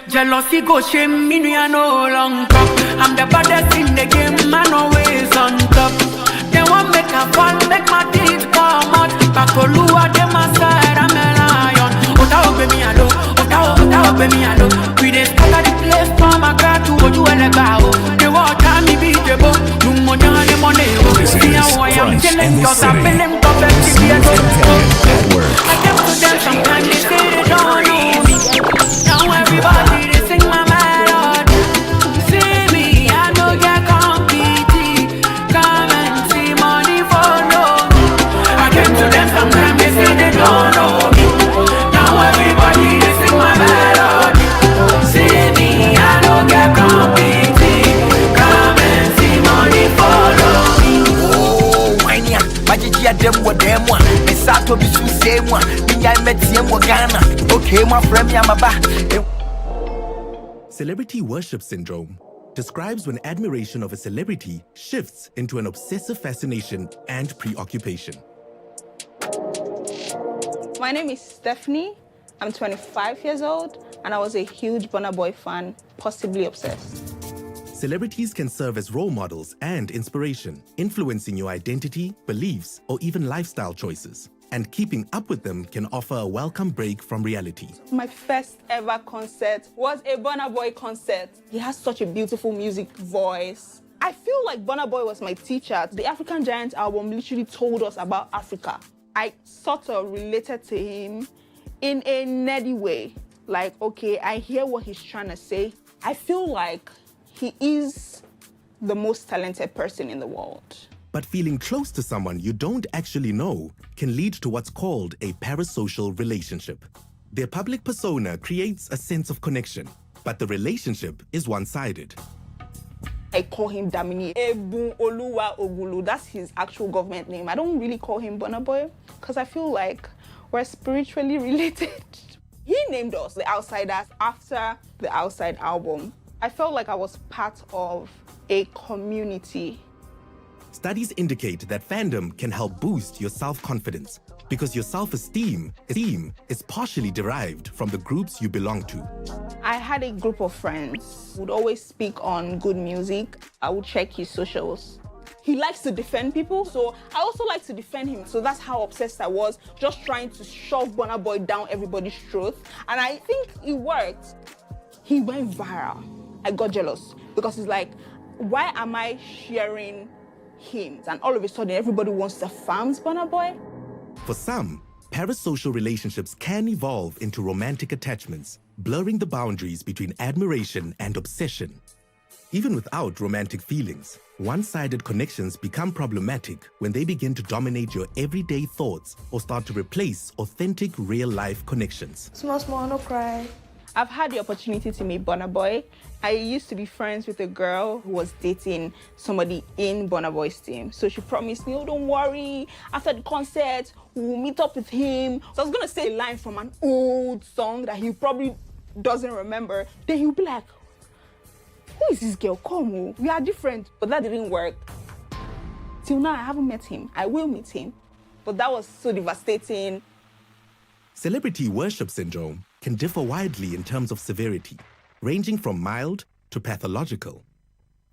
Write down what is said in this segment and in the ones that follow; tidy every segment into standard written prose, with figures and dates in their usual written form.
Jealousy go shame me, no long talk. I'm the baddest in the game, man always on top. They want make a fall, make my teeth come out. Bakolua dem aside, I'm a lion. Ota obe me alo, ota obe me alo. We dey scatter the place from a crowd to Oju Elegao. They want me beat the boat, you money honey money. See how I am killing, cause I'm feeling perfect. I get to them sometimes, they say they don't know me. Now everybody they sing my melody. See me, I know get compete. Come and see money follow me. I get to them sometimes, they say they don't know me. Now everybody they sing my melody. See me, I know get compete. Come and see money follow me. Oh, why ya? Majiji dem wo dem wa. Mesato bisu same one. Minya metiem wo Ghana. Okay, my friend, I'm a Celebrity worship syndrome describes when admiration of a celebrity shifts into an obsessive fascination and preoccupation. My name is Stephanie. I'm 25 years old, and I was a huge Burna Boy fan, possibly obsessed. Celebrities can serve as role models and inspiration, influencing your identity, beliefs, or even lifestyle choices. And keeping up with them can offer a welcome break from reality. My first ever concert was a Burna Boy concert. He has such a beautiful music voice. I feel like Burna Boy was my teacher. The African Giant album literally told us about Africa. I sort of related to him in a nerdy way. Like, okay, I hear what he's trying to say. I feel like he is the most talented person in the world. But feeling close to someone you don't actually know can lead to what's called a parasocial relationship. Their public persona creates a sense of connection, but the relationship is one-sided. I call him Damini Ebun Oluwa Ogulu. That's his actual government name. I don't really call him Burna Boy because I feel like we're spiritually related. He named us the Outsiders after the Outside album. I felt like I was part of a community. Studies indicate that fandom can help boost your self-confidence because your self-esteem is partially derived from the groups you belong to. I had a group of friends who would always speak on good music. I would check his socials. He likes to defend people, so I also like to defend him. So that's how obsessed I was, just trying to shove Burna Boy down everybody's throat. And I think it worked. He went viral. I got jealous because it's like, why am I sharing him? And all of a sudden, everybody wants to farm Burna Boy. For some, parasocial relationships can evolve into romantic attachments, blurring the boundaries between admiration and obsession. Even without romantic feelings, one-sided connections become problematic when they begin to dominate your everyday thoughts or start to replace authentic real-life connections. Small, no cry. I've had the opportunity to meet Burna Boy. I used to be friends with a girl who was dating somebody in Burna Boy's team. So she promised me, oh, don't worry, after the concert, we'll meet up with him. So I was gonna say a line from an old song that he probably doesn't remember. Then he'll be like, who is this girl? Come on, we are different. But that didn't work. Till now, I haven't met him. I will meet him. But that was so devastating. Celebrity worship syndrome can differ widely in terms of severity, ranging from mild to pathological.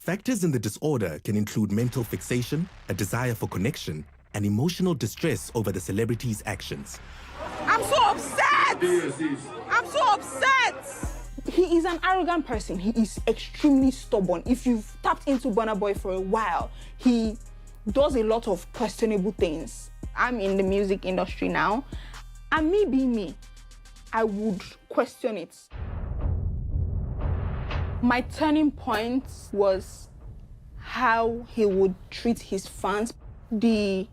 Factors in the disorder can include mental fixation, a desire for connection, and emotional distress over the celebrity's actions. I'm so upset! I'm so upset! He is an arrogant person. He is extremely stubborn. If you've tapped into Burna Boy for a while, he does a lot of questionable things. I'm in the music industry now, and me being me, I would question it. My turning point was how he would treat his fans, the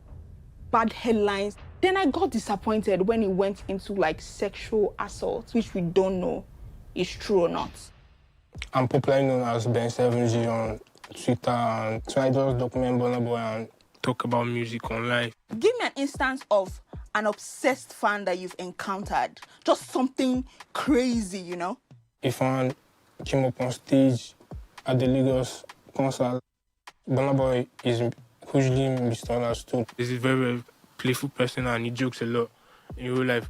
bad headlines. Then I got disappointed when he went into like sexual assault, which we don't know is true or not. I'm popularly known as Ben7G on Twitter, and so I just document Burna Boy and talk about music online. Give me an instance of an obsessed fan that you've encountered. Just something crazy, you know? If one came up on stage at the Lagos concert, Burna Boy is hugely misunderstood. He's a very, very playful person and he jokes a lot in real life.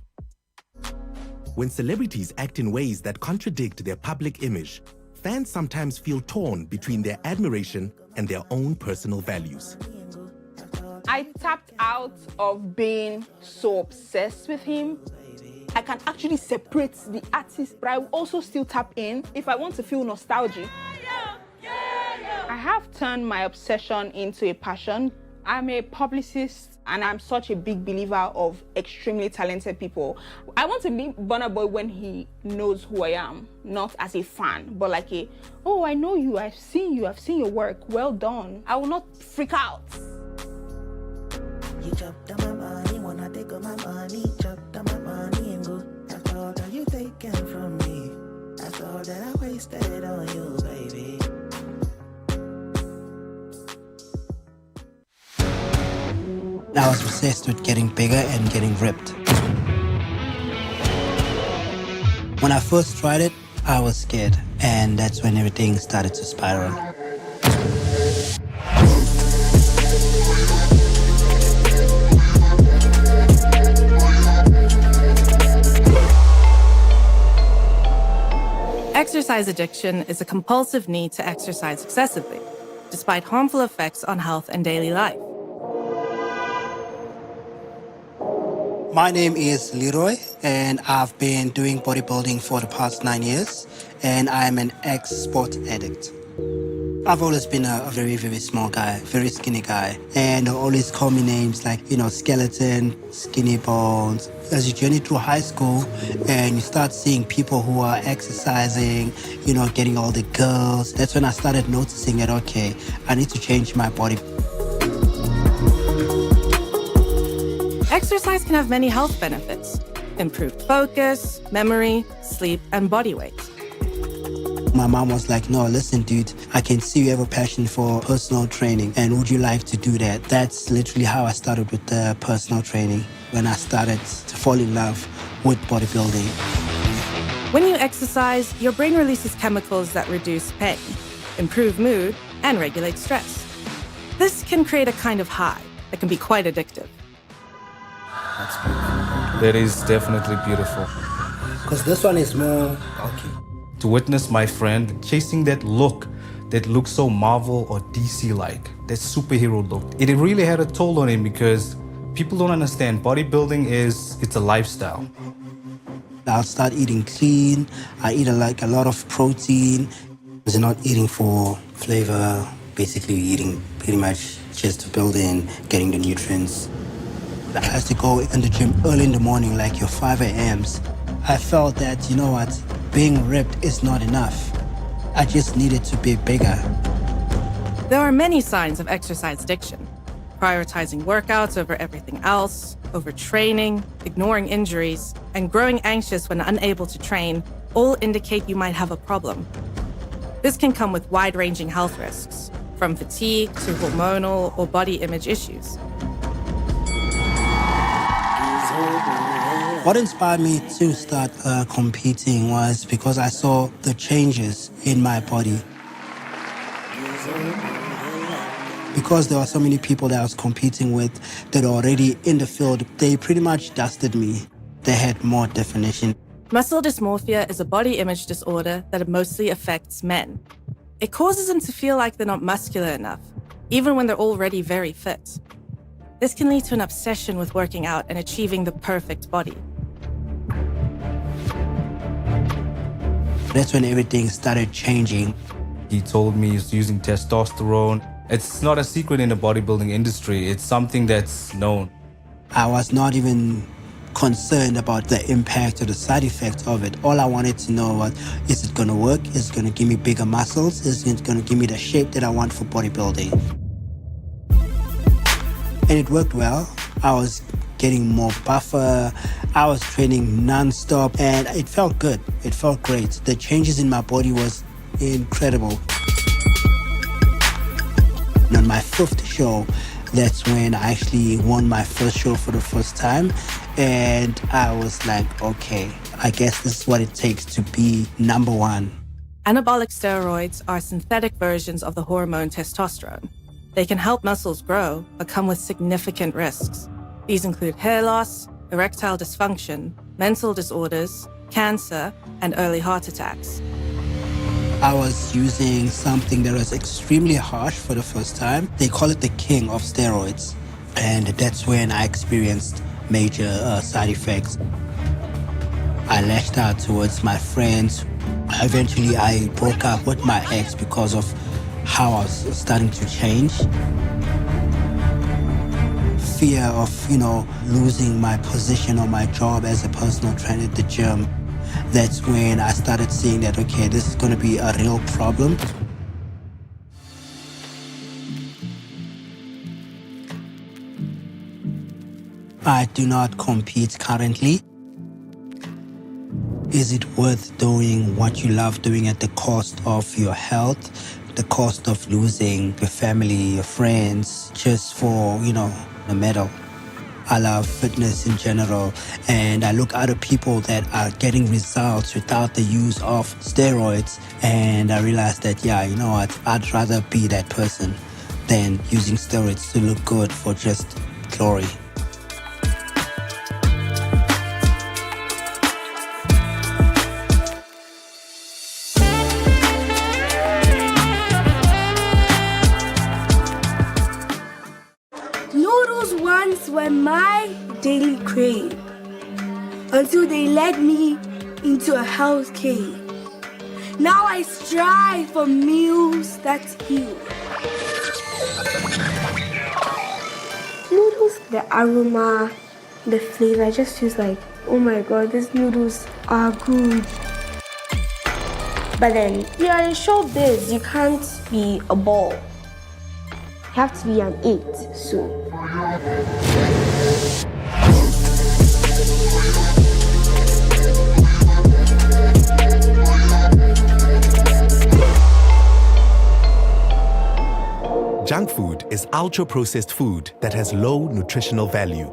When celebrities act in ways that contradict their public image, fans sometimes feel torn between their admiration and their own personal values. I tapped out of being so obsessed with him. I can actually separate the artist, but I will also still tap in if I want to feel nostalgic. I have turned my obsession into a passion. I'm a publicist and I'm such a big believer of extremely talented people. I want to meet Burna Boy when he knows who I am, not as a fan, but like a, oh, I know you, I've seen your work, well done. I will not freak out. You chopped down my money, wanna take all my money, chopped down my money and go. After all that you taken from me, after all that I wasted on you, baby. I was obsessed with getting bigger and getting ripped. When I first tried it, I was scared, and that's when everything started to spiral. Exercise addiction is a compulsive need to exercise excessively, despite harmful effects on health and daily life. My name is Leroy, and I've been doing bodybuilding for the past 9 years, and I'm an ex-sport addict. I've always been a very, very small guy, very skinny guy, and they always call me names like, skeleton, skinny bones. As you journey through high school and you start seeing people who are exercising, getting all the girls, that's when I started noticing that, okay, I need to change my body. Exercise can have many health benefits: improved focus, memory, sleep, and body weight. My mom was like, no, listen, dude, I can see you have a passion for personal training, and would you like to do that? That's literally how I started with the personal training, when I started to fall in love with bodybuilding. When you exercise, your brain releases chemicals that reduce pain, improve mood, and regulate stress. This can create a kind of high that can be quite addictive. That's beautiful. That is definitely beautiful. Because this one is more okay. To witness my friend chasing that look that looks so Marvel or DC-like, that superhero look, it really had a toll on him because people don't understand bodybuilding it's a lifestyle. I'll start eating clean. I eat a lot of protein. It's not eating for flavor, basically eating pretty much just to build in, getting the nutrients. I had to go in the gym early in the morning, like your 5 a.m.s. I felt that, being ripped is not enough. I just needed to be bigger. There are many signs of exercise addiction. Prioritizing workouts over everything else, overtraining, ignoring injuries, and growing anxious when unable to train all indicate you might have a problem. This can come with wide-ranging health risks, from fatigue to hormonal or body image issues. What inspired me to start competing was because I saw the changes in my body. Because there were so many people that I was competing with that are already in the field, they pretty much dusted me. They had more definition. Muscle dysmorphia is a body image disorder that mostly affects men. It causes them to feel like they're not muscular enough, even when they're already very fit. This can lead to an obsession with working out and achieving the perfect body. That's when everything started changing. He told me he's using testosterone. It's not a secret in the bodybuilding industry. It's something that's known. I was not even concerned about the impact or the side effects of it. All I wanted to know was, is it going to work? Is it going to give me bigger muscles? Is it going to give me the shape that I want for bodybuilding? And it worked well. I was getting more buffer. I was training non-stop and it felt good. It felt great. The changes in my body was incredible. And on my 5th show, that's when I actually won my first show for the first time. And I was like, okay, I guess this is what it takes to be number one. Anabolic steroids are synthetic versions of the hormone testosterone. They can help muscles grow, but come with significant risks. These include hair loss, erectile dysfunction, mental disorders, cancer, and early heart attacks. I was using something that was extremely harsh for the first time. They call it the king of steroids. And that's when I experienced major side effects. I lashed out towards my friends. Eventually, I broke up with my ex because of how I was starting to change. Fear of, losing my position or my job as a personal trainer at the gym. That's when I started seeing that, okay, this is going to be a real problem. I do not compete currently. Is it worth doing what you love doing at the cost of your health, the cost of losing your family, your friends, just for, a medal? I love fitness in general, and I look at other people that are getting results without the use of steroids, and I realize that, you know what, I'd rather be that person than using steroids to look good for just glory. Noodles once were my daily crave until they led me into a hell's cave. Now I strive for meals that heal. Noodles, the aroma, the flavor just feels like, oh my god, these noodles are good. But then, you are in showbiz, you can't be a ball. You have to be an 8 soon. Junk food is ultra-processed food that has low nutritional value.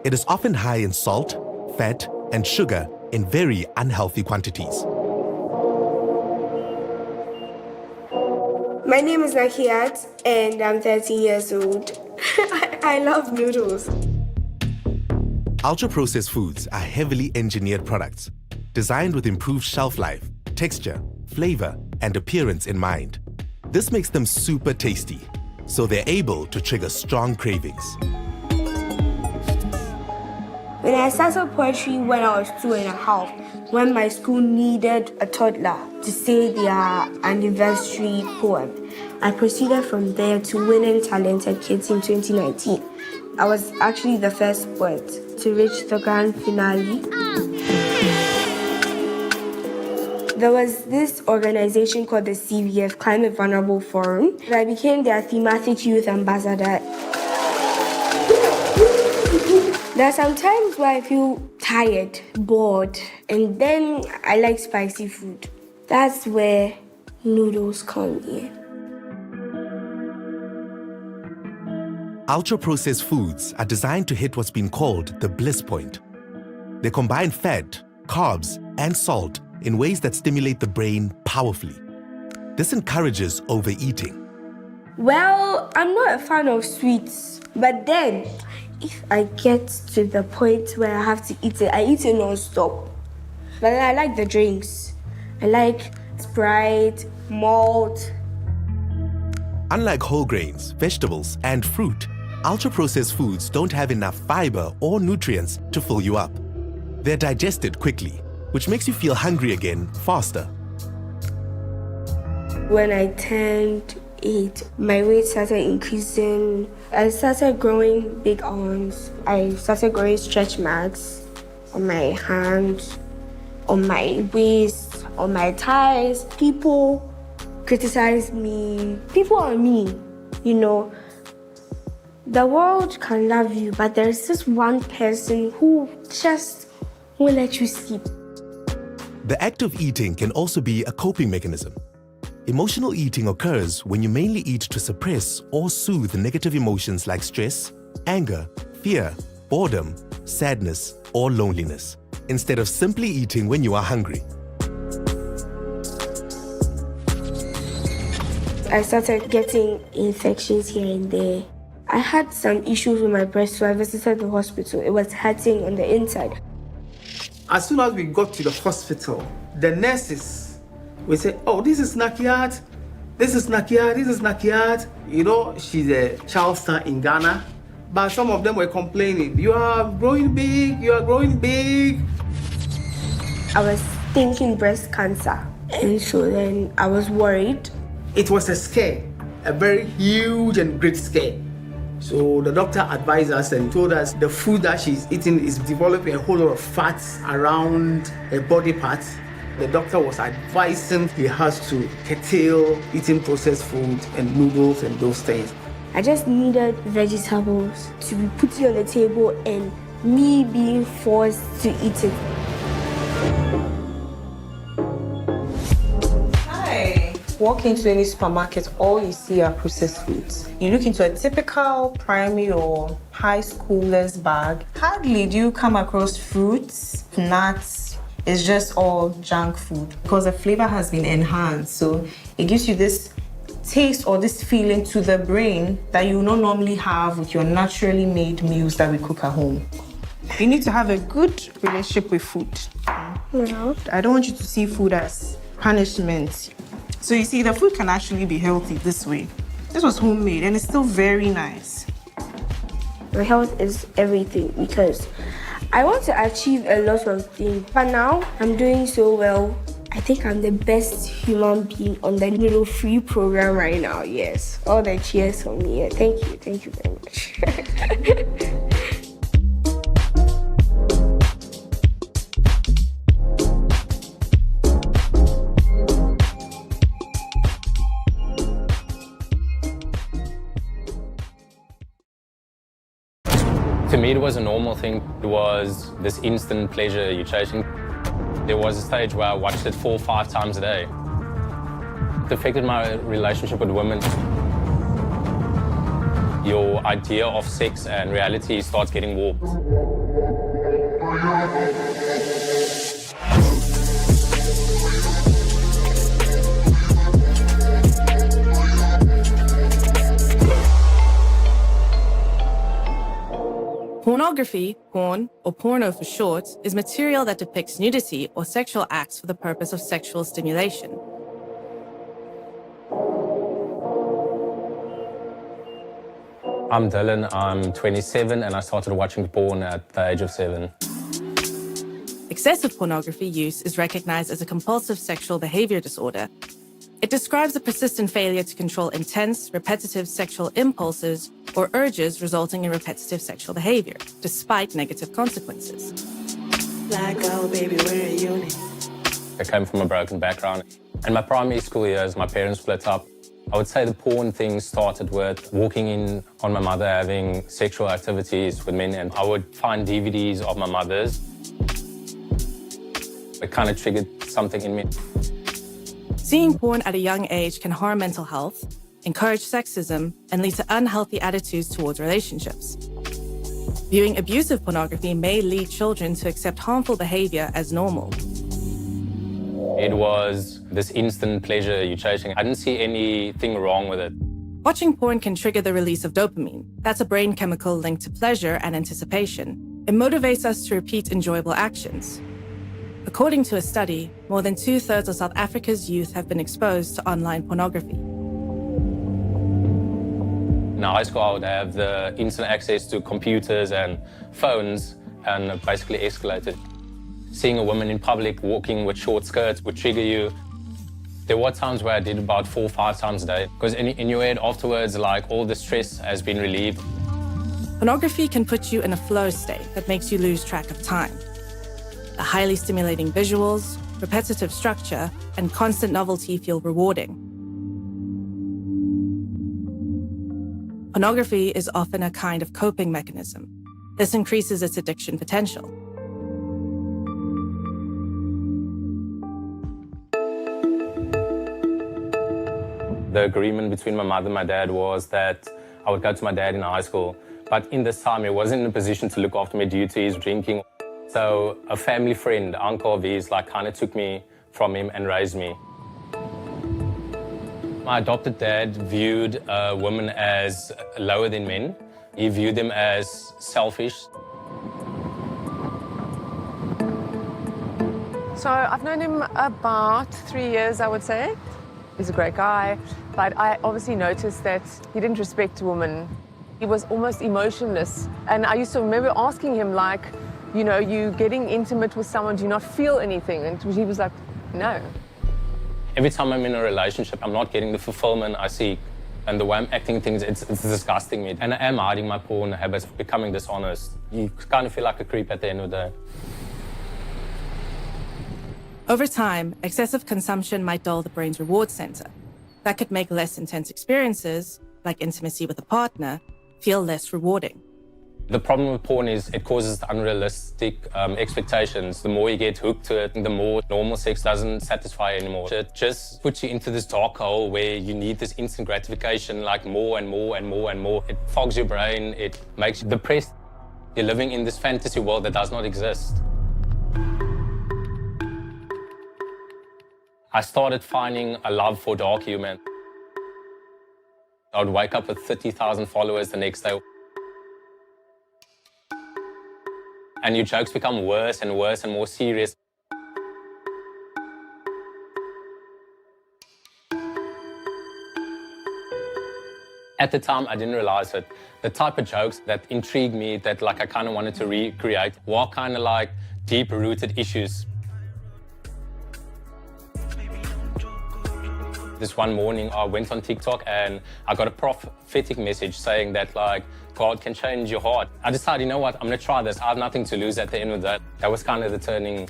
It is often high in salt, fat, and sugar in very unhealthy quantities. My name is Nakiat, and I'm 13 years old. I love noodles. Ultra-processed foods are heavily engineered products, designed with improved shelf life, texture, flavor, and appearance in mind. This makes them super tasty, so they're able to trigger strong cravings. When I started poetry when I was 2.5, when my school needed a toddler to say their anniversary poem, I proceeded from there to winning Talented Kids in 2019. I was actually the first poet to reach the grand finale. There was this organization called the CVF, Climate Vulnerable Forum. I became their thematic youth ambassador. There are some times where I feel tired, bored, and then I like spicy food. That's where noodles come in. Ultra-processed foods are designed to hit what's been called the bliss point. They combine fat, carbs, and salt in ways that stimulate the brain powerfully. This encourages overeating. Well, I'm not a fan of sweets, but then if I get to the point where I have to eat it, I eat it non-stop. But then I like the drinks. I like Sprite, malt. Unlike whole grains, vegetables, and fruit, ultra-processed foods don't have enough fiber or nutrients to fill you up. They're digested quickly, which makes you feel hungry again faster. When I turned 8, my weight started increasing. I started growing big arms. I started growing stretch marks on my hands, on my waist, on my thighs. People criticize me. People are mean, The world can love you, but there's this one person who just won't let you sleep. The act of eating can also be a coping mechanism. Emotional eating occurs when you mainly eat to suppress or soothe negative emotions like stress, anger, fear, boredom, sadness, or loneliness, instead of simply eating when you are hungry. I started getting infections here and there. I had some issues with my breast, so I visited the hospital. It was hurting on the inside. As soon as we got to the hospital, the nurses would say, oh, this is Nakiat, this is Nakiat, this is Nakiat. You know, she's a child star in Ghana. But some of them were complaining, you are growing big, you are growing big. I was thinking breast cancer. And so then I was worried. It was a scare, a very huge and great scare. So the doctor advised us and told us the food that she's eating is developing a whole lot of fats around her body parts. The doctor was advising he has to curtail eating processed food and noodles and those things. I just needed vegetables to be put on the table and me being forced to eat it. Hi. Walk into any supermarket, all you see are processed foods. You look into a typical primary or high schooler's bag, hardly do you come across fruits, nuts. It's just all junk food because the flavor has been enhanced. So it gives you this taste or this feeling to the brain that you not normally have with your naturally made meals that we cook at home. You need to have a good relationship with food. No. I don't want you to see food as punishment. So you see, the food can actually be healthy this way. This was homemade and it's still very nice. My health is everything because I want to achieve a lot of things, but now I'm doing so well. I think I'm the best human being on the little free program right now, yes. All the cheers for me. Thank you very much. To me, it was a normal thing. It was this instant pleasure you're chasing. There was a stage where I watched it 4 or 5 times a day. It affected my relationship with women. Your idea of sex and reality starts getting warped. Pornography, porn, or porno for short, is material that depicts nudity or sexual acts for the purpose of sexual stimulation. I'm Dylan, I'm 27, and I started watching porn at the age of 7. Excessive pornography use is recognized as a compulsive sexual behavior disorder. It describes a persistent failure to control intense, repetitive sexual impulses or urges resulting in repetitive sexual behavior, despite negative consequences. Black girl, baby, we're a unit. I came from a broken background. In my primary school years, my parents split up. I would say the porn thing started with walking in on my mother having sexual activities with men, and I would find DVDs of my mother's. It kind of triggered something in me. Seeing porn at a young age can harm mental health, encourage sexism, and lead to unhealthy attitudes towards relationships. Viewing abusive pornography may lead children to accept harmful behavior as normal. It was this instant pleasure you're chasing. I didn't see anything wrong with it. Watching porn can trigger the release of dopamine. That's a brain chemical linked to pleasure and anticipation. It motivates us to repeat enjoyable actions. According to a study, more than 2/3 of South Africa's youth have been exposed to online pornography. In high school, I would have the instant access to computers and phones, and it basically escalated. Seeing a woman in public walking with short skirts would trigger you. There were times where I did about 4 or 5 times a day, because in your head afterwards, like, all the stress has been relieved. Pornography can put you in a flow state that makes you lose track of time. The highly stimulating visuals, repetitive structure, and constant novelty feel rewarding. Pornography is often a kind of coping mechanism. This increases its addiction potential. The agreement between my mother and my dad was that I would go to my dad in high school, but in this time, he wasn't in a position to look after my duties, drinking. So a family friend, uncle of his, kind of took me from him and raised me. My adopted dad viewed women as lower than men. He viewed them as selfish. So I've known him about 3 years, I would say. He's a great guy, but I obviously noticed that he didn't respect women. He was almost emotionless. And I used to remember asking him, like, you know, you getting intimate with someone, do you not feel anything? And he was like, no. Every time I'm in a relationship, I'm not getting the fulfillment I seek. And the way I'm acting things, it's disgusting me. And I am hiding my porn habits, becoming dishonest. You kind of feel like a creep at the end of the day. Over time, excessive consumption might dull the brain's reward center. That could make less intense experiences, like intimacy with a partner, feel less rewarding. The problem with porn is it causes unrealistic expectations. The more you get hooked to it, the more normal sex doesn't satisfy anymore. It just puts you into this dark hole where you need this instant gratification, like more and more and more and more. It fogs your brain, it makes you depressed. You're living in this fantasy world that does not exist. I started finding a love for dark humor. I would wake up with 30,000 followers the next day. And your jokes become worse and worse and more serious. At the time, I didn't realize it. The type of jokes that intrigued me, that like I kind of wanted to recreate, were kind of like deep-rooted issues. This one morning, I went on TikTok and I got a prophetic message saying that, like, God can change your heart. I decided, you know what, I'm gonna try this. I have nothing to lose at the end of that. That was kind of the turning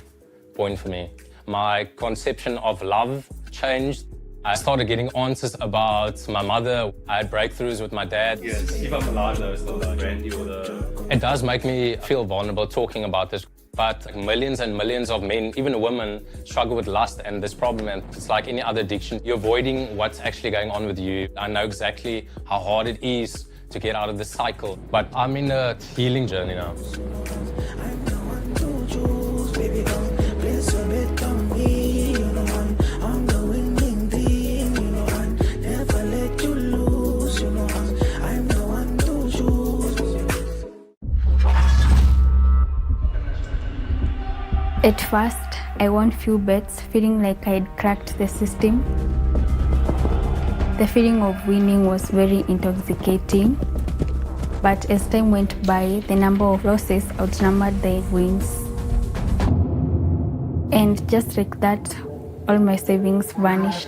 point for me. My conception of love changed. I started getting answers about my mother. I had breakthroughs with my dad. Yes, if I'm alive, though, still the brandy or the... It does make me feel vulnerable talking about this. But millions and millions of men, even women, struggle with lust and this problem. And it's like any other addiction. You're avoiding what's actually going on with you. I know exactly how hard it is to get out of this cycle. But I'm in a healing journey now. At first, I won few bets, feeling like I'd cracked the system. The feeling of winning was very intoxicating, but as time went by, the number of losses outnumbered the wins. And just like that, all my savings vanished.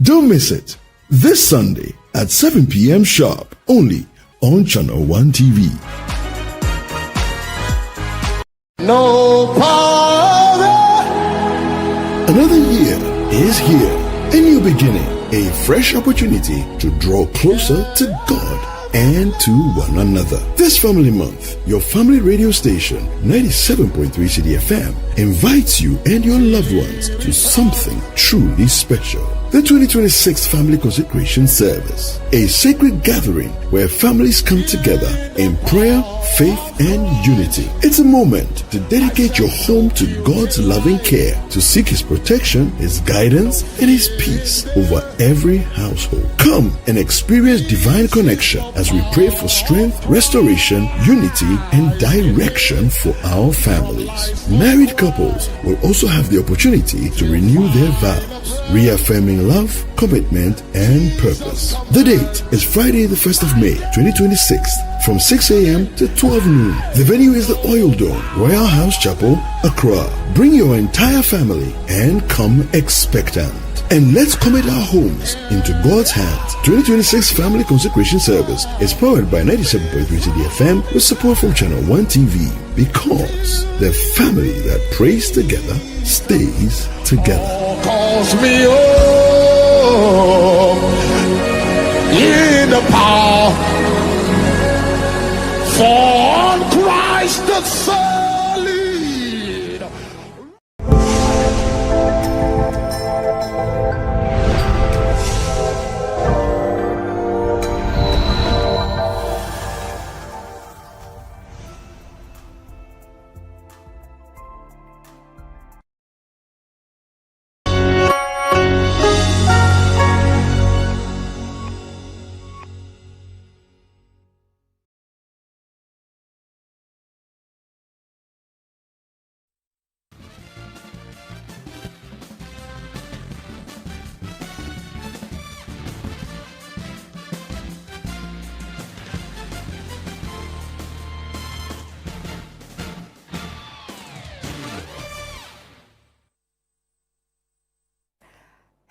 Don't miss it. This Sunday at 7 p.m. sharp, only on Channel 1 TV. No power. Another year is here. A new beginning. A fresh opportunity to draw closer to God and to one another. This family month, your family radio station, 97.3 CDFM, invites you and your loved ones to something truly special. The 2026 Family Consecration Service, a sacred gathering where families come together in prayer, faith, and unity. It's a moment to dedicate your home to God's loving care, to seek His protection, His guidance, and His peace over every household. Come and experience divine connection as we pray for strength, restoration, unity, and direction for our families. Married couples will also have the opportunity to renew their vows, reaffirming love, commitment, and purpose. The date is Friday, the 1st of May, 2026, from 6 a.m. to 12 noon. The venue is the Oil Dome, Royal House Chapel, Accra. Bring your entire family and come expectant. And let's commit our homes into God's hands. 2026 Family Consecration Service is powered by 97.3 CDFM with support from Channel 1 TV, because the family that prays together stays together. Calls me home in the power for Christ the solid.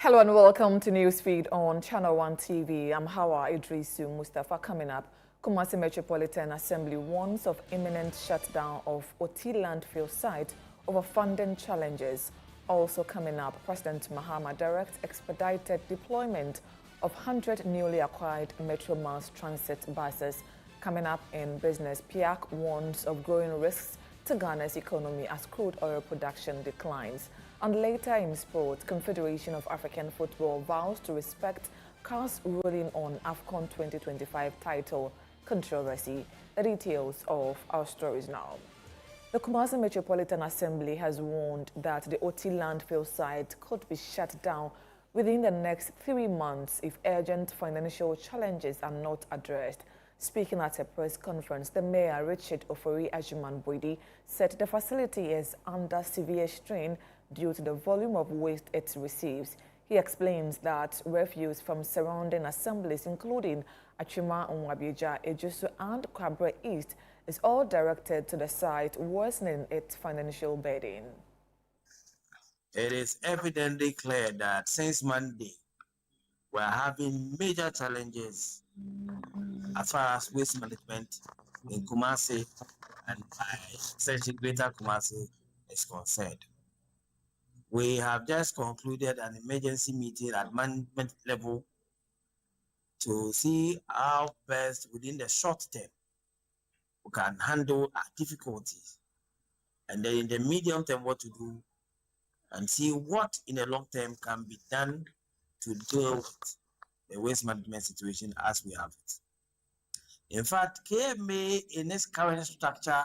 Hello and welcome to Newsfeed on Channel 1 TV. I'm Hawa Idrisu Mustafa. Coming up, Kumasi Metropolitan Assembly warns of imminent shutdown of Oti landfill site over funding challenges. Also coming up, President Mahama directs expedited deployment of 100 newly acquired Metro Mass Transit buses. Coming up in business, PIAC warns of growing risks to Ghana's economy as crude oil production declines. And later in sport, Confederation of African Football vows to respect CAF's ruling on AFCON 2025 title controversy. The details of our stories now. The Kumasi Metropolitan Assembly has warned that the Oti landfill site could be shut down within the next 3 months if urgent financial challenges are not addressed. Speaking at a press conference, the mayor, Richard Ofori-Atta, said the facility is under severe strain due to the volume of waste it receives. He explains that refuse from surrounding assemblies, including Achima, Nwabieja, Ejusu, and Kwabre East, is all directed to the site, worsening its financial burden. It is evidently clear that since Monday, we are having major challenges as far as waste management in Kumasi and essentially Greater Kumasi is concerned. We have just concluded an emergency meeting at management level to see how best within the short term we can handle our difficulties, and then in the medium term what to do, and see what in the long term can be done to deal with the waste management situation as we have it. In fact, KMA in its current structure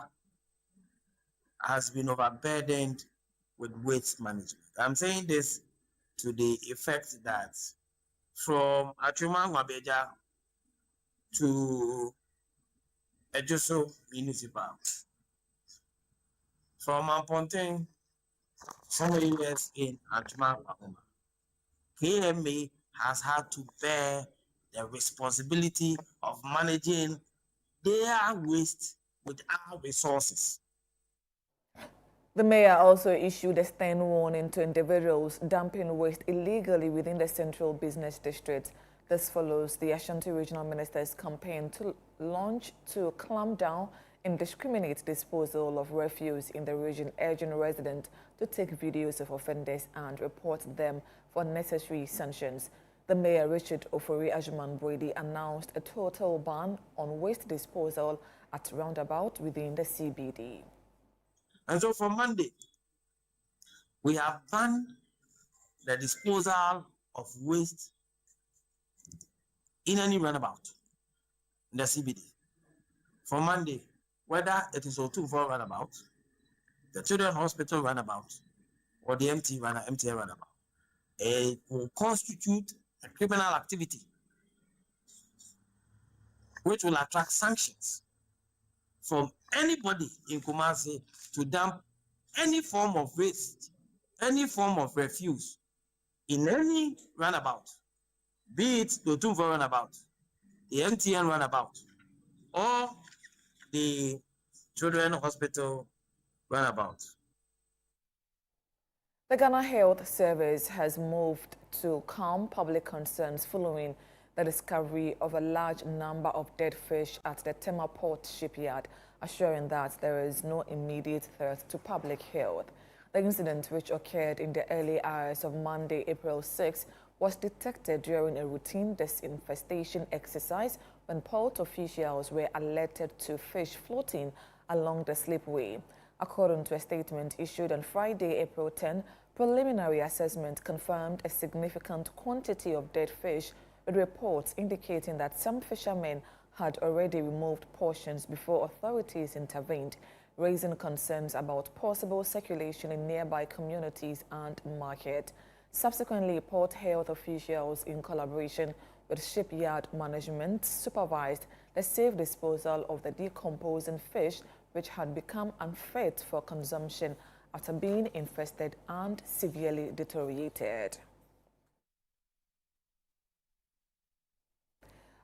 has been overburdened with waste management. I'm saying this to the effect that from Achuma Nwabeja to Ejusu Municipal, from Amponten, so many years in Achuma Nwabeja, KMA has had to bear the responsibility of managing their waste with our resources. The mayor also issued a stern warning to individuals dumping waste illegally within the central business district. This follows the Ashanti Regional Minister's campaign to launch to clamp down indiscriminate disposal of refuse in the region, urging residents to take videos of offenders and report them for necessary sanctions. The mayor, Richard Ofori-Atta, announced a total ban on waste disposal at roundabout within the CBD. And so from Monday, we have banned the disposal of waste in any roundabout in the CBD. From Monday, whether it is Otumfor roundabout, the Children's Hospital roundabout, or the MTN roundabout, it will constitute a criminal activity which will attract sanctions from anybody in Kumasi to dump any form of waste, any form of refuse in any runabout, be it the Otumfor runabout, the MTN runabout, or the Children's Hospital runabout. The Ghana Health Service has moved to calm public concerns following the discovery of a large number of dead fish at the Tema Port shipyard, assuring that there is no immediate threat to public health. The incident, which occurred in the early hours of Monday, April 6, was detected during a routine disinfestation exercise when port officials were alerted to fish floating along the slipway. According to a statement issued on Friday, April 10, preliminary assessment confirmed a significant quantity of dead fish, with reports indicating that some fishermen had already removed portions before authorities intervened, raising concerns about possible circulation in nearby communities and market. Subsequently, port health officials, in collaboration with shipyard management, supervised the safe disposal of the decomposing fish, which had become unfit for consumption after being infested and severely deteriorated.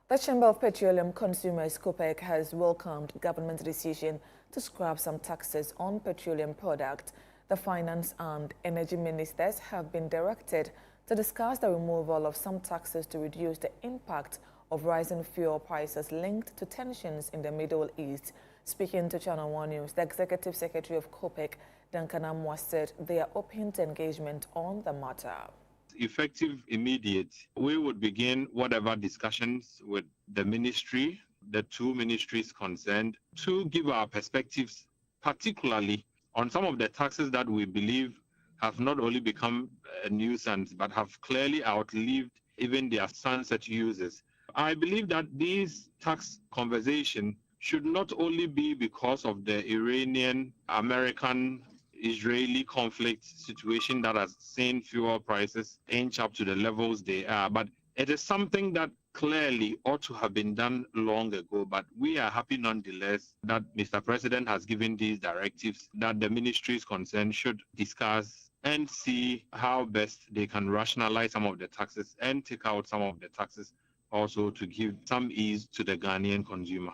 The Chamber of Petroleum Consumers, COPEC, has welcomed government's decision to scrap some taxes on petroleum products. The finance and energy ministers have been directed to discuss the removal of some taxes to reduce the impact of rising fuel prices linked to tensions in the Middle East. Speaking to Channel 1 News, the Executive Secretary of COPEC, Duncan Amwa, said they are open to engagement on the matter. Effective, immediate, we would begin whatever discussions with the ministry, the two ministries concerned, to give our perspectives, particularly on some of the taxes that we believe have not only become a nuisance, but have clearly outlived even their sunset uses. I believe that these tax conversations should not only be because of the Iranian-American-Israeli conflict situation that has seen fuel prices inch up to the levels they are, but it is something that clearly ought to have been done long ago. But we are happy nonetheless that Mr. President has given these directives that the ministries concerned should discuss and see how best they can rationalize some of the taxes and take out some of the taxes also to give some ease to the Ghanaian consumer.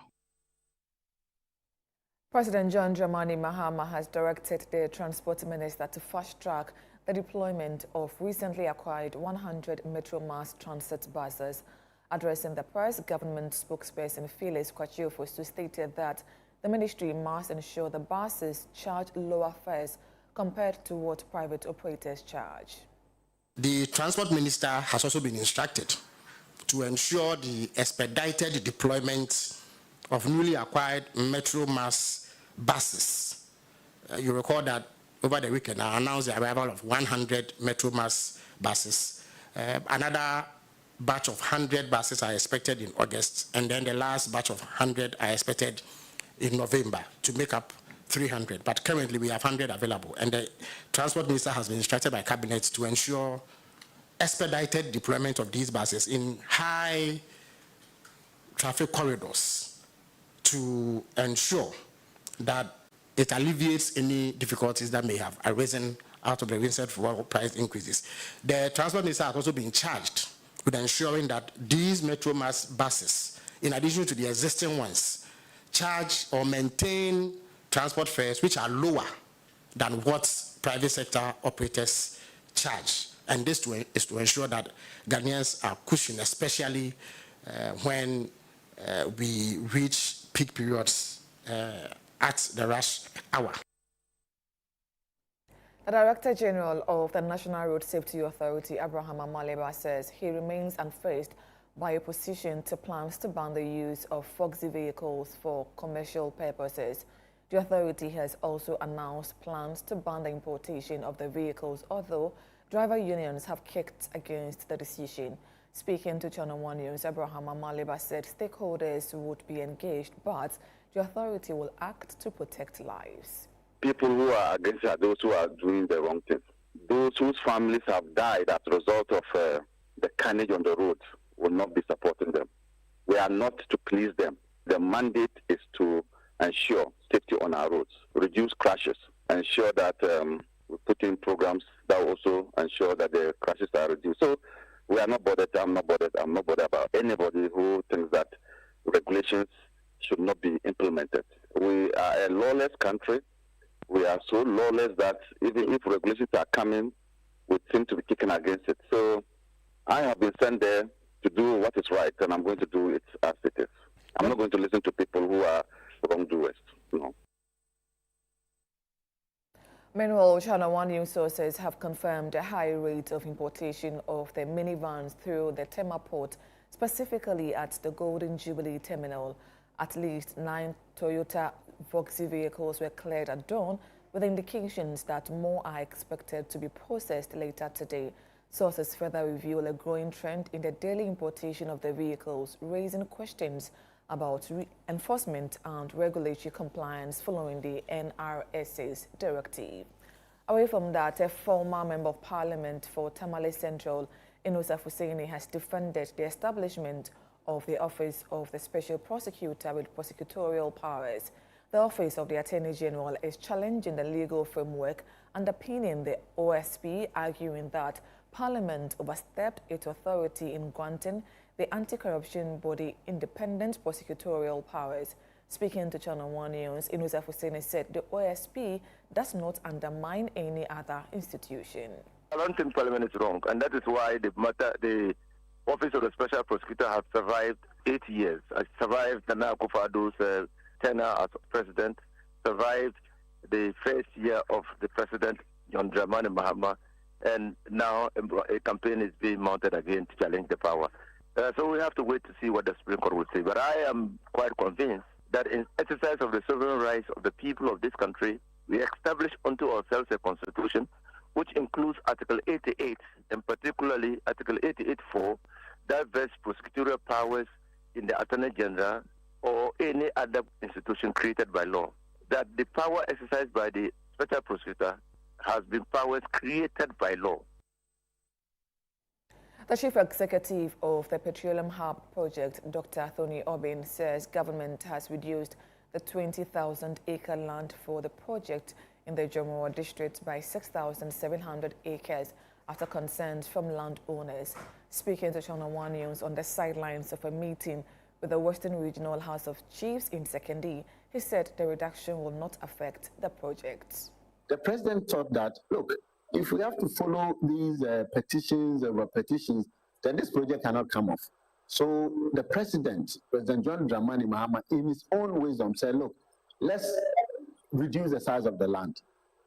President John Dramani Mahama has directed the Transport Minister to fast-track the deployment of recently acquired 100 Metro Mass transit buses. Addressing the press, government spokesperson Phyllis Kwachiofosu stated that the ministry must ensure the buses charge lower fares compared to what private operators charge. The Transport Minister has also been instructed to ensure the expedited deployment of newly acquired Metro Mass buses. You recall that over the weekend I announced the arrival of 100 Metro Mass buses. Another batch of 100 buses are expected in August, and then the last batch of 100 are expected in November to make up 300. But currently we have 100 available, and the Transport Minister has been instructed by Cabinet to ensure expedited deployment of these buses in high traffic corridors to ensure that it alleviates any difficulties that may have arisen out of the recent fuel price increases. The Transport Minister has also been charged with ensuring that these Metro Mass buses, in addition to the existing ones, charge or maintain transport fares which are lower than what private sector operators charge. And this is to ensure that Ghanaians are cushioned, especially when we reach peak periods at the rush hour. The Director General of the National Road Safety Authority, Abraham Amaleba, says he remains unfazed by opposition to plans to ban the use of foxy vehicles for commercial purposes. The authority has also announced plans to ban the importation of the vehicles, although driver unions have kicked against the decision. Speaking to Channel 1 News, Abraham Amaleba said stakeholders would be engaged, but the authority will act to protect lives. People who are against are those who are doing the wrong thing. Those whose families have died as a result of the carnage on the road will not be supporting them. We are not to please them. The mandate is to ensure safety on our roads, reduce crashes, ensure that we put in programs that will also ensure that the crashes are reduced. So we are not bothered, I'm not bothered about anybody who thinks that regulations should not be implemented. We are a lawless country. We are so lawless that even if regulations are coming, we seem to be kicking against it. So I have been sent there to do what is right, and I'm going to do it as it is. I'm not going to listen to people who are wrongdoers. No. Meanwhile, Channel 1 News sources have confirmed a high rate of importation of the minivans through the Tema port, specifically at the Golden Jubilee Terminal. At least 9 Toyota Voxy vehicles were cleared at dawn, with indications that more are expected to be processed later today. Sources further reveal a growing trend in the daily importation of the vehicles, raising questions about enforcement and regulatory compliance following the NRSA's directive. Away from that, a former Member of Parliament for Tamale Central, Inusa Fuseni, has defended the establishment of the Office of the Special Prosecutor with prosecutorial powers. The Office of the Attorney General is challenging the legal framework, underpinning the OSP, arguing that Parliament overstepped its authority in granting the anti-corruption body independent prosecutorial powers. Speaking to Channel 1 News, Inusa Fuseni said the OSP does not undermine any other institution. I don't think Parliament is wrong, and that is why the Office of the Special Prosecutor has survived 8 years. I survived Nana Akufo-Addo's tenure as president, survived the first year of the president, John Dramani Mahama, and now a campaign is being mounted again to challenge the power. So we have to wait to see what the Supreme Court will say. But I am quite convinced that in exercise of the sovereign rights of the people of this country, we establish unto ourselves a constitution which includes Article 88, and particularly Article 88.4, that vests prosecutorial powers in the Attorney General or any other institution created by law. That the power exercised by the Special Prosecutor has been powers created by law. The Chief Executive of the Petroleum Hub Project, Dr. Anthony Obin, says government has reduced the 20,000-acre land for the project in the Jomoa district by 6,700 acres after concerns from landowners. Speaking to Channel 1 News on the sidelines of a meeting with the Western Regional House of Chiefs in Secondhand, he said the reduction will not affect the project. The president thought that, look, if we have to follow these petitions over petitions, then this project cannot come off. So the President John Dramani Mahama, in his own wisdom, said, look, let's reduce the size of the land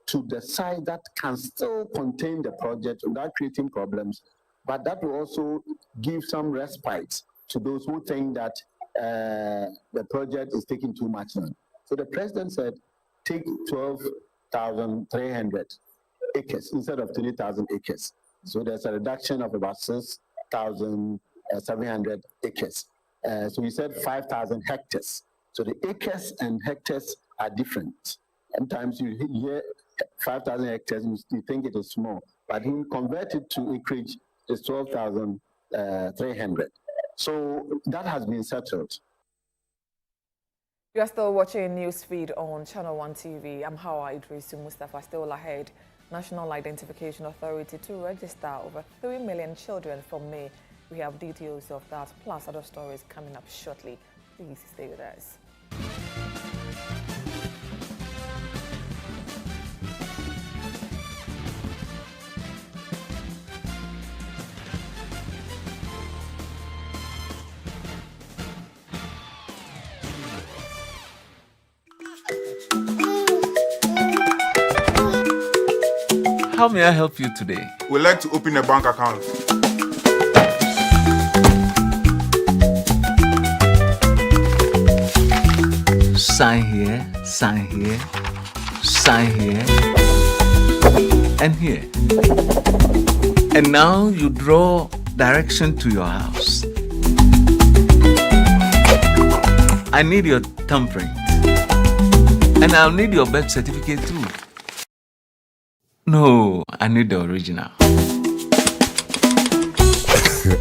to the size that can still contain the project without creating problems, but that will also give some respite to those who think that the project is taking too much land. So the President said, take 12,300 acres instead of 20,000 acres. So there's a reduction of about 6,700 acres. So he said 5,000 hectares. So the acres and hectares are different. Sometimes you hear 5,000 hectares, you think it is small, but he converted to acreage is 12,300. So that has been settled. You are still watching Newsfeed on Channel 1 TV. I'm Hawa Idrisu Mustafa. Still ahead, National Identification Authority to register over 3 million children from May. We have details of that, plus other stories coming up shortly. Please stay with us. How may I help you today? We'd like to open a bank account. Sign here, sign here, sign here, and here. And now you draw direction to your house. I need your thumbprint. And I'll need your birth certificate too. No, I need the original.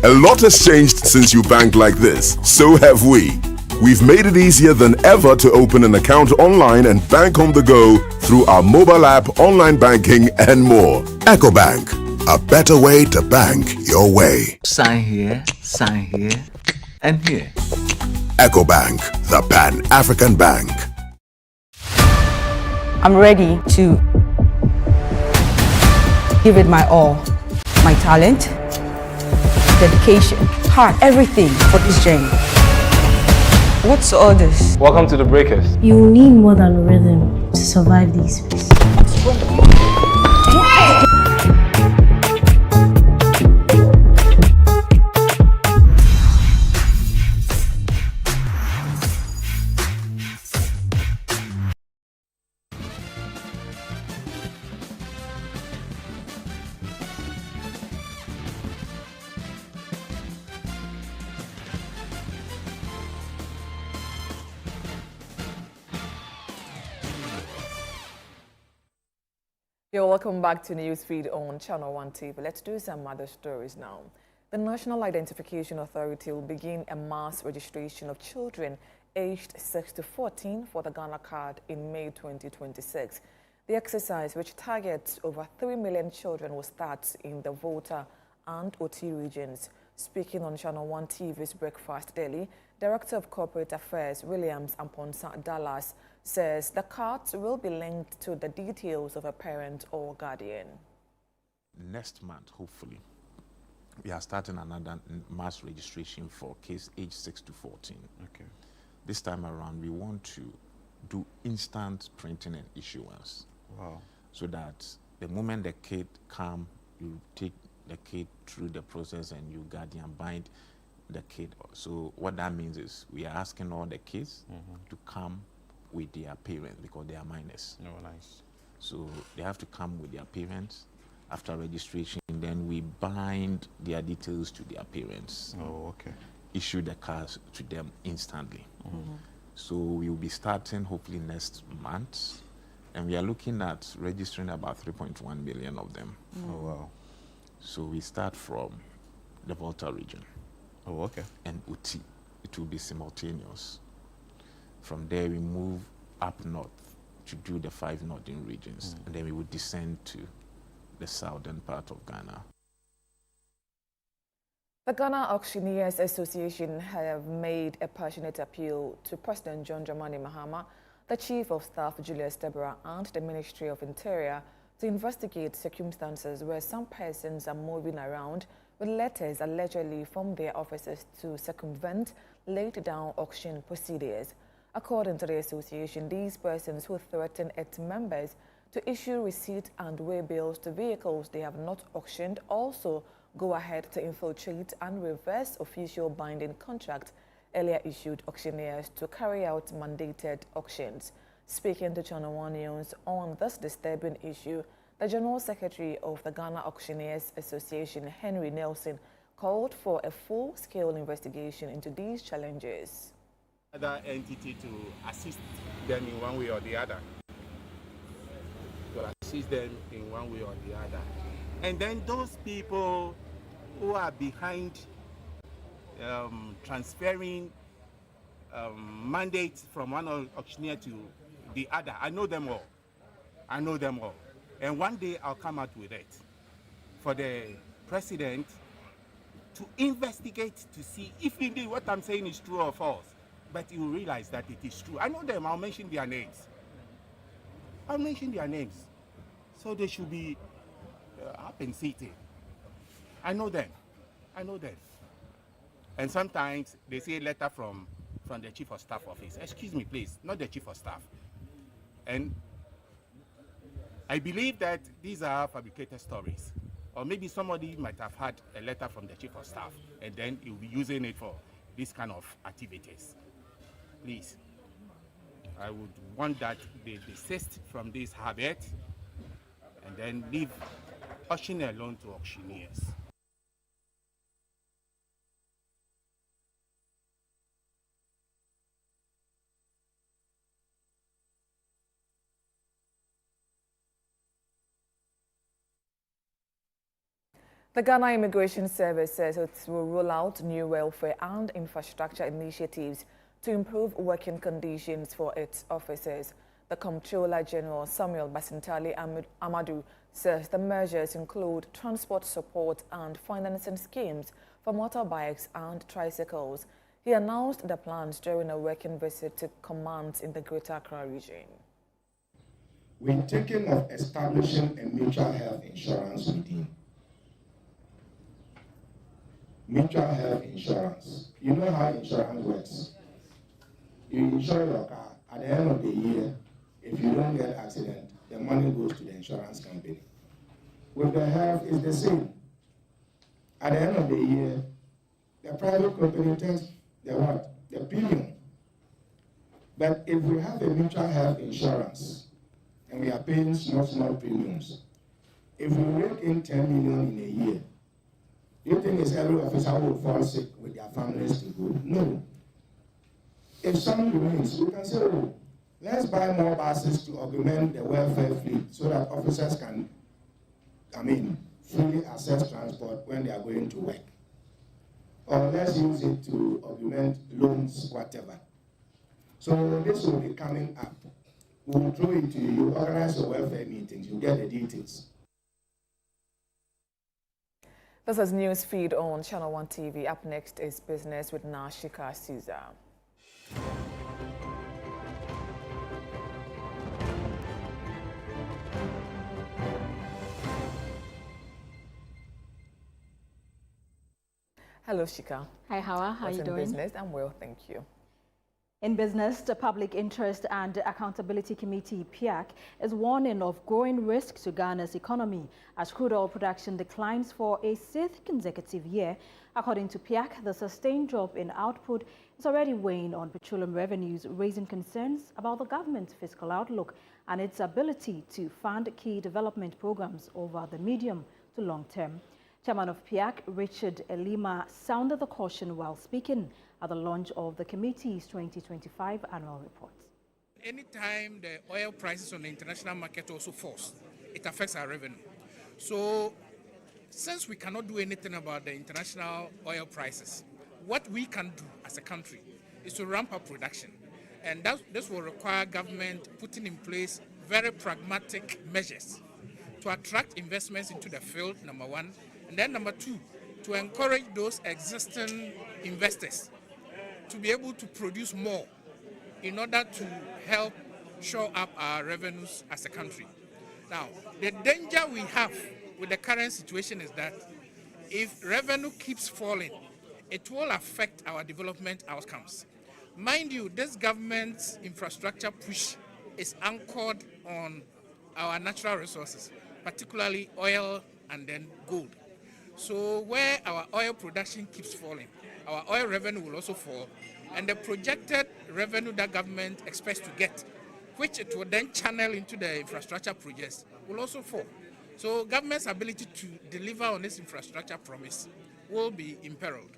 A lot has changed since you banked like this. So have we. We've made it easier than ever to open an account online and bank on the go through our mobile app, online banking, and more. EcoBank, a better way to bank your way. Sign here, and here. EcoBank, the Pan-African Bank. I'm ready to give it my all. My talent, dedication, heart, everything for this journey. What's all this? Welcome to the Breakers. You need more than a rhythm to survive these. You're welcome back to Newsfeed on Channel 1 TV. Let's do some other stories now. The National Identification Authority will begin a mass registration of children aged 6 to 14 for the Ghana card in May 2026. The exercise, which targets over 3 million children, will start in the Volta and OT regions. Speaking on Channel 1 TV's Breakfast Daily, Director of Corporate Affairs Williams Amponsa Dallas says the cards will be linked to the details of a parent or guardian. next month, hopefully, we are starting another mass registration for case age 6 to 14. Okay. This time around, we want to do instant printing and issuance. Wow. So that the moment the kid come, you take the kid through the process and you guardian bind the kid. So what that means is we are asking all the kids to come with their parents because they are minors. Oh, nice. So they have to come with their parents. After registration, then we bind their details to their parents. Oh, okay. Issue the cars to them instantly. So we will be starting hopefully next month, and we are looking at registering about 3.1 million of them. Oh, wow. So we start from the Volta region. Oh, okay. And Uti. It will be simultaneous. From there, we move up north to do the 5 northern regions, and then we would descend to the southern part of Ghana. The Ghana Auctioneers Association have made a passionate appeal to President John Dramani Mahama, the Chief of Staff Julius Deborah, and the Ministry of Interior to investigate circumstances where some persons are moving around with letters allegedly from their offices to circumvent laid-down auction procedures. According to the association, these persons who threaten its members to issue receipts and weigh bills to vehicles they have not auctioned also go ahead to infiltrate and reverse official binding contracts earlier issued auctioneers to carry out mandated auctions. Speaking to Channel One News on this disturbing issue, the General Secretary of the Ghana Auctioneers Association, Henry Nelson, called for a full-scale investigation into these challenges. Other entity to assist them in one way or the other. To assist them in one way or the other. And then those people who are behind transferring mandates from one auctioneer to the other, I know them all. I know them all. And one day I'll come out with it for the president to investigate to see if indeed what I'm saying is true or false. But you realize that it is true. I know them. I'll mention their names. I'll mention their names. So they should be up and seated. I know them. I know them. And sometimes they say a letter from the Chief of Staff office. Excuse me, please, not the Chief of Staff. And I believe that these are fabricated stories. Or maybe somebody might have had a letter from the Chief of Staff and then he'll be using it for this kind of activities. Please, I would want that they desist from this habit and then leave auctioneer alone to auctioneers. The Ghana Immigration Service says it will roll out new welfare and infrastructure initiatives to improve working conditions for its officers. The Comptroller General Samuel Basintali Amadou says the measures include transport support and financing schemes for motorbikes and tricycles. He announced the plans during a working visit to commands in the Greater Accra region. We're thinking of establishing a mutual health insurance within. Mutual health insurance. You know how insurance works. You insure your car. At the end of the year, if you don't get accident, the money goes to the insurance company. With the health, it's the same. At the end of the year, the private company takes the what? The premium. But if we have a mutual health insurance and we are paying small premiums, if we rake in 10 million in a year, do you think it's every officer will fall sick with their families to go? No. If some remains, we can say, oh, let's buy more buses to augment the welfare fleet so that officers can, freely access transport when they are going to work. Or let's use it to augment loans, whatever. So this will be coming up. We'll throw it to you. You organize your welfare meetings. You get the details. This is News Feed on Channel One TV. Up next is Business with Nashika Caesar. Hello, Shika. Hi, Hawa. How are you doing? In business? I'm well, thank you. In business, the Public Interest and Accountability Committee, PIAC, is warning of growing risk to Ghana's economy as crude oil production declines for a 6th consecutive year. According to PIAC, the sustained drop in output is already weighing on petroleum revenues, raising concerns about the government's fiscal outlook and its ability to fund key development programs over the medium to long term. Chairman of PIAC, Richard Elima, sounded the caution while speaking at the launch of the committee's 2025 annual report. Anytime the oil prices on the international market also falls, it affects our revenue. So, since we cannot do anything about the international oil prices, what we can do as a country is to ramp up production. And this will require government putting in place very pragmatic measures to attract investments into the field, number one. And then number two, to encourage those existing investors to be able to produce more in order to help shore up our revenues as a country. Now, the danger we have with the current situation is that if revenue keeps falling, it will affect our development outcomes. Mind you, this government's infrastructure push is anchored on our natural resources, particularly oil and then gold. So where our oil production keeps falling, our oil revenue will also fall, and the projected revenue that government expects to get, which it will then channel into the infrastructure projects, will also fall. So government's ability to deliver on this infrastructure promise will be imperiled.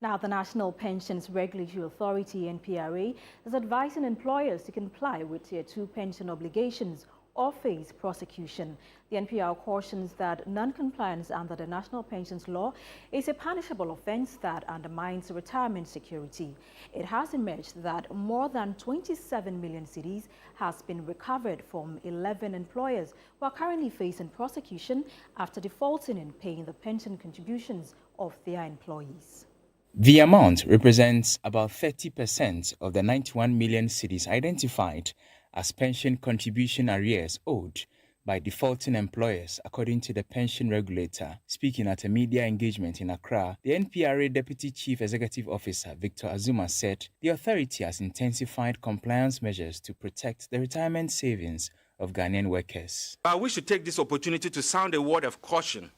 Now, the National Pensions Regulatory Authority, NPRA, is advising employers to comply with Tier 2 pension obligations or face prosecution. The NPR cautions that non-compliance under the National Pensions Law is a punishable offense that undermines retirement security. It has emerged that more than 27 million cedis has been recovered from 11 employers who are currently facing prosecution after defaulting in paying the pension contributions of their employees. The amount represents about 30% of the 91 million cedis identified as pension contribution arrears owed by defaulting employers, according to the pension regulator. Speaking at a media engagement in Accra, the NPRA Deputy Chief Executive Officer Victor Azuma said the authority has intensified compliance measures to protect the retirement savings of Ghanaian workers. I wish to take this opportunity to sound a word of caution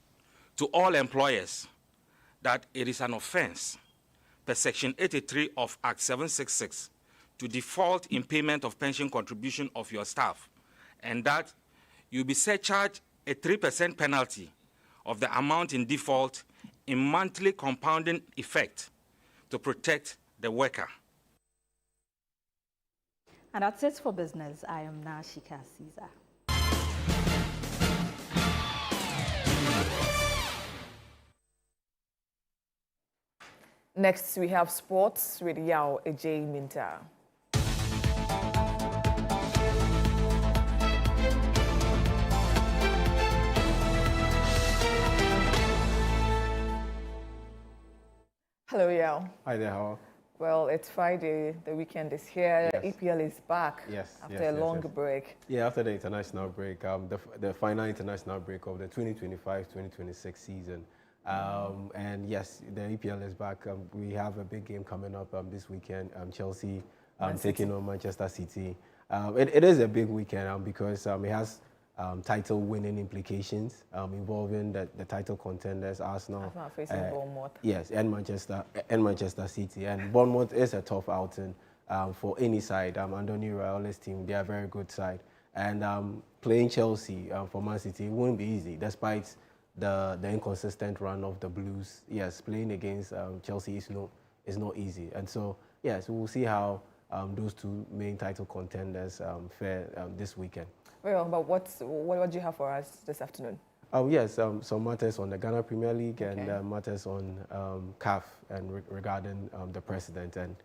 to all employers that it is an offense per Section 83 of Act 766 to default in payment of pension contribution of your staff, and that you'll be surcharged a 3% penalty of the amount in default in monthly compounding effect to protect the worker. And that's it for business. I am Nashika Caesar. Next, we have sports with Yao Ejay Minta. Hello, Yao. Hi there, how? Well, it's Friday, the weekend is here, Yes. EPL is back after a long break. Yeah, after the international break, the final international break of the 2025-2026 season. And yes, the EPL is back. We have a big game coming up this weekend, Chelsea taking on Manchester City. It is a big weekend because it has title winning implications involving the title contenders Arsenal facing Bournemouth. Yes, and Manchester City. And Bournemouth is a tough outing for any side. Andoni Iraola's team, they are a very good side. And playing Chelsea for Man City won't be easy, despite the inconsistent run of the Blues. Yes, playing against Chelsea is not easy. And so yes, we'll see how those two main title contenders fare this weekend. Well, but what do you have for us this afternoon? Yes, some matters on the Ghana Premier League and matters on CAF and regarding the president, and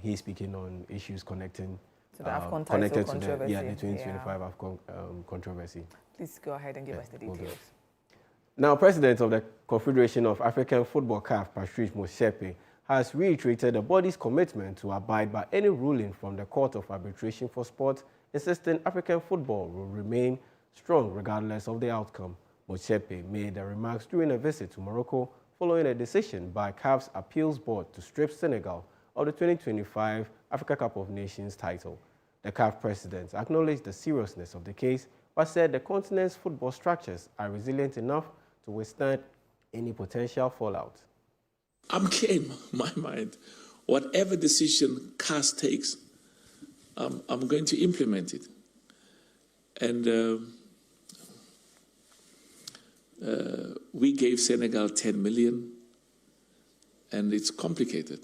he's speaking on issues connecting to the AFCON connected title to controversy. the 2025 AFCON controversy. Please go ahead and give us the details. Now, President of the Confederation of African Football CAF, Patrice Motsepe, has reiterated the body's commitment to abide by any ruling from the Court of Arbitration for Sport, insisting African football will remain strong regardless of the outcome. Motsepe made the remarks during a visit to Morocco following a decision by CAF's Appeals Board to strip Senegal of the 2025 Africa Cup of Nations title. The CAF president acknowledged the seriousness of the case, but said the continent's football structures are resilient enough to withstand any potential fallout. I'm clear in my mind. Whatever decision CAS takes, I'm going to implement it. And we gave Senegal 10 million, and it's complicated.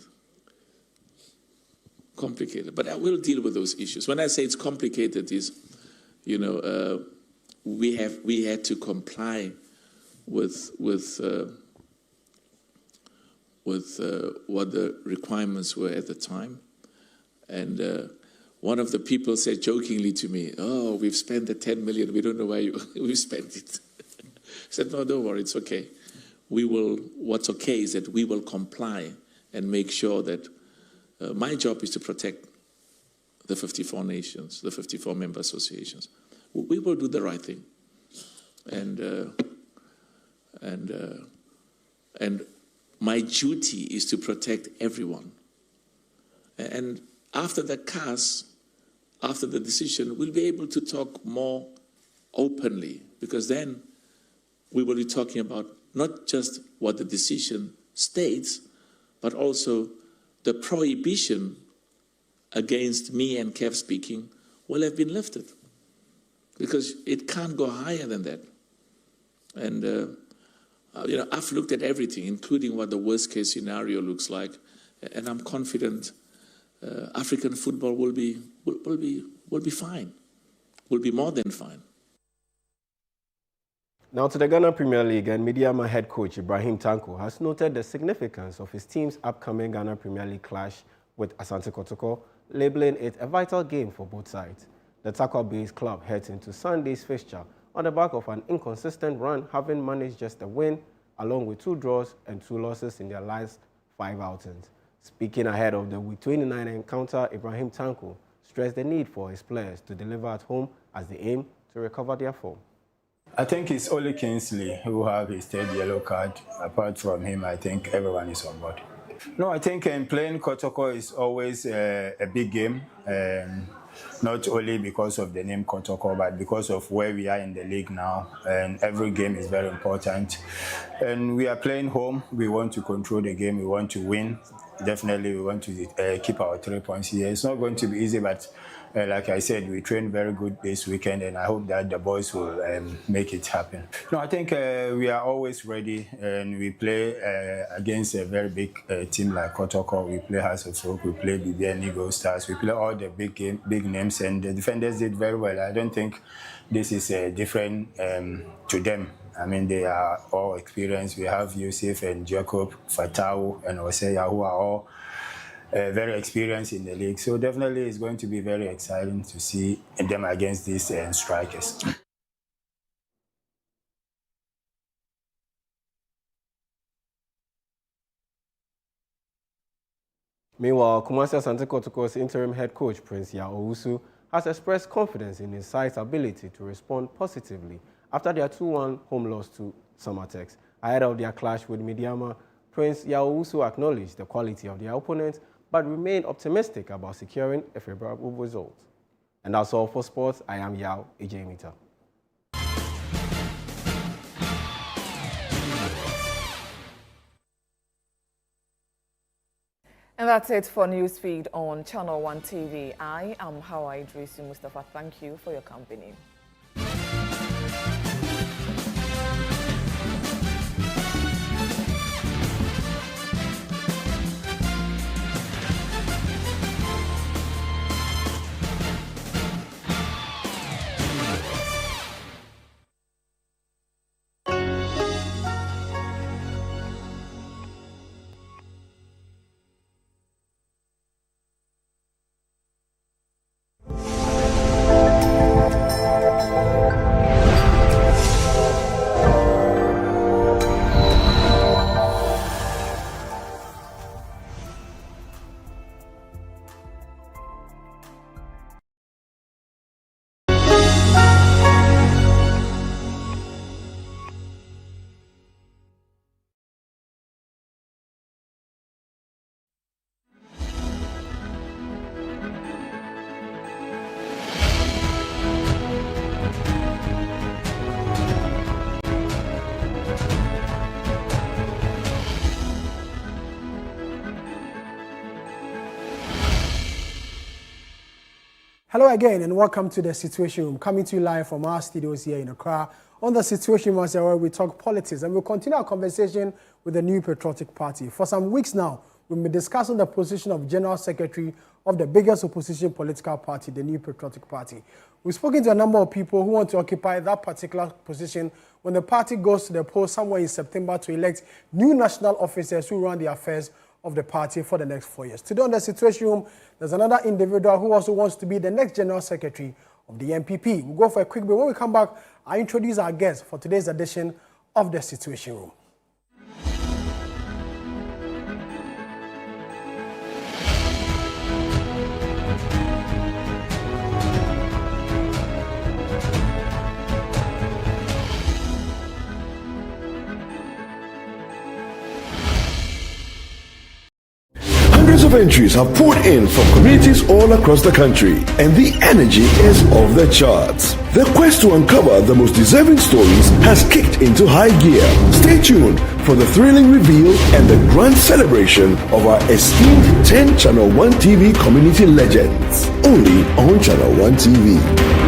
But I will deal with those issues. When I say it's complicated, is, we had to comply with what the requirements were at the time. And one of the people said jokingly to me, "Oh, we've spent the 10 million. We don't know why we spent it." I said, "No, don't worry. It's okay. What's okay is that we will comply and make sure that my job is to protect the 54 nations, the 54 member associations. We will do the right thing. And my duty is to protect everyone. And after the CAS, after the decision, we'll be able to talk more openly, because then we will be talking about not just what the decision states, but also the prohibition against me and Kev speaking will have been lifted, because it can't go higher than that. And I've looked at everything, including what the worst case scenario looks like, and I'm confident African football will be fine, will be more than fine. Now to the Ghana Premier League, and Midiama head coach Ibrahim Tanko has noted the significance of his team's upcoming Ghana Premier League clash with Asante Kotoko, labeling it a vital game for both sides. The Takwa-based club heads into Sunday's fixture on the back of an inconsistent run, having managed just a win, along with 2 draws and 2 losses in their last 5 outings. Speaking ahead of the Week 29 encounter, Ibrahim Tanko stressed the need for his players to deliver at home as they aim to recover their form. I think it's only Kingsley who have his 3rd yellow card. Apart from him, I think everyone is on board. No, I think playing Kotoko is always a big game. Not only because of the name Kotoko, but because of where we are in the league now. And every game is very important. And we are playing home. We want to control the game. We want to win. Definitely, we want to keep our 3 points here. It's not going to be easy, but like I said, we trained very good this weekend, and I hope that the boys will make it happen. No, I think we are always ready, and we play against a very big team like Kotoko. We play House of Folk, we play BBN Eagle Stars, we play all the big names, and the defenders did very well. I don't think this is different to them. I mean, they are all experienced. We have Yusuf and Jacob, Fatau, and Oseya, who are all very experienced in the league. So definitely it's going to be very exciting to see them against these strikers. Meanwhile, Kumasi Asante Kotoko's interim head coach, Prince Yao Owusu, has expressed confidence in his side's ability to respond positively after their 2-1 home loss to Summertex. Ahead of their clash with Midiama, Prince Yao Owusu acknowledged the quality of their opponent, but remained optimistic about securing a favorable result. And that's all for sports. I am Yao Ejemita. And that's it for Newsfeed on Channel 1 TV. I am Hawa Idrisu Mustafa. Thank you for your company. Hello again and welcome to the Situation Room, coming to you live from our studios here in Accra. On the Situation Room, where we talk politics, and we'll continue our conversation with the New Patriotic Party. For some weeks now, we've been discussing the position of General Secretary of the biggest opposition political party, the New Patriotic Party. We've spoken to a number of people who want to occupy that particular position when the party goes to the polls somewhere in September to elect new national officers who run the affairs of the party for the next 4 years. Today on the Situation Room, there's another individual who also wants to be the next General Secretary of the NPP. We'll go for a quick break. When we come back, I introduce our guest for today's edition of the Situation Room. Hundreds of entries have poured in from communities all across the country, and the energy is off the charts. The quest to uncover the most deserving stories has kicked into high gear. Stay tuned for the thrilling reveal and the grand celebration of our esteemed 10 Channel 1 TV community legends, only on Channel 1 TV.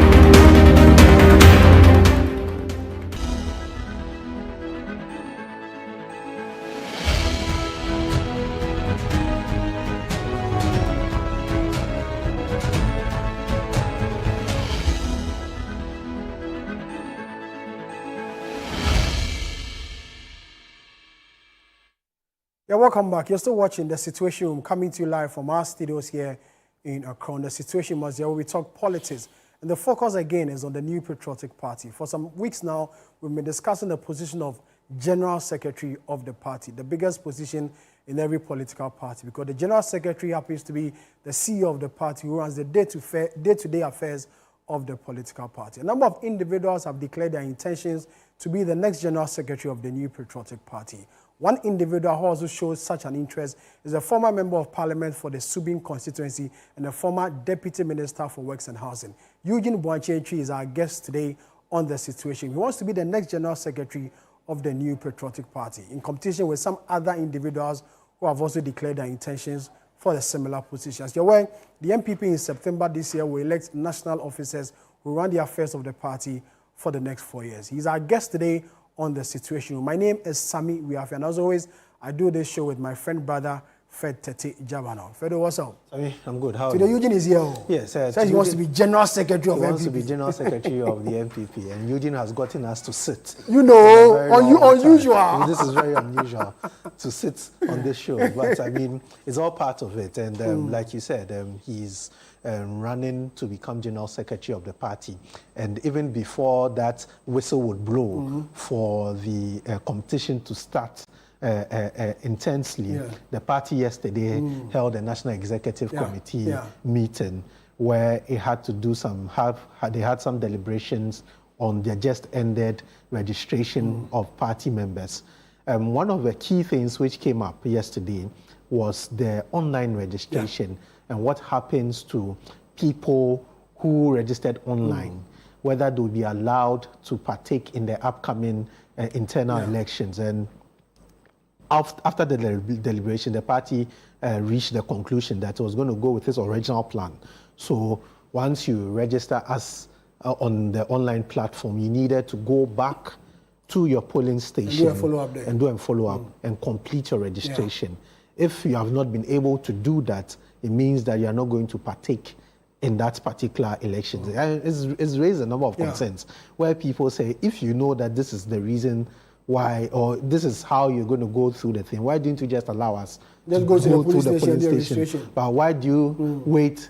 Yeah, welcome back. You're still watching The Situation Room, coming to you live from our studios here in Accra. The Situation Room, where we talk politics. And the focus again is on the New Patriotic Party. For some weeks now, we've been discussing the position of General Secretary of the party, the biggest position in every political party, because the General Secretary happens to be the CEO of the party who runs the day-to-day affairs of the political party. A number of individuals have declared their intentions to be the next General Secretary of the New Patriotic Party. One individual who also shows such an interest is a former member of Parliament for the Subin constituency and a former Deputy Minister for Works and Housing. Eugene Buanchechi is our guest today on The Situation. He wants to be the next General Secretary of the New Patriotic Party, in competition with some other individuals who have also declared their intentions for the similar positions. You're aware, the NPP in September this year will elect national officers who run the affairs of the party for the next 4 years. He's our guest today on The Situation Room. My name is Sami Wiafi, and as always, I do this show with my friend, brother, Fred Tete Jabano. Fredo, what's up? Sami, I'm good. How are Today, you? Eugene is here. Yes. Says he wants to be General Secretary of NPP. He wants to be General Secretary of the NPP, and Eugene has gotten us to sit. You know, unusual. This is very unusual to sit on this show, but I mean, it's all part of it. And like you said, he's running to become General Secretary of the party. And even before that whistle would blow for the competition to start intensely, the party yesterday held a National Executive Committee meeting where it had to do they had some deliberations on their just ended registration of party members. One of the key things which came up yesterday was the online registration and what happens to people who registered online, whether they will be allowed to partake in the upcoming internal elections. And after the deliberation, the party reached the conclusion that it was going to go with its original plan. So once you register as on the online platform, you needed to go back to your polling station and do a follow-up and complete your registration. If you have not been able to do that, it means that you are not going to partake in that particular election. It's raised a number of concerns where people say, if you know that this is the reason why, or this is how you're going to go through the thing, why didn't you just allow us to go through the polling station? But why do you wait,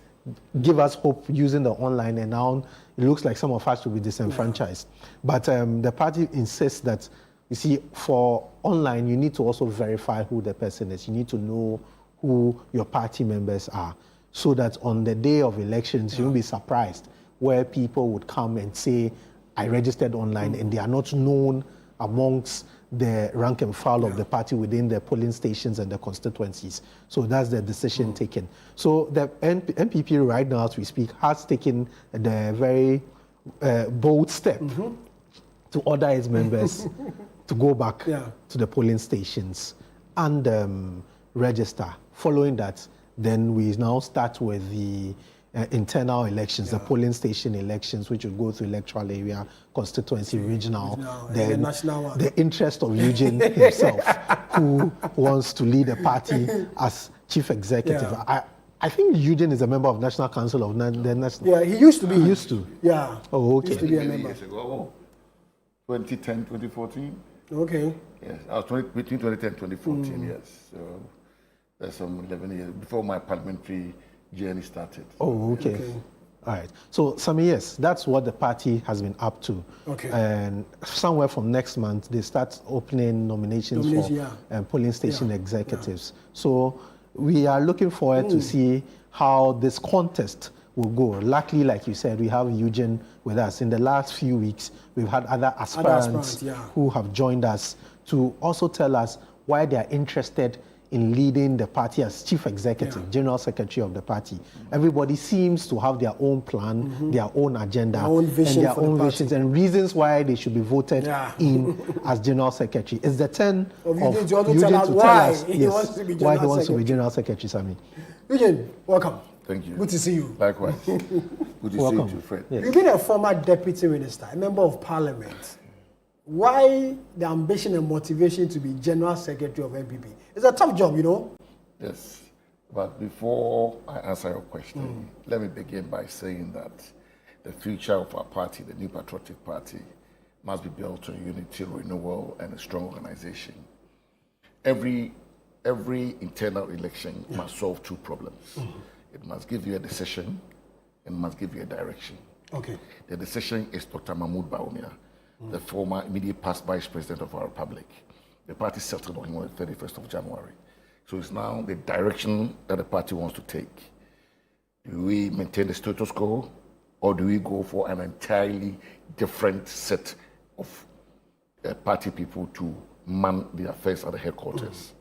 give us hope using the online, and now it looks like some of us will be disenfranchised. But the party insists that, you see, for online, you need to also verify who the person is. You need to know who your party members are, so that on the day of elections, you won't be surprised where people would come and say, I registered online, and they are not known amongst the rank and file of the party within the polling stations and the constituencies. So that's the decision taken. So the NPP right now, as we speak, has taken the very bold step to order its members to go back to the polling stations and register. Following that, then we now start with the internal elections, the polling station elections, which will go through electoral area, constituency, regional, then the national one. The interest of Eugene himself, who wants to lead a party as chief executive. I think Eugene is a member of National Council of the National. Yeah, he used to be. He used to. Yeah. Oh, okay. He used to be a member. Years ago, 2010, 2014. Okay. Yes, I was between 2010 and 2014. Yes. So that's some 11 years before my parliamentary journey started. Oh, okay. All right. So, Sammy, yes, that's what the party has been up to. Okay. And somewhere from next month, they start opening nominations for polling station executives. So, we are looking forward to see how this contest will go. Luckily, like you said, we have Eugene with us. In the last few weeks, we've had other aspirants who have joined us to also tell us why they are interested in leading the party as chief executive, general secretary of the party. Everybody seems to have their own plan, their own agenda, their own vision and their own visions and reasons why they should be voted in as general secretary. It's the turn of Eugene to tell us why he wants to be general secretary, Sammy. Eugene, welcome. Thank you. Good to see you. Likewise. Good to see you too, Fred. Yes. You've been a former deputy minister, a member of parliament. Why the ambition and motivation to be general secretary of NPP? It's a tough job, you know. Yes, but before I answer your question, let me begin by saying that the future of our party, the New Patriotic Party, must be built on unity, renewal, and a strong organization. Every internal election must solve two problems. It must give you a decision, and must give you a direction. Okay. The decision is Dr. Mahmoud Bawumia, the former immediate past vice president of our republic. The party settled on him on the 31st of January. So it's now the direction that the party wants to take. Do we maintain the status quo, or do we go for an entirely different set of party people to man the affairs at the headquarters?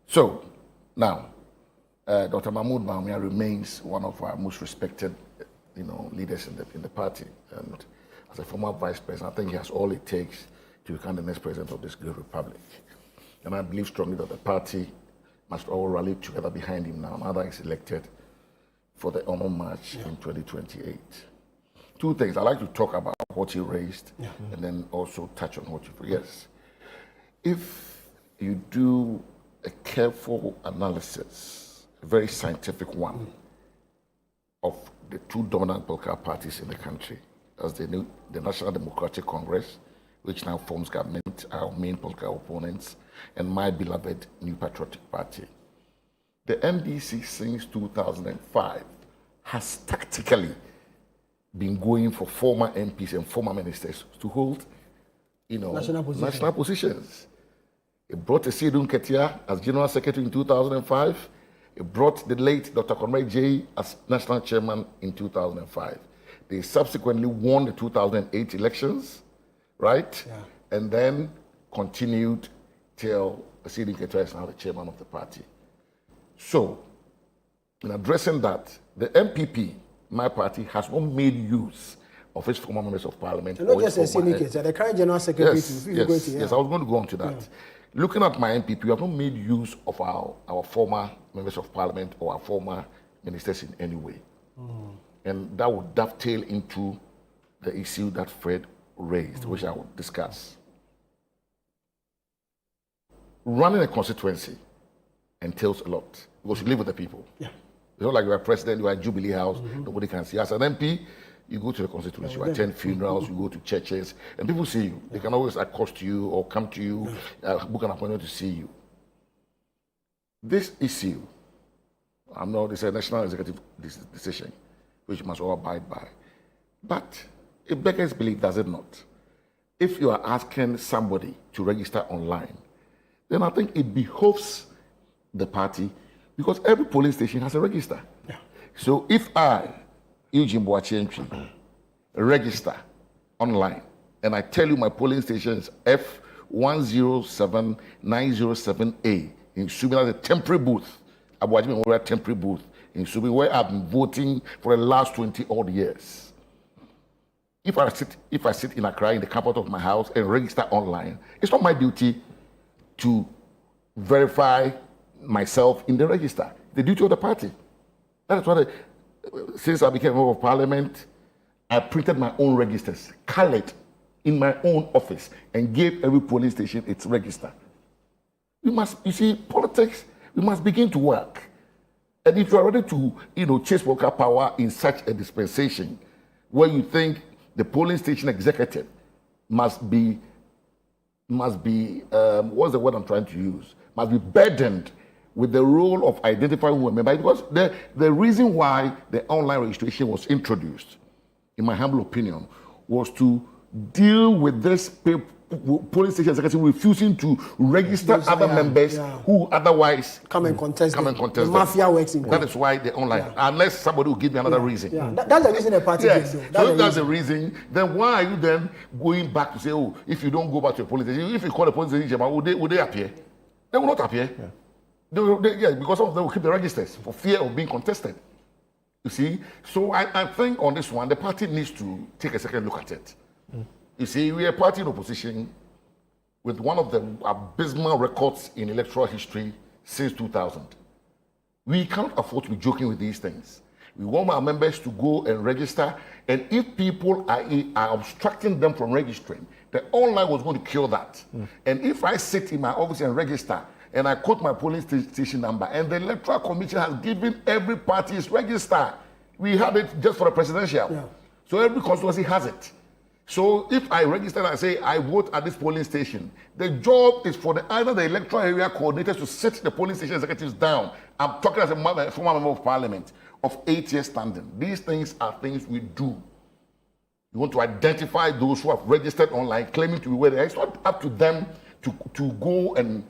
So now, Dr. Mahmoud Bawumia remains one of our most respected, leaders in the party, and as a former vice president, I think he has all it takes to become the next president of this great republic. And I believe strongly that the party must all rally together behind him now that he's elected for the honor march in 2028. Two things. I'd like to talk about what he raised and then also touch on what you Yes. If you do a careful analysis, a very scientific one, of the two dominant political parties in the country, as the National Democratic Congress, which now forms government, our main political opponents, and my beloved New Patriotic Party. The NDC since 2005 has tactically been going for former MPs and former ministers to hold, national positions. It brought Esidun Ketia as General Secretary in 2005. It brought the late Dr. Conrad J. as National Chairman in 2005. They subsequently won the 2008 elections, right? And then continued till Esidun Ketia is now the chairman of the party. So, in addressing that, the MPP, my party, has not made use of its former members of parliament. And not just Esidun Ketia, the current general secretary yes, yes, I was going to go on to that. Looking at my MPP, we have not made use of our former members of parliament or our former ministers in any way. And that would dovetail into the issue that Fred raised, which I will discuss. Running a constituency entails a lot because you live with the people. It's not like you're a president, you're at Jubilee House, nobody can see. As an MP, you go to the constituency, you attend funerals, you go to churches, and people see you. They can always accost you or come to you, book an appointment to see you. This issue, it's a national executive decision, which you must all abide by. But it beggars belief, does it not? If you are asking somebody to register online, then I think it behoves the party, because every polling station has a register. So if I, Eugene Boachientry, register online, and I tell you my polling station is F107907A in Subi, that's a temporary booth. A temporary booth in Subi, where I've been voting for the last 20 odd years. If I sit in Accra in the comfort of my house and register online, it's not my duty to verify myself in the register. The duty of the party. That is what since I became a member of Parliament, I printed my own registers, colored in my own office, and gave every polling station its register. You see, politics, we must begin to work. And if you are ready to, chase worker power in such a dispensation, where you think the polling station executive must be what's the word I'm trying to use? Must be burdened with the role of identifying who a member. Because the reason why the online registration was introduced, in my humble opinion, was to deal with this police station executive refusing to register other members who otherwise come and contest. The mafia works in court. That is why the online, unless somebody will give me another reason. Yeah. That's the reason the party did do. So if that's the reason, then why are you then going back to say, oh, if you don't go back to a police station, if you call the police station, would they appear? They will not appear. Yeah. Because some of them will keep the registers for fear of being contested. You see? So I think on this one, the party needs to take a second look at it. You see, we are a party in opposition with one of the abysmal records in electoral history since 2000. We can't afford to be joking with these things. We want our members to go and register, and if people are obstructing them from registering, the online was going to kill that. And if I sit in my office and register, and I quote my polling station number, and the Electoral Commission has given every party its register. We had it just for the presidential. So every constituency has it. So if I register and I say I vote at this polling station, the job is for either the electoral area coordinators to sit the polling station executives down. I'm talking as a former member of Parliament of 8 years standing. These things are things we do. You want to identify those who have registered online, claiming to be where they are. It's not up to them to go and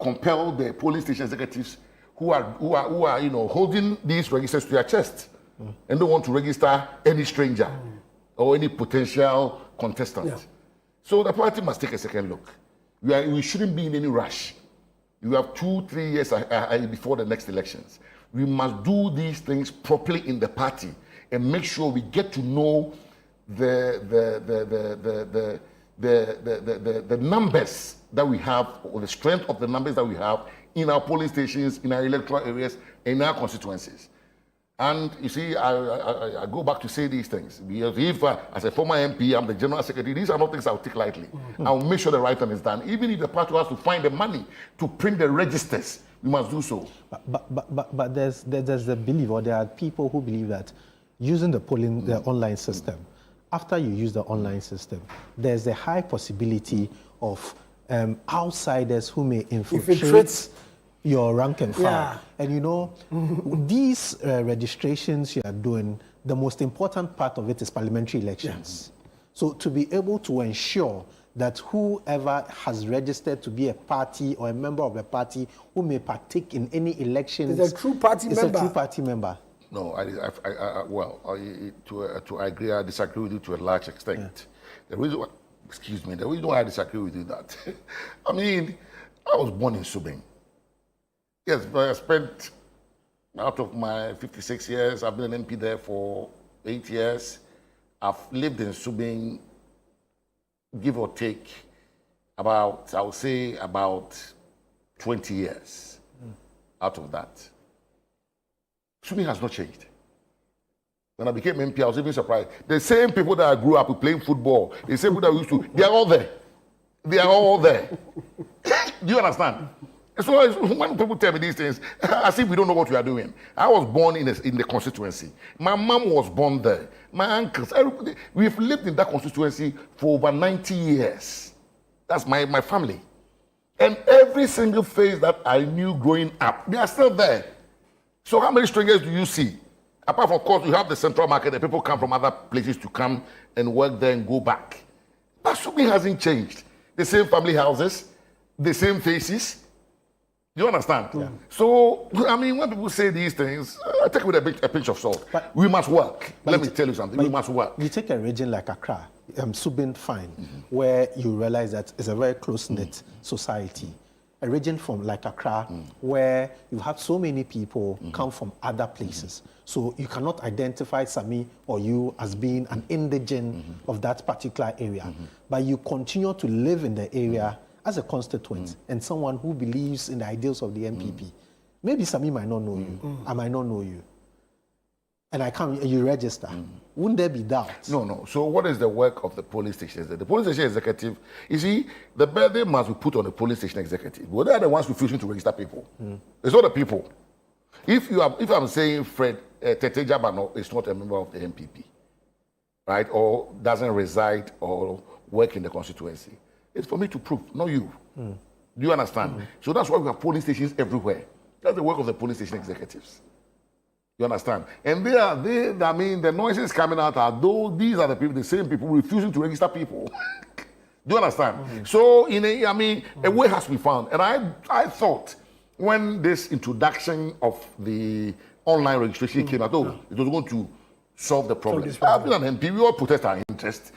compel the polling station executives who are holding these registers to their chest and don't want to register any stranger or any potential contestant. So the party must take a second look. We shouldn't be in any rush. You have 2-3 years before the next elections. We must do these things properly in the party and make sure we get to know the numbers that we have, or the strength of the numbers that we have in our polling stations, in our electoral areas, in our constituencies. And you see, I go back to say these things. Because if, as a former MP, I'm the General Secretary, these are not things I'll take lightly. I'll make sure the right thing is done. Even if the party has to find the money to print the registers, we must do so. But there's a belief, or there are people who believe that using the online system, after you use the online system, there's a high possibility of outsiders who may infiltrate your rank and file. And these registrations you are doing, the most important part of it is parliamentary elections. So to be able to ensure that whoever has registered to be a party or a member of a party who may partake in any elections is a true party member. No, I agree, I disagree with you to a large extent. The reason why I disagree with you that, I mean, I was born in Subeng. Yes, but I spent, out of my 56 years, I've been an MP there for 8 years. I've lived in Subeng, give or take, about 20 years out of that. Subeng has not changed. When I became MP, I was even surprised. The same people that I grew up with playing football, the same people that we used to, they are all there. They are all there. Do you understand? So when people tell me these things, as if we don't know what we are doing. I was born in the constituency. My mom was born there. My uncles, everybody. We've lived in that constituency for over 90 years. That's my family. And every single face that I knew growing up, they are still there. So how many strangers do you see? Apart from, of course, you have the central market, and people come from other places to come and work there and go back. But something hasn't changed. The same family houses, the same faces. You understand? Yeah. So, I mean, when people say these things, I take it with a pinch of salt. But we must work. Let me tell you something. We must work. You take a region like Accra, Subeng fine, where you realize that it's a very close-knit society. A region like Accra, where you have so many people come from other places. So you cannot identify Sami or you as being an indigent of that particular area. But you continue to live in the area as a constituent and someone who believes in the ideals of the MPP. Maybe Sami might not know you, I might not know you. and I come, you register. Wouldn't there be doubt? No. So what is the work of the police station? The police station executive, you see, the burden must be put on the police station executive. Well, they are the ones refusing to register people. It's not the people. If I'm saying Fred Tete Jabano is not a member of the MPP, right, or doesn't reside or work in the constituency, it's for me to prove, not you. Do you understand? So that's why we have police stations everywhere. That's the work of the police station executives. You understand? And I mean, the noises coming out are these are the people, the same people refusing to register people. Do you understand? So, a way has to be found. And I thought when this introduction of the online registration came out, it was going to solve the problem. I've been an MP, we all protect our interest.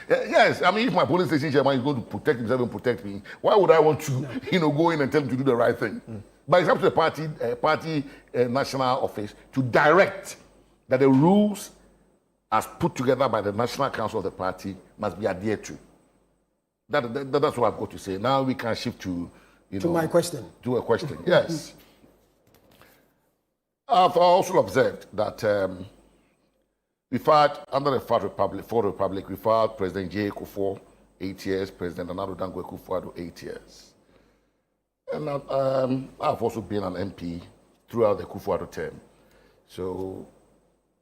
Yes, I mean, if my police station chairman is going to protect himself and protect me, why would I want to, go in and tell him to do the right thing? But it's up to the party national office to direct that the rules as put together by the National Council of the party must be adhered to. That's what I've got to say. Now we can shift to, my question. To a question, yes. I've also observed that we've had, under the Fourth Republic, we've had President J. Kufuor, 8 years, President Nana Dangwe Kufuor, 8 years. And I've also been an MP throughout the Kufuor term. So,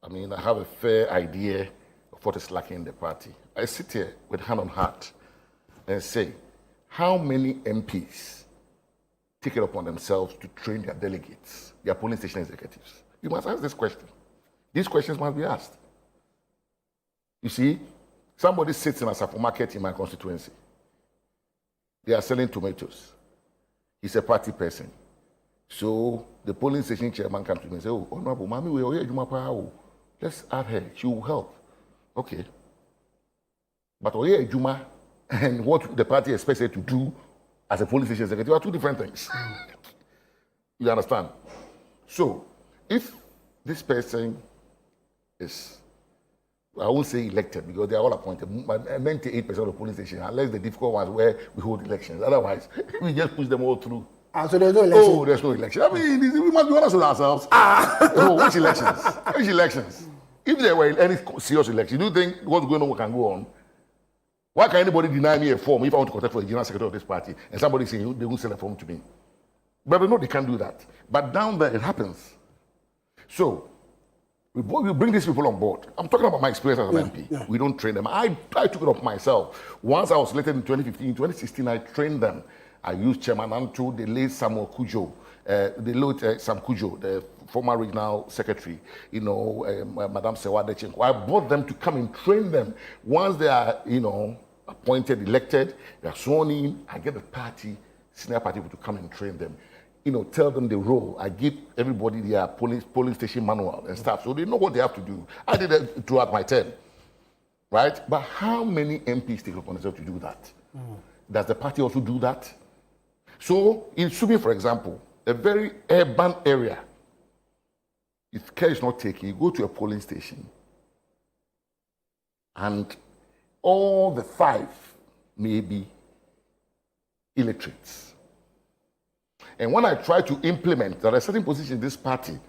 I mean, I have a fair idea of what is lacking in the party. I sit here with hand on heart and say, how many MPs take it upon themselves to train their delegates, their polling station executives? You must ask this question. These questions must be asked. You see, somebody sits in a supermarket in my constituency. They are selling tomatoes. He's a party person. So the polling station chairman comes to me and says, oh, Honorable, Mami, we're here, let's add her. She will help. Okay. But Oye Juma and what the party expects her to do as a polling station executive are two different things. You understand? So, if this person is, I won't say elected because they are all appointed, 98% of the polling stations, unless the difficult ones where we hold elections. Otherwise, we just push them all through. So there's no election? Oh, there's no election. I mean, we must be honest with ourselves. Oh, which elections? Which elections? If there were any serious elections, do you think what's going on can go on? Why can anybody deny me a form if I want to contest for the general secretary of this party and somebody saying they won't sell a form to me? But no, they can't do that. But down there, it happens. So, we bring these people on board. I'm talking about my experience as an MP. Yeah. We don't train them. I took it up myself. Once I was elected in 2015, 2016, I trained them. I used Chairman Anto, the late Samuel Kujo, the late Sam Kujo, the former regional secretary, Madame Sewade Chenko. I brought them to come and train them. Once they are, appointed, elected, they are sworn in, I get the party, senior party people to come and train them. Tell them the role. I give everybody their polling station manual and stuff, so they know what they have to do. I did it throughout my term, right? But how many MPs take it upon themselves to do that? Does the party also do that? So, in Subi, for example, a very urban area, if care is not taken, you go to a polling station, and all the 5 may be illiterates. And when I try to implement, there are certain positions in this party,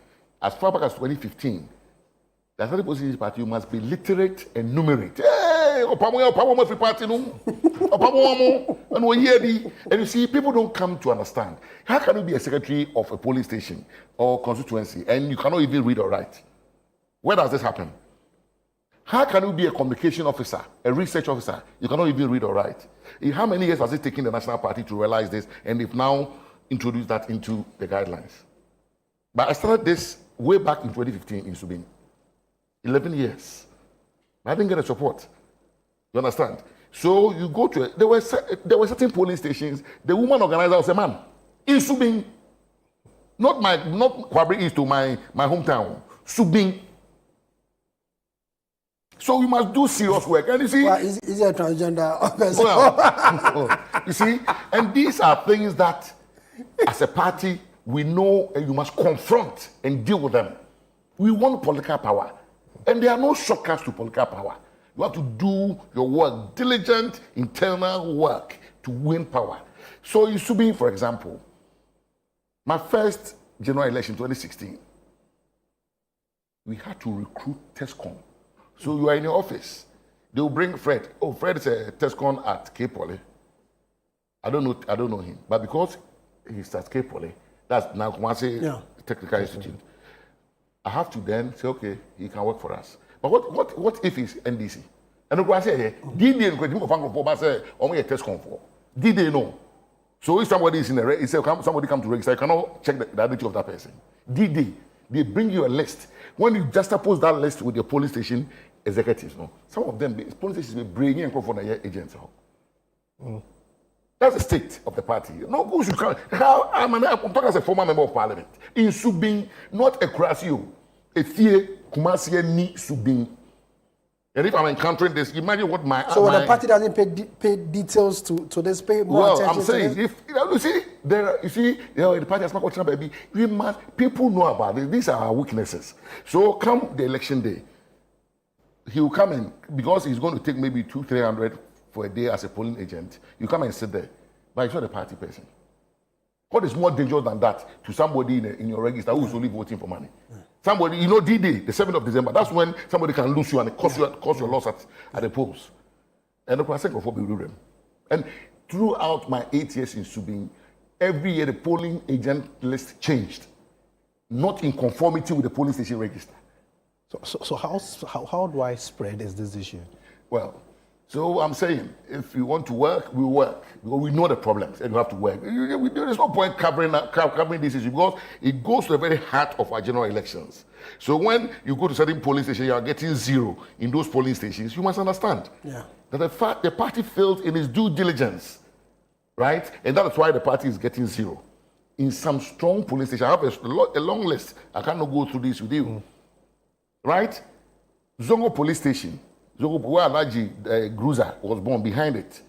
as far back as 2015, there are certain positions in this party, you must be literate and numerate. Hey, and you see, people don't come to understand. How can you be a secretary of a police station or constituency and you cannot even read or write? Where does this happen? How can you be a communication officer, a research officer? You cannot even read or write. How many years has it taken the National Party to realize this? And they've now introduce that into the guidelines. But I started this way back in 2015 in Subin. 11 years. I didn't get a support. You understand? So you go to there were certain polling stations. The woman organizer was a man in Subin, not Kwabri East to my hometown, Subin. So we must do serious work. And you see, well, is it a transgender person? Well, you see, and these are things that, as a party, we know and you must confront and deal with them. We want political power. And there are no shortcuts to political power. You have to do your work, diligent, internal work to win power. So in Subin, for example, my first general election, 2016, we had to recruit TESCON. So you are in your office. They will bring Fred. Oh, Fred is a TESCON at Cape Poly. I don't know him. But because he's at Cape Poly, that's now Kumasi Technical Institute. I have to then say, okay, he can work for us. But what if he's NDC? And I say, did they TESCON for? Did they know? So if somebody is in a somebody come to register, you cannot check the identity of that person. Did they bring you a list? When you just oppose that list with your police station executives, no, some of them, the police stations will bring in for the agents. That's the state of the party. No good you can't. I'm talking as a former member of parliament. In Subing, not across you. A fear, Kumasi ni Subing. And if I'm encountering this, imagine what my... So the party doesn't pay details to this, pay more attention I'm saying, to the party has not got baby. People know about it. These are our weaknesses. So come the election day, he will come in, because he's going to take maybe 200-300 for a day as a polling agent. You come and sit there, but he's not a party person. What is more dangerous than that to somebody in your register who is only voting for money? Somebody, D-Day, the 7th of December, that's when somebody can lose you and cost your loss at the polls. And the process of them. And throughout my 8 years in Subing, every year the polling agent list changed, not in conformity with the polling station register. So how widespread is this issue? Well, so I'm saying, if you want to work, we work. Because we know the problems and you have to work. There's no point covering this issue because it goes to the very heart of our general elections. So when you go to certain polling stations, you are getting 0 in those polling stations, you must understand that the party failed in its due diligence, right? And that's why the party is getting 0. In some strong polling stations, I have a long list. I cannot go through this with you. Right? Zongo police station, where Alaji Gruza was born, behind it,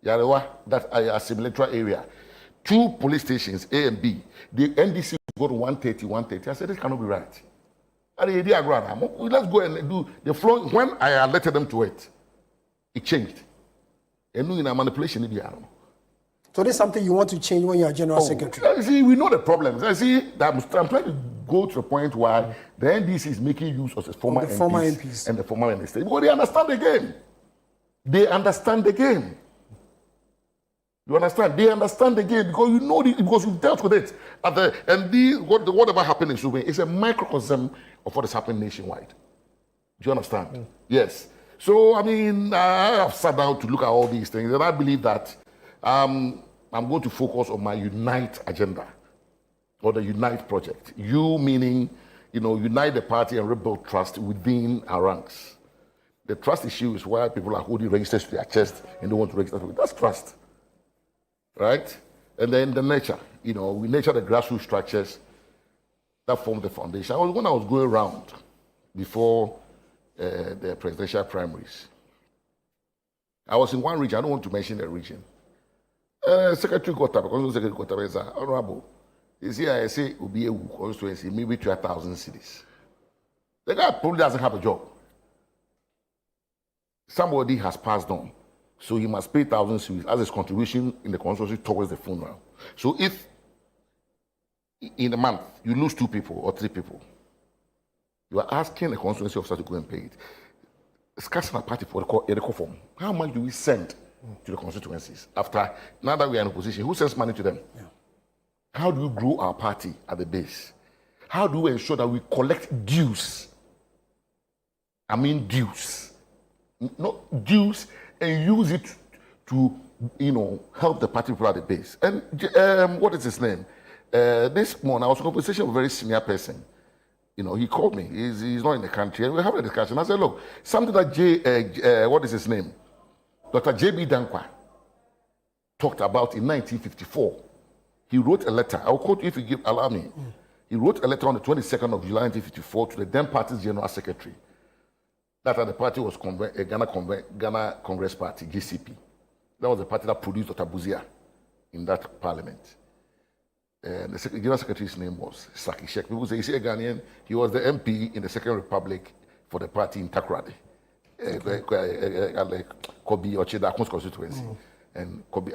Yarewa, that assimilatory area. 2 police stations, A and B. The NDC got 130. I said, this cannot be right. Let's go and do the floor. When I alerted them to it, it changed. And in a manipulation, so this is something you want to change when you're general secretary? See, we know the problems. I see that I'm trying to go to a point where the NDC is making use of the former MPs and the former ministers. Because they understand the game. They understand the game. You understand? They understand the game because you know because you've dealt with it. Whatever happened in Subing is a microcosm of what is happening nationwide. Do you understand? Yes. So, I mean, I have sat down to look at all these things, and I believe that I'm going to focus on my Unite agenda, or the Unite project. You meaning, unite the party and rebuild trust within our ranks. The trust issue is why people are holding registers to their chest and don't want to register. That's trust, right? And then the nature, we nurture the grassroots structures that form the foundation. When I was going around before the presidential primaries, I was in one region. I don't want to mention the region. Secretary got up, because Secretary got up and said, Honorable, you see, I say, will be a constituency, maybe 2,000 cities. The guy probably doesn't have a job. Somebody has passed on, so he must pay 1,000 cities as his contribution in the constituency towards the funeral. So if in a month you lose 2 people or 3 people, you are asking the constituency officer to go and pay it. Discussing a party for the eco form. How much do we send to the constituencies now that we are in a position? Who sends money to them? How do we grow our party at the base? How do we ensure that we collect dues? I mean dues. Not dues, and use it to, help the party people at the base. And what is his name? This morning, I was in a conversation with a very senior person. He called me. He's not in the country. And we're having a discussion. I said, look, something that what is his name? Dr. J.B. Dankwa talked about in 1954. He wrote a letter. I'll quote you if you allow me. He wrote a letter on the 22nd of July 1954 to the then party's general secretary. That the party was Ghana Congress Party, GCP. That was the party that produced Dr. Buzia in that parliament. And the general secretary's name was Saki Sheikh. People say, he's a Ghanaian. He was the MP in the Second Republic for the party in Takoradi. Kobe Ochida constituency. And Kobe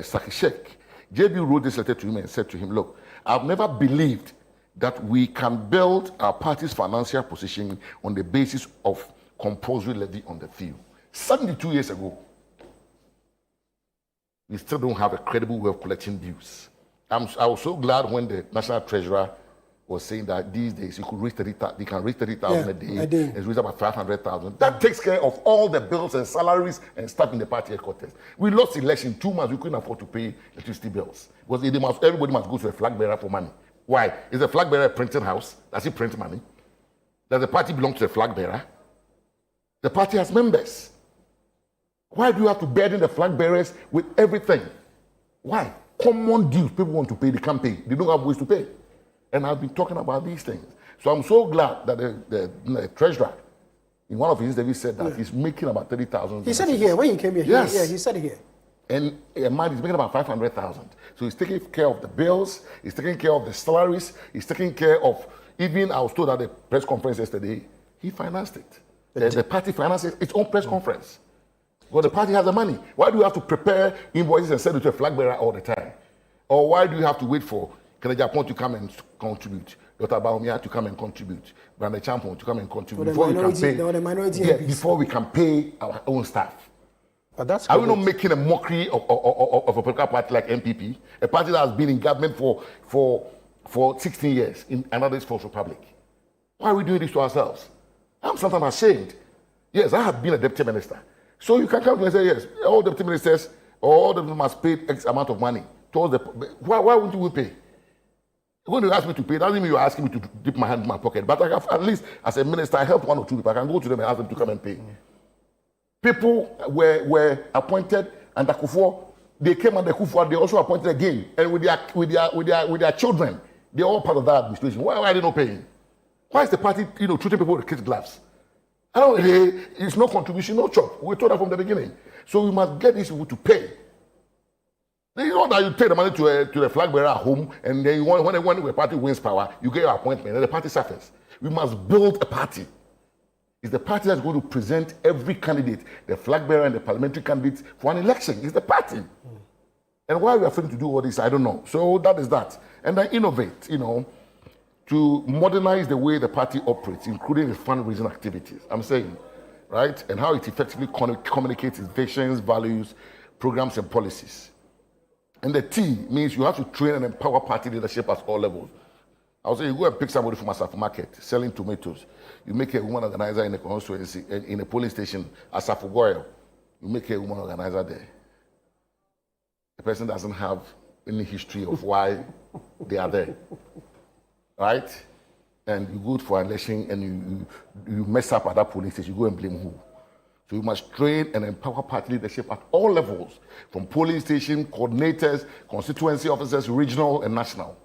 Saki Sheikh. JB wrote this letter to him and said to him, look, I've never believed that we can build our party's financial position on the basis of compulsory levy on the few. 72 years ago, we still don't have a credible way of collecting dues. I was so glad when the National Treasurer was saying that these days you could reach 30,000, they can reach 30,000 a day. It's reached about 500,000. That takes care of all the bills and salaries and stuff in the party headquarters. We lost election 2 months. We couldn't afford to pay electricity bills because everybody must go to a flag bearer for money. Why? Is the flag bearer a printing house? Does he print money? Does the party belong to the flag bearer? The party has members. Why do you have to burden the flag bearers with everything? Why? Common dues people want to pay, they can't pay. They don't have ways to pay. And I've been talking about these things. So I'm so glad that the treasurer, in one of his interviews, said that he's making about 30,000. He said it here when he came here. Yes. Yeah, he said it here. And a man is making about 500,000. So he's taking care of the bills, he's taking care of the salaries, he's taking care of, even I was told at the press conference yesterday, he financed it. The party finances its own press conference. Well, the party has the money. Why do you have to prepare invoices and send it to a flag bearer all the time? Or why do you have to wait for Kenejapon to come and contribute, Dr. Baumia to come and contribute, Brandon Champon to come and contribute before we can pay our own staff? But that's Are we not making a mockery of a political party like MPP, a party that has been in government for 16 years in another false republic? Why are we doing this to ourselves? I'm sometimes ashamed. Yes, I have been a deputy minister. So you can come to me and say, yes, all deputy ministers, all of them must pay X amount of money towards the. Why wouldn't we pay? When you ask me to pay, doesn't mean you're asking me to dip my hand in my pocket. But I have, at least as a minister, I help 1 or 2 people. I can go to them and ask them to come and pay. People were appointed under Kufuor. They came under Kufuor. They also appointed again, and with their children, they're all part of that administration. Why are they not paying? Why is the party, treating people with kid gloves? I don't. It's no contribution, no chop. We told that from the beginning. So we must get these people to pay. You know that you take the money to the flag bearer at home, and then when the party wins power, you get your appointment, and the party suffers. We must build a party. It's the party that's going to present every candidate, the flag bearer and the parliamentary candidates, for an election. It's the party. And why we are failing to do all this, I don't know. So that is that. And then innovate, to modernize the way the party operates, including its fundraising activities. I'm saying, right? And how it effectively communicates its visions, values, programs, and policies. And the T means you have to train and empower party leadership at all levels. I was saying, you go and pick somebody from a supermarket selling tomatoes. You make a woman organizer in a constituency, in a police station, as a Fugoyo. You make a woman organizer there. The person doesn't have any history of why they are there. Right? And you go for an election and you mess up at that police station, you go and blame who? So you must train and empower party leadership at all levels, from polling station, coordinators, constituency officers, regional and national.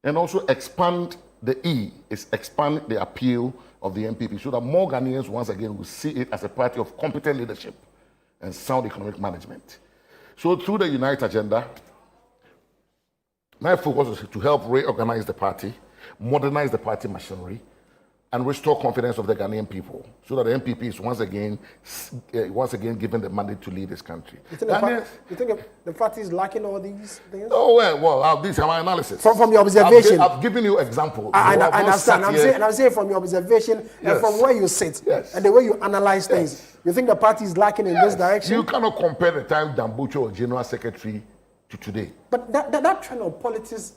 And also expand the E, is expand the appeal of the MPP so that more Ghanaians once again will see it as a party of competent leadership and sound economic management. So through the Unite agenda, my focus is to help reorganize the party, modernize the party machinery, and restore confidence of the Ghanaian people, so that the MPP is once again given the mandate to lead this country. You think the party is lacking all these things? Oh well, this is my analysis. From your observation, I've given you examples. I understand. I'm saying from your observation and from where you sit and the way you analyze things, you think the party is lacking in this direction? You cannot compare the time Dambucho was General Secretary to today. But that trend of politics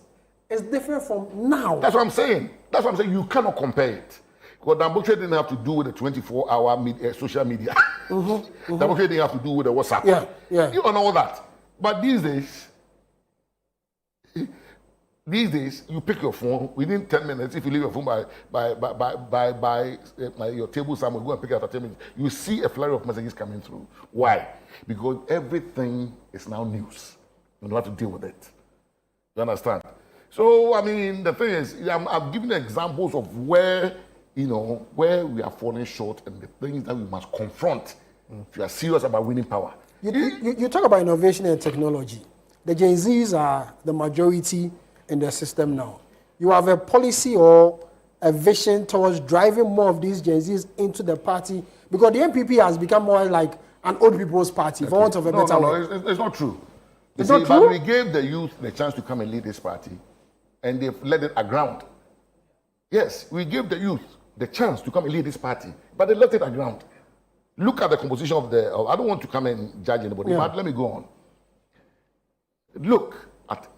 is different from now. That's what I'm saying. You cannot compare it. Because Dambucho didn't have to do with the 24-hour social media. Dambucho didn't have to do with the WhatsApp. Yeah. You don't know all that. But these days, you pick your phone within 10 minutes. If you leave your phone by your table somewhere, go and pick it after 10 minutes. You see a flurry of messages coming through. Why? Because everything is now news. You don't have to deal with it. You understand? So, I mean, the thing is, I've given examples of where we are falling short and the things that we must confront if you are serious about winning power. You talk about innovation and technology. The Gen Zs are the majority in the system now. You have a policy or a vision towards driving more of these Gen Zs into the party, because the MPP has become more like an old people's party, for want of a better word. No, it's not true. It's not true? But we gave the youth the chance to come and lead this party. and they've let it aground. Yes, we gave the youth the chance to come and lead this party, but they let it aground. Look at the composition of the, I don't want to come and judge anybody, but let me go on. Look at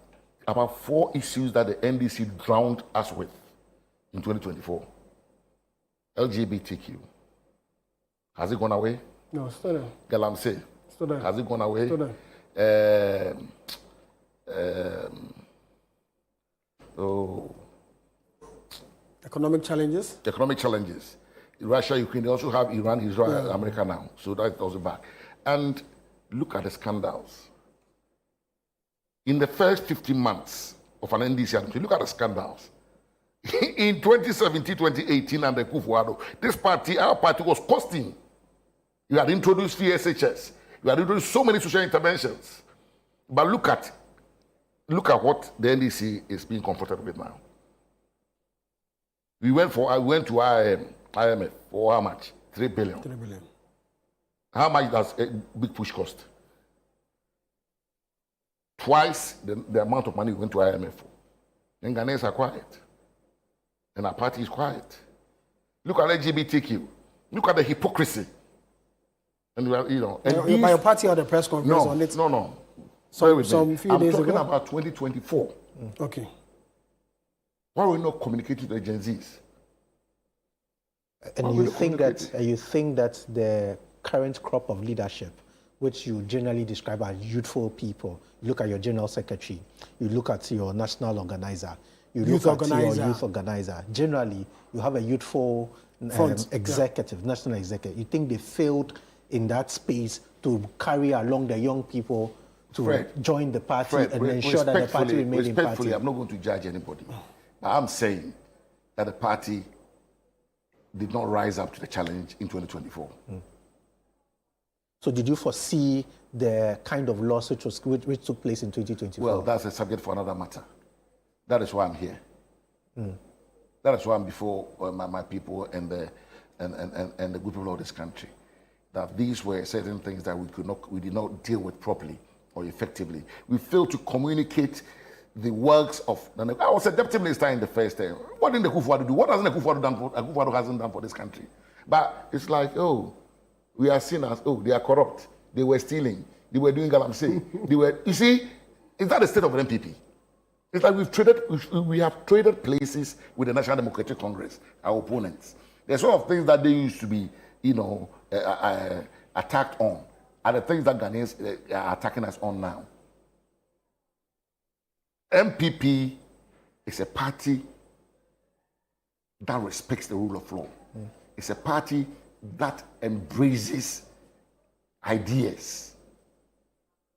about 4 issues that the NDC drowned us with in 2024. LGBTQ. Has it gone away? No, still there. Galamsey. Still there. Has it gone away? Still there. Economic challenges. Economic challenges. Russia, Ukraine, they also have Iran, Israel, America now. So that's also back. And look at the scandals. In the first 15 months of an NDC administration, look at the scandals. In 2017, 2018, under Kufuor, this party, our party was costing. You had introduced free SHS. You had introduced so many social interventions. But look at what the NDC is being confronted with now. I went to IMF for how much? 3 billion. 3 billion. How much does a big push cost? Twice the amount of money we went to IMF for. And Ghanaians are quiet. And our party is quiet. Look at LGBTQ. Look at the hypocrisy. And by your party had a press conference on it. No. Some few days ago. I'm talking about 2024. Okay. Why are we not communicating to the Gen Zs? And you think that the current crop of leadership, which you generally describe as youthful people, you look at your general secretary, you look at your national organizer, you look at your youth organizer. Generally, you have a youthful executive, national executive. You think they failed in that space to carry along the young people to join the party and ensure that the party remains in party? Respectfully, I'm not going to judge anybody. But I'm saying that the party did not rise up to the challenge in 2024. So did you foresee the kind of loss which took place in 2024? Well, that's a subject for another matter. That is why I'm here. That is why I'm before my people and the good people of this country. That these were certain things that we did not deal with properly or effectively. We failed to communicate the works of. I was a deputy minister in the first term. What didn't the Kufuor do? What hasn't the Kufuor done? Kufuor hasn't done for this country. But it's like, we are seen as, they are corrupt. They were stealing. They were doing galamsey. You see, is that the state of the NPP? It's like we have traded places with the National Democratic Congress, our opponents. The sort of things that they used to be, attacked on are the things that Ghanaians are attacking us on now. MPP is a party that respects the rule of law. It's a party that embraces ideas.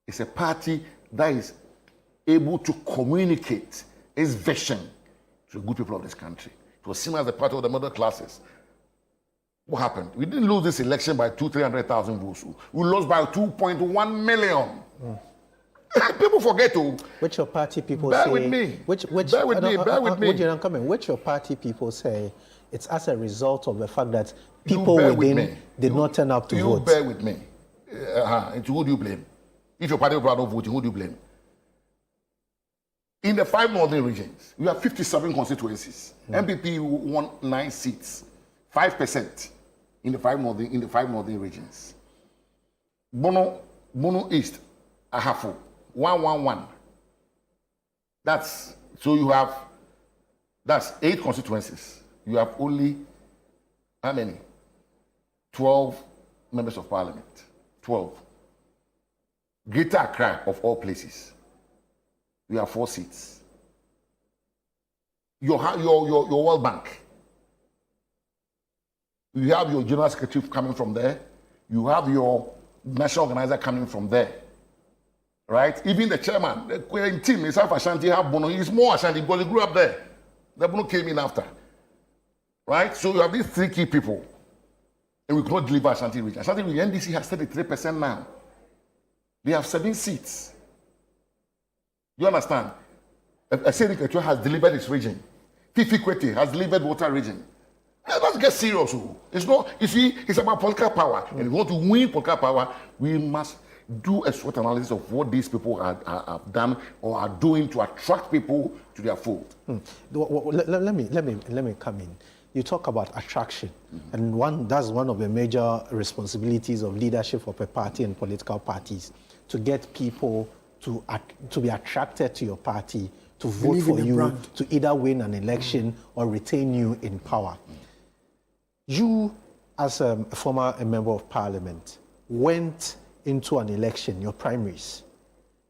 It's a party that is able to communicate its vision to the good people of this country. It was seen as a party of the middle classes. What happened? We didn't lose this election by 200,000-300,000 votes. We lost by 2.1 million. People forget to. Which your party people bear say. With me. Bear with me. Which your party people say it's as a result of the fact that people within did not turn up to vote. You bear with me. Into who do you blame? If your party people are not voting, who do you blame? In the 5 northern regions, we have 57 constituencies. MPP won 9 seats, 5% in the 5 northern regions. Bono East, Ahafo, 111. That's 8 constituencies. You have only how many? 12 members of parliament. 12. Greater Accra, of all places, we have 4 seats. Your World Bank, you have your general secretary coming from there. You have your national organizer coming from there. Right? Even the chairman, the team, himself Ashanti, have Bono. He's more Ashanti because he grew up there. The Bono came in after. Right? So you have these 3 key people. And we could not deliver Ashanti region. Ashanti region, NDC has 33% now. They have 7 seats. You understand? A Secretary has delivered his region. Fifi Kwete has delivered Water region. Let's get serious. It's not, you see, it's about political power. And if we want to win political power, we must do a SWOT analysis of what these people have done or are doing to attract people to their fold. Let me come in. You talk about attraction, and that's one of the major responsibilities of leadership of a party and political parties, to get people to be attracted to your party, to vote for you, to either win an election or retain you in power. You, as a former member of parliament, went into an election, your primaries,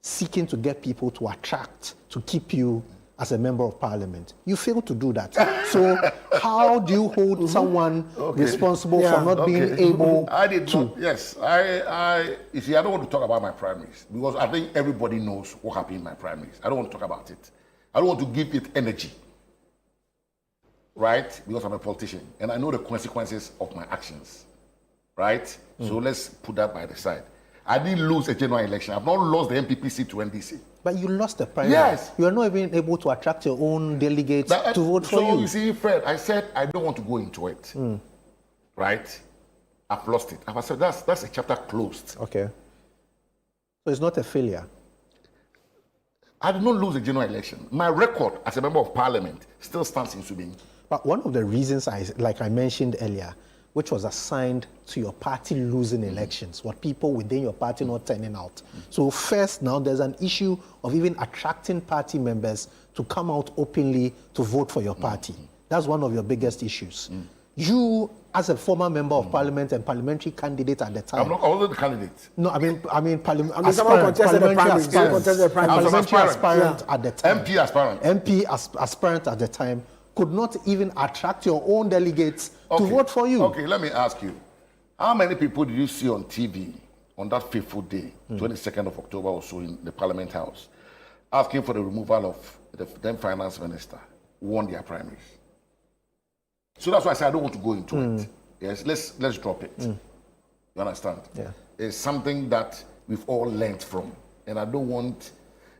seeking to get people to attract, to keep you as a member of parliament. You failed to do that. So how do you hold someone responsible for not being able to? Yes, you see, I don't want to talk about my primaries because I think everybody knows what happened in my primaries. I don't want to talk about it. I don't want to give it energy, right? Because I'm a politician and I know the consequences of my actions, right? So let's put that by the side. I didn't lose a general election. I've not lost the MPP seat to NDC. But you lost the primary. Yes. You are not even able to attract your own delegates to vote for you. So you see, Fred, I said I don't want to go into it. Right? I've lost it. I said that's a chapter closed. Okay. So it's not a failure. I did not lose a general election. My record as a member of parliament still stands in Subin. But one of the reasons, like I mentioned earlier, which was assigned to your party losing elections, what people within your party not turning out. So first, now there's an issue of even attracting party members to come out openly to vote for your party. That's one of your biggest issues. You, as a former member of parliament and parliamentary candidate at the time. I'm not also the candidate. No, I mean parliamentary someone contested the primaries. Parliamentary aspirant at the time. MP aspirant. MP aspirant at the time could not even attract your own delegates to vote for you. Okay, let me ask you. How many people did you see on TV on that fateful day, 22nd of October or so in the Parliament House, asking for the removal of the then finance minister who won their primaries? So that's why I said I don't want to go into it. Yes, let's drop it. You understand? Yeah. It's something that we've all learned from. And I don't want,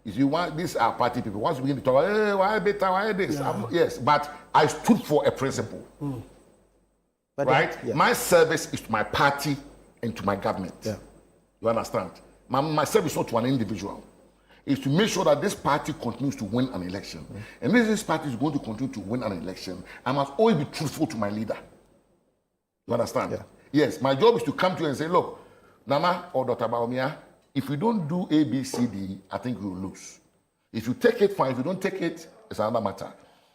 if you want, these are party people. Once we begin to talk about, hey, why better, why this? Yes, but I stood for a principle. Right? My service is to my party and to my government. You understand? My service is not to an individual. It's to make sure that this party continues to win an election. And if this party is going to continue to win an election, I must always be truthful to my leader. You understand? Yes, my job is to come to you and say, look, Nama or Dr. Baumia, if you don't do A, B, C, D, I think we will lose. If you take it, fine. If you don't take it, it's another matter.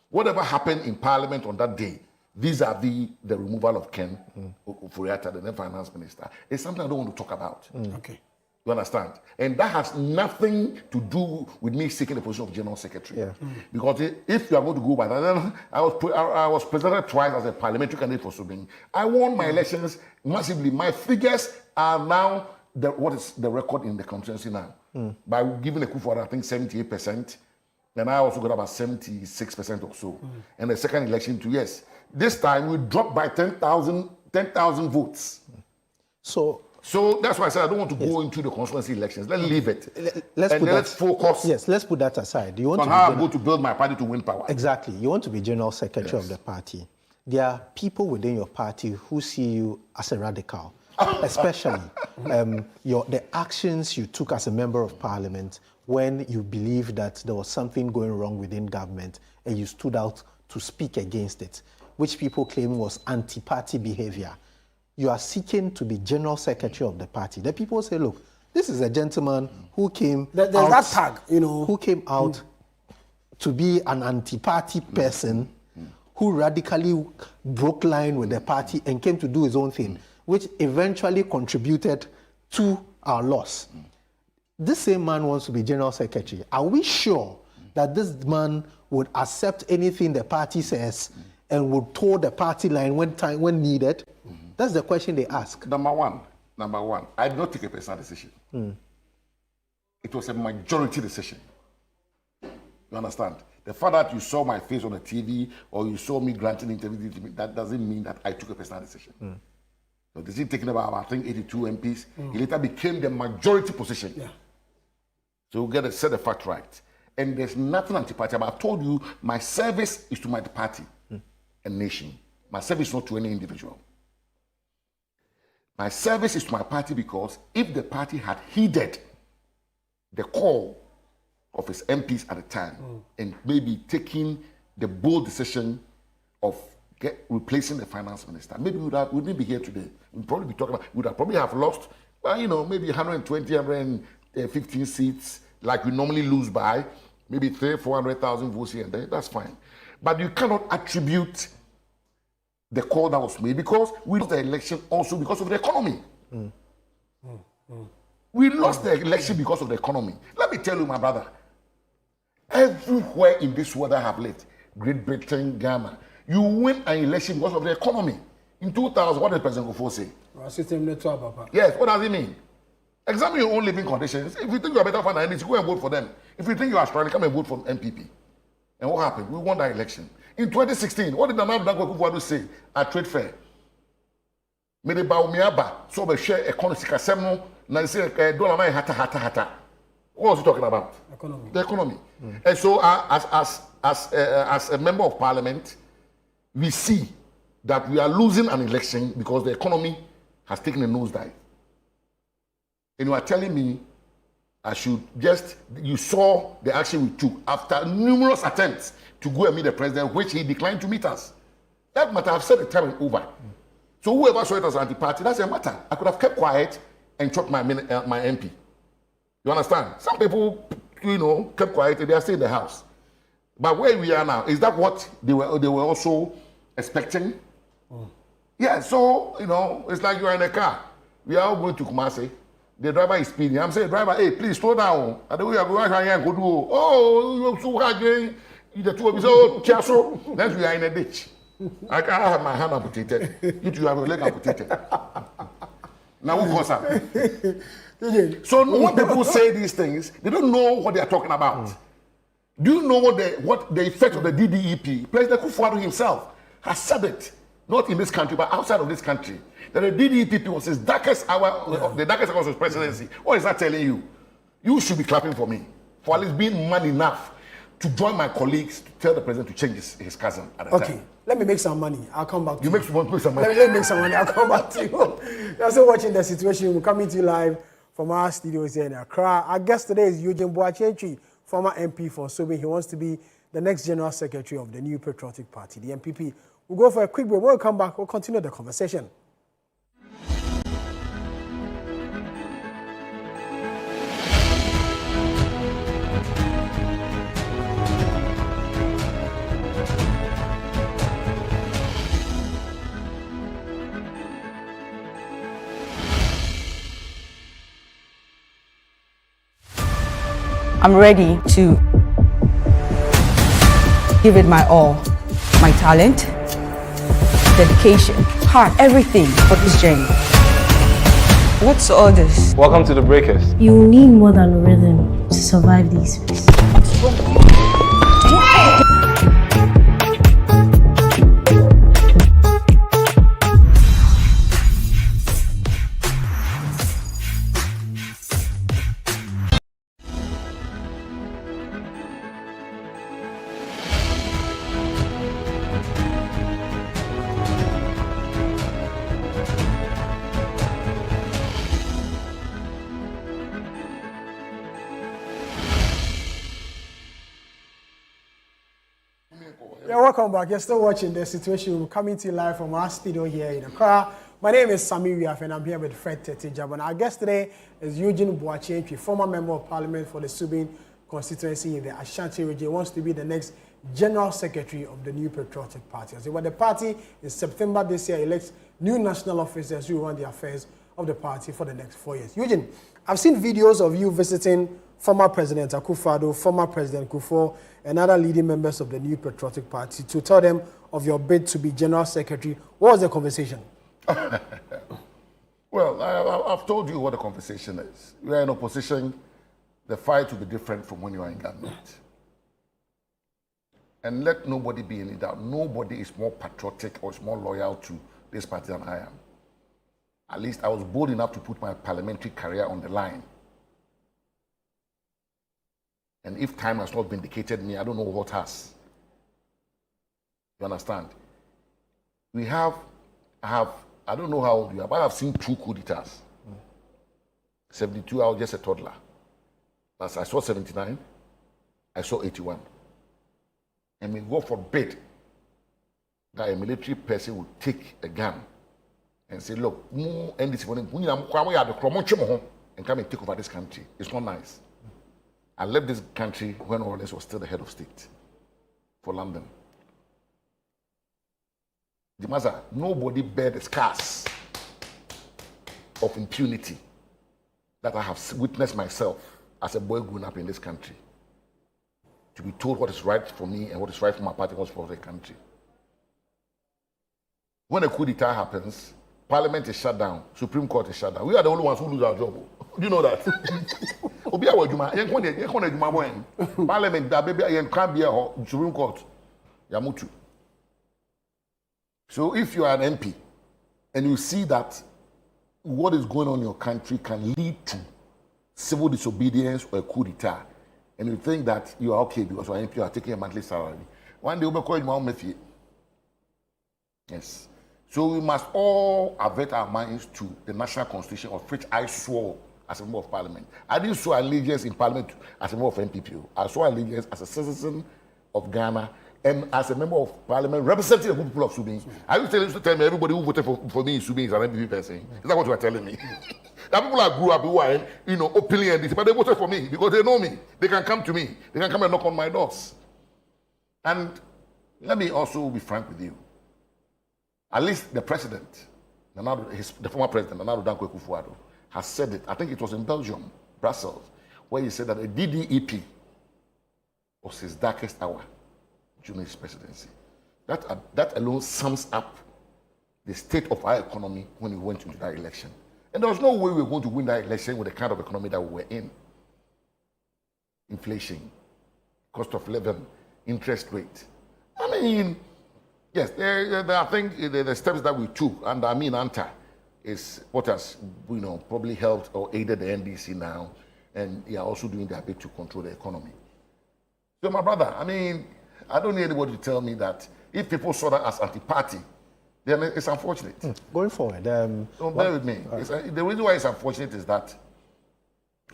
Whatever happened in Parliament on that day, vis-a-vis the removal of Ken Ofori-Atta, the then finance minister, it's something I don't want to talk about. Okay. You understand? And that has nothing to do with me seeking the position of general secretary. Because if you are going to go by that, then I was presented twice as a parliamentary candidate for Subin. I won my elections massively. My figures are now what is the record in the constituency now. By giving a coup for, I think, 78%. And I also got about 76% or so. And the second election, 2 years. This time we dropped by 10,000 votes. So that's why I said I don't want to go into the constituency elections. Let's leave it. Let's focus. Yes, let's put that aside. You want on how I'm going to build my party to win power. Exactly. You want to be general secretary of the party. There are people within your party who see you as a radical, especially the actions you took as a member of parliament when you believed that there was something going wrong within government and you stood out to speak against it, which people claim was anti-party behavior. You are seeking to be general secretary of the party. The people say, look, this is a gentleman who came There's that tag, who came out to be an anti-party person who radically broke line with the party and came to do his own thing, which eventually contributed to our loss. This same man wants to be general secretary. Are we sure that this man would accept anything the party says and would toe the party line when needed? That's the question they ask. Number one, I did not take a personal decision. It was a majority decision. You understand? The fact that you saw my face on the TV or you saw me granting interviews, that doesn't mean that I took a personal decision. So this is taking about, I think, 82 MPs. It later became the majority position. So we got to set the fact right. And there's nothing anti-party. But I told you, my service is to my party and nation. My service is not to any individual. My service is to my party because if the party had heeded the call of his MPs at the time and maybe taking the bold decision of replacing the finance minister, maybe we wouldn't be here today. We'd probably be talking about, we would probably have lost, well, you know, maybe 120, 115 seats like we normally lose by, maybe 400,000 votes here and there. That's fine. But you cannot attribute the call that was made because we lost the election also because of the economy. We lost the election because of the economy. Let me tell you, my brother, everywhere in this world I have lived, Great Britain, Ghana, you win an election because of the economy. In 2000, what did President Kufo say? Yes, what does it mean? Examine your own living conditions. If you think you are better for the NDC, go and vote for them. If you think you are struggling, come and vote for MPP. And what happened? We won that election. In 2016, what did the man Kufo say at trade fair? Mede ba umiaba, so be share economy kasemo, na say dollar man hata. What was he talking about? Economy. The economy. And so as a member of parliament, we see that we are losing an election because the economy has taken a nosedive. And you are telling me I should you saw the action we took after numerous attempts to go and meet the president, which he declined to meet us. That matter, I've said the time and over. So whoever saw it as anti-party, that's a matter. I could have kept quiet and chopped my MP. You understand? Some people, you know, kept quiet and they are still in the house. But where we are now, is that what they were also expecting? Yeah, so, you know, it's like you are in a car. We are all going to Kumasi. The driver is speeding. I'm saying, driver, hey, please slow down. And then we are going to go do, oh, you're so hard, the two of you say, oh, Chiaso. Then we are in a ditch. I have my hand amputated. You two have your leg amputated. Now who goes up? So when people say these things, they don't know what they are talking about. Do you know what the effect of the DDEP? President Kufuor himself has said it, not in this country, but outside of this country, that the DDEP was his darkest hour, the darkest hour of his presidency. What is that telling you? You should be clapping for me, for at least being man enough to join my colleagues to tell the president to change his cousin at the time. Okay, let me make some money. I'll come back to you. Make some money. Let me make some money. I'll come back to you. You're still watching The Situation. We're coming to you live from our studios here in Accra. Our guest today is Eugene Boakye, former MP for Sobe. He wants to be the next General Secretary of the New Patriotic Party, the MPP. We'll go for a quick break. When we come back, we'll continue the conversation. I'm ready to give it my all, my talent, dedication, heart, everything for this journey. What's all this? Welcome to the Breakers. You need more than a rhythm to survive these. Yeah, welcome back. You're still watching The Situation. We're coming to you live from our studio here in Accra. My name is Sami Wiaf and I'm here with Fred Tetejab. And our guest today is Eugene Boakye, former member of parliament for the Subin constituency in the Ashanti region. He wants to be the next General Secretary of the New Patriotic Party. So when the party in September this year elects new national officers who run the affairs of the party for the next 4 years. Eugene, I've seen videos of you visiting former President Akufo-Addo, former President Kufuor, and other leading members of the New Patriotic Party to tell them of your bid to be General Secretary. What was the conversation? Well, I've told you what the conversation is. We are in opposition. The fight will be different from when you are in government. And let nobody be in any doubt. Nobody is more patriotic or is more loyal to this party than I am. At least I was bold enough to put my parliamentary career on the line. And if time has not vindicated me, I don't know what has. You understand? I have I don't know how old you are, but I've seen 2 coup d'etats. 72, I was just a toddler. As I saw 79, I saw 81. And may God forbid that a military person would take a gun and say, look, end this morning, and come and take over this country. It's not nice. I left this country when Wallace was still the head of state for London. The matter, nobody bear the scars of impunity that I have witnessed myself as a boy growing up in this country. To be told what is right for me and what is right for my party, what's for the country. When a coup d'etat happens, Parliament is shut down, Supreme Court is shut down. We are the only ones who lose our job. Do you know that? Parliament, can't be a Supreme Court. Yamutu. So if you are an MP and you see that what is going on in your country can lead to civil disobedience or a coup d'etat, and you think that you are okay because you are MP, you are taking a monthly salary, one day we'll call you Mount. Yes. So we must all avert our minds to the national constitution of which I swore as a member of parliament. I didn't swear allegiance in parliament as a member of NPPO. I swore allegiance as a citizen of Ghana and as a member of parliament representing the people of Subin. I used to tell me everybody who voted for me in Subin is an NPP person. Is that what you are telling me? That people that grew up who are, openly and this, but they voted for me because they know me. They can come to me. They can come and knock on my doors. And let me also be frank with you. At least the president, the former president, Nana Dankwa Akufo-Addo, has said it. I think it was in Belgium, Brussels, where he said that the DDEP was his darkest hour during his presidency. That alone sums up the state of our economy when we went into that election. And there was no way we were going to win that election with the kind of economy that we were in. Inflation, cost of living, interest rate. I mean, yes, I think the steps that we took under Anta is what has probably helped or aided the NDC now, and they are also doing their bit to control the economy. So my brother, I mean, I don't need anybody to tell me that if people saw that as anti-party, then it's unfortunate. Going forward, so bear with me. The reason why it's unfortunate is that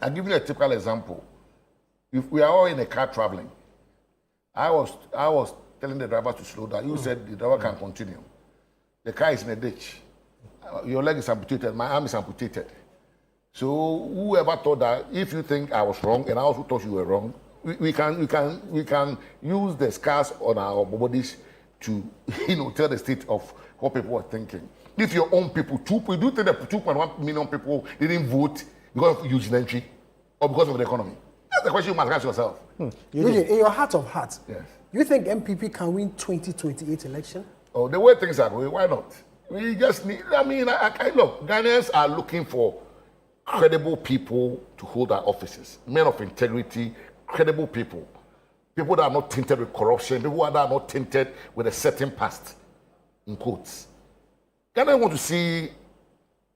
I'll give you a typical example. If we are all in a car traveling, I was telling the driver to slow down. You said the driver can continue. The car is in a ditch. Your leg is amputated. My arm is amputated. So whoever thought that, if you think I was wrong and I also thought you were wrong, we can use the scars on our bodies to tell the state of what people are thinking. If your own people, do you think that 2.1 million people didn't vote because of using entry or because of the economy? That's the question you must ask yourself. Eugene, in your heart of hearts, yes, you think MPP can win 2028 election? Oh, the way things are going, why not? We just need, look, Ghanaians are looking for credible people to hold our offices, men of integrity, credible people that are not tainted with corruption, people that are not tainted with a certain past, in quotes. Ghanaians want to see,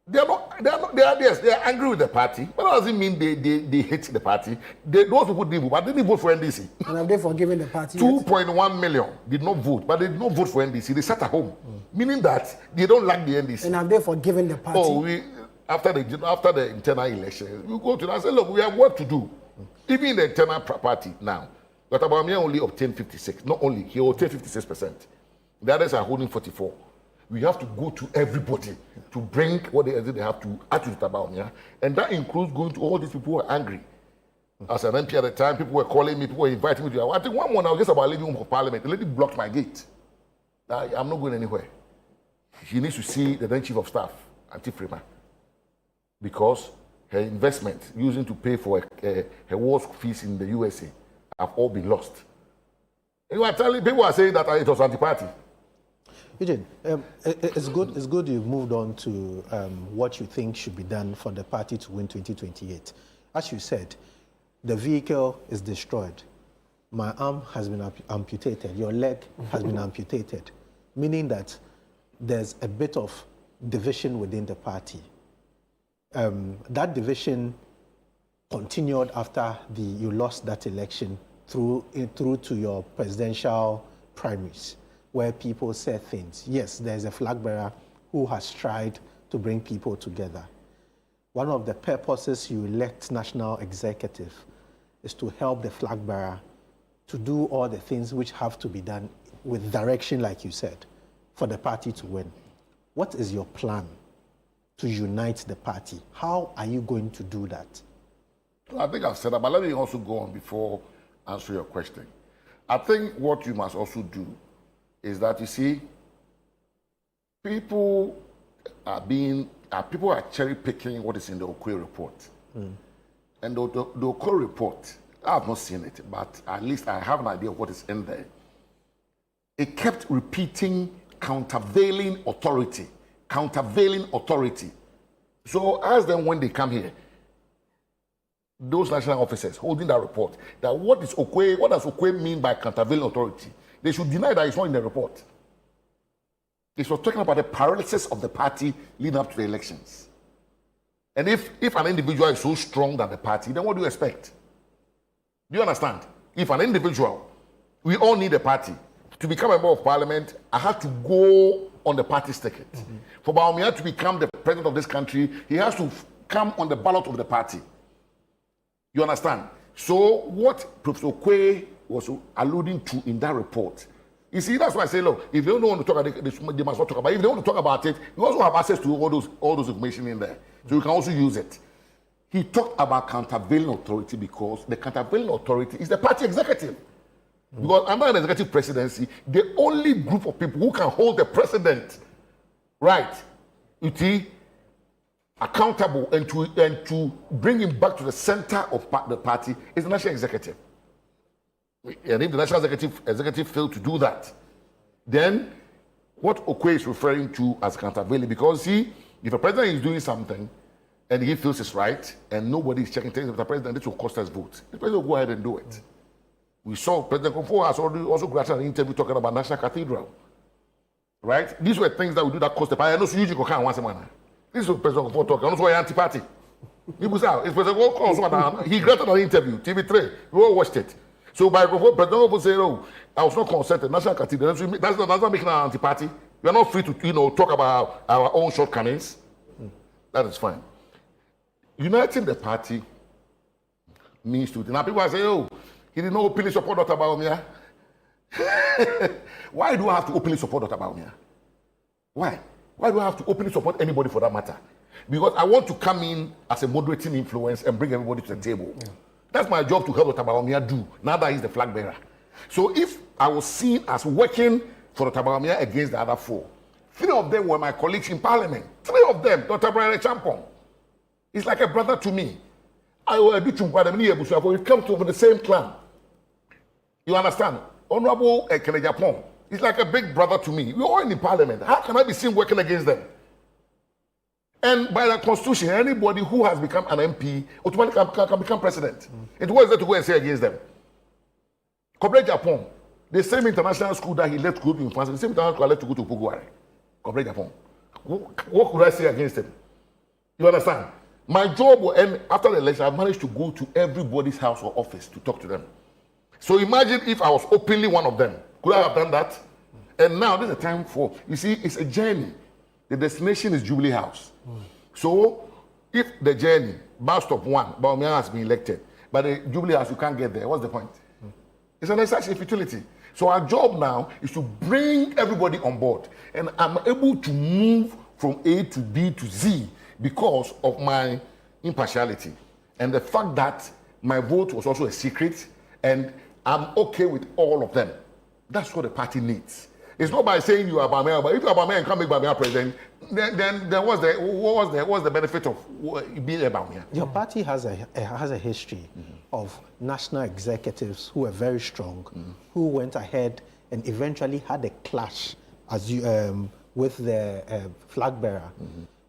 they are angry with the party, but that doesn't mean they hate the party. Those people didn't vote, but they didn't vote for NDC. And have they forgiven the party? 2.1 million did not vote, but they did not vote for NDC. They sat at home, meaning that they don't like the NDC. And have they forgiven the party? Oh, after the internal election, we go to them and say, look, we have work to do. Even in the internal party now, but Abamia only obtained 56. Not only, he obtained 56%. The others are holding 44. We have to go to everybody to bring what they have to add to the Tabamia. And that includes going to all these people who are angry. As an MP at the time, people were calling me, people were inviting me to. I think one morning I was just about leaving home for Parliament. The lady blocked my gate. I'm not going anywhere. She needs to see the then Chief of Staff, Auntie Freeman, because her investment using to pay for her war fees in the USA have all been lost. You are telling people are saying that it was anti-party. Eugene, it's good you've moved on to what you think should be done for the party to win 2028. As you said, the vehicle is destroyed. My arm has been amputated. Your leg has been amputated, meaning that there's a bit of division within the party. That division continued after you lost that election through to your presidential primaries, where people said things. Yes, there's a flag bearer who has tried to bring people together. One of the purposes you elect national executive is to help the flag bearer to do all the things which have to be done with direction, like you said, for the party to win. What is your plan to unite the party? How are you going to do that? I think I've said that, but let me also go on before answer your question. I think what you must also do is that, you see, people are cherry picking what is in the Okwe report. And the Okwe report, I have not seen it, but at least I have an idea of what is in there. It kept repeating countervailing authority. So ask them when they come here, those national officers holding that report, that what does Okwe mean by countervailing authority? They should deny that it's not in the report. It was talking about the paralysis of the party leading up to the elections. And if an individual is so strong than the party, then what do you expect? Do you understand? If an individual, we all need a party. To become a member of parliament, I had to go on the party's ticket. For Bawumia to become the president of this country, he has to come on the ballot of the party. You understand? So what Professor Okwe was alluding to in that report, you see, that's why I say, look, if they don't want to talk about it, they must not talk about it. If they want to talk about it, you also have access to all those information in there. So you can also use it. He talked about countervailing authority because the countervailing authority is the party executive. Because under an executive presidency, the only group of people who can hold the president, right, accountable and to bring him back to the center of the party is the national executive. And if the national executive failed to do that, then what Okwe is referring to as countervailing, because see, if a president is doing something and he feels it's right and nobody is checking things with the president, this will cost us votes. The president will go ahead and do it. We saw President Kofo has also granted an interview talking about National Cathedral. Right? These were things that we do that cost the party. I know Suji Kokan once a man. This is what President Kofo talking. I know why anti-party. He was out. It's President Kofo. He granted an interview, TV3. We all watched it. So by President Kofo said, "Oh, I was not consented. National Cathedral. That's not making an anti-party. We are not free to, talk about our own shortcomings. That is fine. Uniting the party means to. Now people say, "Oh, he did not openly support Dr. Bawumia." Why do I have to openly support Dr. Bawumia? Why? Why do I have to openly support anybody for that matter? Because I want to come in as a moderating influence and bring everybody to the table. Yeah. That's my job to help Dr. Bawumia do, now that he's the flag bearer. So if I was seen as working for Dr. Bawumia against the other four, 3 of them were my colleagues in parliament. 3 of them, Dr. Brian Champong. He's like a brother to me. We come from the same clan. You understand? Honorable Kene Japan, he's like a big brother to me. We're all in the parliament. How can I be seen working against them? And by the constitution, anybody who has become an MP automatically can become president. And what is there to go and say against them? Kene Japan, the same international school that he left to go to in France, the same international school I left to go to Pugware. Kene Japan. What could I say against him? You understand? My job will end after the election. I managed to go to everybody's house or office to talk to them. So imagine if I was openly one of them. Could I have done that? And now this is a time for, you see, it's a journey. The destination is Jubilee House. So if the journey, bus stop 1, Bawumia has been elected, but the Jubilee House, you can't get there. What's the point? It's an exercise in futility. So our job now is to bring everybody on board. And I'm able to move from A to B to Z because of my impartiality. And the fact that my vote was also a secret, and I'm okay with all of them. That's what the party needs. It's not by saying you are Bawumia, but if you are Bawumia and can't make Bawumia president, then what's the benefit of being a Bawumia? Your party has a history of national executives who were very strong, who went ahead and eventually had a clash with the flag bearer,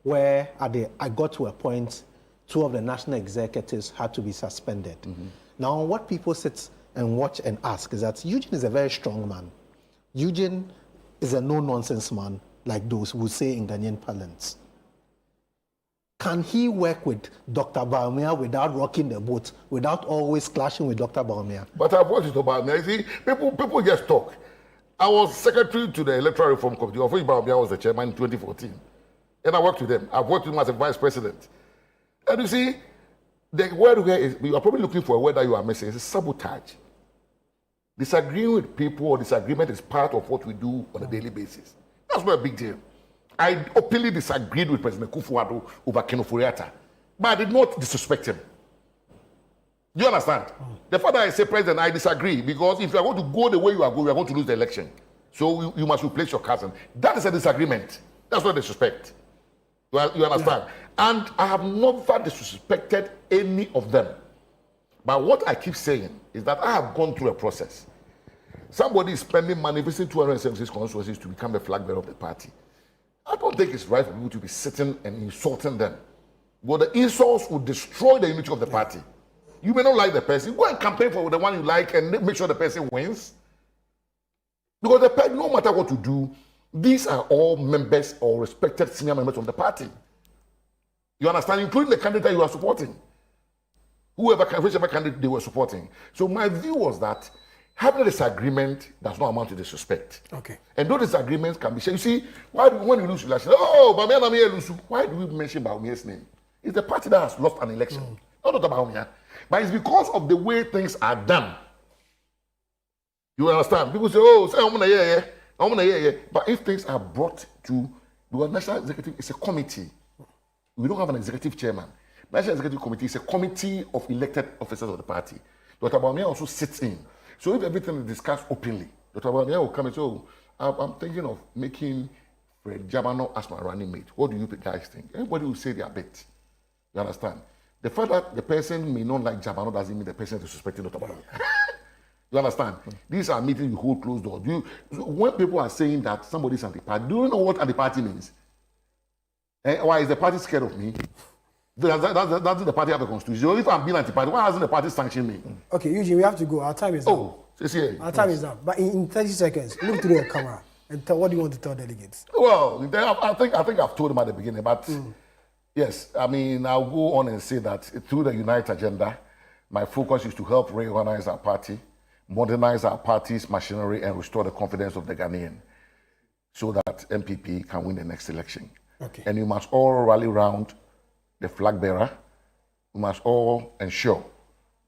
where I got to a point 2 of the national executives had to be suspended. Now, what people sit and watch and ask is that Eugene is a very strong man. Eugene is a no-nonsense man, like those who say in Ghanaian parlance. Can he work with Dr. Bawumia without rocking the boat, without always clashing with Dr. Bawumia? But I've watched Dr. Bawumia. You see, people just talk. I was secretary to the Electoral Reform Committee. Ofori-Atta was the chairman in 2014. And I worked with them. I've worked with him as a vice president. And you see, the word here is, you are probably looking for a word that you are missing. It's sabotage. Disagreeing with people or disagreement is part of what we do on a daily basis. That's not a big deal. I openly disagreed with President Kufuor over Ofori-Atta, but I did not disrespect him. Do you understand? The fact that I say, President, I disagree, because if you are going to go the way you are going, you are going to lose the election. So you must replace your cousin. That is a disagreement. That's not disrespect. You understand? And I have never disrespected any of them. But what I keep saying is that I have gone through a process. Somebody is spending money, visiting 276 constituencies to become the flag bearer of the party. I don't think it's right for people to be sitting and insulting them. But the insults will destroy the unity of the party. You may not like the person. Go and campaign for the one you like and make sure the person wins. Because the party, no matter what you do, these are all members or respected senior members of the party. You understand? Including the candidate you are supporting. Whichever candidate they were supporting. So my view was that having a disagreement does not amount to disrespect. Okay. And those disagreements can be shared. You see, when you lose election, why do we mention Baumia's name? It's the party that has lost an election. Not Baumia. But it's because of the way things are done. You understand? People say, I'm gonna yeah. But if things are brought to the National Executive, it's a committee. We don't have an executive chairman. National Executive Committee is a committee of elected officers of the party. Dr. Baumia also sits in. So if everything is discussed openly, Dr. Baumia will come and say, I'm thinking of making Fred Jabano as my running mate. What do you guys think? Everybody will say their bit. You understand? The fact that the person may not like Jabano doesn't mean the person is disrespecting Dr. Baumia. You understand? These are meetings you hold closed doors. When people are saying that somebody is anti-party, do you know what anti-party means? Why is the party scared of me? Doesn't the party have a constitution? If I'm being anti-party, why hasn't the party sanctioned me? Okay, Eugene, we have to go. Our time is up. Our time is up. But in 30 seconds, look through your camera and tell what do you want to tell delegates? Well, I think I've told them at the beginning, but yes, I mean, I'll go on and say that through the Unite agenda, my focus is to help reorganize our party, modernize our party's machinery, and restore the confidence of the Ghanaian so that MPP can win the next election. Okay. And you must all rally around the flag bearer. We must all ensure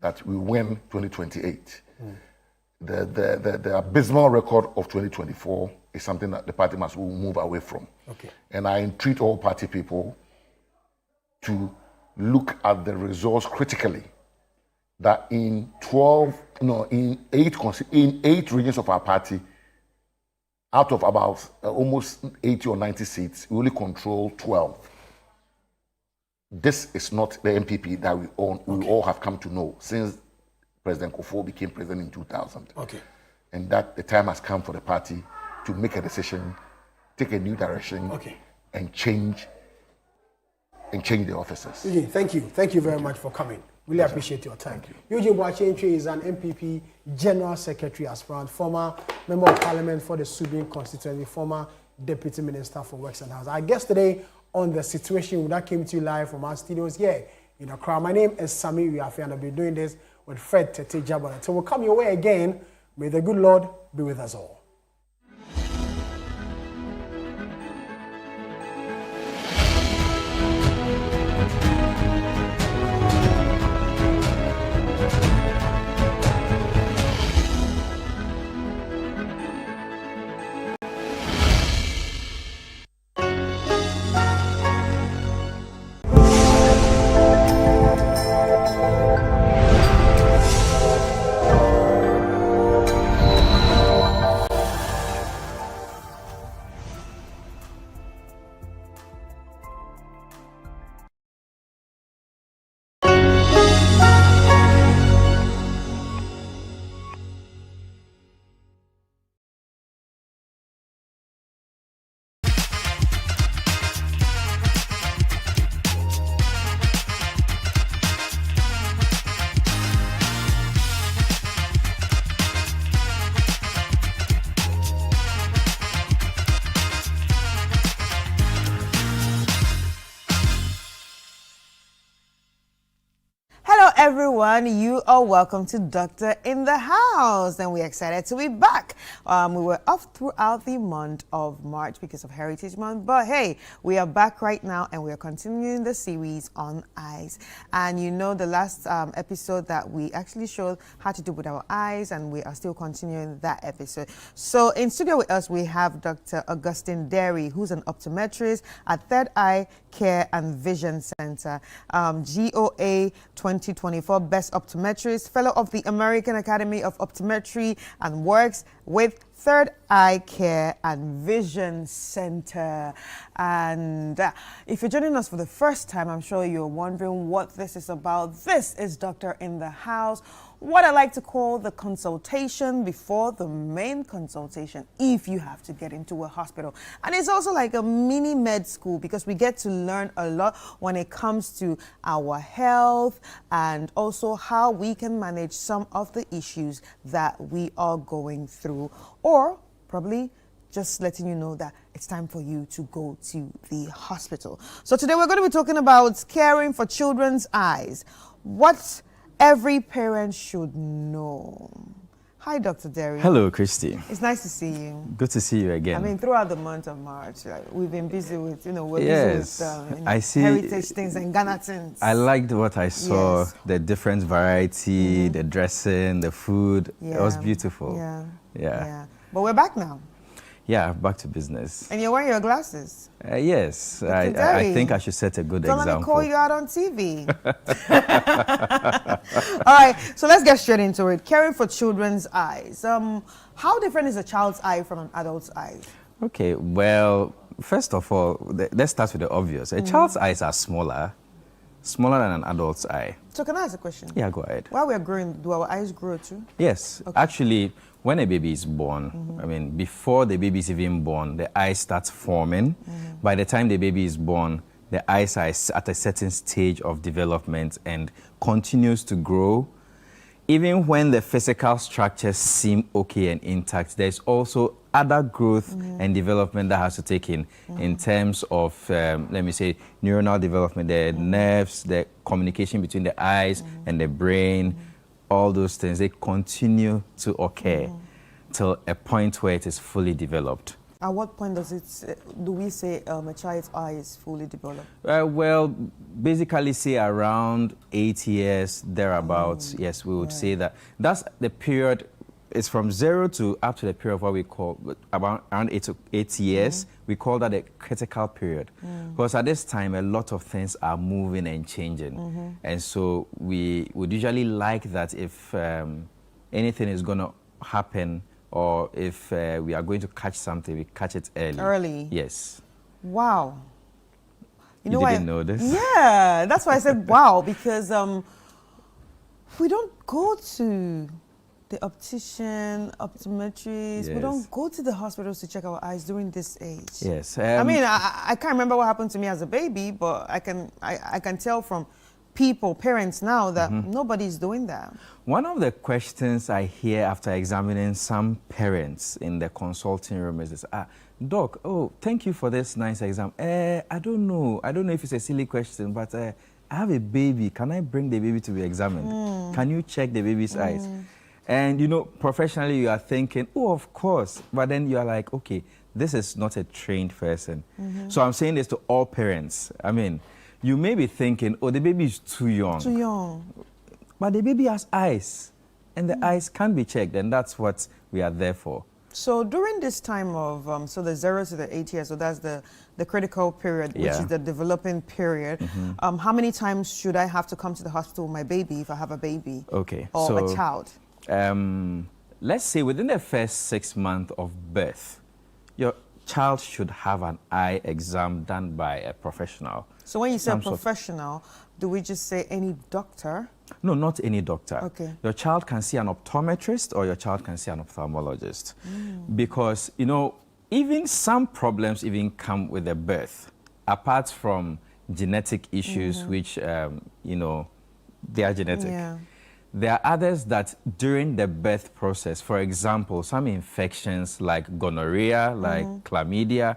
that we win 2028. The abysmal record of 2024 is something that the party must move away from. Okay. And I entreat all party people to look at the results critically. That in 8 regions of our party, out of about almost 80 or 90 seats, we only control 12. This is not the MPP that we all have come to know since President Kufuor became president in 2000. Okay. And that the time has come for the party to make a decision, take a new direction, and change the officers. Eugene, thank you. Thank you very much for coming. Really appreciate your time. Eugene Boakye is an MPP General Secretary aspirant, former Member of Parliament for the Subin constituency, former Deputy Minister for Works and Housing. Our guest today on the situation that came to you live from our studios here in Accra. My name is Sami Wiafe, and I'll be doing this with Fred Tete Jabala. So we'll come your way again. May the good Lord be with us all. everyone, you are welcome to Doctor in the House, and we're excited to be back. We were off throughout the month of March because of Heritage Month, but hey, we are back right now and we are continuing the series on eyes. And you know, the last episode that we actually showed had to do with our eyes, and we are still continuing that episode. So in studio with us, we have Dr. Augustine Derry, who's an optometrist at Third Eye Care and Vision Center, GOA 2024 Best Optometrist, Fellow of the American Academy of Optometry, and works with Third Eye Care and Vision Center. And if you're joining us for the first time, I'm sure you're wondering what this is about. This is Doctor in the House, what I like to call the consultation before the main consultation, if you have to get into a hospital. And it's also like a mini med school because we get to learn a lot when it comes to our health and also how we can manage some of the issues that we are going through, or probably just letting you know that it's time for you to go to the hospital. So today we're going to be talking about caring for children's eyes. What every parent should know. Hi, Dr. Derry. Hello, Christy. It's nice to see you. Good to see you again. I mean, throughout the month of March, we've been busy with, we're yes, busy with I see heritage things and Ghana things. I liked what I saw, Yes. the different variety, the dressing, the food. It was beautiful. Yeah. But we're back now. Yeah, back to business. And you're wearing your glasses. Yes, Dr. I Derry. think I should set a good Don't example. let me call you out on TV. All right, so let's get straight into it. Caring for children's eyes. How different is a child's eye from an adult's eye? Okay, well, first of all, let's start with the obvious. A child's eyes are smaller than an adult's eye. So can I ask a question? Yeah, go ahead. While we're growing, do our eyes grow too? Yes, actually, when a baby is born, I mean, before the baby is even born, the eye starts forming. By the time the baby is born, the eyes are at a certain stage of development and continues to grow. Even when the physical structures seem okay and intact, there's also other growth and development that has to take in terms of, let me say, neuronal development, the nerves, the communication between the eyes and the brain, all those things, they continue to occur till a point where it is fully developed. At what point do we say a child's eye is fully developed? Well, basically say around 8 years, thereabouts. Yes, we would say that. That's the period. It's from 0 to up to the period of what we call around 8 years. We call that a critical period. Because at this time, a lot of things are moving and changing. And so we would usually like that if anything is going to happen, or if we are going to catch something, we catch it early. Early? Yes. Wow. You didn't know this? Yeah, that's why I said wow, because we don't go to the optician, optometrist. We don't go to the hospitals to check our eyes during this age. Yes. I mean, I can't remember what happened to me as a baby, but I can tell from parents now that nobody's doing that. One of the questions I hear after examining some parents in the consulting room is this, Doc, thank you for this nice exam. I don't know if it's a silly question, but I have a baby. Can I bring the baby to be examined? Can you check the baby's eyes? And professionally you are thinking, of course, but then you are like, okay, this is not a trained person. So I'm saying this to all parents. I mean, you may be thinking, the baby is too young. Too young. But the baby has eyes, and the eyes can be checked, and that's what we are there for. So during this time of, so the 0 to the 8 years, so that's the critical period, which is the developing period. How many times should I have to come to the hospital with my baby if I have a baby? Okay. Or a child? Let's say within the first 6 months of birth, your child should have an eye exam done by a professional. So when you say professional, do we just say any doctor? No, not any doctor. Okay. Your child can see an optometrist or your child can see an ophthalmologist. Because, even some problems even come with the birth, apart from genetic issues, which, they are genetic. Yeah. There are others that during the birth process, for example, some infections like gonorrhea, like chlamydia,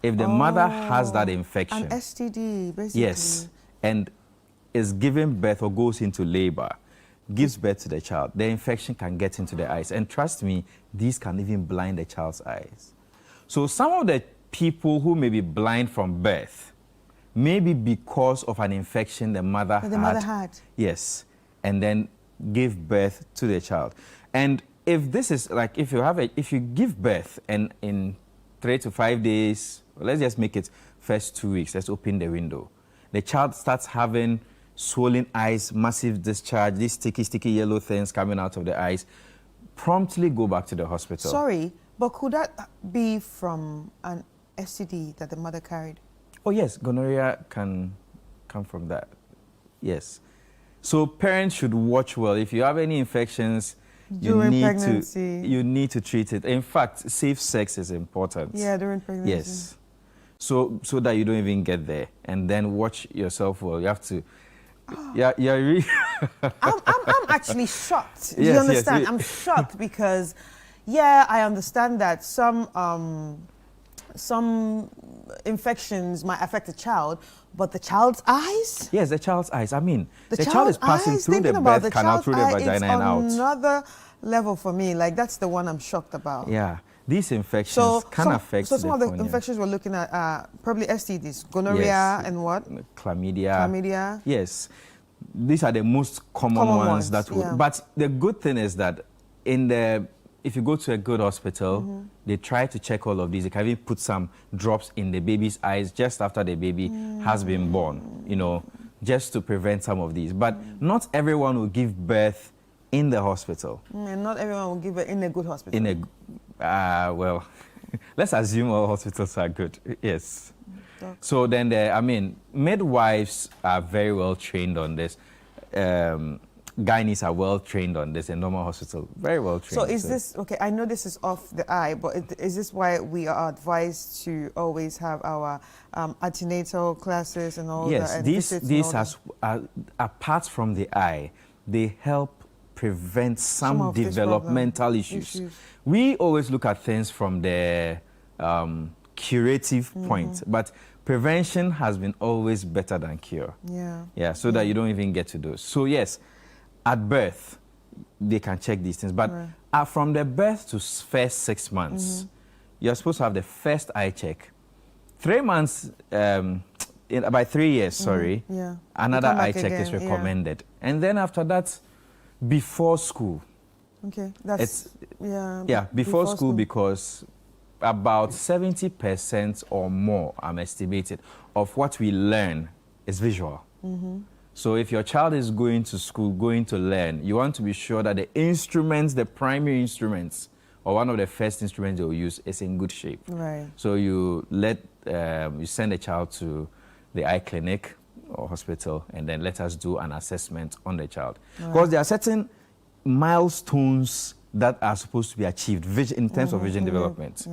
if the mother has that infection. An STD, basically. Yes. And is giving birth or goes into labor, gives birth to the child, the infection can get into the eyes. And trust me, these can even blind the child's eyes. So some of the people who may be blind from birth, maybe because of an infection the mother had. Yes, and then give birth to the child. And if this is like, if you give birth and in 3 to 5 days, let's just make it first 2 weeks, let's open the window. The child starts having swollen eyes, massive discharge, these sticky yellow things coming out of the eyes, promptly go back to the hospital. Sorry, but could that be from an STD that the mother carried? Oh yes, gonorrhea can come from that. Yes. So parents should watch well. If you have any infections, you need to treat it. In fact, safe sex is important. Yeah, during pregnancy. Yes. So that you don't even get there, and then watch yourself well. You have to. Yeah, really. I'm actually shocked. Do Yes, you understand? yes. I'm shocked because, yeah, I understand that some infections might affect the child, but the child's eyes? Yes, the child's eyes. I mean, the child is passing through the birth canal, through the vagina and out. It's another level for me. Like, that's the one I'm shocked about. Yeah, these infections can affect So some of the cornea. infections we're looking at are probably STDs, gonorrhea and what? Chlamydia. Yes. These are the most common ones that would. yeah. But the good thing is that if you go to a good hospital, they try to check all of these. They can even put some drops in the baby's eyes just after the baby has been born, you know, just to prevent some of these. But not everyone will give birth in the hospital. And not everyone will give it in a good hospital. Well, let's assume all hospitals are good. Yes. So then, midwives are very well trained on this. Gynaes are well trained on this in normal hospital. Very well trained. So is this, okay, I know this is off the eye, but is this why we are advised to always have our antenatal classes and all that? Yes, these apart from the eye, they help prevent some developmental issues. We always look at things from the curative point, but prevention has been always better than cure. Yeah, so that you don't even get to those. So yes, at birth, they can check these things. But from the birth to first 6 months, you're supposed to have the first eye check. 3 months, by 3 years, another eye check is recommended. And then after that, before school. Okay, that's, before school, because about 70% or more, I'm estimated, of what we learn is visual. So if your child is going to school, going to learn, you want to be sure that the instruments, the primary instruments, or one of the first instruments they'll use is in good shape. Right. So you send a child to the eye clinic or hospital, and then let us do an assessment on the child. Because there are certain milestones that are supposed to be achieved in terms of vision development.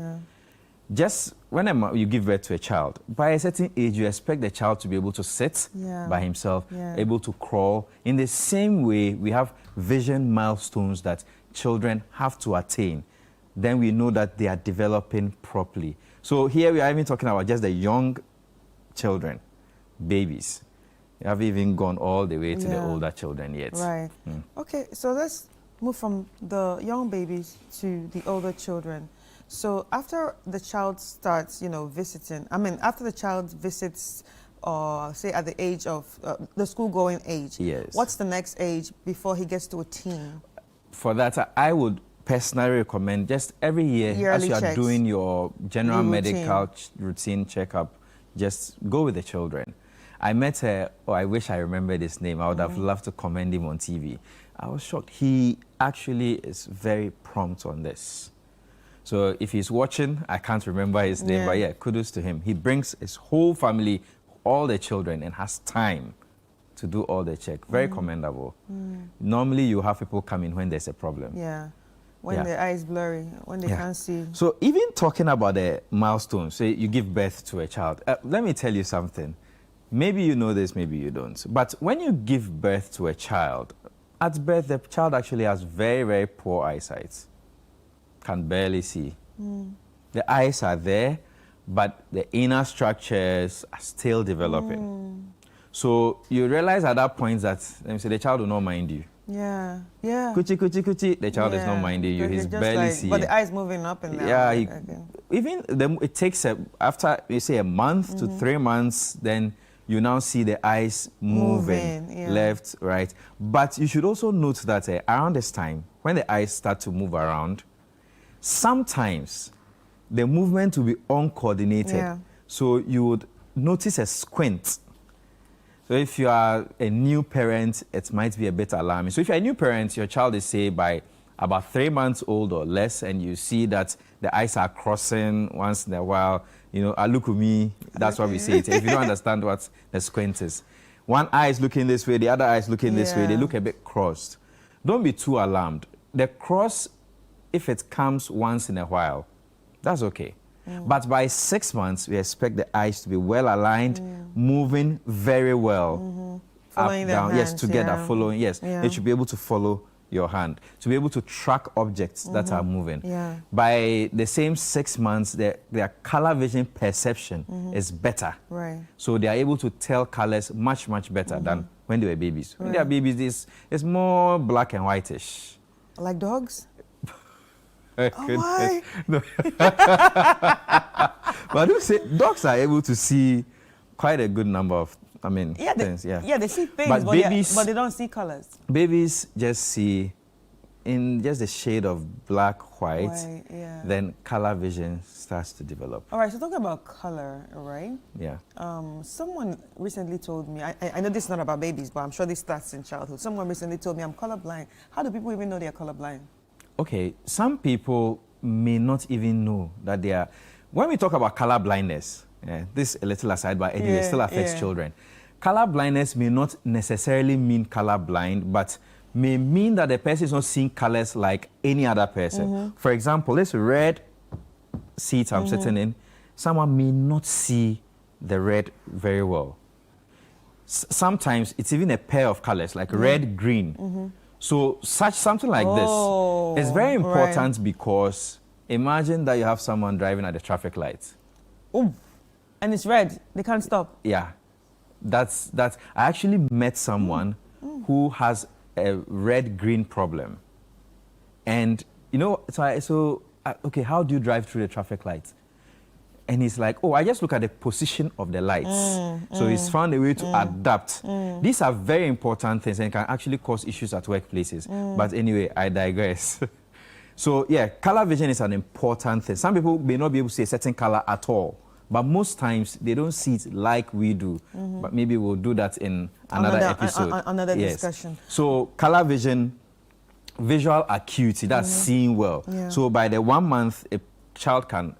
Just when you give birth to a child, by a certain age, you expect the child to be able to sit by himself, able to crawl. In the same way, we have vision milestones that children have to attain. Then we know that they are developing properly. So here we are even talking about just the young children, babies. We haven't even gone all the way to the older children yet. Right. Okay, so let's move from the young babies to the older children. So after the child starts, visiting, after the child visits, say at the age of the school-going age, what's the next age before he gets to a teen? For that, I would personally recommend just every year, as you are doing your general medical routine checkup, just go with the children. I met her, I wish I remembered his name. I would have loved to commend him on TV. I was shocked. He actually is very prompt on this. So if he's watching, I can't remember his name, but yeah, kudos to him. He brings his whole family, all the children, and has time to do all the check. Very commendable. Normally, you have people come in when there's a problem. When the eye is blurry, when they can't see. So even talking about the milestones, say you give birth to a child. Let me tell you something. Maybe you know this, maybe you don't. But when you give birth to a child, at birth, the child actually has very, very poor eyesight. Can barely see. The eyes are there, but the inner structures are still developing. So you realize at that point that, let me say, the child will not mind you. Yeah, yeah. Kuchi, kuchi, kuchi, the child is not minding you. He's barely like, seeing. But the eye's moving up and down. Yeah, like, it takes, after, you say, a month to 3 months, then you now see the eyes moving left, right. But you should also note that around this time, when the eyes start to move around, sometimes the movement will be uncoordinated. Yeah. So you would notice a squint. So if you are a new parent, it might be a bit alarming. So if you're a new parent, your child is, say, by about 3 months old or less, and you see that the eyes are crossing once in a while, you know, look at me, that's what we say. If you don't understand what the squint is. One eye is looking this way, the other eye is looking this way, they look a bit crossed. Don't be too alarmed. The cross, if it comes once in a while, that's okay. But by 6 months, we expect the eyes to be well aligned, moving very well. Following up, their down, hands, yes, together, following, yes. Yeah. They should be able to follow your hand, to be able to track objects that are moving. Yeah. By the same 6 months, their color vision perception is better. Right. So they are able to tell colors much, much better than when they were babies. When they are babies, it's more black and whitish. Like dogs? Why? No. But I do say dogs are able to see quite a good number of, things. Yeah, they see things, but babies, but they don't see colors. Babies just see in just a shade of black, white, then color vision starts to develop. All right, so talking about color, right? Yeah. Someone recently told me, I know this is not about babies, but I'm sure this starts in childhood. Someone recently told me I'm colorblind. How do people even know they're colorblind? Okay, some people may not even know that they are. When we talk about color blindness, this a little aside, but anyway, it still affects children. Color blindness may not necessarily mean color blind, but may mean that the person is not seeing colors like any other person. For example, this red seat I'm sitting in, someone may not see the red very well. Sometimes it's even a pair of colors, like red, green. So something like this is very important because imagine that you have someone driving at the traffic light. Oh, and it's red. They can't stop. Yeah, that's. I actually met someone who has a red-green problem, and you know, okay, how do you drive through the traffic lights? And he's like, oh, I just look at the position of the lights. So he's found a way to adapt. These are very important things and can actually cause issues at workplaces. But anyway, I digress. So yeah, color vision is an important thing. Some people may not be able to see a certain color at all, but most times they don't see it like we do. But maybe we'll do that in another episode. Another discussion. So color vision, visual acuity, that's seeing well. So by the 1 month, a child can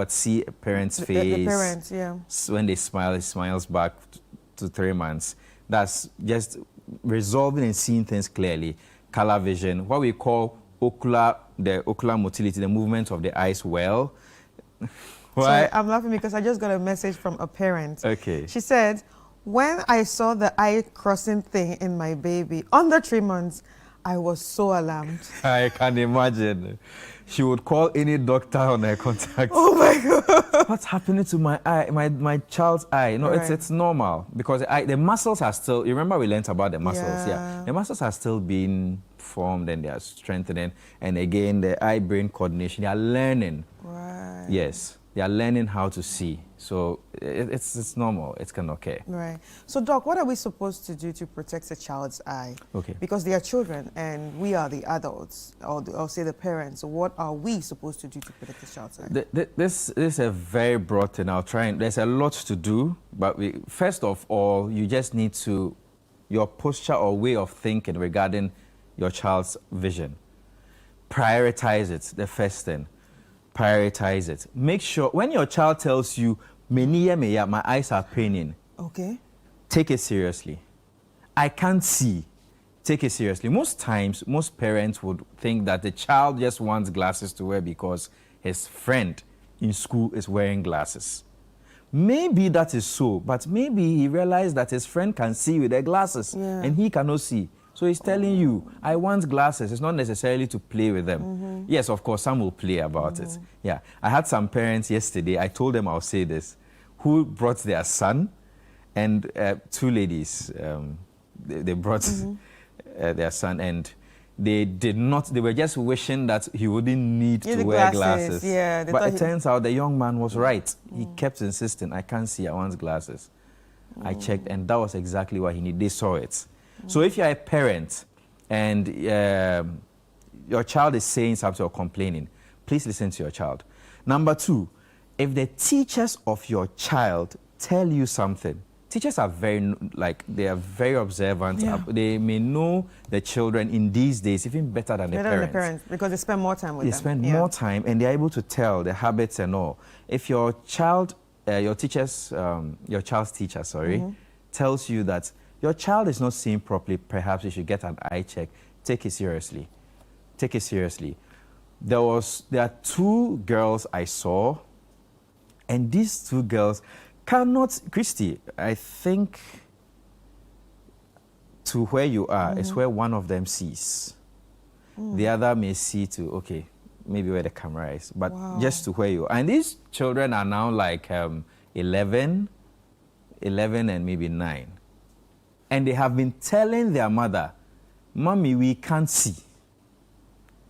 see a parent's face. The parents, When they smile, it smiles back to 3 months. That's just resolving and seeing things clearly. Color vision, what we call the ocular motility, the movement of the eyes well. Sorry, I'm laughing because I just got a message from a parent. Okay. She said, when I saw the eye crossing thing in my baby under 3 months, I was so alarmed. I can imagine. She would call any doctor on her contact. Oh my God. What's happening to my eye, my child's eye? No, it's normal because the muscles are still, you remember we learned about the muscles, The muscles are still being formed and they are strengthening. And again, the eye-brain coordination, they are learning. Right. Yes, they are learning how to see. So it's normal, it's kind of okay. Right. So Doc, what are we supposed to do to protect a child's eye? Okay. Because they are children and we are the adults, or say the parents. So what are we supposed to do to protect the child's eye? This is a very broad thing. There's a lot to do, but first of all, you just need your posture or way of thinking regarding your child's vision. Prioritize it, the first thing. Prioritize it. Make sure, when your child tells you, my eyes are paining. Okay. Take it seriously. I can't see. Take it seriously. Most times, most parents would think that the child just wants glasses to wear because his friend in school is wearing glasses. Maybe that is so, but maybe he realized that his friend can see with their glasses and he cannot see. So he's telling you, I want glasses. It's not necessarily to play with them. Yes, of course, some will play about it. Yeah, I had some parents yesterday, I told them I'll say this, who brought their son And two ladies, they brought their son, and they did not, they were just wishing that he wouldn't need to wear glasses. Yeah, but it turns out the young man was right. He kept insisting, I can't see, I want glasses. I checked, and that was exactly what he needed. They saw it. So if you're a parent and your child is saying something or complaining, please listen to your child. Number two, if the teachers of your child tell you something, teachers are very, they are very observant. Yeah. They may know the children in these days even better than the parents. Because they spend more time with them. They spend more time, and they're able to tell the habits and all. If your child, your child's teacher, tells you that your child is not seeing properly, perhaps you should get an eye check, take it seriously. Take it seriously. There are two girls I saw, and these two girls cannot, Christy, I think to where you are is where one of them sees. The other may see to, okay, maybe where the camera is, but just to where you are. And these children are now like 11 and maybe 9. And they have been telling their mother, Mommy, we can't see.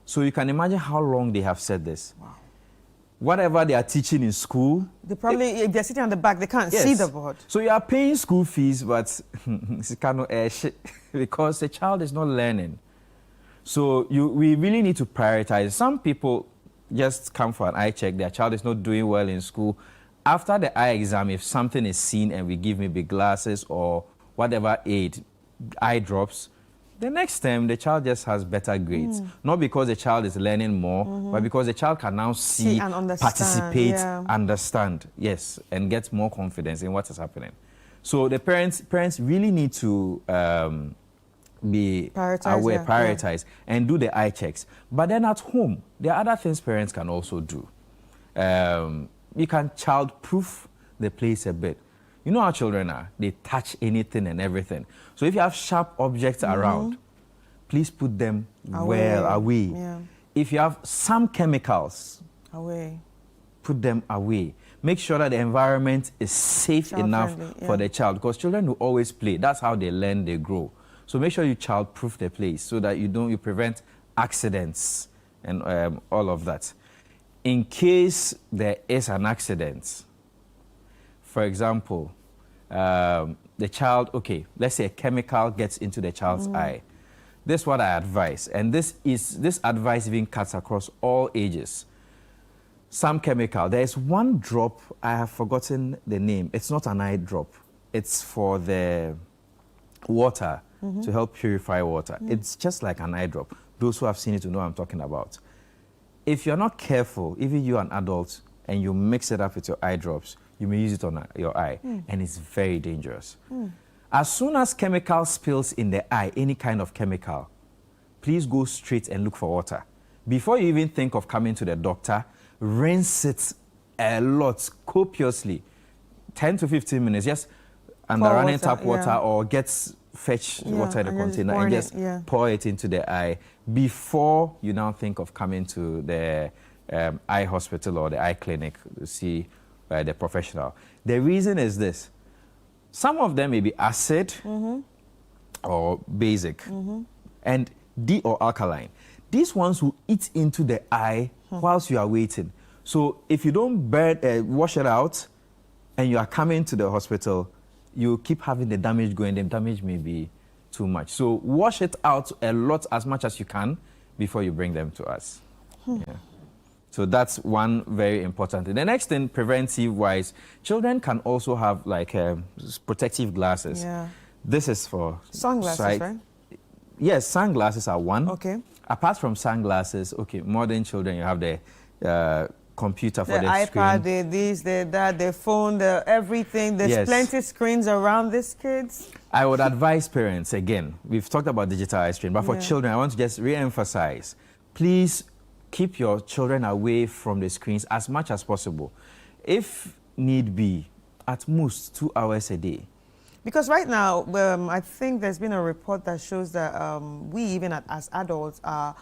So you can imagine how long they have said this. Wow. Whatever they are teaching in school. They probably, if they're sitting on the back, they can't see the board. So you are paying school fees, but because the child is not learning. So we really need to prioritize. Some people just come for an eye check, their child is not doing well in school. After the eye exam, if something is seen and we give maybe glasses or whatever aid, eye drops, the next term the child just has better grades. Not because the child is learning more, but because the child can now see and understand, participate, understand, yes, and get more confidence in what is happening. So the parents really need to be aware, prioritize, and do the eye checks. But then at home, there are other things parents can also do. You can child-proof the place a bit. You know how children are. They touch anything and everything. So if you have sharp objects around, please put them well away. Yeah. If you have some chemicals, put them away. Make sure that the environment is safe enough for the child, because children will always play. That's how they learn, they grow. So make sure you child-proof the place so that you prevent accidents and all of that. In case there is an accident, for example, the child, let's say a chemical gets into the child's eye. This is what I advise, and this advice even cuts across all ages. Some chemical, there is one drop, I have forgotten the name. It's not an eye drop. It's for the water, to help purify water. It's just like an eye drop. Those who have seen it will know what I'm talking about. If you're not careful, even you an adult, and you mix it up with your eye drops, you may use it on your eye, and it's very dangerous. As soon as chemical spills in the eye, any kind of chemical, please go straight and look for water. Before you even think of coming to the doctor, rinse it a lot, copiously, 10 to 15 minutes, just under running tap water, or fetch water in a container and just pour it into the eye before you now think of coming to the eye hospital or the eye clinic to see the professional. The reason is this. Some of them may be acid or basic, and D or alkaline. These ones will eat into the eye whilst you are waiting. So if you don't wash it out and you are coming to the hospital, you keep having the damage going, the damage may be too much. So wash it out a lot, as much as you can, before you bring them to us. Yeah. So that's one very important thing. The next thing, preventive-wise, children can also have protective glasses. Yeah. This is for sunglasses, right? Yes, sunglasses are one. Okay. Apart from sunglasses, modern children, you have the computer for the iPad, screen. the phone, everything. There's plenty of screens around these kids. I would advise parents, again, we've talked about digital eye strain, but for children, I want to just re-emphasize, please keep your children away from the screens as much as possible. If need be, at most 2 hours a day. Because right now, I think there's been a report that shows that we, even as adults, are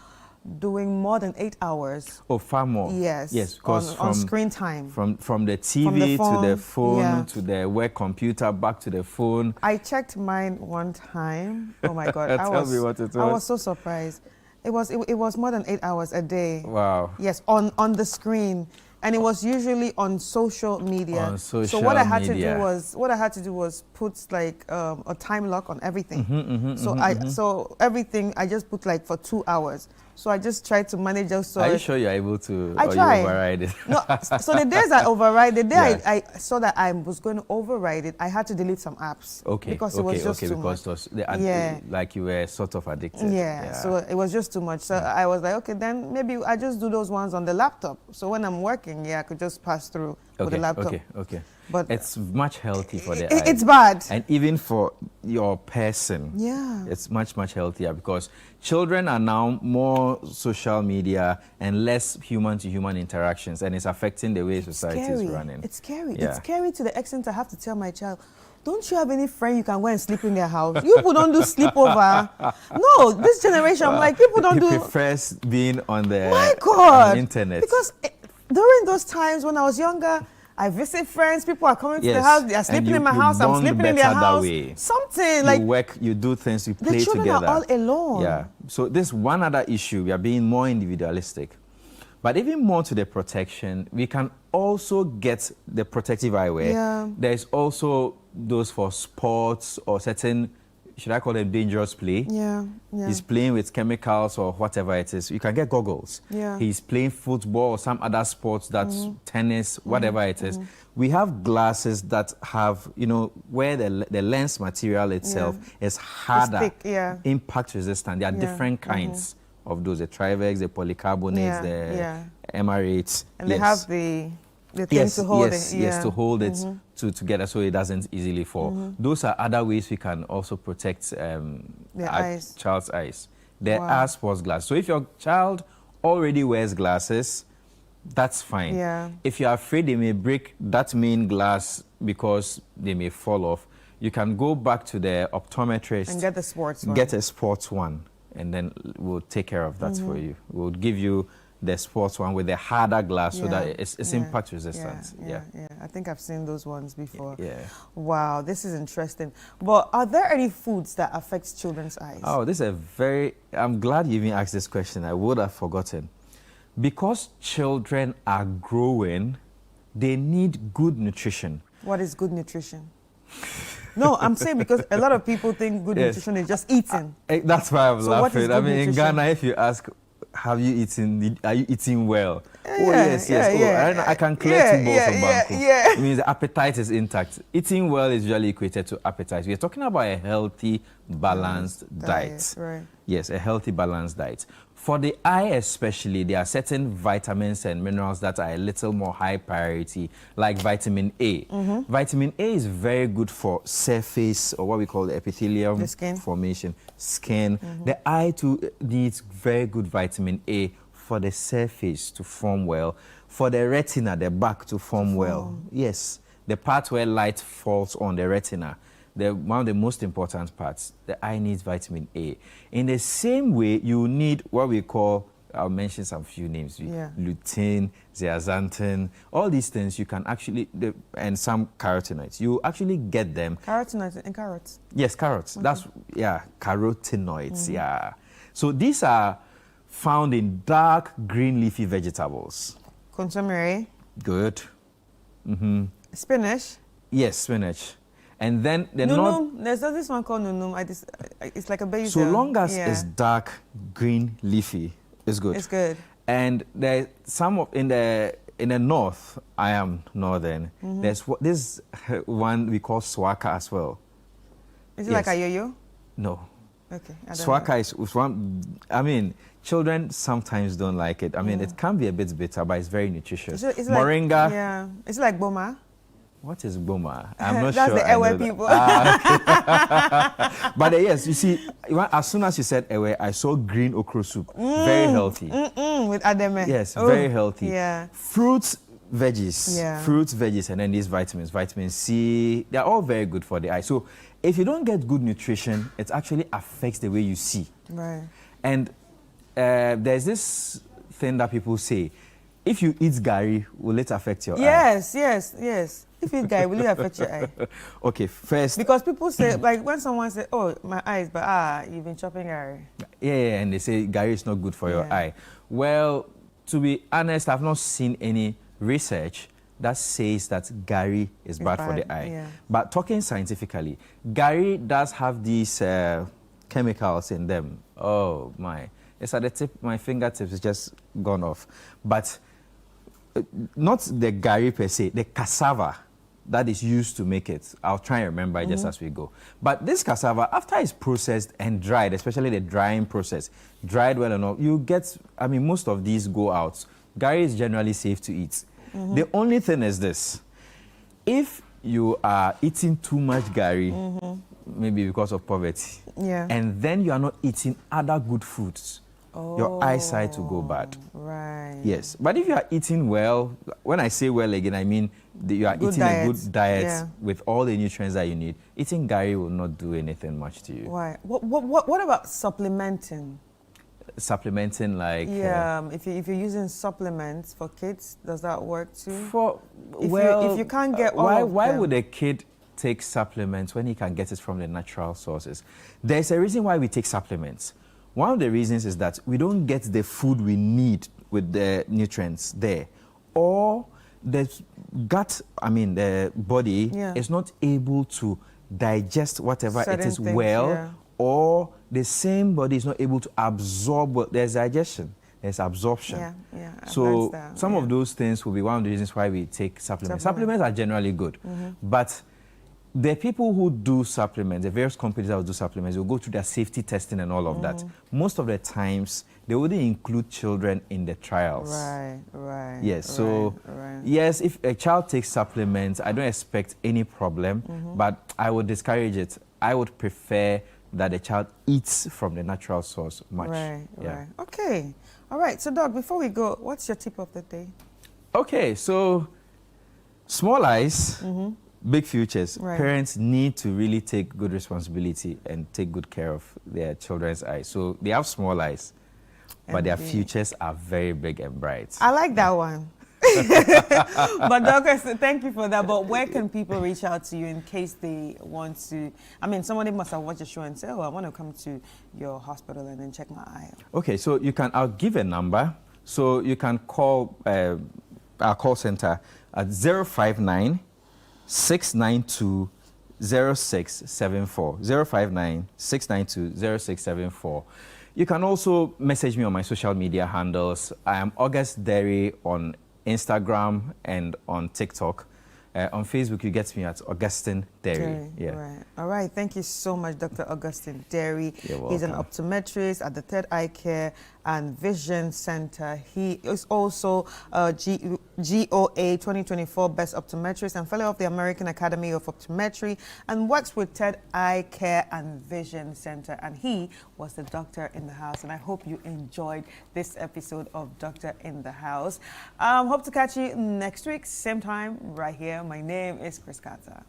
doing more than 8 hours. Oh, far more. Yes. Yes, because on screen time. From the TV to the phone to the work computer back to the phone. I checked mine one time. Oh my God! Tell me what it was. I was so surprised. It was more than 8 hours a day. Wow. Yes, on the screen. And it was usually on social media. On social so what I had media. to do was put like a time lock on everything. So everything I just put like for 2 hours. So I just tried to manage those. Are you sure you're able to? I tried. You override it? No. So the days I override, the day Yeah. I saw that I was going to override it, I had to delete some apps. Okay. Because it was just too much. Because like you were sort of addicted. Yeah. So it was just too much. So I was like, okay, then maybe I just do those ones on the laptop. So when I'm working, I could just pass through with the laptop. Okay. But it's much healthy for the eye. It's bad. And even for your person. Yeah. It's much healthier because children are now more social media and less human-to-human interactions, and it's affecting the way society is running. It's scary. Yeah. It's scary to the extent I have to tell my child, don't you have any friend you can go and sleep in their house? You people don't do sleepover. No, this generation, I'm like, people don't he do... prefers being on the, My God. on the internet. Because during those times when I was younger, I visit friends, people are coming to the house, they are sleeping in my house, I'm sleeping in their house. Something like... You work, you do things, you play the children together. are all alone. Yeah. So this one other issue, we are being more individualistic. But even more to the protection, we can also get the protective eyewear. Yeah. There's also those for sports or certain, should I call them dangerous play? Yeah. He's playing with chemicals or whatever it is. You can get goggles. Yeah. He's playing football or some other sports, that's tennis, whatever it is. We have glasses that have, where the lens material itself is harder, thick, impact resistant. There are different kinds of those, the Trivex, the polycarbonates, the MR8s. And they have the thing to hold it. Yes, to hold it together so it doesn't easily fall. Those are other ways we can also protect our child's eyes. There are sports glasses. So if your child already wears glasses, that's fine. Yeah. If you're afraid they may break that main glass because they may fall off, you can go back to the optometrist and get the sports one. Get a sports one, and then we'll take care of that for you. We'll give you the sports one with the harder glass so that it's impact resistant. Yeah. I think I've seen those ones before. Yeah. Wow, this is interesting. But are there any foods that affect children's eyes? Oh, this is I'm glad you even asked this question. I would have forgotten. Because children are growing, they need good nutrition. What is good nutrition? No, I'm saying because a lot of people think good nutrition is just eating. That's why I'm laughing. What is good in Ghana, if you ask, are you eating well? Yes. I can clear 2 bowls of banku. It means the appetite is intact. Eating well is usually equated to appetite. We're talking about a healthy, balanced diet. Right. Yes, a healthy, balanced diet. For the eye especially, there are certain vitamins and minerals that are a little more high priority, like vitamin A. Vitamin A is very good for surface, or what we call the epithelium formation, skin. The eye too needs very good vitamin A for the surface to form well, for the retina, the back to form well. Yes, the part where light falls on the retina. One of the most important parts, the eye needs vitamin A. In the same way, you need what we call, I'll mention some few names, lutein, zeaxanthin, all these things you can actually, and some carotenoids, you actually get them. Carotenoids and carrots? Yes, carrots. Okay. That's, carotenoids, So these are found in dark green leafy vegetables. Consomme. Good. Spinach? Yes, spinach. And then there's this one called nunum. It's like a basil. So long as it's dark green leafy, it's good. It's good. And there's some in the north. I am northern. There's this one we call swaka as well. Is it like a yo-yo? No. Okay. Swaka is one. I mean, children sometimes don't like it. I mean, it can be a bit bitter, but it's very nutritious. It's Moringa. It's like boma. What is boma? I'm not That's sure. That's the Ewe people. Okay. But yes, you see, as soon as you said Ewe, I saw green okra soup. Very healthy. With ademe. Yes, very healthy. Yeah. Fruits, veggies. Yeah. Fruits, veggies, and then these vitamins. Vitamin C, they're all very good for the eye. So if you don't get good nutrition, it actually affects the way you see. Right. And there's this thing that people say, if you eat gari, will it affect your eye? Yes. If you eat gari, will it affect your eye? Okay, first. Because people say, like when someone says, oh, my eyes, but you've been chopping gari. Yeah, and they say gari is not good for your eye. Well, to be honest, I've not seen any research that says that gari is bad for the eye. Yeah. But talking scientifically, gari does have these chemicals in them. Oh my, it's at the tip, my fingertips is just gone off. But not the gari per se, the cassava that is used to make it. I'll try and remember just as we go. But this cassava, after it's processed and dried, especially the drying process, dried well enough, you get, I mean, most of these go out. Gari is generally safe to eat. The only thing is this. If you are eating too much gari, maybe because of poverty, and then you are not eating other good foods, your eyesight will go bad. Right. Yes. But if you are eating well, when I say well again, I mean you are eating a good diet with all the nutrients that you need, eating gari will not do anything much to you. Right. What about supplementing? Supplementing, like if you're using supplements for kids, does that work too? If you can't get why would a kid take supplements when he can get it from the natural sources? There's a reason why we take supplements. One of the reasons is that we don't get the food we need with the nutrients there, or the gut, I mean the body is not able to digest whatever it is or the same body is not able to absorb. There's digestion, there's absorption. So some of those things will be one of the reasons why we take supplements. Supplements are generally good, but the people who do supplements, the various companies that will do supplements, will go through their safety testing and all of that. Most of the times, they wouldn't include children in the trials. Right. Yes, so yes, if a child takes supplements, I don't expect any problem, but I would discourage it. I would prefer that the child eats from the natural source much. Right. Okay. All right, so Doc, before we go, what's your tip of the day? Okay, so small eyes, big futures. Parents need to really take good responsibility and take good care of their children's eyes. So they have small eyes, but their futures are very big and bright. I like that one. But Doctor, thank you for that. But where can people reach out to you in case they want to? I mean, somebody must have watched the show and say, oh, I want to come to your hospital and then check my eye. Okay, so I'll give a number. So you can call our call center at 059 692 0674. 059 692 0674. You can also message me on my social media handles. I am August Derry on Instagram and on TikTok. On Facebook, you get me at Augustine Derry. Right. All right. Thank you so much, Dr. Augustine Derry. You're welcome. He's an optometrist at the Third Eye Care and Vision Center. He is also a GOA 2024 Best Optometrist and Fellow of the American Academy of Optometry and works with Third Eye Care and Vision Center. And he was the doctor in the house. And I hope you enjoyed this episode of Doctor in the House. Hope to catch you next week, same time, right here. My name is Chris Carter.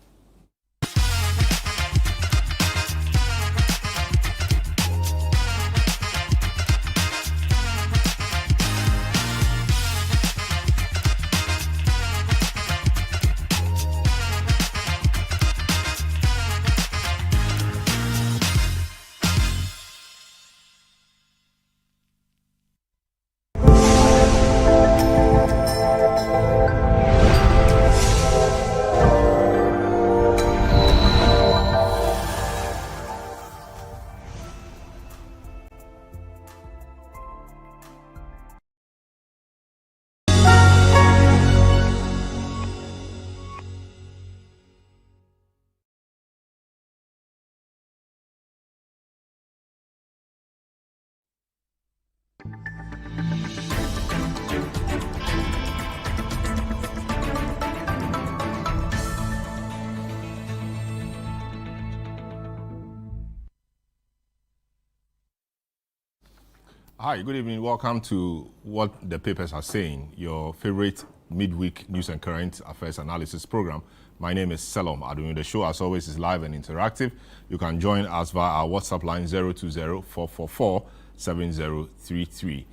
Hi, good evening. Welcome to What the Papers Are Saying, your favorite midweek news and current affairs analysis program. My name is Selom Adunyo. The show, as always, is live and interactive. You can join us via our WhatsApp line 020-444-7977 7033.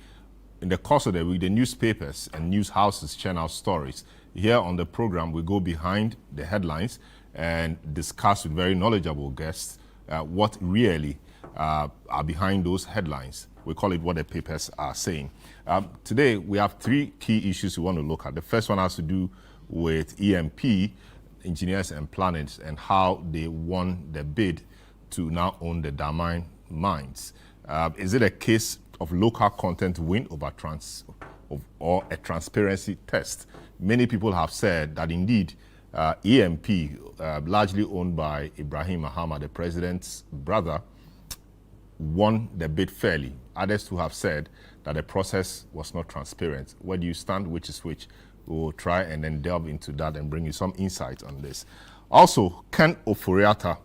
In the course of the week, the newspapers and news houses churn out stories. Here on the program, we go behind the headlines and discuss with very knowledgeable guests what really are behind those headlines. We call it what the papers are saying. Today, we have three key issues we want to look at. The first one has to do with EMP, Engineers and Planners, and how they won the bid to now own the Damine mines. Is it a case of local content win over or a transparency test? Many people have said that indeed EMP, largely owned by Ibrahim Mahama, the president's brother, won the bid fairly. Others who have said that the process was not transparent. Where do you stand? Which is which? We will try and then delve into that and bring you some insight on this. Also, Ken Ofori-Atta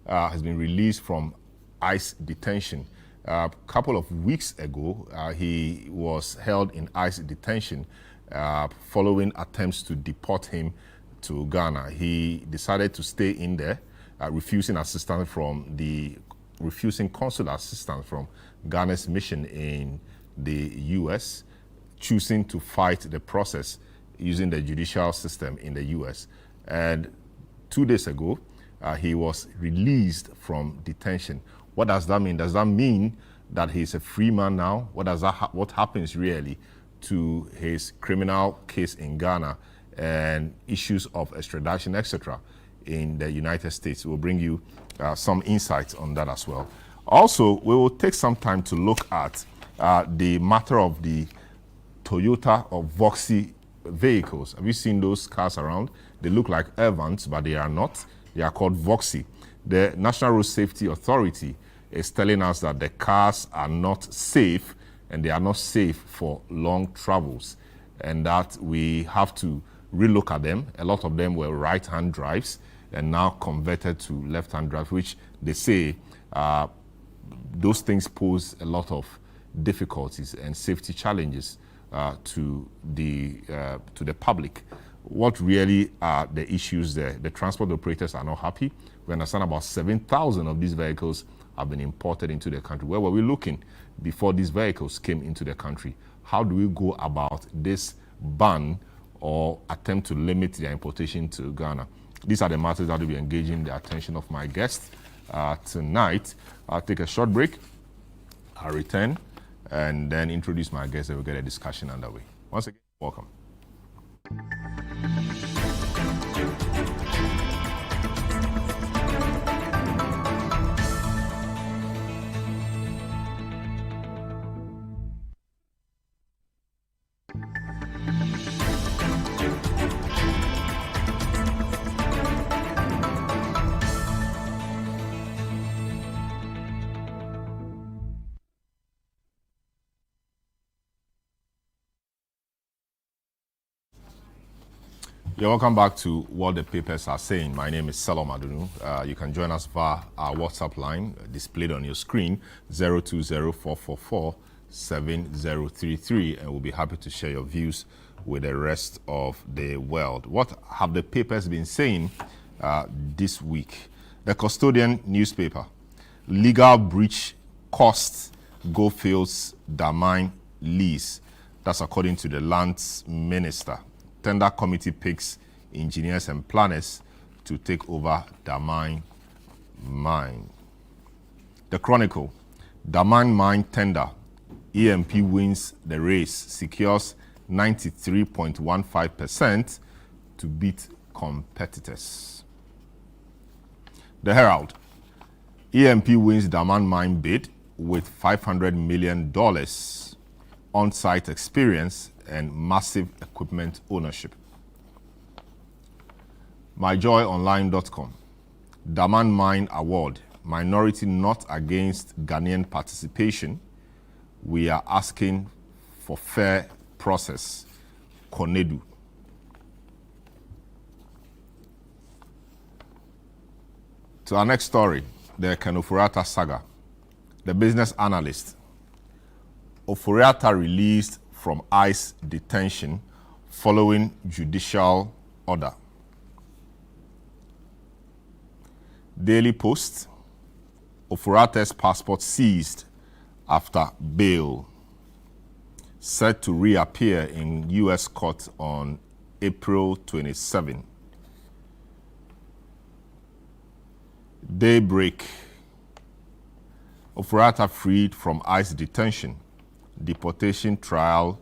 has been released from ICE detention. A couple of weeks ago, he was held in ICE detention following attempts to deport him to Ghana. He decided to stay in there, refusing consular assistance from Ghana's mission in the U.S., choosing to fight the process using the judicial system in the U.S. And 2 days ago, he was released from detention. What does that mean? Does that mean that he's a free man now? What happens really to his criminal case in Ghana and issues of extradition, etc., in the United States? We'll bring you some insights on that as well. Also, we will take some time to look at the matter of the Toyota or Voxy vehicles. Have you seen those cars around? They look like Evans, but they are not. They are called Voxy. The National Road Safety Authority is telling us that the cars are not safe, and they are not safe for long travels, and that we have to relook at them. A lot of them were right-hand drives and now converted to left-hand drive, which they say those things pose a lot of difficulties and safety challenges to the public. What really are the issues there? The transport operators are not happy. We understand about 7,000 of these vehicles have been imported into the country. Where were we looking before these vehicles came into the country? How do we go about this ban or attempt to limit their importation to Ghana? These are the matters that will be engaging the attention of my guests tonight. I'll take a short break, I'll return, and then introduce my guests, and we'll get a discussion underway. Once again, welcome. You're welcome back to What the Papers Are Saying. My name is Salom Adunu. You can join us via our WhatsApp line displayed on your screen, 020-444-7033, and we'll be happy to share your views with the rest of the world. What have the papers been saying this week? The Custodian newspaper, legal breach costs Goldfields Damine lease. That's according to the Lands Minister. Tender committee picks engineers and planners to take over Damine mine. The Chronicle, Damine mine tender, EMP wins the race, secures 93.15% to beat competitors. The Herald, EMP wins Damine mine bid with $500 million on-site experience and massive equipment ownership. MyJoyOnline.com, Damine Mine Award, minority not against Ghanaian participation. We are asking for fair process. Konedu. To our next story, the Ken Ofori-Atta saga. The Business Analyst. Ofori-Atta released from ICE detention following judicial order. Daily Post, Ofori-Atta's passport seized after bail, set to reappear in U.S. court on April 27. Daybreak. Ofori-Atta freed from ICE detention. Deportation trial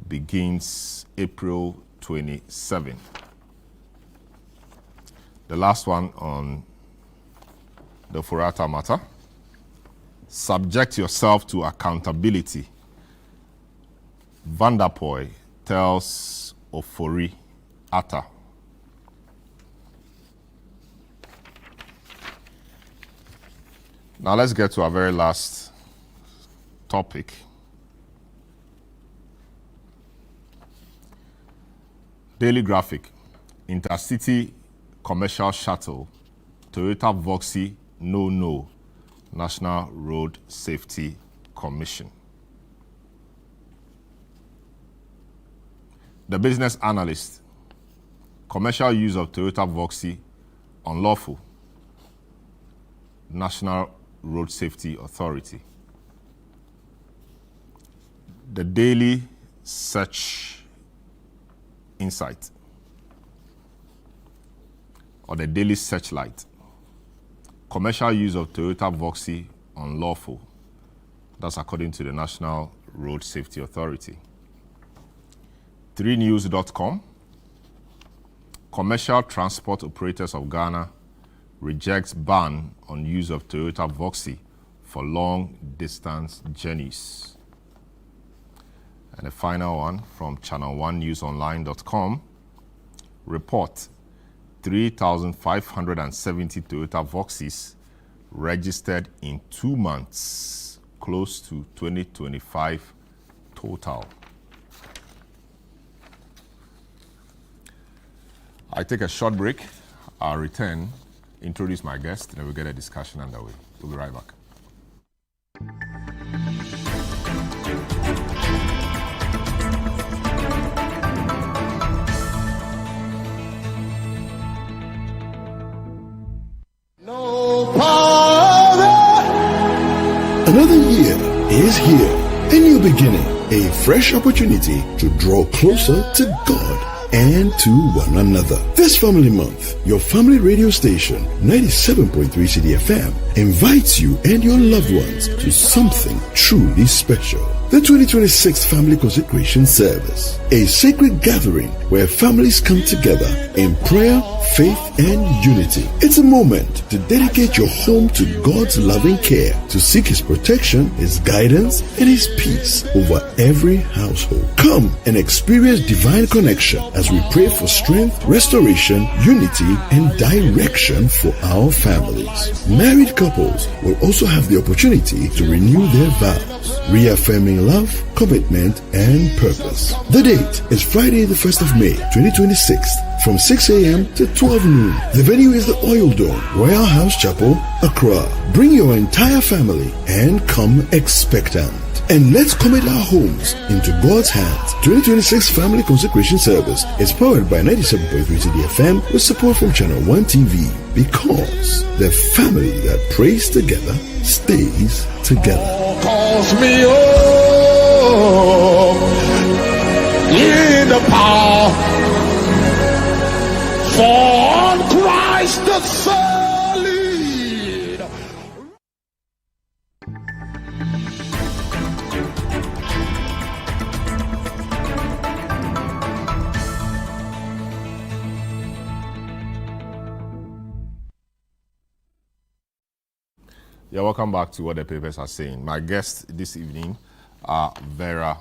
begins April 27. The last one on the Ofori-Atta matter. Subject yourself to accountability. Vanderpoy tells Ofori-Atta. Now let's get to our very last topic. Daily Graphic. Intercity commercial shuttle. Toyota Voxy no. National Road Safety Commission. The Business Analyst. Commercial use of Toyota Voxy unlawful. National Road Safety Authority. The Daily Search Insight, or the Daily Searchlight. Commercial use of Toyota Voxy unlawful. That's according to the National Road Safety Authority. 3news.com. Commercial Transport Operators of Ghana rejects ban on use of Toyota Voxy for long-distance journeys. And the final one from channel1newsonline.com. Report 3,570 Toyota Voxys registered in 2 months, close to 2025 total. I take a short break. I'll return, introduce my guest, and we'll get a discussion underway. We'll be right back. Another year is here, a new beginning, a fresh opportunity to draw closer to God and to one another. This family month, your family radio station, 97.3 CDFM, invites you and your loved ones to something truly special. The 2026 Family Consecration Service, a sacred gathering where families come together in prayer, faith, and unity. It's a moment to dedicate your home to God's loving care, to seek His protection, His guidance, and His peace over every household. Come and experience divine connection as we pray for strength, restoration, unity, and direction for our families. Married couples will also have the opportunity to renew their vows, reaffirming love, commitment, and purpose. The date is Friday, the 1st of May, 2026, from 6 a.m. to 12 noon. The venue is the Oil Dome, Royal House Chapel, Accra. Bring your entire family and come expectant. And let's commit our homes into God's hands. 2026 Family Consecration Service is powered by 97.3 CDFM with support from Channel 1 TV, because the family that prays together stays together. Calls me in the power for Christ the solid. Yeah, welcome back to what the papers are saying. My guests this evening are Vera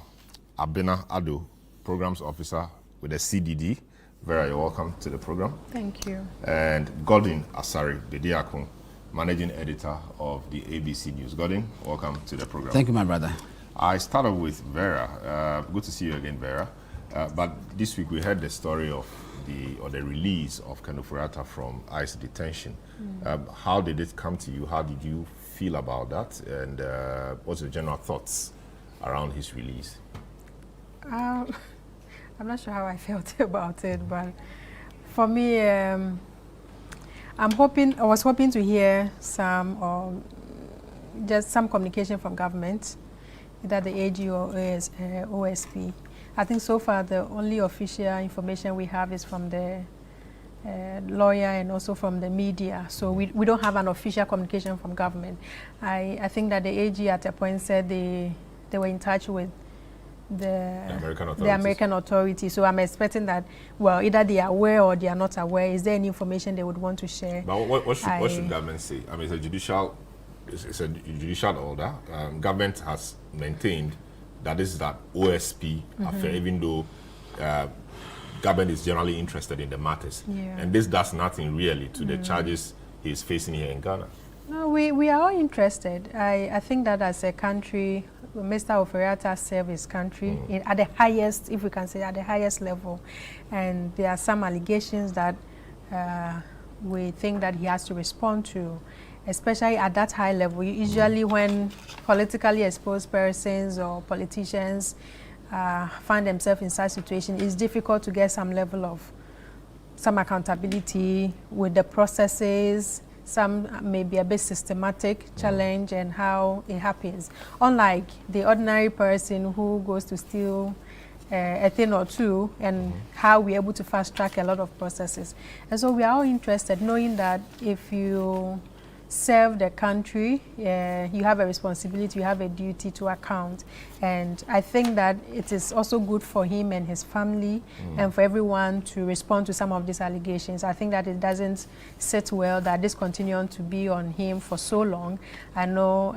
Abena-Addo, Programs Officer with the CDD. Vera, you're welcome to the program. Thank you. And Godin Asari Bediakun, Managing Editor of the ABC News. Godin, welcome to the program. Thank you, my brother. I started with Vera. Good to see you again, Vera. But this week we heard the story of the release of Ofori-Atta from ICE detention. How did it come to you? How did you feel about that? And what's your general thoughts around his release? I'm not sure how I felt about it, but for me, I was hoping to hear some just some communication from government, either the AG or OSP. I think so far the only official information we have is from the lawyer and also from the media. So we don't have an official communication from government. I think that the AG at a point said they were in touch with the American authority. So I'm expecting that, well, either they are aware or they are not aware. Is there any information they would want to share? But what should government say? I mean, it's a judicial order. Government has maintained that this is that OSP affair, even though government is generally interested in the matters. Yeah. And this does nothing really to the charges he's facing here in Ghana. No, we are all interested. I think that as a country, Mr. Ofori-Atta served his country at the highest, if we can say, at the highest level. And there are some allegations that we think that he has to respond to, especially at that high level. Usually when politically exposed persons or politicians find themselves in such situation, it's difficult to get some level of accountability with the processes. Some may be a bit systematic challenge and how it happens. Unlike the ordinary person who goes to steal a thing or two, and how we're able to fast track a lot of processes. And so we are all interested knowing that if you serve the country, you have a responsibility, you have a duty to account. And I think that it is also good for him and his family and for everyone to respond to some of these allegations. I think that it doesn't sit well that this continues to be on him for so long. I know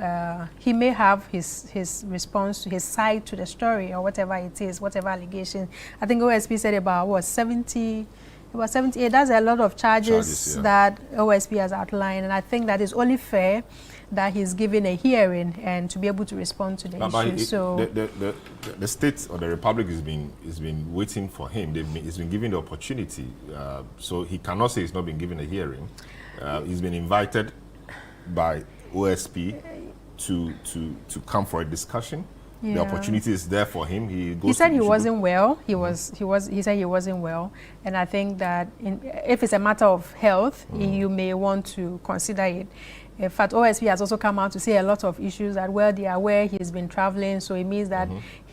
he may have his response to his side to the story or whatever it is, whatever allegation. I think OSP said about, what, 78, that's a lot of charges that OSP has outlined, and I think that is only fair that he's given a hearing and to be able to respond to the issue. So the state or the republic has been waiting for him. He's been given the opportunity, so he cannot say he's not been given a hearing. He's been invited by OSP to come for a discussion. Yeah. The opportunity is there for him. He said he wasn't well. He said he wasn't well, and I think that if it's a matter of health, you may want to consider it. In fact, OSP has also come out to say a lot of issues that, well, they are aware he's been traveling, so it means that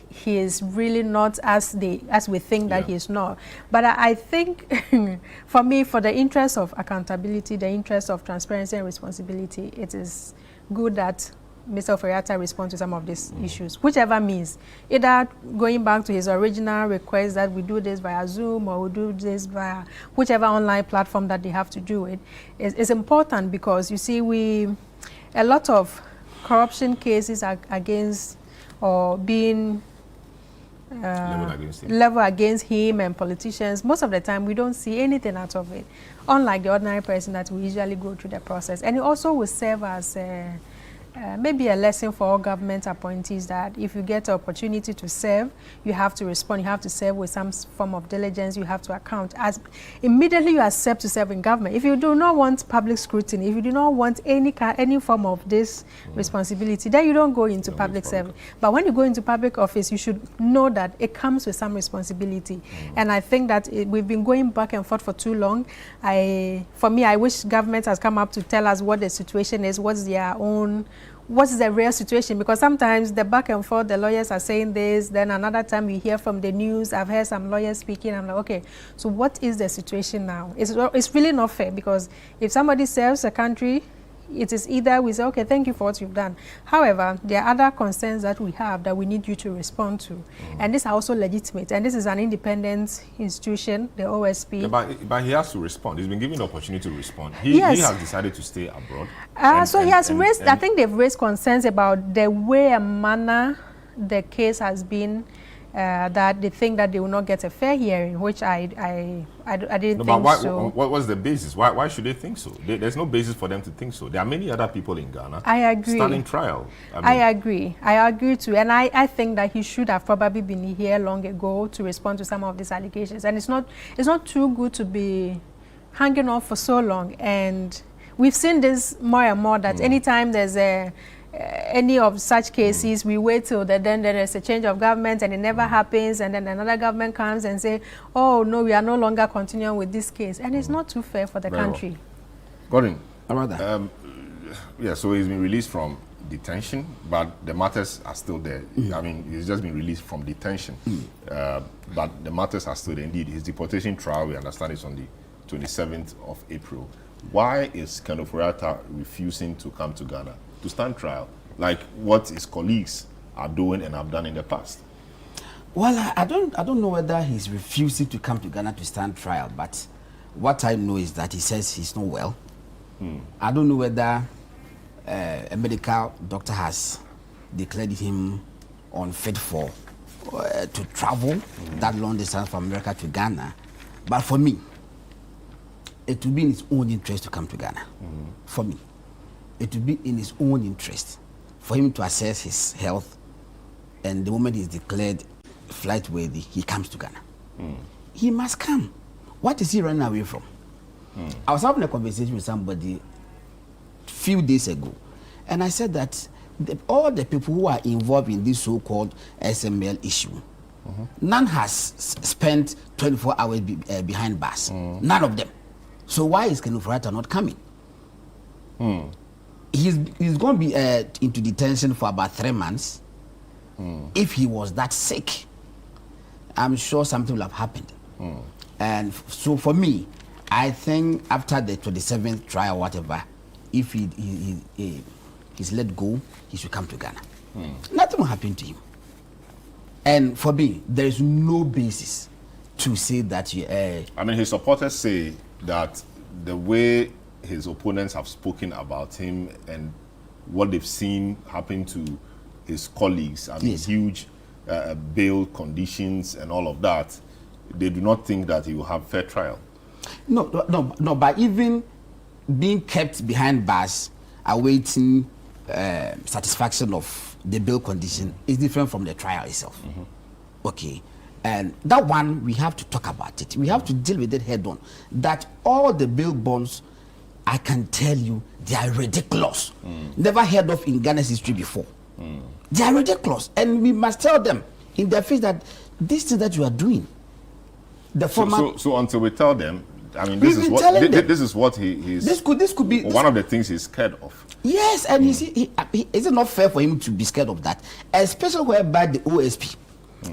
he is really not as we think that he is not. But I think, for me, for the interest of accountability, the interest of transparency and responsibility, it is good that Mr. Ofori-Atta respond to some of these issues, whichever means, either going back to his original request that we do this via Zoom or we do this via whichever online platform that they have to do it. It's important because, you see, a lot of corruption cases are against or being level against him and politicians. Most of the time, we don't see anything out of it, unlike the ordinary person that we usually go through the process. And it also will serve as maybe a lesson for all government appointees that if you get the opportunity to serve, you have to respond, you have to serve with some form of diligence, you have to account. As immediately you accept to serve in government, if you do not want public scrutiny, if you do not want any form of this responsibility, then you don't go into public service. But when you go into public office, you should know that it comes with some responsibility. And I think that we've been going back and forth for too long. For me, I wish government has come up to tell us what the situation is, what's the real situation, because sometimes the back and forth, the lawyers are saying this, then another time you hear from the news, I've heard some lawyers speaking, I'm like, okay, so what is the situation now? It's really not fair, because if somebody serves a country, it is either we say, okay, thank you for what you've done. However, there are other concerns that we have that we need you to respond to. And these are also legitimate. And this is an independent institution, the OSP. Yeah, but he has to respond. He's been given the opportunity to respond. He has decided to stay abroad. I think they've raised concerns about the way and manner the case has been, that they think that they will not get a fair hearing, which I didn't think so. What's the basis? Why should they think so? There's no basis for them to think so. There are many other people in Ghana. I agree. Standing trial. I agree too, and I think that he should have probably been here long ago to respond to some of these allegations. And it's not too good to be hanging off for so long. And we've seen this more and more, that anytime there's any of such cases, we wait till then there's a change of government and it never happens, and then another government comes and say, oh no, we are no longer continuing with this case, and it's not too fair for the country. Gordon, so he's been released from detention, but the matters are still there. I mean, he's just been released from detention, but the matters are still there. Indeed, his deportation trial, we understand, is on the 27th of April. Why is Ofori-Atta refusing to come to Ghana to stand trial, like what his colleagues are doing and have done in the past? Well, I don't know whether he's refusing to come to Ghana to stand trial, but what I know is that he says he's not well. I don't know whether a medical doctor has declared him unfit for to travel that long distance from America to Ghana. But for me, it would be in his own interest to come to Ghana. For me, it would be in his own interest for him to assess his health, and the moment he's declared flight worthy, he comes to Ghana. He must come. What is he running away from? I was having a conversation with somebody a few days ago, and I said that all the people who are involved in this so-called SML issue, none has spent 24 hours behind bars. None of them. So why is Ofori-Atta not coming? He's going to be into detention for about 3 months. If he was that sick, I'm sure something will have happened. And so for me, I think after the 27th trial, whatever, if he's let go, he should come to Ghana. Nothing will happen to him. And for me, there is no basis to say that. I mean, his supporters say that the way his opponents have spoken about him and what they've seen happen to his colleagues, I mean, huge bail conditions and all of that, they do not think that he will have fair trial. No, but even being kept behind bars, awaiting satisfaction of the bail condition is different from the trial itself. Okay, and that one, we have to talk about it. We have to deal with it head on. That all the bail bonds, I can tell you, they are ridiculous. Never heard of in Ghana's history before. They are ridiculous, and we must tell them in their face that this thing that you are doing, the former. So until we tell them, I mean, this is what he's. This could be one of the things he's scared of. Yes, and is it not fair for him to be scared of that, especially whereby the OSP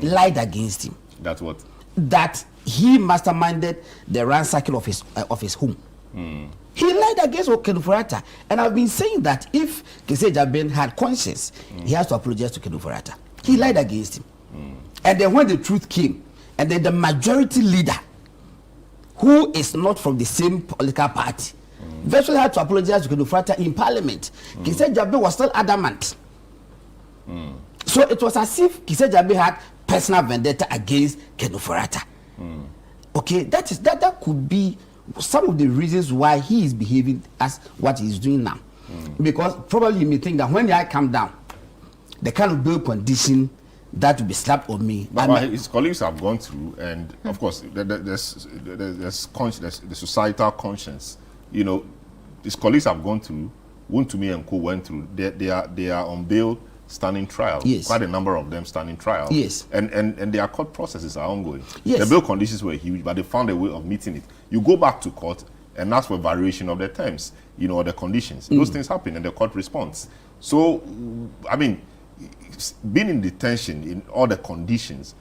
lied against him. That's what. That he masterminded the ransacking of his home. He lied against Ofori-Atta, and I've been saying that if Kese Jaben had conscience, he has to apologize to Ofori-Atta. He lied against him, and then when the truth came, and then the majority leader, who is not from the same political party, virtually had to apologize to Ofori-Atta in Parliament. Kese Jaben was still adamant. So it was as if Kese Jaben had personal vendetta against Ofori-Atta. Okay, that could be some of the reasons why he is behaving as what he's doing now. Because probably you may think that when I come down, the kind of bail condition that will be slapped on me. But his colleagues have gone through, and of course, there's the societal conscience. You know, his colleagues have gone through. Wontumi and Co went through. They are on bail, standing trial. Yes. Quite a number of them standing trial. Yes. And their court processes are ongoing. Yes. The bail conditions were huge, but they found a way of meeting it. You go back to court and ask for variation of the terms, you know, or the conditions. Those things happen and the court responds. So, I mean, being in detention in all the conditions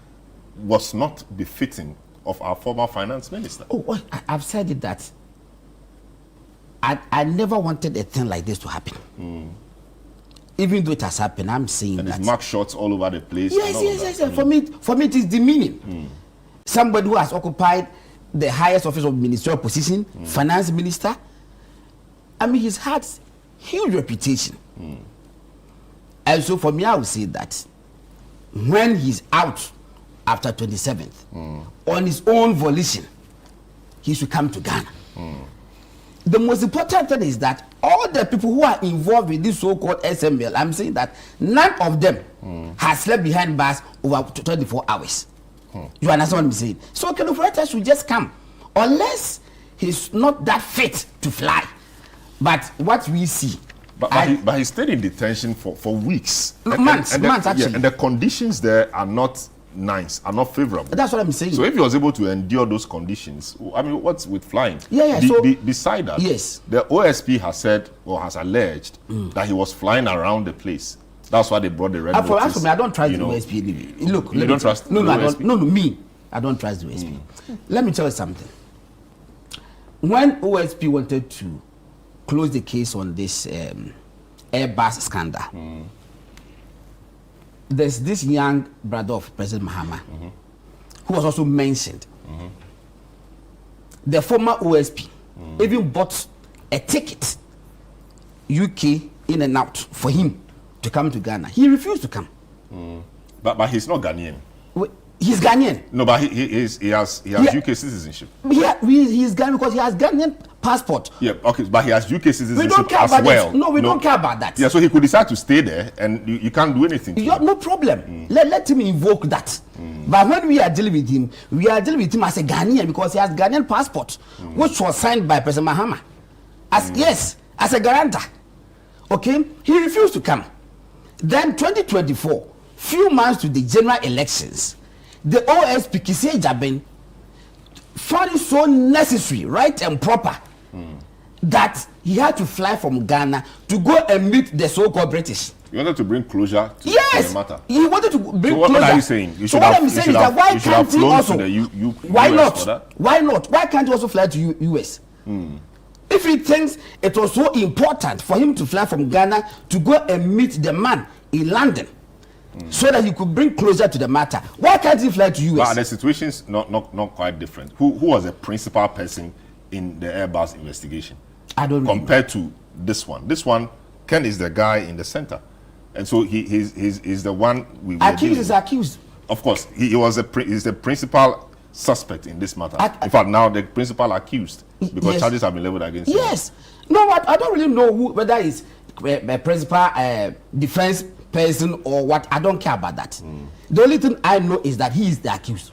was not befitting of our former finance minister. Oh, I've said it that I never wanted a thing like this to happen. Even though it has happened, I'm saying and that. Mark shots all over the place. Yes. For me, it is demeaning. Somebody who has occupied the highest office of ministerial position, finance minister. I mean, he's had huge reputation. And so for me, I would say that when he's out after 27th, on his own volition, he should come to Ghana. The most important thing is that all the people who are involved with this so-called SML, I'm saying that none of them has slept behind bars over 24 hours. You understand what I'm saying? So Ofori-Atta should just come, unless he's not that fit to fly. But what we see. But he stayed in detention for weeks. Months, actually. And the conditions there are not nines are not favorable. That's what I'm saying. So if he was able to endure those conditions, I mean, what's with flying? Yeah. Beside that, yes, the OSP has said or has alleged that he was flying around the place. That's why they brought the red notice. As for me, I don't trust the OSP anyway. Look, you don't trust? No, I don't. No, me. I don't trust the OSP. Let me tell you something. When OSP wanted to close the case on this Airbus scandal, there's this young brother of President Mahama who was also mentioned. The former OSP even bought a ticket, UK in and out, for him to come to Ghana. He refused to come. But he's not Ghanaian. He's Ghanaian. No, but he has UK citizenship. Yeah, he's Ghanaian because he has Ghanaian passport. Yeah, okay, but he has UK citizenship we don't care as about well. No, we don't care about that. Yeah, so he could decide to stay there, and you can't do anything to him. No problem. Let him invoke that. But when we are dealing with him as a Ghanaian because he has Ghanaian passport, which was signed by President Mahama. As a guarantor. Okay, he refused to come. Then 2024, few months to the general elections, the OSP Kisei Jaben found it so necessary, right and proper, that he had to fly from Ghana to go and meet the so-called British. You wanted to bring closure to the matter. He wanted to bring closure. What are you saying? What I'm saying is that why can't he also? Why not? Why not? Why can't he also fly to US? If he thinks it was so important for him to fly from Ghana to go and meet the man in London, so that he could bring closer to the matter, why can't he fly to US? But the situation's not quite different. Who was the principal person in the Airbus investigation? I don't know. Compared to this one. This one, Ken is the guy in the center. And so he's the one we were accused is accused. Of course, he's the principal suspect in this matter. In fact, now the principal accused because charges have been leveled against him. Yes. No, I don't really know whether it's a principal defense person or what. I don't care about that. The only thing I know is that he is the accused.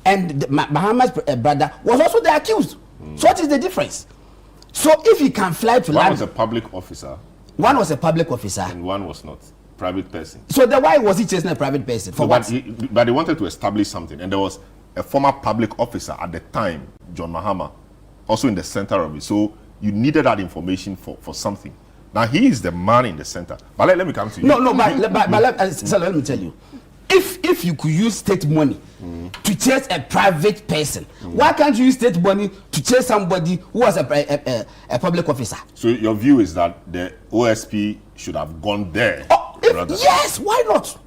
And Mahama's brother was also the accused. So what is the difference? So if he can fly to London... One was a public officer. One was a public officer. And one was not. Private person. So then why was he chasing a private person? For what? But they wanted to establish something. And there was a former public officer at the time, John Mahama, also in the center of it. So you needed that information for something. Now he is the man in the center. But let me come to you. But let me tell you. If you could use state money to chase a private person, why can't you use state money to chase somebody who was a public officer? So your view is that the OSP should have gone there? Yes, why not?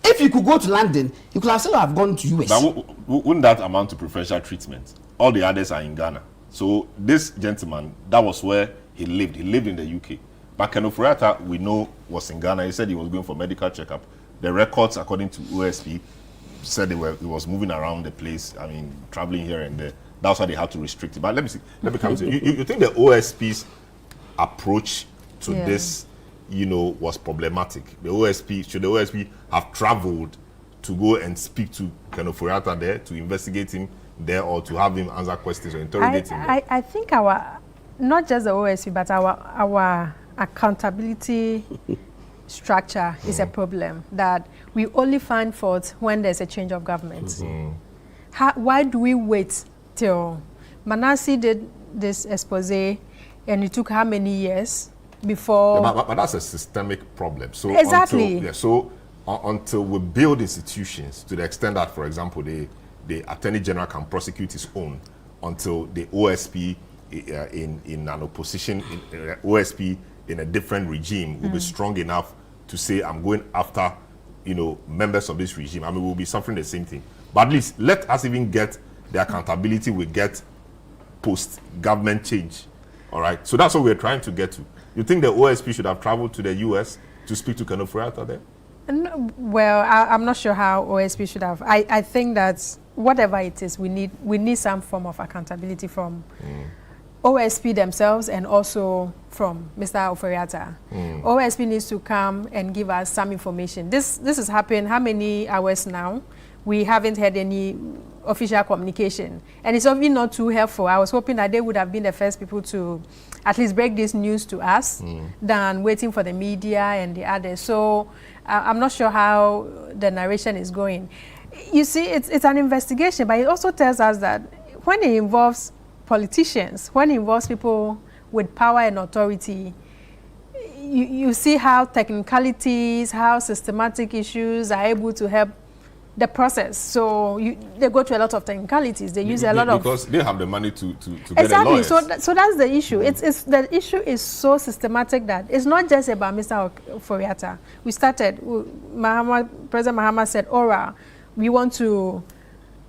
If you could go to London, you could still have gone to US. But wouldn't that amount to preferential treatment? All the others are in Ghana. So this gentleman, that was where he lived. He lived in the UK. But Ofori-Atta, we know, was in Ghana. He said he was going for medical checkup. The records, according to OSP, said he was moving around the place. I mean, traveling here and there. That's why they had to restrict it. But let me come to you. You think the OSP's approach to this, was problematic? Should the OSP have traveled to go and speak to Ofori-Atta there, to investigate him there, or to have him answer questions or interrogate him there? I think not just the OSP, but our accountability structure is a problem, that we only find fault when there's a change of government. Why do we wait till Manasseh did this expose and it took how many years before? Yeah, but that's a systemic problem. So exactly. Until we build institutions to the extent that, for example, the Attorney General can prosecute his own, until the OSP in an opposition, OSP in a different regime will be strong enough to say, I'm going after, members of this regime. I mean, we'll be suffering the same thing. But at least let us even get the accountability we get post-government change. All right? So that's what we're trying to get to. You think the OSP should have traveled to the US to speak to Ofori-Atta there? No, well, I'm not sure how OSP should have. I think that whatever it is, we need some form of accountability from OSP themselves and also from Mr. Ofori-Atta. OSP needs to come and give us some information. This has happened how many hours now? We haven't had any official communication. And it's obviously not too helpful. I was hoping that they would have been the first people to at least break this news to us than waiting for the media and the others. So I'm not sure how the narration is going. You see, it's an investigation, but it also tells us that when it involves politicians, when it involves people with power and authority, you see how technicalities, how systematic issues are able to help the process. So they go to a lot of technicalities. They use a lot of... Because they have the money to get exactly. a lawyer. So that's the issue. It's the issue is so systematic that it's not just about Mr. Ofori-Atta. We started, President Mahama said, Ora, we want to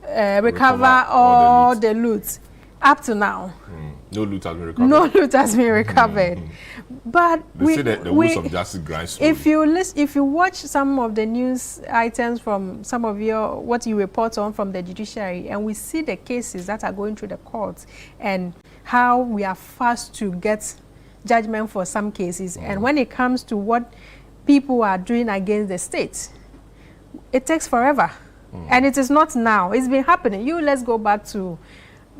recover all the loot. Up to now. No loot has been recovered. No loot has been recovered. But they say that the wheels of justice grind slowly. If you watch some of the news items from some of what you report on from the judiciary, and we see the cases that are going through the courts and how we are fast to get judgment for some cases, and when it comes to what people are doing against the state, it takes forever. And it is not now. It's been happening. Let's go back to...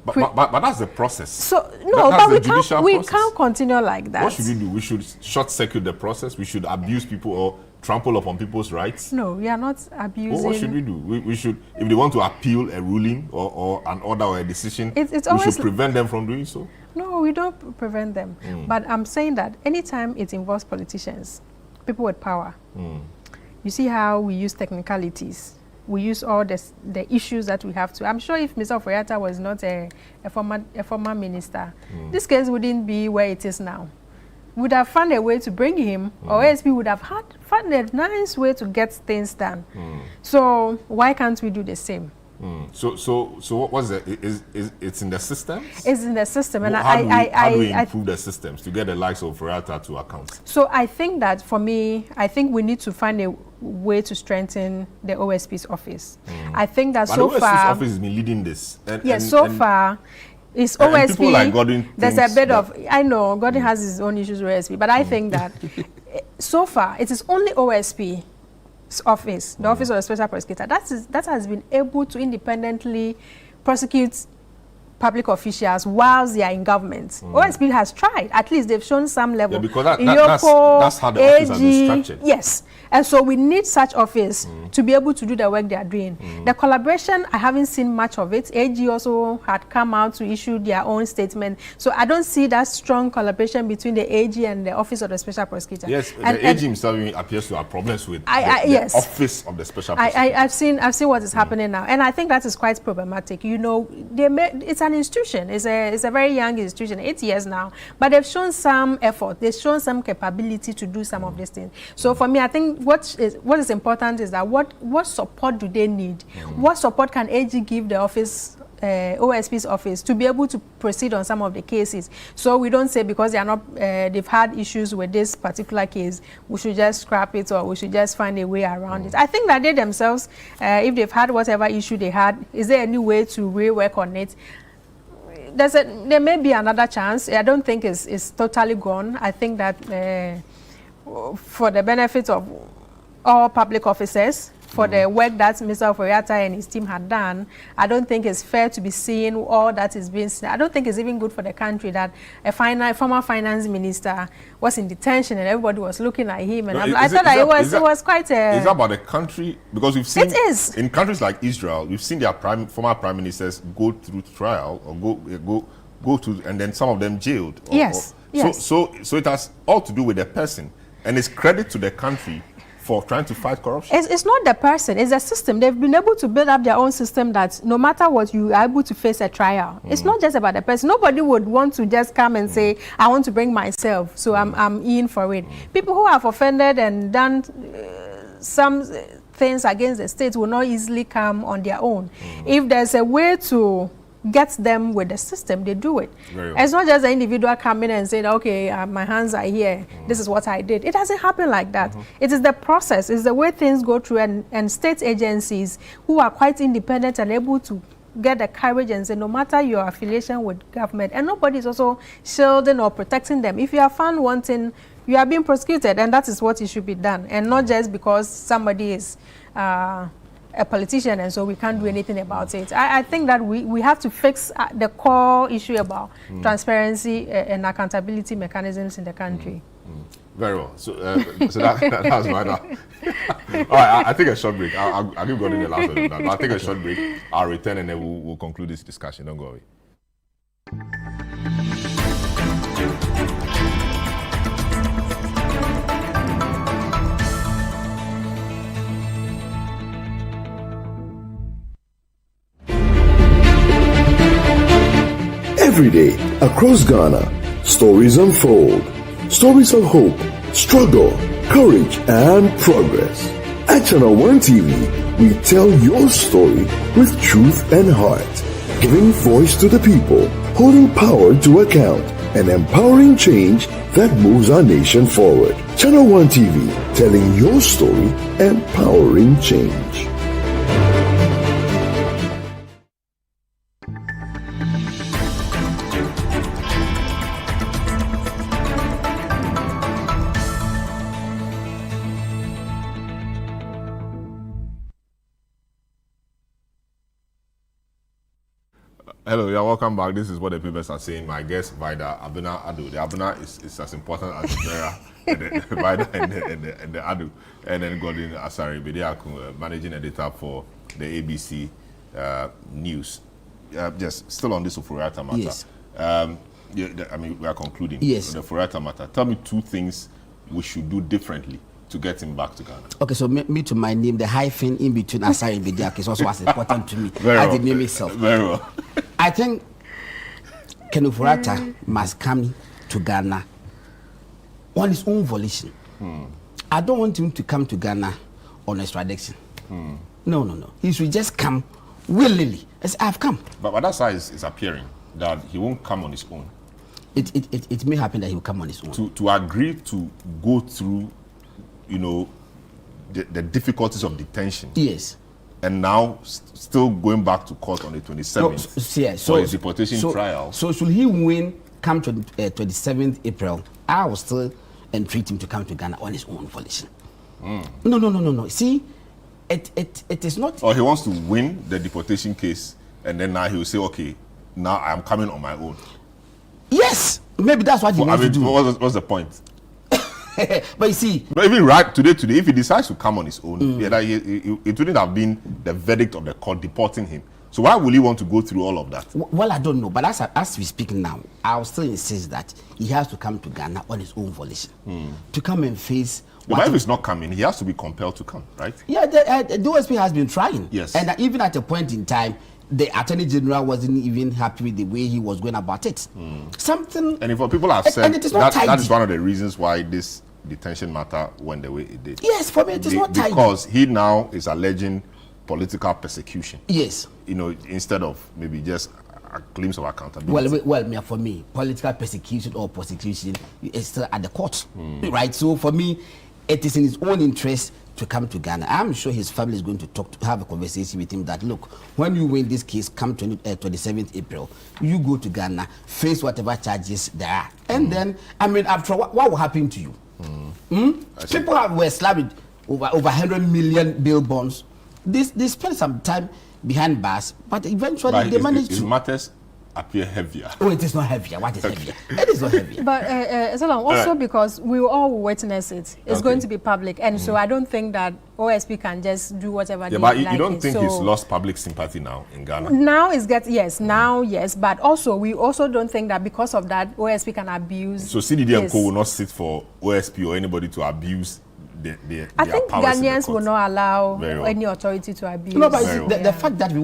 But that's the process. So no, but we can't continue like that. What should we do? We should short-circuit the process. We should abuse people or trample upon people's rights. No, we are not abusing. Well, what should we do? We should, if they want to appeal a ruling or an order or a decision, we should prevent them from doing so. No, we don't prevent them. But I'm saying that anytime it involves politicians, people with power, you see how we use technicalities. We use all the issues that we have to. I'm sure if Mr. Ofori-Atta was not a former minister, this case wouldn't be where it is now. We would have found a way to bring him, or ASP would have found a nice way to get things done. So why can't we do the same? So what was it? It's in the system? It's in the system. And how do we improve the systems to get the likes of Ofori-Atta to account? So I think that for me, I think we need to find a way to strengthen the OSP's office. I think that so far... the OSP's office has been leading this. Far, it's OSP. People like Gordon, there's a bit of... I know, Gordon has his own issues with OSP, but I think that so far, it is only OSP office, the Office of the Special Prosecutor, that has been able to independently prosecute public officials whilst they are in government. OSP has tried. At least they've shown some level. Yeah, because that's how the office has been structured. Yes. And so we need such office to be able to do the work they are doing. The collaboration, I haven't seen much of it. AG also had come out to issue their own statement. So I don't see that strong collaboration between the AG and the Office of the Special Prosecutor. Yes, the AG himself appears to have problems with the Office of the Special Prosecutor. I've seen what is happening now. And I think that is quite problematic. You know, it's an institution. It's a very young institution, 8 years now. But they've shown some effort. They've shown some capability to do some of these things. So for me, I think what is important is that what support do they need? What support can AG give the office, OSP's office, to be able to proceed on some of the cases? So we don't say because they are not, they've had issues with this particular case, we should just scrap it or we should just find a way around it. I think that they themselves, if they've had whatever issue they had, is there any way to rework on it? There may be another chance. I don't think it's totally gone. I think that for the benefit of all public officers, for the work that Mr. Ofori-Atta and his team had done, I don't think it's fair to be seeing all that is being seen. I don't think it's even good for the country that a former finance minister was in detention and everybody was looking at him. And I thought that it was quite a... Is that about the country? Because we've seen... It is. In countries like Israel, we've seen their former prime ministers go through trial or go to, and then some of them jailed. Yes. So it has all to do with the person. And it's credit to the country for trying to fight corruption. It's not the person, it's the system. They've been able to build up their own system that no matter what, you are able to face a trial. It's not just about the person. Nobody would want to just come and say, I want to bring myself, so I'm in for it. People who have offended and done some things against the state will not easily come on their own. If there's a way to get them with the system, they do it. It's not just the individual coming and saying, okay, my hands are here, this is what I did. It doesn't happen like that. It is the process, it's the way things go through, and state agencies who are quite independent and able to get the courage and say, no matter your affiliation with government, and nobody is also shielding or protecting them. If you are found wanting, you are being prosecuted, and that is what it should be done, and not just because somebody is a politician and so we can't do anything about it. I think that we have to fix the core issue about transparency and accountability mechanisms in the country. Very well. So that was my All right, I take a short break. I'll give Gordon the last one on that. But I'll take a short break. I'll return and then we'll conclude this discussion. Don't go away. Every day, across Ghana, stories unfold. Stories of hope, struggle, courage, and progress. At Channel One TV, we tell your story with truth and heart, giving voice to the people, holding power to account, and empowering change that moves our nation forward. Channel One TV, telling your story, empowering change. Hello, yeah, welcome back. This is what the papers are saying. My guest, Vida Abena Adu. The Abena is as important as the Vera and the Vida and the Adu. And then Gordon Asari Bediaku, managing editor for the ABC News. Just still on this Ofori-Atta matter. Yes. I mean, we are concluding. Yes. The Ofori-Atta matter. Tell me 2 things we should do differently to get him back to Ghana. Okay, so me to my name, the hyphen in between Asari and Bediaku is also as important to me Very as well. the name itself. Very well. I think Ofori-Atta must come to Ghana on his own volition. I don't want him to come to Ghana on extradition. No. He should just come willingly. As I've come. But that's how it's appearing, that he won't come on his own. It may happen that he will come on his own. To agree to go through, the difficulties of detention. Yes. And now still going back to court on the 27th for his deportation trial. So should he come to 27th April, I will still entreat him to come to Ghana on his own volition. No. See, it is not. Or he wants to win the deportation case, and then now he will say, okay, now I'm coming on my own. Yes, maybe that's what he wants to do. What's the point? But you see, but even today, if he decides to come on his own, it wouldn't have been the verdict of the court deporting him. So why would he want to go through all of that? Well, I don't know. But as we speak now, I'll still insist that he has to come to Ghana on his own volition to come and face. But if he's not coming, he has to be compelled to come, right? Yeah, the OSP has been trying. Yes. And even at a point in time, the Attorney General wasn't even happy with the way he was going about it. Something. And if people have said and it is not that is one of the reasons why this detention matter went the way it did. Yes, for me it is not tidy. Because he now is alleging political persecution. Yes. Instead of maybe just a glimpse of accountability. Well, for me, political persecution or prosecution is still at the court, right? So for me, it is in his own interest to come to Ghana. I'm sure his family is going to have a conversation with him that, look, when you win this case, come 27th April, you go to Ghana, face whatever charges there are. And then, after what will happen to you? People were slapped over 100 million bail bonds. They spent some time behind bars, but eventually they managed to. Matters appear heavier. Oh, it is not heavier. What is heavier? It is not heavier. But also because we will all witness it. It's going to be public, and so I don't think that OSP can just do whatever they like. But you don't think he's lost public sympathy now in Ghana? Now it's now yes, but also we also don't think that because of that OSP can abuse. So CDD and Co will not sit for OSP or anybody to abuse. I think Ghanaians will not allow any authority to abuse. No, but the fact that we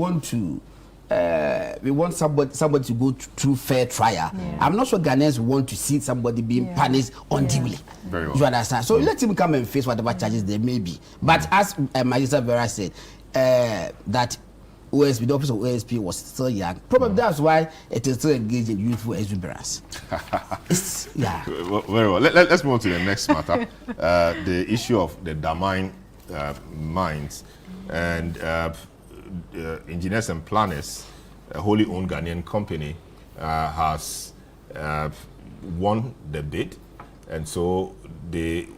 want somebody to go through fair trial. I'm not sure Ghanaians want to see somebody being punished unduly. Very well. You understand? So let him come and face whatever charges there may be. But as Magistrate Vera said, that OSP, the office of OSP was still young. Probably that's why it is still engaged in youthful exuberance. Very well. Let's move on to the next matter. The issue of the Damine mines and engineers and planners, a wholly owned Ghanaian company, has won the bid, and so they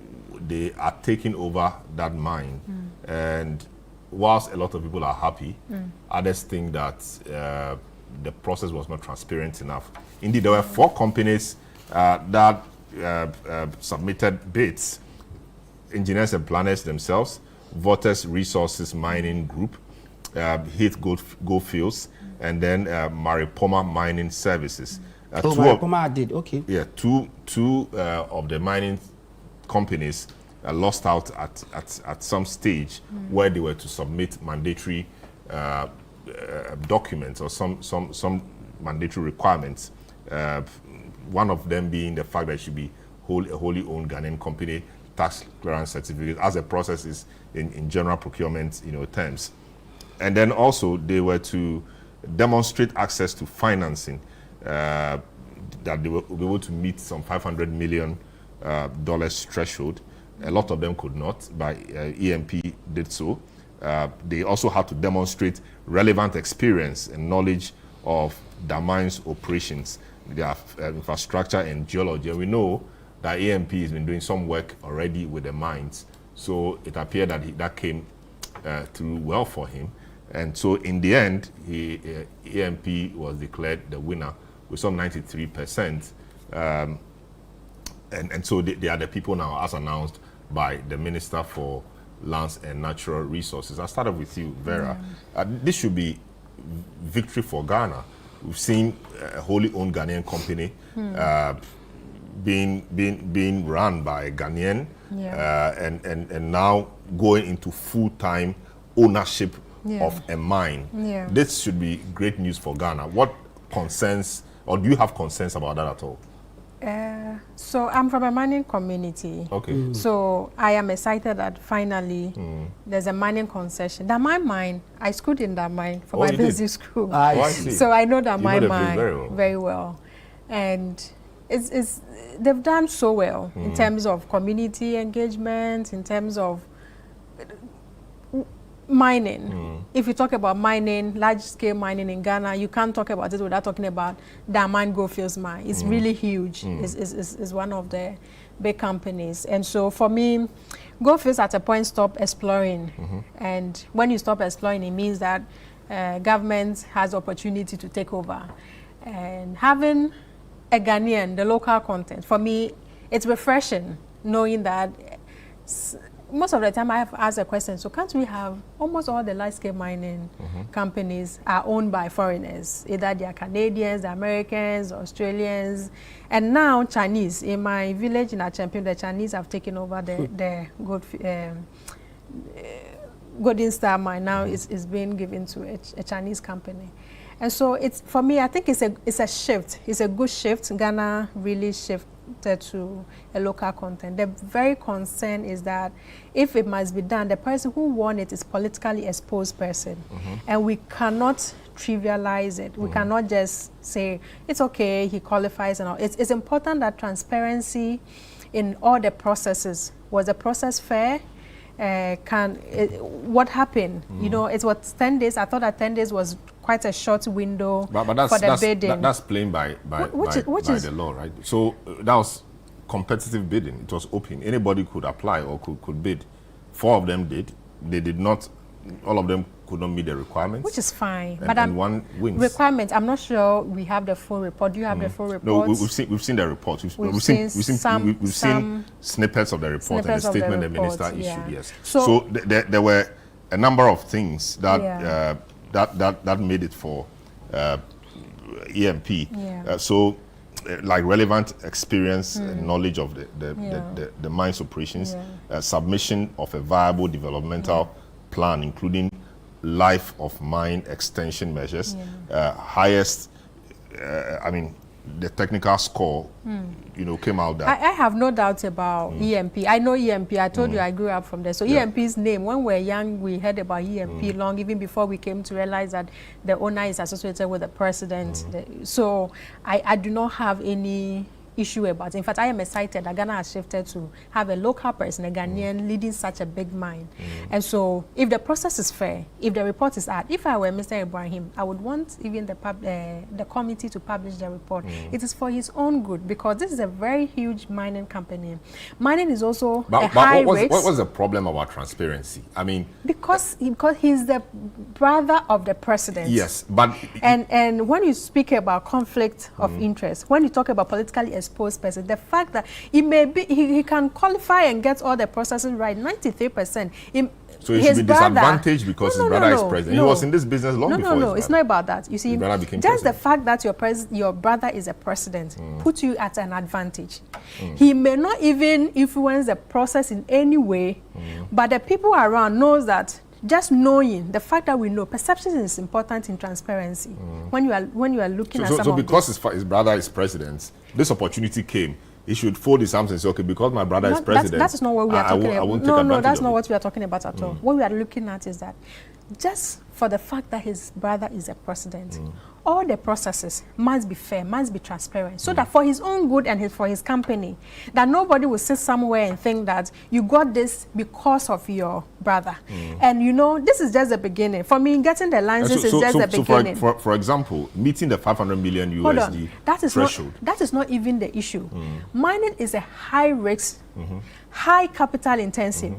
are taking over that mine. And whilst a lot of people are happy, others think that the process was not transparent enough. Indeed, there were 4 companies that submitted bids. Engineers and Planners themselves, Vortex Resources Mining Group, Heath Goldfields, and then Maripoma Mining Services. Maripoma did, okay. Yeah, two of the mining companies lost out at some stage where they were to submit mandatory documents or some mandatory requirements. One of them being the fact that it should be a wholly owned Ghanaian company, tax clearance certificate, as the process is in general procurement, terms. And then also they were to demonstrate access to financing, that they will be able to meet some $500 million threshold. A lot of them could not, but EMP did so. They also had to demonstrate relevant experience and knowledge of the mine's operations, their infrastructure and geology. And we know that EMP has been doing some work already with the mines. So it appeared that that came through well for him. And so in the end, EMP was declared the winner with some 93%. And so they are the people now, as announced by the Minister for Lands and Natural Resources. I'll start off with you, Vera. This should be victory for Ghana. We've seen a wholly owned Ghanaian company being run by a Ghanaian, and now going into full-time ownership of a mine. This should be great news for Ghana. What concerns, or do you have concerns about that at all? So I'm from a mining community. Okay. So I am excited that finally there's a mining concession. That mine, I schooled in that mine for my basic school. I see. So I know that mine very very well. And they've done so well in terms of community engagement, in terms of mining. If you talk about mining, large-scale mining in Ghana, you can't talk about it without talking about Diamond Goldfields mine. It's really huge. It's one of the big companies. And so for me, Goldfields at a point stop exploring. And when you stop exploring, it means that government has opportunity to take over. And having a Ghanaian, the local content, for me, it's refreshing knowing that most of the time I have asked a question, so can't we have almost all the large-scale mining companies are owned by foreigners, either they are Canadians, the Americans, Australians, and now Chinese. In my village in Achempim, the Chinese have taken over the Golden Star mine. Now it's being given to a Chinese company. And so it's, for me, I think it's a shift. It's a good shift. Ghana really shifted to a local content. The very concern is that if it must be done, the person who won it is politically exposed person. And we cannot trivialize it. We cannot just say, it's okay, he qualifies and all. It's important that transparency in all the processes. Was the process fair? What happened? You know, it was 10 days. I thought that 10 days was quite a short window for the bidding. That's playing by the law, right? So that was competitive bidding. It was open. Anybody could apply or could bid. 4 of them did. They did not. All of them could not meet the requirements. Which is fine. And one wins. Requirements. I'm not sure we have the full report. Do you have the full report? No, we've seen the report. We've seen snippets of the report and the statement the minister issued. Yes. So there were a number of things that that made it for EMP. Like relevant experience and knowledge of the mine's operations, submission of a viable developmental plan, including life of mine extension measures, highest, the technical score, came out that. I have no doubt about EMP. I know EMP. I told you I grew up from there. So EMP's name, when we were young, we heard about EMP long, even before we came to realize that the owner is associated with the president. So I do not have any issue about it. In fact, I am excited that Ghana has shifted to have a local person, a Ghanaian, leading such a big mine. And so if the process is fair, if the report is out, if I were Mr. Ibrahim, I would want even the committee to publish the report. It is for his own good, because this is a very huge mining company. Mining is also a high rate. What was the problem about transparency? I mean, because he's the brother of the president. Yes, but and when you speak about conflict of interest, when you talk about politically exposed exposed person. The fact that he may be, he can qualify and get all the processes right, 93%. So he should be disadvantaged because his brother is president. He was in this business long before. No, it's not about that. You see, just the fact that your brother is a president puts you at an advantage. He may not even influence the process in any way, but the people around knows that. Just knowing the fact that we know perception is important in transparency when you are looking at some so of because this. his brother is president, this opportunity came. He should fold his arms and say, okay, because my brother is president, that is not what we are talking about. No, that's not it. what we are talking about at all. What we are looking at is that just for the fact that his brother is a president, all the processes must be fair, must be transparent, so that for his own good and for his company, that nobody will sit somewhere and think that you got this because of your brother. And you know, this is just the beginning. For me, getting the license is just the beginning. For example, meeting the 500 million USD threshold. That is not even the issue. Mining is a high risk, high capital intensive.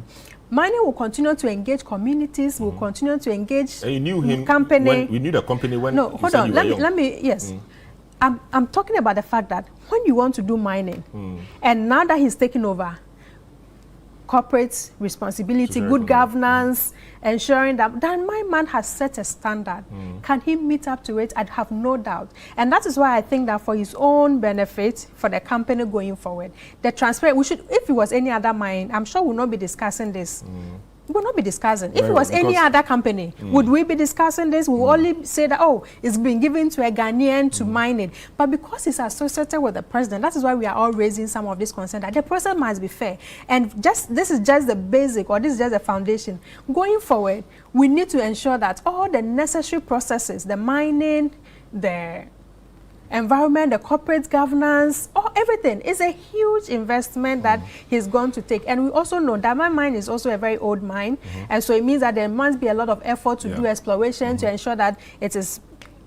Mining will continue to engage communities, will continue to engage and you knew him company. We knew the company when no, hold on. Let me yes. I'm talking about the fact that when you want to do mining, and now that he's taken over, corporate responsibility, good governance, ensuring that my man has set a standard. Can he meet up to it? I'd have no doubt. And that is why I think that for his own benefit, for the company going forward, the transparent, we should, if it was any other mine, I'm sure we'll not be discussing this. We will not be discussing. If it was any other company, would we be discussing this? We will only say that, oh, it's been given to a Ghanaian to mine it. But because it's associated with the president, that is why we are all raising some of this concern, that the process must be fair. And this is just the basic, or this is just the foundation. Going forward, we need to ensure that all the necessary processes, the mining, the environment, the corporate governance, everything is a huge investment that he's going to take. And we also know that my mine is also a very old mine. And so it means that there must be a lot of effort to do exploration to ensure that it is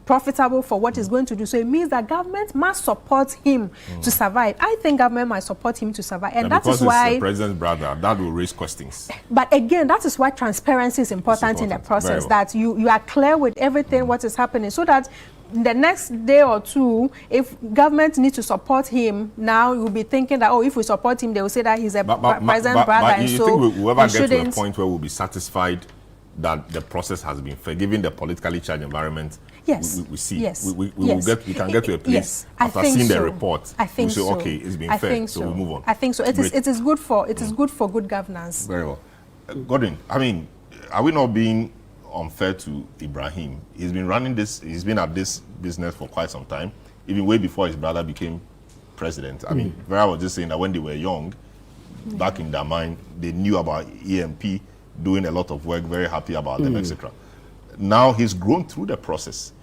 profitable for what he's going to do. So it means that government must support him to survive. I think government must support him to survive. And that is why... the president's brother, that will raise questions. But again, that is why transparency is important in the process, that you are clear with everything, what is happening, so that the next day or two, if government needs to support him, now you'll be thinking that, oh, if we support him, they will say that he's a president's brother. But you think we'll ever get to a point where we'll be satisfied that the process has been fair, given the politically charged environment we see? Yes. We can get to a place after seeing the report. I think so. Okay, it's been fair, so we move on. I think so. It is good for good governance. Very well. Gordon, I mean, are we not being unfair to Ibrahim? He's been running this, he's been at this business for quite some time, even way before his brother became president. I mean, Vera was just saying that when they were young, back in their mind, they knew about EMP, doing a lot of work, very happy about them, etc. Now he's grown through the process.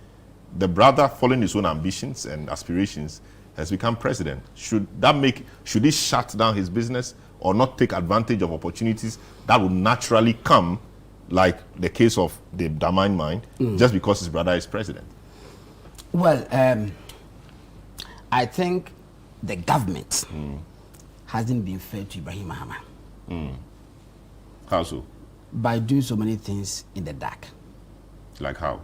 The brother, following his own ambitions and aspirations, has become president. Should he shut down his business or not take advantage of opportunities that would naturally come, like the case of the Damine mine, just because his brother is president? Well, I think the government hasn't been fair to Ibrahim Mahama. How so? By doing so many things in the dark. Like how?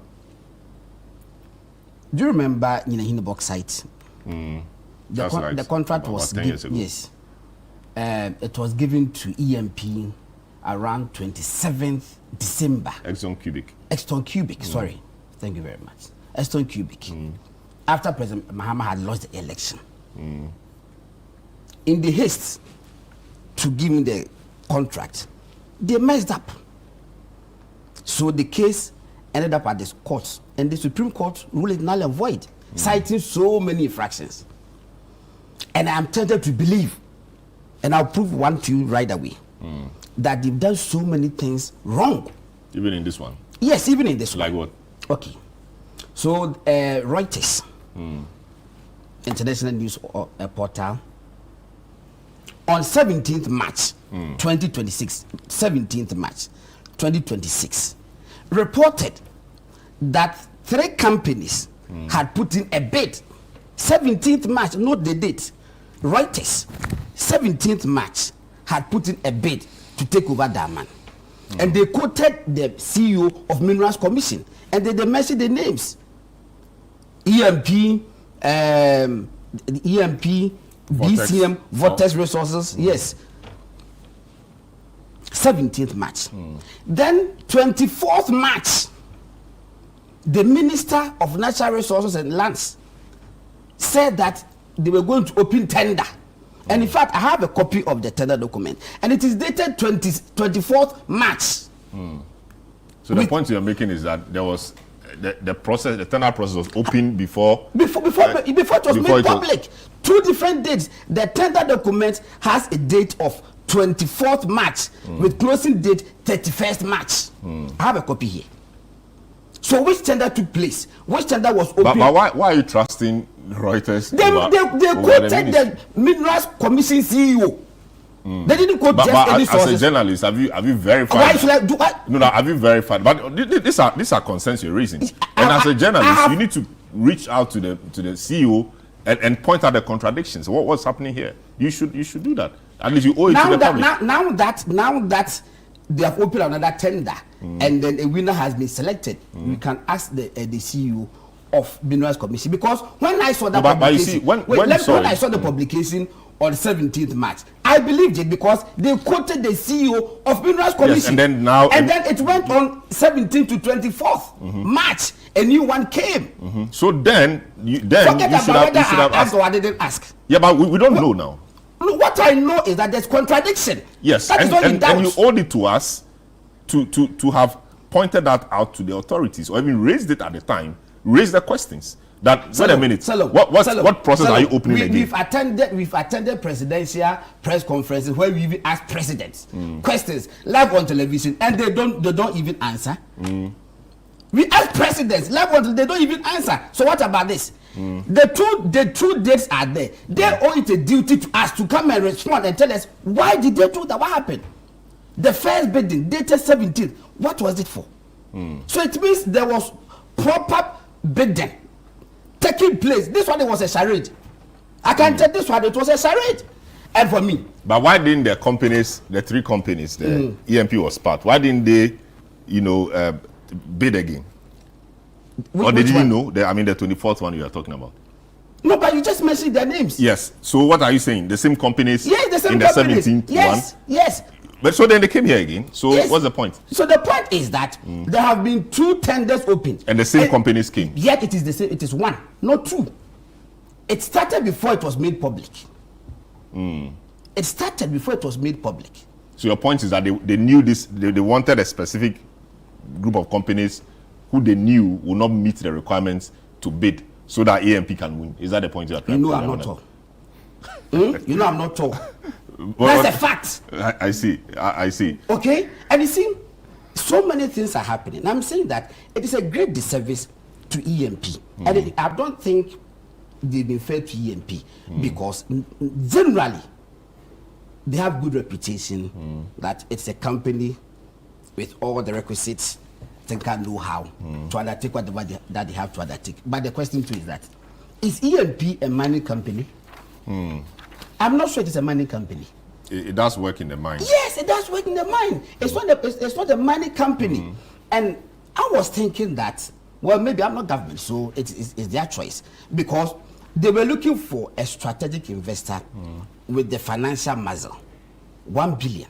Do you remember in the bauxite? The contract was 10 years ago. Yes. It was given to EMP around 27th December. Exxon Cubic. Sorry. Thank you very much. Exxon Cubic. After President Mahama had lost the election. In the haste to give him the contract, they messed up. So the case ended up at the court, and the Supreme Court ruled it null and void, citing so many infractions. And I'm tempted to believe, and I'll prove one to you right away, that they've done so many things wrong. Even in this one? Yes, even in this one. Like what? Okay. So Reuters, international news portal, on 17th March 2026, 17th March 2026, reported that 3 companies had put in a bid. 17th March, note the date. Reuters, 17th March, had put in a bid to take over Daman. And they quoted the CEO of Minerals Commission, and they mentioned the names. EMP, BCM, Vortex Resources, yes. 17th March. Then 24th March, the Minister of Natural Resources and Lands said that they were going to open tender. And in fact, I have a copy of the tender document, and it is dated 24th March. So the point you're making is that there was the process, the tender process was open before it was made public. 2 different dates. The tender document has a date of 24th March with closing date 31st March. I have a copy here. So which tender took place? Which tender was open? But why are you trusting Reuters? They quoted the Minerals Commission CEO. They didn't quote just any sources. As a journalist, have you verified? Why should I do? No, have you verified? But these are concerns you're raising. And as a journalist, you need to reach out to the CEO and point out the contradictions. What's happening here? You should do that. At least you owe it to the public. Now that they have opened another tender and then a winner has been selected, we can ask the CEO of Minerals Commission, because when I saw that publication, when I saw the publication on 17th March, I believed it because they quoted the CEO of Minerals Commission. Yes, and then it went on 17th to 24th March. A new one came. So then you should have asked. Or I didn't ask. Yeah, but we don't know now. What I know is that there's contradiction. Yes, and you owed it to us to have pointed that out to the authorities, or even raised it at the time, raised the questions. That wait a minute. What process are you opening again? We've attended presidential press conferences where we even ask presidents questions live on television, and they don't even answer. We ask presidents live on, they don't even answer. So what about this? The two dates are there. They owe it a duty to us to come and respond and tell us why did they do that? What happened? The first bidding dated 17th. What was it for? So it means there was proper bidding taking place. This one, it was a charade. I can tell this one, it was a charade. And for me. But why didn't the companies, the 3 companies, the EMP was part, why didn't they, bid again? Or they didn't know? The 24th one you are talking about. No, but you just mentioned their names. Yes. So what are you saying? The same companies? Yes, the same in companies. The 17th yes, one? Yes. But so then they came here again. So yes. What's the point? So the point is that there have been 2 tenders opened. And the same companies came. Yet it is the same. It is 1, not 2. It started before it was made public. It started before it was made public. So your point is that they knew this. They wanted a specific group of companies who they knew would not meet the requirements to bid, so that AMP can win. Is that the point you are trying to make? I'm not tall. You know I'm not tall. That's a fact. I see. I see. Okay? And you see, so many things are happening. I'm saying that it is a great disservice to EMP. And I don't think they've been fair to EMP because generally they have good reputation that it's a company with all the requisites, know-how to undertake whatever that they have to undertake. But the question too is that, is EMP a mining company? I'm not sure it is a mining company. It does work in the mine. Yes, it does work in the mine. It's not a mining company. And I was thinking that, well, maybe I'm not government, so it's their choice. Because they were looking for a strategic investor with the financial muscle. 1 billion.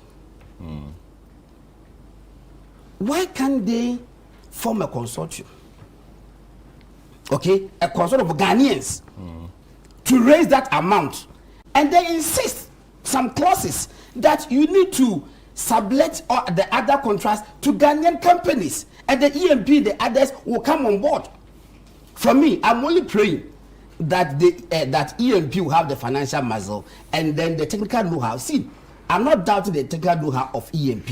Why can't they form a consortium? Okay, a consortium of Ghanaians to raise that amount, and they insist some clauses that you need to sublet or the other contracts to Ghanaian companies, and the EMP, the others will come on board. For me, I'm only praying that that EMP will have the financial muscle and then the technical know-how. See, I'm not doubting the technical know-how of EMP,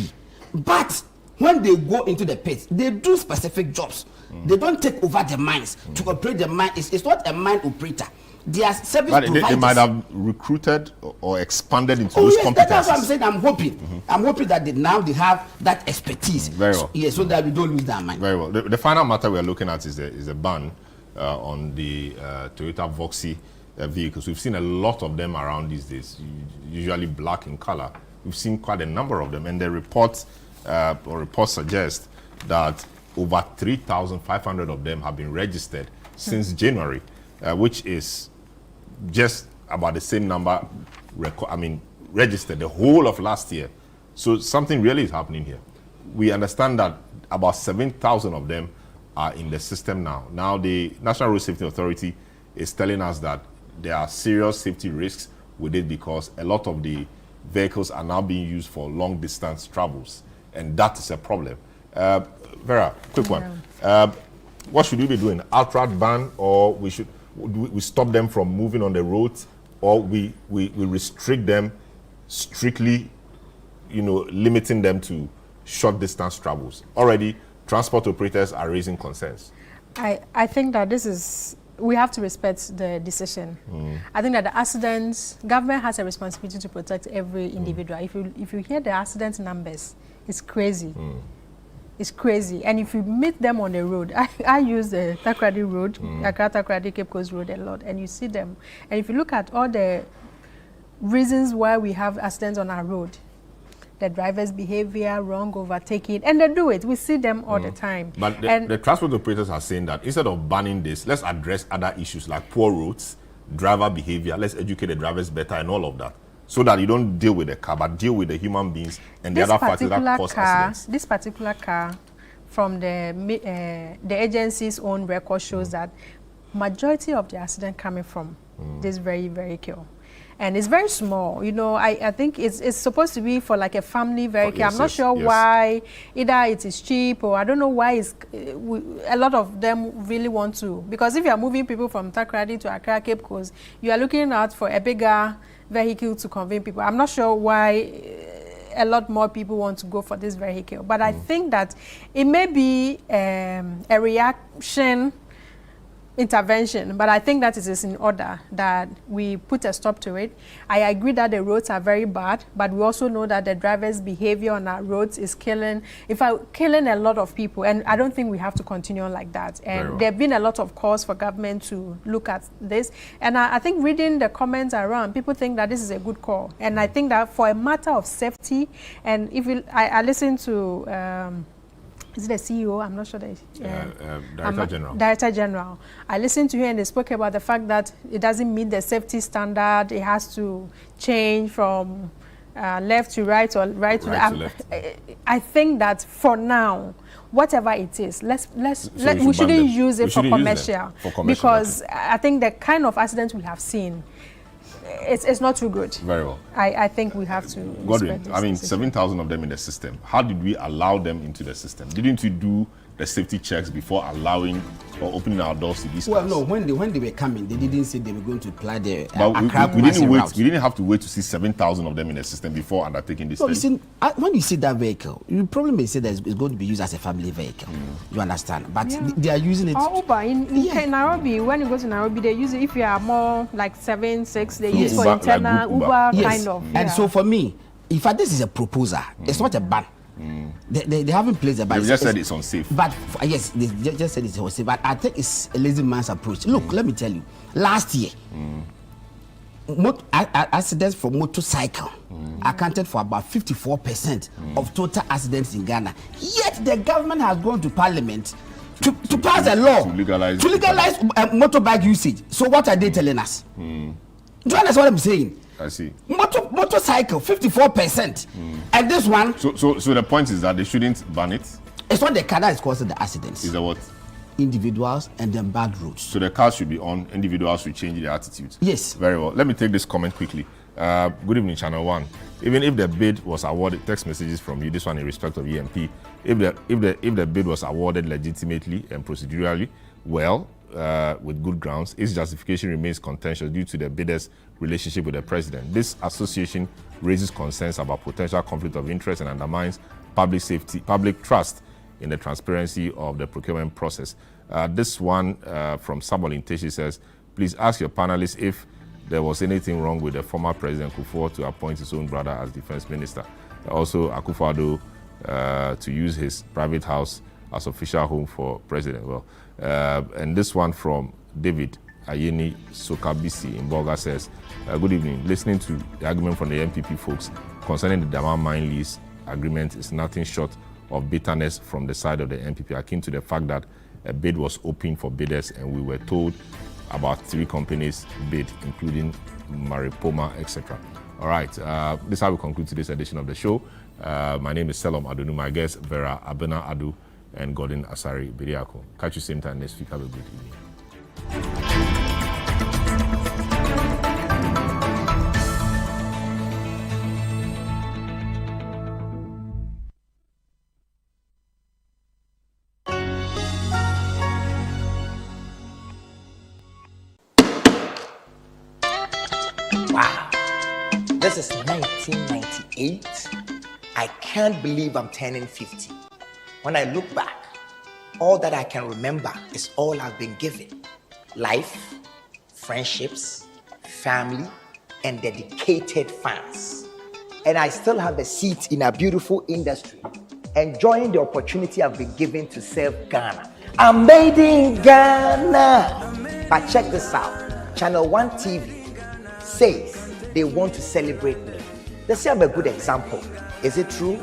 but when they go into the pits, they do specific jobs. They don't take over the mines to operate the mine. It's not a mine operator. They are service providers. They might have recruited or expanded into those competencies. That's what I'm saying. I'm hoping. I'm hoping that now they have that expertise. Very well. So, so that we don't lose that mind. Very well. The final matter we are looking at is the ban on the Toyota Voxy vehicles. We've seen a lot of them around these days, usually black in color. We've seen quite a number of them, and the reports suggest that over 3,500 of them have been registered since January, which is just about the same number, registered the whole of last year. So something really is happening here. We understand that about 7,000 of them are in the system now. Now the National Road Safety Authority is telling us that there are serious safety risks with it because a lot of the vehicles are now being used for long distance travels, and that is a problem. Vera, quick one. What should we be doing? Outright ban, or we stop them from moving on the roads, or we restrict them strictly, limiting them to short distance travels? Already, transport operators are raising concerns. I think that we have to respect the decision. I think that the accidents, government has a responsibility to protect every individual. If you hear the accident numbers, it's crazy. It's crazy. And if you meet them on the road, I use the Takoradi Road, Takoradi Cape Coast Road a lot, and you see them. And if you look at all the reasons why we have accidents on our road, the driver's behavior, wrong overtaking, and they do it. We see them all the time. But the transport operators are saying that instead of banning this, let's address other issues like poor roads, driver behavior, let's educate the drivers better and all of that, so that you don't deal with the car, but deal with the human beings and the other factors that cause accidents. This particular car, from the agency's own record, shows that majority of the accident coming from this very vehicle. And it's very small, I think it's supposed to be for like a family vehicle. I'm not sure why, either it is cheap or I don't know why a lot of them really want to. Because if you are moving people from Takoradi to Accra, Cape Coast, you are looking out for a bigger vehicle to convey people. I'm not sure why a lot more people want to go for this vehicle. But I think that it may be a reaction intervention, but I think that it is in order that we put a stop to it. I agree that the roads are very bad, but we also know that the driver's behavior on our roads is killing a lot of people, and I don't think we have to continue on like that. And there have been a lot of calls for government to look at this, and I think reading the comments around, people think that this is a good call, and I think that for a matter of safety, and I listened to is it the CEO? I'm not sure. Director General. Director General. I listened to him and they spoke about the fact that it doesn't meet the safety standard. It has to change from left to right or right to left. I think that for now, whatever it is, we shouldn't use it for commercial. Because I think the kind of accidents we have seen, it's not too good. Very well. I think we have to. Godwin, 7,000 of them in the system. How did we allow them into the system? Didn't we do the safety checks before allowing or opening our doors to these cars? No, when they were coming, they didn't say they were going to apply the we didn't have to wait to see 7,000 of them in the system before undertaking this. No, when you see that vehicle, you probably may say that it's going to be used as a family vehicle. You understand? But they are using it. Or Uber in Nairobi. When you go to Nairobi, they use it. If you are more like 7, 6, they use for internal Uber kind of. And so for me, if this is a proposal, it's not a ban. They haven't placed a ban. They just said it's unsafe. But yes, they just said it's unsafe. But I think it's a lazy man's approach. Look, let me tell you. Last year, accidents from motorcycle accounted for about 54% of total accidents in Ghana. Yet the government has gone to Parliament to pass a law to legalize motorbike usage. So what are they telling us? Do you understand what I'm saying? I see. Motorcycle 54%, and this one. So the point is that they shouldn't ban it. It's not the car that is causing the accidents. Is that what? Individuals and then bad roads. So the cars should be on. Individuals should change their attitudes. Yes. Very well. Let me take this comment quickly. Good evening, Channel 1. Even if the bid was awarded, text messages from you. This one in respect of EMP. If the bid was awarded legitimately and procedurally well, with good grounds, its justification remains contentious due to the bidder's relationship with the president. This association raises concerns about potential conflict of interest and undermines public trust in the transparency of the procurement process. This one from Sabolinteshi says, please ask your panelists if there was anything wrong with the former President Kufuor to appoint his own brother as defense minister. Also, Akufo-Addo to use his private house as official home for president. Well, and this one from David Ayeni Sokabisi in Bolga says, good evening. Listening to the argument from the MPP folks concerning the Dama mine lease agreement is nothing short of bitterness from the side of the MPP, akin to the fact that a bid was open for bidders and we were told about 3 companies bid, including Maripoma, etc. All right, this is how we conclude today's edition of the show. My name is Selom Adonu. My guest, Vera Abena Adu and Gordon Asari Bediako. Catch you same time next week. Have a good evening. Wow, this is 1998. I can't believe I'm turning 50. When I look back, all that I can remember is all I've been given. Life, friendships, family, and dedicated fans. And I still have a seat in a beautiful industry, enjoying the opportunity I've been given to serve Ghana. I'm made in Ghana. But check this out. Channel 1 TV says they want to celebrate me. They say I'm a good example. Is it true?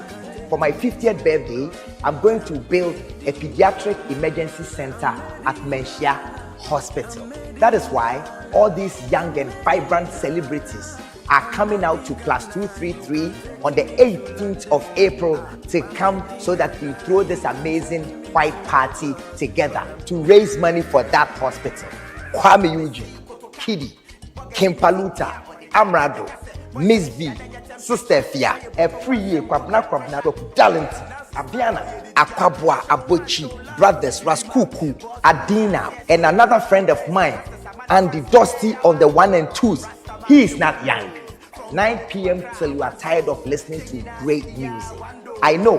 For my 50th birthday, I'm going to build a pediatric emergency center at Menchia Hospital. That is why all these young and vibrant celebrities are coming out to Class 233 on the 18th of April to come so that we throw this amazing white party together to raise money for that hospital. Kwame Yuji, Kidi, Kimpaluta, Amrado, Miss B, Sister Fia, a free year, Kwabna, Talent, Abiana, Akwabwa, Abochi, Brothers, Raskuku, Adina, and another friend of mine, Andy Dusty on the 1 and 2s. He is not young. 9 p.m. till you are tired of listening to great music. I know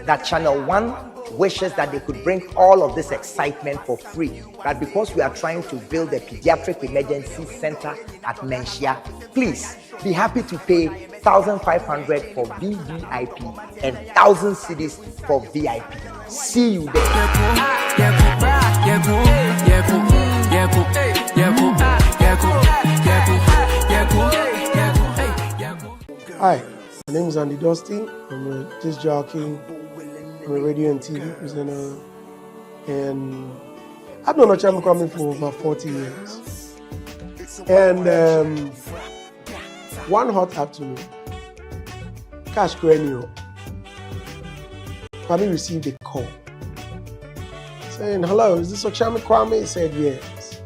that Channel 1 wishes that they could bring all of this excitement for free, but because we are trying to build a pediatric emergency center at Menchia, please be happy to pay 1,500 for VVIP and 1,000 cedis for VIP. See you there. Hi, my name is Andy Dusty. I'm a disc jockey. I'm a radio and TV presenter. And I've known Ocham Kwame for about 40 years. And one hot afternoon, Cash Granio, Kwame received a call saying, "Hello, is this Ocham Kwame?" He said, "Yes.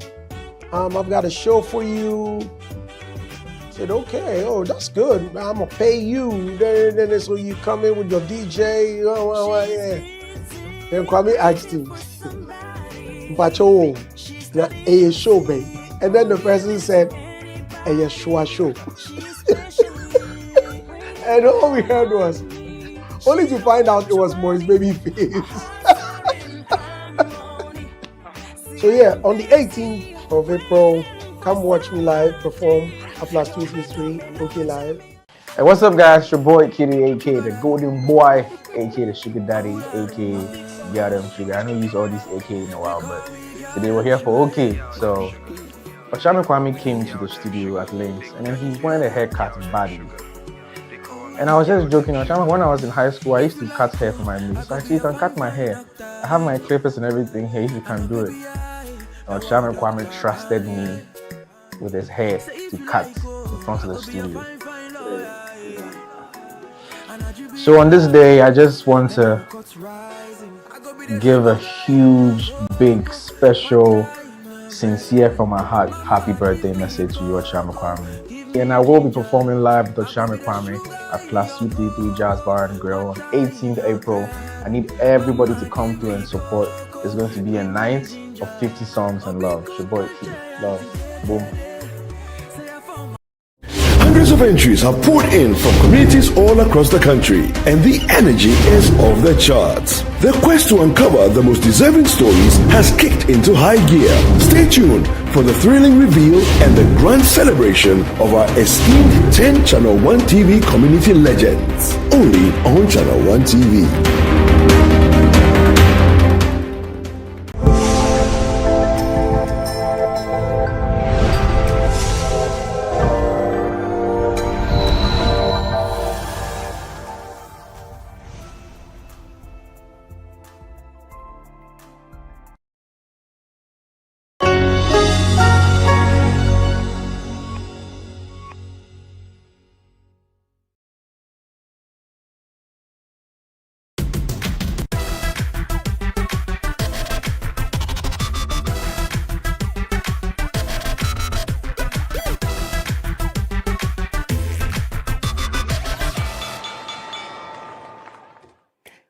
I've got a show for you." I said, "Okay, oh, that's good. I'm gonna pay you. Then so you come in with your DJ. Yeah." Then Kwame asked him, "Bacho, a show, babe." And then the person said, "A show." And all we heard was, only to find out it was Maurice Babyface. So yeah, on the 18th of April, come watch me live perform at Plus 233 OK Live. Hey, what's up, guys? It's your boy Kitty, aka the Golden Boy, aka the Sugar Daddy, aka Goddamn Sugar. I know you use all these AK in a while, but today we're here for OK. So Ocham Kwame came to the studio at Lynx, and then he wanted a haircut badly. And I was just joking. When I was in high school, I used to cut hair for my mates. So I said, "You can cut my hair. I have my clippers and everything here. You can do it." Ocham Kwame trusted me with his hair to cut in front of the studio. So on this day, I just want to give a huge, big, special, sincere from my heart happy birthday message to you, Ocham Kwame. And I will be performing live with Ocham Kwame at Class 233 Jazz Bar and Grill on 18th April. I need everybody to come through and support. It's going to be a night of 50 songs and love. It's your boy, love. Boom. Hundreds of entries are poured in from communities all across the country, and the energy is off the charts. The quest to uncover the most deserving stories has kicked into high gear. Stay tuned for the thrilling reveal and the grand celebration of our esteemed 10 Channel 1 TV community legends. Only on Channel 1 TV.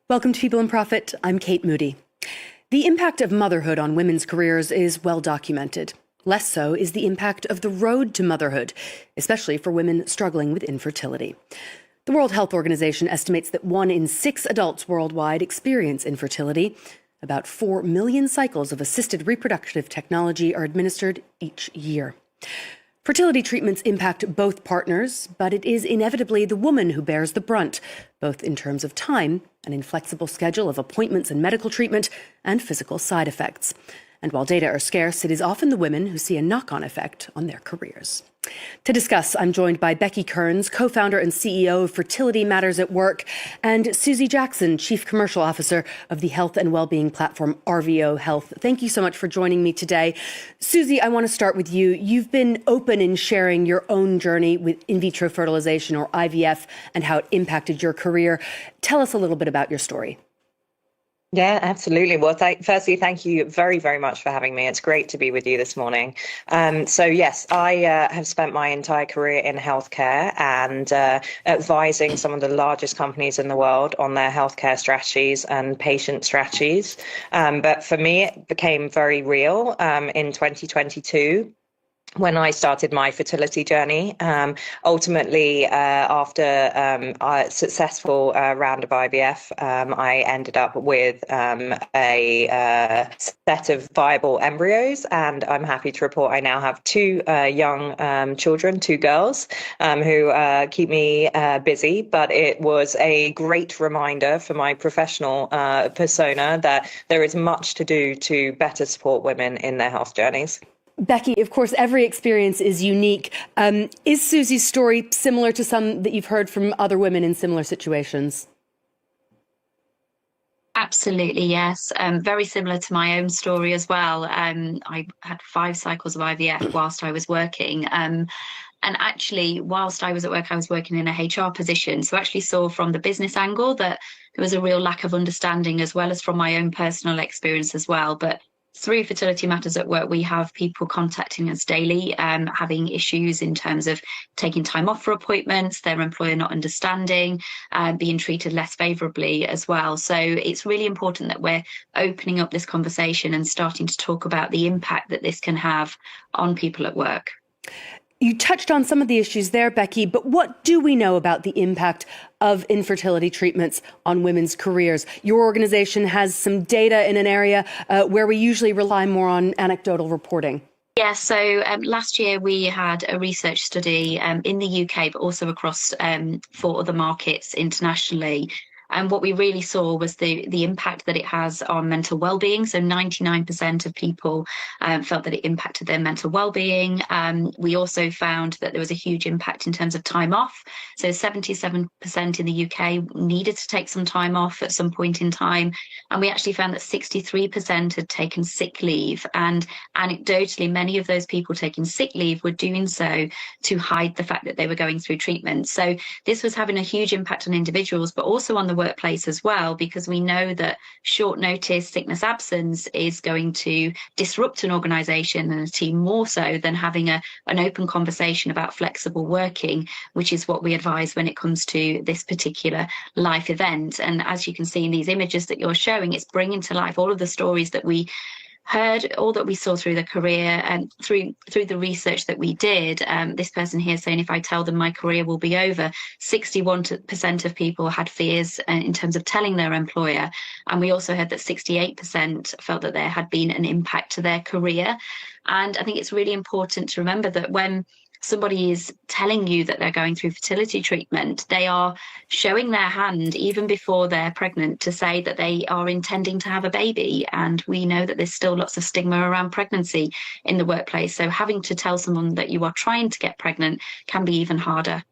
Welcome to People in Profit. I'm Kate Moody. The impact of motherhood on women's careers is well documented. Less so is the impact of the road to motherhood, especially for women struggling with infertility. The World Health Organization estimates that 1 in 6 adults worldwide experience infertility. About 4 million cycles of assisted reproductive technology are administered each year. Fertility treatments impact both partners, but it is inevitably the woman who bears the brunt, both in terms of time, an inflexible schedule of appointments and medical treatment, and physical side effects. And while data are scarce, it is often the women who see a knock-on effect on their careers. To discuss, I'm joined by Becky Kearns, co-founder and CEO of Fertility Matters at Work, and Susie Jackson, Chief Commercial Officer of the health and wellbeing platform RVO Health. Thank you so much for joining me today. Susie, I want to start with you. You've been open in sharing your own journey with in vitro fertilization, or IVF, and how it impacted your career. Tell us a little bit about your story. Yeah, absolutely. Well, firstly, thank you very, very much for having me. It's great to be with you this morning. So yes, I have spent my entire career in healthcare and advising some of the largest companies in the world on their healthcare strategies and patient strategies. But for me, it became very real in 2022. When I started my fertility journey. Ultimately, after a successful round of IVF, I ended up with a set of viable embryos, and I'm happy to report I now have 2 young children, 2 girls, who keep me busy. But it was a great reminder for my professional persona that there is much to do to better support women in their health journeys. Becky, of course, every experience is unique. Is Susie's story similar to some that you've heard from other women in similar situations? Absolutely, yes. Very similar to my own story as well. I had 5 cycles of IVF whilst I was working. And actually, whilst I was at work, I was working in a HR position. So I actually saw from the business angle that there was a real lack of understanding, as well as from my own personal experience as well. But through Fertility Matters at Work, we have people contacting us daily, having issues in terms of taking time off for appointments, their employer not understanding, being treated less favourably as well. So it's really important that we're opening up this conversation and starting to talk about the impact that this can have on people at work. You touched on some of the issues there, Becky, but what do we know about the impact of infertility treatments on women's careers? Your organization has some data in an area where we usually rely more on anecdotal reporting. Yeah, so last year we had a research study in the UK, but also across 4 other markets internationally. And what we really saw was the impact that it has on mental well-being. So 99% of people felt that it impacted their mental well-being. We also found that there was a huge impact in terms of time off. So 77% in the UK needed to take some time off at some point in time. And we actually found that 63% had taken sick leave. And anecdotally, many of those people taking sick leave were doing so to hide the fact that they were going through treatment. So this was having a huge impact on individuals, but also on the workplace as well, because we know that short notice sickness absence is going to disrupt an organisation and a team more so than having an open conversation about flexible working, which is what we advise when it comes to this particular life event. And as you can see in these images that you're showing, it's bringing to life all of the stories that we heard, all that we saw through the career and through the research that we did. This person here saying, if I tell them my career will be over, 61% of people had fears in terms of telling their employer. And we also heard that 68% felt that there had been an impact to their career. And I think it's really important to remember that when somebody is telling you that they're going through fertility treatment, they are showing their hand even before they're pregnant to say that they are intending to have a baby. And we know that there's still lots of stigma around pregnancy in the workplace. So having to tell someone that you are trying to get pregnant can be even harder.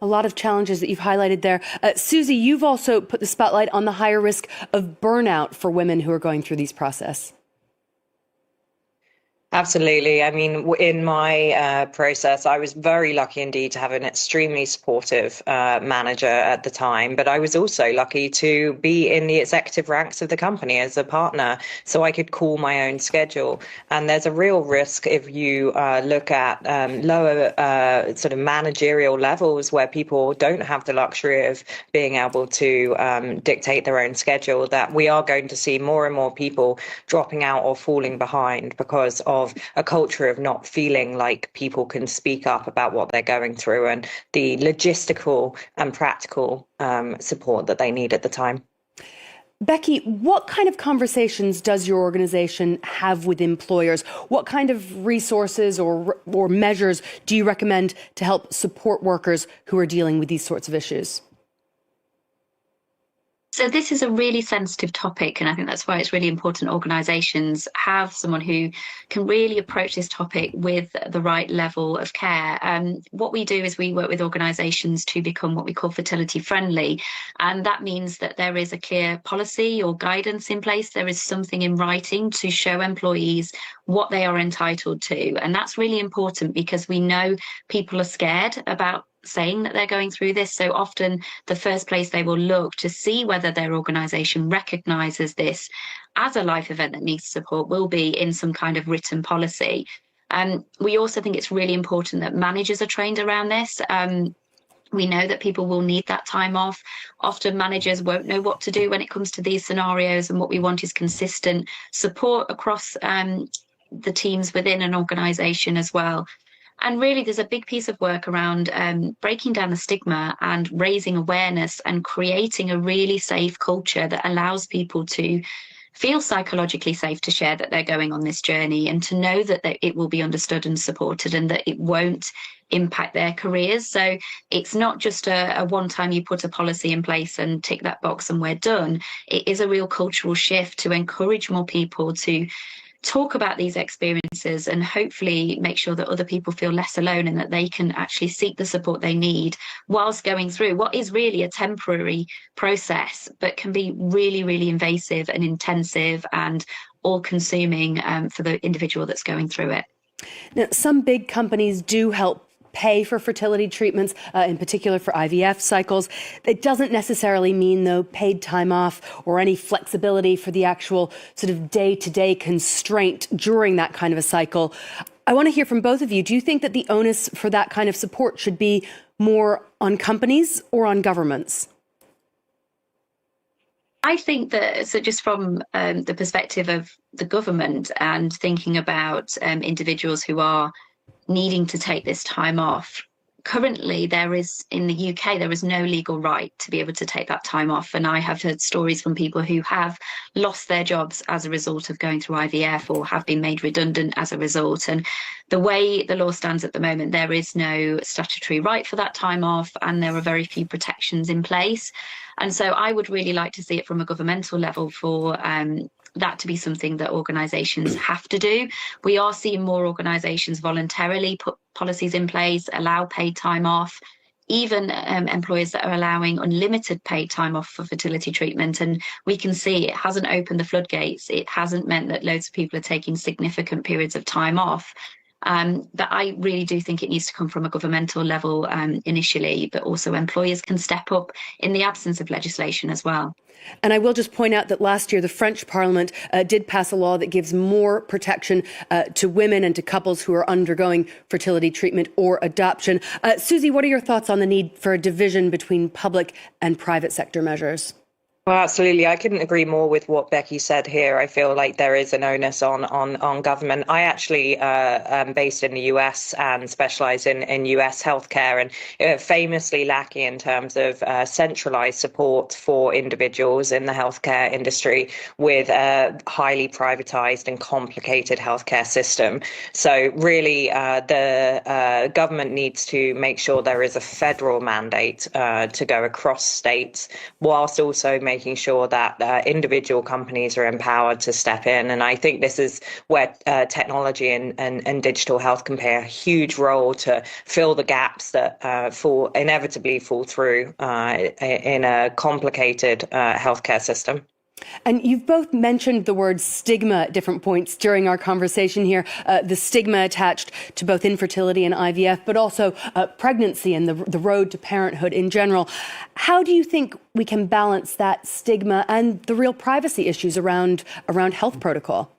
A lot of challenges that you've highlighted there. Susie, you've also put the spotlight on the higher risk of burnout for women who are going through these processes. Absolutely. I mean, in my process, I was very lucky indeed to have an extremely supportive manager at the time, but I was also lucky to be in the executive ranks of the company as a partner, so I could call my own schedule. And there's a real risk if you look at lower sort of managerial levels where people don't have the luxury of being able to dictate their own schedule, that we are going to see more and more people dropping out or falling behind because of a culture of not feeling like people can speak up about what they're going through and the logistical and practical support that they need at the time. Becky, what kind of conversations does your organization have with employers? What kind of resources or measures do you recommend to help support workers who are dealing with these sorts of issues? So this is a really sensitive topic, and I think that's why it's really important organisations have someone who can really approach this topic with the right level of care. What we do is we work with organisations to become what we call fertility friendly, and that means that there is a clear policy or guidance in place. There is something in writing to show employees what they are entitled to, and that's really important because we know people are scared about saying that they're going through this. So often the first place they will look to see whether their organisation recognises this as a life event that needs support will be in some kind of written policy. We also think it's really important that managers are trained around this. We know that people will need that time off. Often managers won't know what to do when it comes to these scenarios, and what we want is consistent support across the teams within an organisation as well. And really, there's a big piece of work around breaking down the stigma and raising awareness and creating a really safe culture that allows people to feel psychologically safe to share that they're going on this journey, and to know that it will be understood and supported and that it won't impact their careers. So it's not just a one time you put a policy in place and tick that box and we're done. It is a real cultural shift to encourage more people to talk about these experiences and hopefully make sure that other people feel less alone and that they can actually seek the support they need whilst going through what is really a temporary process, but can be really, really invasive and intensive and all-consuming for the individual that's going through it. Now, some big companies do help pay for fertility treatments, in particular for IVF cycles. It doesn't necessarily mean, though, paid time off or any flexibility for the actual sort of day-to-day constraint during that kind of a cycle. I want to hear from both of you. Do you think that the onus for that kind of support should be more on companies or on governments? I think that, so just from the perspective of the government and thinking about individuals who are needing to take this time off, currently there is, in the UK, there is no legal right to be able to take that time off. And I have heard stories from people who have lost their jobs as a result of going through IVF or have been made redundant as a result. And the way the law stands at the moment, there is no statutory right for that time off, and there are very few protections in place. And so I would really like to see it from a governmental level for that to be something that organisations have to do. We are seeing more organisations voluntarily put policies in place, allow paid time off, even employers that are allowing unlimited paid time off for fertility treatment. And we can see it hasn't opened the floodgates. It hasn't meant that loads of people are taking significant periods of time off. That I really do think it needs to come from a governmental level initially, but also employers can step up in the absence of legislation as well. And I will just point out that last year the French Parliament did pass a law that gives more protection to women and to couples who are undergoing fertility treatment or adoption. Susie, what are your thoughts on the need for a division between public and private sector measures? Well, absolutely. I couldn't agree more with what Becky said here. I feel like there is an onus on government. I actually am based in the US and specialise in US healthcare, and famously lacking in terms of centralised support for individuals in the healthcare industry with a highly privatised and complicated healthcare system. So really, the government needs to make sure there is a federal mandate to go across states, whilst also making sure that individual companies are empowered to step in. And I think this is where technology and digital health can play a huge role to fill the gaps that inevitably fall through in a complicated healthcare system. And you've both mentioned the word stigma at different points during our conversation here, the stigma attached to both infertility and IVF, but also pregnancy and the road to parenthood in general. How do you think we can balance that stigma and the real privacy issues around health protocol?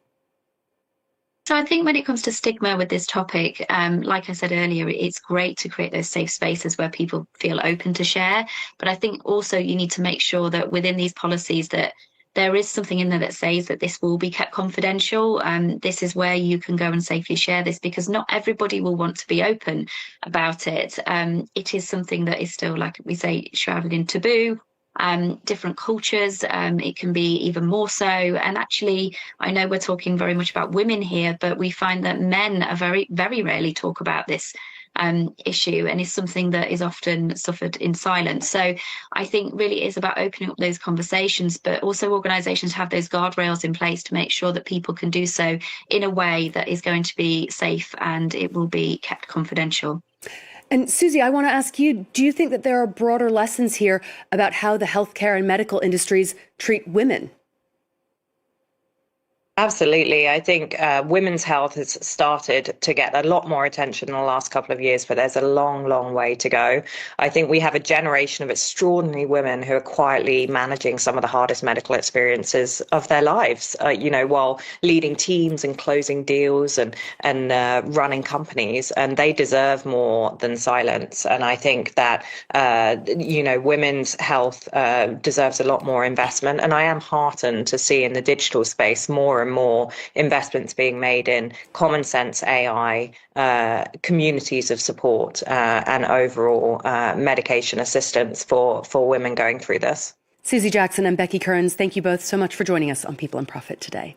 So I think when it comes to stigma with this topic, like I said earlier, it's great to create those safe spaces where people feel open to share. But I think also you need to make sure that within these policies that there is something in there that says that this will be kept confidential. This is where you can go and safely share this, because not everybody will want to be open about it. It is something that is still, like we say, shrouded in taboo. Different cultures, it can be even more so. And actually, I know we're talking very much about women here, but we find that men are very, very rarely talk about this issue, and is something that is often suffered in silence. So I think really it is about opening up those conversations, but also organisations have those guardrails in place to make sure that people can do so in a way that is going to be safe and it will be kept confidential. And Susie, I want to ask you, do you think that there are broader lessons here about how the healthcare and medical industries treat women? Absolutely. I think women's health has started to get a lot more attention in the last couple of years, but there's a long, long way to go. I think we have a generation of extraordinary women who are quietly managing some of the hardest medical experiences of their lives, while leading teams and closing deals and running companies, and they deserve more than silence. And I think that, women's health deserves a lot more investment. And I am heartened to see in the digital space more and more investments being made in common sense AI, communities of support, and overall medication assistance for women going through this. Susie Jackson and Becky Kearns, thank you both so much for joining us on People and Profit today.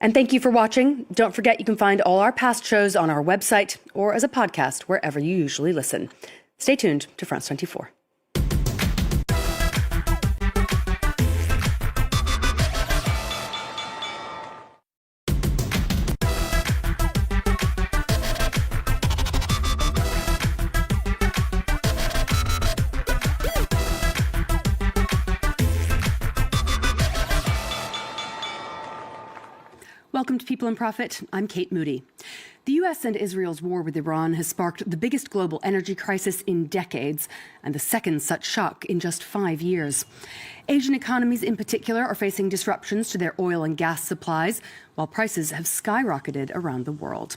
And thank you for watching. Don't forget you can find all our past shows on our website or as a podcast wherever you usually listen. Stay tuned to France 24. Welcome to People and Profit. I'm Kate Moody. The US and Israel's war with Iran has sparked the biggest global energy crisis in decades and the second such shock in just 5 years. Asian economies in particular are facing disruptions to their oil and gas supplies, while prices have skyrocketed around the world.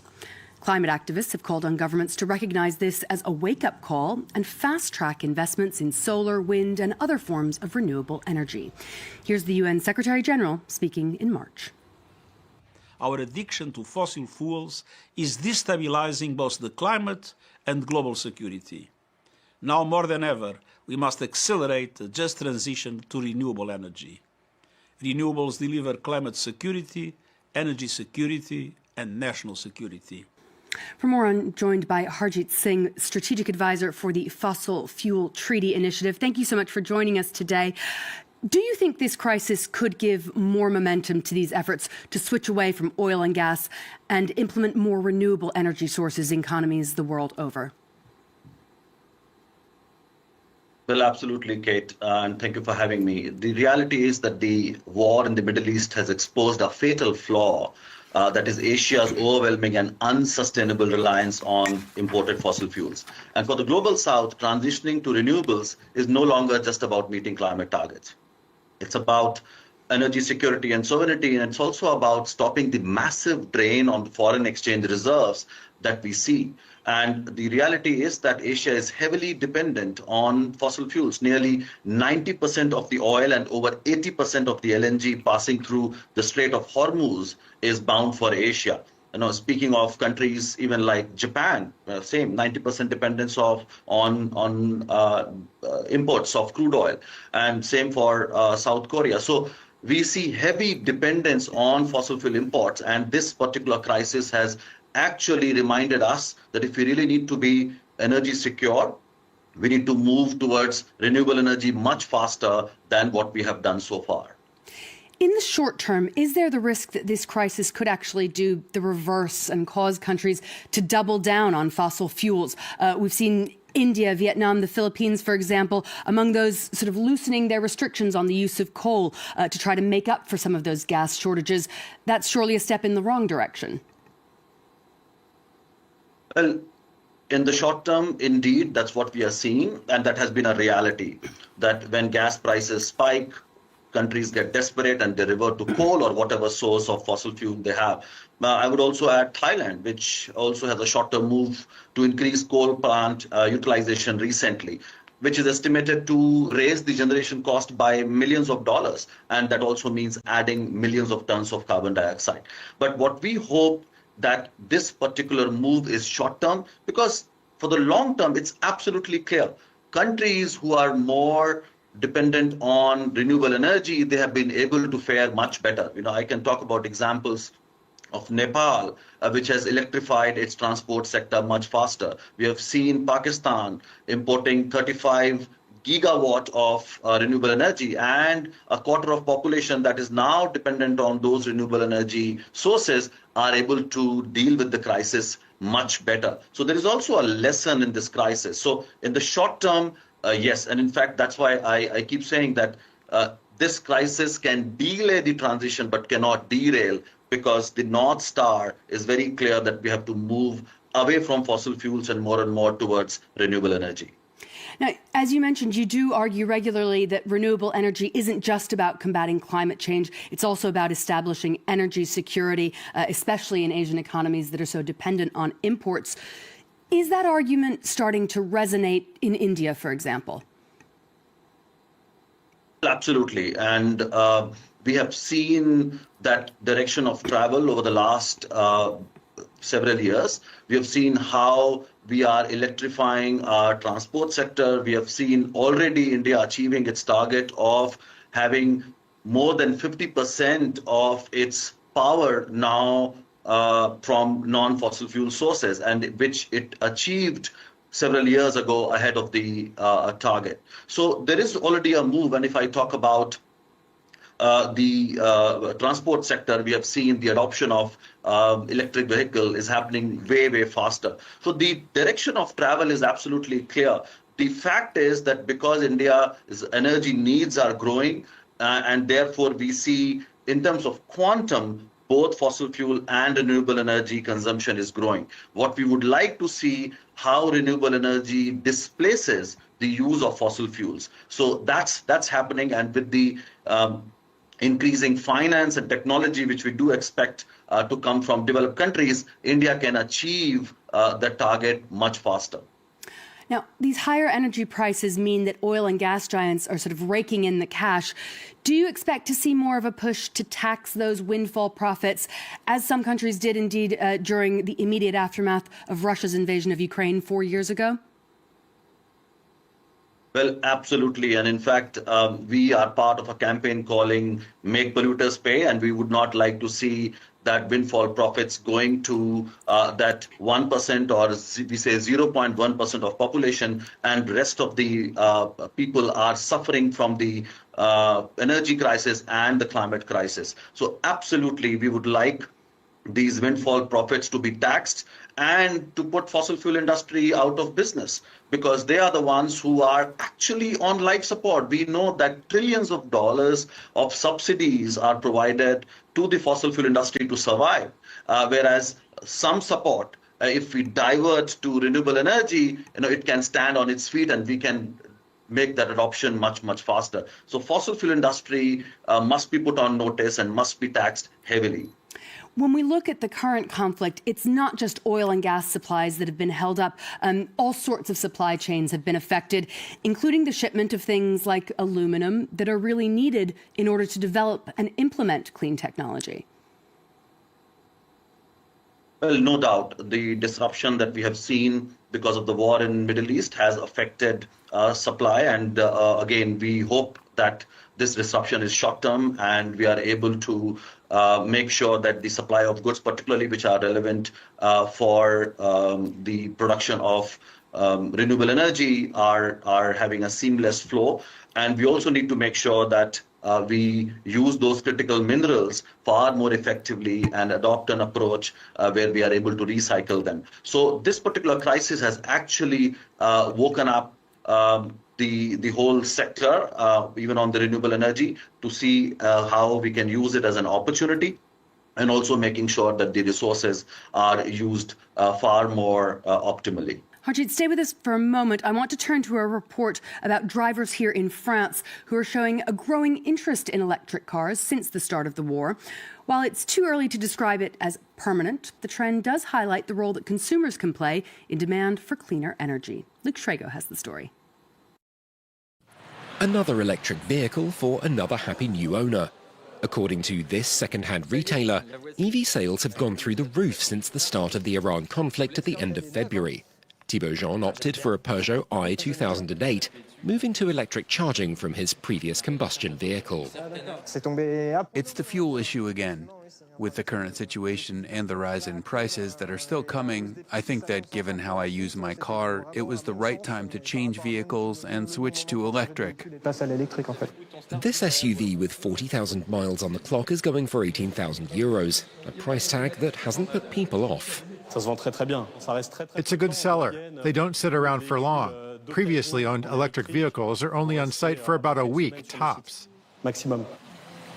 Climate activists have called on governments to recognize this as a wake-up call and fast-track investments in solar, wind, and other forms of renewable energy. Here's the UN Secretary General speaking in March. Our addiction to fossil fuels is destabilizing both the climate and global security. Now more than ever, we must accelerate the just transition to renewable energy. Renewables deliver climate security, energy security, and national security. For more, I'm joined by Harjit Singh, Strategic Advisor for the Fossil Fuel Treaty Initiative. Thank you so much for joining us today. Do you think this crisis could give more momentum to these efforts to switch away from oil and gas and implement more renewable energy sources in economies the world over? Well, absolutely, Kate, and thank you for having me. The reality is that the war in the Middle East has exposed a fatal flaw that is Asia's overwhelming and unsustainable reliance on imported fossil fuels. And for the global south, transitioning to renewables is no longer just about meeting climate targets. It's about energy security and sovereignty, and it's also about stopping the massive drain on foreign exchange reserves that we see. And the reality is that Asia is heavily dependent on fossil fuels. Nearly 90% of the oil and over 80% of the LNG passing through the Strait of Hormuz is bound for Asia. Speaking of countries even like Japan, same 90% dependence on imports of crude oil, and same for South Korea. So we see heavy dependence on fossil fuel imports, and this particular crisis has actually reminded us that if we really need to be energy secure, we need to move towards renewable energy much faster than what we have done so far. In the short term, is there the risk that this crisis could actually do the reverse and cause countries to double down on fossil fuels? We've seen India, Vietnam, the Philippines, for example, among those sort of loosening their restrictions on the use of coal to try to make up for some of those gas shortages. That's surely a step in the wrong direction. Well, in the short term, indeed, that's what we are seeing, and that has been a reality, that when gas prices spike, countries get desperate and they revert to coal or whatever source of fossil fuel they have. I would also add Thailand, which also has a short-term move to increase coal plant utilization recently, which is estimated to raise the generation cost by millions of dollars. And that also means adding millions of tons of carbon dioxide. But what we hope that this particular move is short-term, because for the long term, it's absolutely clear. Countries who are more dependent on renewable energy, they have been able to fare much better. You know, I can talk about examples of Nepal, which has electrified its transport sector much faster. We have seen Pakistan importing 35 gigawatt of renewable energy, and a quarter of population that is now dependent on those renewable energy sources are able to deal with the crisis much better. So there is also a lesson in this crisis. So in the short term, yes, and in fact, that's why I keep saying that this crisis can delay the transition but cannot derail, because the North Star is very clear that we have to move away from fossil fuels and more towards renewable energy. Now, as you mentioned, you do argue regularly that renewable energy isn't just about combating climate change. It's also about establishing energy security, especially in Asian economies that are so dependent on imports. Is that argument starting to resonate in India, for example? Absolutely. And we have seen that direction of travel over the last several years. We have seen how we are electrifying our transport sector. We have seen already India achieving its target of having more than 50% of its power now from non-fossil fuel sources, and which it achieved several years ago ahead of the target. So there is already a move, and if I talk about the transport sector, we have seen the adoption of electric vehicle is happening way faster. So the direction of travel is absolutely clear. The fact is that because India's energy needs are growing, and therefore we see in terms of quantum, both fossil fuel and renewable energy consumption is growing. What we would like to see how renewable energy displaces the use of fossil fuels. So that's happening, and with the increasing finance and technology, which we do expect to come from developed countries, India can achieve the target much faster. Now, these higher energy prices mean that oil and gas giants are sort of raking in the cash. Do you expect to see more of a push to tax those windfall profits, as some countries did indeed during the immediate aftermath of Russia's invasion of Ukraine 4 years ago? Well, absolutely. And in fact, we are part of a campaign calling Make Polluters Pay, and we would not like to see that windfall profits going to that 1% or we say 0.1% of population, and rest of the people are suffering from the energy crisis and the climate crisis. So absolutely, we would like these windfall profits to be taxed and to put fossil fuel industry out of business, because they are the ones who are actually on life support. We know that trillions of dollars of subsidies are provided to the fossil fuel industry to survive, whereas some support, if we divert to renewable energy, it can stand on its feet and we can make that adoption much faster. So fossil fuel industry must be put on notice and must be taxed heavily. When we look at the current conflict, it's not just oil and gas supplies that have been held up. All sorts of supply chains have been affected, including the shipment of things like aluminum that are really needed in order to develop and implement clean technology. Well, no doubt. The disruption that we have seen because of the war in the Middle East has affected supply. And again, we hope that this disruption is short-term and we are able to make sure that the supply of goods, particularly which are relevant for the production of renewable energy, are having a seamless flow. And we also need to make sure that we use those critical minerals far more effectively and adopt an approach where we are able to recycle them. So this particular crisis has actually woken up the whole sector, even on the renewable energy, to see how we can use it as an opportunity, and also making sure that the resources are used far more optimally. Harjeet, stay with us for a moment. I want to turn to a report about drivers here in France who are showing a growing interest in electric cars since the start of the war. While it's too early to describe it as permanent, the trend does highlight the role that consumers can play in demand for cleaner energy. Luke Schrago has the story. Another electric vehicle for another happy new owner. According to this second-hand retailer, EV sales have gone through the roof since the start of the Iran conflict at the end of February. Thibaut Jean opted for a Peugeot i 2008, moving to electric charging from his previous combustion vehicle. It's the fuel issue again. With the current situation and the rise in prices that are still coming, I think that given how I use my car, it was the right time to change vehicles and switch to electric. This SUV with 40,000 miles on the clock is going for €18,000, a price tag that hasn't put people off. It's a good seller. They don't sit around for long. Previously owned electric vehicles are only on site for about a week, tops.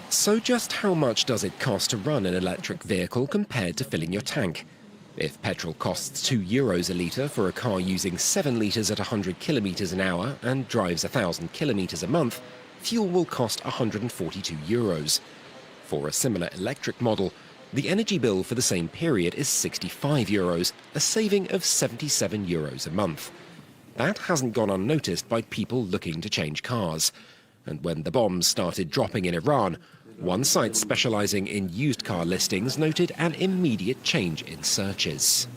So just how much does it cost to run an electric vehicle compared to filling your tank? If petrol costs €2 a litre for a car using 7 litres at 100 kilometres an hour and drives 1,000 kilometres a month, fuel will cost €142. For a similar electric model, the energy bill for the same period is €65, a saving of €77 a month. That hasn't gone unnoticed by people looking to change cars. And when the bombs started dropping in Iran, one site specializing in used car listings noted an immediate change in searches.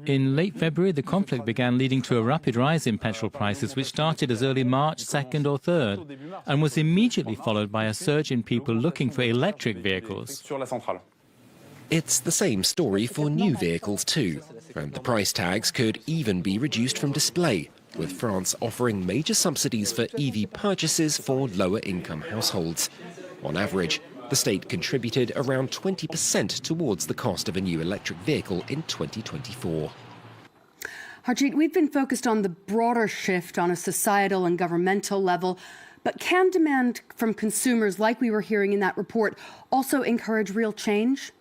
In late February, the conflict began, leading to a rapid rise in petrol prices, which started as early March 2nd or 3rd, and was immediately followed by a surge in people looking for electric vehicles. It's the same story for new vehicles too, and the price tags could even be reduced from display, with France offering major subsidies for EV purchases for lower-income households. On average, the state contributed around 20% towards the cost of a new electric vehicle in 2024. Harjeet, we've been focused on the broader shift on a societal and governmental level, but can demand from consumers, like we were hearing in that report, also encourage real change?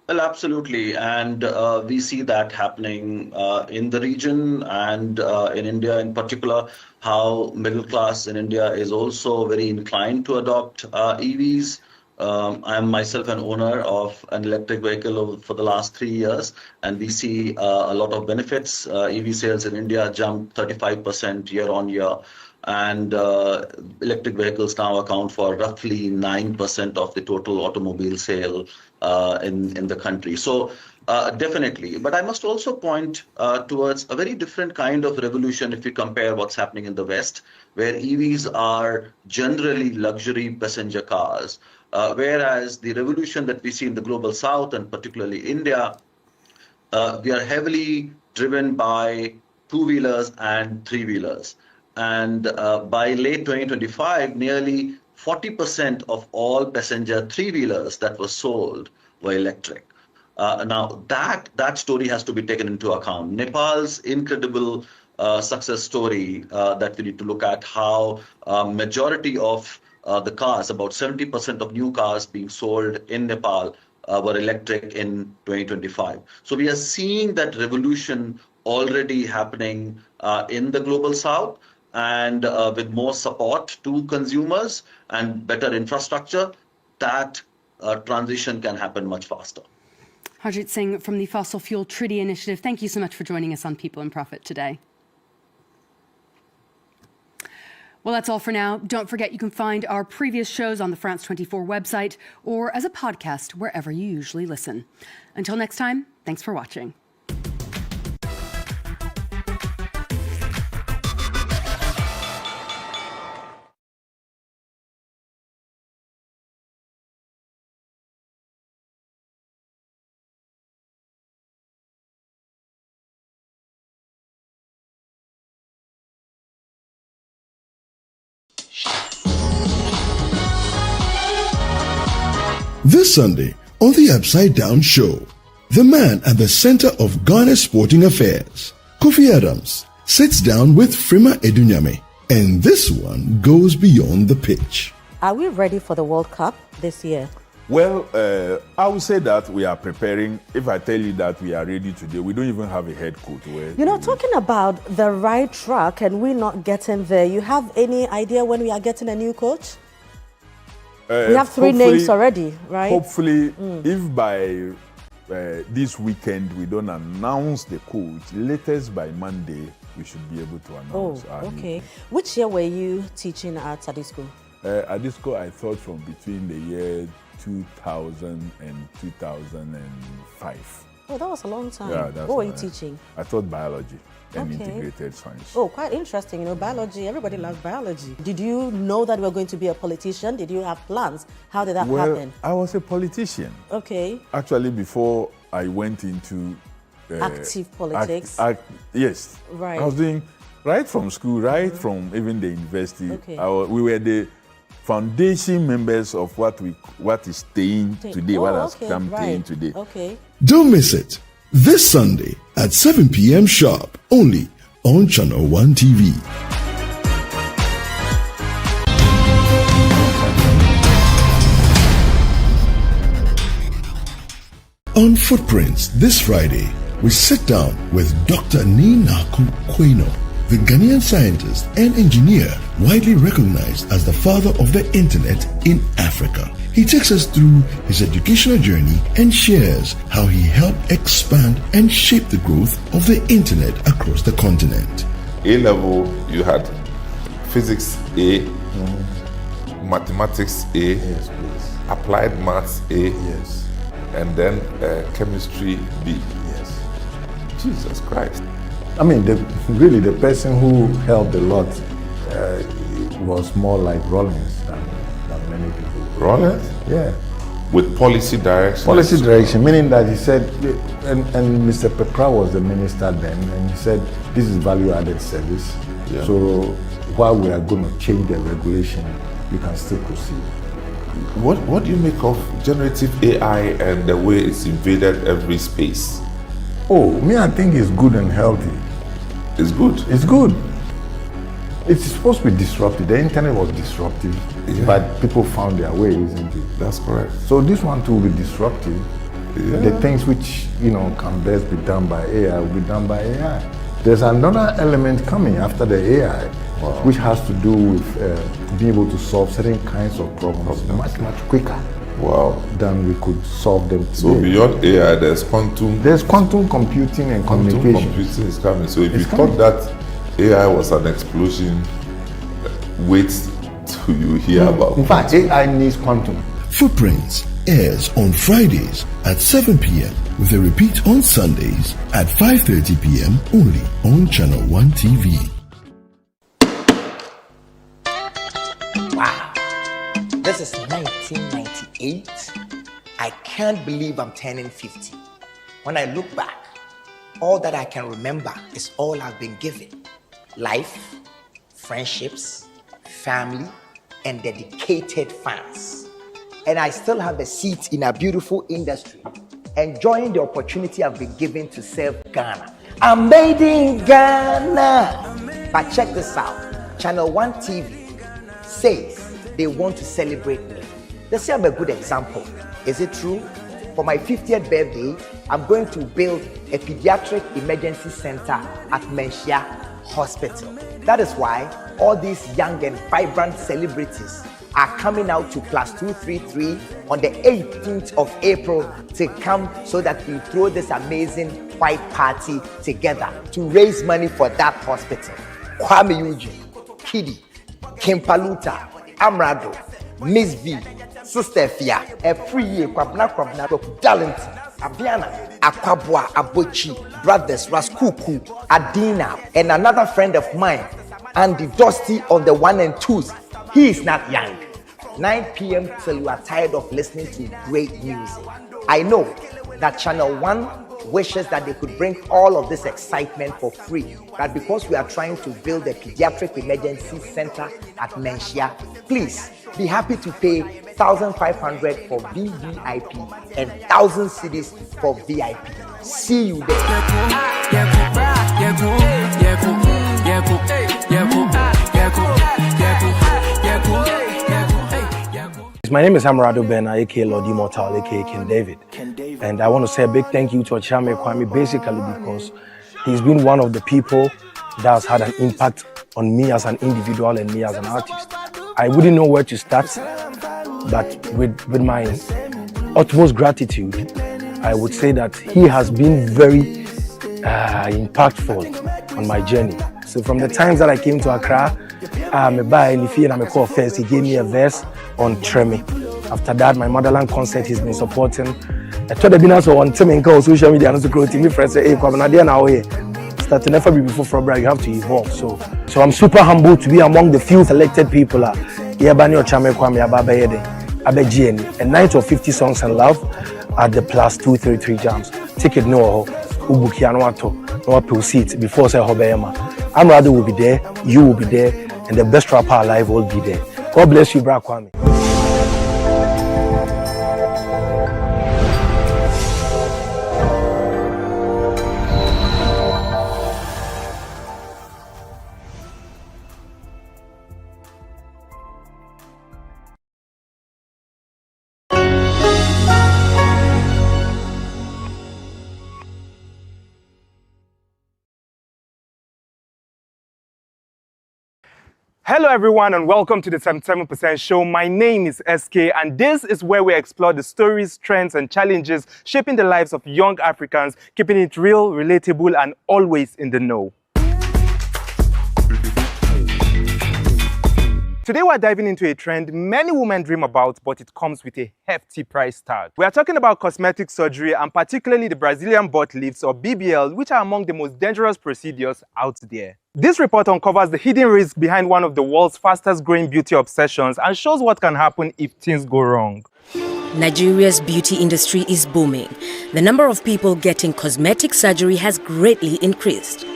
Well, absolutely. And we see that happening in the region and in India in particular, how middle class in India is also very inclined to adopt EVs. I am myself an owner of an electric vehicle for the last 3 years, and we see a lot of benefits. EV sales in India jumped 35% year on year. And electric vehicles now account for roughly 9% of the total automobile sale in the country. So definitely. But I must also point towards a very different kind of revolution if we compare what's happening in the West, where EVs are generally luxury passenger cars, whereas the revolution that we see in the global South and particularly India, we are heavily driven by two-wheelers and three-wheelers. And by late 2025, nearly 40% of all passenger three-wheelers that were sold were electric. Now, that story has to be taken into account. Nepal's incredible success story that we need to look at, how majority of the cars, about 70% of new cars being sold in Nepal were electric in 2025. So we are seeing that revolution already happening in the global South. And with more support to consumers and better infrastructure, that transition can happen much faster. Harjeet Singh from the Fossil Fuel Treaty Initiative, thank you so much for joining us on People and Profit today. Well, that's all for now. Don't forget you can find our previous shows on the France 24 website or as a podcast wherever you usually listen. Until next time, thanks for watching. This Sunday on the Upside Down Show, the man at the center of Ghana's sporting affairs, Kofi Adams, sits down with Frima Edunyame, and this one goes beyond the pitch. Are we ready for the World Cup this year? Well, I would say that we are preparing. If I tell you that we are ready today, we don't even have a head coach. Talking about the right track and we not getting there, you have any idea when we are getting a new coach? We have 3 names already, right? Hopefully, if by this weekend we don't announce the coach, latest by Monday, we should be able to announce our new okay. coach. Which year were you teaching at Adisco? At this school, I taught from between the year 2000 and 2005. Oh, that was a long time. Yeah, that's what were you teaching? I taught biology and integrated science. Oh, quite interesting. Biology, everybody loves biology. Did you know that you were going to be a politician? Did you have plans? How did that happen? I was a politician. Okay. Actually, before I went into active politics. Yes. Right. I was doing right from school, from even the university. Okay. We were the foundation members of what is staying today, what has come staying today. Okay. Don't miss it. This Sunday at 7 p.m. sharp, only on Channel 1 TV. On Footprints this Friday, we sit down with Dr. Ninaku Kweno, the Ghanaian scientist and engineer widely recognized as the father of the internet in Africa. He takes us through his educational journey and shares how he helped expand and shape the growth of the internet across the continent. A-level, you had physics A, mathematics A, yes, please. Applied maths A, yes, and then chemistry B. Yes. Jesus Christ. I mean, really the person who helped a lot was more like Rollins than many people. Rollins? Yeah. With policy direction? Policy direction, meaning that he said, and Mr. Pekra was the minister then, and he said, this is value-added service. Yeah. So while we are going to change the regulation, you can still proceed. What do you make of generative AI and the way it's invaded every space? Oh, me, I think it's good and healthy. It's good? It's good. It's supposed to be disruptive. The internet was disruptive, but people found their way, isn't it? That's correct. So this one too will be disruptive. Yeah. The things which, can best be done by AI will be done by AI. There's another element coming after the AI, which has to do with being able to solve certain kinds of problems much, much quicker. Wow. Than we could solve them today. So beyond AI, there's quantum. There's quantum computing and communication. Quantum computing is coming. So if you thought that AI was an explosion, wait till you hear about it. In fact, AI needs quantum. Footprints airs on Fridays at 7 p.m. with a repeat on Sundays at 5:30 p.m. only on Channel 1 TV. Wow. This is 1998. I can't believe I'm turning 50. When I look back, all that I can remember is all I've been given. Life, friendships, family, and dedicated fans. And I still have a seat in a beautiful industry, enjoying the opportunity I've been given to serve Ghana. I'm made in Ghana. But check this out. Channel 1 TV says they want to celebrate me. They say I'm a good example. Is it true? For my 50th birthday, I'm going to build a pediatric emergency center at Menchia Hospital. That is why all these young and vibrant celebrities are coming out to Plus 233 on the 18th of April to come so that we throw this amazing white party together to raise money for that hospital. Kwame Eugene, Kidi, Kimpaluta, Amrado, Miss V, Sister Fia, a free year, Kwabna, Darlington, Abiana, Akwabwa, Abochi, Brothers, Raskuku, Adina, and another friend of mine, Andy Dusty on the 1 and 2s. He is not young. 9 p.m. till you are tired of listening to great music. I know that Channel 1 wishes that they could bring all of this excitement for free. But because we are trying to build a pediatric emergency center at Menchia, please be happy to pay 1,500 for VVIP, and 1,000 cedis for VIP. See you there. My name is Amarado Bena, aka Lord Immortal, aka King David. And I want to say a big thank you to Ochame Kwame, basically because he's been one of the people that has had an impact on me as an individual and me as an artist. I wouldn't know where to start, but with my utmost gratitude, I would say that he has been very impactful on my journey. So from the times that I came to Accra, he gave me a verse on Tremi. After that, my motherland concert he's been supporting. I told the business on social media and me friends say, hey, starting never be before February, you have to evolve. So I'm super humbled to be among the few selected people. A night of 50 songs and love at the Plus 233 jams. Ticket no no proceed before say Hobeyama. Amrado will be there, you will be there, and the best rapper alive will be there. God bless you, Bra Kwame. Hello everyone and welcome to the 77% show. My name is SK and this is where we explore the stories, trends and challenges shaping the lives of young Africans, keeping it real, relatable and always in the know. Today we're diving into a trend many women dream about, but it comes with a hefty price tag. We are talking about cosmetic surgery and particularly the Brazilian butt lifts or BBL, which are among the most dangerous procedures out there. This report uncovers the hidden risk behind one of the world's fastest growing beauty obsessions and shows what can happen if things go wrong. Nigeria's beauty industry is booming. The number of people getting cosmetic surgery has greatly increased.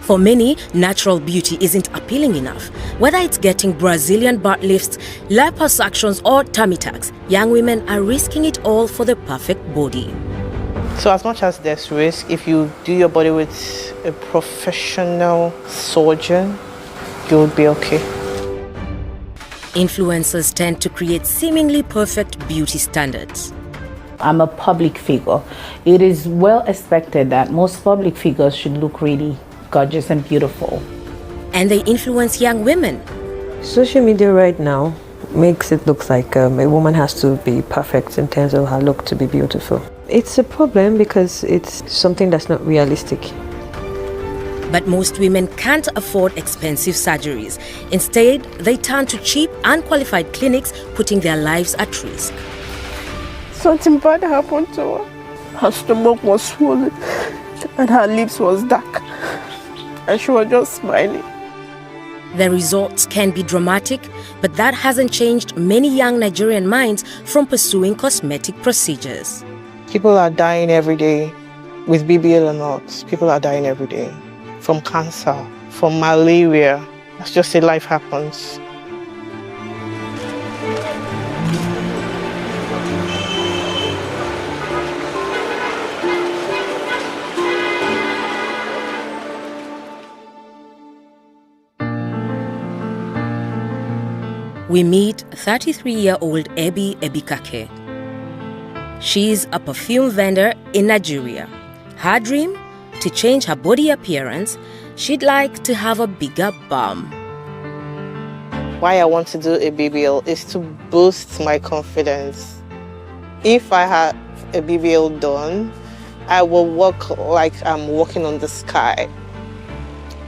For many, natural beauty isn't appealing enough. Whether it's getting Brazilian butt lifts, liposuctions or tummy tucks, young women are risking it all for the perfect body. So as much as there's risk, if you do your body with a professional surgeon, you'll be okay. Influencers tend to create seemingly perfect beauty standards. I'm a public figure. It is well expected that most public figures should look really gorgeous and beautiful. And they influence young women. Social media right now makes it look like a woman has to be perfect in terms of her look to be beautiful. It's a problem because it's something that's not realistic. But most women can't afford expensive surgeries. Instead, they turn to cheap, unqualified clinics, putting their lives at risk. Something bad happened to her. Her stomach was swollen and her lips was dark. And she was just smiling. The results can be dramatic, but that hasn't changed many young Nigerian minds from pursuing cosmetic procedures. People are dying every day, with BBL or not. People are dying every day. From cancer, from malaria. Let's just say life happens. We meet 33-year-old Ebi Ebikake. She's a perfume vendor in Nigeria. Her dream? To change her body appearance, she'd like to have a bigger bum. Why I want to do a BBL is to boost my confidence. If I had a BBL done, I will walk like I'm walking on the sky.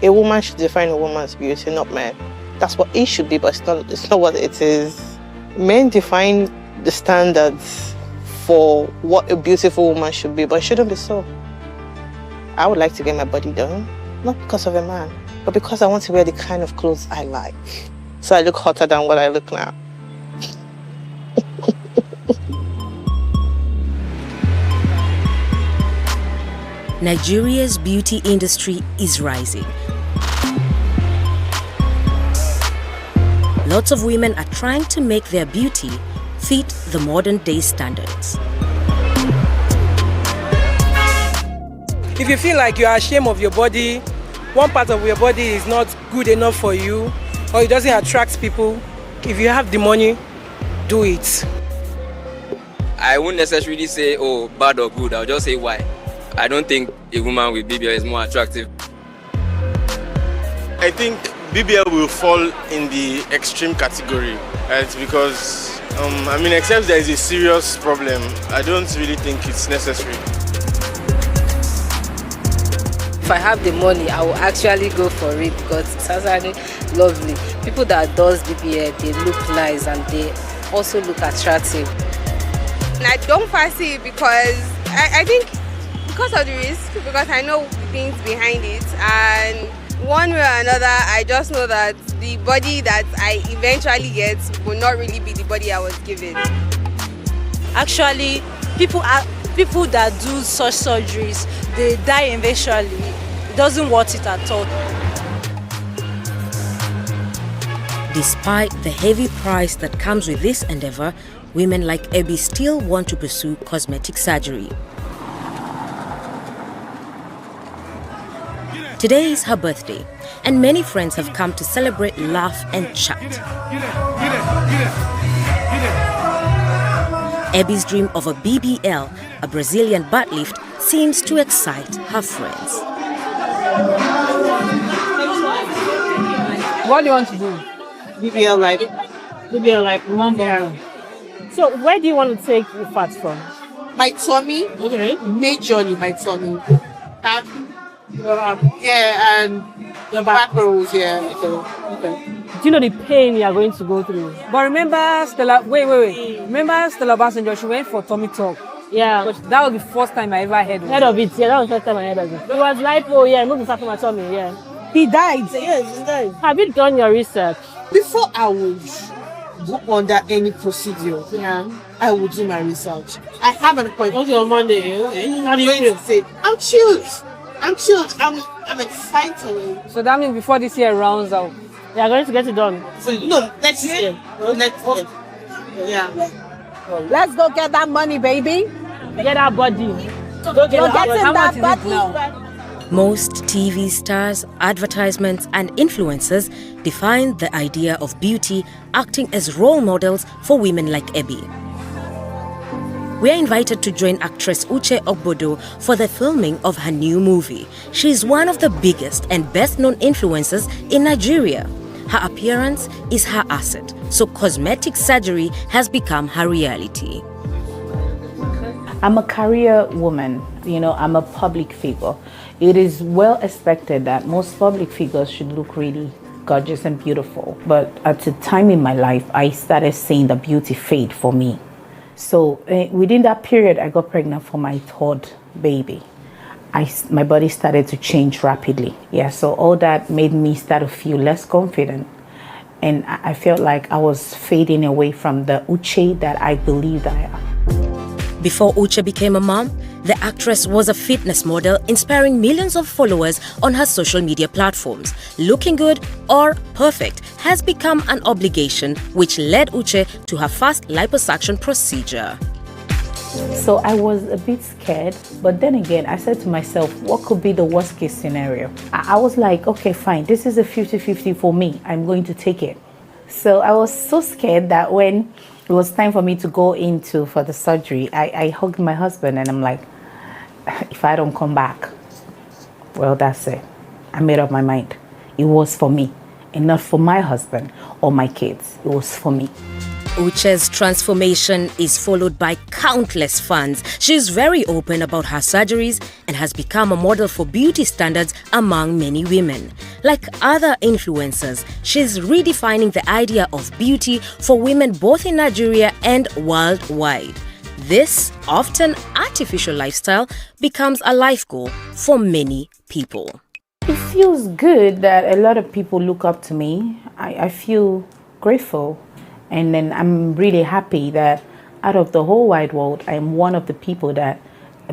A woman should define a woman's beauty, not men. That's what it should be, but it's not what it is. Men define the standards for what a beautiful woman should be, but it shouldn't be so. I would like to get my body done, not because of a man, but because I want to wear the kind of clothes I like. So I look hotter than what I look now. Nigeria's beauty industry is rising. lots of women are trying to make their beauty fit the modern day standards. If you feel like you are ashamed of your body, one part of your body is not good enough for you, or it doesn't attract people, if you have the money, do it. I won't necessarily say, oh, bad or good. I'll just say why. I don't think a woman with BBL is more attractive. I think BBL will fall in the extreme category, right? Because, except there is a serious problem, I don't really think it's necessary. If I have the money, I will actually go for it because it's actually lovely. People that does BBL, they look nice and they also look attractive. I don't fancy it because I think because of the risk, because I know the things behind it, and one way or another, I just know that the body that I eventually get will not really be the body I was given. Actually, people that do such surgeries, they die eventually. It doesn't worth it at all. Despite the heavy price that comes with this endeavor, women like Abby still want to pursue cosmetic surgery. Today is her birthday, and many friends have come to celebrate, laugh, and chat. Abby's dream of a BBL, a Brazilian butt lift, seems to excite her friends. What do you want to do? BBL like number. So where do you want to take the fat from? My tummy, Okay. majorly my tummy. And the back rolls, yeah. Okay. Do you know the pain you are going to go through? But remember Stella, wait. Remember Stella Basenjo, she went for tummy talk. Yeah. But that was the first time I ever heard of it. Yeah, that was the first time I heard of it. It was like, oh yeah, moving fat from my tummy, yeah. He died. Yes, he died. Have you done your research? Before I would go under any procedure, I would do my research. I have an appointment. Okay, on Monday. How do you feel? I'm chilled. I'm excited. So that means before this year rounds out, you are going to get it done? No, next year. Yeah. Let's go get that money, baby. Get that body. Go get that body. Now? Most TV stars, advertisements, and influencers define the idea of beauty acting as role models for women like Abby. We are invited to join actress Uche Ogbodo for the filming of her new movie. She is one of the biggest and best-known influencers in Nigeria. Her appearance is her asset, so cosmetic surgery has become her reality. I'm a career woman, I'm a public figure. It is well expected that most public figures should look really gorgeous and beautiful. But at a time in my life, I started seeing the beauty fade for me. So within that period, I got pregnant for my third baby. My body started to change rapidly. Yeah, so all that made me start to feel less confident. And I felt like I was fading away from the Uche that I believed I am. Before Uche became a mom, the actress was a fitness model inspiring millions of followers on her social media platforms. Looking good or perfect has become an obligation, which led Uche to her first liposuction procedure. So I was a bit scared, but then again, I said to myself, what could be the worst case scenario? I was like, okay, fine, this is a 50-50 for me. I'm going to take it. So I was so scared that when it was time for me to go for the surgery, I hugged my husband and I'm like, if I don't come back, well, that's it. I made up my mind. It was for me and not for my husband or my kids. It was for me. Uche's transformation is followed by countless fans. She is very open about her surgeries and has become a model for beauty standards among many women. Like other influencers, she's redefining the idea of beauty for women both in Nigeria and worldwide. This often artificial lifestyle becomes a life goal for many people. It feels good that a lot of people look up to me. I feel grateful. And then I'm really happy that out of the whole wide world, I'm one of the people a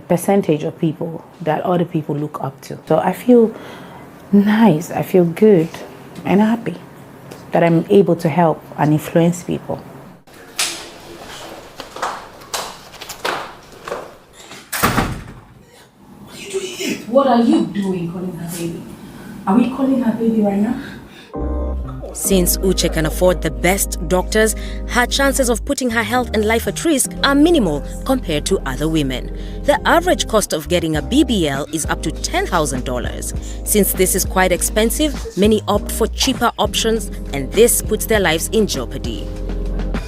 percentage of people that other people look up to. So I feel nice, I feel good and happy. that I'm able to help and influence people. What are you doing calling her baby? Are we calling her baby right now? Since Uche can afford the best doctors, her chances of putting her health and life at risk are minimal compared to other women. The average cost of getting a BBL is up to $10,000. Since this is quite expensive, many opt for cheaper options, and this puts their lives in jeopardy.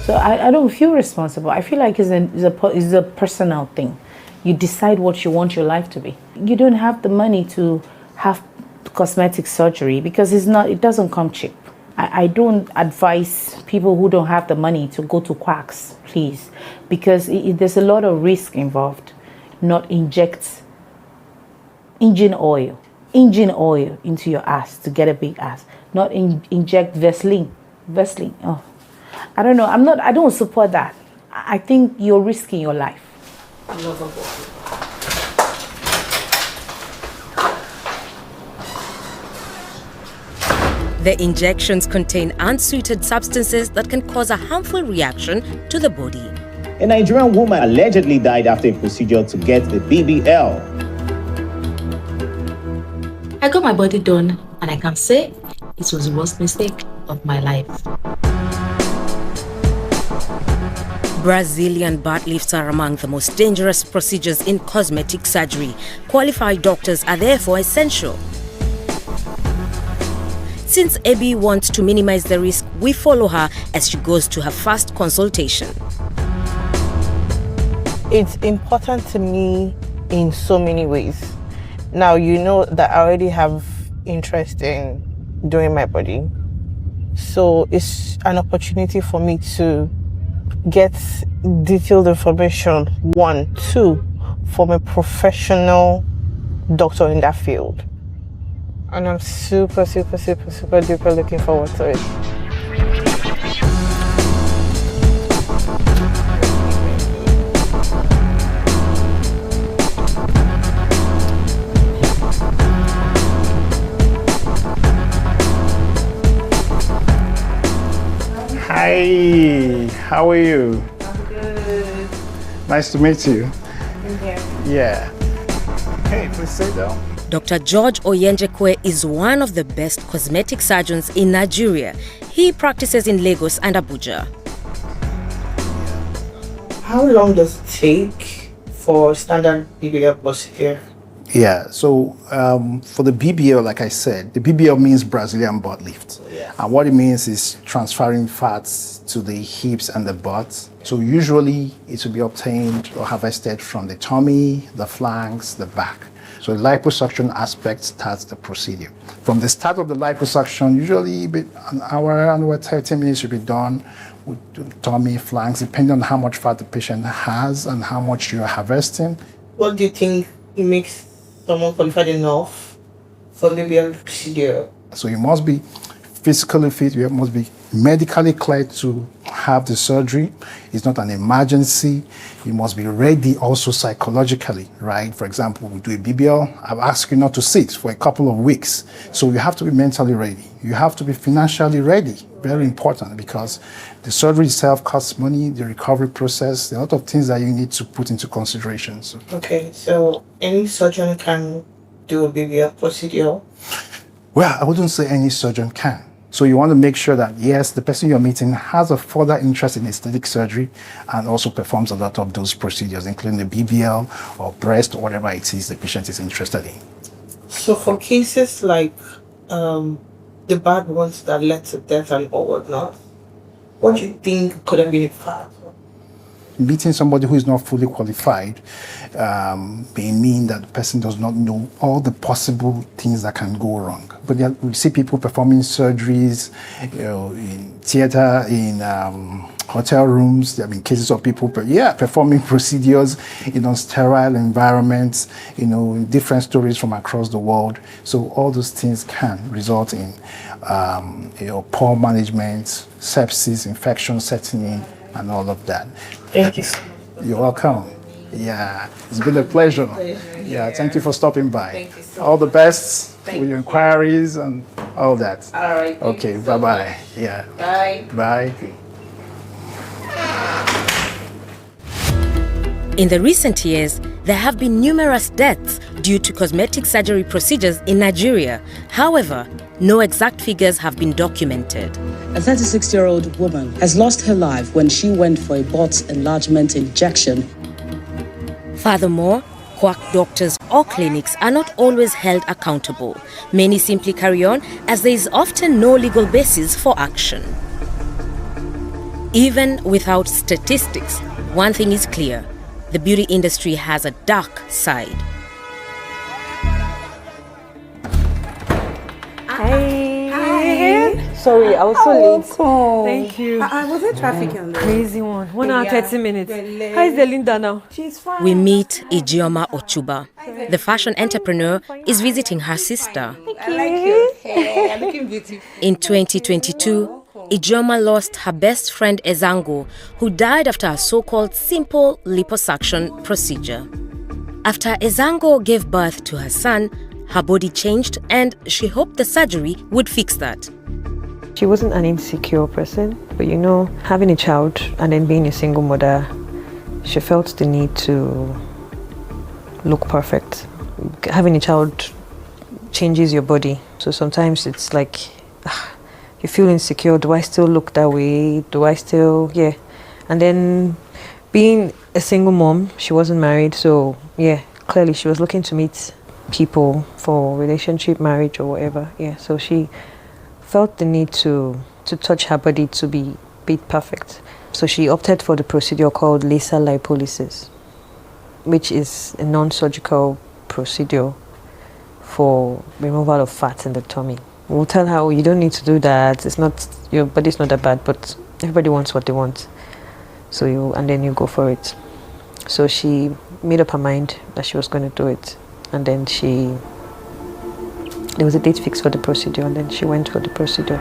So I don't feel responsible. I feel like it's a personal thing. You decide what you want your life to be. You don't have the money to have cosmetic surgery because it doesn't come cheap. I don't advise people who don't have the money to go to quacks, please, because there's a lot of risk involved. Not inject engine oil into your ass to get a big ass. Not inject Vaseline. Oh, I don't know. I don't support that. I think you're risking your life. The injections contain unsuited substances that can cause a harmful reaction to the body. A Nigerian woman allegedly died after a procedure to get the BBL. I got my body done, and I can say it was the worst mistake of my life. Brazilian butt lifts are among the most dangerous procedures in cosmetic surgery. Qualified doctors are therefore essential. Since Abby wants to minimize the risk, we follow her as she goes to her first consultation. It's important to me in so many ways. Now, you know that I already have interest in doing my body. So it's an opportunity for me to get detailed information, 1, 2, from a professional doctor in that field. And I'm super duper looking forward to it. Hi, how are you? I'm good. Nice to meet you. I'm here. Yeah. Hey, please sit down. Dr. George Oyenjekwe is one of the best cosmetic surgeons in Nigeria. He practices in Lagos and Abuja. How long does it take for standard BBL procedure? Yeah, so for the BBL, like I said, the BBL means Brazilian butt lift. Yeah. And what it means is transferring fats to the hips and the butt. So usually it will be obtained or harvested from the tummy, the flanks, the back. So the liposuction aspect starts the procedure. From the start of the liposuction, usually an hour and 30 minutes should be done with the tummy, flanks, depending on how much fat the patient has and how much you're harvesting. What do you think makes someone qualified enough for BBL procedure? So you must be physically fit, you must be medically cleared to have the surgery. It's not an emergency. You must be ready also psychologically, right? For example, we do a BBL, I've asked you not to sit for a couple of weeks. So you have to be mentally ready. You have to be financially ready. Very important, because the surgery itself costs money, the recovery process, there are a lot of things that you need to put into consideration. So. Okay, so any surgeon can do a BBL procedure? Well, I wouldn't say any surgeon can. So you want to make sure that, yes, the person you're meeting has a further interest in aesthetic surgery and also performs a lot of those procedures, including the BBL or breast or whatever it is the patient is interested in. So for cases like the bad ones that led to death and or whatnot, what do you think could have been a factor? Meeting somebody who is not fully qualified may mean that the person does not know all the possible things that can go wrong. But we see people performing surgeries, in theater, in hotel rooms. There have been cases of people, performing procedures in sterile environments. Different stories from across the world. So all those things can result in, poor management, sepsis, infection setting in, and all of that. Thank you. You're welcome. Yeah, it's been a pleasure. Yeah, thank you for stopping by. Thank you so all the best Thank with your inquiries and all that. All right. Okay, bye-bye. Yeah. Bye. Bye. In the recent years, there have been numerous deaths due to cosmetic surgery procedures in Nigeria. However, no exact figures have been documented. A 36-year-old woman has lost her life when she went for a butt enlargement injection. Furthermore, quack doctors or clinics are not always held accountable. Many simply carry on as there is often no legal basis for action. Even without statistics, one thing is clear: the beauty industry has a dark side. Hi. Sorry, I was so late. Thank you. Was there traffic on Crazy one. 1 hour, 30 minutes. How is the Linda now? She's fine. We meet Ijeoma Ochuba. The fashion entrepreneur is visiting her sister. I like your hair. You're looking beautiful. In 2022, Ijeoma lost her best friend Ezango, who died after a so-called simple liposuction procedure. After Ezango gave birth to her son, her body changed and she hoped the surgery would fix that. She wasn't an insecure person, but you know, having a child and then being a single mother, she felt the need to look perfect. Having a child changes your body, so sometimes it's like you feel insecure. Do I still look that way? Do I still, yeah. And then being a single mom, she wasn't married, so yeah, clearly she was looking to meet people for relationship, marriage or whatever. Yeah, so she felt the need to touch her body to be perfect. So she opted for the procedure called laser lipolysis, which is a non-surgical procedure for removal of fat in the tummy. We'll tell her, oh, you don't need to do that. It's not, your body's not that bad, but everybody wants what they want. So and then you go for it. So she made up her mind that she was going to do it. And then there was a date fixed for the procedure, and then she went for the procedure.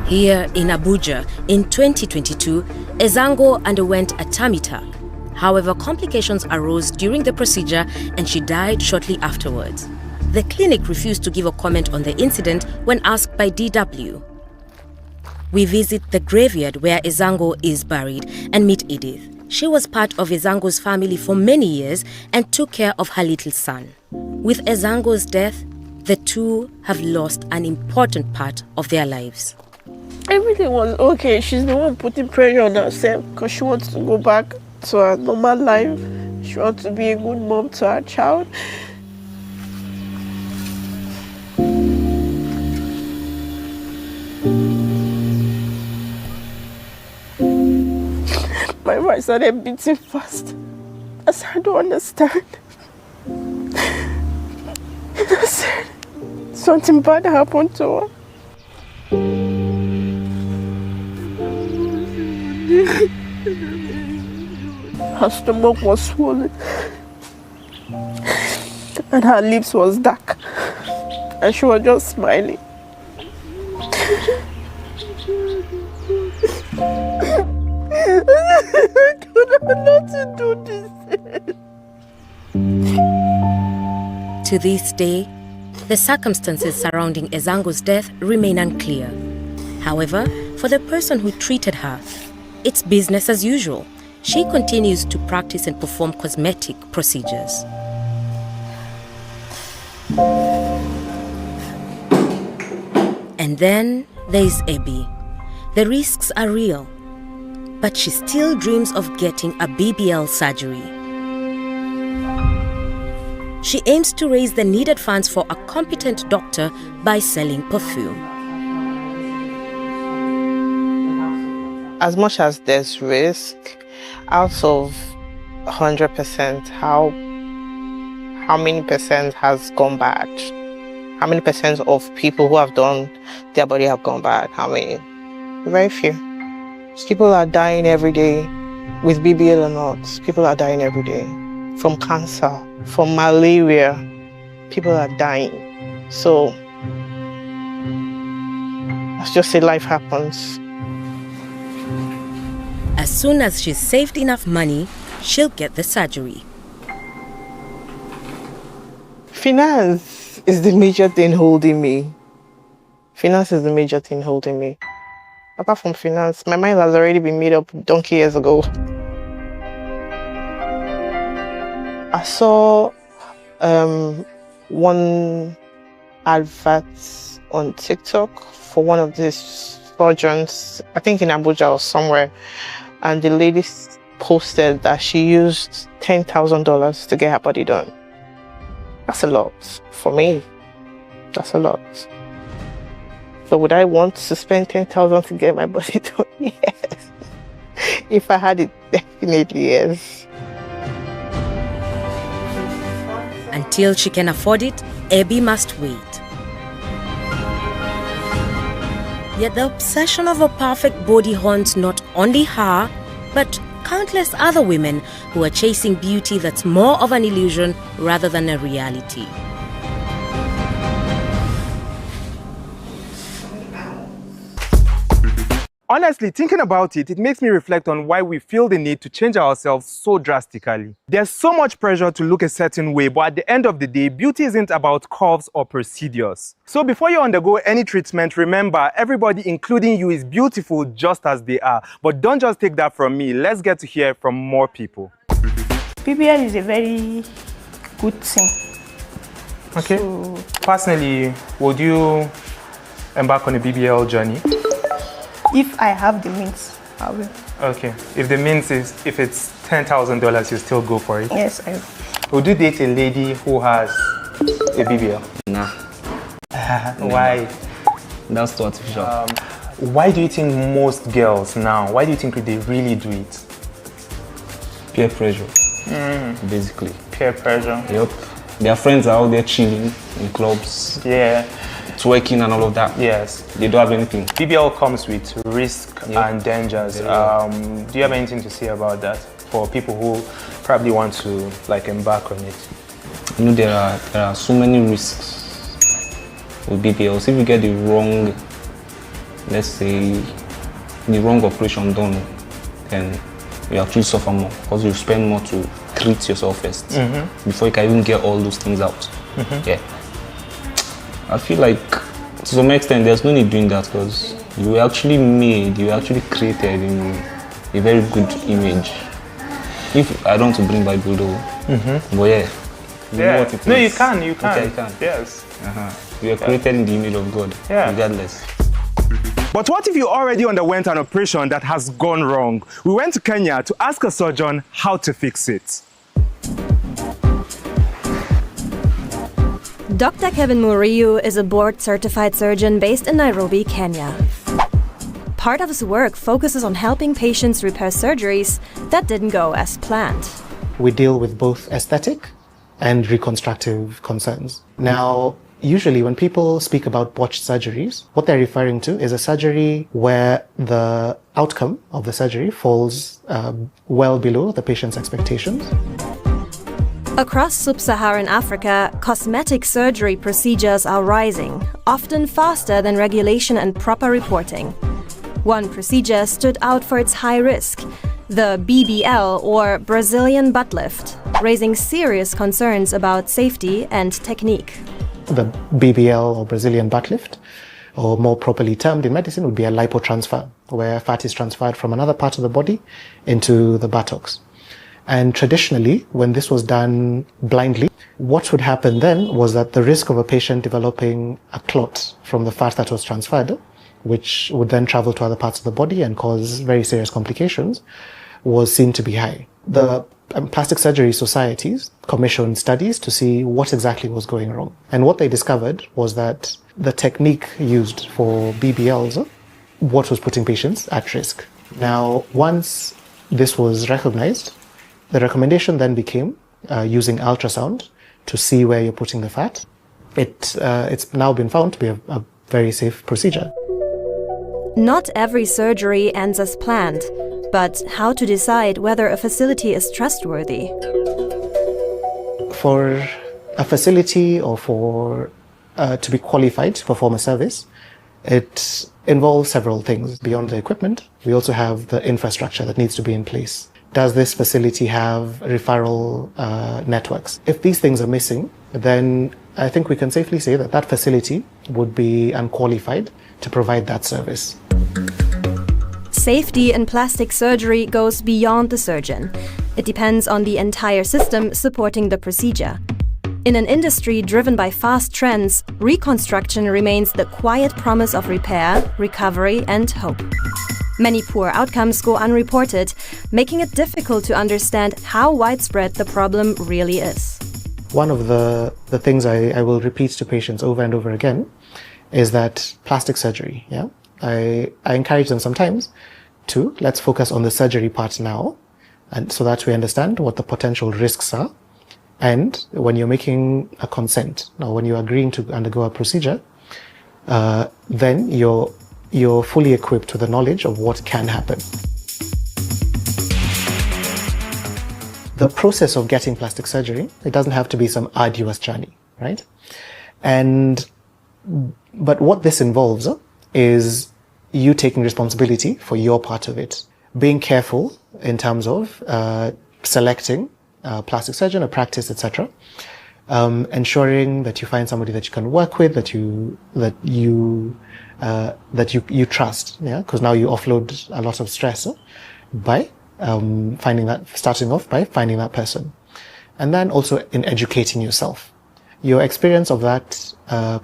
Here in Abuja, in 2022, Ezango underwent a tummy tuck. However, complications arose during the procedure and she died shortly afterwards. The clinic refused to give a comment on the incident when asked by DW. We visit the graveyard where Ezango is buried and meet Edith. She was part of Ezango's family for many years and took care of her little son. With Ezango's death, the two have lost an important part of their lives. Everything was okay. She's the one putting pressure on herself because she wants to go back to her normal life. She wants to be a good mom to her child. My heart started beating fast. I said, I don't understand. And I said, something bad happened to her. Her stomach was swollen and her lips was dark and she was just smiling. I don't know how to do this. To this day, the circumstances surrounding Ezango's death remain unclear. However, for the person who treated her, it's business as usual. She continues to practice and perform cosmetic procedures. And then there is Ebi. The risks are real, but she still dreams of getting a BBL surgery. She aims to raise the needed funds for a competent doctor by selling perfume. As much as there's risk, out of 100%, how many percent has gone bad? How many percent of people who have done their body have gone bad? How many? Very few. People are dying every day, with BBL or not. People are dying every day. From cancer, from malaria, people are dying. So, let's just say life happens. As soon as she's saved enough money, she'll get the surgery. Finance is the major thing holding me. Finance is the major thing holding me. Apart from finance, my mind has already been made up donkey years ago. I saw one advert on TikTok for one of these surgeons, I think in Abuja or somewhere, and the lady posted that she used $10,000 to get her body done. That's a lot for me. That's a lot. So would I want to spend $10,000 to get my body done? Yes. If I had it, definitely yes. Until she can afford it, Abby must wait. Yet the obsession of a perfect body haunts not only her, but countless other women who are chasing beauty that's more of an illusion rather than a reality. Honestly, thinking about it, it makes me reflect on why we feel the need to change ourselves so drastically. There's so much pressure to look a certain way, but at the end of the day, beauty isn't about curves or procedures. So before you undergo any treatment, remember, everybody, including you, is beautiful just as they are. But don't just take that from me. Let's get to hear from more people. BBL is a very good thing. Okay. Personally, would you embark on a BBL journey? If I have the means, I will. Okay. If the means is, if it's $10,000, you still go for it? Yes, I will. Would you date a lady who has a BBL? Nah. Why? That's too artificial. Why do you think most girls now, why do you think they really do it? Peer pressure. Basically. Peer pressure. Yep. Their friends are out there chilling in clubs. Yeah. Twerking and all of that. Yes. They don't have anything. BBL comes with risk and dangers. Do you have anything to say about that for people who probably want to embark on it? You know, there are so many risks with BBLs. If you get the wrong, let's say, the wrong operation done, then you actually suffer more because you spend more to treat yourself first before you can even get all those things out. Yeah. I feel like to some extent there's no need doing that because you were actually made, you were actually created in a very good image. If I don't want to bring Bible though, but yeah. You know what it no, is. you can. Okay, you can. Yes. You were created in the image of God, regardless. But what if you already underwent an operation that has gone wrong? We went to Kenya to ask a surgeon how to fix it. Dr. Kevin Muriu is a board-certified surgeon based in Nairobi, Kenya. Part of his work focuses on helping patients repair surgeries that didn't go as planned. We deal with both aesthetic and reconstructive concerns. Now, usually when people speak about botched surgeries, what they're referring to is a surgery where the outcome of the surgery falls well below the patient's expectations. Across sub-Saharan Africa, cosmetic surgery procedures are rising, often faster than regulation and proper reporting. One procedure stood out for its high risk, the BBL or Brazilian butt lift, raising serious concerns about safety and technique. The BBL or Brazilian butt lift, or more properly termed in medicine, would be a lipotransfer, where fat is transferred from another part of the body into the buttocks. And traditionally, when this was done blindly, what would happen then was that the risk of a patient developing a clot from the fat that was transferred, which would then travel to other parts of the body and cause very serious complications, was seen to be high. The plastic surgery societies commissioned studies to see what exactly was going wrong. And what they discovered was that the technique used for BBLs, what was putting patients at risk. Now, once this was recognized, the recommendation then became using ultrasound to see where you're putting the fat. It's now been found to be a very safe procedure. Not every surgery ends as planned, but how to decide whether a facility is trustworthy? For a facility or for to be qualified to perform a service, it involves several things. Beyond the equipment, we also have the infrastructure that needs to be in place. Does this facility have referral networks? If these things are missing, then I think we can safely say that that facility would be unqualified to provide that service. Safety in plastic surgery goes beyond the surgeon. It depends on the entire system supporting the procedure. In an industry driven by fast trends, reconstruction remains the quiet promise of repair, recovery, and hope. Many poor outcomes go unreported, making it difficult to understand how widespread the problem really is. One of the things I will repeat to patients over and over again is that plastic surgery, I encourage them sometimes to let's focus on the surgery part now, and so that we understand what the potential risks are. And when you're making a consent, now when you're agreeing to undergo a procedure, then you're fully equipped with the knowledge of what can happen. The process of getting plastic surgery, it doesn't have to be some arduous journey, right? But what this involves is you taking responsibility for your part of it, being careful in terms of selecting a plastic surgeon, a practice, etc. Ensuring that you find somebody that you can work with, that you trust, because now you offload a lot of stress by starting off by finding that person, and then also in educating yourself. Your experience of that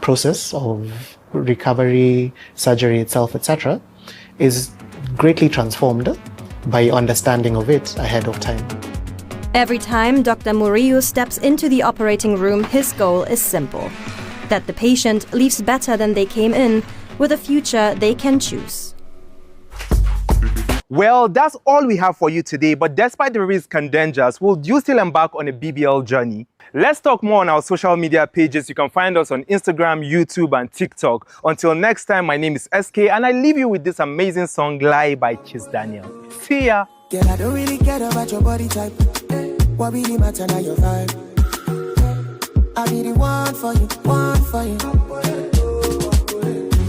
process of recovery, surgery itself, etc., is greatly transformed by your understanding of it ahead of time. Every time Dr. Murillo steps into the operating room, his goal is simple: that the patient leaves better than they came in, with a future they can choose. Well, that's all we have for you today, but despite the risks and dangers, will you still embark on a BBL journey? Let's talk more on our social media pages. You can find us on Instagram, YouTube, and TikTok. Until next time, my name is SK, and I leave you with this amazing song, Lie by Kiss Daniel. See ya! Girl, I don't really care about your body type. What really matter now your vibe? I be the one for you, one for you.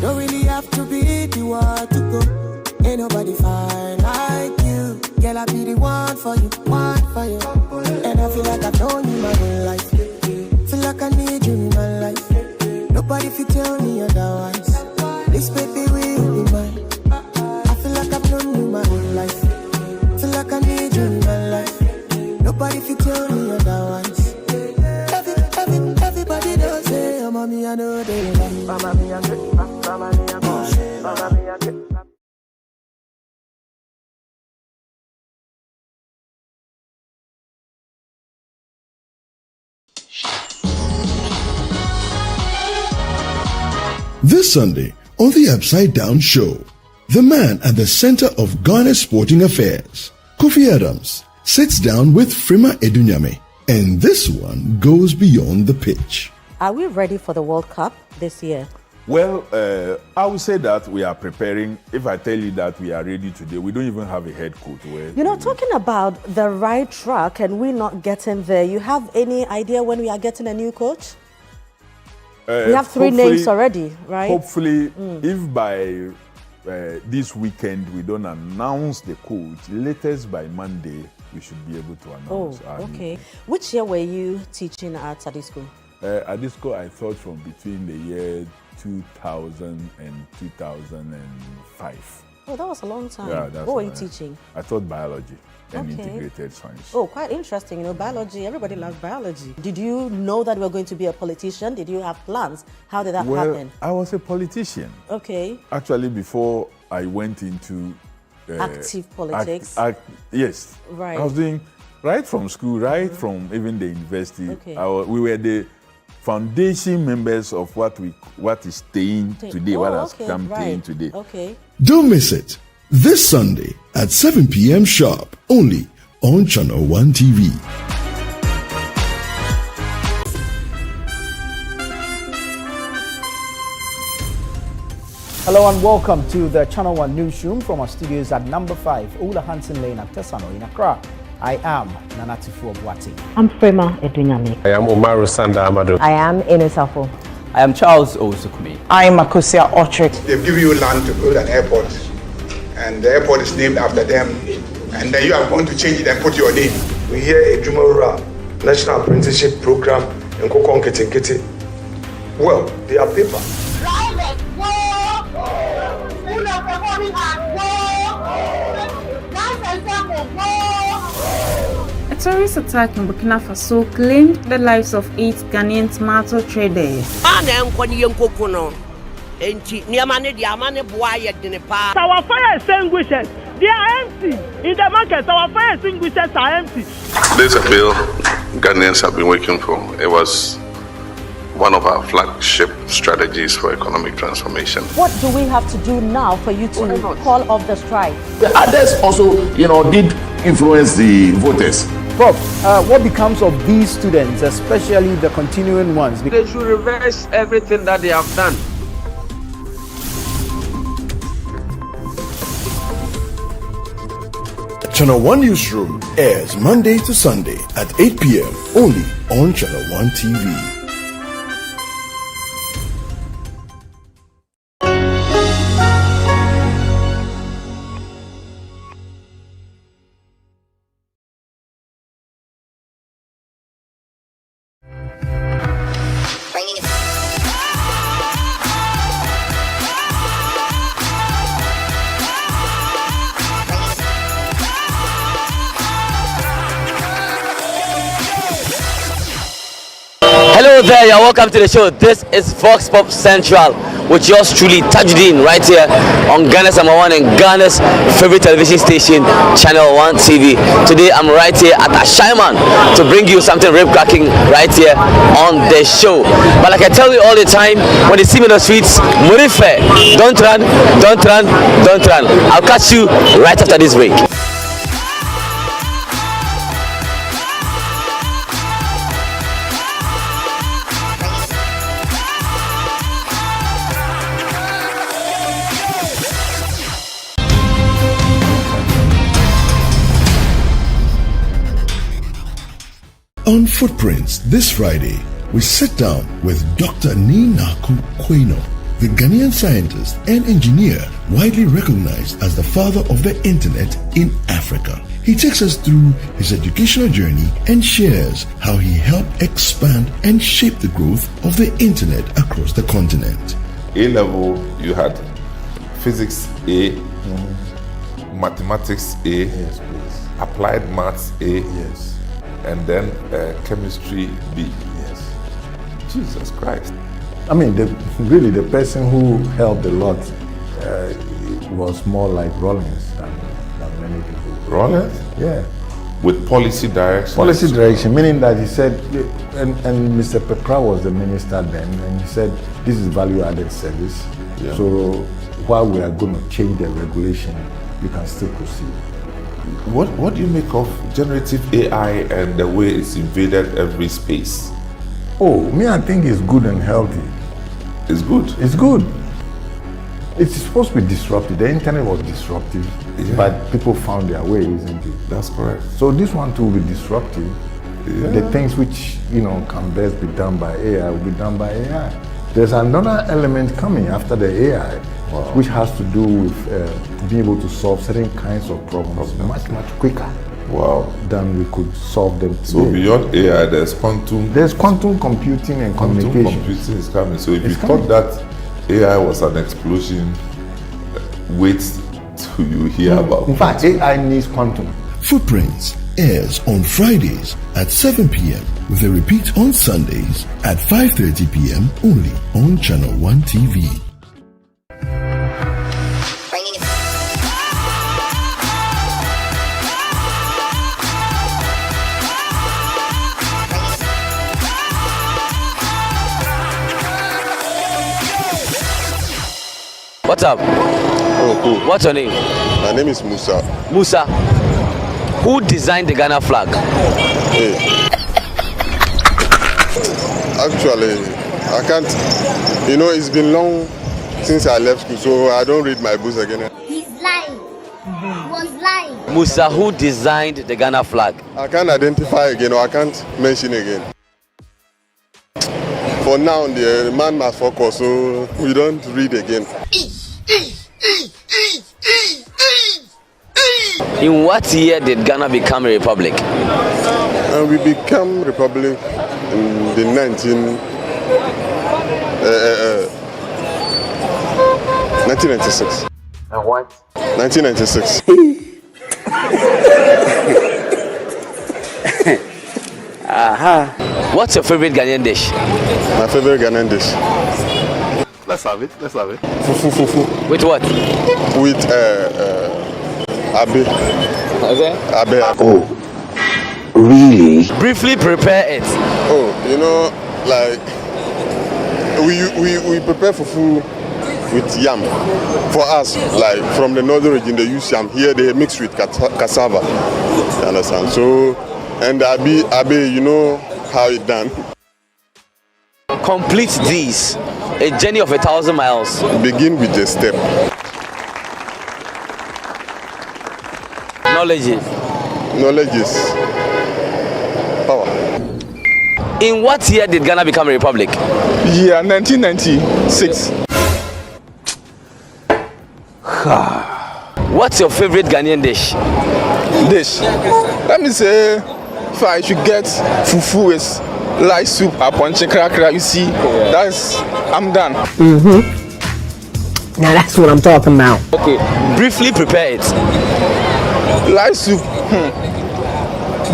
Don't really have to be the one to go. Ain't nobody fine like you. Girl, I be the one for you, one for you. And I feel like I've known you my whole life. Feel like I need you in my life. Nobody fit tell me otherwise. This baby will be mine. I feel like I've known you my whole life. Feel like I need you in my life. Nobody fit tell me otherwise. Everybody does say, oh, mommy, I know they love me. Mama, me, I'm good. Mama, me, I'm good. Mama, me, I'm good. This Sunday on the Upside Down Show, the man at the center of Ghana's sporting affairs, Kofi Adams, sits down with Frima Edunyame, and this one goes beyond the pitch. Are we ready for the World Cup this year? Well, I would say that we are preparing. If I tell you that we are ready today, we don't even have a head coach. Talking about the right track and we not getting there, you have any idea when we are getting a new coach? We have 3 names already, right? Hopefully, if by this weekend we don't announce the coach, latest by Monday, we should be able to announce. Okay. Which year were you teaching at Adisco? At Adisco, I taught from between the year 2000 and 2005. Oh, that was a long time. Yeah, that's what were you teaching? I taught biology and integrated science. Oh, quite interesting. Biology, everybody loves biology. Did you know that you were going to be a politician? Did you have plans? How did that happen? I was a politician. Okay. Actually, before I went into active politics. Yes. Right. I was doing right from school, from even the university. Okay. We were the foundation members of what is staying today, what has come staying today. Okay. Don't miss it. This Sunday at 7 p.m. sharp, only on Channel 1 TV. Hello and welcome to the Channel 1 Newsroom from our studios at number 5, Ola Hansen Lane at Tesano in Accra. I am Nanatifu Obwati. I'm Frima Edunyame. I am Umaru Sanda Amado. I am Inesafo. I am Charles Osukumi. I am Makosia Otrick. They've given you land to build an airport, and the airport is named after them. and then you are going to change it and put your name. We hear a Jumara National Apprenticeship Program in Kokon Kete. Well, they are paper. A terrorist attack in Burkina Faso claimed the lives of 8 Ghanaian tomato traders. Our fire extinguishers, they are empty. In the market, our fire extinguishers are empty. This appeal Ghanaians have been working for. It was one of our flagship strategies for economic transformation. What do we have to do now for you to call off the strike? The others also, did influence the voters. Prof, what becomes of these students, especially the continuing ones? They should reverse everything that they have done. Channel 1 Newsroom airs Monday to Sunday at 8 p.m. only on Channel 1 TV. Hello there, you're welcome to the show. This is Vox Pop Central with yours truly, Tajuddin, right here on Ghana's #1 and Ghana's favorite television station, Channel 1 TV. Today I'm right here at Ashaiman to bring you something rib-cracking right here on the show. But like I tell you all the time, when you see me in the streets, Murife, don't run, don't run, don't run. I'll catch you right after this break. On Footprints this Friday, we sit down with Dr. Ninaku Kweno, the Ghanaian scientist and engineer widely recognized as the father of the internet in Africa. He takes us through his educational journey and shares how he helped expand and shape the growth of the internet across the continent. A level, you had physics A, mathematics A, yes, please. Applied maths A, yes. And then chemistry B. Yes. Jesus Christ. I mean, really the person who helped a lot was more like Rollins than many people. Rollins? Yeah. With policy direction? Policy direction, meaning that he said, and Mr. Pepra was the minister then, and he said, this is value-added service. Yeah. So while we are going to change the regulation, you can still proceed. What do you make of generative AI and the way it's invaded every space? Oh, me, I think it's good and healthy. It's good? It's good. It's supposed to be disruptive. The internet was disruptive, but people found their way, isn't it? That's correct. So this one too will be disruptive. Yeah. The things which, can best be done by AI will be done by AI. There's another element coming after the AI, which has to do with being able to solve certain kinds of problems much quicker than we could solve them today. So beyond AI, there's quantum computing and communication. Quantum computing is coming. So if you thought that AI was an explosion, wait till you hear about it. In fact, AI needs quantum. Footprints airs on Fridays at 7 p.m. with a repeat on Sundays at 5:30 p.m. only on Channel 1 TV. What's up? Oh, cool. What's your name? My name is Musa. Musa. Who designed the Ghana flag? Hey. Actually, I can't. It's been long since I left school, so I don't read my books again. He's lying. He was lying. Musa, who designed the Ghana flag? I can't identify again, or I can't mention again. For now, the man must focus, so we don't read again. In what year did Ghana become a republic? We became republic in the 1996. And what? 1996. What's your favorite Ghanaian dish? My favorite Ghanaian dish. Let's have it. Fufu. With what? With abe. Okay. Abe. Oh, really? Briefly prepare it. Oh, like we prepare fufu with yam. For us, like from the northern region, they use yam. Here they mix with cassava. You understand? So, and abe, you know how it done. Complete these. A journey of 1,000 miles. Begin with a step. Knowledge is power. In what year did Ghana become a republic? Yeah, 1996. What's your favorite Ghanaian dish? Let me say, if I should get fufu with light soup, aponche krakra, you see, I'm done. Now that's what I'm talking about. Okay, briefly prepare it. Light soup.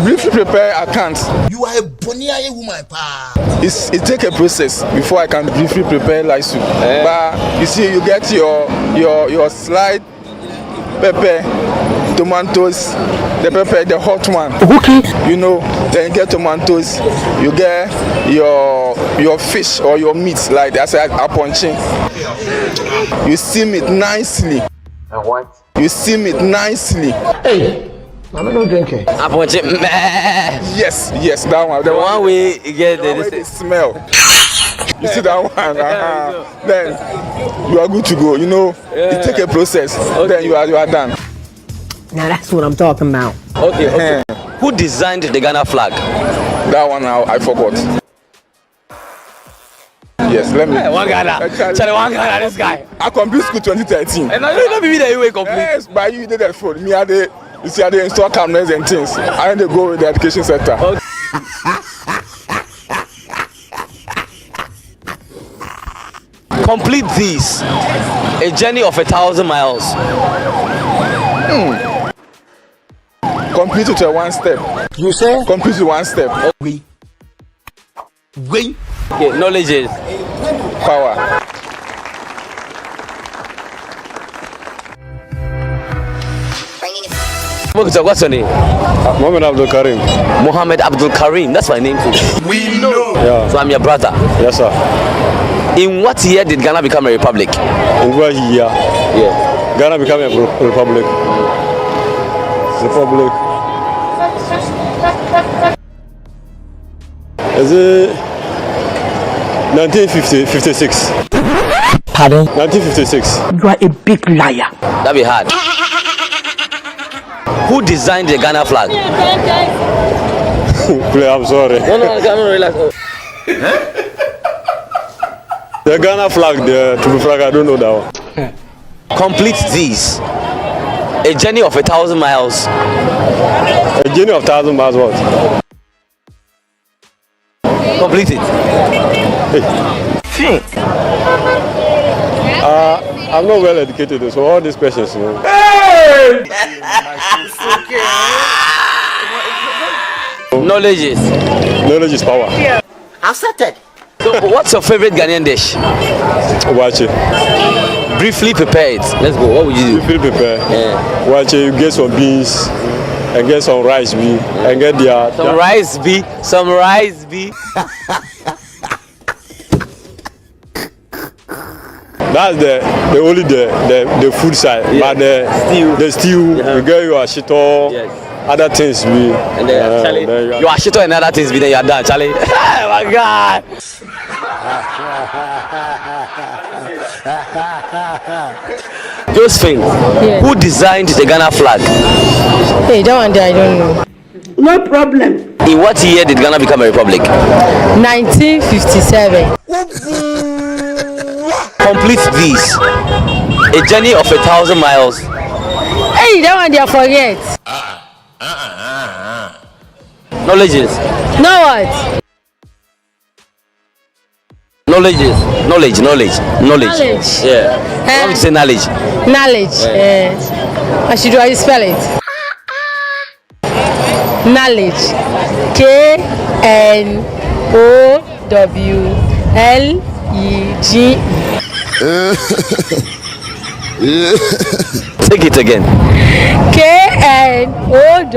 Briefly prepare, I can't. You are a bonia woman, pa. It take a process before I can briefly prepare light soup. But you see, you get your slide pepper, tomatoes, the pepper, the hot one. Okay. Then you get tomatoes, you get your fish or your meat, like that's a aponche. You steam it nicely. And what? You steam it nicely. Hey, I'm not drinking. Aponche. Yes, that one. The one we get the smell. You see that one? Then you are good to go. It take a process. Okay. Then you are done. Now that's what I'm talking about. Okay. Who designed the Ghana flag? That one I forgot. Yes, let me. Hey, one Ghana. Charlie, one Ghana, this guy. I complete school 2013. And now you don't be there, you complete. Yes, but you did that for me. You see, I did install cameras and things. I had to go with the education sector. Okay. Complete this. A journey of 1,000 miles. Complete it to one step. You say? Complete it one step. Wait. Okay, knowledge is power. What's your name? Mohammed Abdul Karim. Mohammed Abdul Karim. That's my name too. We know. Yeah. So I'm your brother. Yes, sir. In what year did Ghana become a republic? In what year? Yeah. Ghana became a republic. Is it 1956? Pardon? 1956. You are a big liar. That'd be hard. Who designed the Ghana flag? I'm sorry. No, come on, relax. The Ghana flag, the Tubu flag, I don't know that one. Complete these. A journey of 1,000 miles. A journey of 1,000 miles what? Complete it. Hey. I'm not well educated, so all these questions, Hey! Knowledge is power. Yeah. Accepted. So, what's your favorite Ghanaian dish? Watch it. Briefly prepare it. Let's go. What would you do? Briefly prepare. Yeah. Watch it. You get some beans and get some rice bean and get some rice bean. Some rice bean. That's the only the food side. Yeah. But the stew, you get your ashito, other things be. And then Charlie, your ashito and other things be, then you are done, Charlie. Oh my God. Josephine, who designed the Ghana flag? Hey, that one there I don't know. No problem. In what year did Ghana become a republic? 1957. Complete this. A journey of 1,000 miles. Hey, that one they forget. Knowledges. No what? Knowledge. Yeah. I want to say knowledge. Knowledge. I should do spell it. Knowledge. KNOWLEDGE. Take it again. KNOWLEDGE.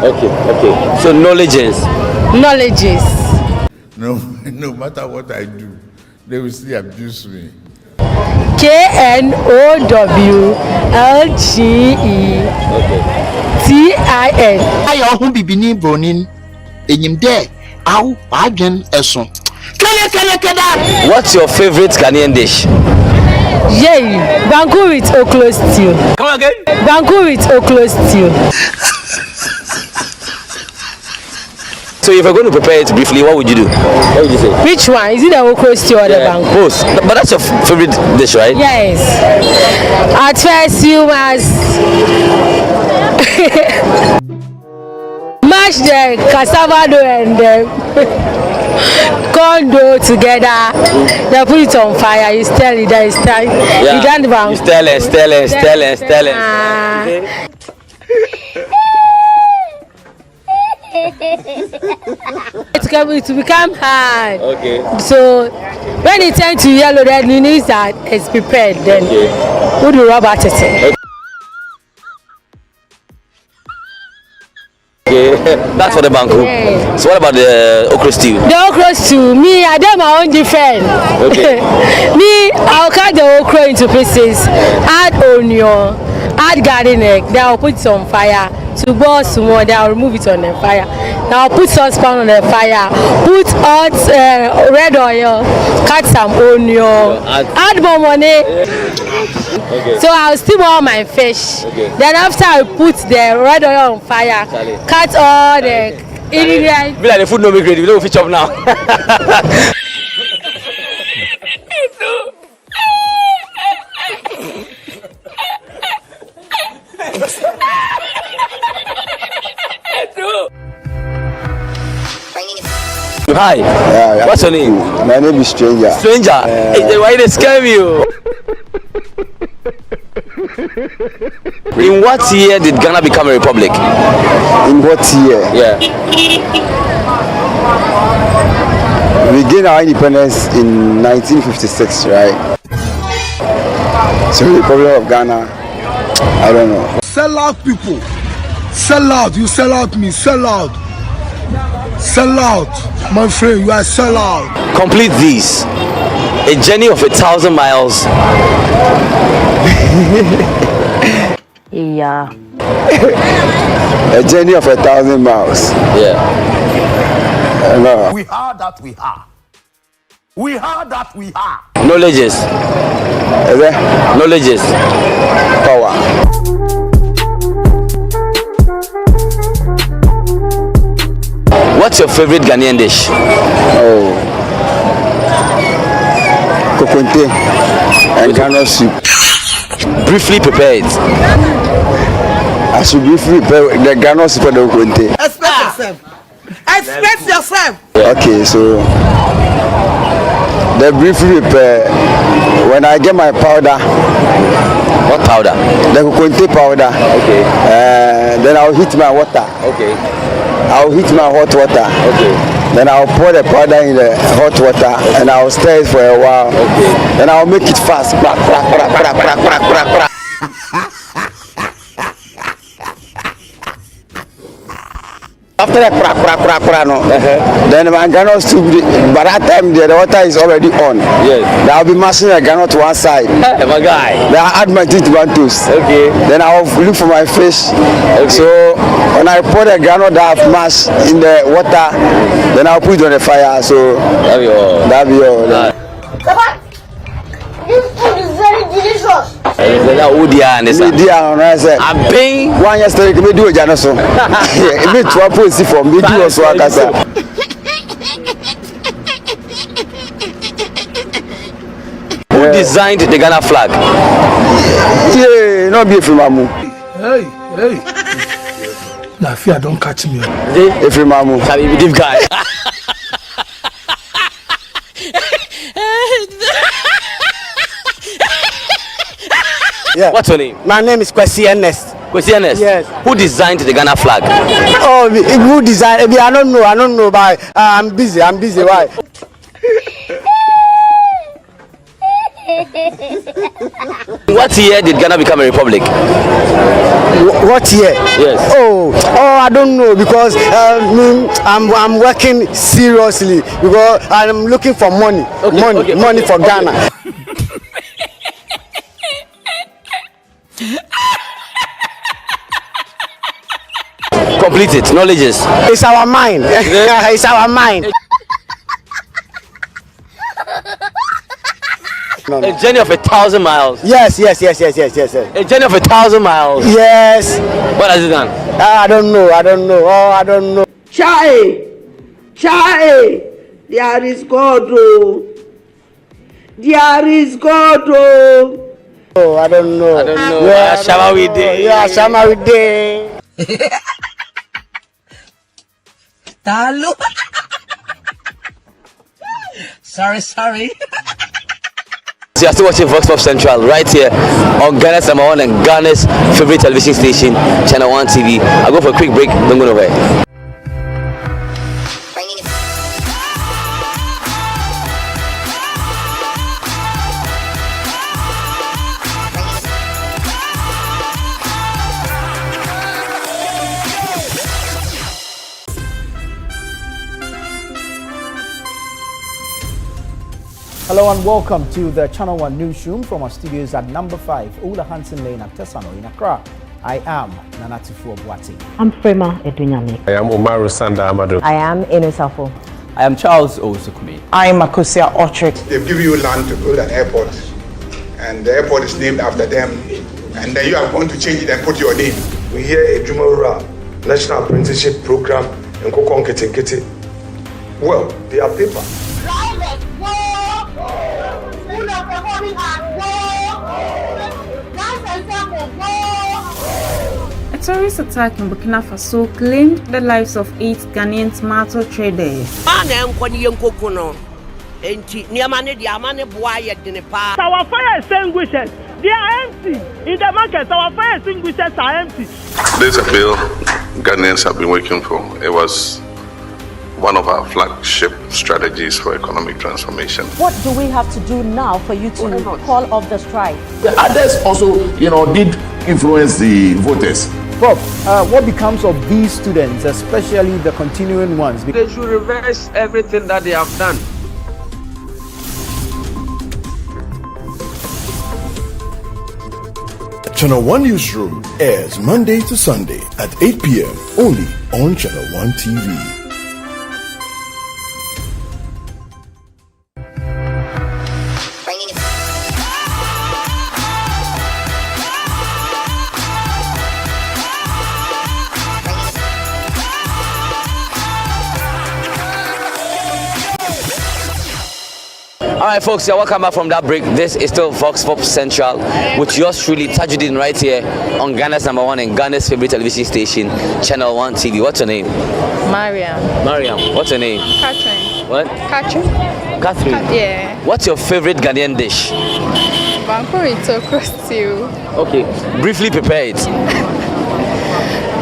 Okay. So knowledges. No matter what I do, they will still abuse me. KNOWLGETIN. Ayo hu bibini bronin enyim de aw adwen eso. Kele. What's your favorite Ghanaian dish? Yay, banku with oklo stew. Come again? Banku with oklo stew. So if you're going to prepare it briefly, what would you do? What would you say? Which one? Is it the oklo stew or the banku? Both. But that's your favorite dish, right? Yes. At first you must mash the cassava dough and the corn dough together. Then put it on fire. You stir it. Then it's time. Yeah. You done the banku. You stir it. To become hard. Okay. So when it turns to yellow, then you need that it's prepared. Then put the rubber at it. Okay, that's for the banku. Yeah. So what about the okra stew? The okra stew, me, I do my own different. Okay. Me, I'll cut the okra into pieces, add onion, add garden egg, then I'll put it on fire. To boil some more, then I'll remove it on the fire. Now I'll put saucepan on the fire, put hot red oil, cut some onion, add more money. Okay. So I'll steam all my fish. Okay. Then after I put the red oil on fire, cut all the ingredients. Be like the food no make ready, we don't fit up now. Hi. Yeah. What's your name? My name is Stranger. Hey, why they scare you? In what year did Ghana become a republic? In what year? Yeah. We gained our independence in 1956, right? So the Republic of Ghana, I don't know. Sell out people. Sell out. You sell out me. Sell out. Sell out. My friend, you are sell out. Complete these. A journey of 1,000 miles. Yeah. A journey of 1,000 miles. Yeah. No. We are that we are. We are that we are. Knowledges. Is there? Knowledges. Power. What's your favorite Ghanaian dish? Oh. Kokonte and Ghana soup. Briefly prepare it. I should briefly prepare the Ghana soup and the kokonte. Express yourself. Express yourself. Okay, so the briefly prepare when I get my powder. What powder? The kokonte powder. Okay. Then I'll heat my water. Okay. I'll heat my hot water. Okay. Then I'll pour the powder in the hot water and I'll stir it for a while. Okay. Then I'll make it fast. After that, then my Ghana soup, by that time the water is already on. Yes. Then I'll be mashing the Ghana to one side. Hey, my guy. Then I'll add my tomatoes. Okay. Then I'll look for my fish. Okay. So when I pour the Ghana that I've mashed in the water, then I'll put it on the fire. So that'll be all. That'll be all. Papa, this food is very delicious. I'm paying 1 year story. Can we do a janitor? Me to approach for me do also akasa. designed the Ghana flag? Yeah, not be from Mamu. Hey. Now, fear don't catch me. If you Mamu. Sorry, you deep guy. Yeah. What's your name? My name is Kwesi Ernest. Kwesi Ernest? Yes. Who designed the Ghana flag? Oh, who designed? I don't know, but I'm busy. Why? What year did Ghana become a republic? What year? Yes. Oh, I don't know because I'm working seriously because I'm looking for money. Money for Ghana. Complete it. Knowledges. It's our mind. It's our mind. A journey of 1,000 miles. Yes. A journey of 1,000 miles. Yes. What has it done? I don't know. I don't know. Chai, there is God. There is God. Oh, I don't know. Yeah, Shama we day. Talo. Sorry. So you're still watching Vox Pop Central right here on Ghana's #1 and Ghana's favorite television station, Channel 1 TV. I'll go for a quick break. Don't go nowhere. Hello and welcome to the Channel 1 Newsroom from our studios at number 5, Ola Hansen Lane at Tesano in Accra. I am Nanatifu Obwati. I'm Frema Edunyame. I am Umaru Sanda Amadu. I am Inosafo. I am Charles Osukumi. I am Makosia Orchard. They've given you land to build an airport, and the airport is named after them, and then you are going to change it and put your name. We hear a Jumora National Apprenticeship Program in Kokon. Well, they are paper. A terrorist attack in Burkina Faso claimed the lives of 8 Ghanaian tomato traders. Our fire extinguishers, they are empty. In the market, our fire extinguishers are empty. This appeal Ghanaians have been working for. It was one of our flagship strategies for economic transformation. What do we have to do now for you to call off the strike? The others also, did influence the voters. Bob, what becomes of these students, especially the continuing ones? They should reverse everything that they have done. Channel 1 Newsroom airs Monday to Sunday at 8 p.m. only on Channel 1 TV. Alright folks, you're welcome back from that break. This is still Vox Pop Central with yours truly Tajudeen right here on Ghana's #1 and Ghana's favorite television station, Channel 1 TV. What's your name? Mariam. What's your name? Catherine. What? Catherine? Yeah. What's your favorite Ghanaian dish? Banku with okra stew. Okay, briefly prepare it.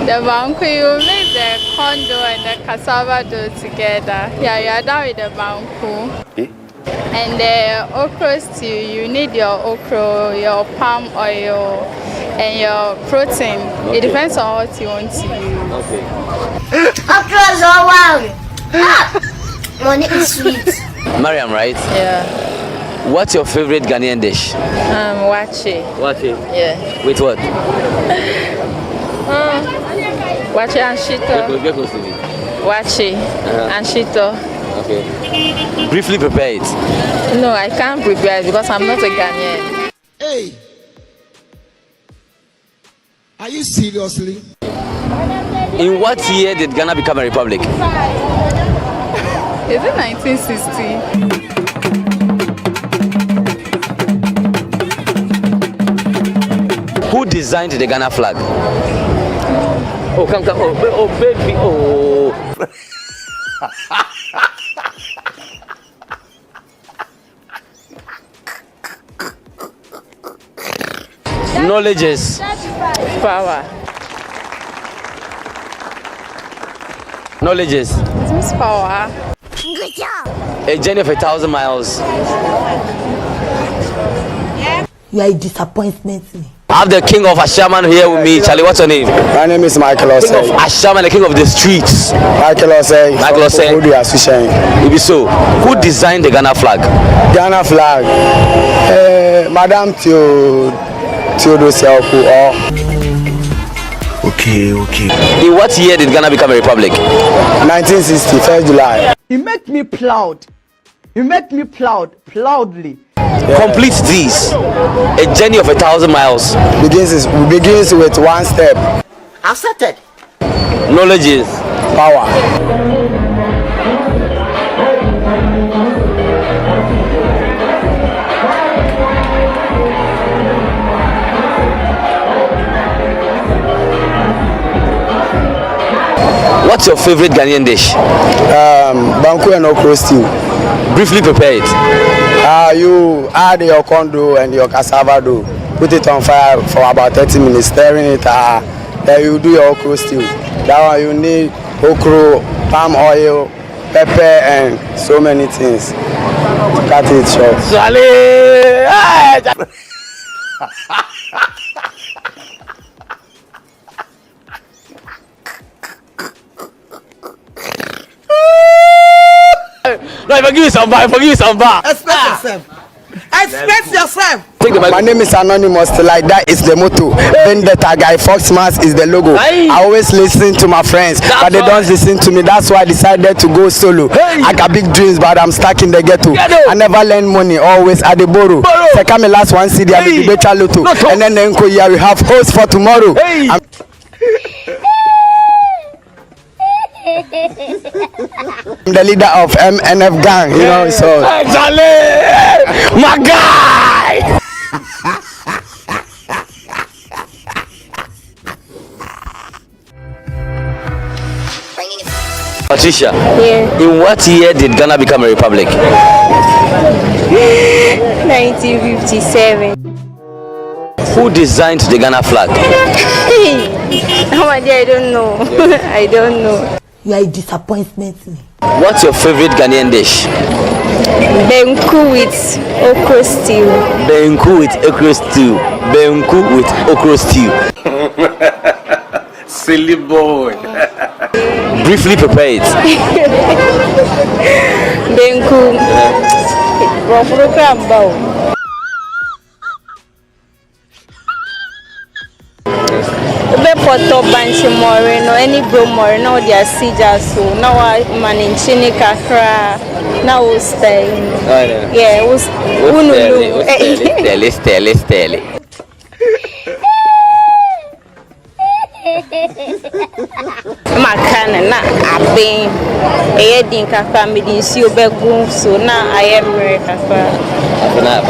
The banku, you make the corn dough and the cassava dough together. Yeah, you are done with the banku. And the okra stew, you need your okra, your palm oil, and your protein. Okay. It depends on what you want to use. Okay. Okra is all wild. Money is sweet. Mariam, right? Yeah. What's your favorite Ghanaian dish? Wache. Wache? Yeah. With what? Wache and shito. Get close to me. Wache and shito. Okay. Briefly prepare it. No, I can't prepare it because I'm not a Ghanaian. Hey, are you seriously? In what year did Ghana become a republic? Is it 1960? designed the Ghana flag? Oh, come. Oh, baby. Oh. Knowledge is power. Knowledge is power. Good job. A journey of 1,000 miles. You are a disappointment to me. I have the king of Ashaman here with me. Charlie, what's your name? My name is Michael Osei. King of Ashaman, the king of the streets. Michael Osei. Michael Osei. Ibiso. Who designed the Ghana flag? Ghana flag. Madame Theodosia Oku. Okay. In what year did Ghana become a republic? 1960, 1st July. You make me proud. You make me proudly. Yeah. Complete these. A journey of 1,000 miles. Begins with one step. Accepted. Knowledge is power. What's your favorite Ghanaian dish? Banku and okra stew. Briefly prepare it. You add your corn dough and your cassava dough. Put it on fire for about 30 minutes, stirring it. Then you do your okra stew. That one you need okra, palm oil, pepper, and so many things to cut it short. No, I forgive you some bar. Express yourself. My name is Anonymous. Like that is the motto. Vendetta guy, Fox Mask is the logo. I always listen to my friends, but they don't listen to me. That's why I decided to go solo. I got big dreams, but I'm stuck in the ghetto. I never lend money, always at the borrow. Second, my last one CD, I be the better lotto. And then we have host for tomorrow. I'm the leader of MNF gang, you know, so. My guy! Patricia, in what year did Ghana become a republic? 1957. Who designed the Ghana flag? Oh my dear, I don't know. I don't know. You are a disappointment to me. What's your favorite Ghanaian dish? Benku with okra stew. Benku with okra stew. Benku with okra stew. Silly boy. Briefly prepare it. Benku. Poto banchi more no any bro more no dia sija so now I manage chini kakra now we stay. Yeah, let's tell it. Makana na abin din kakra me din si obegu so na I am kakra. Na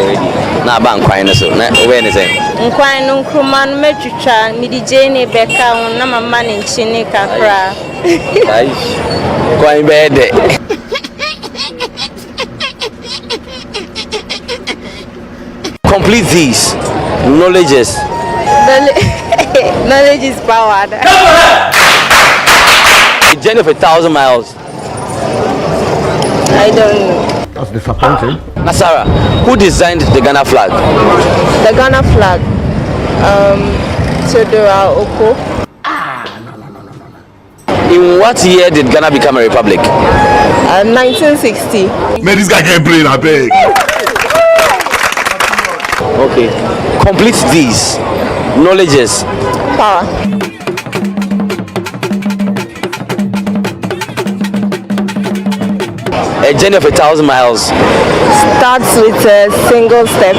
ready. Na ban kwan no so na we ne say. Nkwan no nkruma no metwitwa me di jene beka won na mama ne nchini kakra. Ai. Kwan be de. Complete these knowledges. Knowledge is power. A journey of 1,000 miles. I don't know. That's disappointing. Nasara, who designed the Ghana flag? The Ghana flag. Theodora Oko. In what year did Ghana become a republic? 1960. Man, this guy can't play, I beg. Okay. Complete these knowledges. Power. A journey of 1,000 miles. Starts with a single step.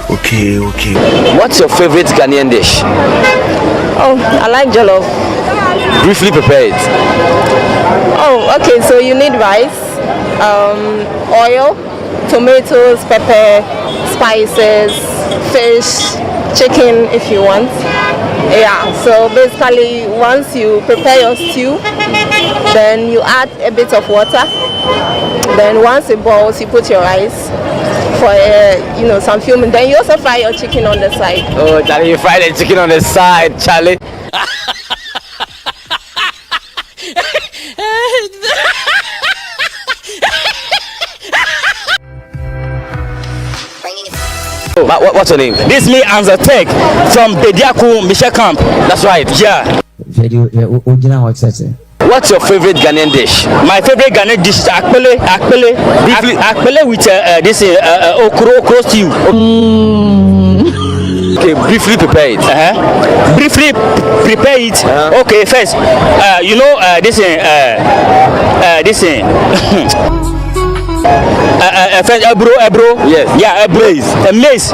Okay. What's your favorite Ghanaian dish? Oh, I like jollof. Briefly prepare it. Oh, okay. So you need rice, oil, tomatoes, pepper, spices, fish, chicken if you want. Yeah, so basically once you prepare your stew, then you add a bit of water. Then once it boils, you put your rice for some few minutes. Then you also fry your chicken on the side. Oh, Charlie, you fry the chicken on the side, Charlie. What's your name? This me answer tech from Bediaku Michel Camp. That's right. Yeah. What's your favorite Ghanaian dish? My favorite Ghanaian dish is akpele with this okro stew. Okay, briefly prepare it. Briefly prepare it. Okay, first, first ebro. Yes. Yeah, maize.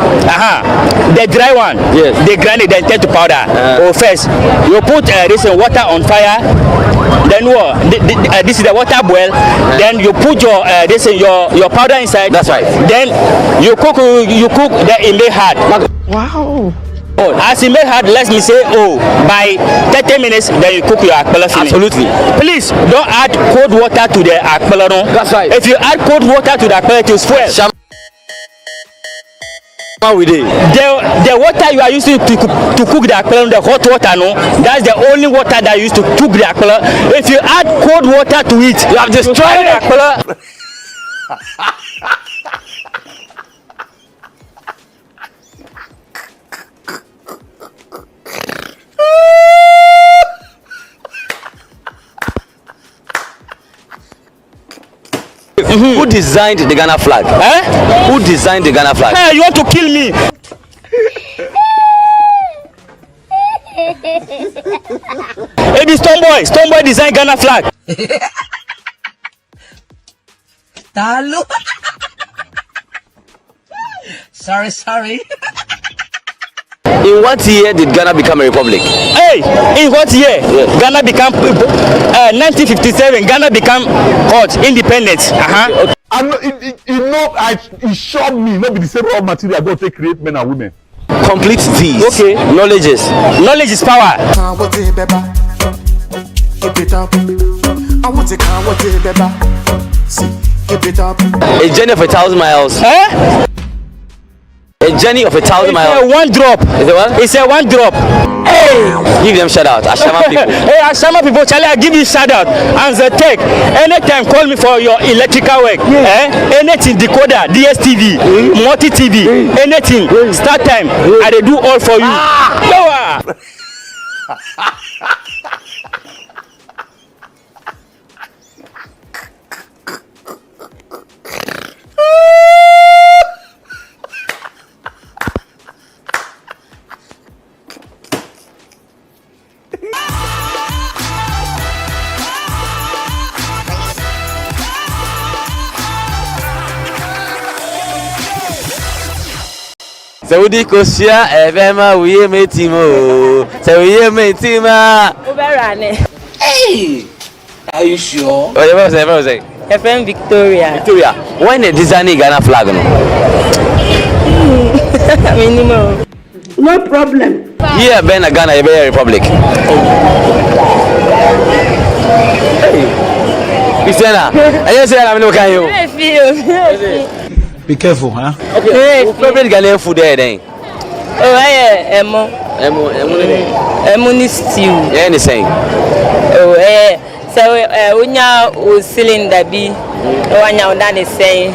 The dry one. Yes. They grind it, then turn to powder. First, you put this water on fire. Then what? This is the water boil. Then you put your your powder inside. That's right. Then you cook. Then it may hard. Wow. As it may hard, let me say, by 30 minutes, then you cook your akpela finish. Absolutely. Please don't add cold water to the akpela. No? That's right. If you add cold water to the akpela, it will spoil. The water you are using to cook the akpela, the hot water, no, that's the only water that you use to cook the akpela. If you add cold water to it, you have destroyed the akpela. Who designed the Ghana flag? Who designed the Ghana flag? Hey, you want to kill me? Hey, this Stoneboy designed Ghana flag. Talo. Sorry. In what year did Ghana become a republic? Hey, in what year? Yes. Ghana become 1957. Ghana become independent. Okay. It showed me not be the same raw material go to create men and women. Complete these. Okay. Knowledge is power. A journey of 1,000 miles. A journey of 1,000 miles. It's a one drop. Is it what? It's a one drop. Hey, give them shout out. Ashama people. Hey, Ashama people, Charlie, I give you shout out. And the tech. Anytime, call me for your electrical work. Anything, decoder, DSTV, multi TV, anything. Start time. I they do all for you. Saudi Kosia, Evema, we met him. So we met him. Hey, are you sure? What was I? FM Victoria. When they design Ghana flag, no? Minimum. No problem. Yeah, Ben Ghana, a very republic. Hey, Christiana, I just said I'm not going to. Be careful, huh? Okay. Favorite Ghanaian food there then? Emo stew. Yeah, anything. So unya o cylinder bi wanya on that is saying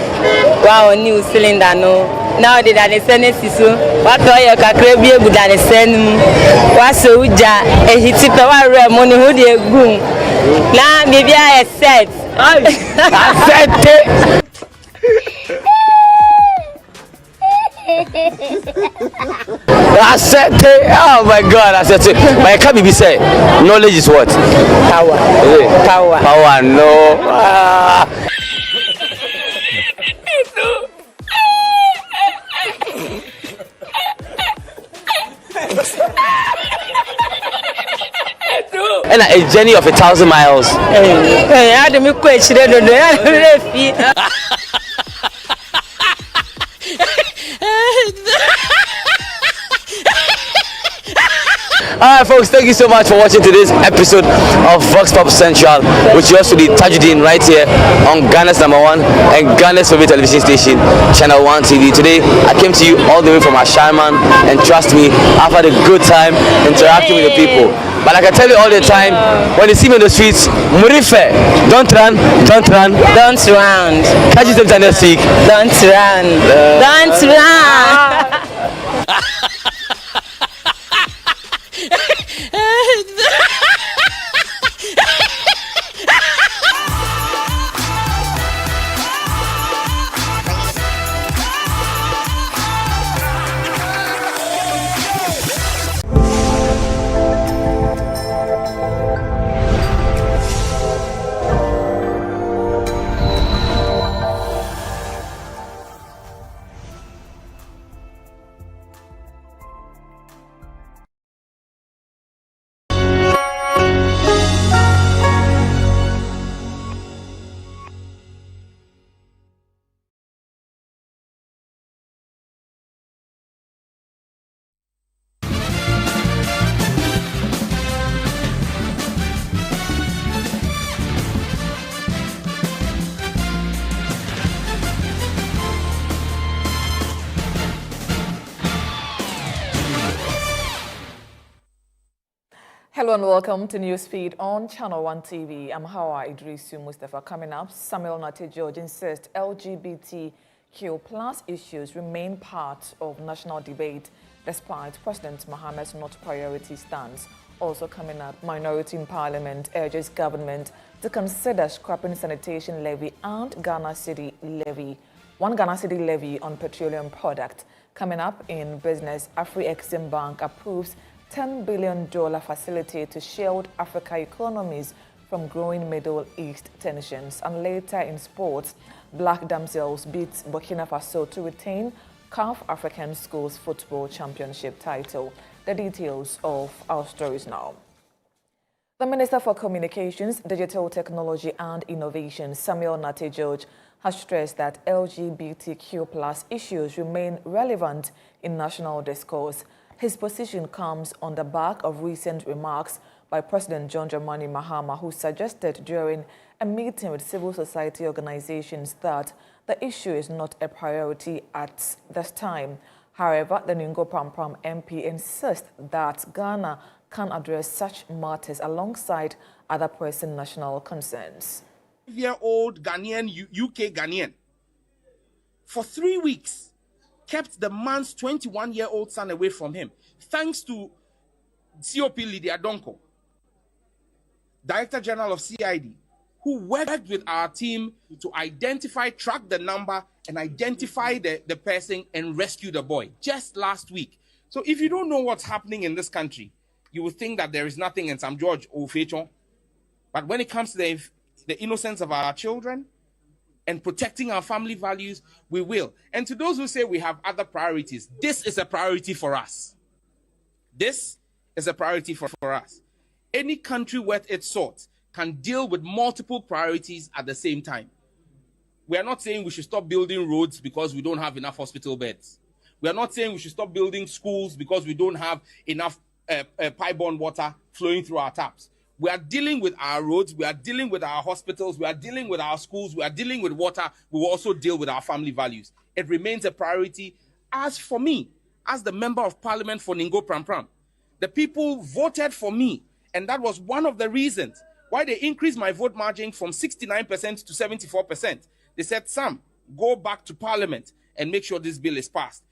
wa new cylinder no now the that is saying so what oil kakra bi egu that is saying wa so uja e hiti pe wa re mo ni hu de egu na bibia e set I said, oh my God, I said, my Kabi say, knowledge is what? Power. Power, no. And a journey of 1,000 miles. Hey, I don't question it. Alright folks, thank you so much for watching today's episode of Vox Pop Central, which you also did Tajudeen right here on Ghana's #1 and Ghana's favorite television station, Channel 1 TV. Today, I came to you all the way from Ashaman, and trust me, I've had a good time interacting with the people. But like I tell you all the time, when you see me in the streets, Murife, don't run, don't run. Don't run. Catch you sometime next week. Don't run. Don't run. Hello and welcome to Newsfeed on Channel 1 TV. I'm Hawa Idrisu Mustafa. Coming up, Samuel Nate George insists LGBTQ plus issues remain part of national debate despite President Mohammed's not priority stance. Also coming up, minority in parliament urges government to consider scrapping sanitation levy and Ghana City levy. One Ghana City levy on petroleum product. Coming up in business, Afri-Exim Bank approves $10 billion facility to shield Africa economies from growing Middle East tensions. And later in sports, Black Damsels beats Burkina Faso to retain CAF African Schools Football Championship title. The details of our stories now. The Minister for Communications, Digital Technology and Innovation, Samuel Nate George, has stressed that LGBTQ plus issues remain relevant in national discourse. His position comes on the back of recent remarks by President John Dramani Mahama, who suggested during a meeting with civil society organizations that the issue is not a priority at this time. However, the Ningo Prampram MP insists that Ghana can address such matters alongside other pressing national concerns. 5-year-old Ghanaian, UK Ghanaian, for 3 weeks, kept the man's 21-year-old son away from him, thanks to COP Lydia Donko, Director General of CID, who worked with our team to identify, track the number, and identify the person and rescue the boy just last week. So if you don't know what's happening in this country, you will think that there is nothing in Sam George or Fechon. But when it comes to the innocence of our children, and protecting our family values, we will. And to those who say we have other priorities, this is a priority for us. This is a priority for us. Any country worth its salt can deal with multiple priorities at the same time. We are not saying we should stop building roads because we don't have enough hospital beds. We are not saying we should stop building schools because we don't have enough pipe-borne water flowing through our taps. We are dealing with our roads, we are dealing with our hospitals, we are dealing with our schools, we are dealing with water, we will also deal with our family values. It remains a priority. As for me, as the Member of Parliament for Ningo Prampram, the people voted for me, and that was one of the reasons why they increased my vote margin from 69% to 74%. They said, Sam, go back to Parliament and make sure this bill is passed.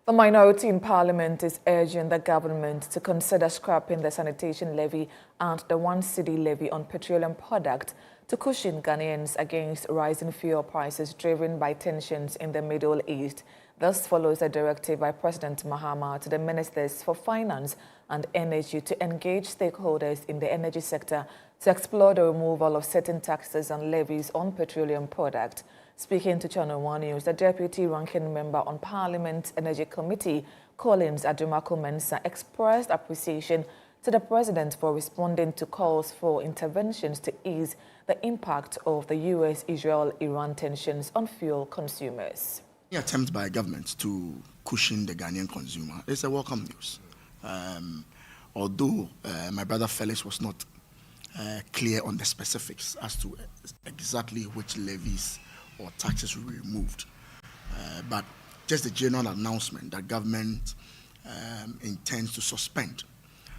The minority in Parliament is urging the government to consider scrapping the sanitation levy and the one cedi levy on petroleum product to cushion Ghanaians against rising fuel prices driven by tensions in the Middle East. This follows a directive by President Mahama to the Ministers for Finance and Energy to engage stakeholders in the energy sector to explore the removal of certain taxes and levies on petroleum product. Speaking to Channel 1 News, the Deputy Ranking Member on Parliament Energy Committee, Collins Adumako Mensah, expressed appreciation to the President for responding to calls for interventions to ease the impact of the US-Israel-Iran tensions on fuel consumers. The attempt by government to cushion the Ghanaian consumer is a welcome news. Although my brother Felix was not clear on the specifics as to exactly which levies or taxes will be removed, but just the general announcement that government intends to suspend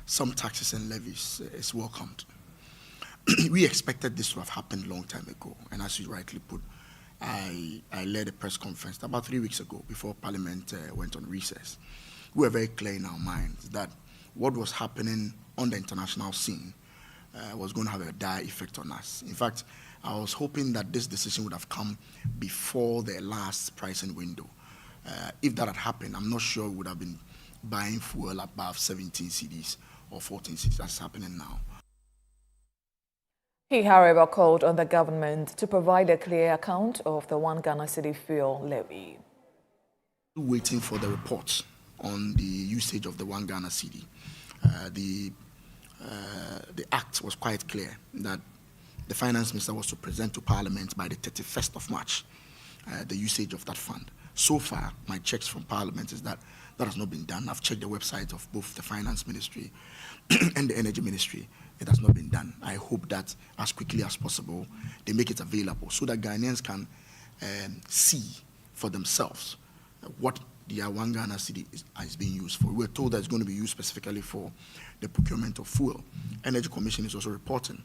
some taxes and levies is welcomed. We expected this to have happened a long time ago, and as you rightly put, I led a press conference about 3 weeks ago before Parliament went on recess. We were very clear in our minds that what was happening on the international scene was going to have a dire effect on us. In fact, I was hoping that this decision would have come before the last pricing window. If that had happened, I'm not sure we would have been buying fuel above 17 cedis or 14 cedis. That's happening now. He, however, called on the government to provide a clear account of the 1 Ghana cedi fuel levy. Waiting for the reports on the usage of the 1 Ghana cedi. The act was quite clear that the finance minister was to present to Parliament by the 31st of March the usage of that fund. So far, my checks from Parliament is that that has not been done. I've checked the websites of both the Finance Ministry and the Energy Ministry. It has not been done. I hope that as quickly as possible, they make it available so that Ghanaians can see for themselves what the 1 Ghana cedi is being used for. We were told that it's going to be used specifically for the procurement of fuel. Energy Commission is also reporting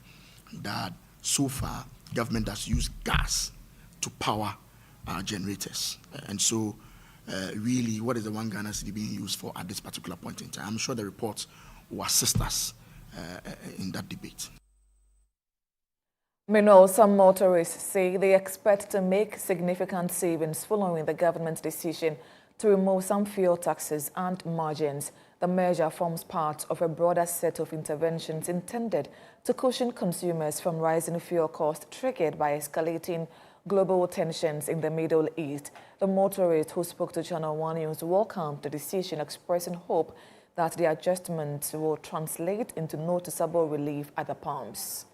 that so far, government has used gas to power generators. And so, really, what is the 1 Ghana cedi being used for at this particular point in time? I'm sure the reports will assist us in that debate. Meanwhile, some motorists say they expect to make significant savings following the government's decision to remove some fuel taxes and margins. The measure forms part of a broader set of interventions intended to cushion consumers from rising fuel costs triggered by escalating global tensions in the Middle East. The motorist who spoke to Channel 1 News welcomed the decision, expressing hope that the adjustment will translate into noticeable relief at the pumps.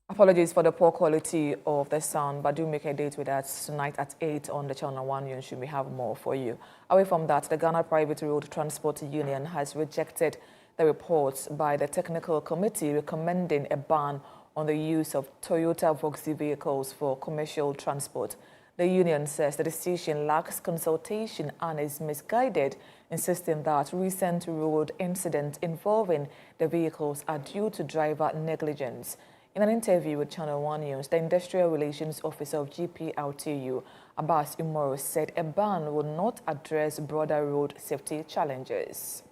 Apologies for the poor quality of the sound, but do make a date with us tonight at 8 on the Channel 1 Newsroom. We have more for you. Away from that, the Ghana Private Road Transport Union has rejected the reports by the Technical Committee recommending a ban on the use of Toyota Voxy vehicles for commercial transport. The union says the decision lacks consultation and is misguided, insisting that recent road incidents involving the vehicles are due to driver negligence. In an interview with Channel 1 News, the Industrial Relations Officer of GPRTU, Abbas Umaro, said a ban will not address broader road safety challenges.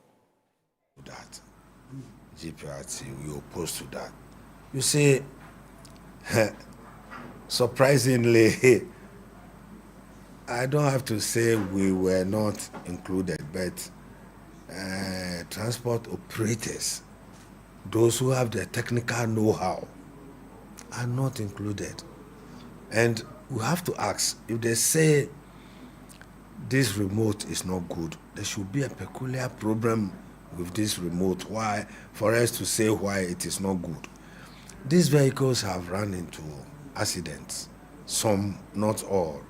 That GPRTU, we oppose to that. You see, surprisingly, I don't have to say we were not included, but transport operators, those who have the technical know-how, are not included. And we have to ask, if they say this remote is not good, there should be a peculiar problem with this remote, why, for us to say why it is not good. These vehicles have run into accidents, some, not all.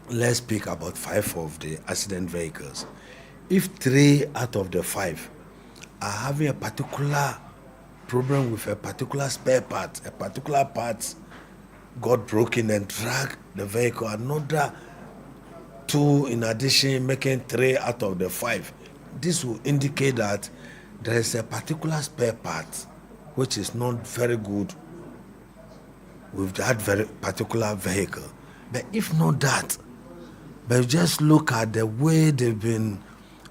Let's speak about 5 of the accident vehicles. If 3 out of the 5 are having a particular problem with a particular spare part, a particular part got broken and dragged the vehicle, another 2 in addition, making 3 out of the 5. This will indicate that there is a particular spare part which is not very good with that very particular vehicle. But if not that, but just look at the way they've been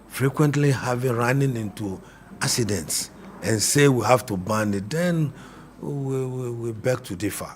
frequently running into accidents and say we have to ban it, then we beg to differ.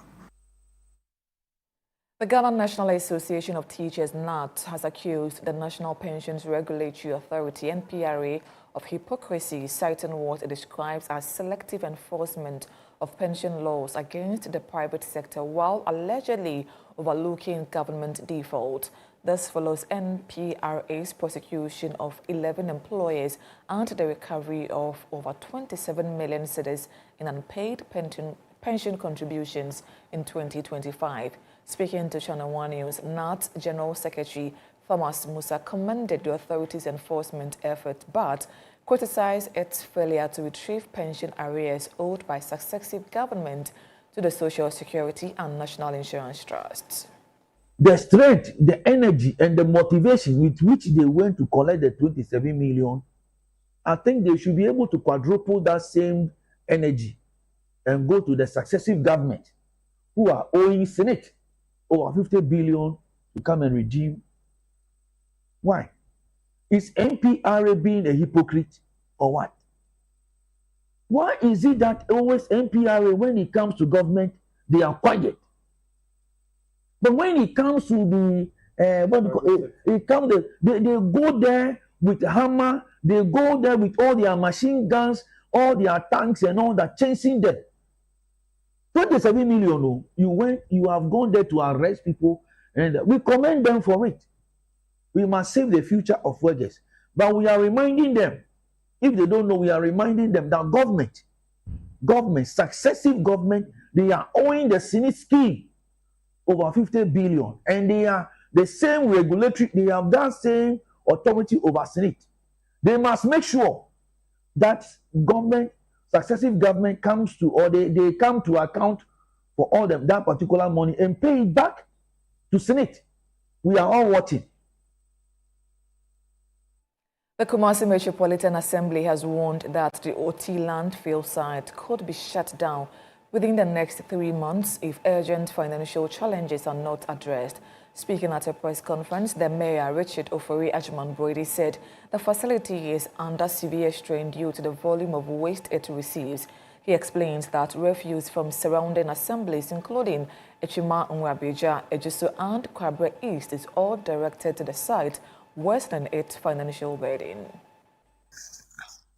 The Ghana National Association of Teachers, NAT, has accused the National Pensions Regulatory Authority, NPRA, of hypocrisy, citing what it describes as selective enforcement of pension laws against the private sector while allegedly overlooking government default. This follows NPRA's prosecution of 11 employers and the recovery of over 27 million cedis in unpaid pension contributions in 2025. Speaking to Channel 1 News, NAT General Secretary Thomas Musa commended the authorities' enforcement effort but criticized its failure to retrieve pension arrears owed by successive governments to the Social Security and National Insurance Trusts. The strength, the energy, and the motivation with which they went to collect the 27 million, I think they should be able to quadruple that same energy and go to the successive government who are owing Senate over 50 billion to come and redeem. Why? Is NPRA being a hypocrite or what? Why is it that always NPRA, when it comes to government, they are quiet? But when it comes to the they go there with a hammer, they go there with all their machine guns, all their tanks and all that, chasing them. 27 million, you have gone there to arrest people, and we commend them for it. We must save the future of workers. But we are reminding them, if they don't know, we are reminding them that successive government, they are owing the Senate scheme over 50 billion, and they are the same regulatory, they have that same authority over Senate. They must make sure that government, successive government comes to, or they come to account for all that particular money and pay it back to Senate. We are all watching. The Kumasi Metropolitan Assembly has warned that the OT landfill site could be shut down within the next 3 months if urgent financial challenges are not addressed. Speaking at a press conference, the mayor, Richard Ofori-Atta, said the facility is under severe strain due to the volume of waste it receives. He explains that refuse from surrounding assemblies, including Echima Nwabija, Ejuso, and Kwabre East, is all directed to the site, worsening its financial burden.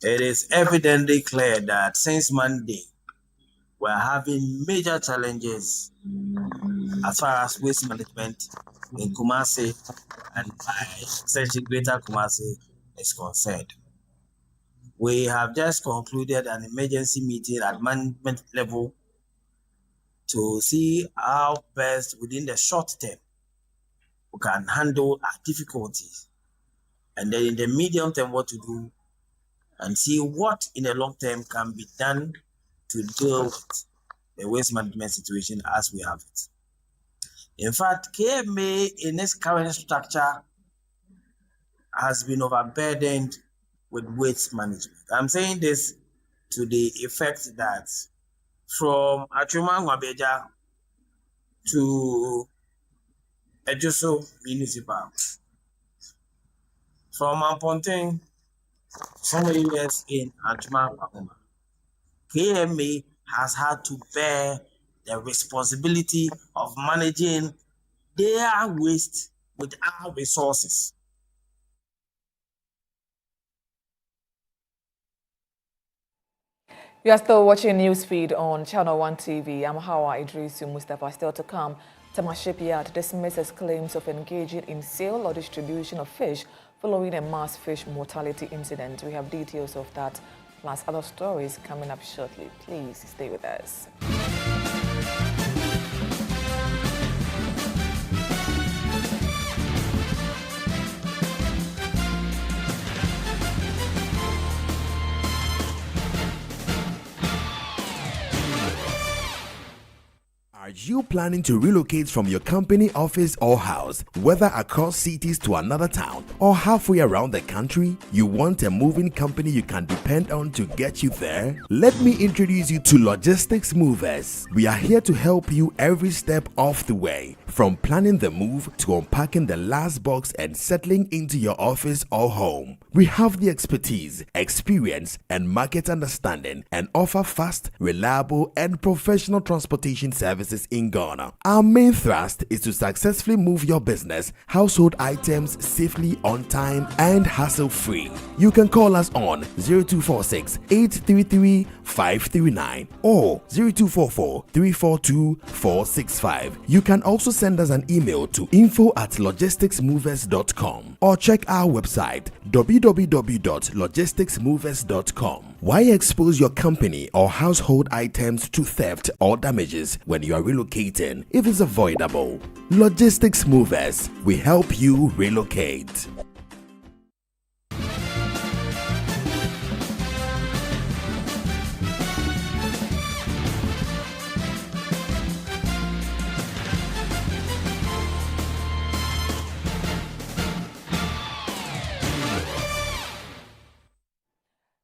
It is evidently clear that since Monday, we're having major challenges as far as waste management in Kumasi and essentially Greater Kumasi is concerned. We have just concluded an emergency meeting at management level to see how best within the short term we can handle our difficulties, and then in the medium term what to do, and see what in the long term can be done to deal with the waste management situation as we have it. In fact, KMA in its current structure has been overburdened with waste management. I'm saying this to the effect that from Achuma Nwabeja to Ejuso Municipal, from Amponting, some areas in Achuma Nwabeja, KMA has had to bear the responsibility of managing their waste with our resources. You are still watching Newsfeed on Channel 1 TV. I'm Hawa Idrisu Mustafa. Still to come, Shipyard dismisses claims of engaging in sale or distribution of fish following a mass fish mortality incident. We have details of that, plus other stories coming up shortly. Please stay with us. Are you planning to relocate from your company office or house, whether across cities to another town or halfway around the country? You want a moving company you can depend on to get you there? Let me introduce you to Logistics Movers. We are here to help you every step of the way, from planning the move to unpacking the last box and settling into your office or home. We have the expertise, experience, and market understanding and offer fast, reliable, and professional transportation services businesses in Ghana. Our main thrust is to successfully move your business household items safely, on time, and hassle-free. You can call us on 0246 833 539 or 0244 342 465. You can also send us an email to info@logisticsmovers.com or check our website www.logisticsmovers.com. Why expose your company or household items to theft or damages when you are relocating if it's avoidable? Logistics Movers, we help you relocate.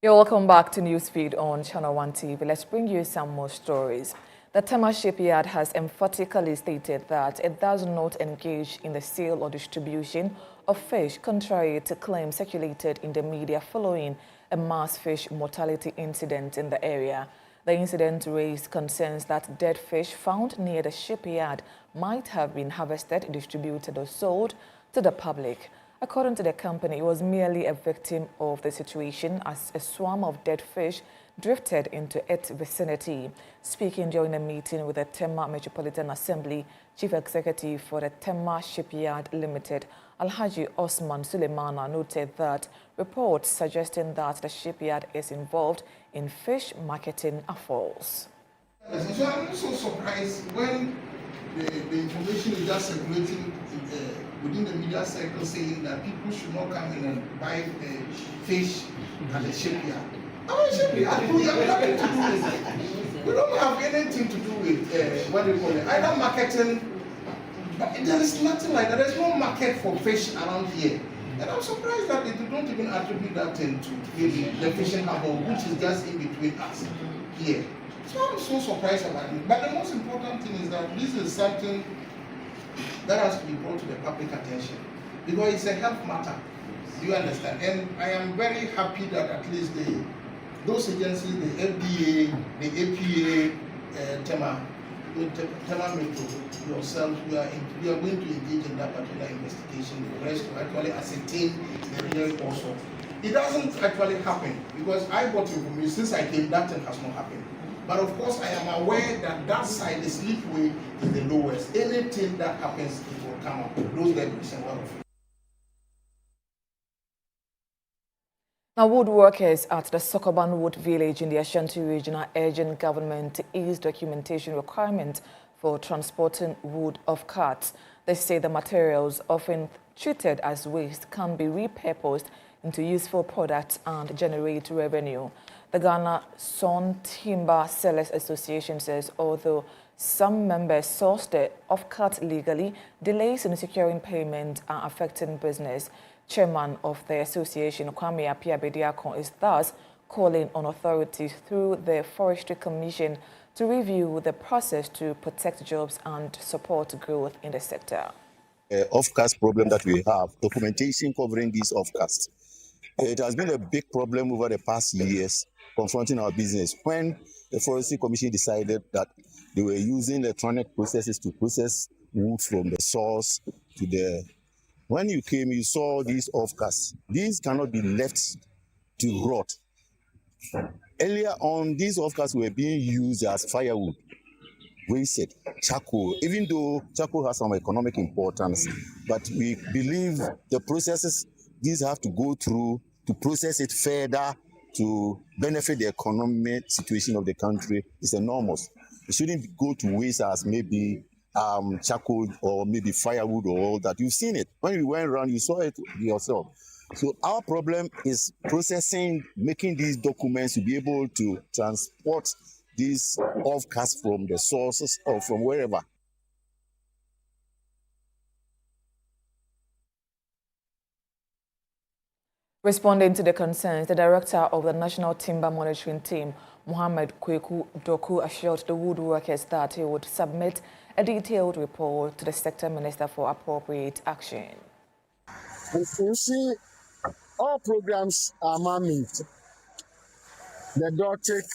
You're welcome back to Newsfeed on Channel 1 TV. Let's bring you some more stories. The Tema shipyard has emphatically stated that it does not engage in the sale or distribution of fish, contrary to claims circulated in the media following a mass fish mortality incident in the area. The incident raised concerns that dead fish found near the shipyard might have been harvested, distributed, or sold to the public. According to the company, it was merely a victim of the situation as a swarm of dead fish drifted into its vicinity. Speaking during a meeting with the Tema Metropolitan Assembly, Chief Executive for the Tema Shipyard Limited, Alhaji Osman Suleimana, noted that reports suggesting that the shipyard is involved in fish marketing are false. So I'm so surprised when the information is just circulating within the media circle saying that people should not come in and buy fish at the shipyard. Our shipyard, we have nothing to do with it. We don't have anything to do with what do you call it, either marketing, but there is nothing like that. There's no market for fish around here. And I'm surprised that they don't even attribute that to maybe the fishing harbor, which is just in between us here. So I'm so surprised about it. But the most important thing is that this is something that has to be brought to the public attention because it's a health matter. Do you understand? And I am very happy that at least those agencies, the FDA, the APA, Tema Metro, yourself, we are going to engage in that particular investigation. The rest to actually ascertain the real also. It doesn't actually happen because I got information since I came. That thing has not happened. But of course, I am aware that that side, the slipway, is the lowest. Anything that happens, it will come up. Those debris and all of it. Now, woodworkers at the Sokoban Wood Village in the Ashanti region are urging government to ease documentation requirements for transporting wood off carts. They say the materials, often treated as waste, can be repurposed into useful products and generate revenue. The Ghana Son Timber Sellers Association says although some members sourced the off-cart legally, delays in securing payment are affecting business. Chairman of the association, Kwame Appiah-Bediakon, is thus calling on authorities through the Forestry Commission to review the process to protect jobs and support growth in the sector. Off-cast problem that we have, documentation covering these off-casts. It has been a big problem over the past years confronting our business. When the Forestry Commission decided that they were using electronic processes to process wood from the source to the... When you came, you saw these off-casts. These cannot be left to rot. Earlier on, these off-casts were being used as firewood, wasted, charcoal, even though charcoal has some economic importance. But we believe the processes these have to go through to process it further to benefit the economic situation of the country is enormous. It shouldn't go to waste as maybe charcoal or maybe firewood or all that. You've seen it. When you went around, you saw it yourself. So our problem is processing, making these documents to be able to transport these off-casts from the sources or from wherever. Responding to the concerns, the director of the National Timber Monitoring Team, Mohammed Kweku Doku, assured the woodworkers that he would submit a detailed report to the sector minister for appropriate action. You see, all programs are man-made. The rhetoric,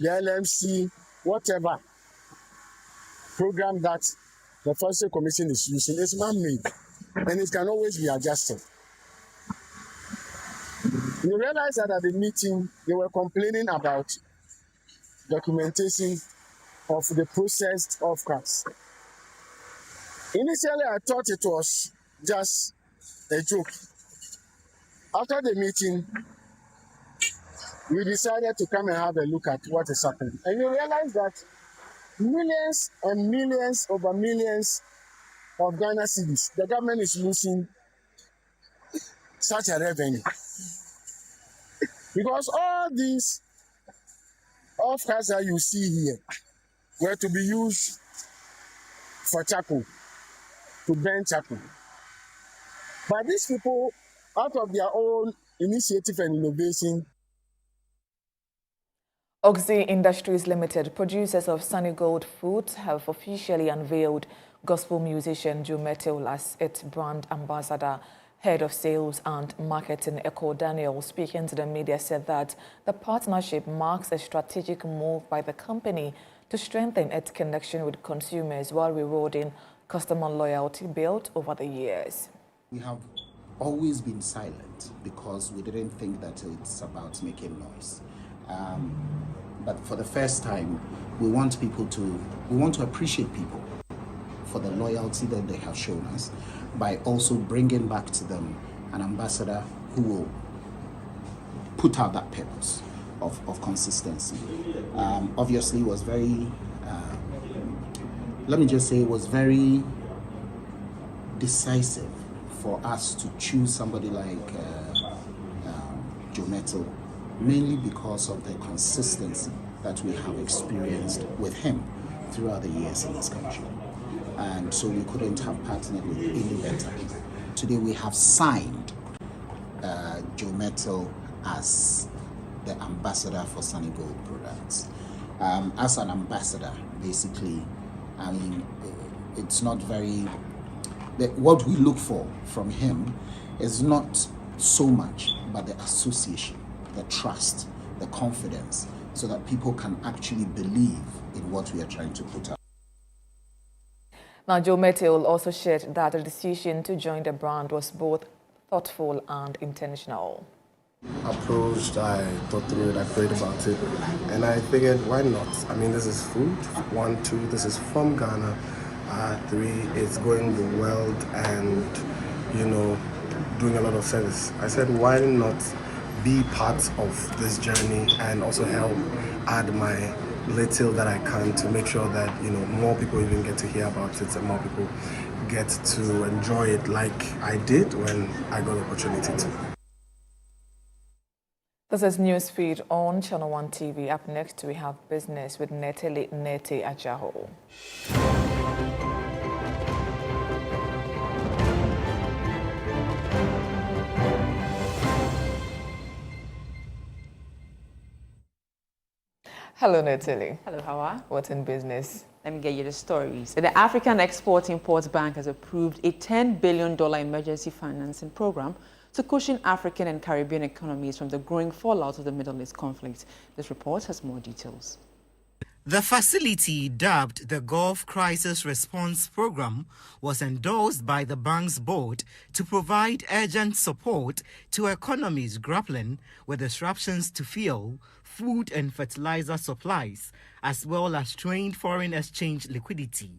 the LMC, whatever. program that the Parasocial Commission is using is man-made, and it can always be adjusted. You realize that at the meeting, they were complaining about documentation of the processed offcuts. Initially, I thought it was just a joke. After the meeting, we decided to come and have a look at what is happening. And you realize that millions and millions over millions of Ghana cedis, the government is losing such a revenue. Because all these offcuts that you see here were to be used for charcoal, to burn charcoal. But these people, out of their own initiative and innovation. Oxy Industries Limited, producers of Sunny Gold Foods, have officially unveiled gospel musician Joe Mettle as its brand ambassador. Head of Sales and Marketing Echo Daniel, speaking to the media, said that the partnership marks a strategic move by the company to strengthen its connection with consumers while rewarding customer loyalty built over the years. We have always been silent because we didn't think that it's about making noise. But for the first time, we want to appreciate people for the loyalty that they have shown us, by also bringing back to them an ambassador who will put out that purpose of consistency. Obviously, it was very, let me just say, it was very decisive for us to choose somebody like Joe Mettle, mainly because of the consistency that we have experienced with him throughout the years in this country. And so we couldn't have partnered with any better. Today we have signed Joe Mettle as the ambassador for Sunny Gold products. As an ambassador, basically, I mean, it's not very, what we look for from him is not so much, but the association, the trust, the confidence, so that people can actually believe in what we are trying to put out. Now, Joe Mettle also shared that the decision to join the brand was both thoughtful and intentional. Approached, I thought through it, I prayed about it, and I figured, why not? I mean, this is food. 1, 2, this is from Ghana. 3, it's going the world and, you know, doing a lot of service. I said, why not be part of this journey and also help add my little that I can to make sure that, you know, more people even get to hear about it and more people get to enjoy it like I did when I got the opportunity to. This is Newsfeed on Channel 1 TV. Up next, we have business with Nete Ajaho. Hello, Natalie. Hello, Hawa. What's in business? Let me get you the stories. The African Export-Import Bank has approved a $10 billion emergency financing program to cushion African and Caribbean economies from the growing fallout of the Middle East conflict. This report has more details. The facility, dubbed the Gulf Crisis Response Program, was endorsed by the bank's board to provide urgent support to economies grappling with disruptions to fuel, food and fertilizer supplies, as well as strained foreign exchange liquidity.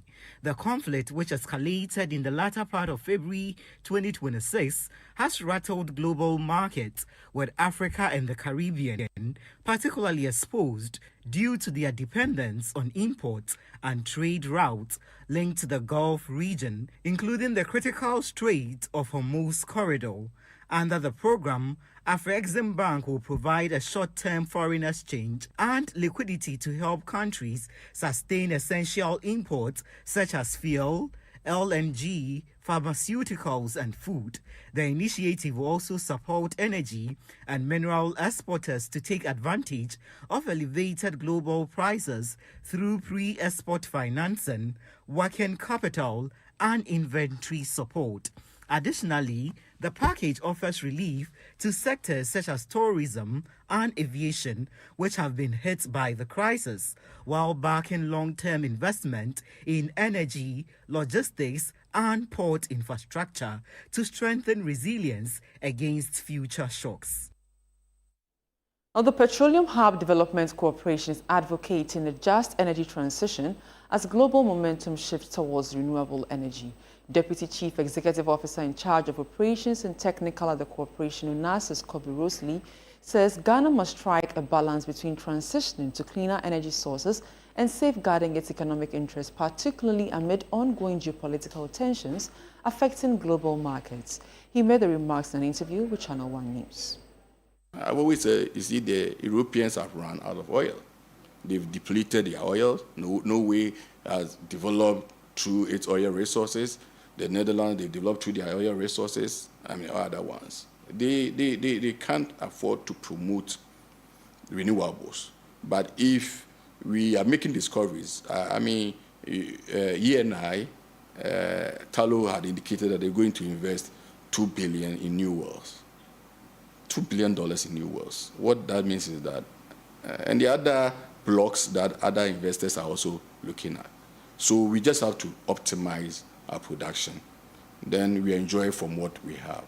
The conflict, which escalated in the latter part of February 2026, has rattled global markets, with Africa and the Caribbean particularly exposed due to their dependence on imports and trade routes linked to the Gulf region, including the critical Strait of Hormuz corridor. Under the program, Afrexim Bank will provide a short-term foreign exchange and liquidity to help countries sustain essential imports such as fuel, LNG, pharmaceuticals and food. The initiative will also support energy and mineral exporters to take advantage of elevated global prices through pre-export financing, working capital and inventory support. Additionally, the package offers relief to sectors such as tourism and aviation, which have been hit by the crisis, while backing long-term investment in energy, logistics, and port infrastructure to strengthen resilience against future shocks. Now, the Petroleum Hub Development Corporation is advocating a just energy transition as global momentum shifts towards renewable energy. Deputy Chief Executive Officer in charge of operations and technical at the corporation, Onassis Kobi-Rosli, says Ghana must strike a balance between transitioning to cleaner energy sources and safeguarding its economic interests, particularly amid ongoing geopolitical tensions affecting global markets. He made the remarks in an interview with Channel One News. I've always said, you see, the Europeans have run out of oil. They've depleted their oil. No way has developed through its oil resources. The Netherlands, they've developed through their oil resources. Other ones. They can't afford to promote renewables. But if we are making discoveries, E&I, Talo had indicated that they're going to invest $2 billion in new wells. $2 billion in new wells. What that means is that, and the other blocks that other investors are also looking at. So we just have to optimize our production. Then we enjoy from what we have,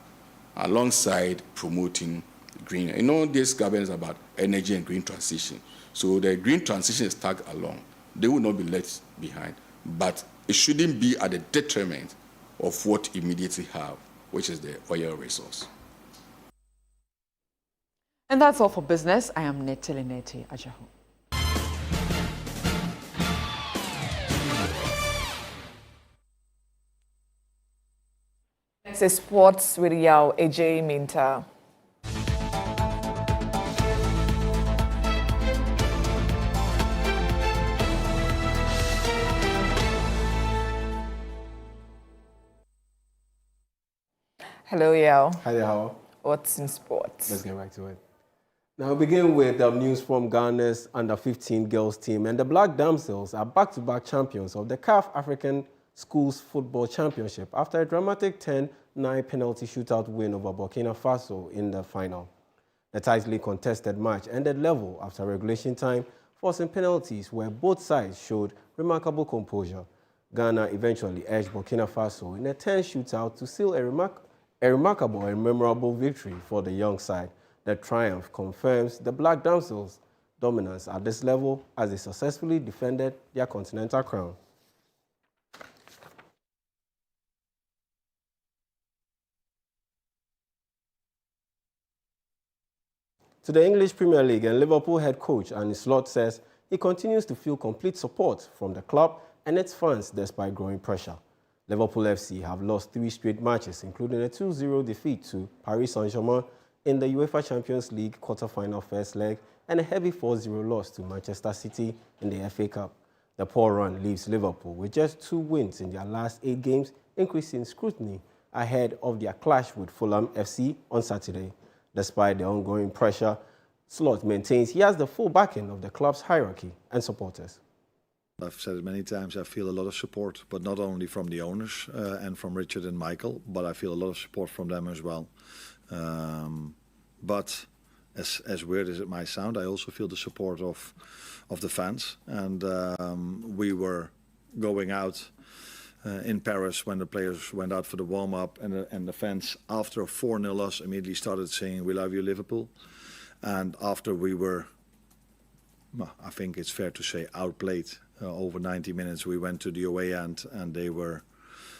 alongside promoting green. This government is about energy and green transition. So the green transition is tagged along. They will not be left behind, but it shouldn't be at the detriment of what immediately have, which is the oil resource. And that's all for business. I am Nete Ajahu. Next is sports with Yao AJ Minta. Hello, Yao. Hi there, how? What's in sports? Let's get right to it. Now, we begin with news from Ghana's under-15 girls team, and the Black Damsels are back-to-back champions of the CAF African Schools Football Championship after a dramatic 10-9 penalty shootout win over Burkina Faso in the final. The tightly contested match ended level after regulation time, forcing penalties where both sides showed remarkable composure. Ghana eventually edged Burkina Faso in a 10 shootout to seal a remarkable and memorable victory for the young side. The triumph confirms the Black Damsels' dominance at this level as they successfully defended their continental crown. To the English Premier League, and Liverpool head coach Arne Slot says he continues to feel complete support from the club and its fans despite growing pressure. Liverpool FC have lost 3 straight matches, including a 2-0 defeat to Paris Saint-Germain in the UEFA Champions League quarter-final first leg and a heavy 4-0 loss to Manchester City in the FA Cup. The poor run leaves Liverpool with just 2 wins in their last 8 games, increasing scrutiny ahead of their clash with Fulham FC on Saturday. Despite the ongoing pressure, Slot maintains he has the full backing of the club's hierarchy and supporters. I've said it many times, I feel a lot of support, but not only from the owners and from Richard and Michael, but I feel a lot of support from them as well. But as weird as it might sound, I also feel the support of the fans. And we were going out in Paris when the players went out for the warm-up, and the fans, after a 4-0 loss, immediately started saying, "We love you, Liverpool." And after we were, I think it's fair to say, outplayed over 90 minutes, we went to the away end, and they were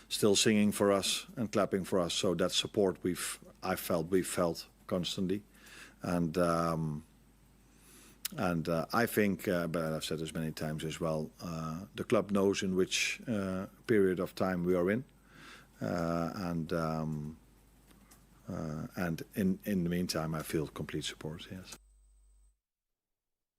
still singing for us and clapping for us. So that support we felt constantly, and I think, but I've said this many times as well, the club knows in which period of time we are in, and in the meantime, I feel complete support. Yes.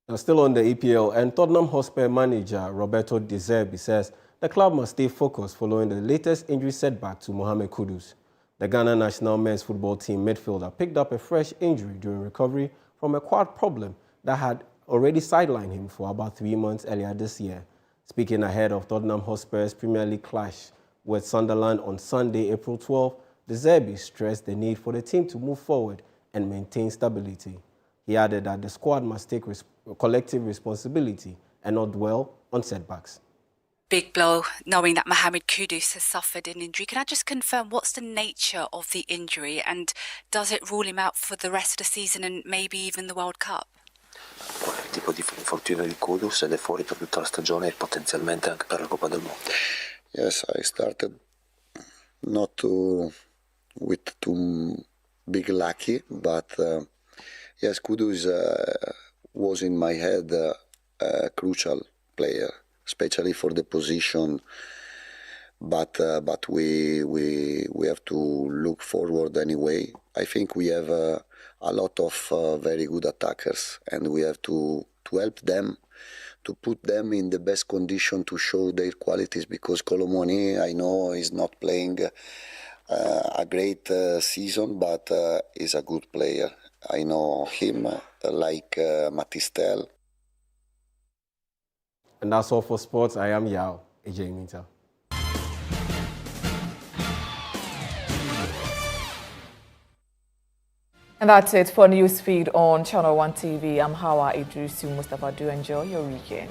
Now, still on the EPL, and Tottenham Hotspur manager Roberto De Zerbi says the club must stay focused following the latest injury setback to Mohamed Kudus. The Ghana national men's football team midfielder picked up a fresh injury during recovery from a quad problem that had already sidelined him for about 3 months earlier this year. Speaking ahead of Tottenham Hotspur's Premier League clash with Sunderland on Sunday, April 12, De Zerbi stressed the need for the team to move forward and maintain stability. He added that the squad must take collective responsibility and not dwell on setbacks. Big blow knowing that Mohamed Kudus has suffered an injury. Can I just confirm what's the nature of the injury and does it rule him out for the rest of the season and maybe even the World Cup? Il tipo di infortunio di Kudus ed è fuori per tutta la stagione e potenzialmente anche per la Coppa del Mondo. Yes, I started not with too big lucky, but yes, Kudus was in my head a crucial player, especially for the position. But we have to look forward anyway. I think we have a lot of very good attackers, and we have to help them, to put them in the best condition to show their qualities, because Colomoni, I know, is not playing a great season, but is a good player. I know him, like Matistel. And that's all for sports. I am Yao, AJ Minta. And that's it for Newsfeed on Channel 1 TV. I'm Hawa Idrisu Mustafa. Do enjoy your weekend.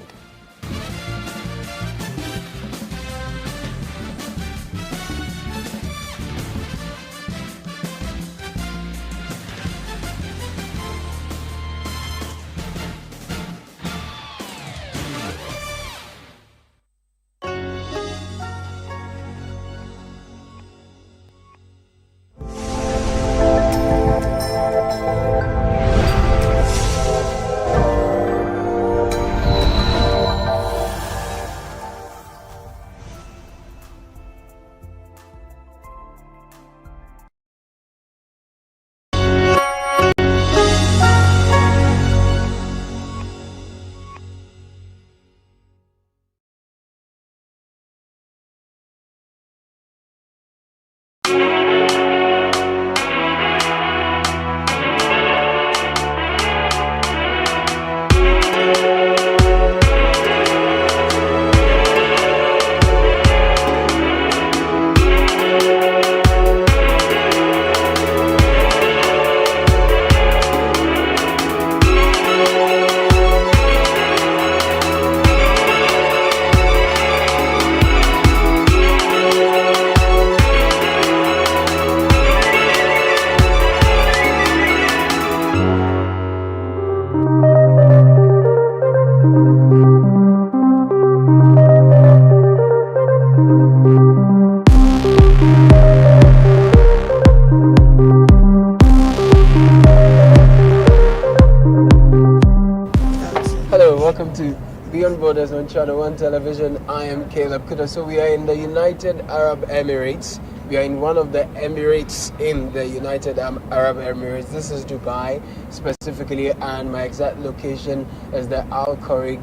Welcome to Beyond Borders on Channel 1 Television. I am Caleb Kuda. So we are in the United Arab Emirates. We are in one of the Emirates in the United Arab Emirates. This is Dubai specifically, and my exact location is the Al Khori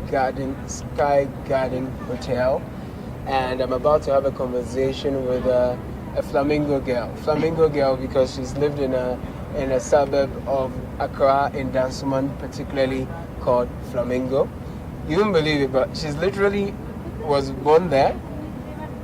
Sky Garden Hotel. And I'm about to have a conversation with a flamingo girl. Flamingo girl because she's lived in a suburb of Accra in Dansoman, particularly called Flamingo. You won't believe it, but she's literally was born there,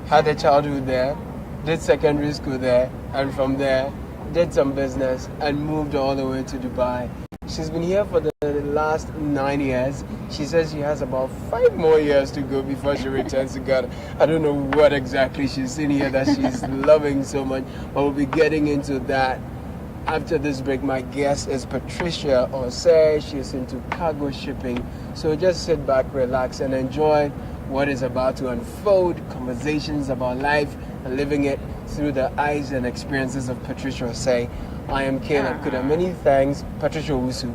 had a childhood there, did secondary school there, and from there did some business and moved all the way to Dubai. She's been here for the last 9 years. She says she has about 5 more years to go before she returns to Ghana. I don't know what exactly she's seen here that she's loving so much, but we'll be getting into that after this break. My guest is Patricia Osei. She's into cargo shipping. So just sit back, relax, and enjoy what is about to unfold. Conversations about life and living it through the eyes and experiences of Patricia Osei. I am Caleb Kuda. Many thanks, Patricia Usu.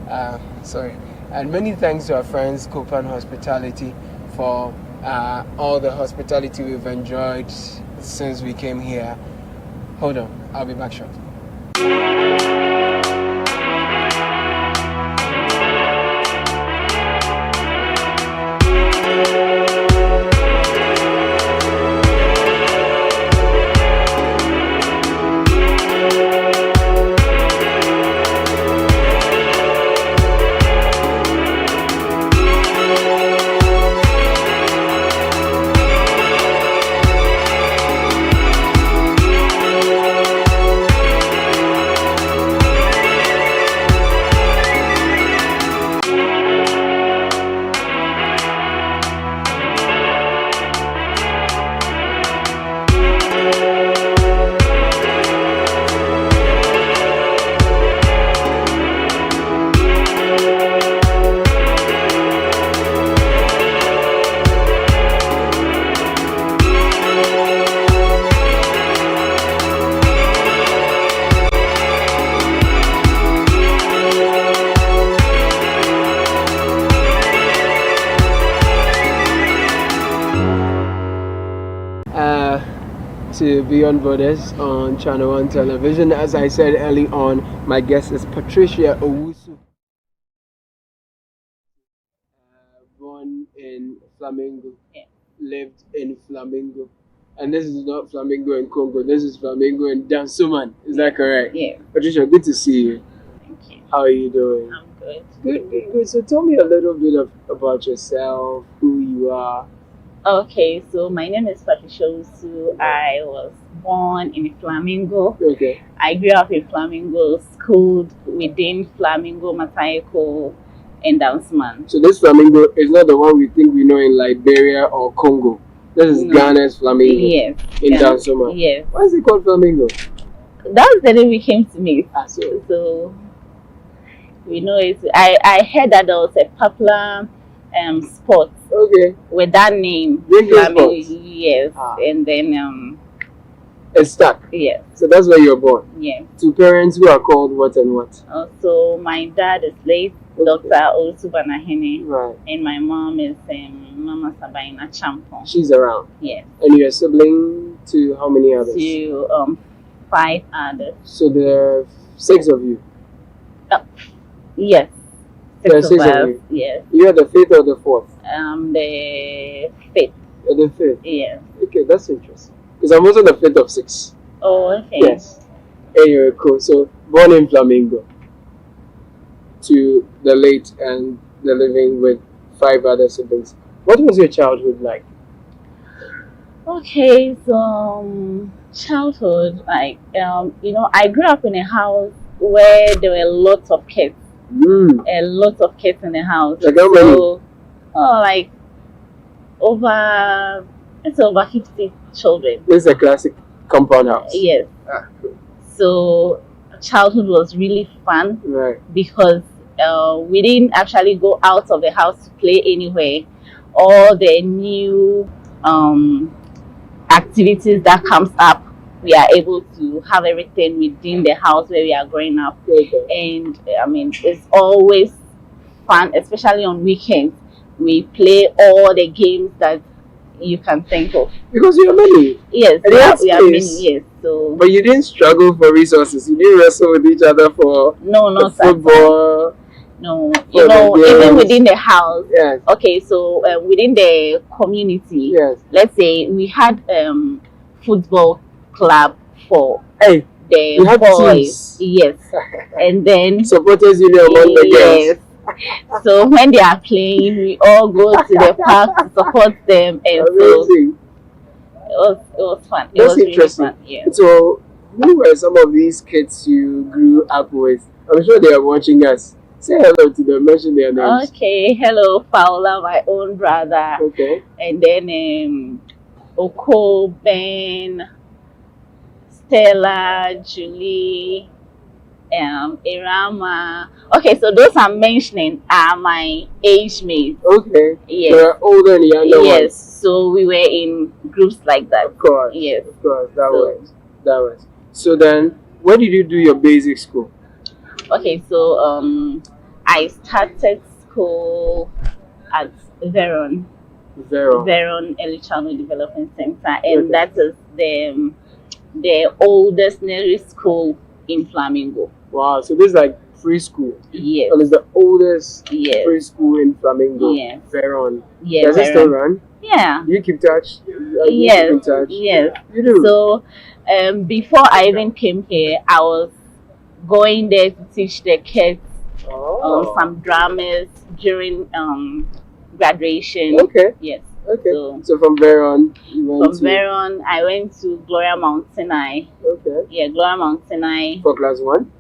And many thanks to our friends, Copan Hospitality, for all the hospitality we've enjoyed since we came here. Hold on, I'll be back shortly. to Beyond Borders on Channel 1 Television. As I said early on, my guest is Patricia Owusu. Born in Flamingo, lived in Flamingo. And this is not Flamingo in Congo, this is Flamingo in Dansuman. Is that correct? Yeah. Patricia, good to see you. Thank you. How are you doing? I'm good. Good. So tell me a little bit about yourself, who you are. Okay, so my name is Patricia Owusu. I was born in Flamingo. Okay. I grew up in Flamingo, schooled within Flamingo, Matayeko, and Dansuman. So this Flamingo is not the one we think we know in Liberia or Congo. This is Ghana's Flamingo. Yes. In Dansuman. Yes. Why is it called Flamingo? That's the name we came to meet. So we know it. I heard that there was a popular sport. Okay. With that name. Flamingo. Yes. And then it's stuck. Yes. So that's where you're born. Yes. To parents who are called what and what? So my dad is late, Dr. Owusu Banahene. Right. And my mom is Mama Sabaina Champon. She's around. Yes. And you're a sibling to how many others? To 5 others. So there are 6 of you. Yes. There are 6 6 of us. of you. Yes. You are the 5th or the 4th? The 5th. You're the 5th. Yeah. Okay, that's interesting. Because I'm also the 5th of 6. Oh, okay. Yes. Anyway, cool. So born in Flamingo. To the late and the living with 5 other siblings. What was your childhood like? Okay, so childhood, like I grew up in a house where there were lots of kids. A lot of kids in the house. Like how many? Like over 50 children. This is a classic compound house. Yes. Cool. So childhood was really fun. Right. Because we didn't actually go out of the house to play anywhere. All the new activities that comes up, we are able to have everything within the house where we are growing up. Okay. And I mean, it's always fun, especially on weekends. We play all the games that you can think of. Because you are many. Yes, and we are many. Yes. So. But you didn't struggle for resources. You didn't wrestle with each other for not football. No, even within the house. Yes. Okay, so within the community. Yes. Let's say we had football club for the boys. Yes. And then supporters union among the girls. So when they are playing, we all go to the park to support them, and amazing. So it was fun. That's was interesting. Really fun. Yeah. So who were some of these kids you grew up with? I'm sure they are watching us. Say hello to them, mention their names. Okay, hello Paula, my own brother. Okay. And then Oko, Ben, Stella, Julie, Irama. Okay, so those I'm mentioning are my age mates. Okay. Yes. They're older and younger ones. Yes. So we were in groups like that. Of course. Yes. Of course. That was. So then, where did you do your basic school? Okay, so I started school at Veron Early Childhood Development Center, and that is the oldest nursery school in Flamingo. Wow, so this is like free school. Yes. And it's the oldest free school in Flamingo. Yes. Veron. Yes. Does it still run? Yeah. Do you keep touch? Yes. Keep in touch? Yes. You do? So before I even came here, I was going there to teach the kids some dramas during graduation. Okay. Yes. Okay. So from Veron, Veron, I went to Gloria Mount Sinai. Okay. Yeah, Gloria Mount Sinai. For class 1?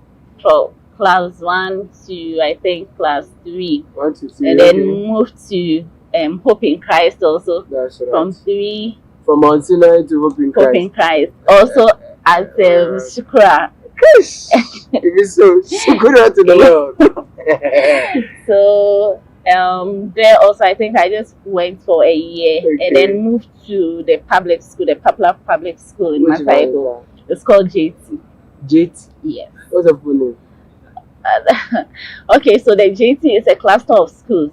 For class 1 to I think class 3. 1 to 3. And then moved to Hope in Christ also. That's right. From 3. From Mount Sinai to Hope in Christ. Hope in Christ. Also at Shukra. Gosh, it is so good out to the world. So there also I think I just went for a year and then moved to the public school, the popular public school in Matayeko. It's called JT. JT? Yes. What's the full name? Okay, so the JT is a cluster of schools.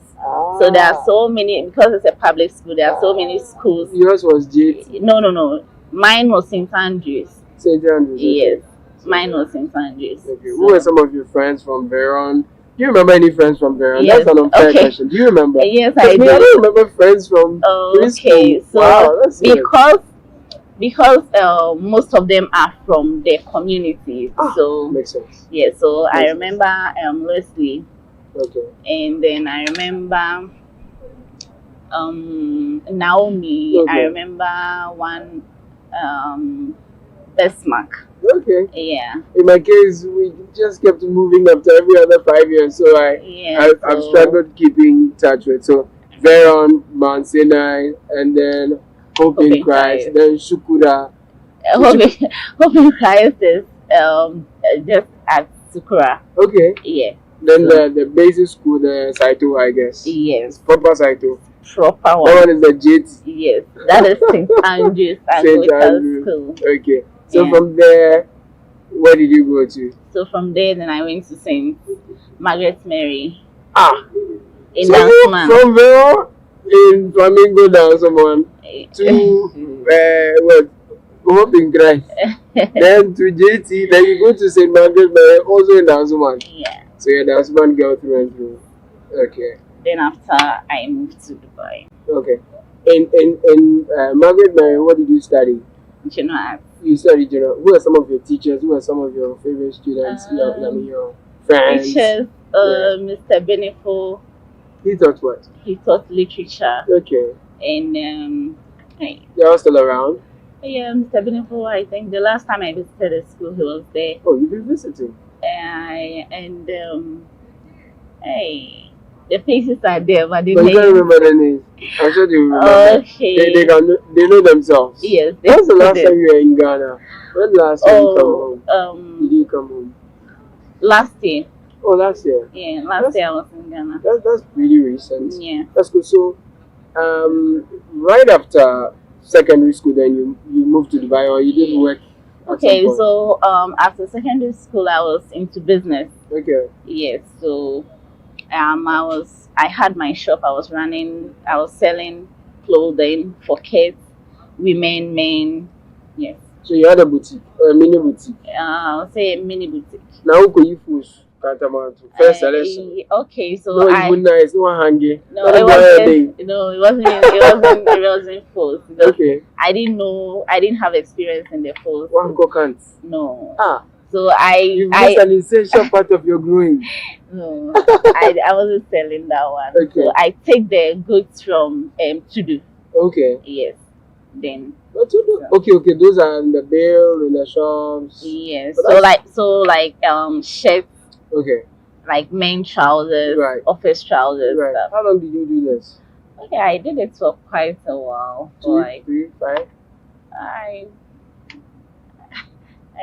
So there are so many, because it's a public school, there are so many schools. Yours was JT? No. Mine was St. Andrews. St. Andrews? Yes. Okay. Mine was St. Andrews. Okay. Who were some of your friends from Veron? Do you remember any friends from Veron? Yes. That's an unfair question. Do you remember? Yes, I do. I don't remember friends from Okay, so wow, that's because most of them are from their community, so makes sense. Yeah, so I Makes remember Leslie. Okay. And then I remember Naomi. Okay. I remember one Bismarck. Okay. Yeah. In my case, we just kept moving after every other 5 years, so I've struggled keeping touch with. So Veron, Mount Sinai, and then Hope in Christ, then Shukura. Hope in Christ is just at Sukura. Okay. Yeah. Then the basic school, the Saito, I guess. Yes. Proper Saito. Proper one. That one is the JT. Yes. That is St. Andrews Anglican School. Okay. So Yeah. from there, where did you go to? So from there, then I went to St. Margaret Mary. In So Dansman. from there, in Flamingo down someone to what? Hope in Christ. Then to JT, then you go to St. Margaret Mary, also in Dansman. Yeah. So you're a Dansman girl through and through. Okay. Then after I moved to Dubai. Okay. In Margaret Mary, what did you study? General arts. You studied general. Who are some of your teachers? Who are some of your favorite students? Your friends? Teachers, Mr. Benefo. He taught what? He taught literature. Okay. And They're all still around? yeah, Mr. Benefo, I think the last time I visited the school, he was there. Oh, you've been visiting? The faces are there, but the But you names. can't remember the names. I'm sure you remember. Okay. They know themselves. Yes. When's the last them. time you were in Ghana? When last time you come home? Did you come home? Last year. Oh, last year? Yeah, last year I was in Ghana. That's pretty recent. Yeah. That's good. So, right after secondary school, then you moved to Dubai, or you did work? Okay, so after secondary school, I was into business. Okay. Yes, so I had my shop. I was selling clothing for kids, women, men. Yes. So you had a boutique, or a mini boutique? I'll say a mini boutique. Now who you push? First selection. Okay, so no, it's good nice. No hanging. No, it wasn't. No, it wasn't. It wasn't false. Okay. I didn't know. I didn't have experience in the false. One can't. No. So You've missed an essential part of your growing. No, I wasn't selling that one. Okay. So I take the goods from Tudu. Okay. Yes. Then. But Tudu. Okay. Those are in the bill in the shops. Yes. So like shirts. Okay. Like men trousers, right. Office trousers. Right. Stuff. How long did you do this? Okay, I did it for quite a while. 2, 3, 5. I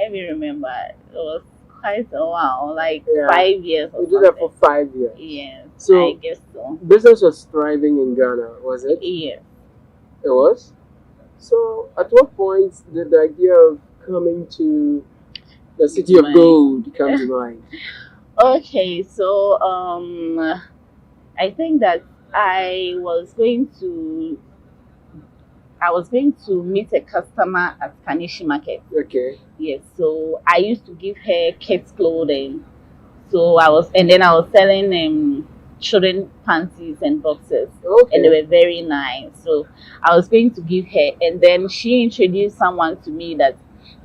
even remember it was quite a while, like 5 years. You did that for 5 years. Yes. So I guess so. Business was thriving in Ghana, was it? Yes. It was. So, at what point did the idea of coming to the city of gold come to mind? Okay, so I think that I was going to meet a customer at Kanishi Market. Okay. Yes, so I used to give her kids clothing. So I was selling children panties and boxes. Okay. And they were very nice. So I was going to give her, and then she introduced someone to me that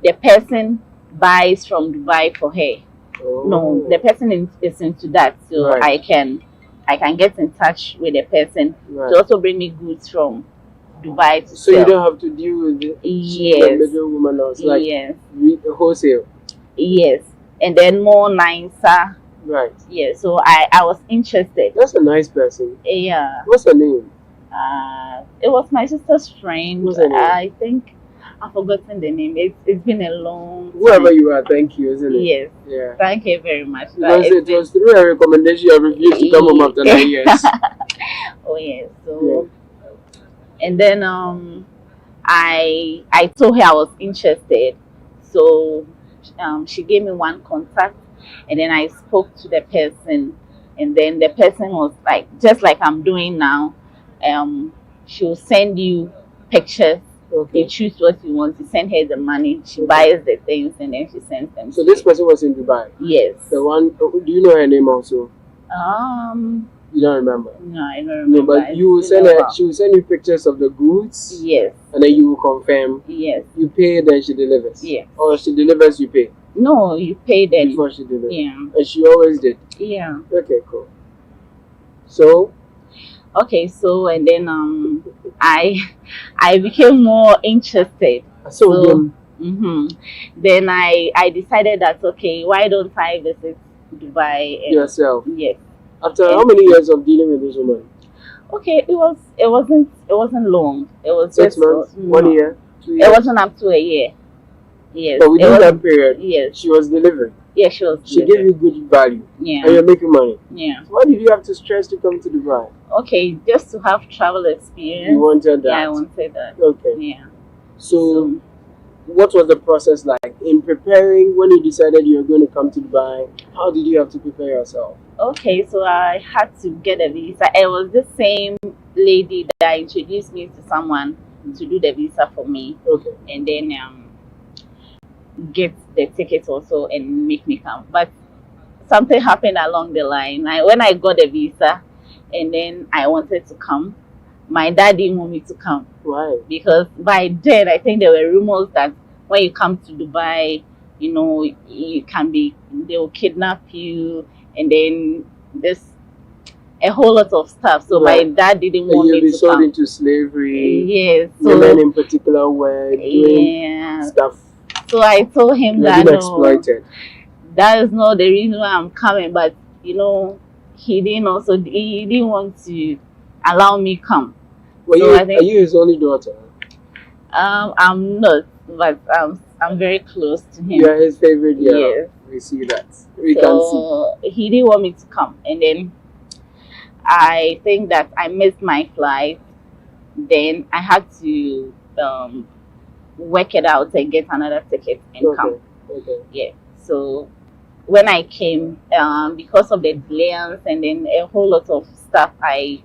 the person buys from Dubai for her. Oh. No, the person is into that, so right. I can get in touch with the person to also bring me goods from Dubai to so sell. You don't have to deal with the middle woman or like wholesale. Yes, and then more nicer. Right. Yeah, so I was interested. That's a nice person. Yeah. What's her name? It was my sister's friend. What's her name? I think I've forgotten the name. It's been a long time. Whoever you are, thank you, isn't it? Yes. Yeah. Thank you very much. Because it was through a recommendation I refused to come home after 9 years. Oh yes. So and then I told her I was interested. So she gave me one contact, and then I spoke to the person. and then the person was like, just like I'm doing now, she'll send you pictures. Okay. You choose what you want. You send her the money. She buys the things and then she sends them. So this person was in Dubai. Yes. The one. Do you know her name also? You don't remember? No, I don't remember. No, but you will send her. She will send you pictures of the goods. Yes. And then you will confirm. Yes. You pay, then she delivers. Yes. Or she delivers, you pay. No, you pay them before she delivers. Yeah. And she always did. Yeah. Okay, cool. So. Okay, so and then I became more interested. So then I decided that okay, why don't I visit Dubai yourself? Yes. After how many years of dealing with this woman? Okay, it wasn't long. It was 6 just months, 1 year, 2 years. It wasn't up to a year. Yes. But within that period, yes, she was delivering. Yeah, she was. She gave you good value. Yeah. And you're making money. Yeah. So why did you have to stress to come to Dubai? Okay, just to have travel experience. You wanted that? Yeah, I wanted that. Okay. Yeah. So what was the process like in preparing when you decided you were going to come to Dubai? How did you have to prepare yourself? Okay, so I had to get a visa. It was the same lady that introduced me to someone to do the visa for me. Okay. And then get the ticket also and make me come. But something happened along the line. When I got the visa and then I wanted to come, my dad didn't want me to come. Why? Because by then I think there were rumors that when you come to Dubai, you know, they will kidnap you, and then there's a whole lot of stuff. So my dad didn't want me to come. You'll be sold into slavery. Yes. Women in particular were doing stuff. So I told him that exploited. That is not the reason why I'm coming, but you know, he didn't want to allow me come. Well, are you his only daughter? I'm not, but I'm very close to him. You are his favorite girl. Yes. We see that. We can see. He didn't want me to come, and then I think that I missed my flight. Then I had to work it out and get another ticket and come. Okay. Yeah. So when I came, because of the delays and then a whole lot of stuff, I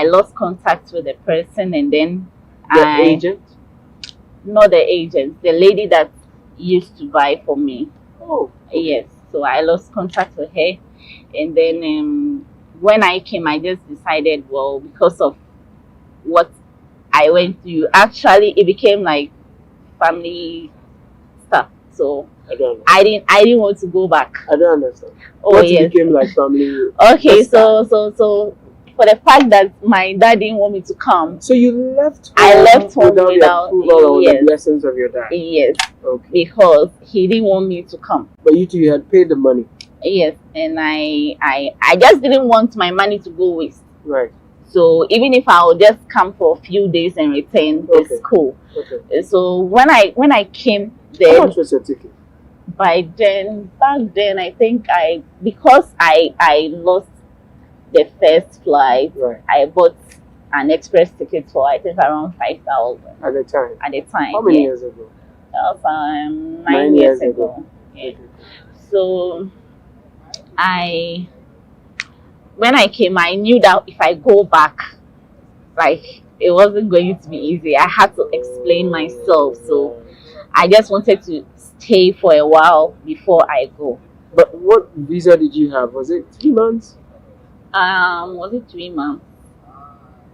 lost contact with the person, and then the agent? Not the agent, the lady that used to buy for me. Oh. Yes. So I lost contact with her, and then when I came, I just decided, well, because of what I went through, actually it became like family stuff. So I didn't want to go back. I don't understand. Oh, what yes. became like family? Okay, so for the fact that my dad didn't want me to come. So you left home? I left home without the approval or the blessings of your dad? Yes. Okay. Because he didn't want me to come. But you two, you had paid the money? Yes, and I just didn't want my money to go waste. Right. So even if I would just come for a few days and return, it's cool. Okay. So when I came there, how much was your ticket? Back then, I think because I lost the first flight, right. I bought an express ticket for I think around 5,000 at the time. At the time, how many years ago? That was 9 years ago. Yeah. Okay. So when I came, I knew that if I go back, like it wasn't going to be easy. I had to explain myself, so I just wanted to stay for a while before I go. But what visa did you have? Was it 3 months? Was it 3 months?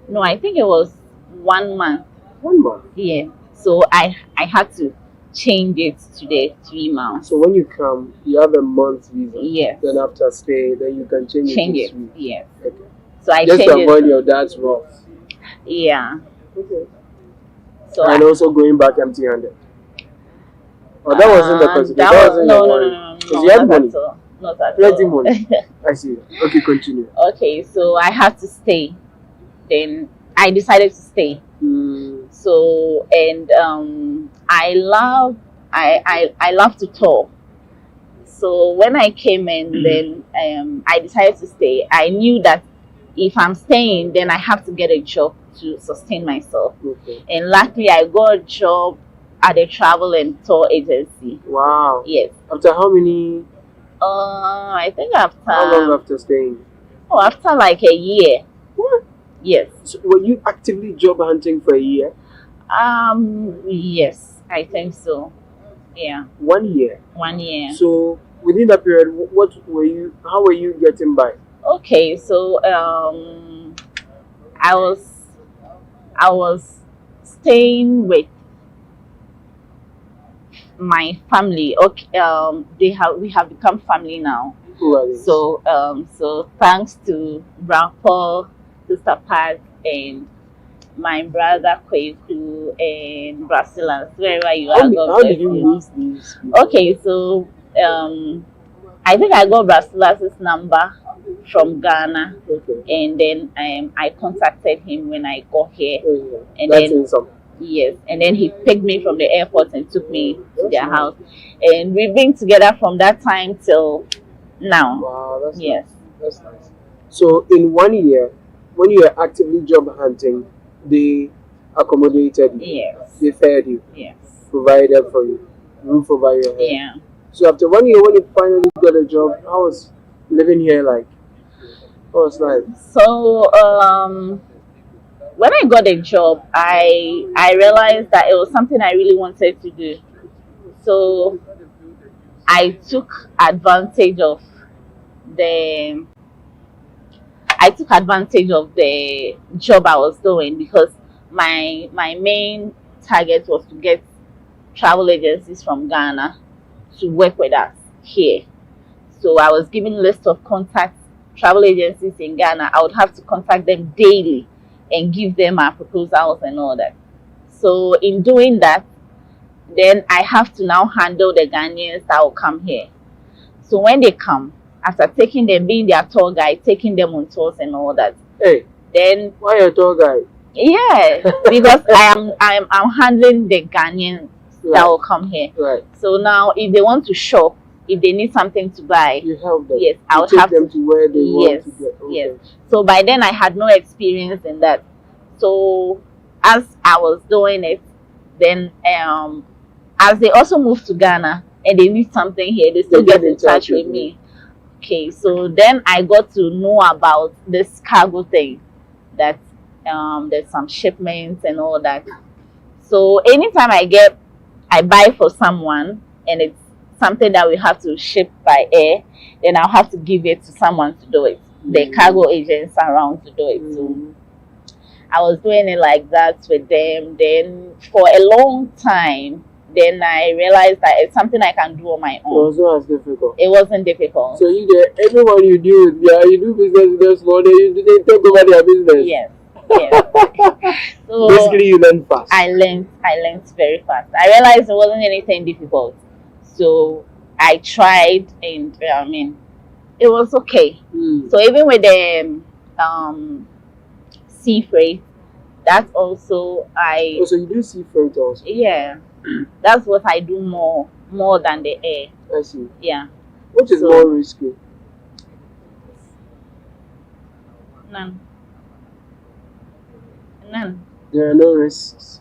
No, I think it was 1 month. 1 month? Yeah. So I had to change it to the 3 months. So when you come, you have a month's visa. Yes. Then after stay, then you can change it to 3. Yes. Okay. So I just changed to avoid your dad's wrath. Yeah. Okay. So and also going back empty-handed. Oh, that wasn't the consequence. That wasn't your worry. No, you had money. Not at plenty all. money. I see. Okay, continue. Okay, so I had to stay. Then I decided to stay. So and I love to tour. So when I came in, then I decided to stay. I knew that if I'm staying, then I have to get a job to sustain myself. Okay. And luckily, I got a job at a travel and tour agency. Wow. Yes. After how many? I think after. How long after staying? Oh, after like a year. What? Yes. So were you actively job hunting for a year? Yes, I think so. Yeah. 1 year. 1 year. So within that period, how were you getting by? Okay, so I was staying with my family. Okay, we have become family now. Who are they? So thanks to Grandpa, Sister Pat, and my brother Kweku and Brasilas, wherever you are. How did you meet these people? Okay, so I think I got Brasilas' number from Ghana, and then I contacted him when I got here, and then he picked me from the airport and took me to their house, and we've been together from that time till now. Wow, that's yes, nice. That's nice. So in 1 year, when you were actively job hunting, they accommodated you. Yes. They fed you. Yes. Provided for you. Roof over your head. Yeah. So after 1 year, when you finally got a job, how was living here like? What was like? So when I got a job, I realized that it was something I really wanted to do. So I took advantage of the job I was doing, because my main target was to get travel agencies from Ghana to work with us here. So I was given a list of contacts, travel agencies in Ghana. I would have to contact them daily and give them our proposals and all that. So in doing that, then I have to now handle the Ghanaians that will come here. So when they come, after taking them, being their tour guide, taking them on tours and all that. Hey, then why a tour guide? Yeah, because I'm handling the Ghanaians that will come here. Right. So now, if they want to shop, if they need something to buy, you help them. Yes, I'll take have them to where they want to get. Okay. Yes. So by then I had no experience in that. So as I was doing it, then as they also moved to Ghana and they need something here, they still get in touch with me. Okay, so then I got to know about this cargo thing, that there's some shipments and all that. So anytime I buy for someone and it's something that we have to ship by air, then I'll have to give it to someone to do it. The cargo agents around to do it. So I was doing it like that with them. Then for a long time, then I realized that it's something I can do on my own. It was not as difficult. It wasn't difficult. So everyone you deal with, you do business with them small, they take over their business. Yes. Yes. So basically you learn fast. I learned very fast. I realized it wasn't anything difficult. So I tried, and it was okay. So even with the sea freight, that's also so you do sea freight also? Yeah. That's what I do more than the air. I see. Yeah. Which is more risky? None. There are no risks.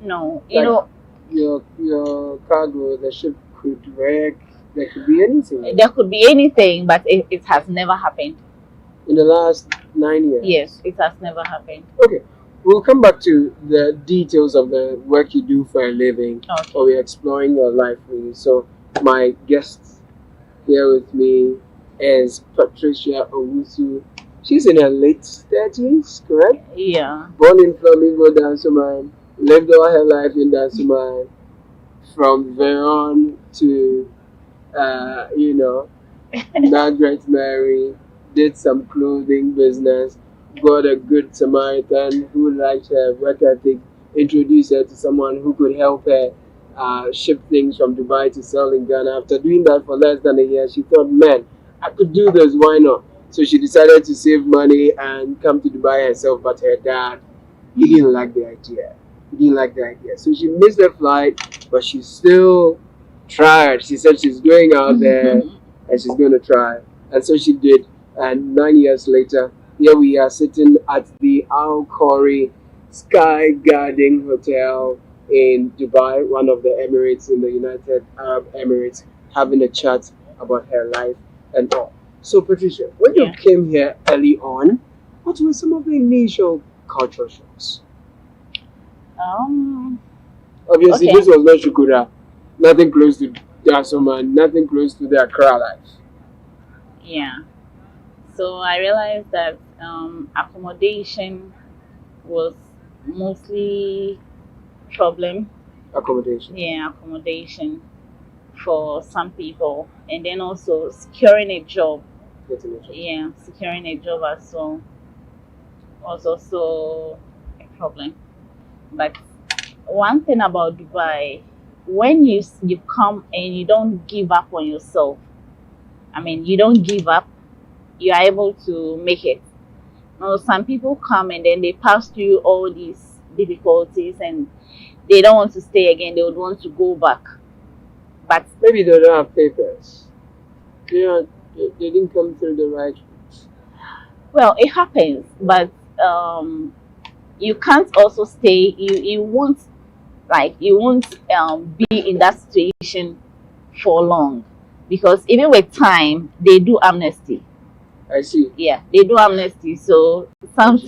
No. Like your cargo, the ship could wreck. There could be anything. There could be anything, but it has never happened. In the last 9 years? Yes, it has never happened. Okay. We'll come back to the details of the work you do for a living. Okay. Or we're exploring your life really. So my guest here with me is Patricia Owusu. She's in her late 30s, correct? Yeah. Born in Flamingo, Dansoman. Lived all her life in Dansoman. From Veron to, Margaret Mary. Did some clothing business. Got a good Samaritan who liked her work ethic, introduced her to someone who could help her ship things from Dubai to sell in Ghana. After doing that for less than a year, she thought, man, I could do this, why not? So she decided to save money and come to Dubai herself, but her dad, he didn't like the idea. So she missed the flight, but she still tried. She said she's going out there and she's going to try. And so she did. And 9 years later, here we are sitting at the Al Khoury Sky Garden Hotel in Dubai, one of the Emirates in the United Arab Emirates, having a chat about her life and all. So, Patricia, when you came here early on, what were some of the initial cultural shocks? Obviously, this was not Shukura. Nothing close to Dasoma, nothing close to the Accra life. Yeah. So I realized that accommodation was mostly problem. Accommodation. Yeah, accommodation for some people, and then also securing a job. Yeah, securing a job as well was also a problem. But one thing about Dubai, when you come and you don't give up on yourself, I mean, you don't give up, you are able to make it. Now, some people come and then they pass through all these difficulties and they don't want to stay again, they would want to go back. But maybe they don't have papers. They didn't come through the right route. Well, it happens, but you can't also stay. You won't be in that situation for long, because even with time they do amnesty. I see. Yeah, they do amnesty. So some.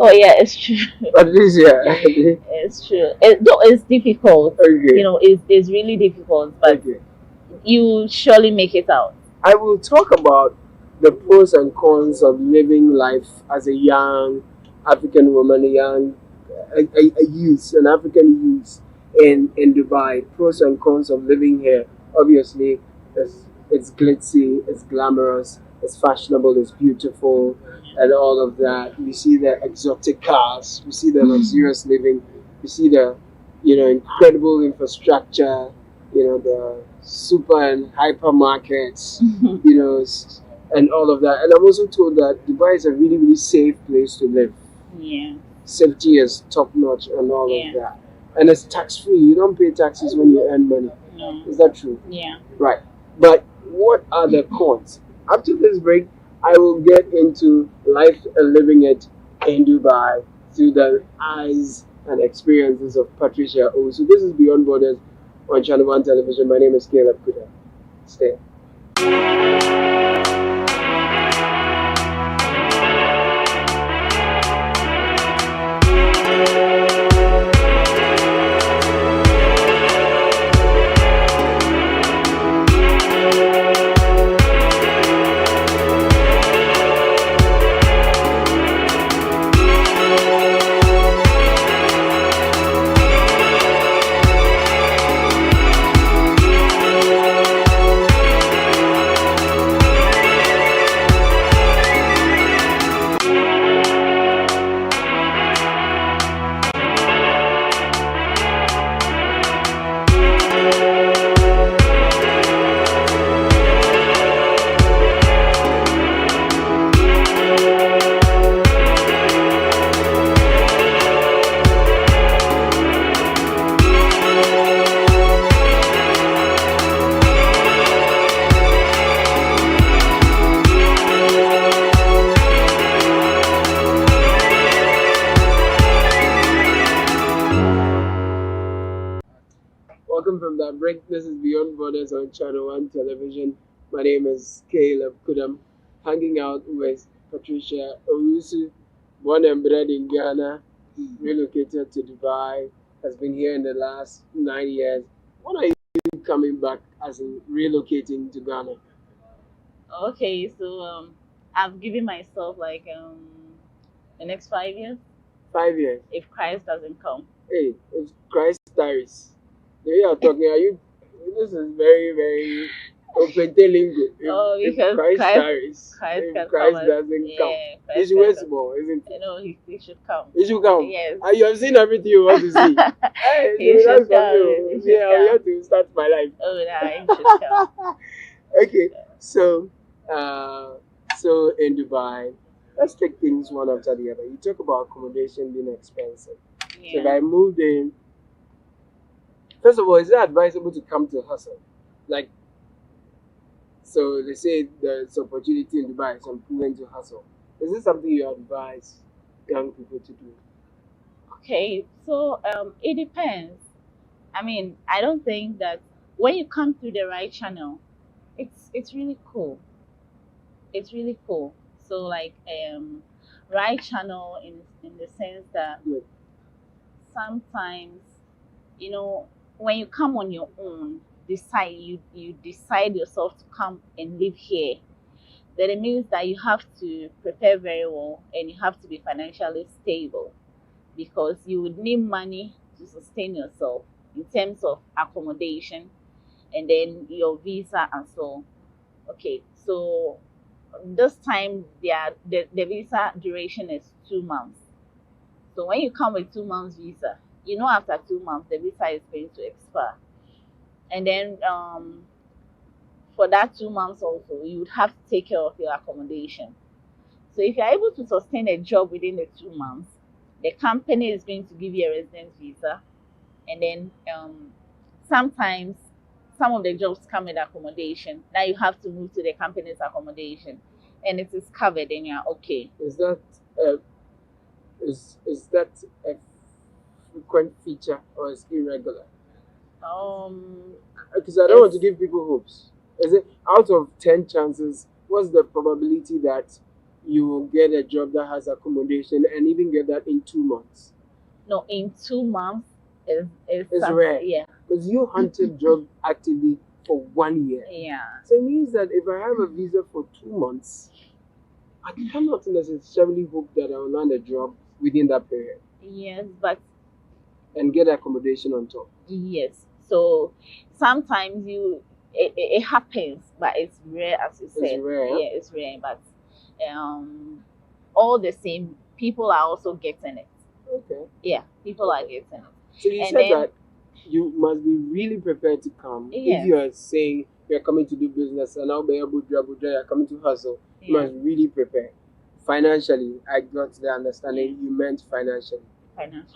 Oh yeah, it's true. Patricia. It's true. Though it's difficult. You know, it's really difficult, but you surely make it out. I will talk about the pros and cons of living life as a young African woman, a youth, an African youth in Dubai. Pros and cons of living here. Obviously, it's glitzy, it's glamorous, it's fashionable, it's beautiful, and all of that. We see the exotic cars, we see the luxurious living, we see the incredible infrastructure, the super and hypermarkets, and all of that. And I'm also told that Dubai is a really, really safe place to live. Yeah. Safety is top notch and all of that. And it's tax free. You don't pay taxes when you earn money. No. Is that true? Yeah. Right. But what are the cons? After this break, I will get into life and living it in Dubai through the eyes and experiences of Patricia O. So this is Beyond Borders on Channel 1 Television. My name is Caleb Kuda. Stay. Welcome from that break. This is Beyond Borders on Channel 1 Television. My name is Caleb Kudam, hanging out with Patricia Owusu, born and bred in Ghana, relocated to Dubai, has been here in the last 9 years. When are you coming back, as in relocating to Ghana? Okay, so I've given myself like the next 5 years. 5 years? If Christ doesn't come. Hey, if Christ tarries. The way you're talking, this is very, very open lingo. Because Christ tarries. Christ If Christ doesn't come. He's wasteful, isn't it? No, he should come. He should come? Yes. You have seen everything you want to see. Hey, He should come. I have to start my life. Oh, no, he should come. Okay, so in Dubai, let's take things one after the other. You talk about accommodation being expensive. Yeah. So if I moved in, first of all, is it advisable to come to hustle? Like, so they say there's opportunity in Dubai, some people went to hustle. Is this something you advise young people to do? Okay, so it depends. I mean, I don't think that when you come through the right channel, it's really cool. it's really cool. So like right channel in the sense that sometimes, you know, when you come on your own, you decide yourself to come and live here, then it means that you have to prepare very well and you have to be financially stable, because you would need money to sustain yourself in terms of accommodation and then your visa and so. Okay, so this time the visa duration is 2 months. So when you come with 2 months visa, you know after 2 months the visa is going to expire. And then for that 2 months also, you would have to take care of your accommodation. So if you're able to sustain a job within the 2 months, the company is going to give you a residence visa. And then sometimes some of the jobs come with accommodation. Now you have to move to the company's accommodation, and it is covered, and you're okay. Is that is that a frequent feature or is irregular? Because I don't want to give people hopes. Is it out of 10 chances? What's the probability that you will get a job that has accommodation and even get that in 2 months? No, in 2 months is rare. Yeah. Because you hunted job actively for 1 year. Yeah. So it means that if I have a visa for 2 months, I cannot necessarily hope that I will land a job within that period. Yes, but and get accommodation on top. Yes. So sometimes it happens, but it's rare, as you said. It's rare. Yeah, it's rare, but all the same, people are also getting it. Okay. Yeah, people are getting it. So you said that you must be really prepared to come. Yes. If you are saying you're coming to do business and now you're coming to hustle, you must really prepare. Financially, I got the understanding you meant financially.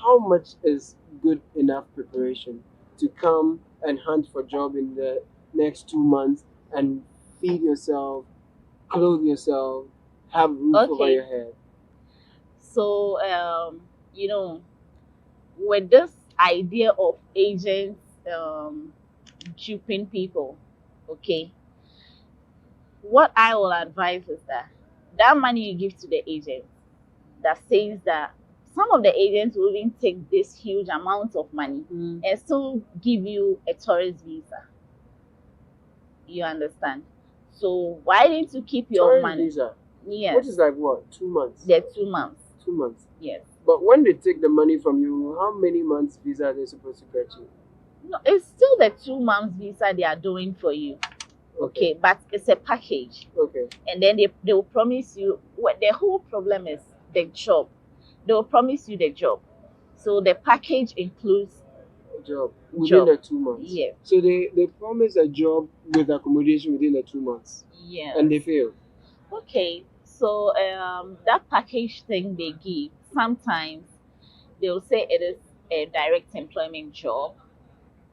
How much is good enough preparation to come and hunt for a job in the next 2 months and feed yourself, clothe yourself, have roof over your head? So, you know, with this idea of agents duping people, okay, what I will advise is that money you give to the agent, that says that some of the agents will even take this huge amount of money and still give you a tourist visa. You understand? So why didn't you keep your tourist money? Visa? Yes. Which is like what? 2 months? They're 2 months. 2 months. Yes. But when they take the money from you, how many months visa are they supposed to get you? No, it's still the 2 months visa they are doing for you. Okay, but it's a package. Okay. And then they will promise you, the whole problem is the job. They will promise you the job. So the package includes a job within the 2 months. Yes. So they promise a job with accommodation within the 2 months. Yes. And they fail. Okay. So that package thing they give, sometimes they'll say it is a direct employment job.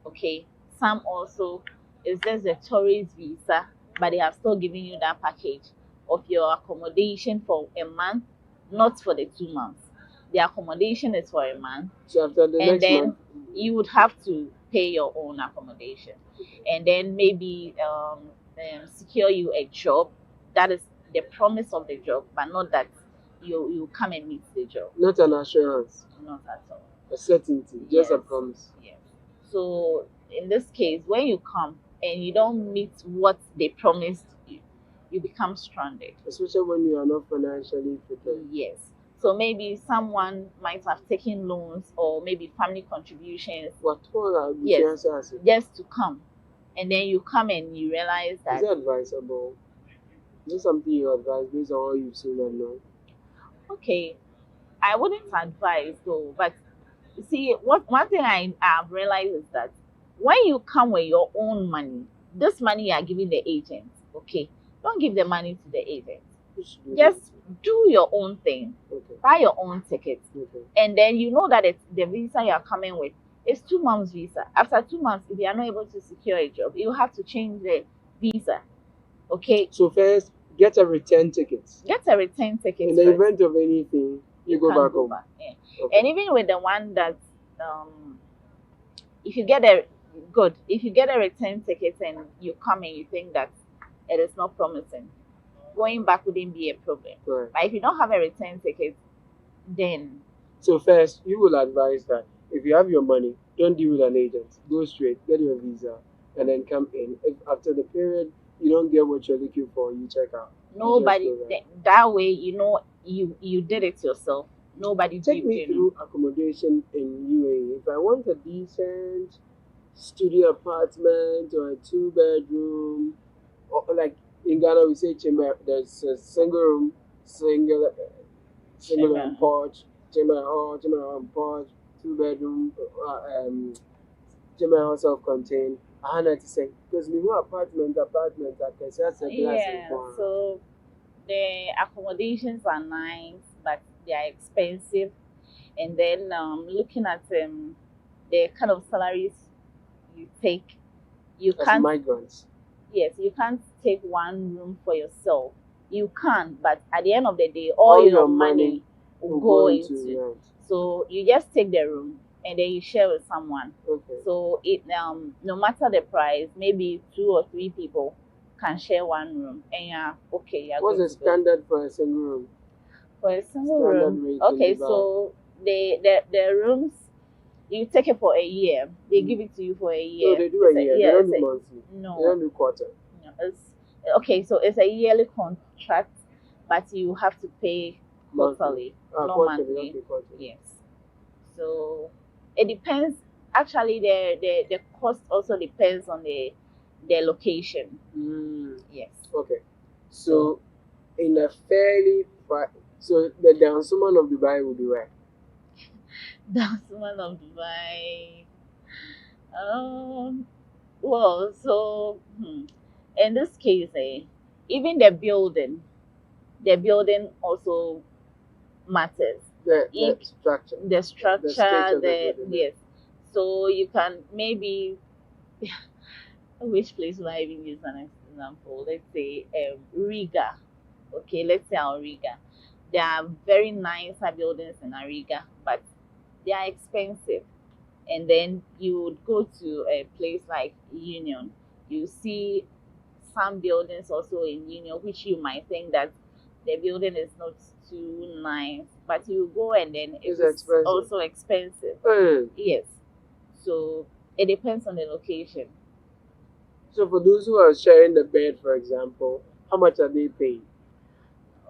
Okay. Some also is just a tourist visa, but they have still given you that package of your accommodation for a month, not for the 2 months. The accommodation is for a month. So after the next month, you would have to pay your own accommodation, and then maybe secure you a job. That is the promise of the job, but not that you come and meet the job. Not an assurance. Not at all. A certainty, just a promise. Yes. So in this case, when you come and you don't meet what they promised you, you become stranded. Especially when you are not financially prepared. Yes. So maybe someone might have taken loans or maybe family contributions. Yes, just to come. And then you come and you realize that... Is it advisable? Is it something you advise based on what you've seen and known? Okay. I wouldn't advise though, but you see, one thing I've realized is that when you come with your own money, this money you are giving the agent, okay, don't give the money to the agent. Just do your own thing. Okay. Buy your own ticket. Okay. And then you know that the visa you are coming with is 2 months visa. After 2 months, if you are not able to secure a job, you have to change the visa. Okay? So first, get a return ticket. Get a return ticket. In the event of anything, you go back home. Yeah. Okay. And even with the one that, if you get a return ticket and you come and you think that it is not promising, going back wouldn't be a problem. Right. But if you don't have a return ticket, then So first, you will advise that if you have your money, don't deal with an agent. Go straight, get your visa, and then come in. If after the period you don't get what you're looking for, you check out. nobody that way, you did it yourself. Nobody Take duped me you. through accommodation in UAE. If I want a decent studio apartment or a 2-bedroom, or like in Ghana we say chamber, there's a single room, single and porch, chamber hall, and porch, 2-bedroom, chamber hall self-contained. I had to say because we want apartment that can just a glass and bar. So the accommodations are nice, but they are expensive. And then looking at the kind of salaries you take, you As can't. migrants. Yes, you can't take one room for yourself. You can, but at the end of the day, all your money will go into rent. So you just take the room and then you share with someone. Okay. So it no matter the price, maybe 2 or 3 people can share one room, and What's the standard for a single room? For a single Standard room, rate okay, in Dubai. so the rooms, you take it for a year. They give it to you for a year. So they do a year. They don't do monthly. No. They don't do quarter. No, okay, so it's a yearly contract, but you have to pay quarterly, not monthly. Okay, quarterly. Yes. So it depends. Actually, the cost also depends on the location. Yes. Okay. So in a fairly so the downsummon of Dubai will be where? Downsummon of Dubai. Well, so in this case, even the building also matters. The structure. The structure, The state of the building. yes. So you can maybe which place will I even use an example? Let's say Riga. Okay, let's say our Riga. There are very nice buildings in Riga, but they are expensive. And then you would go to a place like Union. You see some buildings also in Union, which you might think that the building is not too nice, but you go and then it's expensive. also expensive. Yes. So it depends on the location. So for those who are sharing the bed, for example, how much are they paying?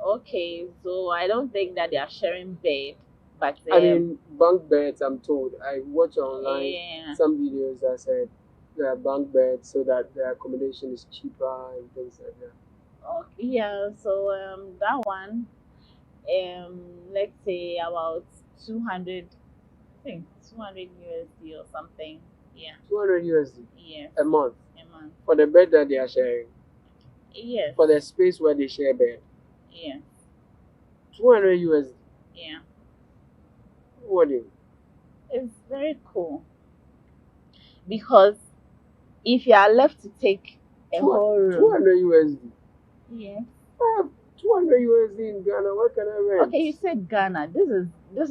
Okay, so I don't think that they are sharing bed, but I mean bunk beds. I'm told I watch online some videos that said there are bunk beds so that the accommodation is cheaper and things like that. Okay, yeah. So that one, let's say about 200, I think 200 USD or something. Yeah. 200 USD. Yes. A month. A month. For the bed that they are sharing. Yes. For the space where they share bed. Yeah. 200 USD. Yeah. What do you? It's very cool. Because if you are left to take a whole room. 200 USD. Yeah. 200 USD in Ghana. What can I rent? Okay, you said Ghana. This is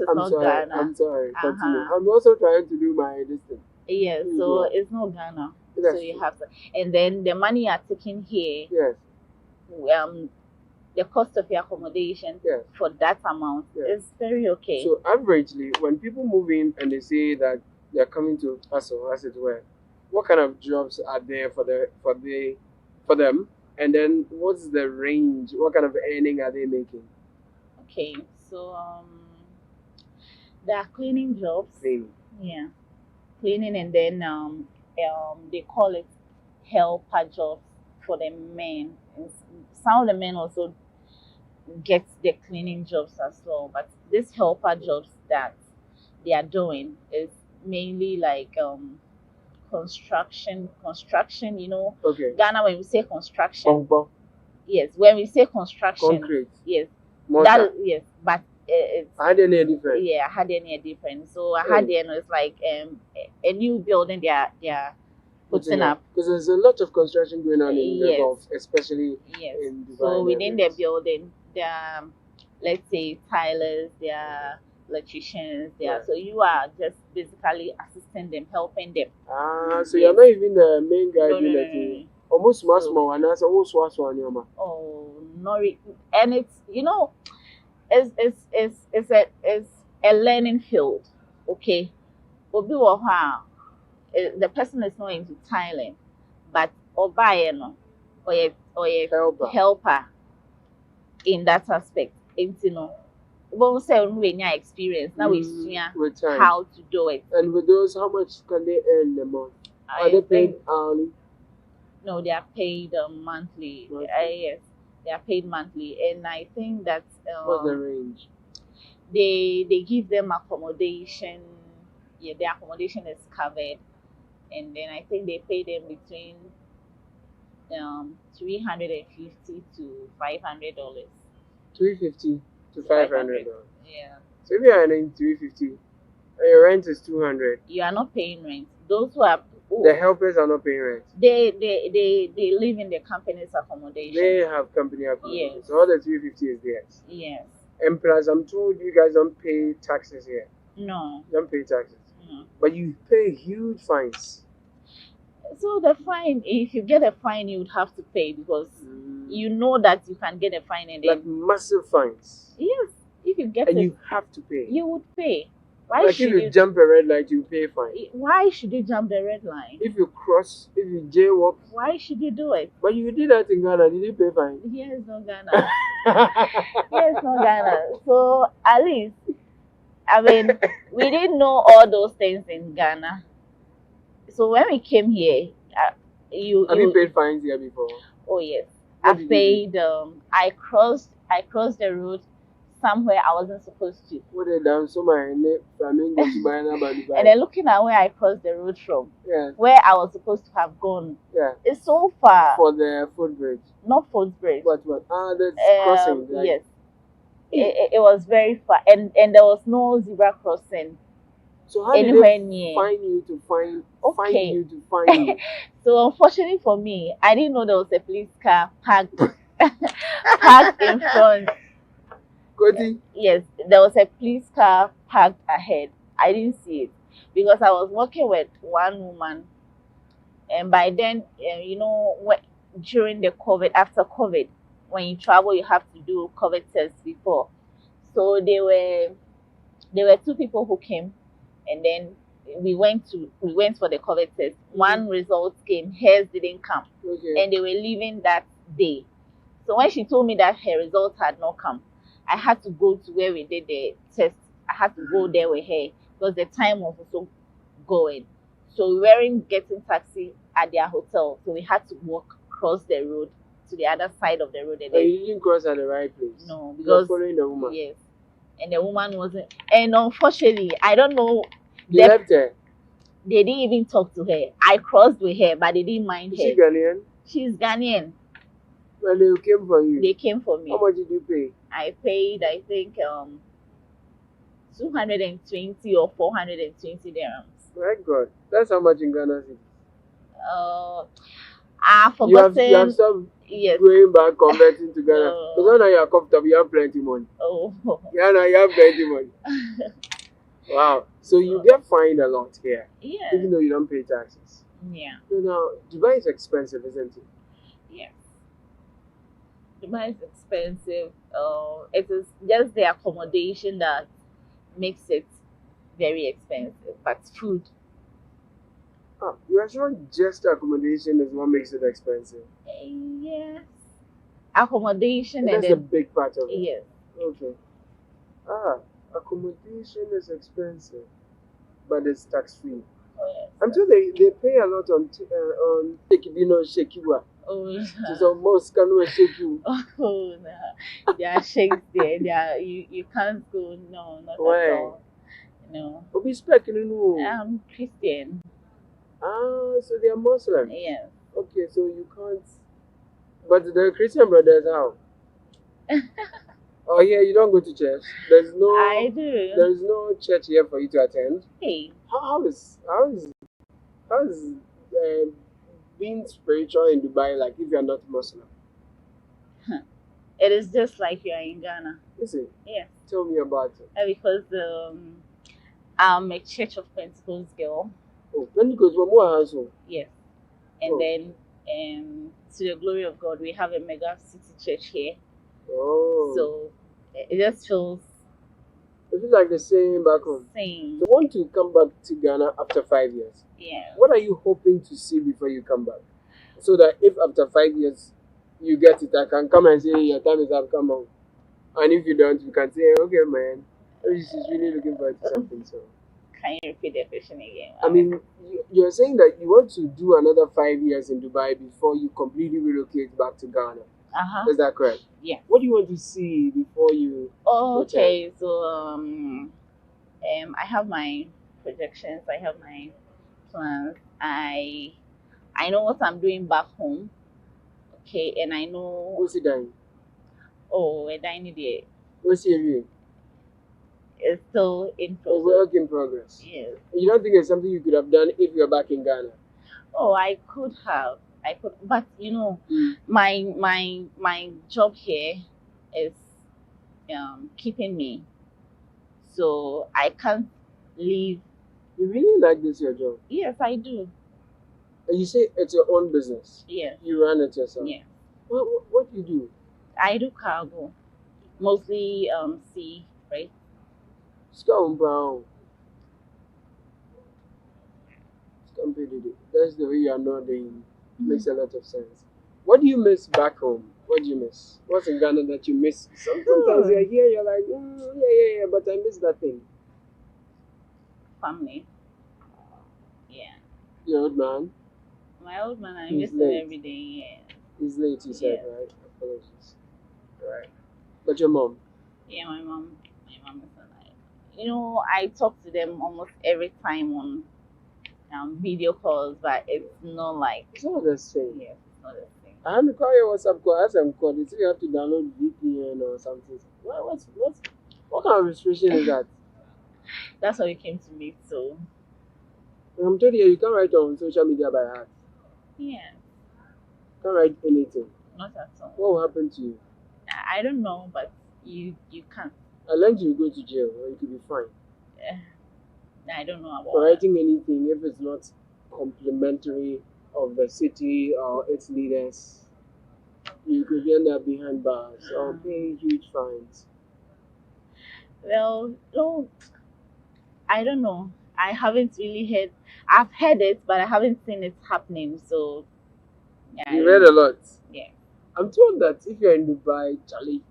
I'm not sorry, Ghana. I'm sorry. Continue. I'm also trying to do my distance. Yeah, so it's not Ghana. So you have to, and then the money you are taking here. Yes. The cost of your accommodation for that amount is very okay. So averagely, when people move in and they say that they are coming to hustle, as it were, what kind of jobs are there for them? And then what's the range? What kind of earning are they making? Okay, so there are cleaning jobs. Cleaning. Yeah, cleaning, and then they call it helper jobs for the men. And some of the men also get the cleaning jobs as well. But these helper jobs that they are doing is mainly like construction, you know. Okay. Ghana, when we say construction. Bumper. Yes, when we say construction. Concrete. Yes. Mortar. Yes, but it's Hardly any different. Yeah, hardly any different. So it's like a new building they are putting up. Because there's a lot of construction going on in the Gulf, especially in Dubai. So within the building, there are, let's say, tilers, there are electricians, so you are just basically assisting them, helping them. So you're not even the main guy doing the thing. Almost small and that's almost one. Oh, not and it's it's a learning field. Okay, Obi Waha, the person is not into tiling, but Obayeno or a helper in that aspect. Won't say when you experience now we see how to do it. And with those, how much can they earn a month? Are they paid hourly? No, they are paid monthly. Yes, they are paid monthly, and I think that what's the range? They give them accommodation. Yeah, the accommodation is covered, and then I think they pay them between $350 to $500. $350 to $500. Yeah. So if you are earning $350, and your rent is $200. You are not paying rent. Those who are the helpers are not paying rent. They live in the company's accommodation. They have company accommodation. Yes. So all the $350 is theirs. Yes. And plus, I'm told you guys don't pay taxes here. No. You don't pay taxes. No. But you pay huge fines. So the fine, if you get a fine, you would have to pay because you know that you can get a fine and then like massive fines. Yes. If you get and you have to pay. You would pay. Why like should if you jump a red light, you pay fine. Why should you jump the red line? If you jaywalk. Why should you do it? But you did that in Ghana. Did you pay fine? Yes, no Ghana. Yes, no Ghana. So at least, I mean, we didn't know all those things in Ghana. So when we came here, have you paid fines here before? Oh yes, I paid. I crossed the road somewhere I wasn't supposed to. And then looking at where I crossed the road from, where I was supposed to have gone, it's so far. For the footbridge? Not footbridge. What? That's crossing. Like... Yes. It was very far, and there was no zebra crossing. So how did they find you to find you? So unfortunately for me, I didn't know there was a police car parked in front. Yes, there was a police car parked ahead. I didn't see it because I was working with one woman, and by then, during the COVID, after COVID, when you travel, you have to do COVID tests before. So there were two people who came, and then we went for the COVID test. One result came, hers didn't come, and they were leaving that day. So when she told me that her results had not come, I had to go to where we did the test. I had to go there with her because the time was also going. So we weren't getting taxi at their hotel, so we had to walk across the road to the other side of the road. And you didn't cross at the right place? No, because following the woman. Yes, and the woman wasn't. And unfortunately, I don't know. You left her. They didn't even talk to her. I crossed with her, but they didn't mind her. Is she Ghanaian? She's Ghanaian. Well, they came for you. They came for me. How much did you pay? I paid, I think, 220 or 420 dirhams. My God, that's how much in Ghana City. I forgot. You have stopped going back, converting to Ghana. Because now you are comfortable, you have plenty money. Oh. Yeah, now you have plenty money. Wow. So you get fined a lot here. Yeah. Even though you don't pay taxes. Yeah. So now, Dubai is expensive, isn't it? Yeah. Dubai is expensive. It is just the accommodation that makes it very expensive. But food. You are sure just accommodation is what makes it expensive? Yes. Accommodation and that's a big part of it. Yes. Okay. Accommodation is expensive, but it's tax free. Oh, yes. I'm sure they pay a lot on Shekiwa. Oh, so most can shake you. Oh, no. There are shakes there. You can't go. No, not Why? at all. No. I'm Christian. So they are Muslims. Yes. Okay, so you can't. But the Christian brothers, how? Oh yeah, you don't go to church. I do. There's no church here for you to attend. Hey. How is being spiritual in Dubai like if you're not Muslim? It is just like you are in Ghana. Is it? Yes. Tell me about it. Because I'm a Church of Pentecost girl. Oh, Pentecost, more household. Yes. And then to the glory of God, we have a mega city church here. Oh. So it just feels It feels like the same back home. same. So you want to come back to Ghana after 5 years. Yeah. What are you hoping to see before you come back? So that if after 5 years you get it, I can come and say your time is up, come on. And if you don't, you can say, okay, man, she's really looking forward to something. So, Can you repeat the question again? I mean, you're saying that you want to do another 5 years in Dubai before you completely relocate back to Ghana. Uh-huh. Is that correct? Yeah. What do you want to see before you? Oh, okay. So I have my projections. I have my plans. I know what I'm doing back home. Okay, and I know. What's it dying? Oh, we're dining there. What's your view? It's still in A progress. work in progress. Yes. You don't think it's something you could have done if you're back in Ghana? Oh, I could have. But you know, my job here is keeping me, so I can't leave. You really like this your job? Yes, I do. And you say it's your own business? Yes. You run it yourself? Yeah. What do you do? I do cargo, mostly sea freight. Scoundbound. That's the way you are nodding. Makes a lot of sense. What do you miss back home? What do you miss? What's in Ghana that you miss? Sometimes you're here, you're like, yeah, but I miss that thing. Family. Yeah. Your old man? My old man, I He's miss him late. every day. Yeah. He's late, you said, Yeah. right? Apologies. Right. But your mom? Yeah, my mom is alive. You know, I talk to them almost every time on video calls, but it's not like. It's not the same. Yeah, it's not the same. I have to call your WhatsApp call, ask them call. They say you have to download VPN or something. What kind of restriction is that? That's why we came to meet. So. I'm told you can't write on social media by heart. Yeah. Can't write anything. Not at all. What will happen to you? I don't know, but you can't. I learned you go to jail or you could be fined. I don't know about For writing anything if it's not complimentary of the city or its leaders, you could end up behind bars or paying huge fines. Well, no, I don't know. I haven't really heard. I've heard it, but I haven't seen it happening. So, yeah. You read a lot. Yeah. I'm told that if you're in Dubai, Charlie,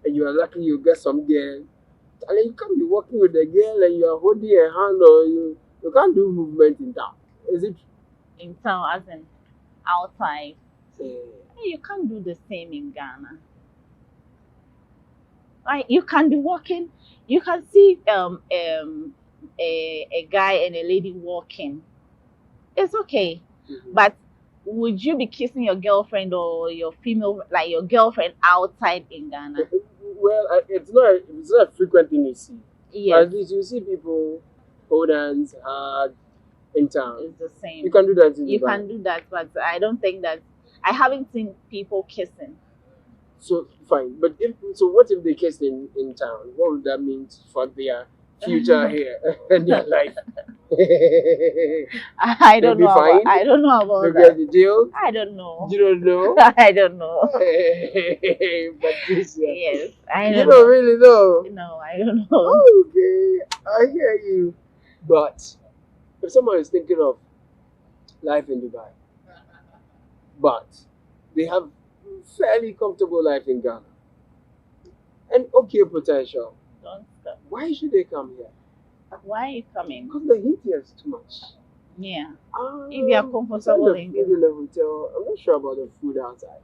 and you are lucky you get some girl, Charlie, you can't be walking with the girl and you are holding her hand or you can't do movement in town. Is it? In town, as in outside. Yeah. You can't do the same in Ghana. Like you can be walking, you can see a guy and a lady walking. It's okay, but would you be kissing your girlfriend or your female, like your girlfriend, outside in Ghana? Well, it's not a frequent thing you see. Yes. At least you see people hold hands, hug in town. It's the same. You can do that in You Dubai. can do that, but I don't think that. I haven't seen people kissing. So fine, but what if they kissed in town? What would that mean for their future here and their life? I don't know. I don't know about They'll that. get the deal? I don't know. You don't know? I don't know. But this, Yes, I you don't don't know. really know. No, I don't know. Okay, I hear you. But if someone is thinking of life in Dubai, but they have fairly comfortable life in Ghana and okay potential, Don't stop. why should they come here? Why are you coming? Because the heat here is too much. Yeah. If you are comfortable Besides in the food in the hotel, I'm not sure about the food outside.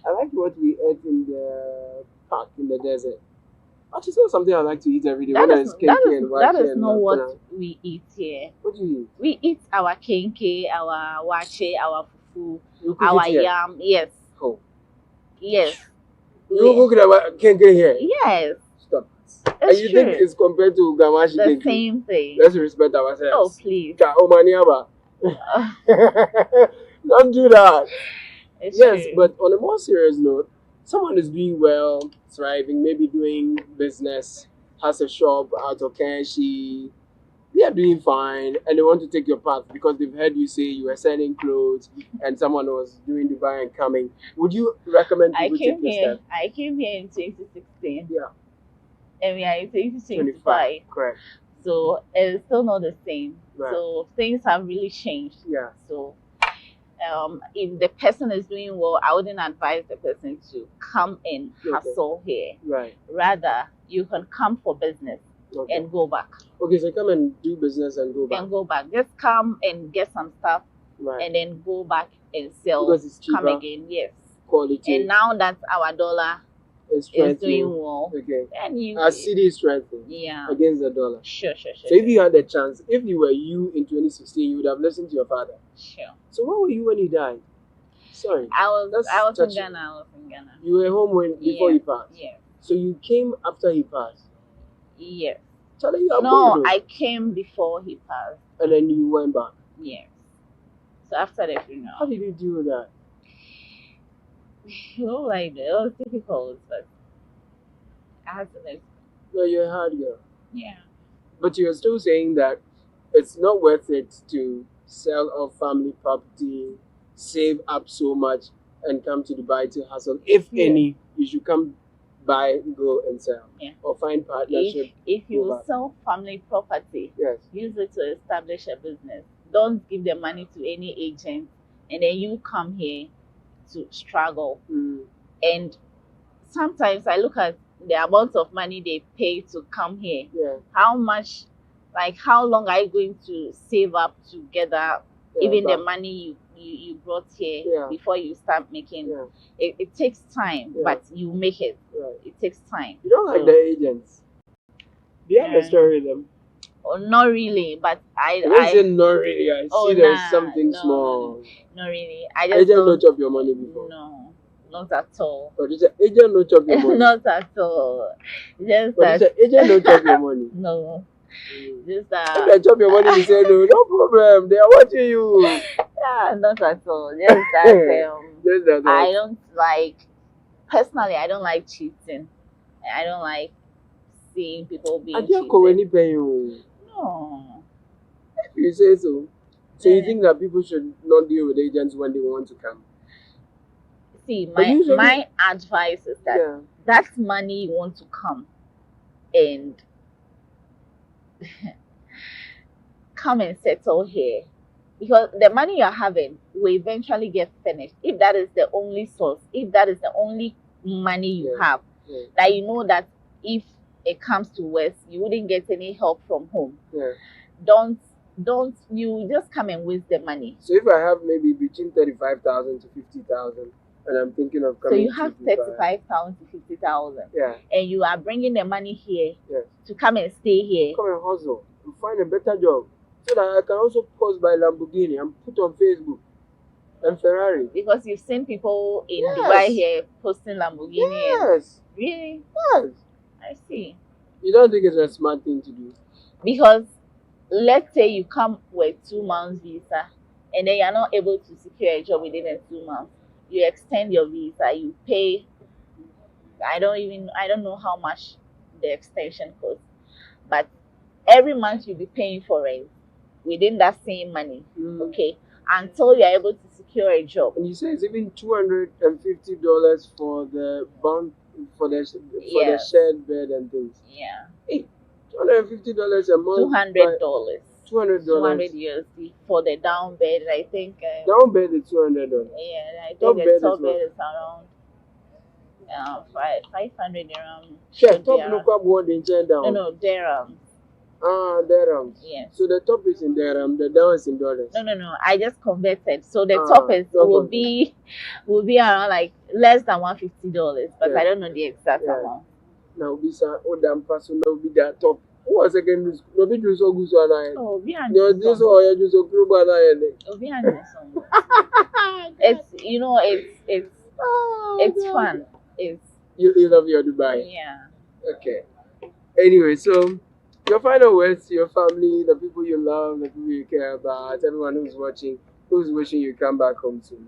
I like what we ate in the park in the desert. Actually, it's not something I like to eat every day. That When is, it's kenke and that wache is and not what napana. we eat here. What do you eat? We eat our kenke, our wache, our fufu, You cook our it here? yam. Yes. Oh. Yes. You cook it kenke here? Yes. Stop. It's And you think true. it's compared to Gamashi The kenke? same thing. Let's respect ourselves. Oh, please. Omaniaba. Don't do that. It's Yes, true. but on a more serious note, someone is doing well, thriving, maybe doing business, has a shop out of Kenshi, they are doing fine and they want to take your path because they've heard you say you were selling clothes and someone was doing Dubai and coming. Would you recommend people take this step? I came here in 2016. Yeah. And we are in 2025. Correct. So it's still not the same. Right. So things have really changed. Yeah. So if the person is doing well, I wouldn't advise the person to come and hustle here. Right. Rather, you can come for business and go back. Okay, so come and do business and go back. And go back. Just come and get some stuff, and then go back and sell. Because it's cheaper. Come again, yes. Quality. And now that our dollar is doing well, and our city is strengthening against the dollar. Sure. So if you had the chance, if you were you in 2016, you would have listened to your father. Sure. So where were you when he died? Sorry. I was in Ghana. You were home before he passed? Yeah. So you came after he passed? Yes. Charlie, you are no, bold, I came before he passed. And then you went back? Yes. So after the funeral. How did you deal with that? You know, like, it was difficult, but I had to live. No, you're a hard girl. Yeah. But you're still saying that it's not worth it to sell off family property, save up so much, and come to Dubai to hustle. If any, you should come buy, go and sell. Yeah. Or find partnership. If you sell family property, use it to establish a business. Don't give the money to any agent, and then you come here to struggle. And sometimes I look at the amount of money they pay to come here. How much, like how long are you going to save up to gather even the money you brought here before you start making? It takes time, but you make it. It takes time. You don't like the agents? Do you have a story with them? Oh, not really, but I said not really. I see there's something small. Not really. I just agent no chop your money before. No, not at all. Or this agent no chop your money. Not at all. Just that agent no chop your money. No. Just if they chop your money, you say no problem. They are watching you. Yeah, not at all. Just that. Just that. I don't like. Personally, I don't like cheating. I don't like seeing people being cheated. No. You say so. So you think that people should not deal with agents when they want to come? See, my advice is that that's money you want to come and come and settle here. Because the money you're having will eventually get finished. If that is the only source, if that is the only money you have, that you know that if it comes to West, you wouldn't get any help from home. Don't you just come and waste the money. So if I have maybe between 35,000 to 50,000, and I'm thinking of coming, so you have 35,000 to 50,000, and you are bringing the money here to come and stay here. Come and hustle and find a better job, so that I can also post by Lamborghini and put on Facebook and Ferrari. Because you've seen people in Dubai here posting Lamborghini. Yes. Really? Yes. I see. You don't think it's a smart thing to do? Because let's say you come with 2 months visa and then you're not able to secure a job within the 2 months. You extend your visa, you pay, I don't know how much the extension costs, but every month you'll be paying for it within that same money, okay, until you're able to secure a job. And you say it's even $250 for the bond, for the shared bed and things. Yeah. Hey, $250 a month. $200. $200 USD for the down bed. I think down bed is $200. Yeah, I think the top bed is around 500 dirham. Sure, top local board in down. No, dirham. Ah, dirham. Yes. So the top is in dirham, the down is in dollars. No. I just converted. So the top will be around like less than $150, but I don't know the exact amount. Now be some other person now be that top. Who was again? No be do so good so na. Oh, be and no this or you do so good but na. Oh, be and it's it's fun. It's you love your Dubai. Yeah. Okay. Anyway, so your final words to your family, the people you love, the people you care about, everyone who's watching, who's wishing you come back home soon.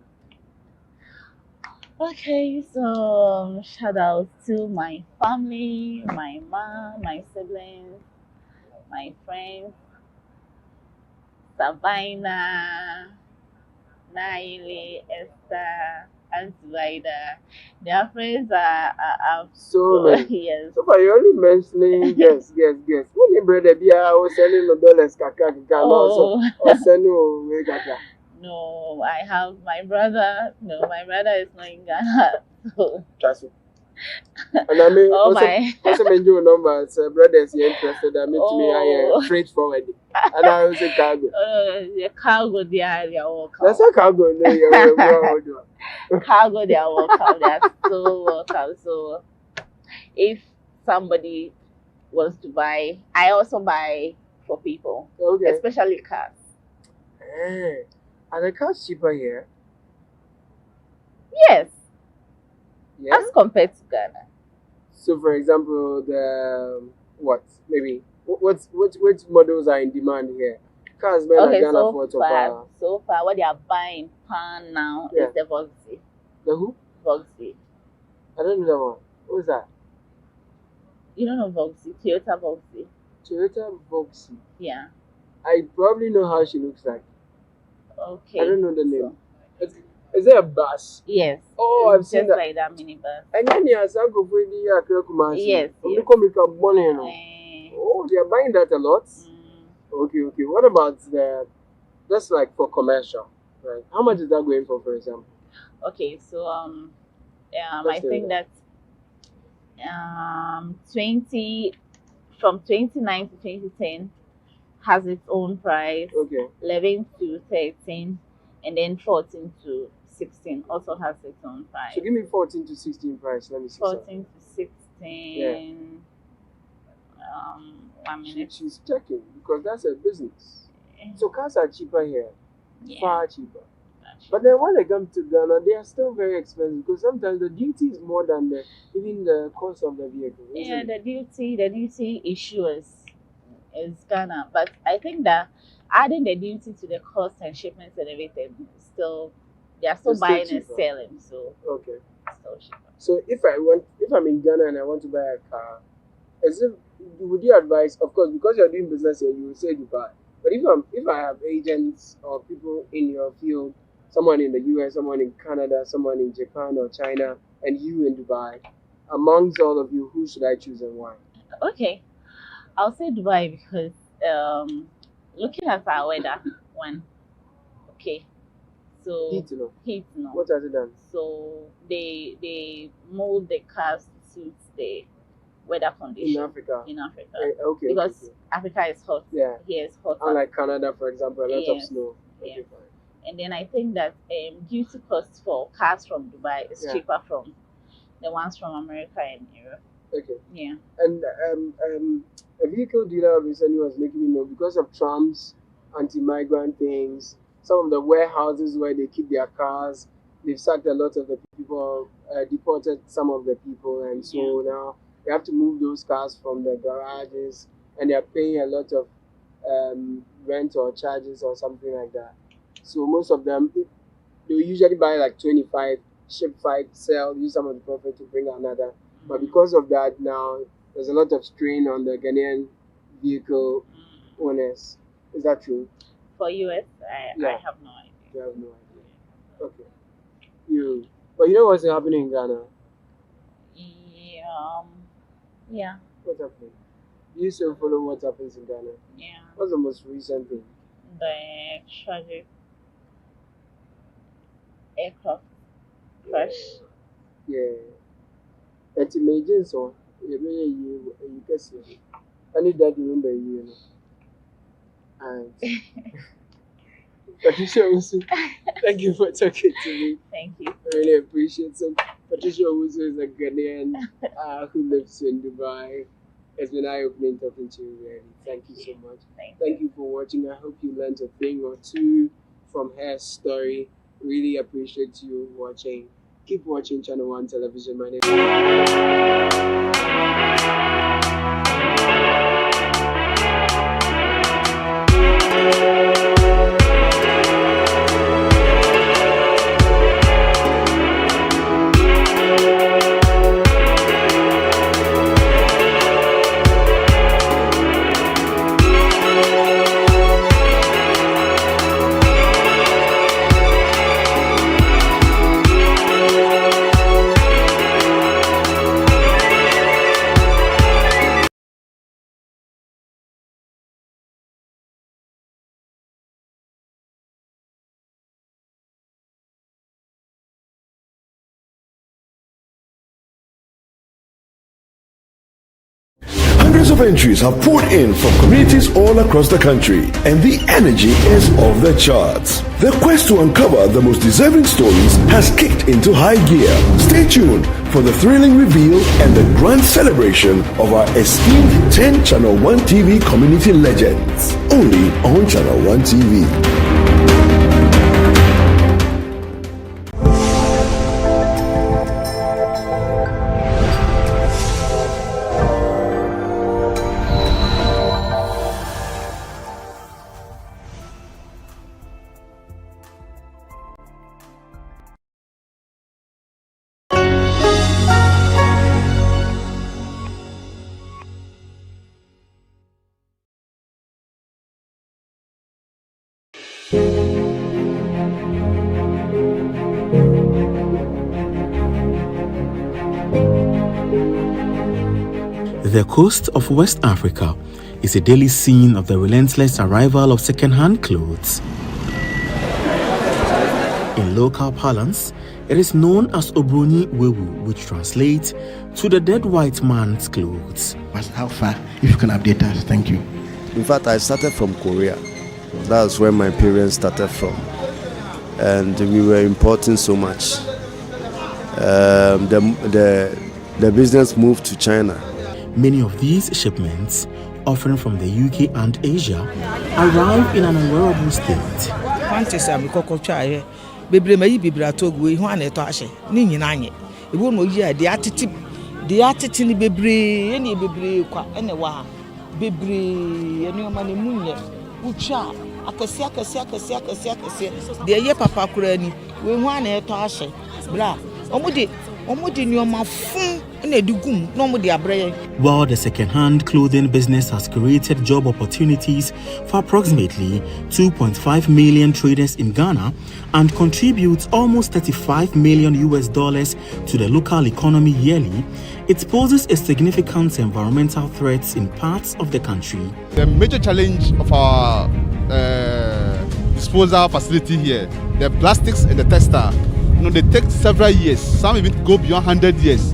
Okay, so shout out to my family, my mom, my siblings, my friends, Sabina, Naile, Esther, and Zubaida. Their friends are So many. yes. So far, you're only mentioning guess. Only brother be I was selling no dollars kaka Oh. or selling we kaka. No, I have my brother. No, my brother is not in Ghana. So. Trust me. And I mean, Oh also mention your numbers. Brothers, you're interested. I mean, to me, I freight forward. And I also cargo. The cargo, they are welcome. That's a cargo. No, you're cargo, they are welcome. They are so welcome. So, if somebody wants to buy, I also buy for people, especially cars. Are the cars cheaper here? Yes. Yeah? As compared to Ghana. So, for example, which models are in demand here? Cars men are Ghana for so far, what they are buying now is the Voxy. The who? Voxy. I don't know that one. Who's that? You don't know Voxy? Toyota Voxy. Toyota Voxy. Yeah. I probably know how she looks like. Okay. I don't know the name. Is it a bus? Yes. Oh, I've seen that. Like that minibus. And then you have some go for the Yes. Oh, they are buying that a lot. Okay. What about that's like for commercial, right? How much is that going for example? Okay, so I think that 29 to 2010 has its own price. Okay. 11 to 13, and then 14 to 16 also has its own price. So give me 14 to 16 price. Let me see. 14 to 16. Yeah. 1 minute. She's checking because that's a business. So cars are cheaper here. Yeah. Far cheaper. But then when they come to Ghana, they are still very expensive because sometimes the duty is more than even the cost of the vehicle. Yeah, the duty issue is Ghana, but I think that adding the duty to the cost and shipments and everything, they are still buying and selling. So okay, still cheaper. So if I'm in Ghana and I want to buy a car, would you advise? Of course, because you're doing business here, you will say Dubai. But if I have agents or people in your field, someone in the US, someone in Canada, someone in Japan or China, and you in Dubai, amongst all of you, who should I choose and why? Okay, I'll say Dubai because looking at our weather, so heat no. What has it done? So they mold the cars to suit the weather condition in Africa. Okay. Because Africa is hot. Yeah. Here is hot. Unlike Canada, for example, a lot of snow. Okay, fine. And then I think that duty cost for cars from Dubai is cheaper from the ones from America and Europe. Okay. Yeah. And a vehicle dealer recently was making me know because of Trump's anti-migrant things, some of the warehouses where they keep their cars, they've sacked a lot of the people, deported some of the people, and so now they have to move those cars from the garages, and they're paying a lot of rent or charges or something like that. So most of them, they usually buy like 25, ship 5, sell, use some of the profit to bring another. But because of that now, there's a lot of strain on the Ghanaian vehicle owners. Is that true? For US, I have no idea. You have no idea. Okay. But you know what's happening in Ghana? Yeah. What's happening? You still follow what happens in Ghana? Yeah. What's the most recent thing? The tragic aircraft crash. Yeah. It's major, so you can see. I need that remember you know. And Patricia Owusu, thank you for talking to me. Thank you. I really appreciate it. So Patricia Owusu is a Ghanaian who lives in Dubai. It's been eye-opening talking to you, really. Thank you so much. Thank you for watching. I hope you learned a thing or two from her story. Really appreciate you watching. Keep watching Channel 1 Television. My name is Hundreds of entries have poured in from communities all across the country, and the energy is off the charts. The quest to uncover the most deserving stories has kicked into high gear. Stay tuned for the thrilling reveal and the grand celebration of our esteemed 10 Channel 1 TV community legends. Only on Channel 1 TV. The coast of West Africa is a daily scene of the relentless arrival of second-hand clothes. In local parlance, it is known as Obroni Wewu, which translates to the dead white man's clothes. How far? If you can update us, thank you. In fact, I started from Korea. That's where my parents started from. And we were importing so much. The business moved to China. Many of these shipments, often from the UK and Asia, arrive in an unwearable state. While the second-hand clothing business has created job opportunities for approximately 2.5 million traders in Ghana and contributes almost $35 million to the local economy yearly, it poses a significant environmental threat in parts of the country. The major challenge of our disposal facility here, the plastics and the textile, they take several years, some even go beyond 100 years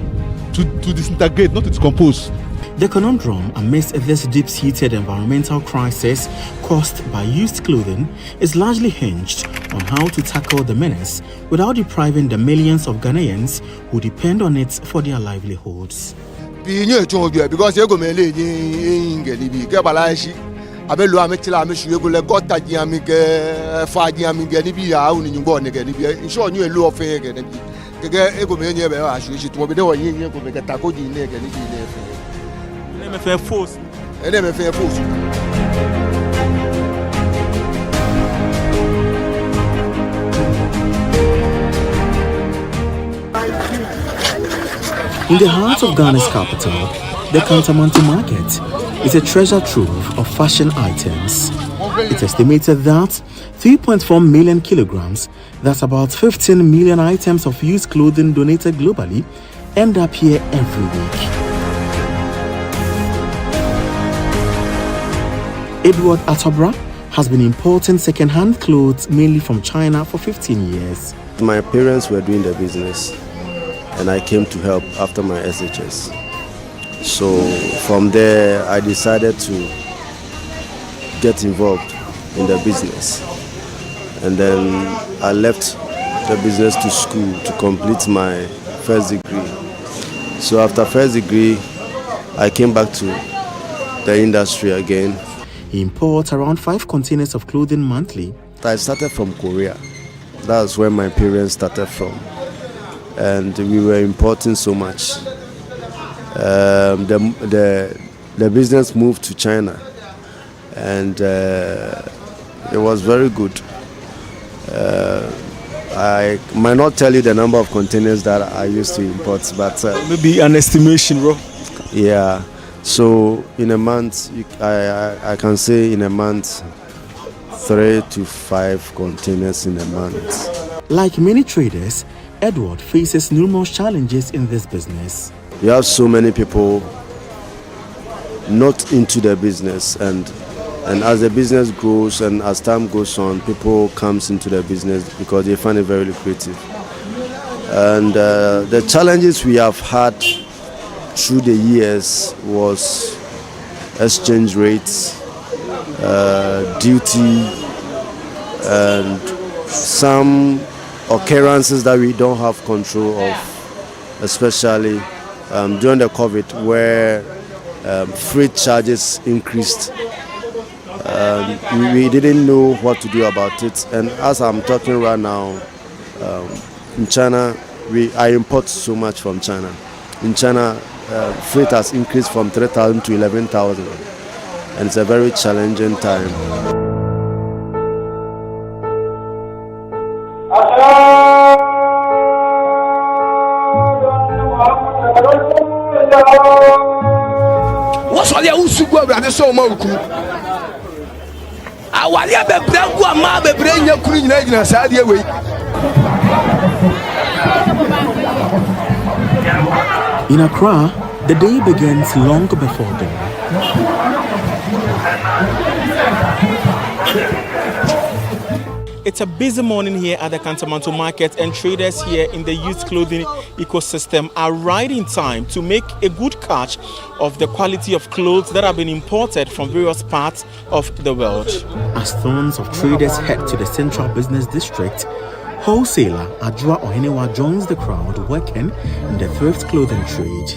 to disintegrate, not to decompose. The conundrum amidst this deep-seated environmental crisis caused by used clothing is largely hinged on how to tackle the menace without depriving the millions of Ghanaians who depend on it for their livelihoods. In the heart of Ghana's capital, the Kantamanti market is a treasure trove of fashion items. It's estimated that 3.4 million kilograms, that's about 15 million items of used clothing donated globally, end up here every week. Edward Atobra has been importing second-hand clothes mainly from China for 15 years. My parents were doing the business and I came to help after my SHS. So from there I decided to get involved in the business. And then I left the business to school to complete my first degree. So after first degree, I came back to the industry again. He imports around 5 containers of clothing monthly. I started from Korea. That's where my parents started from. And we were importing so much. The business moved to China. And it was very good. I might not tell you the number of containers that I used to import, but maybe an estimation, bro. Yeah. So in a month, I can say in a month, 3 to 5 containers in a month. Like many traders, Edward faces numerous challenges in this business. You have so many people not into the business, and as the business grows and as time goes on, people comes into the business because they find it very lucrative. And the challenges we have had through the years was exchange rates, duty, and some occurrences that we don't have control of, especially during the COVID, where freight charges increased. We didn't know what to do about it, and as I'm talking right now, in China, I import so much from China. In China, freight has increased from 3,000 to 11,000, and it's a very challenging time. What's all your usual brother so much? I want you to bring your mom, bring your queen, and side your way. In Accra, the day begins long before dawn. It's a busy morning here at the Kantamanto market, and traders here in the youth clothing ecosystem are right in time to make a good catch of the quality of clothes that have been imported from various parts of the world. As thousands of traders head to the central business district, wholesaler Adjua Ohenewa joins the crowd working in the thrift clothing trade.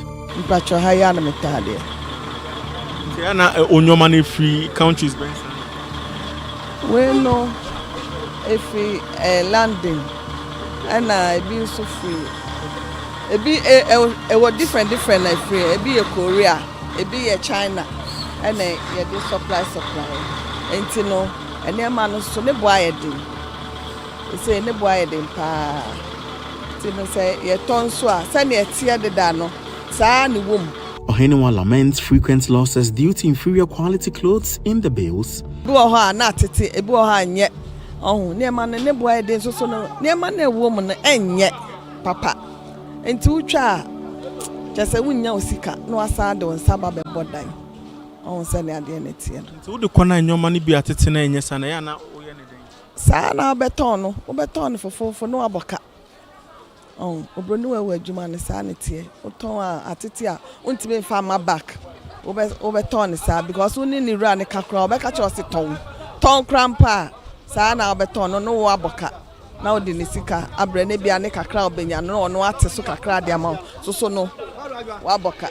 Free countries. Well, no, if we landing and I be so free. It be a different like free. It be a Korea, it be a China, and a supply. And you know, and your man so ne boy do. Say ne boy dem pa. You say ye ton so a send ye tear the dano. Sa ni wom. Ohenewa laments frequent losses due to inferior quality clothes in the bales. Buoha na tete ebuoha nye. Oh, ne man ne boy dem so no. Ne man na woman enye papa. Enti utwa just wunya osika no asa de nsaba be bodan. On se ne ade na tie no. Nti wo de kona nyoma ne bi atete na enye sana ya na oye ne den. Sa na beton no, wo beton fofofo no aboka. Oh, obroni we adwuma ne sa ne tie. Oton a atete a untime fa ma back. Wo beton sa because woni ni ra ne kakra obeka che ose ton. Ton krampa sa na beton no wo aboka. Now the nisika abrene bia ne kakra obenya no no ate so kakra de ama so no waboka.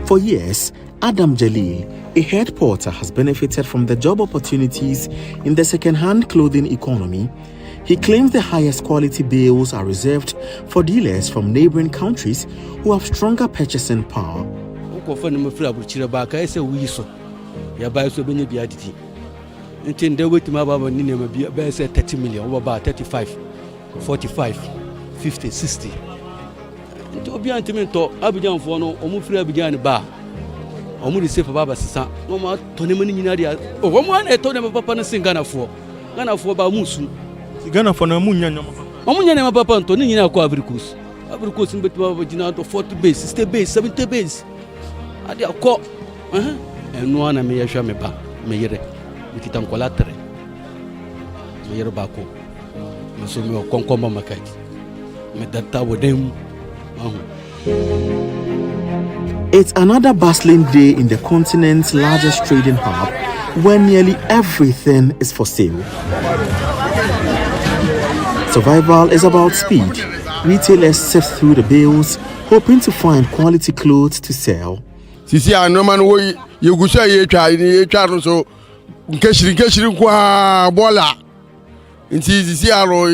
For years, Adam Jalil, a head porter, has benefited from the job opportunities in the second-hand clothing economy. He claims the highest quality bales are reserved for dealers from neighboring countries who have stronger purchasing power. Ya buy so benye bi adidi nti nda wetima baba ni nema bi be say 30 million over 35 45 50 60 nti obi antimi to Abidjan fo no omu free Abidjan ba omu de sefa baba sisa no ma to ne mani nyina dia omu an to ne papa no Ghana fo ba musu Ghana fo na munya nyama omu nya ne papa to ne nyina ko Africos mbetima baba jina to 40 base 60 base 70 base ade akọ no ana me yahwa me ba me yere mikita nkola 3 me yere ba ko me so me konkomba makati me data wodem It's another bustling day in the continent's largest trading hub where nearly everything is for sale. Survival is about speed. Retailers sift through the bales hoping to find quality clothes to sell. Sisi no man wo yegusa ye twa no so nkeshiri kwa bola nti sisi aro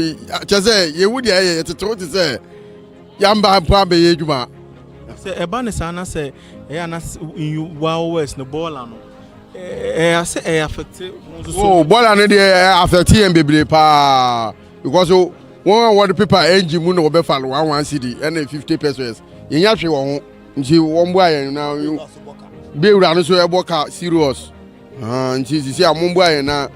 chese ye wudi ye tetewo te se yamba pa be ye djuma se eba ne sana se e na in wow west no bola no se e affect oh bola no dey affect em bebre pa because one what people engine mu no be fall 1 cedi and 50 pesos yen ya hwe won nti won bo ayen na be wura no so e boka serious nti sisi amombo ayen na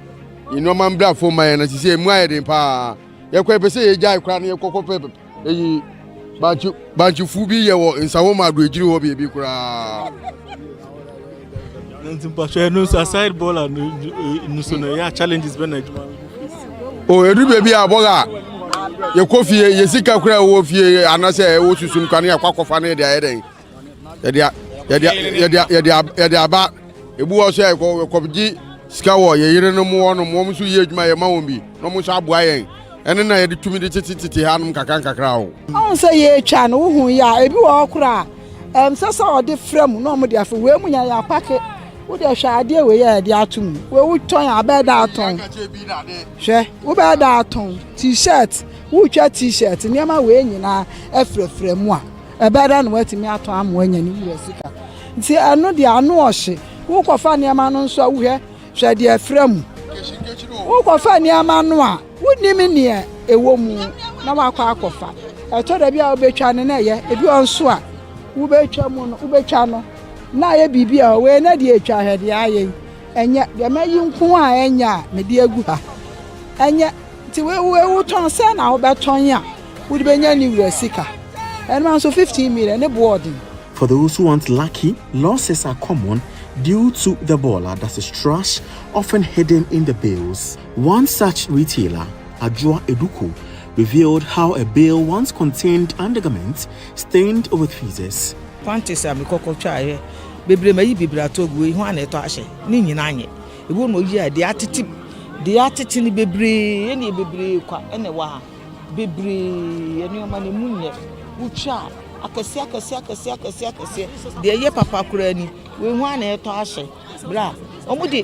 inoman bra fo man na sisi emu ayen pa ye kwa pese ye jai kra na ye kokko eyi banchu fu bi ye wo nsawo ma do ejiri wo be bi kra nti pa so no aside bola no so no ya challenges be na oh edu be bi aboga ye kofie ye sika kura wo fie anase wo susum kwane akwakofa ne dia yeden ye aba ebu wo so ye kobji sika wo ye yire no mo no mo so ye adwuma ye ma won bi no mo so aboa yen ene na ye de tumi de titi hanum kakra wo on say ye twa no hu ya ebi wo kura sasa o de frame no mo de afa we mu nya ya pake wo de hwa ade we ye de atum we wo ton abeda aton hwe wo be da aton t-shirt wo twa t-shirt niam we nyina efrefre mu a ebeda no watimi aton am anya ni mu sika nti anu de anu ohye wo kofa niam no nso wo hwe de efrem wo kofa niam no a wo nimi ne ewo mu na wakwa akofa eto da bia obetwa ne na ye ebi onso a wo betwa mu no wo betwa no na ye bibia we na de etwa hede aye enye de mayi nko a enya me de agu ha enye ti we ton se na wo beton ya wo de benya ni wura sika and so 15 million ne boarding. For those who aren't lucky, losses are common due to the baller that is trash often hidden in the bales. One such retailer, Adjoa Eduko, revealed how a bale once contained undergarments stained with feces. Panties are Mikoko Chai, Bibre May Bibratogu, one at Ashe, Ninanye. It won't know yet the attitude Bibri, any Bibri, any wa, Bibri, any money moon, Ucha, Akasia, the ye papa Kurani, we want at Ashe, bra, Omudi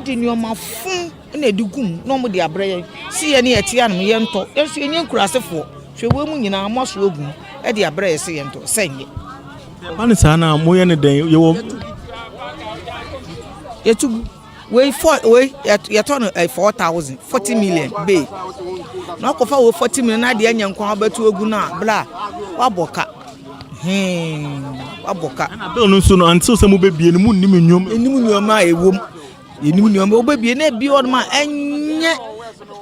in your mouth, and a dugum, no more the abre, see any etian, yento, if you knew Crassifo, she woman in our most room, at the abre, sayento, saying it. Panisana, Moyane day, you will. We turn a 40 million bay. No cover 40 million idea and come back to a guna, blah, waboka. Waboka. I don't know soon until some baby in the moon, in my womb. You knew your baby and beyond my and yet.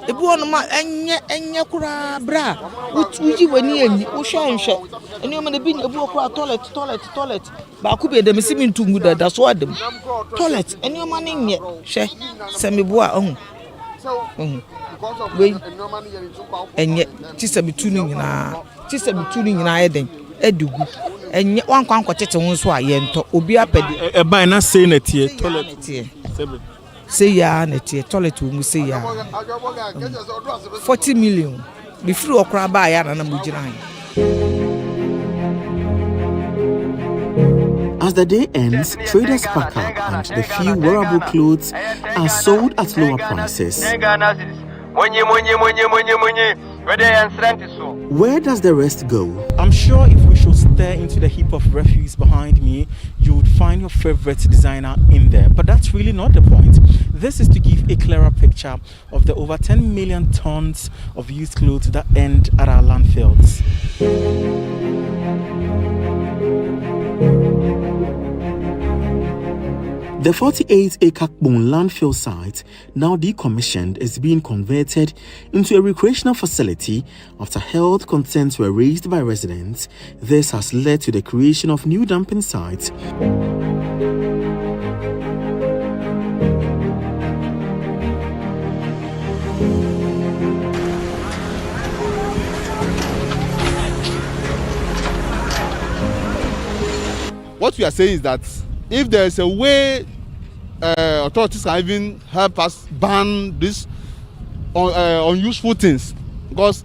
A boy and yakura bra, which you were near, who shine shut. And you may have been a book toilet. But I could be the missing too good, that's what them. Toilet, and your money yet, she, semi bois on. Wait, and yet, tis a tuning in our Eden, Edu, and yet one can't catch a one's why, and to be up a by not saying it here, toilet here. Say ya, Nettie, toilet room, say ya 40 million. Before crab by and Mujirine. As the day ends, traders pack up and the few wearable clothes are sold at lower prices. Where does the rest go? I'm sure if we should stare into the heap of refuse behind me, you would find your favorite designer in there. But that's really not the point. This is to give a clearer picture of the over 10 million tons of used clothes that end at our landfills. The 48-acre Kpong landfill site, now decommissioned, is being converted into a recreational facility after health concerns were raised by residents. This has led to the creation of new dumping sites. What we are saying is that if there is a way authorities can even help us ban this unuseful things, because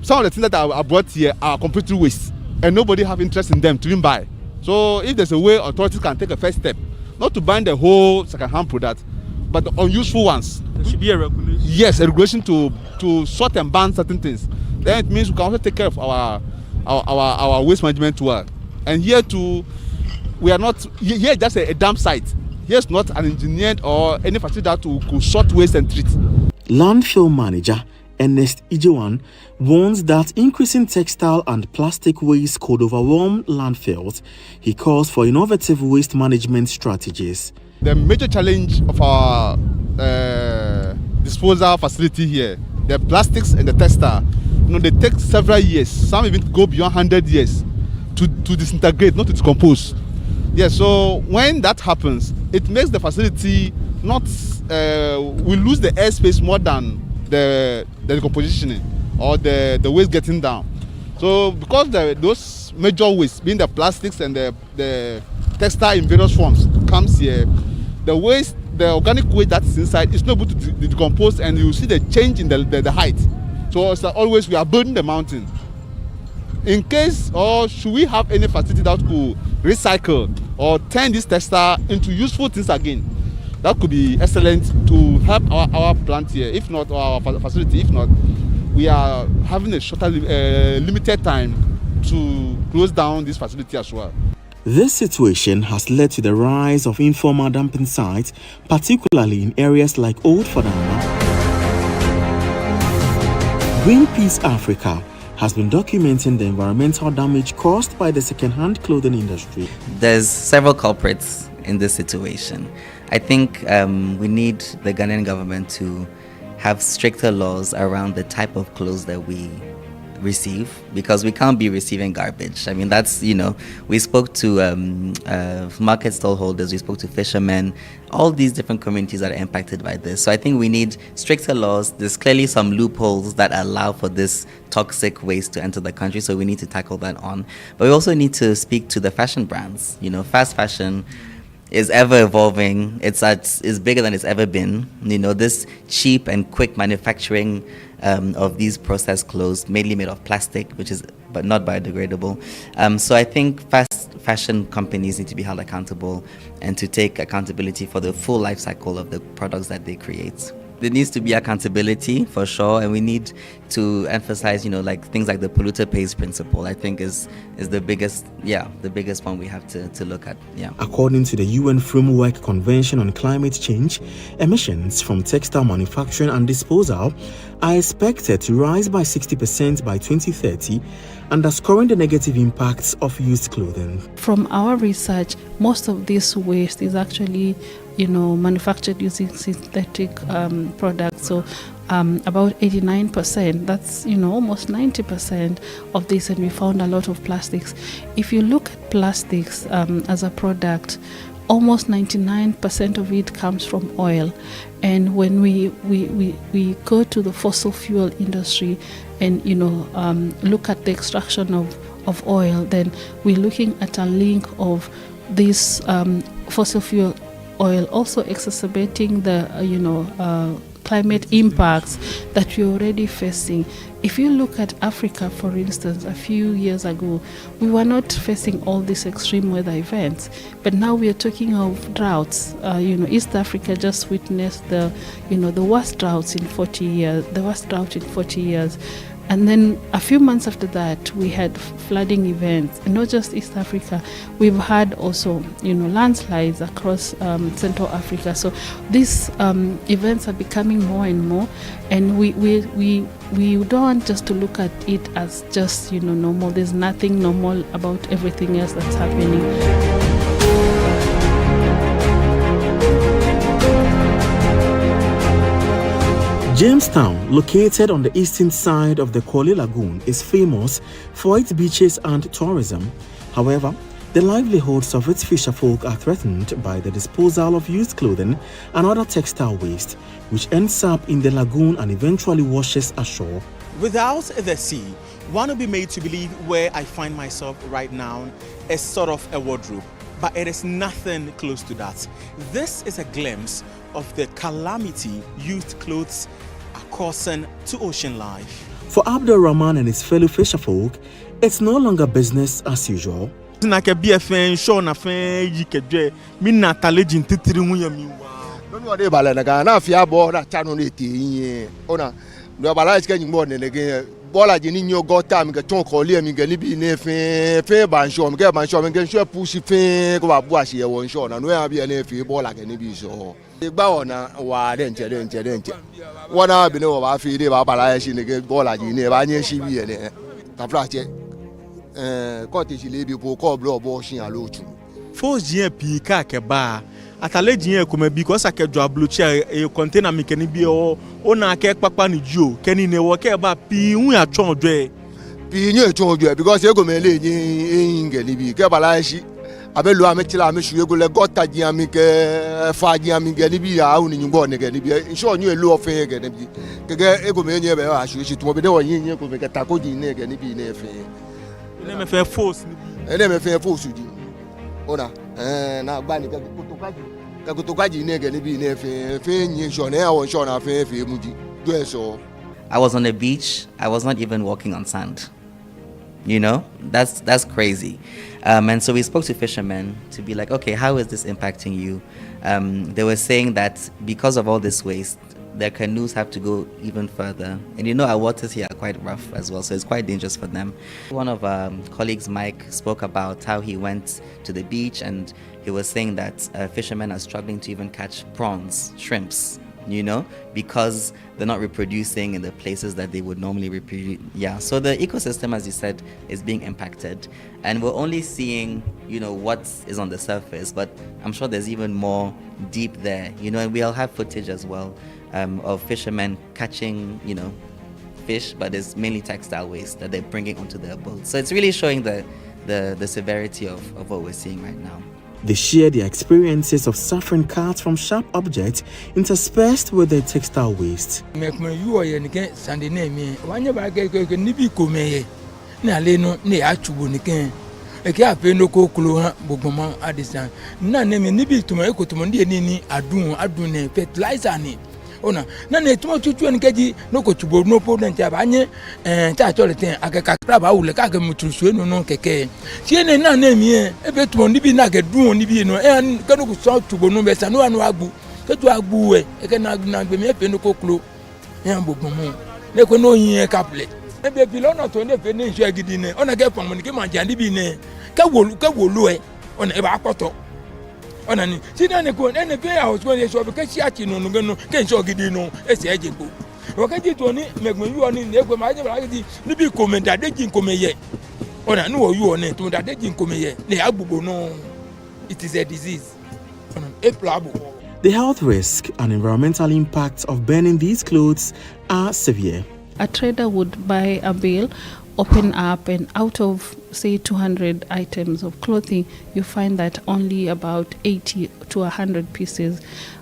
some of the things that are brought here are completely waste and nobody have interest in them to even buy. So if there's a way authorities can take a first step, not to ban the whole second-hand product, but the unuseful ones. There should be a regulation. Yes, a regulation to sort and ban certain things. Then it means we can also take care of our waste management work. And here too, we are not here just a dump site. Here's not an engineered or any facility that could sort waste and treat. Landfill manager Ernest Ijewan warns that increasing textile and plastic waste could overwhelm landfills. He calls for innovative waste management strategies. The major challenge of our disposal facility here, the plastics and the textile, they take several years. Some even go beyond 100 years to disintegrate, not to decompose. Yes, so when that happens, it makes the facility not, we lose the airspace more than the decomposition. or the waste getting down. So because those major waste, being the plastics and the textile in various forms, comes here, the waste, the organic waste that's inside is not able to decompose, and you see the change in the height. So it's always we are building the mountain. In case, or should we have any facility that could recycle or turn this textile into useful things again, that could be excellent to help our plant here. If not, our facility, if not, we are having a shorter, limited time to close down this facility as well. This situation has led to the rise of informal dumping sites, particularly in areas like Old Fadama. Greenpeace Africa has been documenting the environmental damage caused by the second-hand clothing industry. There's several culprits in this situation. I think we need the Ghanaian government to have stricter laws around the type of clothes that we receive, because we can't be receiving garbage. I mean, that's, we spoke to market stallholders, we spoke to fishermen, all these different communities that are impacted by this. So I think we need stricter laws. There's clearly some loopholes that allow for this toxic waste to enter the country, so we need to tackle that on. But we also need to speak to the fashion brands. Fast fashion is ever evolving. It's bigger than it's ever been. This cheap and quick manufacturing of these processed clothes, mainly made of plastic, but not biodegradable. So I think fast fashion companies need to be held accountable and to take accountability for the full life cycle of the products that they create. There needs to be accountability for sure, and we need to emphasize, things like the polluter pays principle. I think is the biggest one we have to look at. Yeah. According to the UN Framework Convention on Climate Change, emissions from textile manufacturing and disposal are expected to rise by 60% by 2030, underscoring the negative impacts of used clothing. From our research, most of this waste is actually manufactured using synthetic products. So about 89%, that's almost 90% of this, and we found a lot of plastics. If you look at plastics as a product, almost 99% of it comes from oil. And when we go to the fossil fuel industry and look at the extraction of oil, then we're looking at a link of this fossil fuel oil also exacerbating the climate impacts that we're already facing. If you look at Africa, for instance, a few years ago, we were not facing all these extreme weather events, but now we are talking of droughts. East Africa just witnessed the worst droughts in 40 years, the worst drought in 40 years. And then a few months after that, we had flooding events, and not just East Africa. We've had also, landslides across Central Africa. So these events are becoming more and more, and we don't want just to look at it as just normal. There's nothing normal about everything else that's happening. Jamestown, located on the eastern side of the Kwale Lagoon, is famous for its beaches and tourism. However, the livelihoods of its fisherfolk are threatened by the disposal of used clothing and other textile waste, which ends up in the lagoon and eventually washes ashore. Without the sea, one will be made to believe where I find myself right now is sort of a wardrobe, but it is nothing close to that. This is a glimpse of the calamity used clothes are causing to ocean life. For Abdul Rahman and his fellow fisherfolk, it's no longer business as usual. Bola jini nyo gota mi ke ton ko le mi ke ni bi ne fe ban show mi ke ban show mi ke show push fe ko ba bu ase ye won show na no ya bi ne fe bola ke ni bi so igba wona wa de nche wona bi ne wa ba fi de ba bala shi ne ke bola jini ba nye shi bi ne ta fra che ko ti shi le bi po ko blo bo shin alotu fo jien pi ka ke ba atale jien ko me bi ko sa ke jo abluchi e container mi ke ni bi o na ke papa ni ju ke ni ne wo ke ba pi hu ya chonjo e pi nyu chonjo e because e go me le yin nge ni bi ke bala shi abelu ametila ameshuye go le gota jiami ke fa jiami ge ni bi ya uni nyumbo ne ge ni bi insure nyu elu ofen ge ne bi ke ego me nye be a shu shi tumo be de wo yin ko be ke ta ko ji ne ge ni bi ne fe ne me fe force ni bi ne me fe force di ona na gba ni ke kutokaji ne ge ni bi ne fe yin sure ne awon sure na fe mu ji do eso. I was on a beach. I was not even walking on sand. You know, that's crazy. And so we spoke to fishermen to be like, okay, how is this impacting you? They were saying that because of all this waste, their canoes have to go even further. And you know, our waters here are quite rough as well, so it's quite dangerous for them. One of our colleagues, Mike, spoke about how he went to the beach and he was saying that fishermen are struggling to even catch prawns, shrimps, you know, because they're not reproducing in the places that they would normally reproduce. Yeah, so the ecosystem, as you said, is being impacted. And we're only seeing, you know, what is on the surface, but I'm sure there's even more deep there, you know, and we'll have footage as well of fishermen catching, you know, fish, but it's mainly textile waste that they're bringing onto their boats. So it's really showing the severity of what we're seeing right now. They share their experiences of suffering cuts from sharp objects interspersed with their textile waste. Ona na ne tumo tutu en keji no ko tubo no po den ba nye ta chole ten akeka kra ba wule ka ke mutusu enu no keke tie ne na na mi e be tumo ni bi na ke dun ni bi no e ke no ko so tubo no be sa no anu agbu ke tu agbu e ke na gbe mi e pe no ko klo e gbogbo mo ne ko no yin e kaple e be bi lo na to ne pe ne nsu agidi ne ona ke pon mo ni ke ma jan ni bi ne ke wolu e ona e ba akoto ona ni si na ne ko ene pe house ko ne so be ke si achi no no ke nso gidi no e si ejegbo o ke ji to ni megbon yu oni ne ko ma je bra gidi ni bi ko me dade ji ko me ye ona ni wo yu oni to dade ji ko me ye ne agbugbo no it is a disease ona e plabo. The health risk and environmental impact of burning these clothes are severe. A trader would buy a bale, open up, and out of say 200 items of clothing, you find that only about 80 to 100 pieces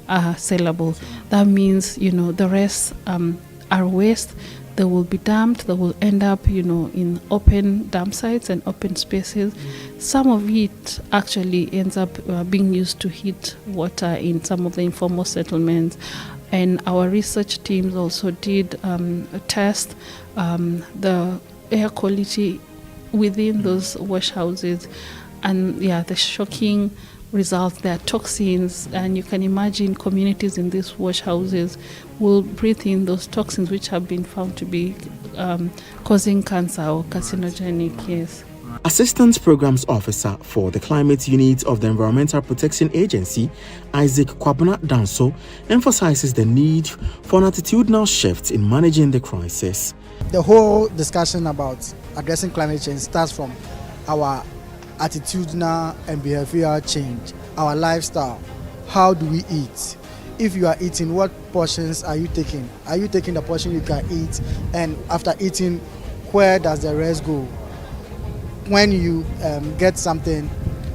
are sellable. That means, you know, the rest are waste. They will be dumped. They will end up, you know, in open dump sites and open spaces. Some of it actually ends up being used to heat water in some of the informal settlements. And our research teams also did test the air quality within those wash houses, and yeah, the shocking results, there are toxins, and you can imagine communities in these wash houses will breathe in those toxins which have been found to be causing cancer or carcinogenic. Yes. Assistant Programs Officer for the Climate Unit of the Environmental Protection Agency, Isaac Kwabena Danso, emphasizes the need for an attitudinal shift in managing the crisis. The whole discussion about addressing climate change starts from our attitudinal and behavioral change, our lifestyle. How do we eat? If you are eating, what portions are you taking? Are you taking the portion you can eat? And after eating, where does the rest go? When you get something,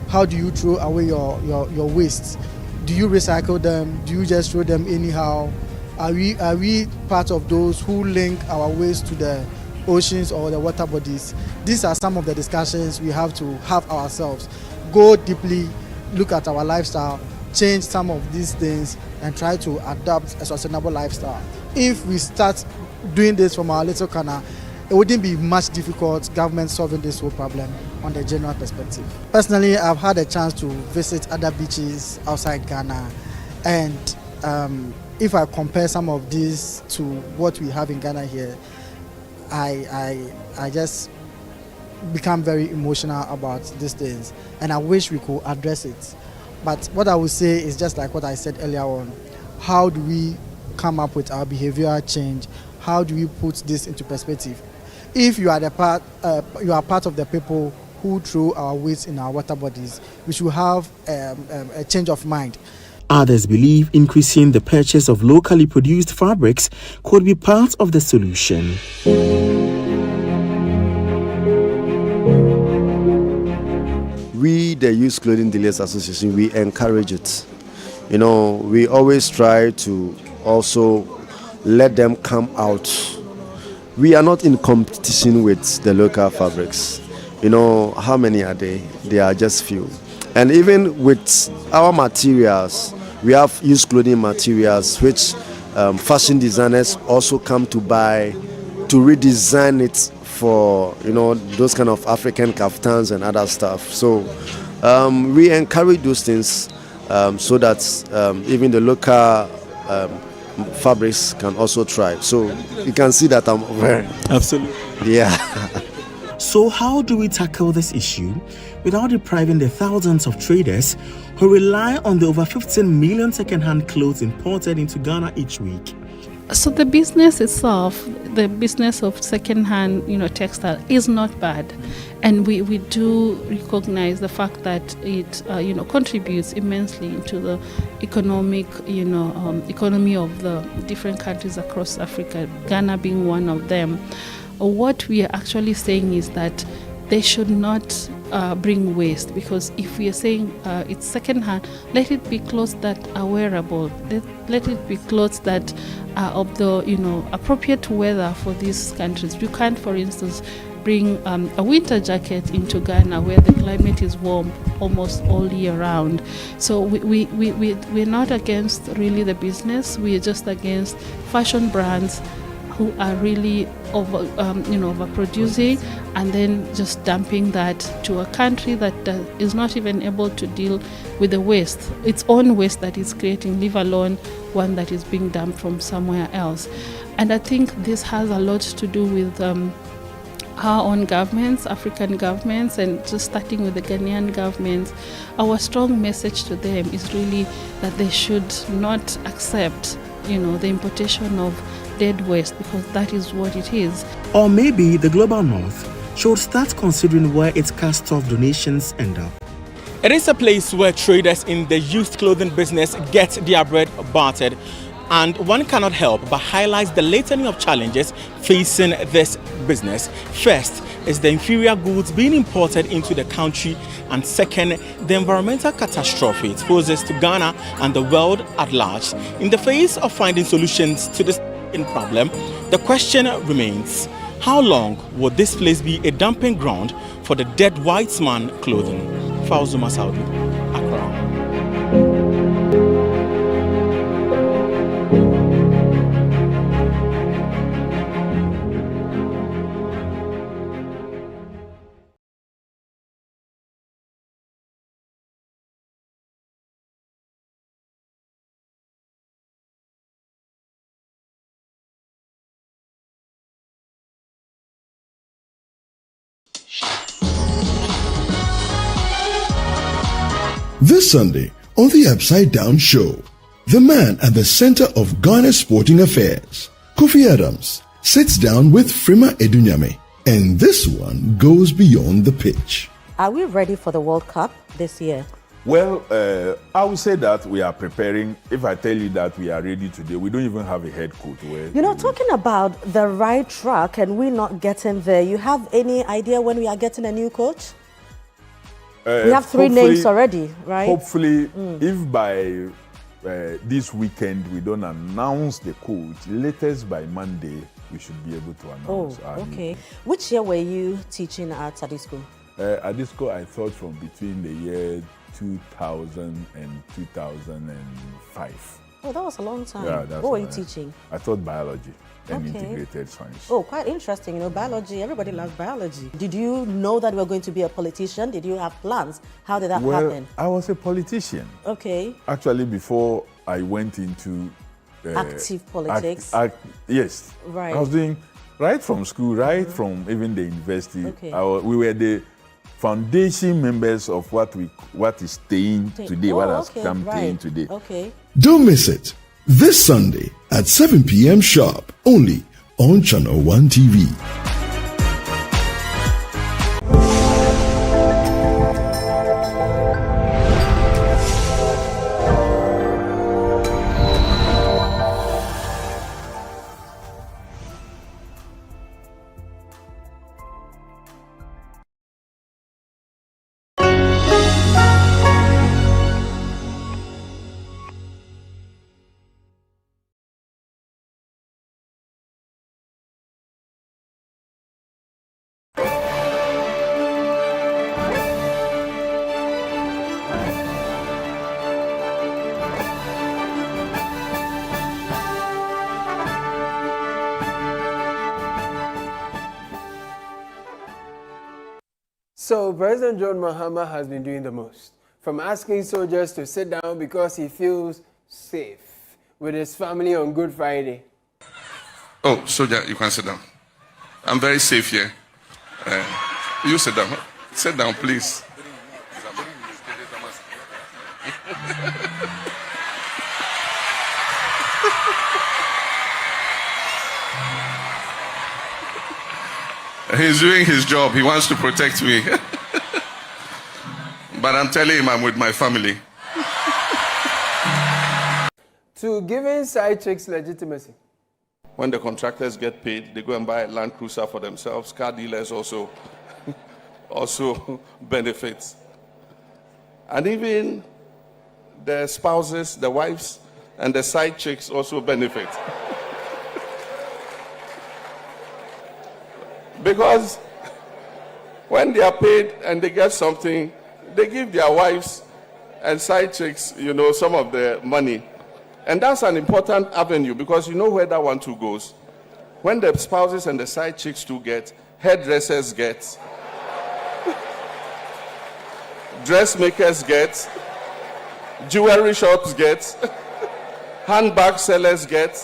how do you throw away your waste? Do you recycle them? Do you just throw them anyhow? Are we part of those who link our waste to the oceans or the water bodies? These are some of the discussions we have to have ourselves. Go deeply, look at our lifestyle, change some of these things, and try to adopt a sustainable lifestyle. If we start doing this from our little corner, it wouldn't be much difficult government solving this whole problem on the general perspective. Personally, I've had a chance to visit other beaches outside Ghana, and if I compare some of these to what we have in Ghana here, I just become very emotional about these things, and I wish we could address it. But what I would say is just like what I said earlier on. How do we come up with our behavioral change? How do we put this into perspective? If you are you are part of the people who throw our waste in our water bodies, we should have a change of mind. Others believe increasing the purchase of locally produced fabrics could be part of the solution. We the Youth Clothing Dealers Association, we encourage it. You know, we always try to also let them come out. We are not in competition with the local fabrics. You know, how many are they? They are just few. And even with our materials, we have used clothing materials which fashion designers also come to buy to redesign it for, you know, those kind of African kaftans and other stuff. So we encourage those things so that even the local fabrics can also thrive. So you can see that I'm very... Absolutely. Yeah. So how do we tackle this issue without depriving the thousands of traders who rely on the over 15 million second-hand clothes imported into Ghana each week? So the business itself, the business of second-hand, textile is not bad, and we do recognize the fact that it, contributes immensely into the economic, economy of the different countries across Africa, Ghana being one of them. What we are actually saying is that they should not bring waste, because if we are saying it's second-hand, let it be clothes that are wearable. Let it be clothes that are of the appropriate weather for these countries. You can't, for instance, bring a winter jacket into Ghana where the climate is warm almost all year round. So we're not against really the business. We are just against fashion brands who are really overproducing and then just dumping that to a country that is not even able to deal with the waste, its own waste that is creating, leave alone one that is being dumped from somewhere else. And I think this has a lot to do with our own governments, African governments, and just starting with the Ghanaian government. Our strong message to them is really that they should not accept, the importation of dead waste, because that is what it is. Or maybe the global north should start considering where its cast-off donations end up. It is a place where traders in the used clothing business get their bread buttered, and one cannot help but highlight the litany of challenges facing this business. First is the inferior goods being imported into the country, and second, the environmental catastrophe it poses to Ghana and the world at large. In the face of finding solutions to this problem, the question remains: how long will this place be a dumping ground for the dead white man clothing? Fauzuma Saudi, Accra. This Sunday on the Upside Down Show, the man at the center of Ghana's sporting affairs, Kofi Adams, sits down with Frima Edunyame, and this one goes beyond the pitch. Are we ready for the World Cup this year? Well, I would say that we are preparing. If I tell you that we are ready today, we don't even have a head coach. Talking about the right track and we not getting there, you have any idea when we are getting a new coach? We have 3 names already, right? Hopefully, if by this weekend we don't announce the coach, latest by Monday, we should be able to announce. Okay. Which year were you teaching at Adisco? At Adisco, I thought from between the year 2000 and 2005. Oh, that was a long time. Yeah, what were you teaching? I taught biology and integrated science. Oh, quite interesting. Biology, everybody loves biology. Did you know that you were going to be a politician? Did you have plans? How did that happen? I was a politician. Okay. Actually, before I went into active politics. Yes. Right. I was doing right from school, from even the university. Okay. We were the foundation members of what is staying today, what has come staying today. Okay. Don't miss it. This Sunday at 7 p.m. sharp, only on Channel 1 TV. So President John Mahama has been doing the most, from asking soldiers to sit down because he feels safe with his family on Good Friday. Oh, soldier, you can sit down. I'm very safe here. You sit down. Sit down, please. He's doing his job. He wants to protect me. But I'm telling him I'm with my family. To giving side chicks legitimacy. When the contractors get paid, they go and buy a Land Cruiser for themselves. Car dealers also benefit. And even the spouses, the wives, and the side chicks also benefit. Because when they are paid and they get something, they give their wives and side chicks, some of the money. And that's an important avenue because you know where that one too goes. When the spouses and the side chicks too get, hairdressers get, dressmakers get, jewelry shops get, handbag sellers get.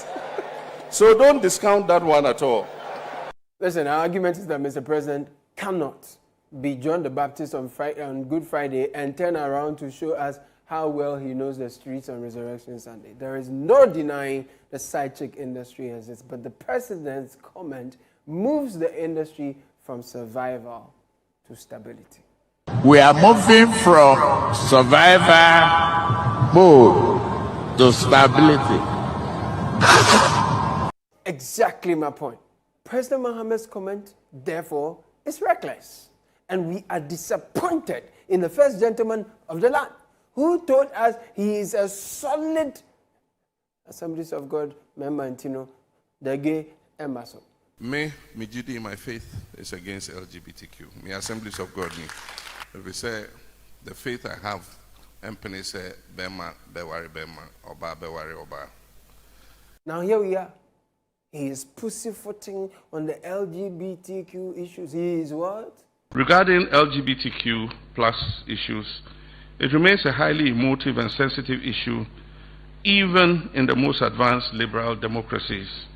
So don't discount that one at all. Listen, our argument is that Mr. President cannot be John the Baptist on Good Friday and turn around to show us how well he knows the streets on Resurrection Sunday. There is no denying the side chick industry exists, but the president's comment moves the industry from survival to stability. We are moving from survival mode to stability. Exactly my point. President Mahama's comment, therefore, is reckless. And we are disappointed in the first gentleman of the land, who told us he is a solid Assemblies of God member, the gay ambassador. Me duty in my faith is against LGBTQ. Me Assemblies of God, me. If we say the faith I have, empany say Bema, Bewari Bema, Oba, Bewari Oba. Now here we are. He is pussyfooting on the LGBTQ issues. He is what? Regarding LGBTQ plus issues, it remains a highly emotive and sensitive issue, even in the most advanced liberal democracies.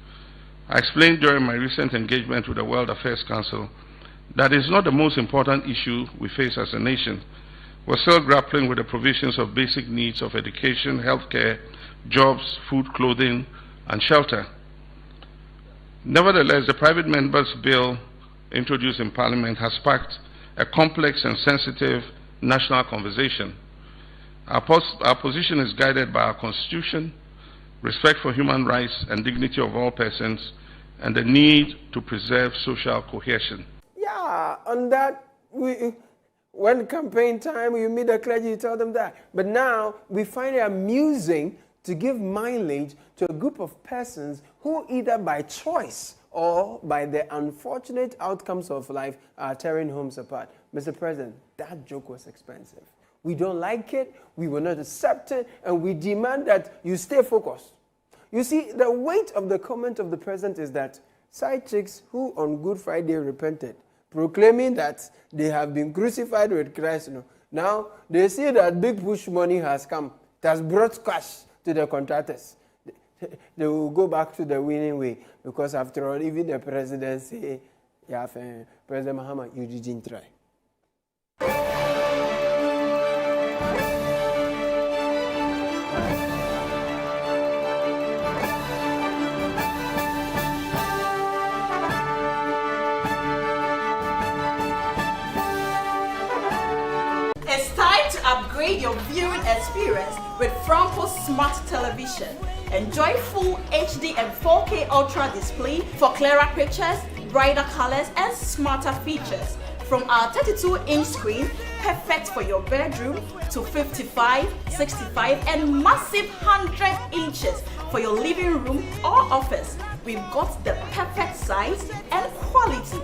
I explained during my recent engagement with the World Affairs Council that it's not the most important issue we face as a nation. We're still grappling with the provisions of basic needs of education, healthcare, jobs, food, clothing, and shelter. Nevertheless, the private members' bill introduced in Parliament has sparked a complex and sensitive national conversation. Our position is guided by our Constitution, respect for human rights and dignity of all persons, and the need to preserve social cohesion. Yeah, on that, when campaign time, you meet the clergy, you tell them that. But now, we find it amusing to give mileage to a group of persons who either by choice or by the unfortunate outcomes of life are tearing homes apart. Mr. President, that joke was expensive. We don't like it, we will not accept it, and we demand that you stay focused. You see, the weight of the comment of the president is that side chicks who on Good Friday repented, proclaiming that they have been crucified with Christ. Now, they see that big push money has come. It has brought cash to the contractors. They will go back to the winning way because after all, even the president say, yeah, President Mahama, you didn't try. It's time to upgrade your viewing experience with Franco Smart Television. Enjoy full HD and 4K Ultra display for clearer pictures, brighter colors, and smarter features. From our 32-inch screen, perfect for your bedroom, to 55, 65, and massive 100 inches for your living room or office. We've got the perfect size and quality.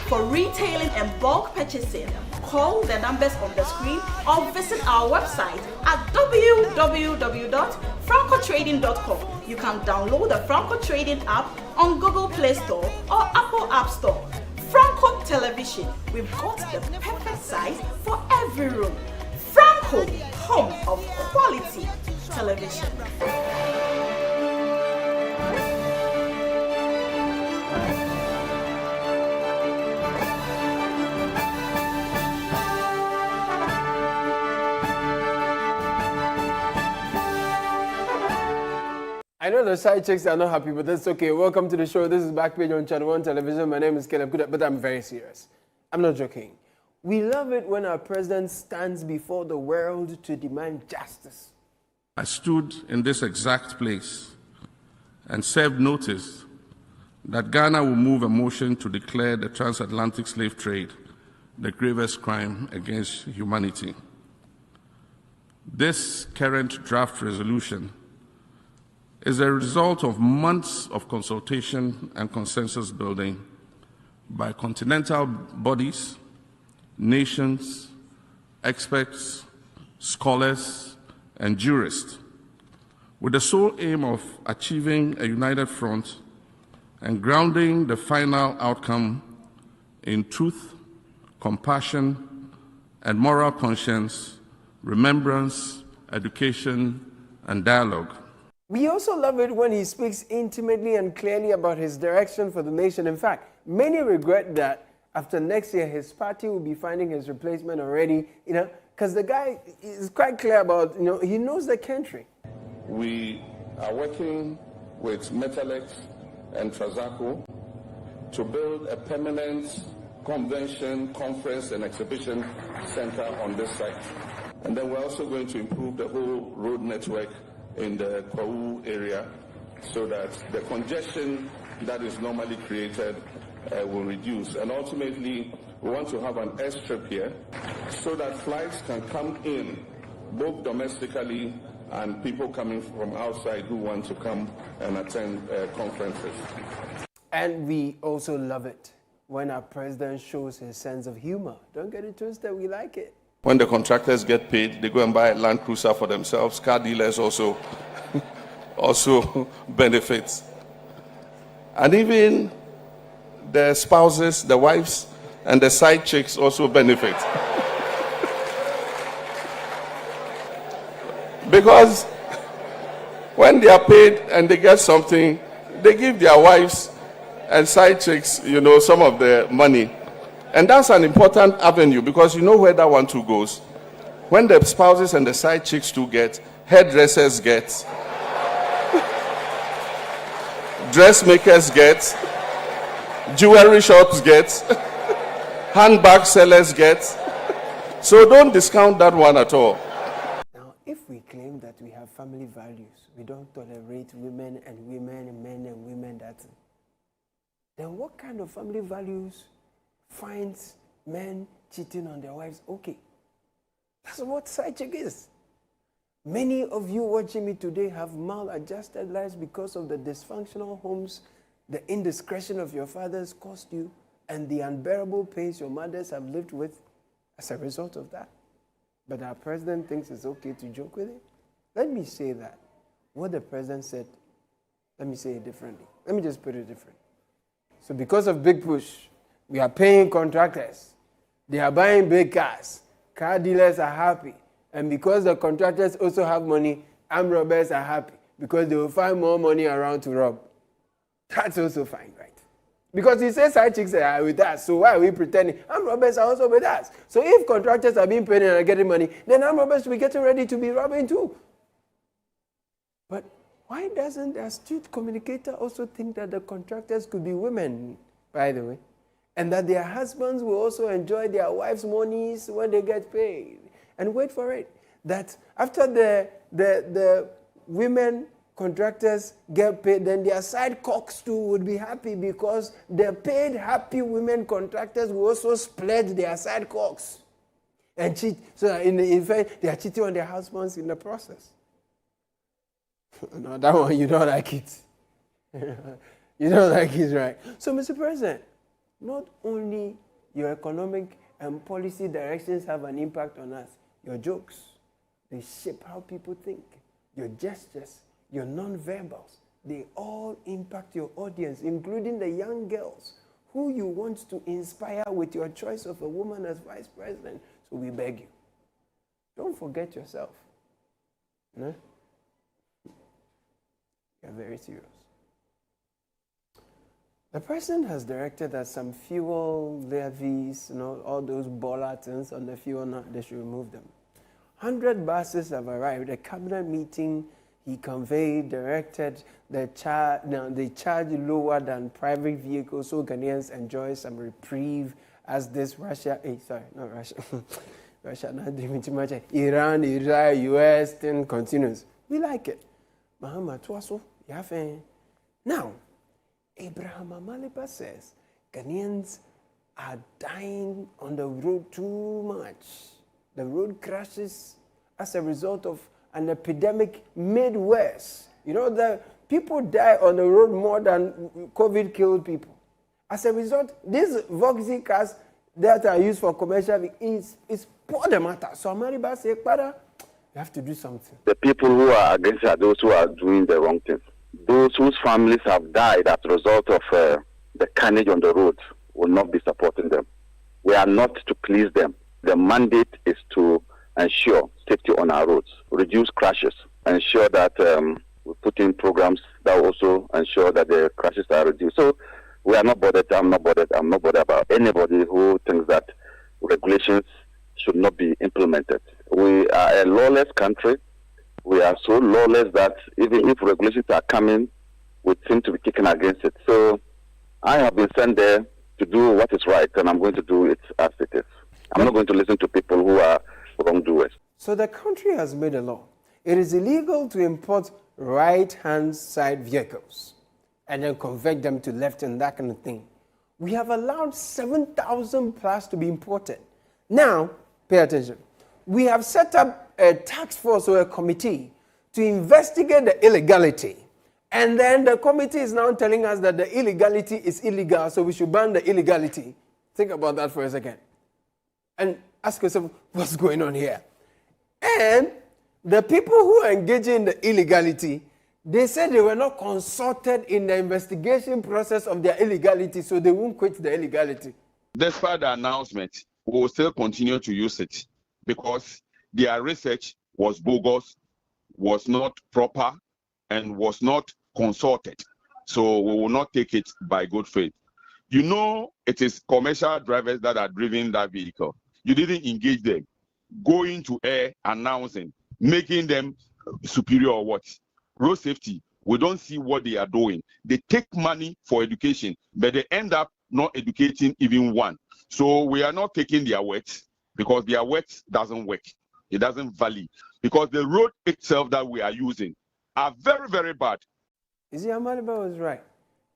For retailing and bulk purchasing, call the numbers on the screen or visit our website at www.francotrading.com. You can download the Franco Trading app on Google Play Store or Apple App Store. Franco Television. We've got the perfect size for every room. Franco, home of quality television. I know the side chicks are not happy, but that's okay. Welcome to the show. This is Backpage on Channel 1 Television. My name is Caleb Kuda, but I'm very serious. I'm not joking. We love it when our president stands before the world to demand justice. I stood in this exact place and served notice that Ghana will move a motion to declare the transatlantic slave trade the gravest crime against humanity. This current draft resolution is a result of months of consultation and consensus building by continental bodies, nations, experts, scholars, and jurists, with the sole aim of achieving a united front and grounding the final outcome in truth, compassion, and moral conscience, remembrance, education, and dialogue. We also love it when he speaks intimately and clearly about his direction for the nation. In fact, many regret that after next year, his party will be finding his replacement already, because the guy is quite clear about, he knows the country. We are working with Metalex and Trazaco to build a permanent convention, conference, and exhibition center on this site. And then we're also going to improve the whole road network in the Kwawu area so that the congestion that is normally created will reduce. And ultimately, we want to have an airstrip here so that flights can come in, both domestically and people coming from outside who want to come and attend conferences. And we also love it when our president shows his sense of humor. Don't get it twisted, we like it. When the contractors get paid, they go and buy a Land Cruiser for themselves. Car dealers also benefit. And even the spouses, the wives, and the side chicks also benefit. Because when they are paid and they get something, they give their wives and side chicks, some of the money. And that's an important avenue because you know where that one too goes. When the spouses and the side chicks too get, hairdressers get, dressmakers get, jewelry shops get, handbag sellers get. So don't discount that one at all. Now, if we claim that we have family values, we don't tolerate women and men and women, then what kind of family values finds men cheating on their wives okay? That's what side chick is. Many of you watching me today have maladjusted lives because of the dysfunctional homes, the indiscretion of your fathers cost you, and the unbearable pains your mothers have lived with as a result of that. But our president thinks it's okay to joke with it. Let me say that. What the president said, let me say it differently. Let me just put it different. So because of Big Push, we are paying contractors. They are buying big cars. Car dealers are happy. And because the contractors also have money, armed robbers are happy because they will find more money around to rob. That's also fine, right? Because he says side chicks are with us, so why are we pretending? Armed robbers are also with us. So if contractors are being paid and are getting money, then armed robbers will be getting ready to be robbing too. But why doesn't the astute communicator also think that the contractors could be women, by the way? And that their husbands will also enjoy their wives' monies when they get paid. And wait for it, that after the women contractors get paid, then their side cocks too would be happy because the paid happy women contractors will also split their side cocks and cheat. So that in fact, they are cheating on their husbands in the process. No, that one, you don't like it. You don't like it, right? So, Mr. President, not only your economic and policy directions have an impact on us, your jokes, they shape how people think. Your gestures, your non-verbals, they all impact your audience, including the young girls who you want to inspire with your choice of a woman as vice president. So we beg you, don't forget yourself. No? You're very serious. The president has directed that some fuel levies, all those bulletins on the fuel, they should remove them. 100 buses have arrived. A cabinet meeting, he conveyed, directed the charge lower than private vehicles, so Ghanaians enjoy some reprieve as this Russia, not Russia, Russia not doing too much. Iran, Israel, US thing continues. We like it. Muhammad Twaso, Yafe. Now, Abraham Amaliba says Ghanaians are dying on the road too much. The road crashes as a result of an epidemic made worse. The people die on the road more than COVID killed people. As a result, these Voxy cars that are used for commercial is poor the matter. So Amaliba says, you have to do something. The people who are against are those who are doing the wrong thing. Those whose families have died as a result of the carnage on the roads will not be supporting them. We are not to please them. The mandate is to ensure safety on our roads, reduce crashes, ensure that we put in programs that also ensure that the crashes are reduced. So we are not bothered, I'm not bothered about anybody who thinks that regulations should not be implemented. We are a lawless country. We are so lawless that even if regulations are coming, we seem to be kicking against it. So I have been sent there to do what is right, and I'm going to do it as it is. I'm not going to listen to people who are wrongdoers. So the country has made a law. It is illegal to import right-hand side vehicles and then convert them to left and that kind of thing. We have allowed 7,000 plus to be imported. Now, pay attention. We have set up a task force or a committee to investigate the illegality. And then the committee is now telling us that the illegality is illegal, so we should ban the illegality. Think about that for a second. And ask yourself, what's going on here? And the people who are engaging in the illegality, they said they were not consulted in the investigation process of their illegality, so they won't quit the illegality. Despite the announcement, we will still continue to use it because their research was bogus, was not proper, and was not consulted. So we will not take it by good faith. It is commercial drivers that are driving that vehicle. You didn't engage them, going to air, announcing, making them superior or what? Road safety, we don't see what they are doing. They take money for education, but they end up not educating even one. So we are not taking their words because their words doesn't work. It doesn't value because the road itself that we are using are very, very bad. You see, Amaliba was right.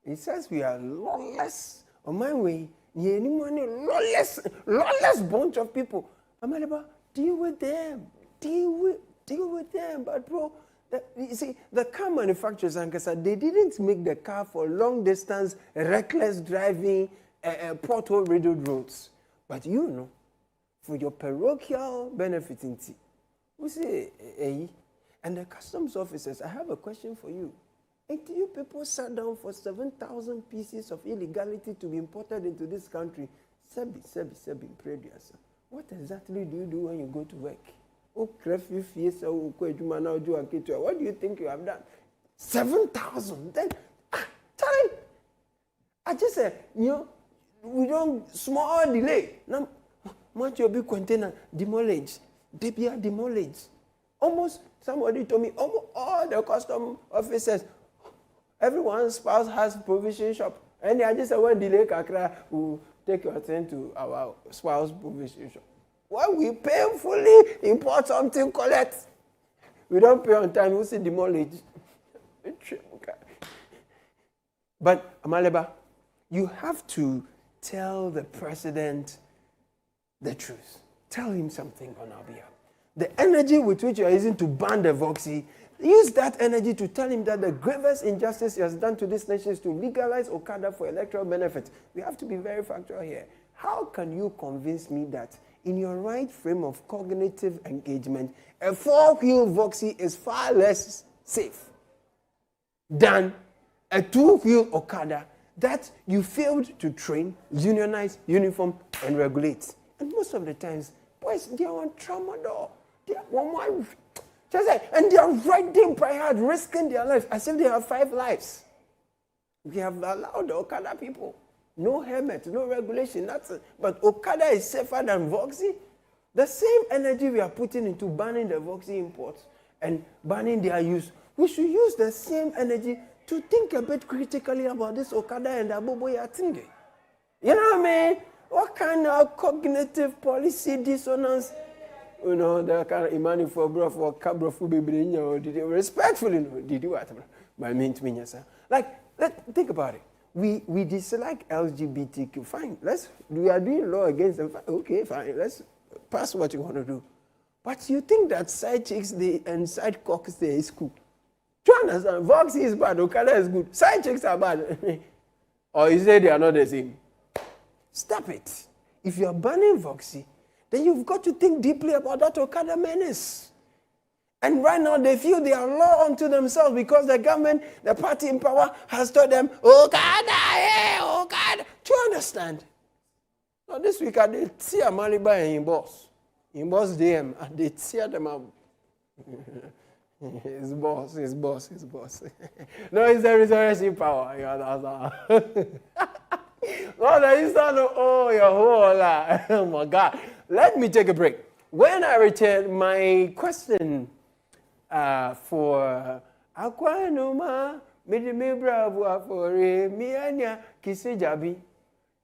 He says we are lawless. On my way, lawless bunch of people. Amaliba, deal with them. Deal with them. But bro, you see, the car manufacturers, they didn't make the car for long distance, reckless driving, pothole-riddled roads. But for your parochial benefiting, we say, and the customs officers, I have a question for you. Do you people sat down for 7,000 pieces of illegality to be imported into this country? What exactly do you do when you go to work? What do you think you have done? 7,000. Then, Charlie, I just said, we don't, small delay. Now, much your big container, demolished. They be demolished. Almost, somebody told me, almost all the custom officers, everyone's spouse has provision shop. And I just said, when delay kakra, we'll take your thing to our spouse provision shop. When we painfully import something, collect. We don't pay on time, we see demolish. But, Amaliba, you have to tell the president the truth. Tell him something on our behalf. The energy with which you are using to ban the Voxy, use that energy to tell him that the gravest injustice he has done to this nation is to legalize Okada for electoral benefit. We have to be very factual here. How can you convince me that in your right frame of cognitive engagement, a four-wheel Voxy is far less safe than a two-wheel Okada that you failed to train, unionize, uniform, and regulate. And most of the times, boys, they are on trauma door. They are one wife. And they are riding by hard, risking their lives as if they have 5 lives. We have allowed the Okada people. No helmet, no regulation, nothing. But Okada is safer than Voxy. The same energy we are putting into banning the Voxy imports and banning their use, we should use the same energy to think a bit critically about this Okada and Abobo Yatinge. You know what I mean? What kind of cognitive policy dissonance? You know, the kind of imani for bro for cabro for baby, respectfully, did you what? By mean to me, sir. Like, think about it. We dislike LGBTQ. Fine, we are doing law against them. Okay, fine, let's pass what you want to do. But you think that side chicks and side cocks there is cool? Do you understand? Voxy is bad, Okada is good. Side chicks are bad. Or you say they are not the same. Stop it. If you are banning Voxy, then you've got to think deeply about that Okada menace. And right now they feel they are law unto themselves because the government, the party in power, has told them, Okada, hey, Okada. Do you understand? Now this week I did see a Maliba and in boss DM, and they tear them up. His boss. No, it's the resurrection power. Your whole life. Oh my God. Let me take a break. When I return, my question for Aquanoma, Bravo, Ofori, Mianya, Kisejabi.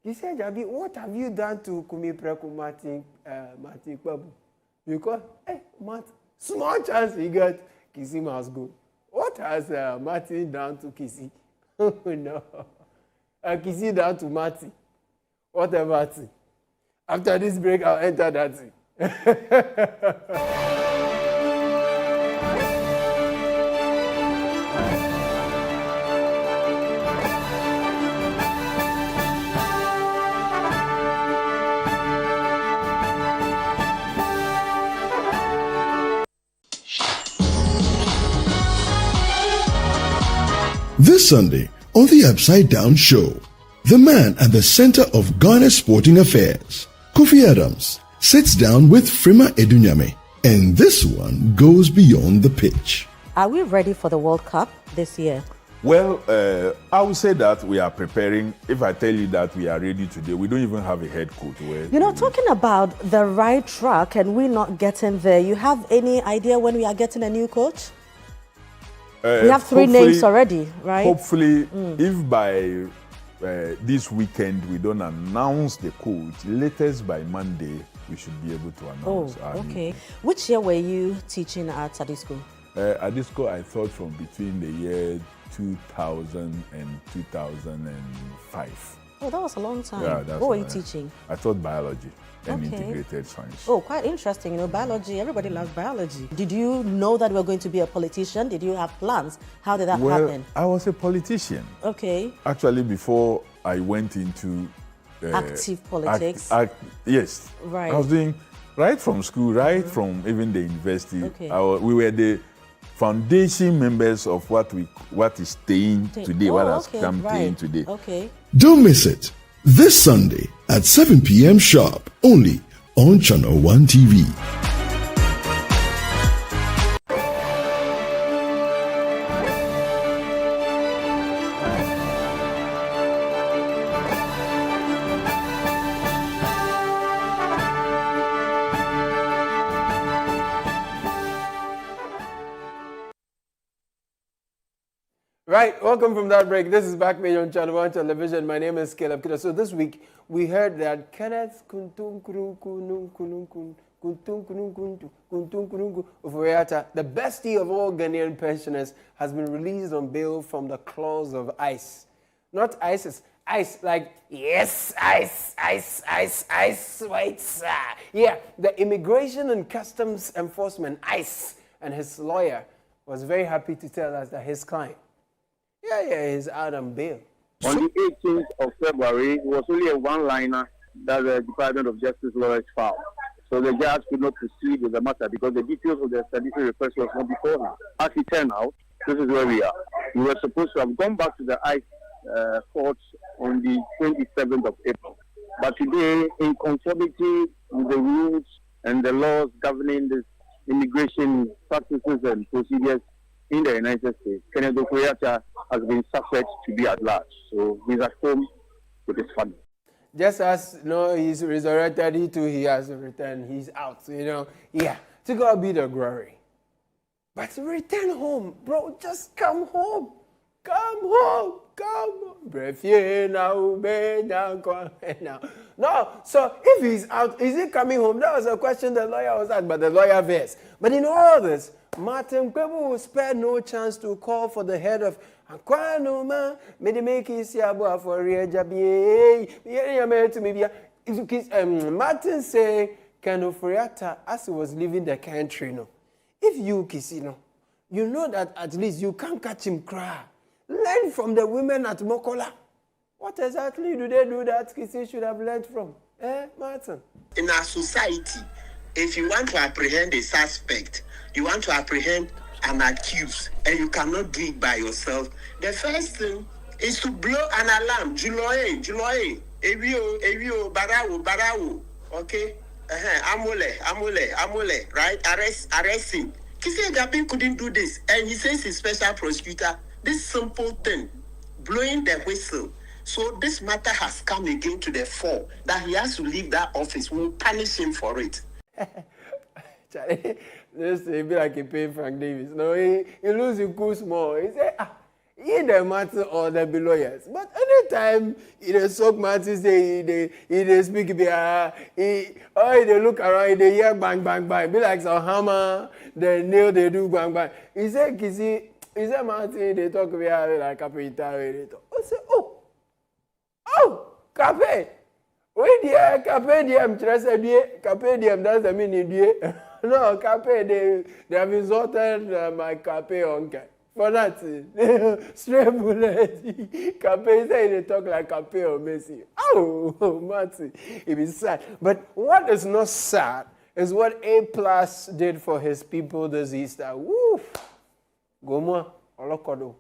Kisejabi, what have you done to Kumipreku Mati Babu? Because, small chance he got Kisi must go. What has Martin done to Kisi? Oh no. Kisi down to Marty. What a Marty. After this break, I'll enter that thing. This Sunday on the Upside Down Show, the man at the center of Ghana's sporting affairs, Kofi Adams, sits down with Frima Edunyame, and this one goes beyond the pitch. Are we ready for the World Cup this year? Well, I would say that we are preparing. If I tell you that we are ready today, we don't even have a head coach. Talking about the right track and we not getting there, you have any idea when we are getting a new coach? We have 3 names already, right? Hopefully, if by this weekend we don't announce the coach, latest by Monday, we should be able to announce our new coach. Which year were you teaching at Adisco? At Adisco, I thought from between the year 2000 and 2005. Oh, that was a long time. Yeah, what were you teaching? I taught biology and integrated science. Oh, quite interesting. Biology, everybody loves biology. Did you know that you were going to be a politician? Did you have plans? How did that happen? I was a politician. Okay. Actually, before I went into active politics. Yes. Right. I was doing right from school, from even the university. Okay. We were the foundation members of what is staying today, what has come staying today. Okay. Don't miss it. This Sunday at 7 p.m. sharp, only on Channel 1 TV. Right, welcome from that break. This is Back Page on Channel 1 Television. My name is Caleb Kida. So this week, we heard that Kenneth Ofori-Atta, the bestie of all Ghanaian pensioners, has been released on bail from the claws of ICE. Not ISIS, ICE, like, yes, ICE, wait, sir. Yeah, the Immigration and Customs Enforcement, ICE, and his lawyer was very happy to tell us that his client, he's out on bail. On the 18th of February, it was only a one-liner that the Department of Justice lawyers filed. So the judge could not proceed with the matter because the details of the extradition request was not before him. As it turned out, this is where we are. We were supposed to have gone back to the ICE courts on the 27th of April. But today, in conformity with the rules and the laws governing the immigration practices and procedures in the United States, Kenneth Ofori-Atta has been suffered to be at large. So he's at home with his family. Just as he's resurrected, he has returned. He's out, Yeah, to God be the glory. But return home, bro. Just come home. Come home. No, so if he's out, is he coming home? That was a question the lawyer was asked, but the lawyer versed. But in all this, Martin Kwebu will spare no chance to call for the head of Aquanoma, Martin say, Ken Ofori-Atta, as he was leaving the country, if you Kisino, you know that at least you can't catch him cry. Learn from the women at Mokola. What exactly do they do that Kisi should have learned from? Martin? In our society, if you want to apprehend a suspect, you want to apprehend an accused, and you cannot do it by yourself, the first thing is to blow an alarm. Juloe, Evio, Barawo, okay? Amule, right? Arresting. Kisi Gabi couldn't do this, and he says he's special prosecutor. This simple thing, blowing the whistle. So this matter has come again to the fore that he has to leave that office. We'll punish him for it. This will be like a pay Frank Davis. No, he lose his cool small. He say, either Martin or the lawyers. But anytime he soak Martin say they speak they look around, they hear bang bang bang. Be like some hammer, the nail they do bang bang. He said Kisi, he said Martin, they talk like a painter. I say, Cafe. Wait there, Cafe diem, Cafe diem doesn't mean it. No, Cafe, they have insulted my Cafe uncle. For that, straight bullet. Cafe say they talk like Cafe or Messi. Martin, it is sad. But what is not sad is what A+ did for his people this Easter. Woo! Gomo, Olokodo.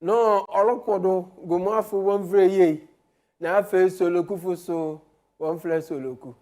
No, Olokodo, Gomafu, one free ye. Now, face Soloku for so, one flesh Soloku.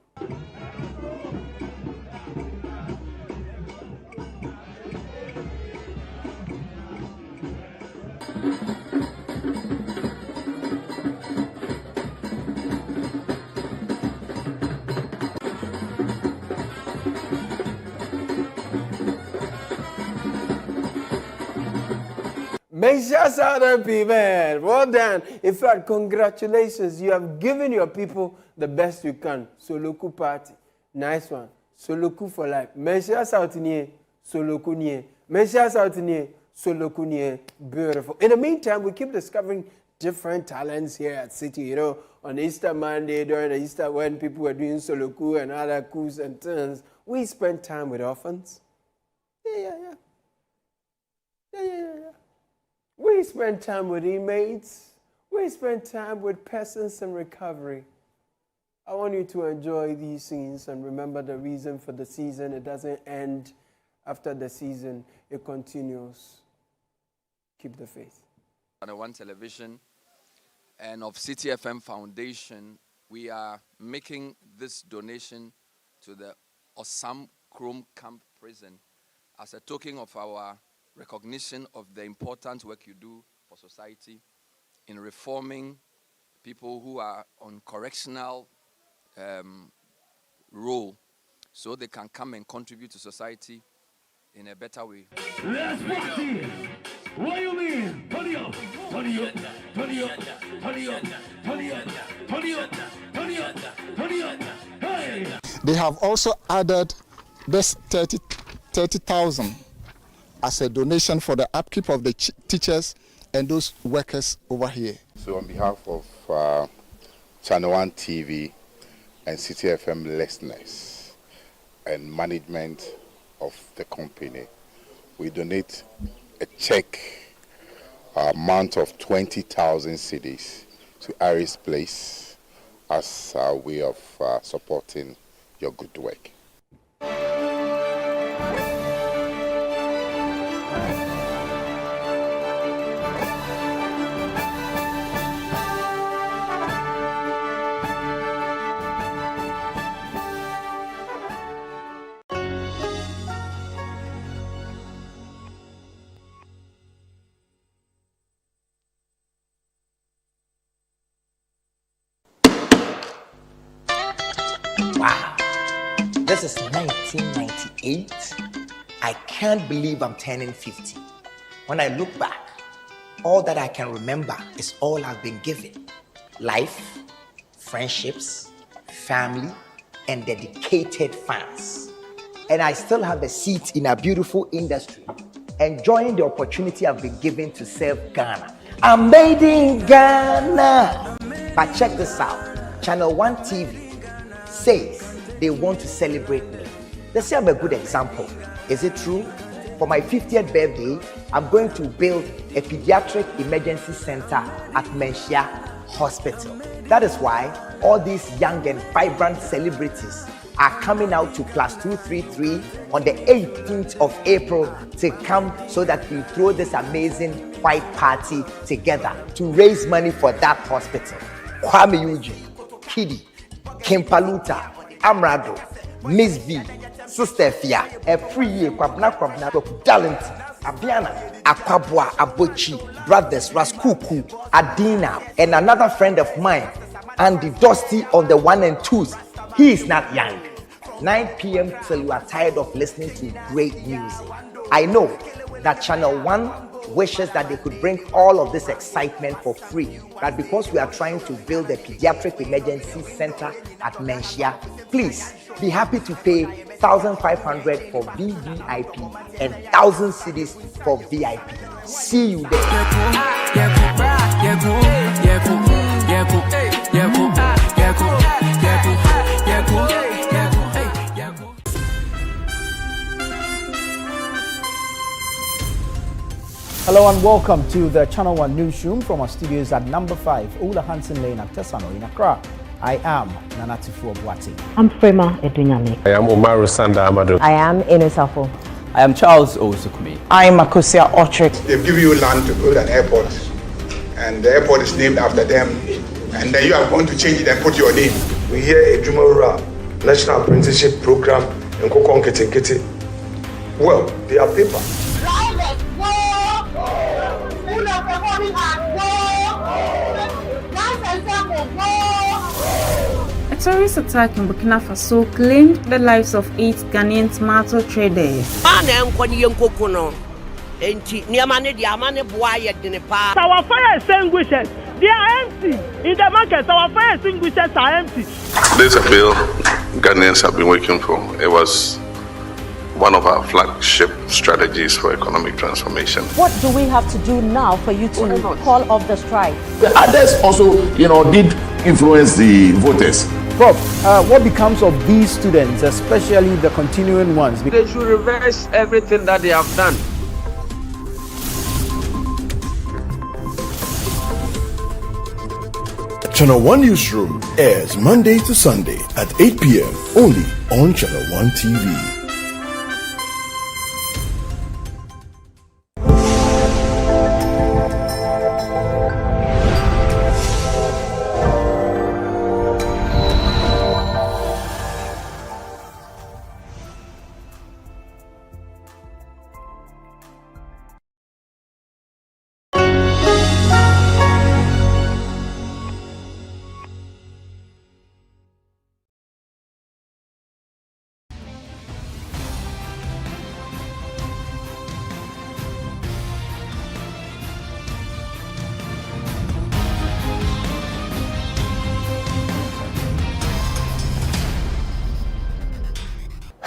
Make sure Southern people, well done. In fact, congratulations. You have given your people the best you can. Soloku party. Nice one. Soloku for life. Make sure Southern Soloku nye. Make sure Southern Soloku nye. Beautiful. In the meantime, we keep discovering different talents here at City. On Easter Monday, during the Easter, when people were doing Soloku and other coups and turns, we spent time with orphans. Yeah. We spend time with inmates. We spend time with persons in recovery. I want you to enjoy these scenes and remember the reason for the season. It doesn't end after the season. It continues. Keep the faith. On One Television and of City FM Foundation, we are making this donation to the Osam Krom Camp Prison as a token of our recognition of the important work you do for society in reforming people who are on correctional role so they can come and contribute to society in a better way. Let's party! What do you mean? Turn it up! Turn it up! Turn it up! Turn it up! They have also added this 30,000 as a donation for the upkeep of the teachers and those workers over here. So on behalf of Channel 1 TV and City FM listeners and management of the company, we donate a check amount of 20,000 cedis to Aris Place as a way of supporting your good work. Wow, this is 1998. I can't believe I'm turning 50. When I look back, all that I can remember is all I've been given. Life, friendships, family, and dedicated fans. And I still have a seat in a beautiful industry, enjoying the opportunity I've been given to serve Ghana. I'm made in Ghana. But check this out, Channel 1 TV says they want to celebrate me. They say I'm a good example. Is it true? For my 50th birthday, I'm going to build a pediatric emergency center at Menchia Hospital. That is why all these young and vibrant celebrities are coming out to Class 233 on the 18th of April to come so that we throw this amazing white party together to raise money for that hospital. Kwame Eugene, Kiddy, Kimpaluta, Amrado, Miss B, Sister Fia, a free year, Kwabna, Talent, Abiana, Akwabwa, Abochi, Brothers, Raskuku, Adina, and another friend of mine, Andy Dusty on the 1 and 2s. He is not young. 9 p.m. till you are tired of listening to great music. I know that Channel 1 wishes that they could bring all of this excitement for free, but because we are trying to build a pediatric emergency center at Menchia, please be happy to pay 1,500 for VVIP and 1,000 cedis for VIP. See you there. Hello and welcome to the Channel 1 Newsroom from our studios at number 5, Ola Hansen Lane at Tesano in Accra. I am Nanatifu Obwati. I'm Frema Edunyame. I am Umaru Sanda Amadu. I am Inesafo. I am Charles Owusukumi. I am Makosia Otrick. They've given you land to build an airport, and the airport is named after them, and then you are going to change it and put your name. We hear a Jumara National Apprenticeship Program in Kokon Kete. Well, they are paper. A terrorist attack in Burkina Faso claimed the lives of 8 Ghanaian tomato traders. Our fire extinguishers, they are empty. In the market, our fire extinguishers are empty. This is a bill Ghanaians have been working for. It was one of our flagship strategies for economic transformation. What do we have to do now for you to call off the strike? The others also, did influence the voters. Prof, what becomes of these students, especially the continuing ones? They should reverse everything that they have done. Channel 1 Newsroom airs Monday to Sunday at 8 p.m. only on Channel 1 TV.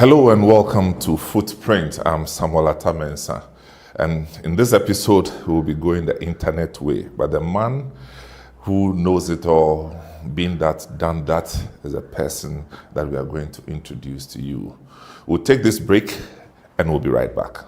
Hello and welcome to Footprint. I'm Ofori-Atta Mensah. And in this episode, we'll be going the internet way. But the man who knows it all, been that, done that, is a person that we are going to introduce to you. We'll take this break and we'll be right back.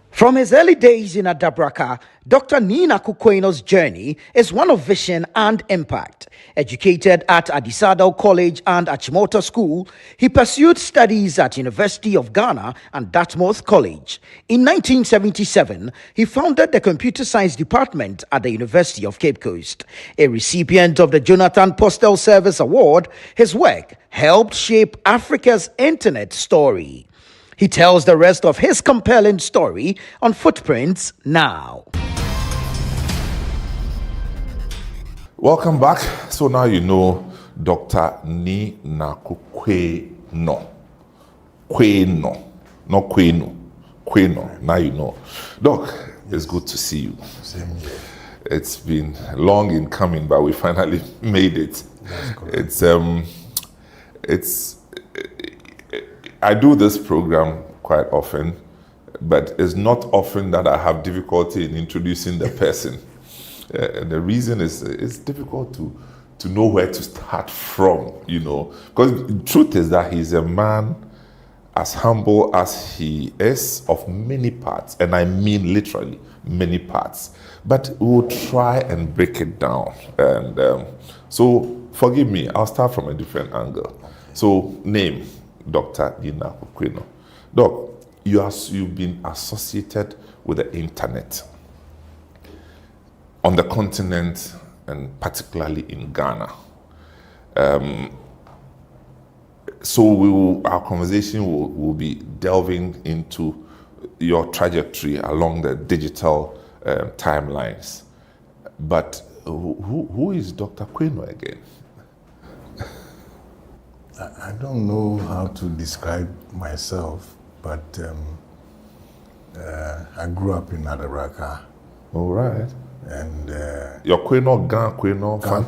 From his early days in Adabraka, Dr. Nina Kukweno's journey is one of vision and impact. Educated at Adisadel College and Achimota School, he pursued studies at University of Ghana and Dartmouth College. In 1977, he founded the Computer Science Department at the University of Cape Coast. A recipient of the Jonathan Postel Service Award, his work helped shape Africa's internet story. He tells the rest of his compelling story on Footprints now. Welcome back. So now you know Dr. Nina Kukweno. Kweno. Not Kweno. Kweno. Now you know. Doc, it's good to see you. Same here. It's been long in coming, but we finally made it. I do this program quite often, but it's not often that I have difficulty in introducing the person. And the reason is it's difficult to know where to start from, you know. Because the truth is that he's a man as humble as he is of many parts, and I mean literally many parts. But we'll try and break it down. And so forgive me, I'll start from a different angle. So name. Dr. Nina Kukweno. Doc, you've been associated with the internet on the continent and particularly in Ghana. So our conversation will be delving into your trajectory along the digital timelines. But who is Dr. Kukweno again? I don't know how to describe myself, but I grew up in Adabraka. All right. And your Kweno, Gan Kweno, Gan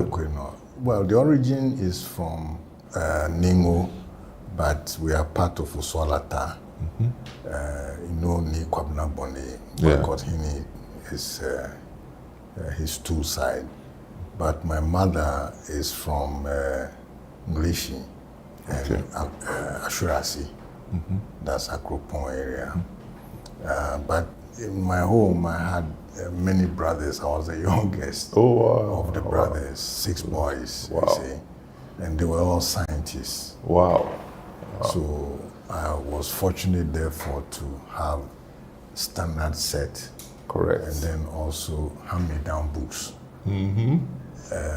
Kweno. Well, the origin is from Ningo, but we are part of Ofori-Atta. You know, Ni Kwabna Boni, Hini is his two side. But my mother is from Nglishi and Ashurasi. That's Akropong area. But in my home, I had many brothers. I was the youngest of the brothers, 6 boys, you see. And they were all scientists. Wow. So I was fortunate, therefore, to have standard set. Correct. And then also hand-me-down books,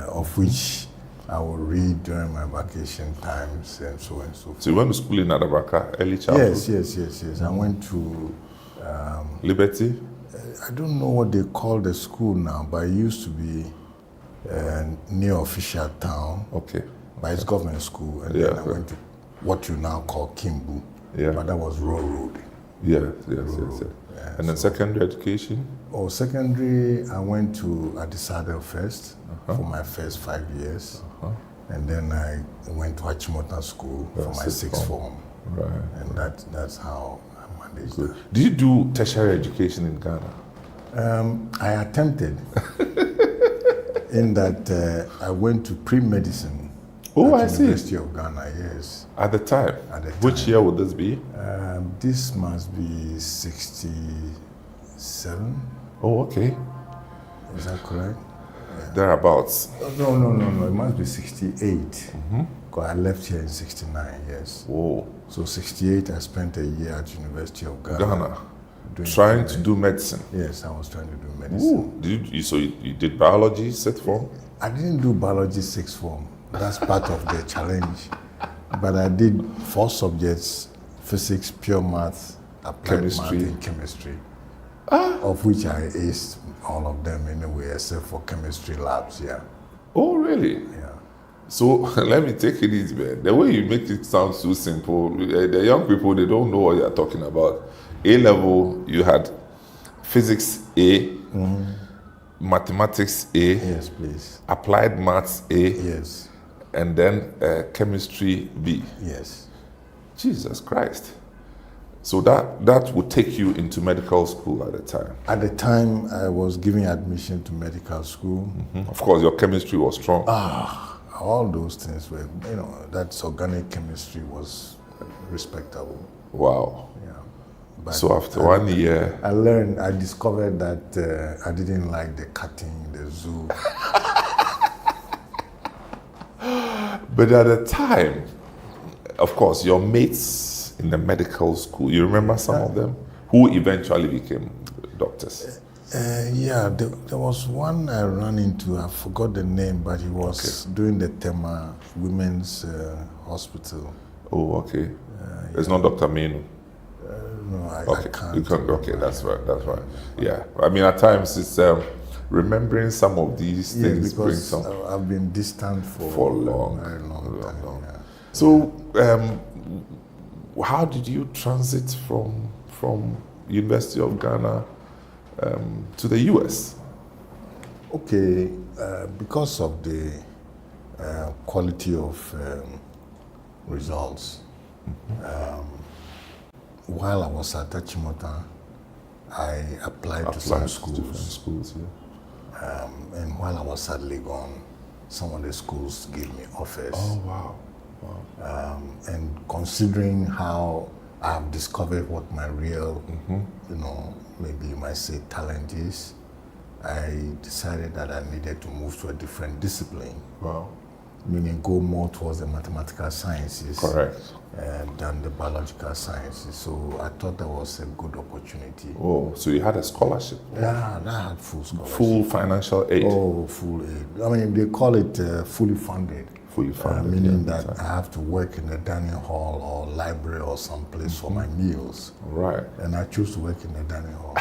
of which I will read during my vacation times and so on and so forth. So you went to school in Adabraka, early childhood? Yes. I went to... Liberty? I don't know what they call the school now, but it used to be near Official Town. Okay. But it's government school. And then I went to what you now call Kimbu. Yeah. But that was Road. Yes. And then secondary education? Secondary, I went to Adisadel first for my first 5 years. And then I went to Achimota School for my sixth form. Right. And that's how I managed that. Did you do tertiary education in Ghana? I attempted in that I went to pre-medicine at the University of Ghana, yes. At the time? Which year would this be? This must be 67. Oh, okay. Is that correct? Thereabouts. No. It must be 68. Because I left here in 69, yes. Whoa. So 68, I spent a year at University of Ghana. Trying to do medicine? Yes, I was trying to do medicine. Ooh. You did biology, sixth form? I didn't do biology sixth form. That's part of the challenge. But I did 4 subjects: physics, pure math, applied math, and chemistry. Of which I aced all of them anyway, except for chemistry labs, yeah. Oh, really? Yeah. So let me take it easy, man. The way you make it sound so simple, the young people, they don't know what you're talking about. A level, you had physics A, mathematics A, yes, please, applied maths A, yes, and then chemistry B. Yes. Jesus Christ. So that would take you into medical school at the time? At the time, I was giving admission to medical school. Mm-hmm. Of course, your chemistry was strong. All those things were, that organic chemistry was respectable. Wow. Yeah. But so after 1 year... I discovered that I didn't like the cutting, the zoo. But at the time, of course, your mates in the medical school, you remember some of them who eventually became doctors? There was one I ran into, I forgot the name, but he was doing the Tema Women's Hospital. Oh, okay. It's not Dr. Menu? No, I can't. You can't. Okay, that's right. Yeah. I mean, at times it's remembering some of these things brings some... I've been distant for a very long time. Yeah. So, how did you transit from University of Ghana to the US? Okay, because of the quality of results, while I was at Achimota, I applied to some schools. Different schools, and while I was at Legon, some of the schools gave me offers. Oh, wow. And considering how I've discovered what my real, maybe you might say talent is, I decided that I needed to move to a different discipline. Wow. Meaning go more towards the mathematical sciences. Correct. Than the biological sciences. So I thought that was a good opportunity. Oh, so you had a scholarship? Yeah, I had full scholarship. Full financial aid? Oh, full aid. I mean, they call it fully funded. Fully funded, meaning that I have to work in the dining hall or library or someplace for my meals. Right. And I chose to work in the dining hall.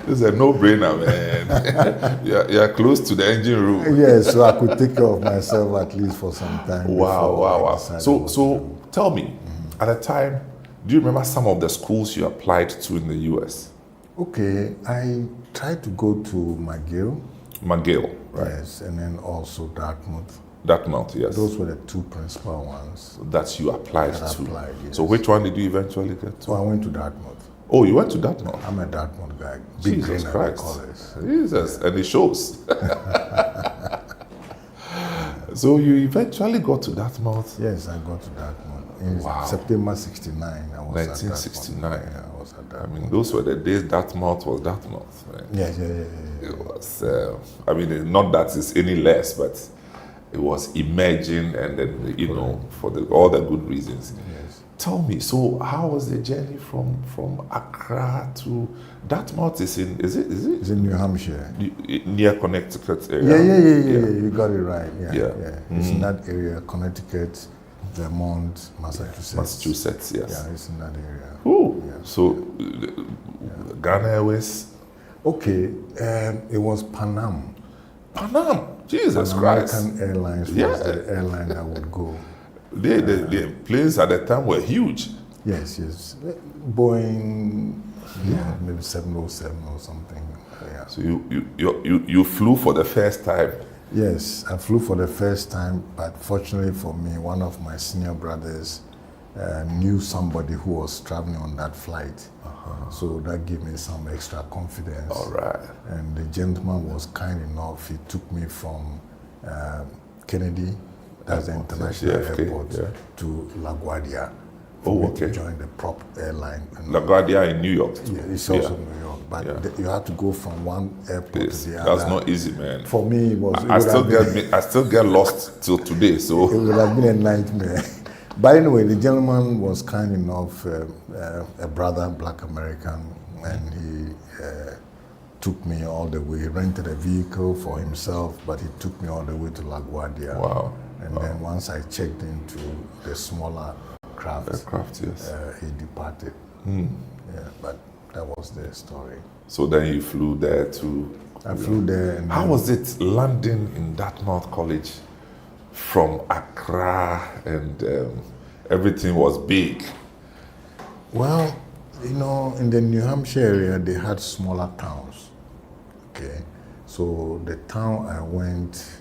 This is a no-brainer, man. you're close to the engine room. Yes, so I could take care of myself at least for some time. Wow. So tell me, at the time, do you remember some of the schools you applied to in the US? Okay, I tried to go to McGill, right. Yes, and then also Dartmouth. Dartmouth, yes. Those were the two principal ones. That you applied to. Yes. So which one did you eventually get to? So I went to Dartmouth. Oh, you went to Dartmouth? I'm a Dartmouth guy. Jesus Christ. Jesus, and it shows. So you eventually got to Dartmouth? Yes, I got to Dartmouth. In September 69, I was 1969. I was at Dartmouth. I mean, those were the days Dartmouth was Dartmouth. Right? Yeah. It was, I mean, not that it's any less, but it was emerging and then, for all the good reasons. Yes. Tell me, so how was the journey from Accra to Dartmouth? Is it? It's in New Hampshire, near Connecticut area. Yeah. You got it right. Yeah. It's in Mm. that area, Connecticut, Vermont, Massachusetts. Massachusetts, yes. Yeah, it's in that area. Oh, yeah. So Ghana Airways. Okay, it was Pan Am. Pan Am, Jesus Christ. American Airlines was the airline that would go. The planes at the time were huge. Yes. Boeing, maybe 707 or something. Yeah. So you flew for the first time? Yes, I flew for the first time, but fortunately for me, one of my senior brothers knew somebody who was traveling on that flight. So that gave me some extra confidence. All right. And the gentleman was kind enough, he took me from Kennedy, that's the international airport, to LaGuardia. To join the prop airline. LaGuardia in New York. Yeah, it's also New York, but you have to go from one airport to the other. That's not easy, man. For me, it was. I still get lost till today, so it would have been a nightmare. But anyway, the gentleman was kind enough, a brother, Black American, and he took me all the way. He rented a vehicle for himself, but he took me all the way to LaGuardia. Wow. And then once I checked into the smaller aircraft, yes. He departed. Mm. Yeah, but that was the story. So then you flew there to... I flew there. And how was it landing in Dartmouth College from Accra and everything was big? Well, in the New Hampshire area, they had smaller towns. Okay. So the town I went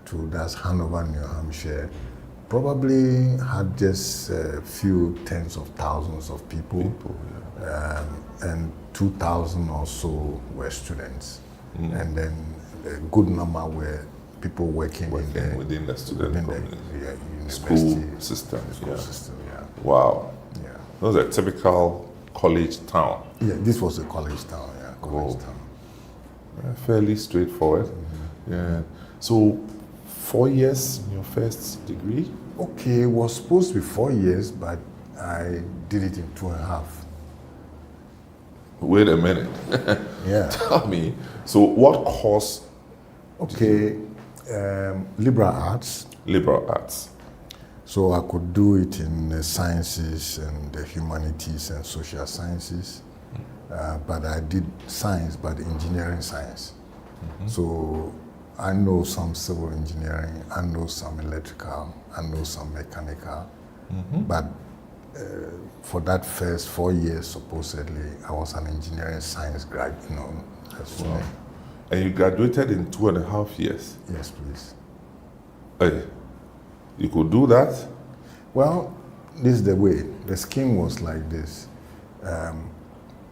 to that's Hanover, New Hampshire, probably had just a few tens of thousands of people, and 2,000 or so were students, and then a good number were people working within the student community. School system. Yeah. Wow. Yeah. That was a typical college town. Yeah, this was a college town. Yeah, college town. Fairly straightforward. Yeah. So, 4 years in your first degree? Okay, it was supposed to be 4 years, but I did it in 2.5. Wait a minute. Yeah. Tell me. So, what course? Okay, liberal arts. Liberal arts. So I could do it in the sciences and the humanities and social sciences, but I did science, but engineering science. So I know some civil engineering, I know some electrical, I know some mechanical, but for that first 4 years, supposedly, I was an engineering science graduate, Wow. And you graduated in 2.5 years? Yes, please. Hey, you could do that? Well, this is the way. The scheme was like this.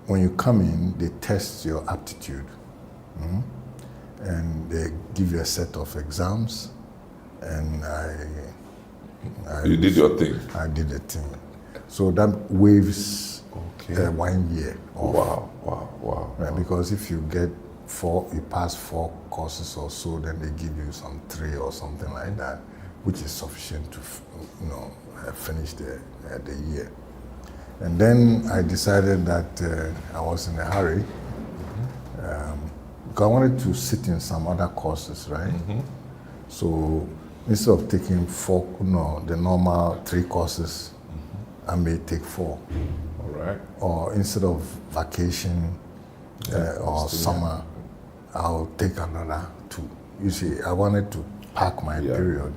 When you come in, they test your aptitude. And they give you a set of exams. And you did your thing? I did the thing. So that waives 1 year off. Wow. Right, because if you get you pass 4 courses or so, then they give you some 3 or something like that, which is sufficient to, finish the year. And then I decided that I was in a hurry because I wanted to sit in some other courses, right? So instead of taking the normal 3 courses, I may take 4. All right. Or instead of vacation or summer, I'll take another 2. You see, I wanted to pack my period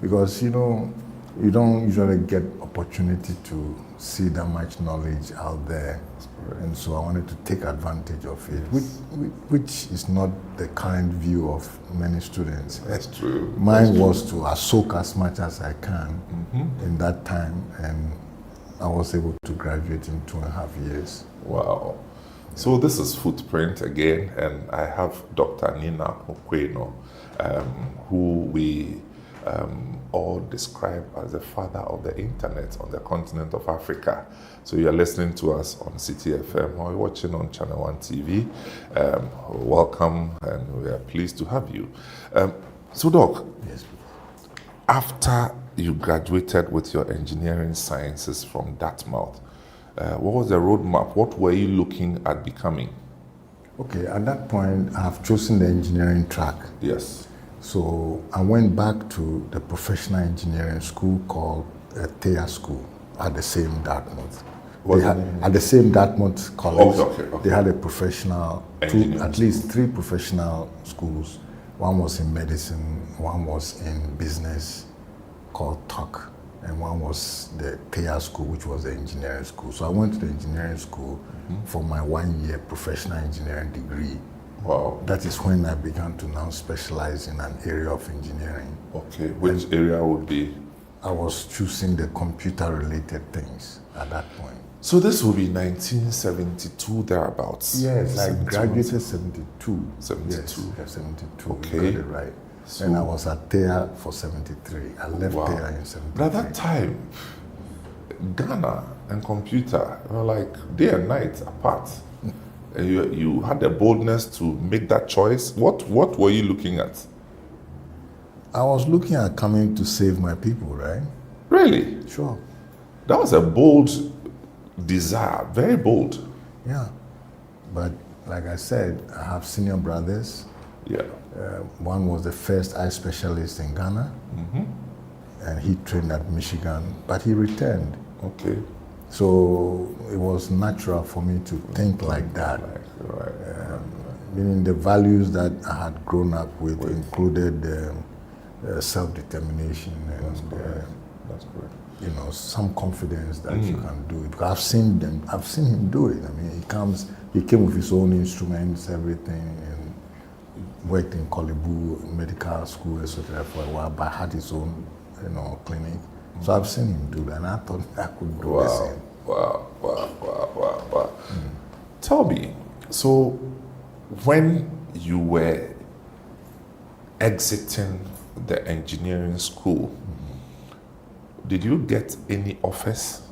because, you don't usually get opportunity to see that much knowledge out there. And so I wanted to take advantage of it, which is not the current view of many students. That's true. Mine was to soak as much as I can in that time, and I was able to graduate in 2.5 years. Wow. So this is Footprint again, and I have Dr. Nina Okweno, who we all describe as the father of the internet on the continent of Africa. So you're listening to us on City FM or watching on Channel 1 TV. Welcome, and we are pleased to have you. So Doc, yes, after you graduated with your engineering sciences from Dartmouth, what was the roadmap? What were you looking at becoming? Okay, at that point, I've chosen the engineering track. Yes. So I went back to the professional engineering school called Thea School at the same Dartmouth. At the same Dartmouth college, they had a professional, at least 3 professional schools. One was in medicine, one was in business called TOC, and one was the Thea School, which was the engineering school. So I went to the engineering school for my 1-year professional engineering degree. Wow. That is when I began to now specialize in an area of engineering. Okay, which area would be? I was choosing the computer-related things at that point. So this will be 1972 thereabouts? Yes, I graduated 72. 72? Yes, 72, okay. You got it right. So, and I was at Thea for 73. I left Thea in 73. But at that time, Ghana and computer were like day and night apart. And you had the boldness to make that choice. What were you looking at? I was looking at coming to save my people, right? Really? Sure. That was a bold desire, very bold. Yeah. But like I said, I have senior brothers. Yeah. One was the first eye specialist in Ghana. And he trained at Michigan, but he returned. Okay. So it was natural for me to think like that. Meaning the values that I had grown up with included self-determination and That's correct. Some confidence that you can do it. Because I've seen him do it. I mean, he came with his own instruments, everything, and worked in Kolibu Medical School, etc. for a while, but had his own, clinic. So I've seen him do that, and I thought I could do the same. Wow. Tell me, so when you were exiting the engineering school, did you get any offers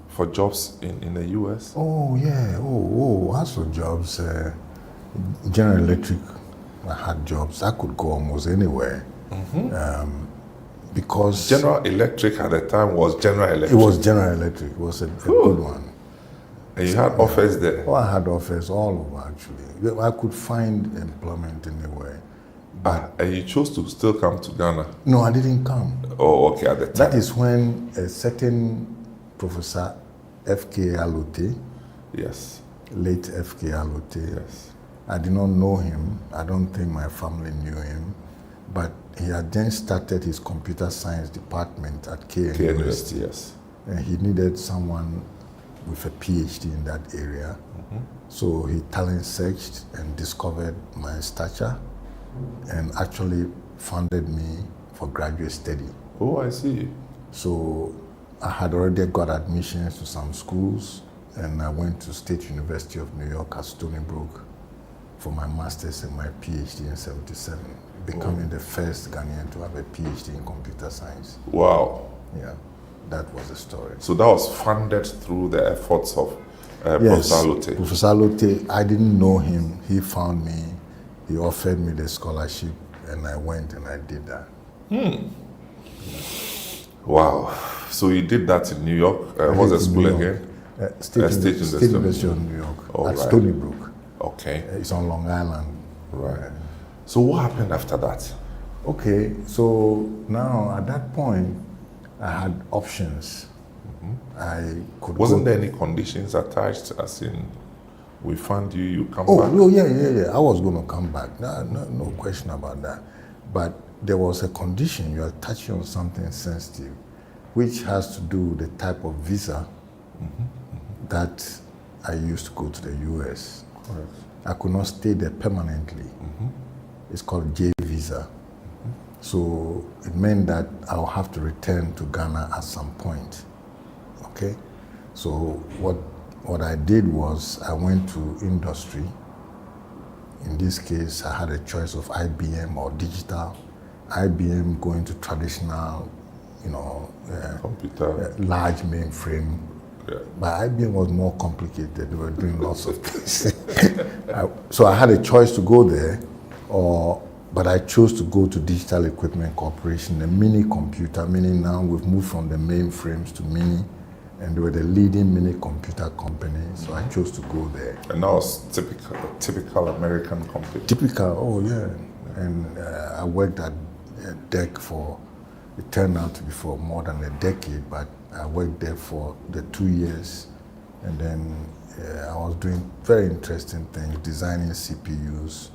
for jobs in the US? Oh, yeah. As for jobs, General Electric, I had jobs. I could go almost anywhere. Because General Electric at the time was General Electric. It was General Electric. It was a good one. And you had offers there? Oh, I had offers all over, actually. I could find employment anywhere. And you chose to still come to Ghana? No, I didn't come. Oh, okay, at the time. That is when a certain Professor F.K. Alote, yes, late F.K. Alote, yes, I did not know him. I don't think my family knew him. But he had then started his computer science department at K University. Yes. And he needed someone with a PhD in that area. So he talent searched and discovered my stature and actually funded me for graduate study. Oh, I see. So I had already got admissions to some schools, and I went to State University of New York at Stony Brook for my master's and my PhD in 77, becoming the first Ghanaian to have a PhD in computer science. Wow. Yeah, that was the story. So that was funded through the efforts of Professor Alote? Professor Alote, I didn't know him. He found me, he offered me the scholarship, and I went and I did that. Wow. So you did that in New York? What's the school again? State University of New York, at Stony Brook. Okay. It's on Long Island. Right. So what happened after that? Okay, so now at that point, I had options. I could. Wasn't there any conditions attached, as in, we found you, you come back? Oh, yeah. I was going to come back. No question about that. But there was a condition. You are touching on something sensitive, which has to do with the type of visa that I used to go to the US. Correct. I could not stay there permanently. It's called J visa. So it meant that I'll have to return to Ghana at some point. Okay? So what I did was I went to industry. In this case, I had a choice of IBM or digital. IBM going to traditional, computer, large mainframe. Yeah. But IBM was more complicated. They were doing lots of things. So I had a choice to go there, but I chose to go to Digital Equipment Corporation, a mini computer, meaning now we've moved from the mainframes to mini, and they were the leading mini computer company, so I chose to go there. And that was typical American company? Typical, And I worked at DEC it turned out to be for more than a decade, but I worked there for the 2 years, and then I was doing very interesting things, designing CPUs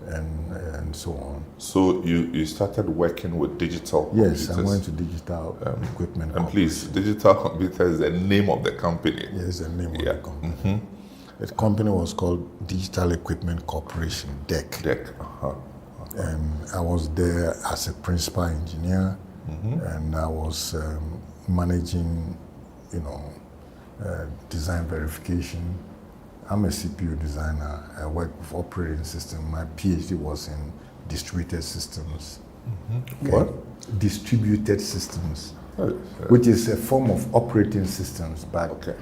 and so on. So you started working with digital computers? Yes, I went to Digital Equipment. And please, Digital Computer is the name of the company. Yes, the name of the company. The company was called Digital Equipment Corporation, DEC. And I was there as a principal engineer, and I was managing, design verification. I'm a CPU designer. I work with operating system. My PhD was in distributed systems. What? Distributed systems, which is a form of operating systems, but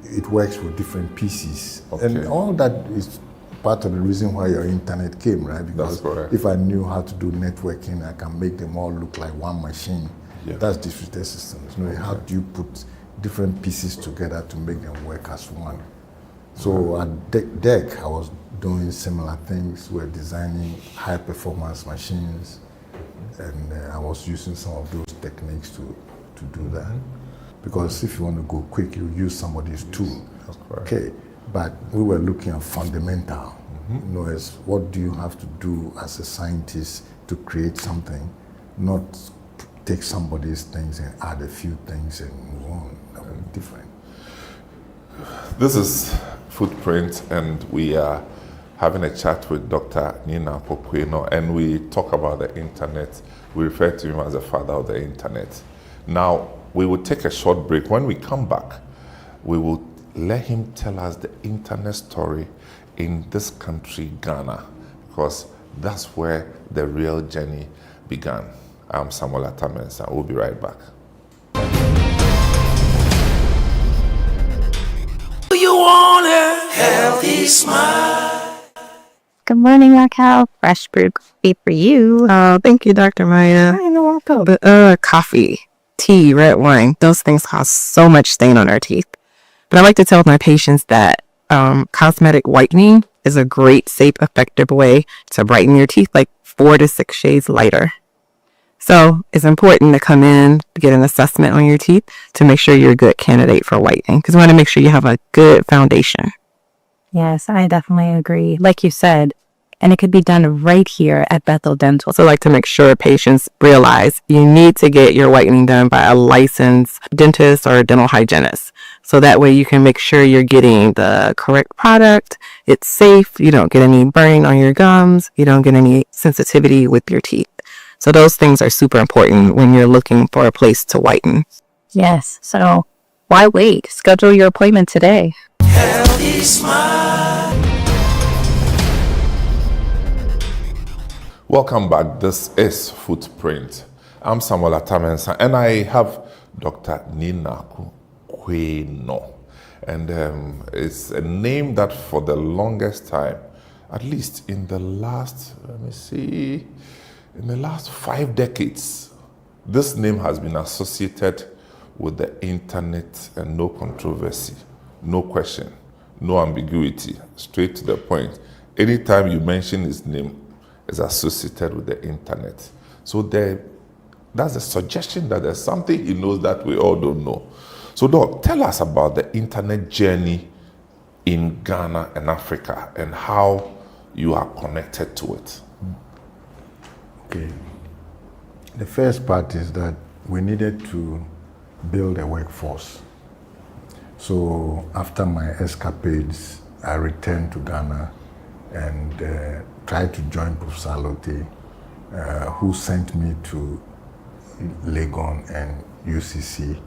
it works with different PCs. And all that is part of the reason why your internet came, right? Because if I knew how to do networking, I can make them all look like one machine. That's distributed systems. How do you put different pieces together to make them work as one? So at DEC, I was doing similar things. We're designing high performance machines, and I was using some of those techniques to do that. Because if you want to go quick, you use somebody's tool. Okay, but we were looking at fundamental. As what do you have to do as a scientist to create something, not take somebody's things and add a few things and move on. That would be different. This is Footprint, and we are having a chat with Dr. Nina Kokweno, and we talk about the internet. We refer to him as the father of the internet. Now, we will take a short break. When we come back, we will let him tell us the internet story in this country, Ghana, because that's where the real journey began. I'm Samuel Atta. We'll be right back. You want a healthy smile. Good morning, Raquel. Fresh brewed coffee for you. Oh, thank you, Dr. Maya. You're welcome. But coffee, tea, red wine, those things cause so much stain on our teeth. But I like to tell my patients that cosmetic whitening is a great, safe, effective way to brighten your teeth, like 4 to 6 shades lighter. So it's important to come in to get an assessment on your teeth to make sure you're a good candidate for whitening, because we want to make sure you have a good foundation. Yes, I definitely agree. Like you said, and it could be done right here at Bethel Dental. So I like to make sure patients realize you need to get your whitening done by a licensed dentist or a dental hygienist. So that way you can make sure you're getting the correct product. It's safe. You don't get any burning on your gums. You don't get any sensitivity with your teeth. So those things are super important when you're looking for a place to whiten. Yes. So why wait? Schedule your appointment today. Healthy smile. Welcome back. This is Footprint. I'm Samuel Atta, and I have Dr. Nina Kokweno. And it's a name that for the longest time, at least in the last, in the last 5 decades, this name has been associated with the internet, and no controversy, no question, no ambiguity, straight to the point. Anytime you mention his name, it's associated with the internet. So that's a suggestion that there's something he knows that we all don't know. So Doc, tell us about the internet journey in Ghana and Africa and how you are connected to it. Okay. The first part is that we needed to build a workforce. So after my escapades, I returned to Ghana and tried to join Professor Alote, who sent me to Legon and UCC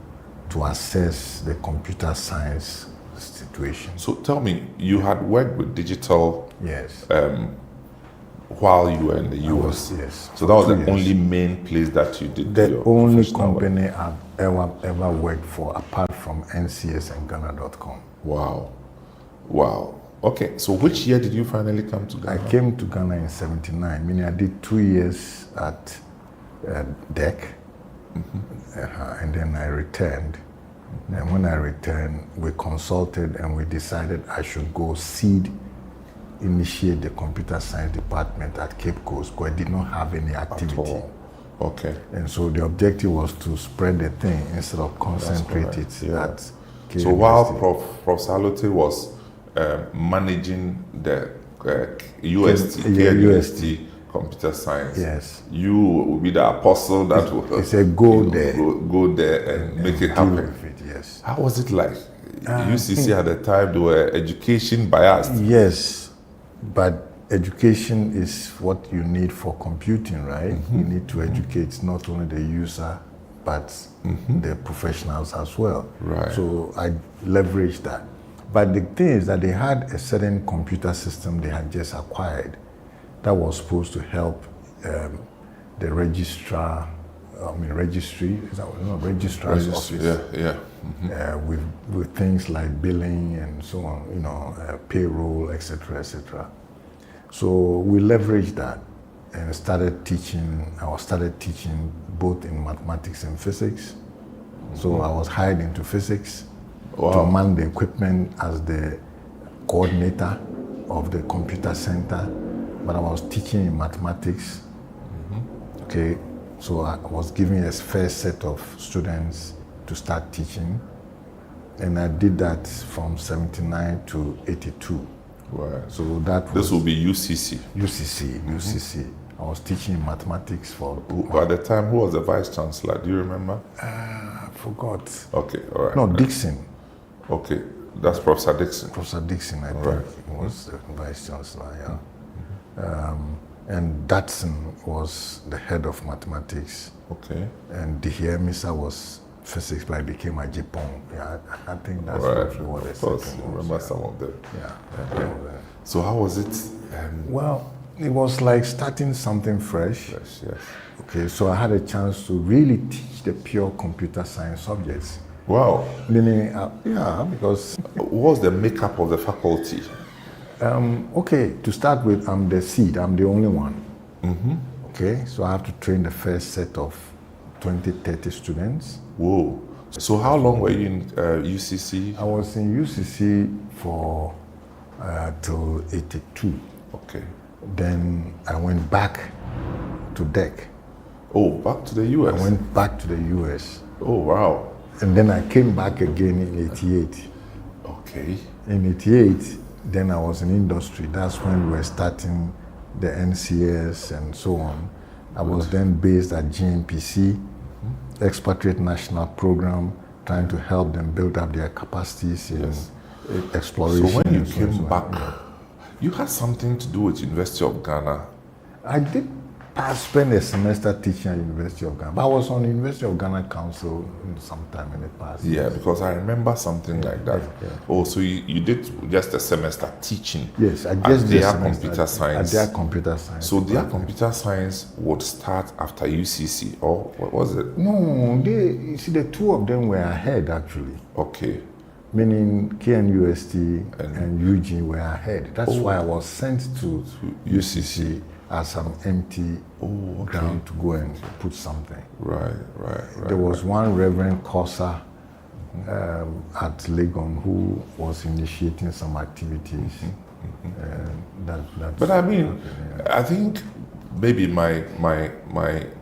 to assess the computer science situation. So tell me, you had worked with digital yes. While you were in the US? Yes. So that was the only main place that you did the only company I've ever worked for, apart from NCS and Ghana.com. Wow. Wow. Okay, so which year did you finally come to Ghana? I came to Ghana in '79, meaning I did 2 years at DEC, and then I returned. And when I returned, we consulted and we decided I should go initiate the computer science department at Cape Coast, because I did not have any activity. Okay. And so the objective was to spread the thing instead of concentrate it at Cape So while Professor Alote was managing the UST computer science, yes, you will be the apostle that will it's a go there and make it happen. Yes. How was it like? UCC at the time, they were education biased. Yes, but education is what you need for computing, right? You need to educate not only the user, but the professionals as well. Right. So I leveraged that. But the thing is that they had a certain computer system they had just acquired that was supposed to help the registrar, registry, is that registrar's office. With things like billing and so on, payroll, etc., etc. So we leveraged that and started teaching. I started teaching both in mathematics and physics. So I was hired into physics to man the equipment as the coordinator of the computer center, but I was teaching in mathematics. Okay, so I was giving a first set of students to start teaching, and I did that from '79 to '82. Right. So this will be UCC. UCC. I was teaching mathematics for. At the time, who was the vice chancellor? Do you remember? I forgot. Okay, all right. No, Dixon. Okay. That's Professor Dixon. Professor Dixon, I think, was the Vice Chancellor, yeah. And Datsun was the head of mathematics. Okay. And Dihie Misa was physics, but I became a Japan. Yeah, I think that's roughly what they said. I remember some of them. Yeah. So how was it? Well, it was like starting something fresh. Yes. Okay, so I had a chance to really teach the pure computer science subjects. Wow. Meaning, because... What was the makeup of the faculty? Okay, to start with, I'm the seed. I'm the only one. Mm-hmm. Okay, so I have to train the first set of 20, 30 students. Whoa. So how long were you in UCC? I was in UCC for till 82. Okay. Then I went back to DEC. Oh, back to the US? I went back to the US. Oh, wow. And then I came back again in 88. Okay. In 88, then I was in industry. That's when we were starting the NCS and so on. I was then based at GNPC, Expatriate National Program, trying to help them build up their capacities in exploration. So when you came back, you had something to do with University of Ghana. I did spend a semester teaching at University of Ghana, but I was on the University of Ghana Council sometime in the past. Yeah, because I remember something like that. Yeah. Oh, so you did just a semester teaching? Yes, I just did their computer science. At their computer science. So their computer science would start after UCC, or what was it? No, you see, the two of them were ahead actually. Okay. Meaning KNUST and UG were ahead. That's why I was sent to UCC as an empty ground to go and put something. Right. There was one Reverend Kosa at Legon who was initiating some activities. But I mean, I think maybe my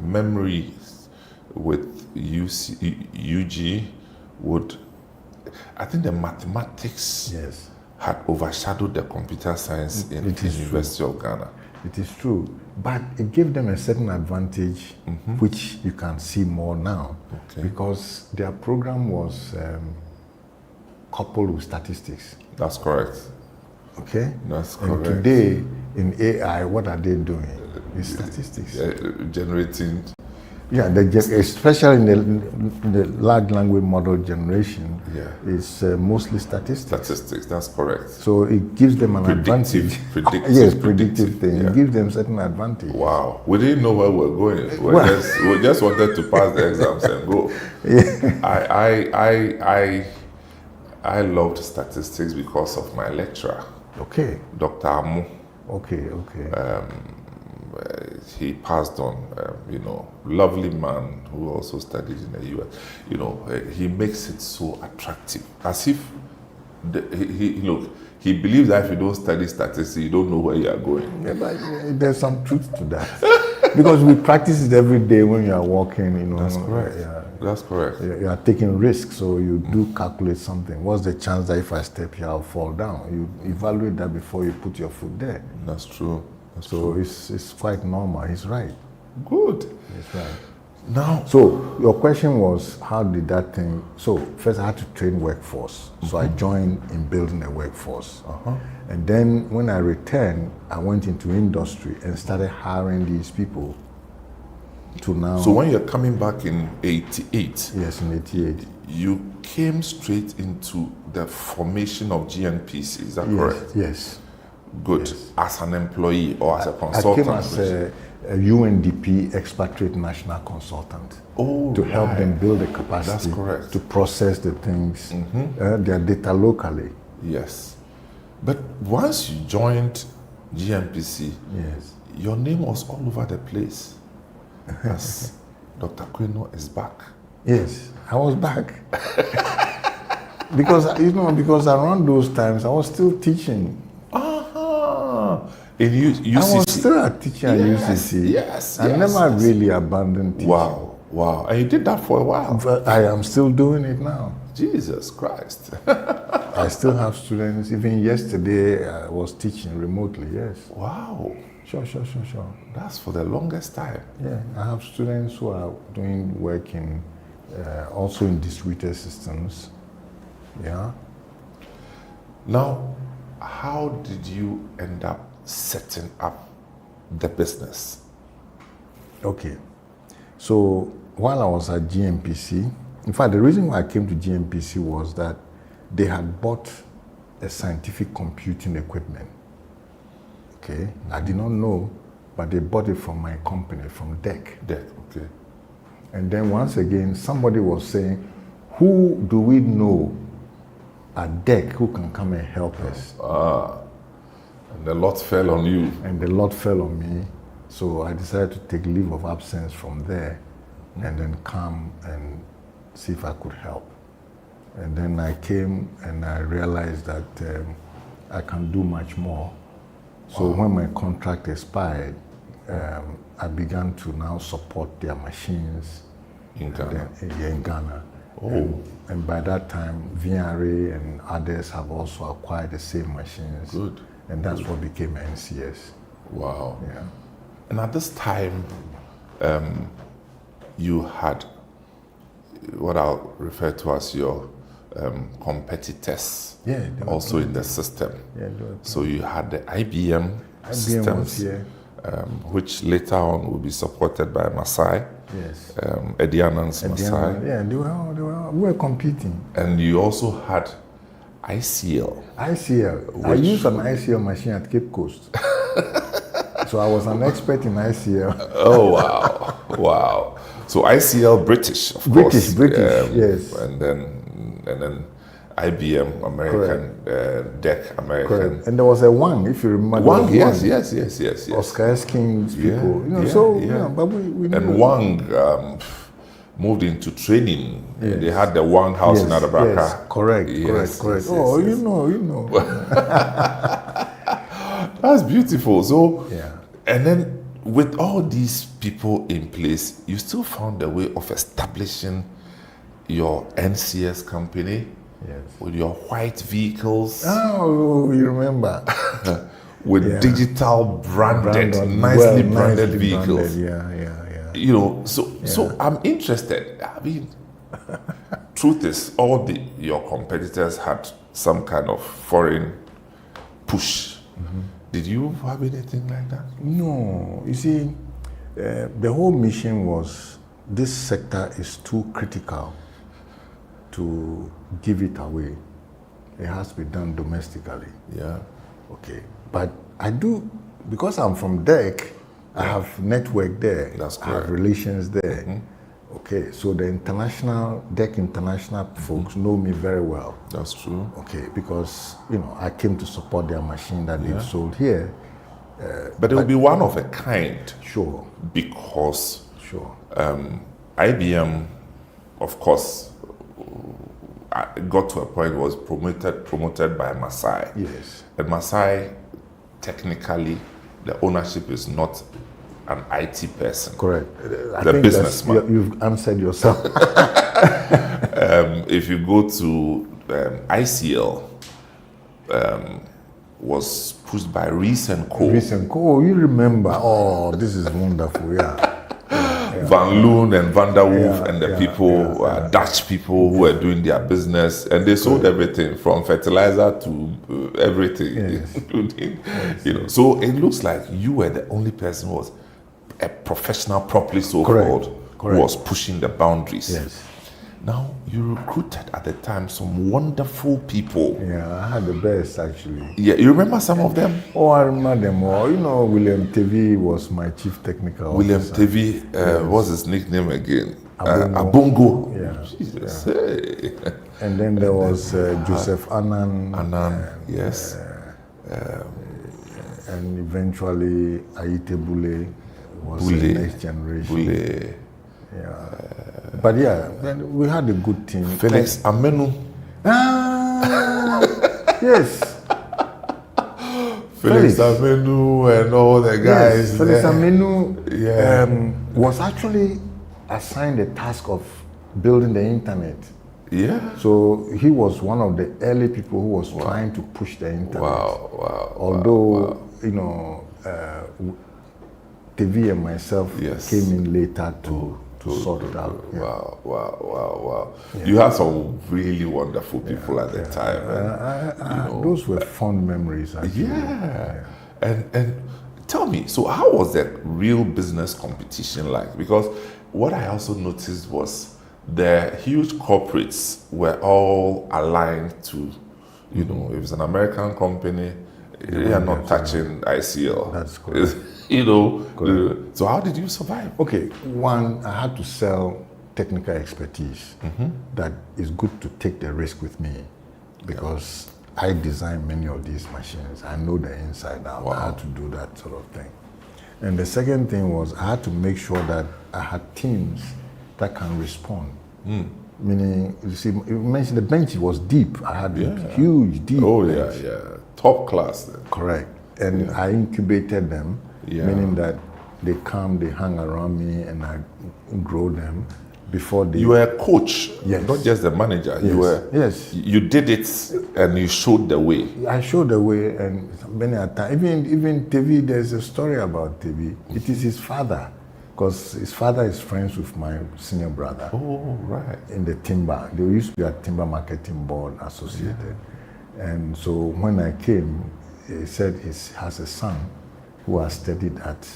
memories with UG would, I think the mathematics had overshadowed the computer science in the University of Ghana. It is true, but it gave them a certain advantage, which you can see more now, because their program was coupled with statistics. That's correct. Okay? That's correct. And today, in AI, what are they doing? It's statistics. Generating. Yeah, especially in the large language model generation, it's mostly statistics. Statistics, that's correct. So it gives them an advantage. Predictive thing. Yeah. It gives them certain advantage. Wow, we didn't know where we're going. We just wanted to pass the exams and go. I loved statistics because of my lecturer. Okay. Dr. Amu. Okay. He passed on, lovely man who also studied in the US. He makes it so attractive, as if he believes that if you don't study statistics, you don't know where you are going. Yeah, but there's some truth to that, because we practice it every day when you are walking. That's correct. That's correct. You are taking risks, so you do calculate something. What's the chance that if I step here, I'll fall down? You evaluate that before you put your foot there. That's true. It's quite normal. He's right. Good. He's right. Now, so your question was, how did that thing? So first, I had to train workforce. So I joined in building a workforce, and then when I returned, I went into industry and started hiring these people. To now. So when you're coming back in 88, yes, in 88, you came straight into the formation of GNPC. Is that correct? Yes. Good. Yes. As an employee or as a consultant? I came as a UNDP expatriate national consultant to help them build a capacity. That's correct. To process the things, their data locally. Yes. But once you joined GNPC, your name was all over the place. As Dr. Kweno is back. Yes, I was back. because around those times I was still teaching. In UCC. I was still a teacher at UCC. Yes. I never really abandoned teaching. Wow. And you did that for a while. But I am still doing it now. Jesus Christ. I still have students. Even yesterday I was teaching remotely, yes. Wow. Sure. That's for the longest time. Yeah, I have students who are doing work in, also in distributed systems. Yeah. Now, how did you end up setting up the business? Okay. So while I was at GMPC, in fact, the reason why I came to GMPC was that they had bought a scientific computing equipment. Okay. I did not know, but they bought it from my company, from DEC. DEC, okay. And then once again, somebody was saying, who do we know at DEC who can come and help us? And the lot fell on you. And the lot fell on me. So I decided to take leave of absence from there and then come and see if I could help. And then I came and I realized that I can do much more. So when my contract expired, I began to now support their machines in Ghana. In Ghana. Oh. And by that time, VRA and others have also acquired the same machines. Good. And that's what became NCS. Wow. Yeah. And at this time, you had what I'll refer to as your competitors also in the system. Yeah, so you had the IBM systems, which later on will be supported by Masai. Yes. Edianan's Masai. Yeah, we were competing. And you also had ICL. ICL. I used an ICL machine at Cape Coast. So I was an expert in ICL. Oh, wow. Wow. So ICL British, of course. British, yes. And then IBM American, DEC American. Correct. And there was a Wang, if you remember. Wang, yes. Oscar Esking's people. But we knew. And Wang moved into training. Yes. They had the Wang house in Adabraka. Yes. Correct. You know. That's beautiful. So, and then with all these people in place, you still found a way of establishing your NCS company with your white vehicles. Oh, you remember. With digital branded, nicely branded vehicles. You know, so I'm interested. I mean, truth is, all your competitors had some kind of foreign push. Mm-hmm. Did you have anything like that? No. You see, the whole mission was this sector is too critical to give it away. It has to be done domestically. Yeah. Okay. But I do, because I'm from DEC, I have network there. That's correct. I have relations there. Mm-hmm. Okay, so the DEC international folks know me very well. That's true. Okay, because, I came to support their machine that they've sold here. But it will be one of a kind. Sure. Because IBM, of course, got to a point was promoted by Masai. Yes. And Masai, technically, the ownership is not an IT person. Correct. The businessman. You've answered yourself. If you go to ICL, was pushed by Rees & Co. Rees & Co. Oh, you remember. Oh, this is wonderful. Yeah. Van Loon and Van der Wolf and the people, Dutch people who were doing their business, and they sold everything from fertilizer to everything, including, So it looks like you were the only person who was a professional, properly so-called, who was pushing the boundaries. Yes. Now, you recruited at the time some wonderful people. Yeah, I had the best, actually. Yeah, you remember some of them? Oh, I remember them all. William Tevi was my chief technical William officer. Tevi, what's his nickname again? Abongo. Yeah. Jesus. Hey. And then there was Joseph Annan. Yes. And eventually Aite Bule was the next generation. Bule. But then we had a good team. Felix Amenu. Yes. Felix Amenu and all the guys. Yes, Felix Amenu was actually assigned the task of building the internet. Yeah. So he was one of the early people who was trying to push the internet. Wow. Although, TV and myself came in later to to sort it out. Yeah. Wow. Yeah. You had some really wonderful people at the time. Those were fond memories, actually. Yeah. And tell me, so how was that real business competition like? Because what I also noticed was the huge corporates were all aligned to, it was an American company, they are not touching ICL. That's correct. Correct. So how did you survive? Okay, one, I had to sell technical expertise that is good to take the risk with me, because I design many of these machines. I know the inside out. I had to do that sort of thing. And the second thing was I had to make sure that I had teams that can respond. Meaning, you see, you mentioned the bench was deep. I had a huge, deep bench. Top class then. Correct. And I incubated them, meaning that they come, they hang around me, and I grow them before they... You were a coach, yes. Not just the manager. Yes. You did it and you showed the way. I showed the way, and many a time, even TV, there's a story about TV. It is his father, because his father is friends with my senior brother. Oh, right. In the timber. They used to be a timber marketing board associated. And so when I came, he said he has a son who has studied at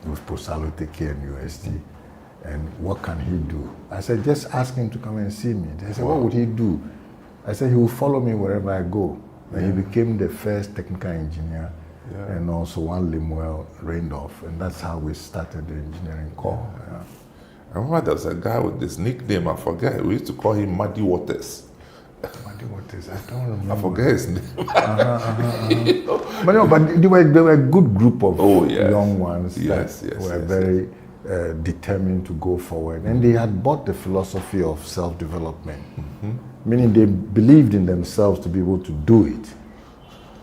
with Parasocial and UST. And what can he do? I said, just ask him to come and see me. They said, what would he do? I said, he will follow me wherever I go. And he became the first technical engineer, and also one Lemuel Randolph. And that's how we started the engineering corps. I remember there was a guy with this nickname, I forget. We used to call him Muddy Waters. Muddy Waters, I don't remember. I forget his name. But no, but they were a good group of young ones that were very determined to go forward. And they had bought the philosophy of self-development, meaning they believed in themselves to be able to do it,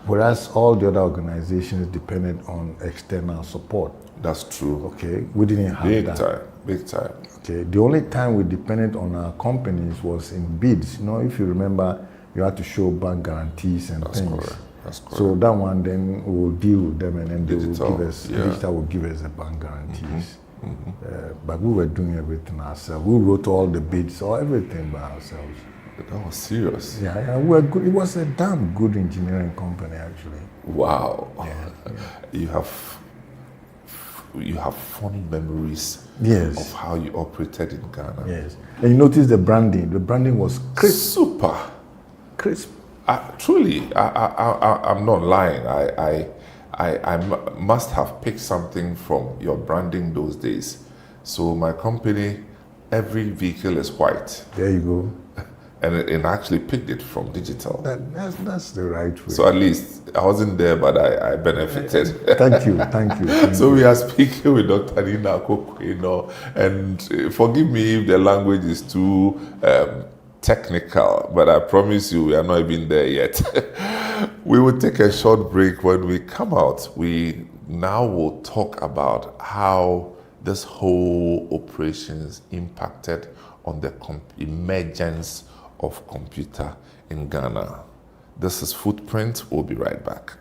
whereas all the other organizations depended on external support. That's true. Okay, we didn't have Big time. Okay, the only time we depended on our companies was in bids. If you remember, you had to show bank guarantees and things. Correct. That's correct. So that one, then we'll deal with them, and then Digital, they will give us, Digital will give us the bank guarantees. But we were doing everything ourselves. We wrote all the bids, or everything by ourselves. That was serious. Yeah, we were good. It was a damn good engineering company, actually. Wow. You have fond memories of how you operated in Ghana. Yes. And you notice the branding. The branding was crisp. Super. Crisp. Truly, I'm not lying. I must have picked something from your branding those days. So my company, every vehicle is white. There you go. And it actually picked it from digital. That's the right way. So at least I wasn't there, but I benefited. Thank you. So we are speaking with Dr. Nina Kokweno, and forgive me if the language is too technical, but I promise you we are not even there yet. We will take a short break. When we come out, we now will talk about how this whole operations impacted on the emergence of computer in Ghana. This is Footprint. We'll be right back.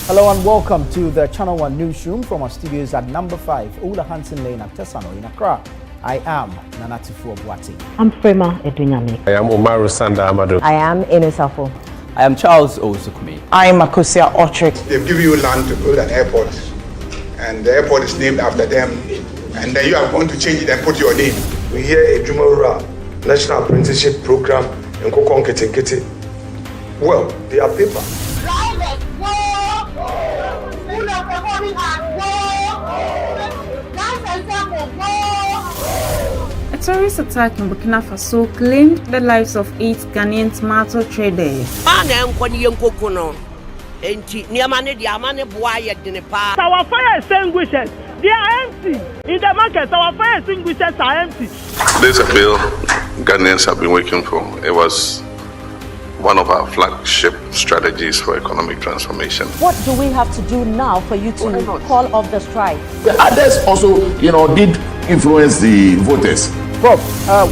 Hello and welcome to the Channel 1 Newsroom from our studios at number 5, Ola Hansen Lane at Tesano in Accra. I am Nanatifu Obwati. I'm Frema Edunyame. I am Ofori-Atta Amado. I am Inisafo. I am Charles Osukumi. I am Ofori-Atta. They've given you land to build an airport, and the airport is named after them, and then you are going to change it and put your name. We hear a Jumara National Apprenticeship Program in Kokon. Well, they are paper. A terrorist attack in Burkina Faso claimed the lives of 8 Ghanaian tomato traders. Our fire extinguishers, they are empty. In the market, our fire extinguishers are empty. This appeal Ghanaians have been working for. It was one of our flagship strategies for economic transformation. What do we have to do now for you to call off the strike? The others also, did influence the voters. Prof,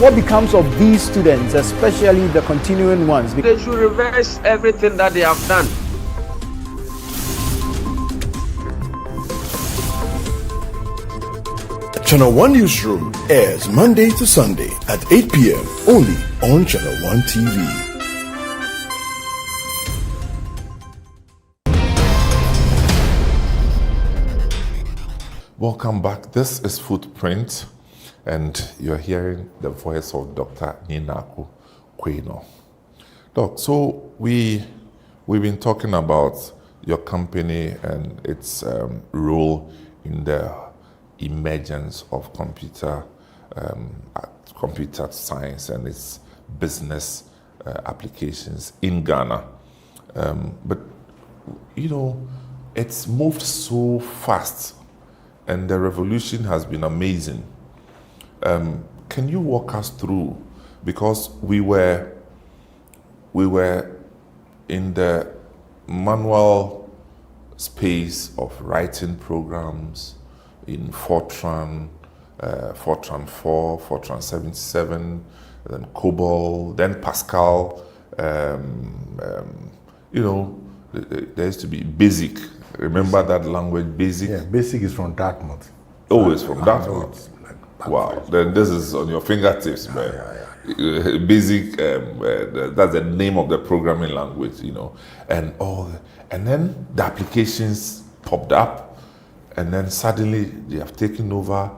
what becomes of these students, especially the continuing ones? They should reverse everything that they have done. Channel 1 Newsroom airs Monday to Sunday at 8 p.m. only on Channel 1 TV. Welcome back. This is Footprint, and you're hearing the voice of Dr. Ninaku Kweno. Doc, so we've been talking about your company and its role in the emergence of computer science and its business applications in Ghana. But, you know, it's moved so fast, and the revolution has been amazing. Can you walk us through, because we were in the manual space of writing programs in Fortran 4, Fortran 77, then COBOL, then Pascal. You know, there used to be BASIC. Remember that language, BASIC? Yeah, BASIC is from Dartmouth. Oh, it's from Dartmouth. Wow, then this is on your fingertips, man. BASIC, that's the name of the programming language, you know, and then the applications popped up, and then suddenly they have taken over.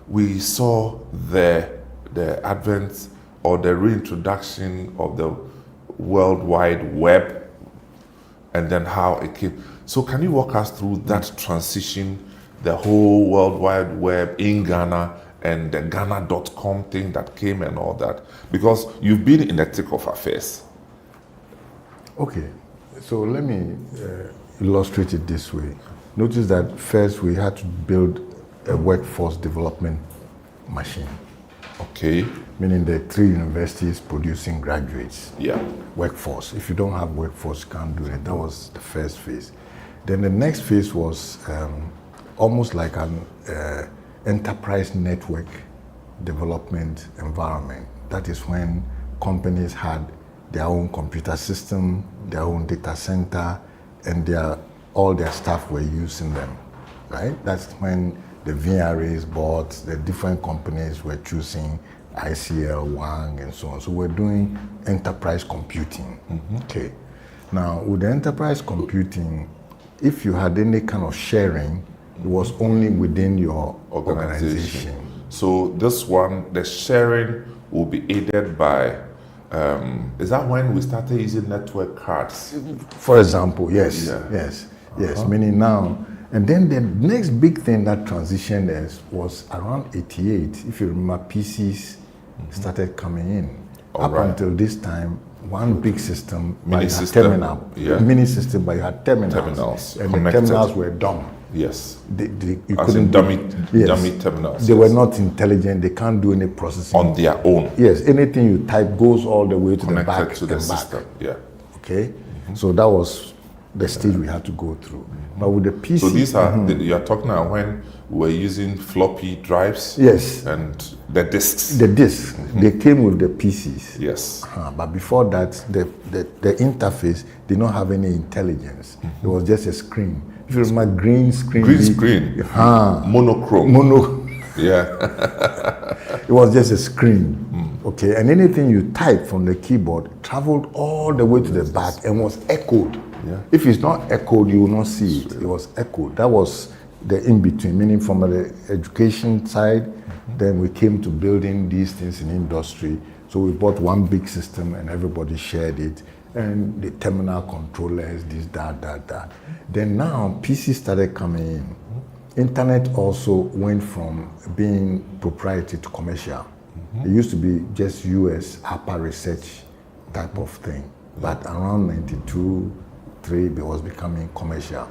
We saw the advent or the reintroduction of the World Wide Web, and then how it came. So can you walk us through that transition, the whole World Wide Web in Ghana, and the Ghana.com thing that came and all that? Because you've been in the thick of affairs. Okay, so let me illustrate it this way. Notice that first we had to build a workforce development machine. Okay. Meaning the 3 universities producing graduates. Yeah. Workforce. If you don't have workforce, you can't do it. That was the first phase. Then the next phase was almost like an enterprise network development environment. That is when companies had their own computer system, their own data center, and all their staff were using them, right? That's when the VRAs bought, the different companies were choosing ICL, Wang, and so on. So we're doing enterprise computing. Okay. Now, with the enterprise computing, if you had any kind of sharing, it was only within your organization. So this one, the sharing will be aided by, is that when we started using network cards? For example, yes, yes. Meaning now, and then the next big thing that transitioned was around 88. If you remember, PCs started coming in. Until this time, one big system, mini system, mini system, but you had terminals. And connected. The terminals were dumb. Yes. You couldn't dummy terminals. They were not intelligent. They can't do any processing on their own. Yes. Anything you type goes all the way to the back to the system. Yeah. Okay. So that was the stage we had to go through. But with the PC, so these are you are talking about when we were using floppy drives. Yes. And the discs. The discs. They came with the PCs. Yes. But before that, the interface did not have any intelligence. It was just a screen. If you remember, green screen. Monochrome. Yeah. It was just a screen. Okay. And anything you type from the keyboard traveled all the way to the back and was echoed. Yeah. If it's not echoed, you will not see it. It was echoed. That was the in-between, meaning from the education side, then we came to building these things in industry. So we bought one big system and everybody shared it. And the terminal controllers, this, that. Then now, PC started coming in. Internet also went from being proprietary to commercial. It used to be just US APA research type of thing. But around 92, 3, it was becoming commercial.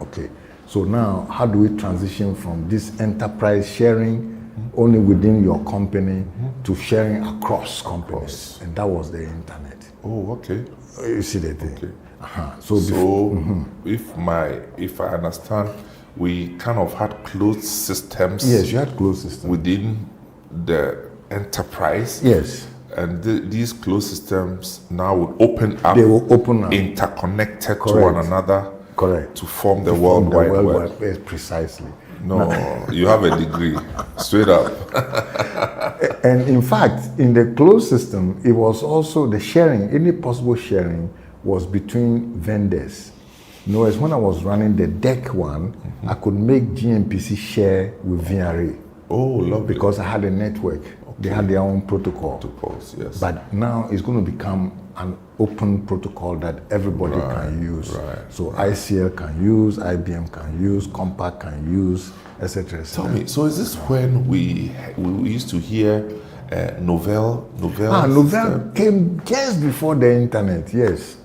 Okay, so now how do we transition from this enterprise sharing only within your company to sharing across companies? And that was the internet. Oh, okay. You see the thing. Okay. So if I understand, we kind of had closed systems. Yes, you had closed systems within the enterprise. Yes. And these closed systems now would open up. They will open up. Interconnected Correct. to one another. Correct. To form the World Wide Web. Precisely. No, you have a degree, straight up. And in fact, in the closed system, it was also the sharing, any possible sharing was between vendors. You know, as when I was running the deck one, I could make GMPC share with VRA. Oh, lovely. Because I had a network. Okay. They had their own protocol. Protocols, yes. But now it's going to become an open protocol that everybody can use. Right. So ICL can use, IBM can use, Compact can use, etc. Tell me, so is this when we used to hear Novell? Novell came just before the internet, yes.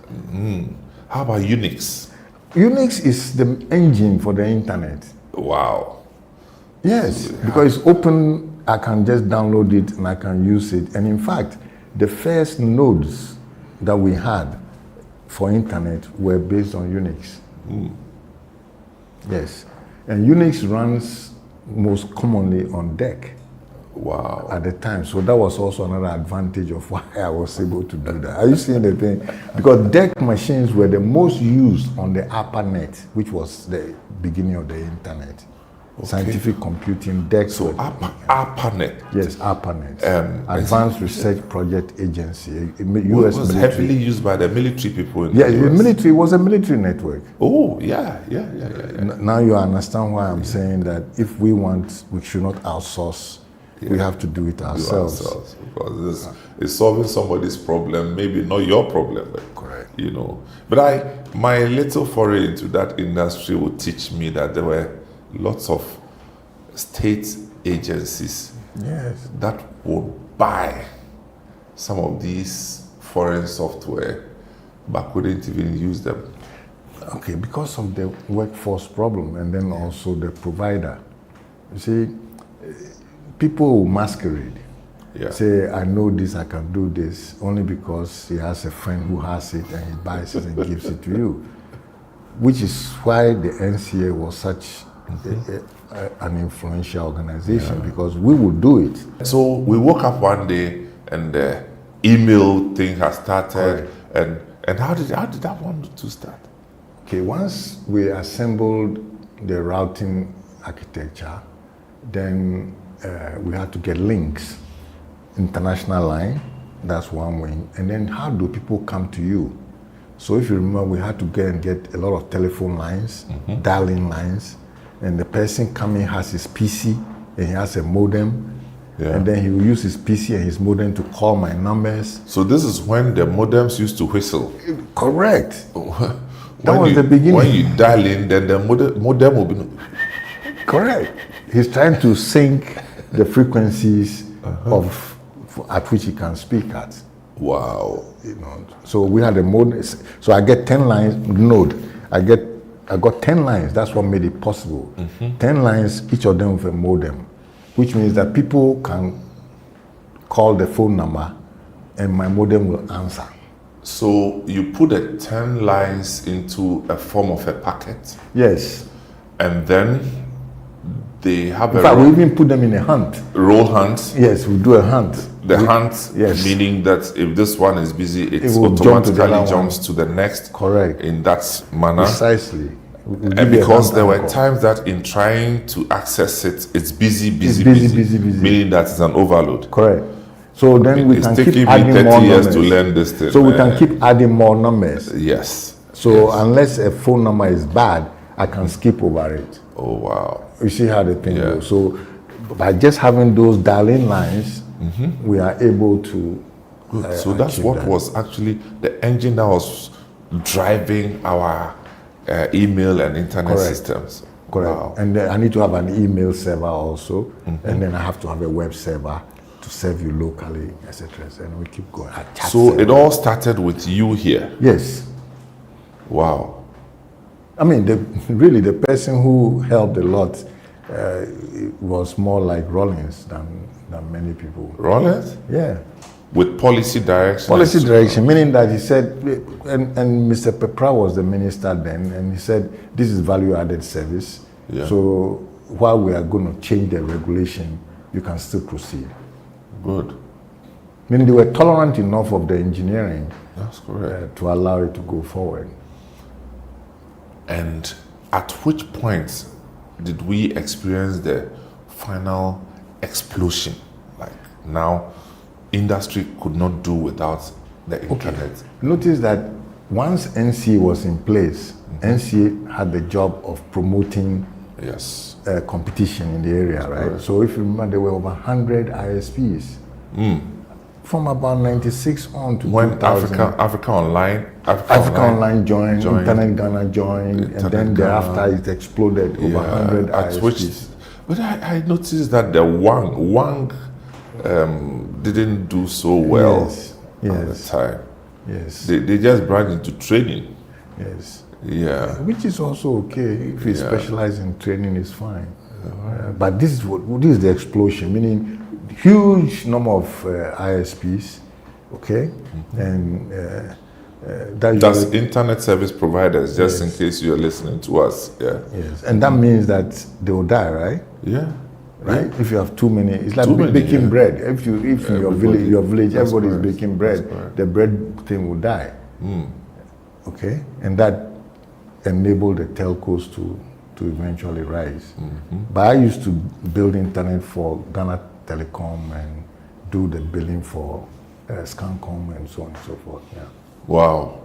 How about Unix? Unix is the engine for the internet. Wow. Yes, because it's open, I can just download it and I can use it. And in fact, the first nodes that we had for internet were based on Unix. Yes. And Unix runs most commonly on DEC. Wow. At the time. So that was also another advantage of why I was able to do that. Are you seeing the thing? Because DEC machines were the most used on the ARPANET, which was the beginning of the internet. Okay. Scientific computing, DEC. So ARPANET? Yes, ARPANET. Advanced Research Project Agency. US was military. Heavily used by the military people in the US. military was a military network. Oh, yeah. Now you understand why I'm saying that if we want, we should not outsource. We have to do it ourselves. Because this is solving somebody's problem, maybe not your problem. But, correct. You know. But my little foray into that industry would teach me that there were lots of state agencies that would buy some of these foreign software but couldn't even use them. Okay, because of the workforce problem and then also the provider. You see, people masquerade. Say, I know this, I can do this, only because he has a friend who has it and he buys it and gives it to you. Which is why the NCA was such an influential organization, because we would do it. So we woke up one day and the email thing has started. And how did that one to start? Okay, once we assembled the routing architecture, then we had to get links. International line, that's one wing. And then how do people come to you? So if you remember, we had to get a lot of telephone lines, dial-in lines, and the person coming has his PC and he has a modem, and then he will use his PC and his modem to call my numbers. So this is when the modems used to whistle? Correct. That was the beginning. When you dial in, then the modem will be... Correct. He's trying to sync the frequencies of at which he can speak at. Wow. You know, so we had a modem. So I get 10 lines node. I got 10 lines. That's what made it possible. 10 lines, each of them with a modem, which means that people can call the phone number and my modem will answer. So you put the 10 lines into a form of a packet? Yes. And then they have in fact, we even put them in a hunt. Roll hunt? Yes, we do a hunt. Hunt, meaning that if this one is busy, it automatically jumps to the next. Correct. In that manner. Precisely. And because there were times that in trying to access it, it's busy. Meaning that it's an overload. Correct. So then we can keep adding more numbers. It's taking me 30 years to learn this thing. So we can keep adding more numbers. Yes. So unless a phone number is bad, I can skip over it. Oh, wow. You see how the thing goes. So by just having those dial-in lines, we are able to so that's what was actually the engine that was driving our email and internet systems. Correct. Wow. And then I need to have an email server also, and then I have to have a web server to serve you locally, etc. And we keep going. So it all started with you here? Yes. Wow. I mean, really the person who helped a lot was more like Rollins than many people. Rollins? Yeah. With policy direction? Policy direction, meaning that he said, and Mr. Pepra was the minister then, and he said, this is value-added service. So while we are going to change the regulation, you can still proceed. Good. Meaning they were tolerant enough of the engineering. That's correct. To allow it to go forward. And at which point did we experience the final explosion? Like now, industry could not do without the internet. Okay. Notice that once NCA was in place, NCA had the job of promoting competition in the area, right? So if you remember, there were over 100 ISPs. From about 96 on to when 2000. Africa Online joined, Internet Ghana joined, and then thereafter it exploded over 100 ISPs. But I noticed that the Wang didn't do so well at the time. Yes. They just branched into training. Yes. Yeah. Which is also okay. If you specialize in training, it's fine. But this is the explosion, meaning huge number of ISPs, okay? And that's internet service providers, just in case you're listening to us. Yeah. Yes. And that means that they will die, right? Yeah. Right? Yeah. If you have too many, it's like baking bread. If in your village everybody is baking bread, the bread thing will die. Okay? And that enabled the telcos to eventually rise. But I used to build internet for Ghana Telecom and do the billing for Scancom and so on and so forth. Yeah. Wow.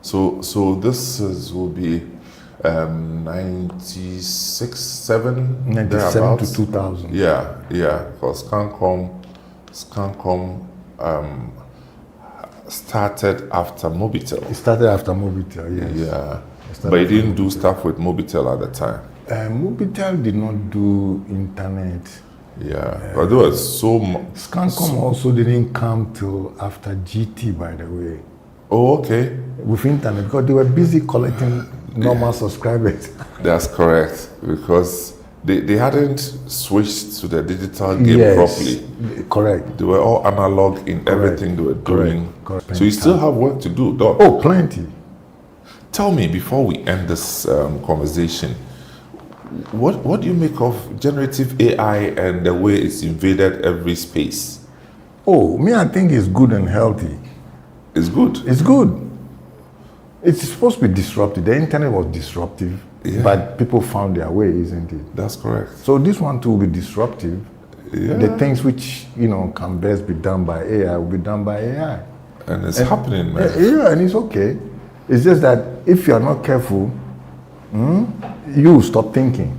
So this will be 96, 7? 97 to 2000. Yeah. Because Scancom started after Mobitel. It started after Mobitel, yes. Yeah. But it didn't do stuff with Mobitel at the time. Mobitel did not do internet. Yeah, but there was so much. Scancom also didn't come till after GT, by the way. Oh, okay. With internet, because they were busy collecting normal subscribers. That's correct, because they hadn't switched to the digital game properly. Correct. They were all analog in everything they were doing. Correct. So you still have work to do, Doc. Oh, plenty. Tell me, before we end this conversation, what do you make of generative AI and the way it's invaded every space? Oh, I think it's good and healthy. It's good? It's good. It's supposed to be disruptive. The internet was disruptive, but people found their way, isn't it? That's correct. So this one too will be disruptive. Yeah. The things which, can best be done by AI will be done by AI. And it's happening, man. Yeah, and it's okay. It's just that if you are not careful, you will stop thinking.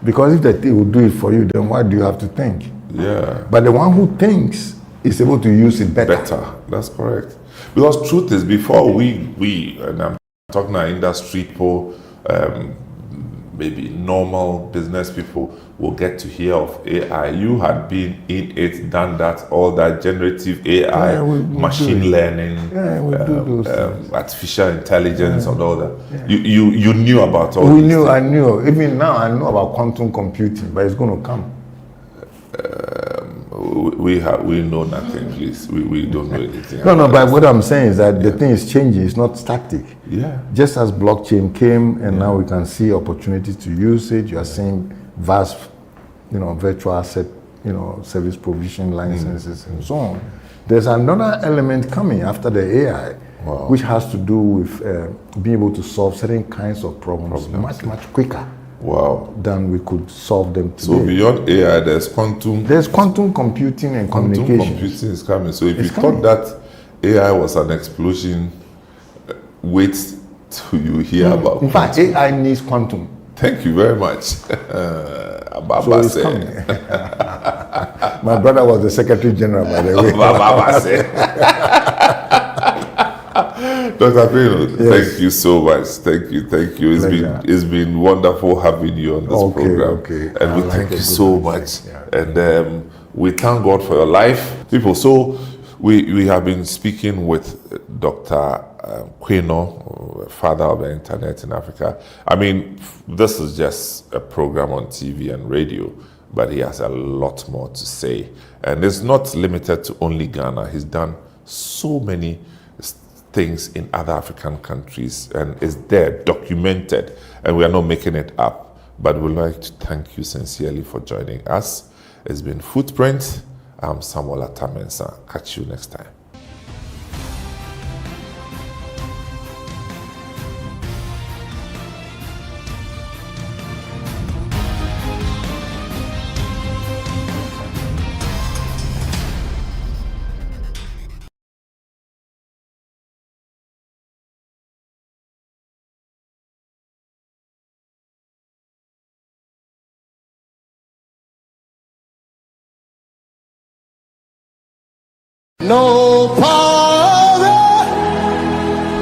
Because if that thing will do it for you, then why do you have to think? Yeah. But the one who thinks is able to use it better. That's correct. Because truth is, before we and I'm talking about industry people, maybe normal business people will get to hear of AI. You had been in it, done that, all that generative AI, machine learning, artificial intelligence, and all that. Yeah. You knew about all these things. I knew. Even now, I know about quantum computing, but it's going to come. We know nothing, please. We don't know anything. No, but what I'm saying is that the thing is changing. It's not static. Yeah. Just as blockchain came, and now we can see opportunities to use it. You are seeing vast, virtual asset, service provision licenses and so on. There's another element coming after the AI, which has to do with being able to solve certain kinds of problems much quicker. Wow. Than we could solve them today. So beyond AI, there's quantum. There's quantum computing and communication. Quantum computing is coming. So if you thought that AI was an explosion, wait till you hear about. In fact, AI needs quantum. Thank you very much. So it's coming. My brother was the Secretary General, by the way. Dr. Quino, thank you so much. Thank you. It's been wonderful having you on this program. And we thank you so much. And we thank God for your life. People, so we have been speaking with Dr. Quino, father of the internet in Africa. I mean, this is just a program on TV and radio, but he has a lot more to say. And it's not limited to only Ghana. He's done so many things in other African countries, and it's there, documented, and we are not making it up. But we'd like to thank you sincerely for joining us. It's been Footprint. I'm Samuel Atamensa. Catch you next time. No power.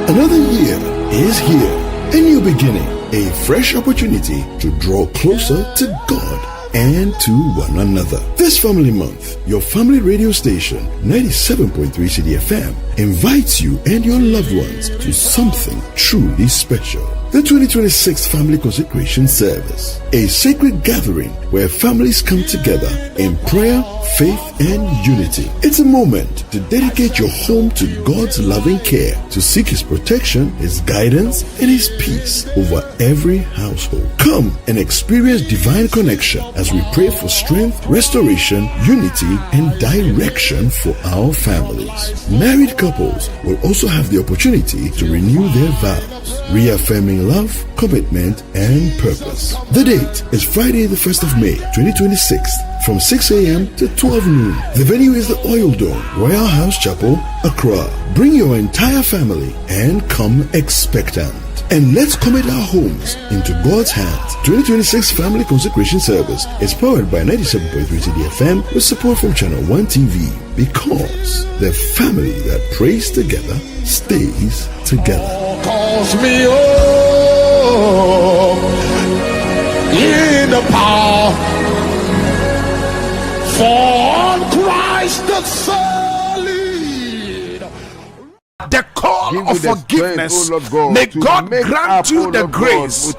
Another year is here. A new beginning. A fresh opportunity to draw closer to God and to one another. This family month, your family radio station, 97.3 CDFM, invites you and your loved ones to something truly special. The 2026 Family Consecration Service, a sacred gathering where families come together in prayer, faith, and unity. It's a moment to dedicate your home to God's loving care, to seek His protection, His guidance, and His peace over every household. Come and experience divine connection as we pray for strength, restoration, unity, and direction for our families. Married couples will also have the opportunity to renew their vows, reaffirming love, commitment, and purpose. The date is Friday, the 1st of May, 2026, from 6 a.m. to 12 noon. The venue is the Oil Dome, Royal House Chapel, Accra. Bring your entire family and come expectant. And let's commit our homes into God's hands. 2026 Family Consecration Service is powered by 97.3 CDFM with support from Channel 1 TV, because the family that prays together stays together. Calls me in the power for Christ the solid. The call of forgiveness. May God grant you the grace.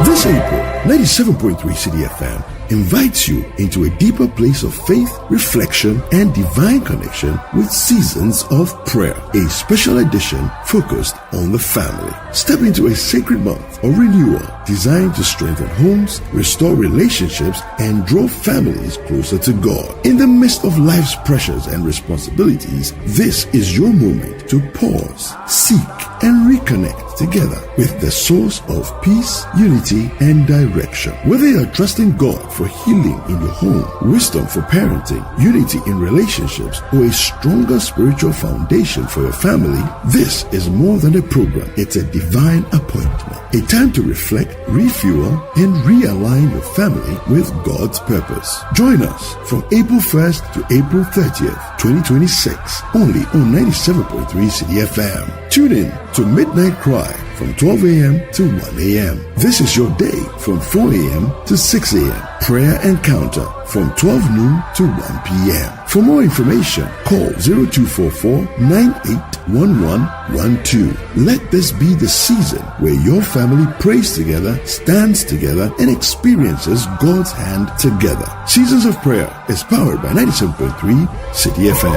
This April, 97.3 CDFM invites you into a deeper place of faith, reflection, and divine connection with Seasons of Prayer, a special edition focused on the family. Step into a sacred month of renewal designed to strengthen homes, restore relationships, and draw families closer to God. In the midst of life's pressures and responsibilities, this is your moment to pause, seek, and reconnect together with the source of peace, unity, and direction. Whether you're trusting God for healing in your home, wisdom for parenting, unity in relationships, or a stronger spiritual foundation for your family, this is more than a program. It's a divine appointment. A time to reflect, refuel, and realign your family with God's purpose. Join us from April 1st to April 30th, 2026, only on 97.3 CDFM. Tune in to Midnight Cry from 12 a.m. to 1 a.m. This is your day from 4 a.m. to 6 a.m. Prayer Encounter from 12 noon to 1 p.m. For more information, call 0244-981112. Let this be the season where your family prays together, stands together, and experiences God's hand together. Seasons of Prayer is powered by 97.3 City FM.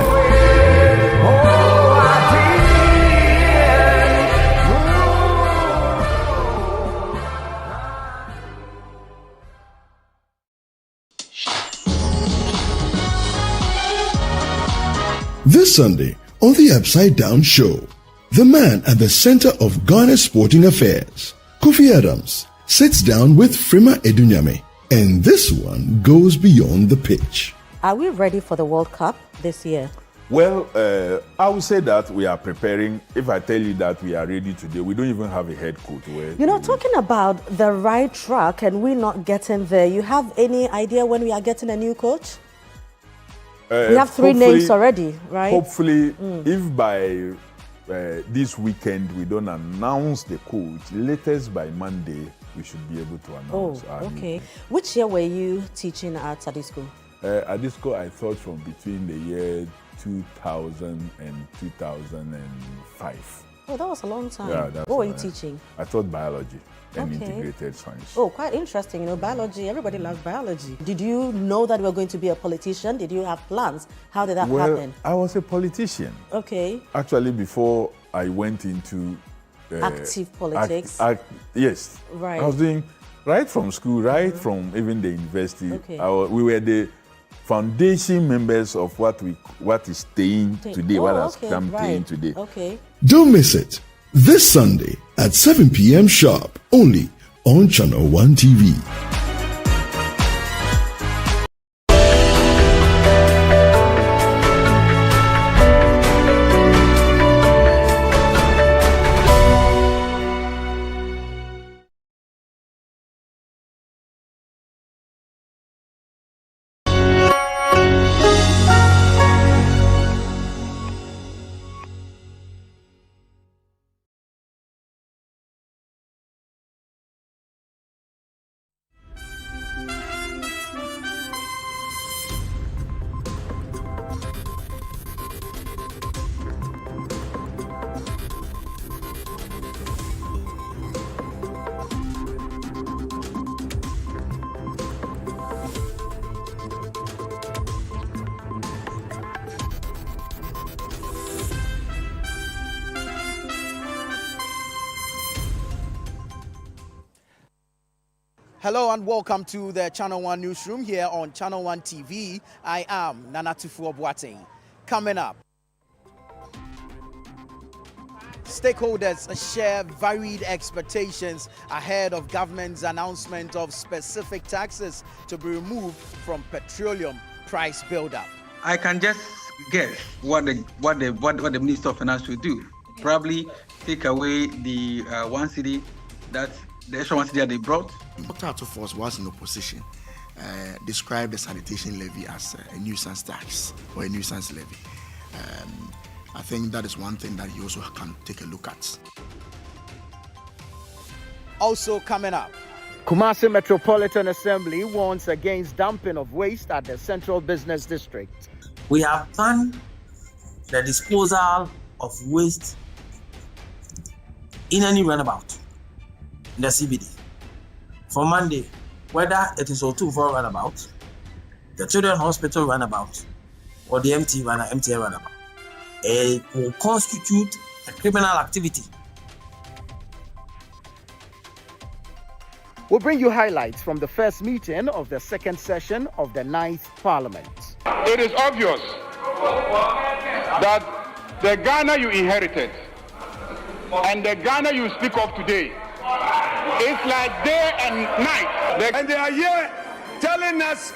This Sunday on the Upside Down Show, the man at the center of Ghana's sporting affairs, Kofi Adams, sits down with Frima Edunyame, and this one goes beyond the pitch. Are we ready for the World Cup this year? Well, I would say that we are preparing. If I tell you that we are ready today, we don't even have a head coach. Talking about the right track and we not getting there, you have any idea when we are getting a new coach? We have 3 names already, right? Hopefully, if by this weekend we don't announce the coach, latest by Monday, we should be able to announce. Okay. Which year were you teaching at Adisco? At Adisco, I thought from between the year 2000 and 2005. Oh, that was a long time. Yeah, what were you teaching? I taught biology and integrated science. Oh, quite interesting. Biology, everybody loves biology. Did you know that you were going to be a politician? Did you have plans? How did that happen? I was a politician. Okay. Actually, before I went into active politics. Yes. Right. I was doing right from school, from even the university. Okay. We were the foundation members of what is staying today, what has come staying today. Okay. Don't miss it. This Sunday at 7 p.m. sharp, only on Channel 1 TV. Hello and welcome to the Channel 1 Newsroom here on Channel 1 TV. I am Nana Tufu-Boateng. Coming up, stakeholders share varied expectations ahead of government's announcement of specific taxes to be removed from petroleum price buildup. I can just guess what the Minister of Finance will do. Probably take away the 1 cedi that the extra 1 cedi that they brought. Dr. Atufos was in opposition, described the sanitation levy as a nuisance tax or a nuisance levy. I think that is one thing that you also can take a look at. Also coming up, Kumasi Metropolitan Assembly warns against dumping of waste at the Central Business District. We have planned the disposal of waste in any runabout in the CBD. For Monday, whether it is O2 runabout, the Children's Hospital runabout, or the MTA runabout, it will constitute a criminal activity. We'll bring you highlights from the first meeting of the second session of the 9th Parliament. It is obvious that the Ghana you inherited and the Ghana you speak of today, it's like day and night. And they are here telling us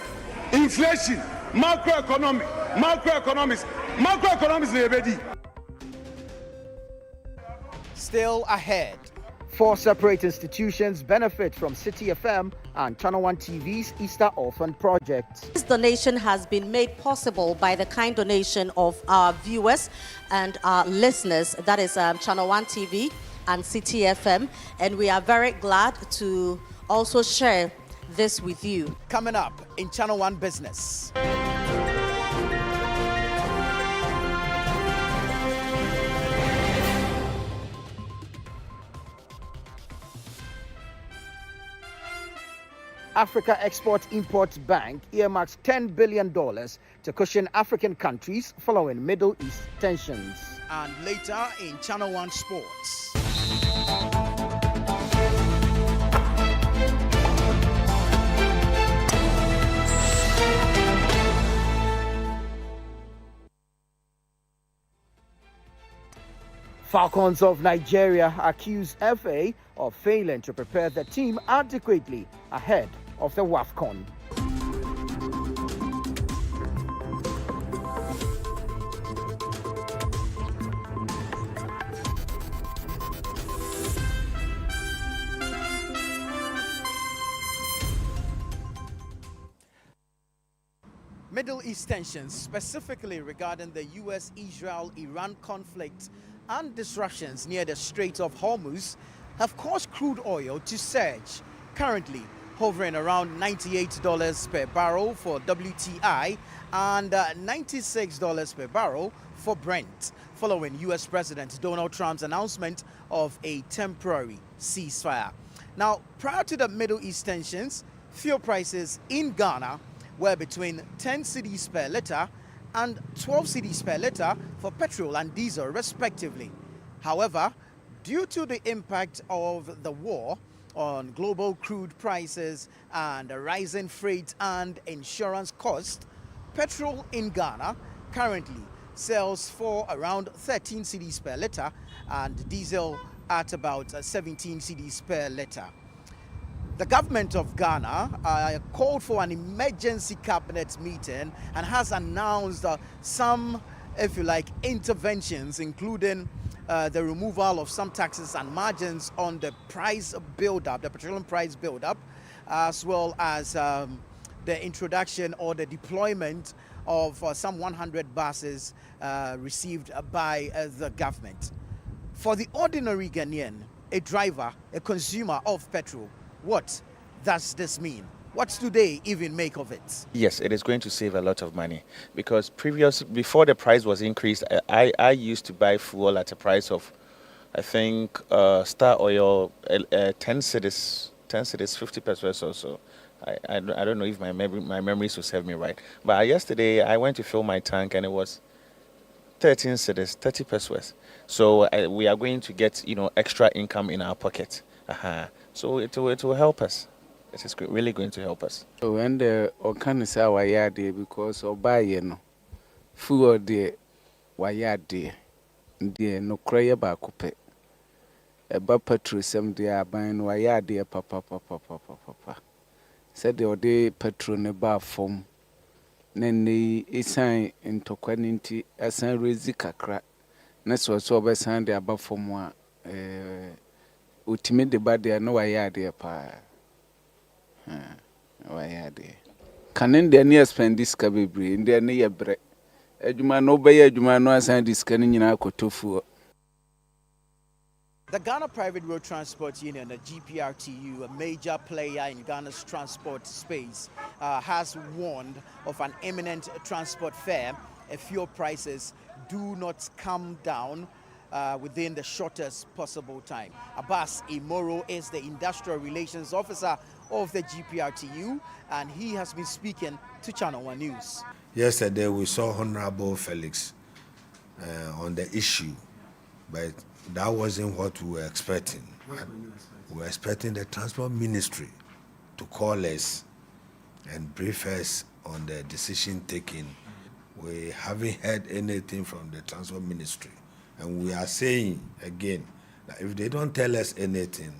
inflation, macroeconomics, Still ahead, 4 separate institutions benefit from City FM and Channel 1 TV's Easter Orphan project. This donation has been made possible by the kind donation of our viewers and our listeners, that is Channel 1 TV and City FM, and we are very glad to also share this with you. Coming up in Channel 1 Business. Africa Export-Import Bank earmarks $10 billion to cushion African countries following Middle East tensions. And later in Channel 1 Sports. Falcons of Nigeria accuse FA of failing to prepare the team adequately ahead of the WAFCON. Middle East tensions, specifically regarding the US-Israel-Iran conflict and disruptions near the Strait of Hormuz, have caused crude oil to surge, currently hovering around $98 per barrel for WTI and $96 per barrel for Brent, following US President Donald Trump's announcement of a temporary ceasefire. Now, prior to the Middle East tensions, fuel prices in Ghana were between 10 cedis per litre and 12 cedis per litre for petrol and diesel respectively. However, due to the impact of the war on global crude prices and the rising freight and insurance costs, Petrol in Ghana currently sells for around 13 cedis per litre and diesel at about 17 cedis per litre. The government of Ghana called for an emergency cabinet meeting and has announced some, if you like, interventions, including the removal of some taxes and margins on the price build-up, the petroleum price build-up, as well as the introduction or the deployment of some 100 buses received by the government. For the ordinary Ghanaian, a driver, a consumer of petrol, what does this mean? What do they even make of it? Yes, it is going to save a lot of money because before the price was increased, I used to buy fuel at a price of, I think, Star Oil 10 cedis, 50 pesos or so. I don't know if my memories will serve me right. But yesterday I went to fill my tank and it was 13 cedis, 30 pesos. So we are going to get extra income in our pocket. So it will help us. It is really going to help us. So when the organics are wired there because of buying food there wired there, no cry about coupe. About petrol some they are buying wired there papa. Said the other petrol ne bar form. Then they assign into quantity assign raise kakra. Next was over Sunday about form one. Ultimate the bad there no wired there pa. Wired there. Can in the near spend this cabby in the near break. Eduma no bay eduma no assign this canning in our kotofu. The Ghana Private Road Transport Union, the GPRTU, a major player in Ghana's transport space, has warned of an imminent transport fare if fuel prices do not come down within the shortest possible time. Abbas Imoro is the Industrial Relations Officer of the GPRTU, and he has been speaking to Channel One News. Yesterday we saw Honorable Felix on the issue, but that wasn't what we were expecting. We were expecting the Transport Ministry to call us and brief us on the decision taken. We haven't heard anything from the Transport Ministry. And we are saying again that if they don't tell us anything,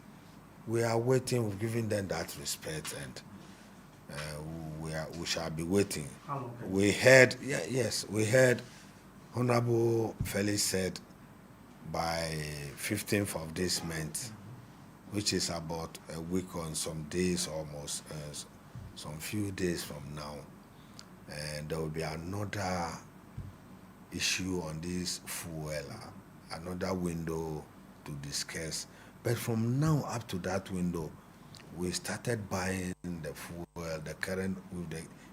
we are waiting, we're giving them that respect, and we shall be waiting. We heard, we heard Honorable Felix said by 15th of this month, which is about a week on some days almost, some few days from now, and there will be another issue on this fuel, another window to discuss. But from now up to that window, we started buying the fuel,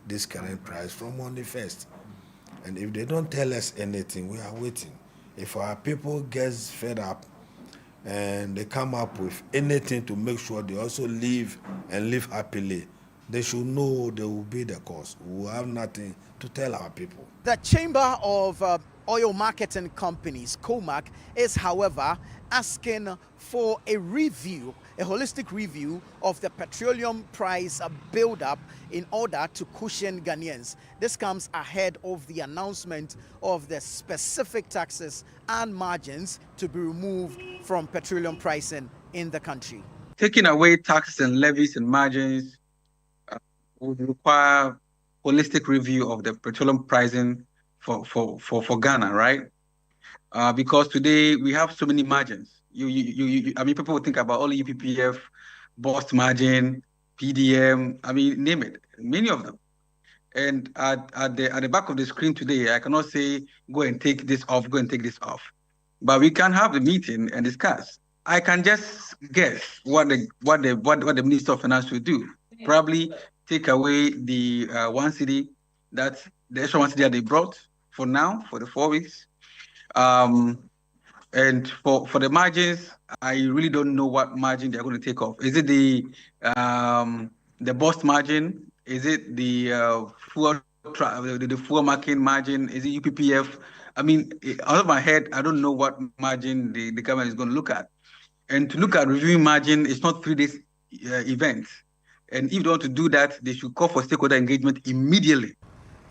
this current price from on the 1st. And if they don't tell us anything, we are waiting. If our people get fed up and they come up with anything to make sure they also live and live happily, they should know they will be the cause. We will have nothing to tell our people. The Chamber of Oil Marketing Companies, COMAC, is, however, asking for a review, a holistic review of the petroleum price build-up in order to cushion Ghanaians. This comes ahead of the announcement of the specific taxes and margins to be removed from petroleum pricing in the country. Taking away taxes and levies and margins would require holistic review of the petroleum pricing for Ghana, right? Because today we have so many margins. I mean, people will think about only UPPF, BOST margin, PDM. I mean, name it. Many of them. And at the back of the screen today, I cannot say go and take this off, go and take this off. But we can have the meeting and discuss. I can just guess what the Minister of Finance will do. Probably take away the 1 cedi, that the extra 1 cedi that they brought for now, for the 4 weeks. And for the margins, I really don't know what margin they're going to take off. Is it the BOST margin? Is it the fuel marking margin? Is it UPPF? I mean, out of my head, I don't know what margin the government is going to look at. And to look at reviewing margin, it's not 3 days event. And if they want to do that, they should call for stakeholder engagement immediately.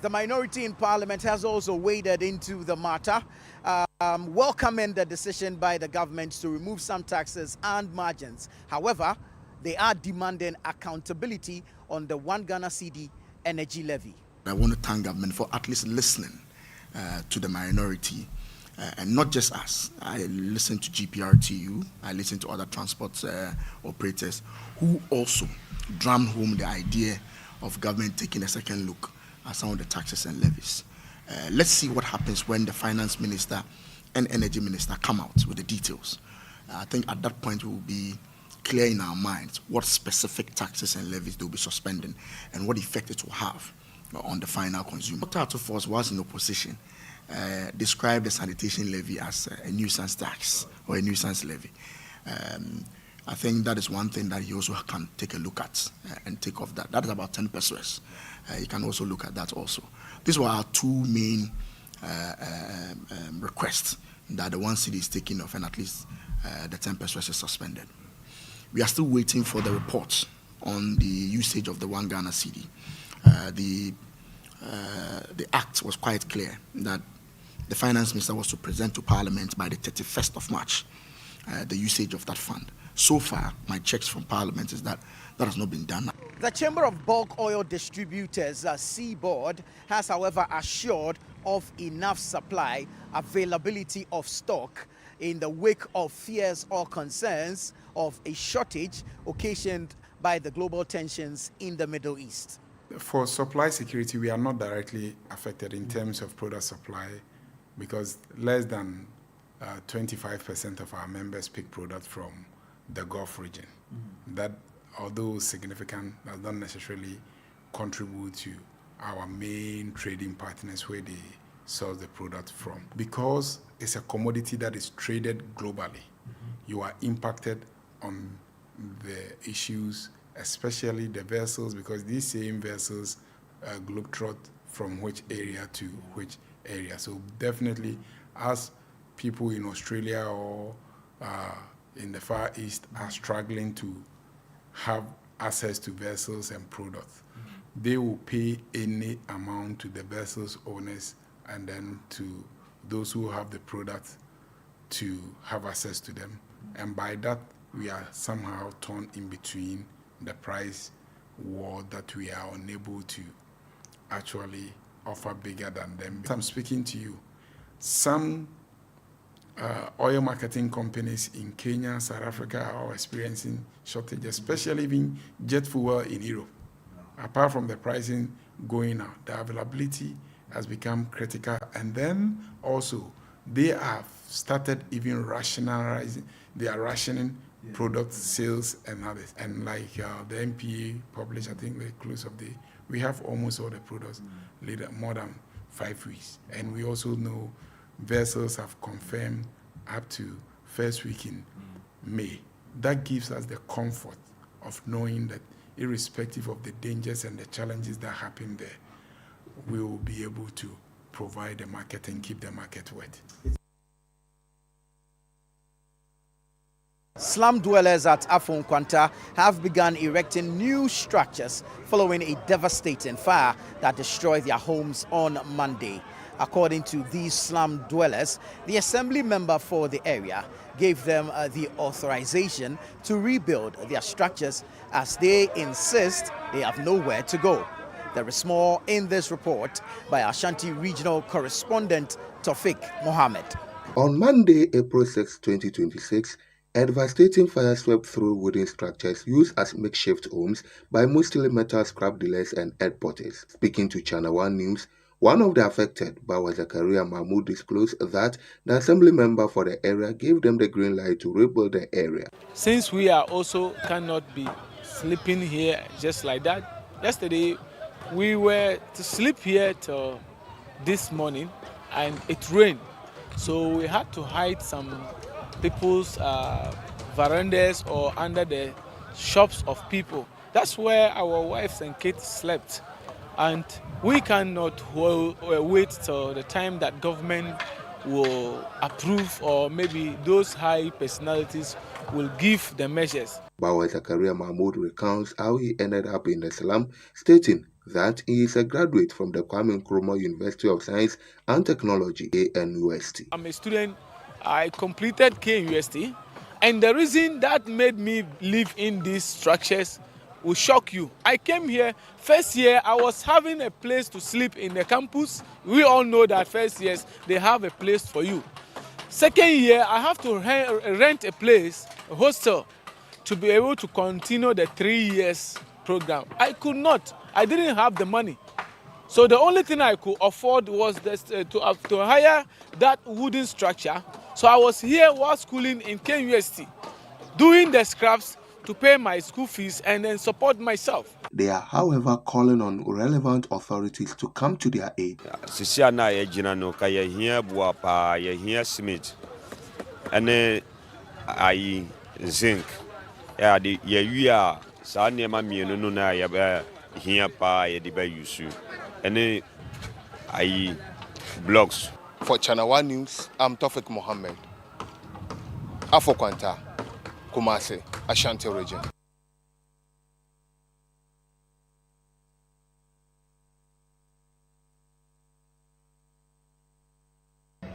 The minority in Parliament has also waded into the matter, welcoming the decision by the government to remove some taxes and margins. However, they are demanding accountability on the 1 Ghana cedi energy levy. I want to thank government for at least listening to the minority, and not just us. I listen to GPRTU, I listen to other transport operators who also drummed home the idea of government taking a second look at some of the taxes and levies. Let's see what happens when the finance minister and energy minister come out with the details. I think at that point we will be clear in our minds what specific taxes and levies they will be suspending and what effect it will have on the final consumer. Dr. Force was in opposition, described the sanitation levy as a nuisance tax or a nuisance levy. I think that is one thing that he also can take a look at and take off that. That is about 10 pesos. You can also look at that also. These were our two main requests, that the 1 cedi is taken off and at least the 10 pesos is suspended. We are still waiting for the report on the usage of the 1 Ghana cedi. The act was quite clear that the finance minister was to present to Parliament by the 31st of March the usage of that fund. So far, my checks from Parliament is that that has not been done. The Chamber of Bulk Oil Distributors, C-Board, has, however, assured of enough supply, availability of stock in the wake of fears or concerns of a shortage occasioned by the global tensions in the Middle East. For supply security, we are not directly affected in terms of product supply because less than 25% of our members pick product from the Gulf region. That, although significant, does not necessarily contribute to our main trading partners where they source the product from. Because it's a commodity that is traded globally, you are impacted on the issues, especially the vessels, because these same vessels globetrot from which area to which area. So definitely, as people in Australia or in the Far East are struggling to have access to vessels and products, they will pay any amount to the vessels owners and then to those who have the product to have access to them. And by that, we are somehow torn in between the price war that we are unable to actually offer bigger than them. I'm speaking to you. Some oil marketing companies in Kenya, South Africa are experiencing shortage, especially even jet fuel in Europe. Apart from the pricing going up, the availability has become critical. And then also, they have started even rationalizing, they are rationing product sales and others. And like the MPA published, I think the close of the, we have almost all the products later, more than 5 weeks. And we also know vessels have confirmed up to first week in May. That gives us the comfort of knowing that irrespective of the dangers and the challenges that happen there, we will be able to provide the market and keep the market wet. Slum dwellers at Afon-Kwanta have begun erecting new structures following a devastating fire that destroyed their homes on Monday. According to these slum dwellers, the assembly member for the area gave them the authorization to rebuild their structures as they insist they have nowhere to go. There is more in this report by Ashanti Regional Correspondent Tofik Mohammed. On Monday, April 6, 2026, a devastating fire swept through wooden structures used as makeshift homes by mostly metal scrap dealers and headporters. Speaking to Channel 1 News, one of the affected, Bawa Zakaria Mahmoud, disclosed that the assembly member for the area gave them the green light to rebuild the area. Since we are also cannot be sleeping here just like that, yesterday we were to sleep here till this morning and it rained. So we had to hide some people's verandas or under the shops of people. That's where our wives and kids slept. And we cannot wait till the time that government will approve or maybe those high personalities will give the measures. Bawa Zakaria Mahmoud recounts how he ended up in the slum, stating that he is a graduate from the Kwame Nkrumah University of Science and Technology, KNUST. I'm a student. I completed KNUST, and the reason that made me live in these structures will shock you. I came here, first year I was having a place to sleep in the campus. We all know that first years they have a place for you. Second year I have to rent a place, a hostel, to be able to continue the 3 years program. I could not. I didn't have the money. So the only thing I could afford was to hire that wooden structure. So I was here while schooling in KNUST, doing the scraps to pay my school fees and then support myself. They are, however, calling on relevant authorities to come to their aid. Zinc. Blocks. For Channel 1 News, I'm Tofik Mohammed. Afokwanta, Kumasi, Ashanti region.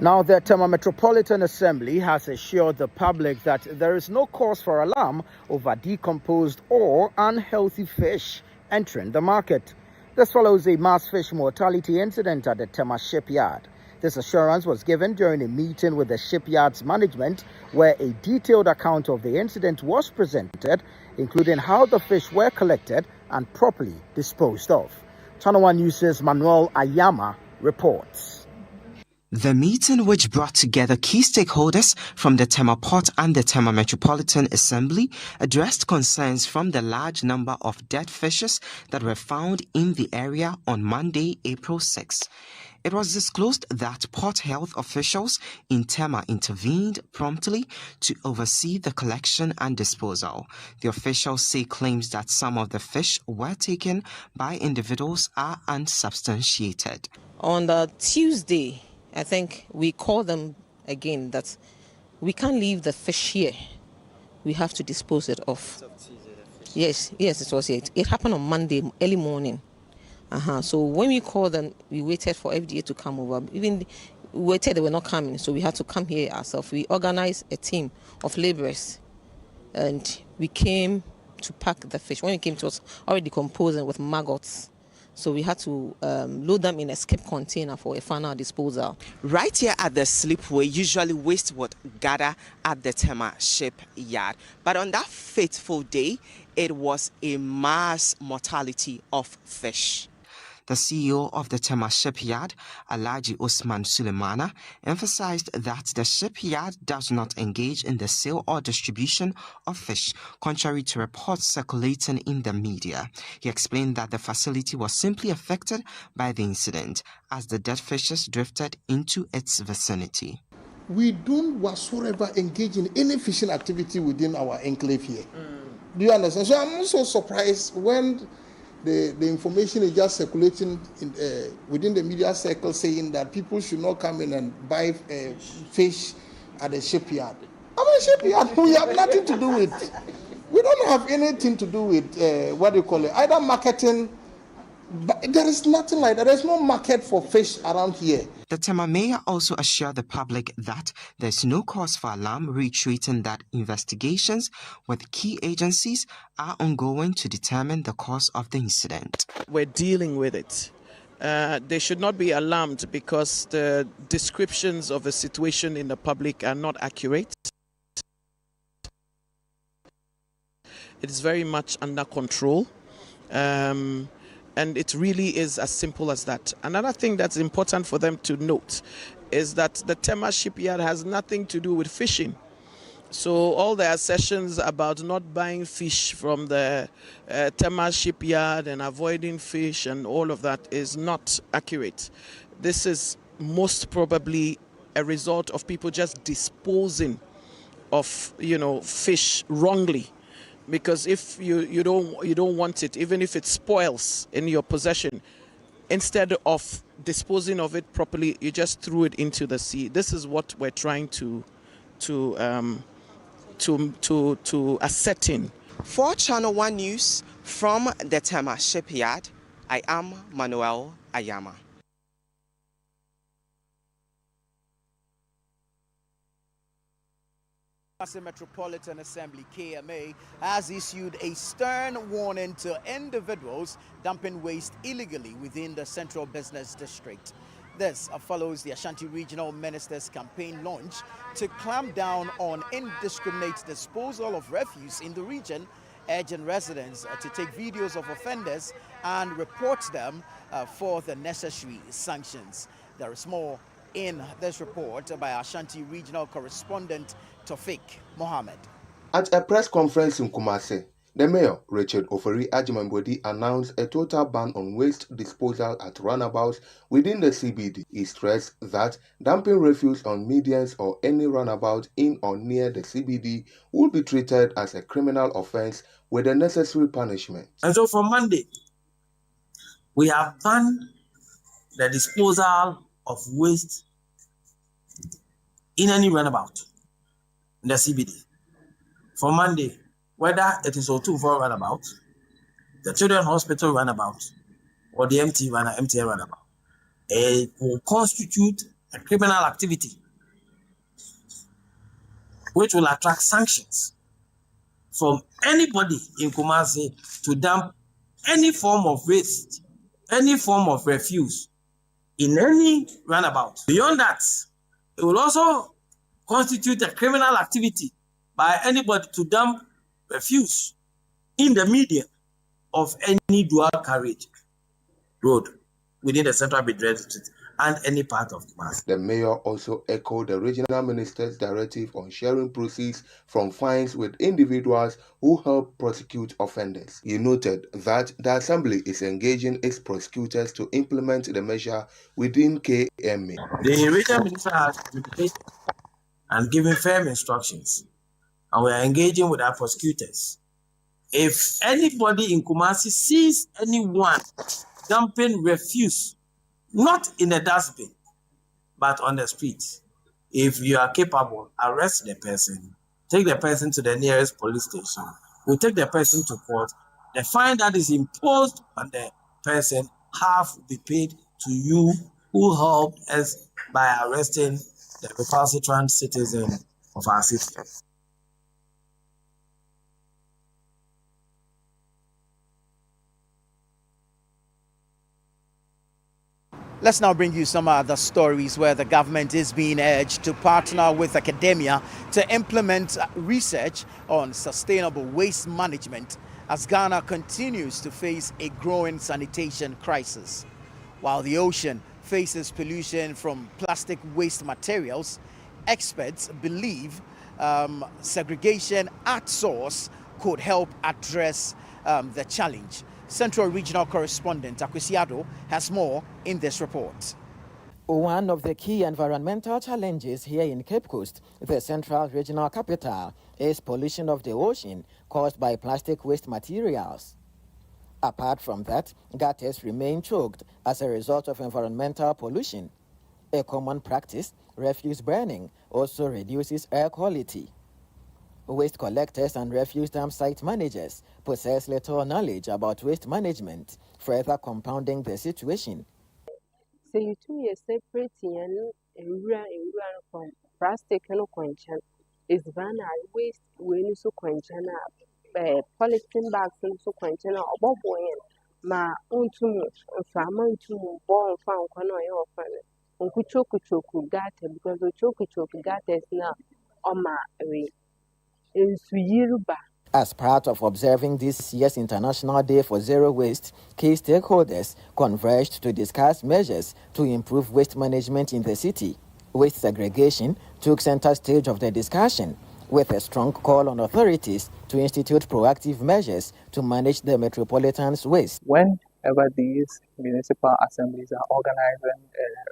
Now, the Tema Metropolitan Assembly has assured the public that there is no cause for alarm over decomposed or unhealthy fish entering the market. This follows a mass fish mortality incident at the Tema shipyard. This assurance was given during a meeting with the shipyard's management, where a detailed account of the incident was presented, including how the fish were collected and properly disposed of. Channel 1 News' Manuel Ayama reports. The meeting, which brought together key stakeholders from the Tema Port and the Tema Metropolitan Assembly, addressed concerns from the large number of dead fishes that were found in the area on Monday, April 6. It was disclosed that port health officials in Tema intervened promptly to oversee the collection and disposal. The officials say claims that some of the fish were taken by individuals are unsubstantiated. On the Tuesday, I think we call them again that we can't leave the fish here. We have to dispose it off. Yes, it was it. It happened on Monday, early morning. So when we called them, we waited for FDA to come over. Even we waited, they were not coming, so we had to come here ourselves. We organized a team of laborers, and we came to pack the fish. When we came, it was already decomposing with maggots. So we had to load them in a skip container for a final disposal. Right here at the slipway, usually waste would gather at the Tema shipyard. But on that fateful day, it was a mass mortality of fish. The CEO of the Tema shipyard, Alhaji Usman Sulemana, emphasized that the shipyard does not engage in the sale or distribution of fish, contrary to reports circulating in the media. He explained that the facility was simply affected by the incident as the dead fishes drifted into its vicinity. We don't whatsoever engage in any fishing activity within our enclave here. Do you understand? So I'm also surprised when the information is just circulating within the media circle saying that people should not come in and buy fish at the shipyard. I mean, shipyard, we have nothing to do with. We don't have anything to do with either marketing. But there is nothing like that. There's no market for fish around here. The Tema mayor also assured the public that there's no cause for alarm, reiterating that investigations with key agencies are ongoing to determine the cause of the incident. We're dealing with it. They should not be alarmed because the descriptions of the situation in the public are not accurate. It is very much under control. And it really is as simple as that. Another thing that's important for them to note is that the Tema shipyard has nothing to do with fishing. So all the assertions about not buying fish from the Tema shipyard and avoiding fish and all of that is not accurate. This is most probably a result of people just disposing of, fish wrongly. Because if you don't want it, even if it spoils in your possession, instead of disposing of it properly, you just threw it into the sea. This is what we're trying to ascertain. For Channel 1 News from the Tema shipyard, I am Manuel Ayama. Metropolitan Assembly KMA has issued a stern warning to individuals dumping waste illegally within the Central Business District. This follows the Ashanti Regional Minister's campaign launch to clamp down on indiscriminate disposal of refuse in the region, urging residents to take videos of offenders and report them for the necessary sanctions. There is more in this report by Ashanti Regional Correspondent Tofik Mohammed. At a press conference in Kumasi, the mayor, Richard Ofori-Atta, announced a total ban on waste disposal at runabouts within the CBD. He stressed that dumping refuse on medians or any runabout in or near the CBD will be treated as a criminal offense with the necessary punishment. And so from Monday, we have banned the disposal of waste in any runabout in the CBD. From Monday, whether it is O2 runabout, the Children's Hospital runabout, or the MTL runabout, it will constitute a criminal activity which will attract sanctions from anybody in Kumasi to dump any form of waste, any form of refuse in any runabout. Beyond that, it will also constitute a criminal activity by anybody to dump refuse in the median of any dual carriage road within the Central Business District and any part of Kumasi. The mayor also echoed the regional minister's directive on sharing proceeds from fines with individuals who help prosecute offenders. He noted that the assembly is engaging its prosecutors to implement the measure within KMA. The regional minister has communicated and given firm instructions, and we are engaging with our prosecutors. If anybody in Kumasi sees anyone dumping refuse, not in a dustbin, but on the street, if you are capable, arrest the person, take the person to the nearest police station. We take the person to court. The fine that is imposed on the person half will be paid to you who helped us by arresting the recalcitrant citizen of our city. Let's now bring you some other stories where the government is being urged to partner with academia to implement research on sustainable waste management as Ghana continues to face a growing sanitation crisis. While the ocean faces pollution from plastic waste materials, experts believe segregation at source could help address the challenge. Central Regional Correspondent Akwesiado has more in this report. One of the key environmental challenges here in Cape Coast, the Central Regional Capital, is pollution of the ocean caused by plastic waste materials. Apart from that, gutters remain choked as a result of environmental pollution. A common practice, refuse burning, also reduces air quality. Waste collectors and refuse dump site managers possess little knowledge about waste management, further compounding the situation. So you two separate from plastic and quenchant is van waste when you so quenchant polythene bags and so quenchant or bob ma untum farmer to born found your fan on kuchoku gata because the choku gata is now on my way. As part of observing this year's International Day for Zero Waste, key stakeholders converged to discuss measures to improve waste management in the city. Waste segregation took center stage of the discussion, with a strong call on authorities to institute proactive measures to manage the metropolitan's waste. Whenever these municipal assemblies are organizing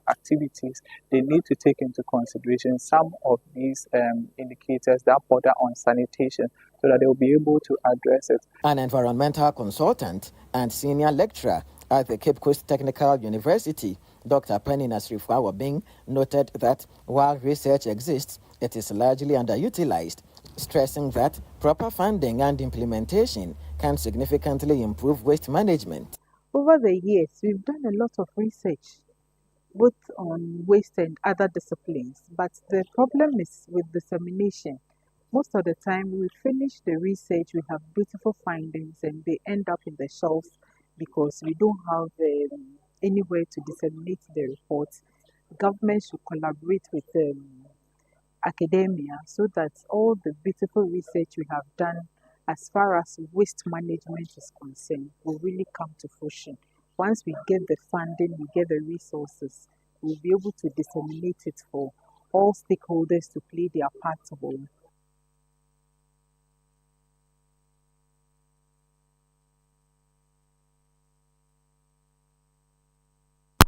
activities, they need to take into consideration some of these indicators that border on sanitation so that they will be able to address it. An environmental consultant and senior lecturer at the Cape Coast Technical University, Dr. Penny Nasrifwa-Wabing, noted that while research exists, it is largely underutilized, stressing that proper funding and implementation can significantly improve waste management. Over the years, we've done a lot of research, both on waste and other disciplines, but the problem is with dissemination. Most of the time, we finish the research, we have beautiful findings, and they end up in the shelves because we don't have anywhere to disseminate the reports. Government should collaborate with academia so that all the beautiful research we have done as far as waste management is concerned will really come to fruition. Once we get the funding, we get the resources, we'll be able to disseminate it for all stakeholders to play their part to whole.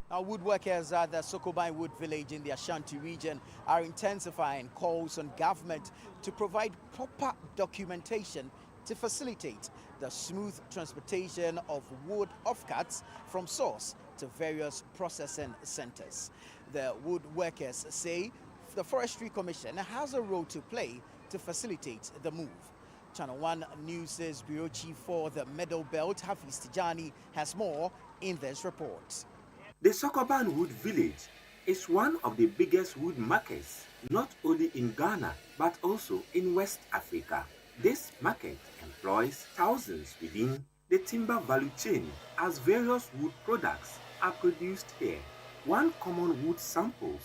Now, woodworkers at the Sokoban Wood Village in the Ashanti region are intensifying calls on government to provide proper documentation to facilitate the smooth transportation of wood offcuts from source to various processing centers. The woodworkers say the Forestry Commission has a role to play to facilitate the move. Channel 1 News' Bureau Chief for the Middle Belt, Hafiz Tijani, has more in this report. The Sokoban Wood Village is one of the biggest wood markets, not only in Ghana, but also in West Africa. This market employs thousands within the timber value chain as various wood products are produced here. One common wood sample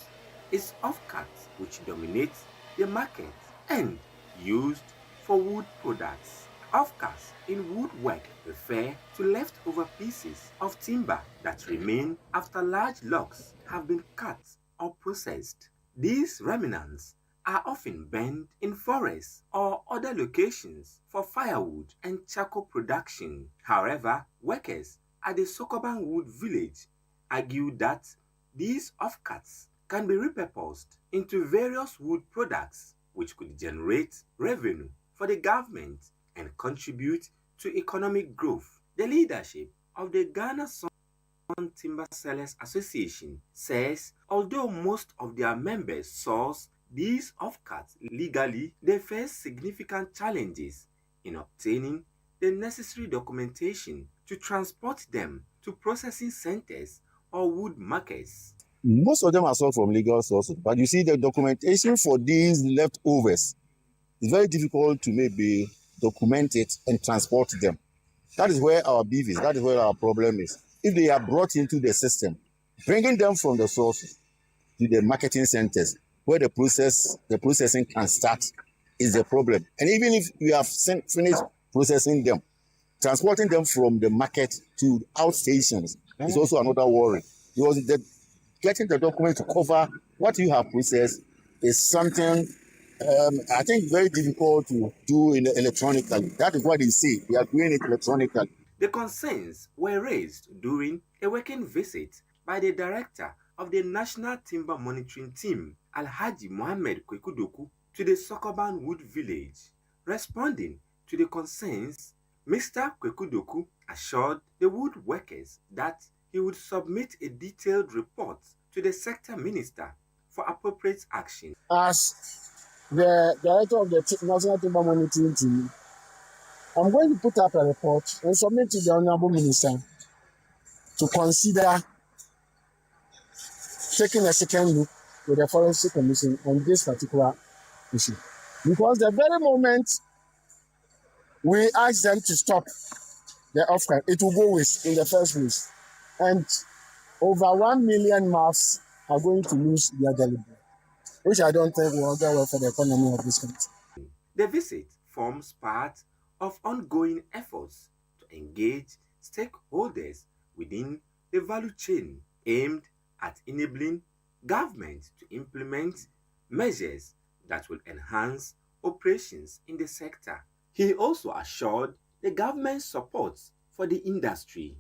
is offcuts, which dominates the market and used for wood products. Offcuts in woodwork refer to leftover pieces of timber that remain after large logs have been cut or processed. These remnants are often burned in forests or other locations for firewood and charcoal production. However, workers at the Sokoban Wood Village argue that these offcuts can be repurposed into various wood products which could generate revenue for the government and contribute to economic growth. The leadership of the Ghana Sun Timber Sellers Association says although most of their members source these offcuts legally, they face significant challenges in obtaining the necessary documentation to transport them to processing centers or wood markets. Most of them are sourced from legal sources, but you see the documentation for these leftovers is very difficult to maybe document it and transport them. That is where our beef is. That is where our problem is. If they are brought into the system, bringing them from the source to the marketing centers where the processing can start is the problem. And even if you have finished processing them, transporting them from the market to outstations is also another worry. Because getting the document to cover what you have processed is something I think very difficult to do electronically. That is what they say. They are doing it electronically. The concerns were raised during a working visit by the director of the National Timber Monitoring Team, Alhaji Mohammed Kwekudoku, to the Sokoban Wood Village. Responding to the concerns, Mr. Kwekudoku assured the woodworkers that he would submit a detailed report to the sector minister for appropriate action. As the director of the National Timber Monitoring Team, I'm going to put up a report and submit to the Honorable Minister to consider taking a second look with the Forestry Commission on this particular issue. Because the very moment we ask them to stop the offcut, it will go waste in the first place. And over 1 million mouths are going to lose their daily bread, which I don't think will go well for the economy of this country. The visit forms part of ongoing efforts to engage stakeholders within the value chain aimed at enabling government to implement measures that will enhance operations in the sector. He also assured the government's support for the industry.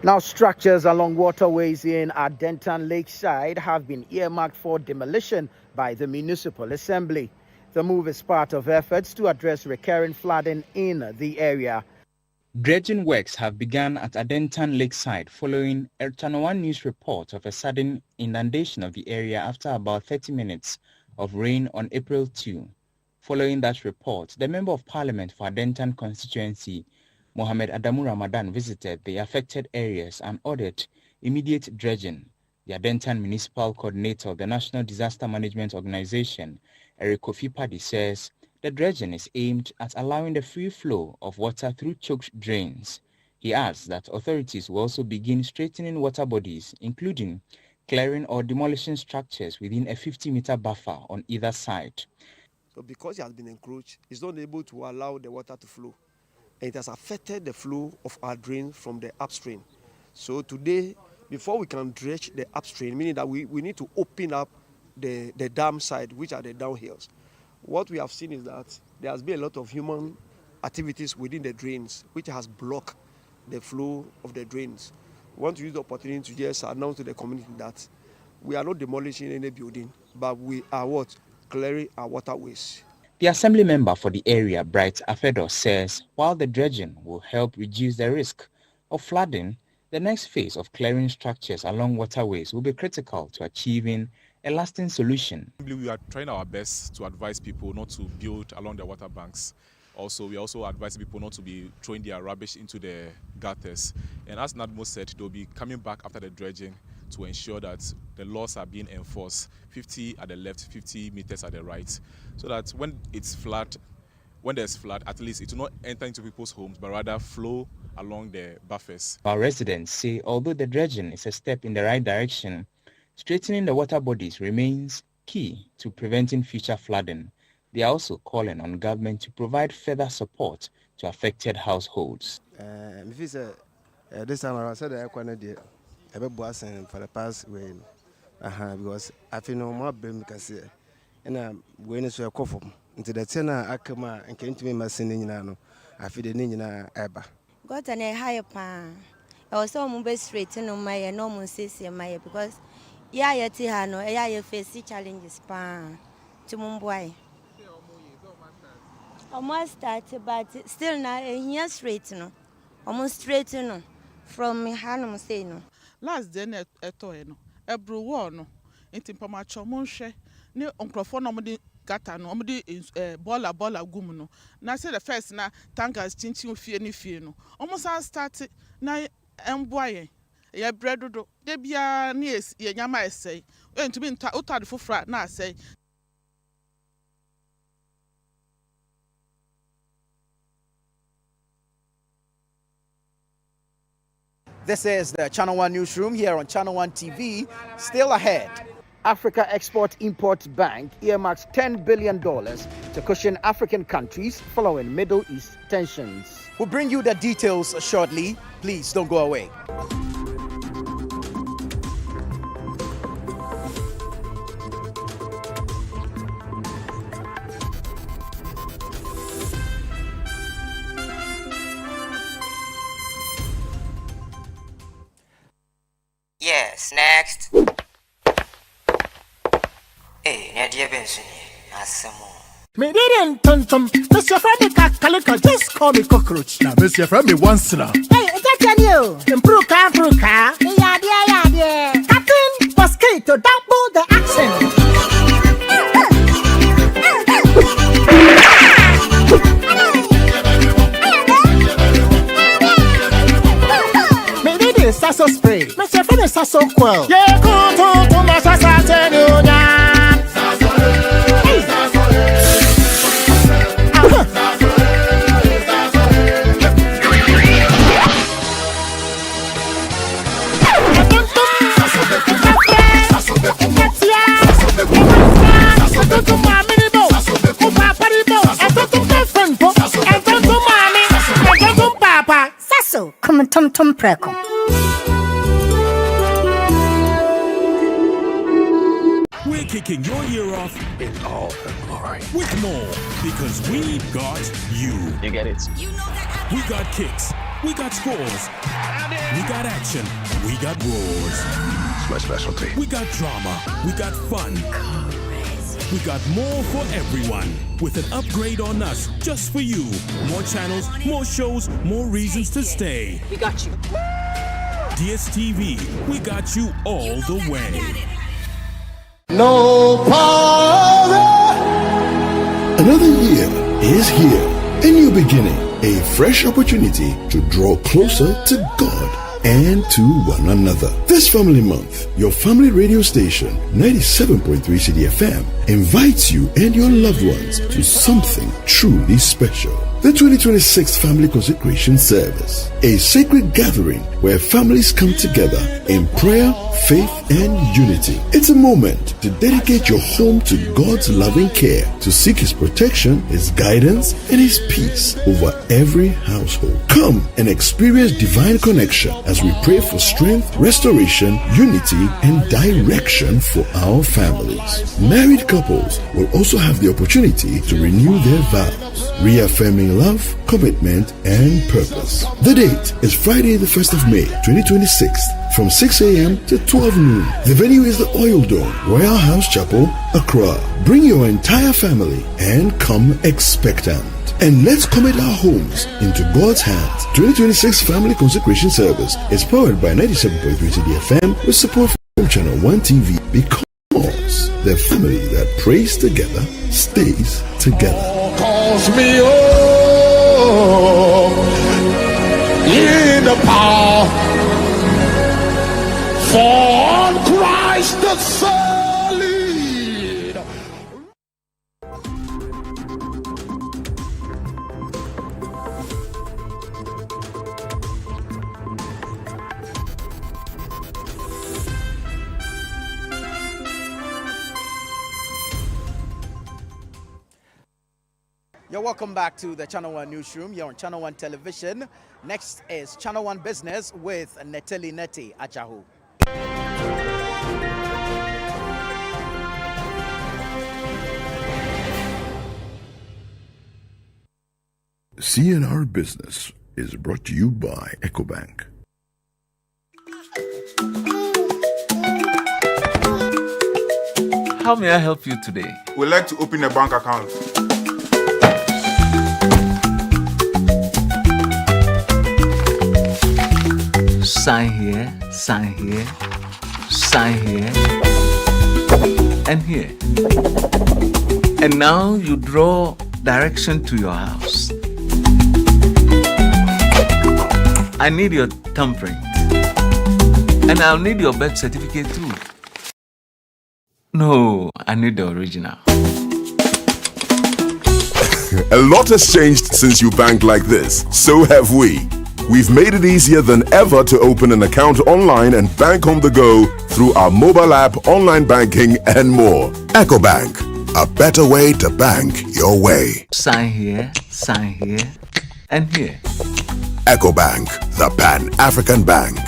Now, structures along waterways in Adentan Lakeside have been earmarked for demolition by the Municipal Assembly. The move is part of efforts to address recurring flooding in the area. Dredging works have begun at Adentan Lakeside following a Channel 1 News report of a sudden inundation of the area after about 30 minutes of rain on April 2. Following that report, the Member of Parliament for Adentan constituency, Mohammed Adamu Ramadan, visited the affected areas and ordered immediate dredging. The Adentan Municipal Coordinator of the National Disaster Management Organization, Eric Kofi Paddy, says the dredging is aimed at allowing the free flow of water through choked drains. He adds that authorities will also begin straightening water bodies, including clearing or demolishing structures within a 50-meter buffer on either side. So because it has been encroached, it's not able to allow the water to flow. And it has affected the flow of our drain from the upstream. So today, before we can dredge the upstream, meaning that we need to open up the dam side, which are the downhills. What we have seen is that there has been a lot of human activities within the drains, which has blocked the flow of the drains. We want to use the opportunity to just announce to the community that we are not demolishing any building, but we are what? Clearing our waterways. The Assembly member for the area, Bright Afedo, says while the dredging will help reduce the risk of flooding, the next phase of clearing structures along waterways will be critical to achieving a lasting solution. We are trying our best to advise people not to build along the water banks. Also, we also advise people not to be throwing their rubbish into the gutters. And as Nadmo said, they'll be coming back after the dredging to ensure that the laws are being enforced, 50 at the left, 50 meters at the right, so that when it's flood, when there's flood, at least it will not enter into people's homes, but rather flow along the buffers. Our residents say although the dredging is a step in the right direction, straightening the water bodies remains key to preventing future flooding. They are also calling on government to provide further support to affected households. This time around, I said for the past way, because I feel no more because I'm going to a coffee into the tenor Akama and came to me my singing. I feel the Nina Abba. Got an a higher pan. I was so mobile straight in on my normal sissy my because Yaya Tihano, a face challenges pan to Mumbai. Almost started, but still not a year straight, no. Almost straight, no. From Hanum say no. Last day, a toy, no. A brew war, no. Into Pamacho Monshe, near Uncrophone, Gata, no, bola gumuno. Now say the first na tangas chinching fear no. Almost I started na boy. Ya bread do, debia niece, ye yama say. When to be in Utad for frat, na say. This is the Channel One Newsroom here on Channel One TV. Still ahead, Africa Export-Import Bank earmarks $10 billion to cushion African countries following Middle East tensions. We'll bring you the details shortly. Please don't go away. Yes, next. Hey, Nadia Benson, some more. Me didn't turn some. Mr. Freddy Calico, just call me cockroach. Now, Mr. Freddy once now. Hey, that's you. Improve car. Yeah, dear. Captain Mosquito, double the action. Sasso spray, Mr. Freddy Sasso quell. Yeah, go to my Sasso. Sasso, come tom preko. We're kicking your year off in all her glory. With more, because we got you. You get it? We got kicks. We got scores. We got action. We got roars. It's my specialty. We got drama. We got fun. We got more for everyone. With an upgrade on us, just for you. More channels, more shows, more reasons to stay. We got you. DSTV, we got you all the way. No power. Another year is here. A new beginning. A fresh opportunity to draw closer to God and to one another. This family month, your family radio station, 97.3 CDFM, invites you and your loved ones to something truly special. The 2026 Family Consecration Service, a sacred gathering where families come together in prayer, faith, and unity. It's a moment to dedicate your home to God's loving care, to seek His protection, His guidance, and His peace over every household. Come and experience divine connection as we pray for strength, restoration, unity, and direction for our families. Married couples will also have the opportunity to renew their vows, reaffirming love, commitment, and purpose. The date is Friday, the 1st of May, 2026, from 6 a.m. to 12 noon. The venue is the Oil Dome, Royal House Chapel, Accra. Bring your entire family and come expectant. And let's commit our homes into God's hands. 2026 Family Consecration Service is powered by 97.3 CDFM with support from Channel 1 TV, because the family that prays together stays together. Calls me home in the power for Christ the solid. You're welcome back to the Channel 1 Newsroom. You're on Channel 1 Television. Next is Channel 1 Business with Neteli Neti Achahu. CNR Business is brought to you by EcoBank. How may I help you today? We'd like to open a bank account. Sign here, sign here, sign here, and here. And now you draw direction to your house. I need your thumbprint. And I'll need your birth certificate too. No, I need the original. A lot has changed since you banked like this. So have we. We've made it easier than ever to open an account online and bank on the go through our mobile app, online banking, and more. EcoBank, a better way to bank your way. Sign here, and here. EcoBank, the Pan-African Bank.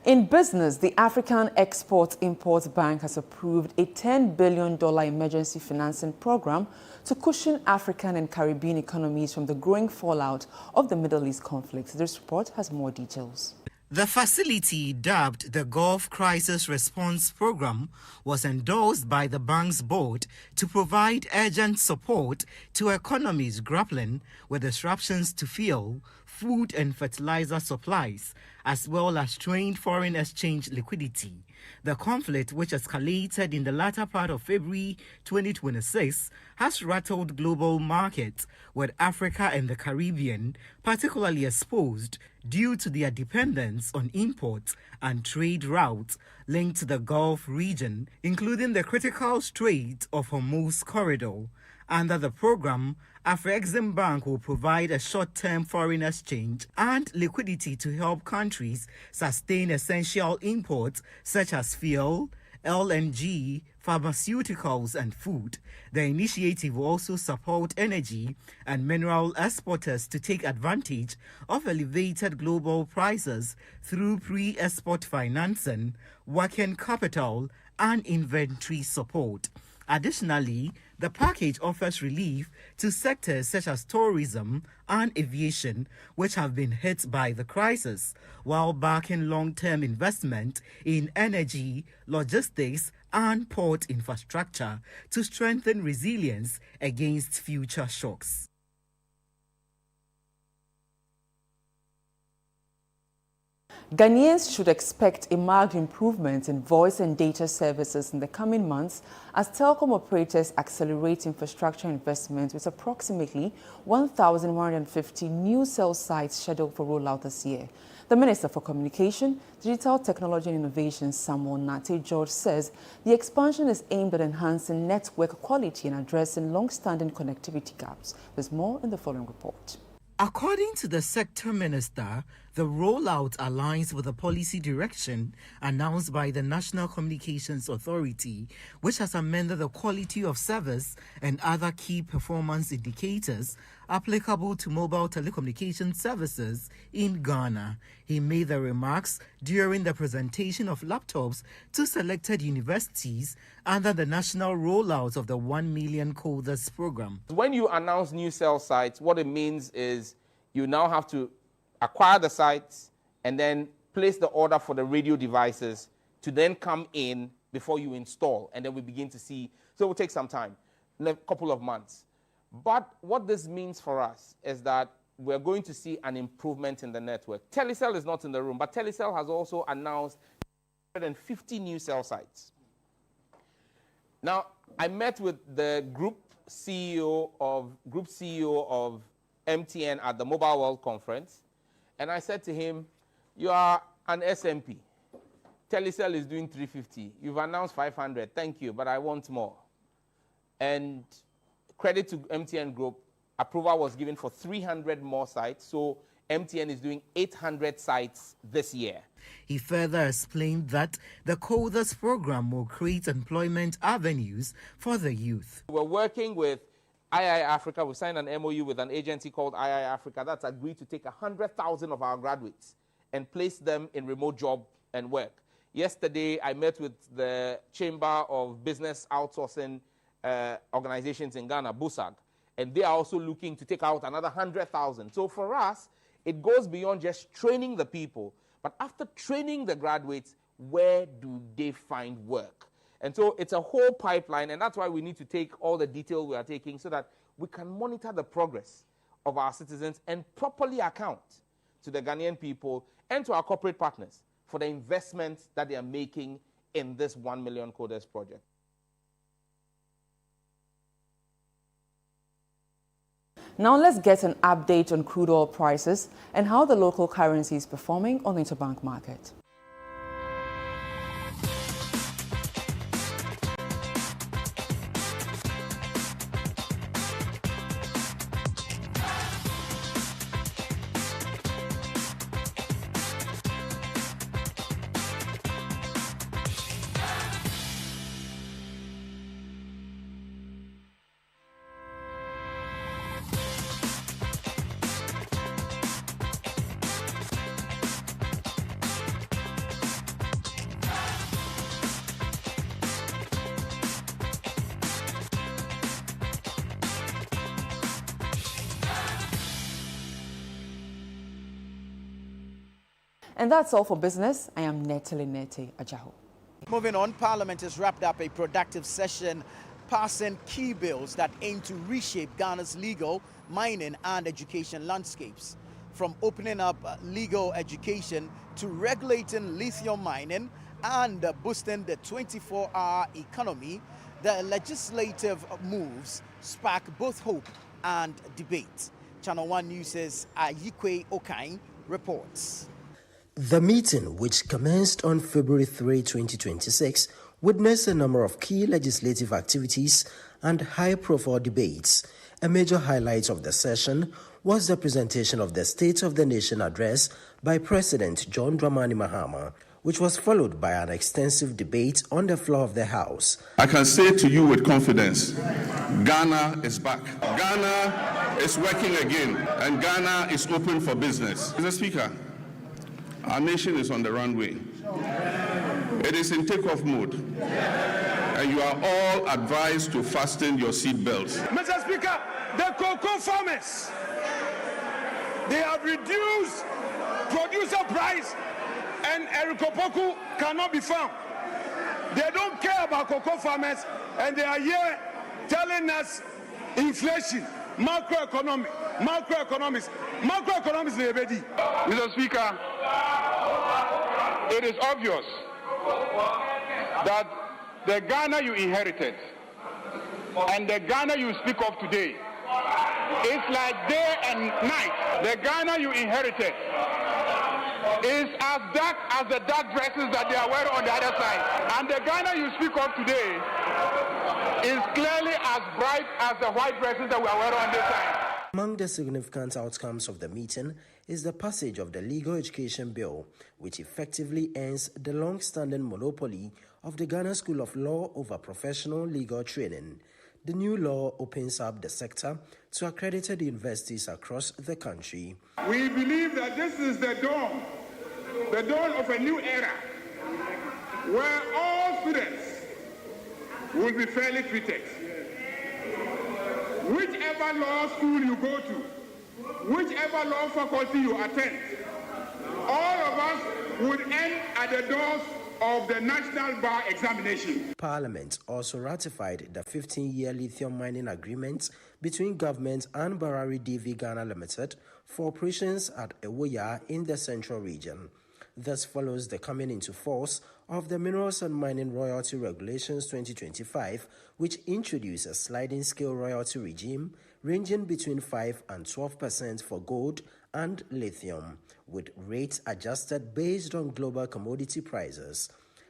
In business, the African Export-Import Bank has approved a $10 billion emergency financing program to cushion African and Caribbean economies from the growing fallout of the Middle East conflict. This report has more details. The facility, dubbed the Gulf Crisis Response Program, was endorsed by the bank's board to provide urgent support to economies grappling with disruptions to fuel, food and fertilizer supplies, as well as strained foreign exchange liquidity. The conflict, which escalated in the latter part of February 2026, has rattled global markets, with Africa and the Caribbean particularly exposed due to their dependence on imports and trade routes linked to the Gulf region, including the critical Strait of Hormuz corridor. Under the program, Afrexim Bank will provide a short-term foreign exchange and liquidity to help countries sustain essential imports such as fuel, LNG, pharmaceuticals, and food. The initiative will also support energy and mineral exporters to take advantage of elevated global prices through pre-export financing, working capital, and inventory support. Additionally, the package offers relief to sectors such as tourism and aviation, which have been hit by the crisis, while backing long-term investment in energy, logistics, and port infrastructure to strengthen resilience against future shocks. Ghanaians should expect a marked improvement in voice and data services in the coming months as telecom operators accelerate infrastructure investments, with approximately 1,150 new cell sites scheduled for rollout this year. The Minister for Communication, Digital Technology and Innovation, Samuel Nate George, says the expansion is aimed at enhancing network quality and addressing long-standing connectivity gaps. There's more in the following report. According to the sector minister, the rollout aligns with the policy direction announced by the National Communications Authority, which has amended the quality of service and other key performance indicators applicable to mobile telecommunication services in Ghana. He made the remarks during the presentation of laptops to selected universities under the national rollout of the 1 million coders program. When you announce new cell sites, what it means is you now have to acquire the sites and then place the order for the radio devices to then come in before you install, and then we begin to see. So it will take some time, a couple of months. But what this means for us is that we're going to see an improvement in the network. Telecel is not in the room, but Telecel has also announced 150 new cell sites. Now, I met with the group CEO of MTN at the Mobile World Conference, and I said to him, you are an SMP. Telecel is doing 350. You've announced 500. Thank you, but I want more. And credit to MTN Group, approval was given for 300 more sites, so MTN is doing 800 sites this year. He further explained that the Coders program will create employment avenues for the youth. We're working with II Africa. We signed an MOU with an agency called II Africa that's agreed to take 100,000 of our graduates and place them in remote job and work. Yesterday, I met with the Chamber of Business Outsourcing organizations in Ghana, BUSAG, and they are also looking to take out another 100,000. So for us, it goes beyond just training the people, but after training the graduates, where do they find work? And so it's a whole pipeline, and that's why we need to take all the detail we are taking so that we can monitor the progress of our citizens and properly account to the Ghanaian people and to our corporate partners for the investments that they are making in this 1 million coders project. Now let's get an update on crude oil prices and how the local currency is performing on the interbank market. And that's all for business. I am Netele Ajaho. Moving on, Parliament has wrapped up a productive session passing key bills that aim to reshape Ghana's legal, mining and education landscapes. From opening up legal education to regulating lithium mining and boosting the 24-hour economy, the legislative moves spark both hope and debate. Channel 1 News' Ayikwe Okai reports. The meeting, which commenced on February 3, 2026, witnessed a number of key legislative activities and high-profile debates. A major highlight of the session was the presentation of the State of the Nation address by President John Dramani Mahama, which was followed by an extensive debate on the floor of the House. I can say to you with confidence, Ghana is back. Ghana is working again, and Ghana is open for business. Mr. Speaker, our nation is on the runway. It is in takeoff mode. And you are all advised to fasten your seat belts. Mr. Speaker, the cocoa farmers, they have reduced producer price and Erikopoku cannot be found. They don't care about cocoa farmers and they are here telling us inflation, macroeconomics, they're ready. Mr. Speaker, it is obvious that the Ghana you inherited and the Ghana you speak of today is like day and night. The Ghana you inherited is as dark as the dark dresses that they are wearing on the other side. And the Ghana you speak of today is clearly as bright as the white dresses that we are wearing on this side. Among the significant outcomes of the meeting is the passage of the Legal Education Bill, which effectively ends the long-standing monopoly of the Ghana School of Law over professional legal training. The new law opens up the sector to accredited universities across the country. We believe that this is the dawn of a new era, where all students will be fairly treated. Whichever law school you go to, whichever law faculty you attend, all of us would end at the doors of the National Bar Examination. Parliament also ratified the 15-year lithium mining agreement between government and Barari DV Ghana Limited for operations at Ewoya in the Central Region. This follows the coming into force of the Minerals and Mining Royalty Regulations 2025, which introduced a sliding scale royalty regime ranging between 5 and 12% for gold and lithium, with rates adjusted based on global commodity prices.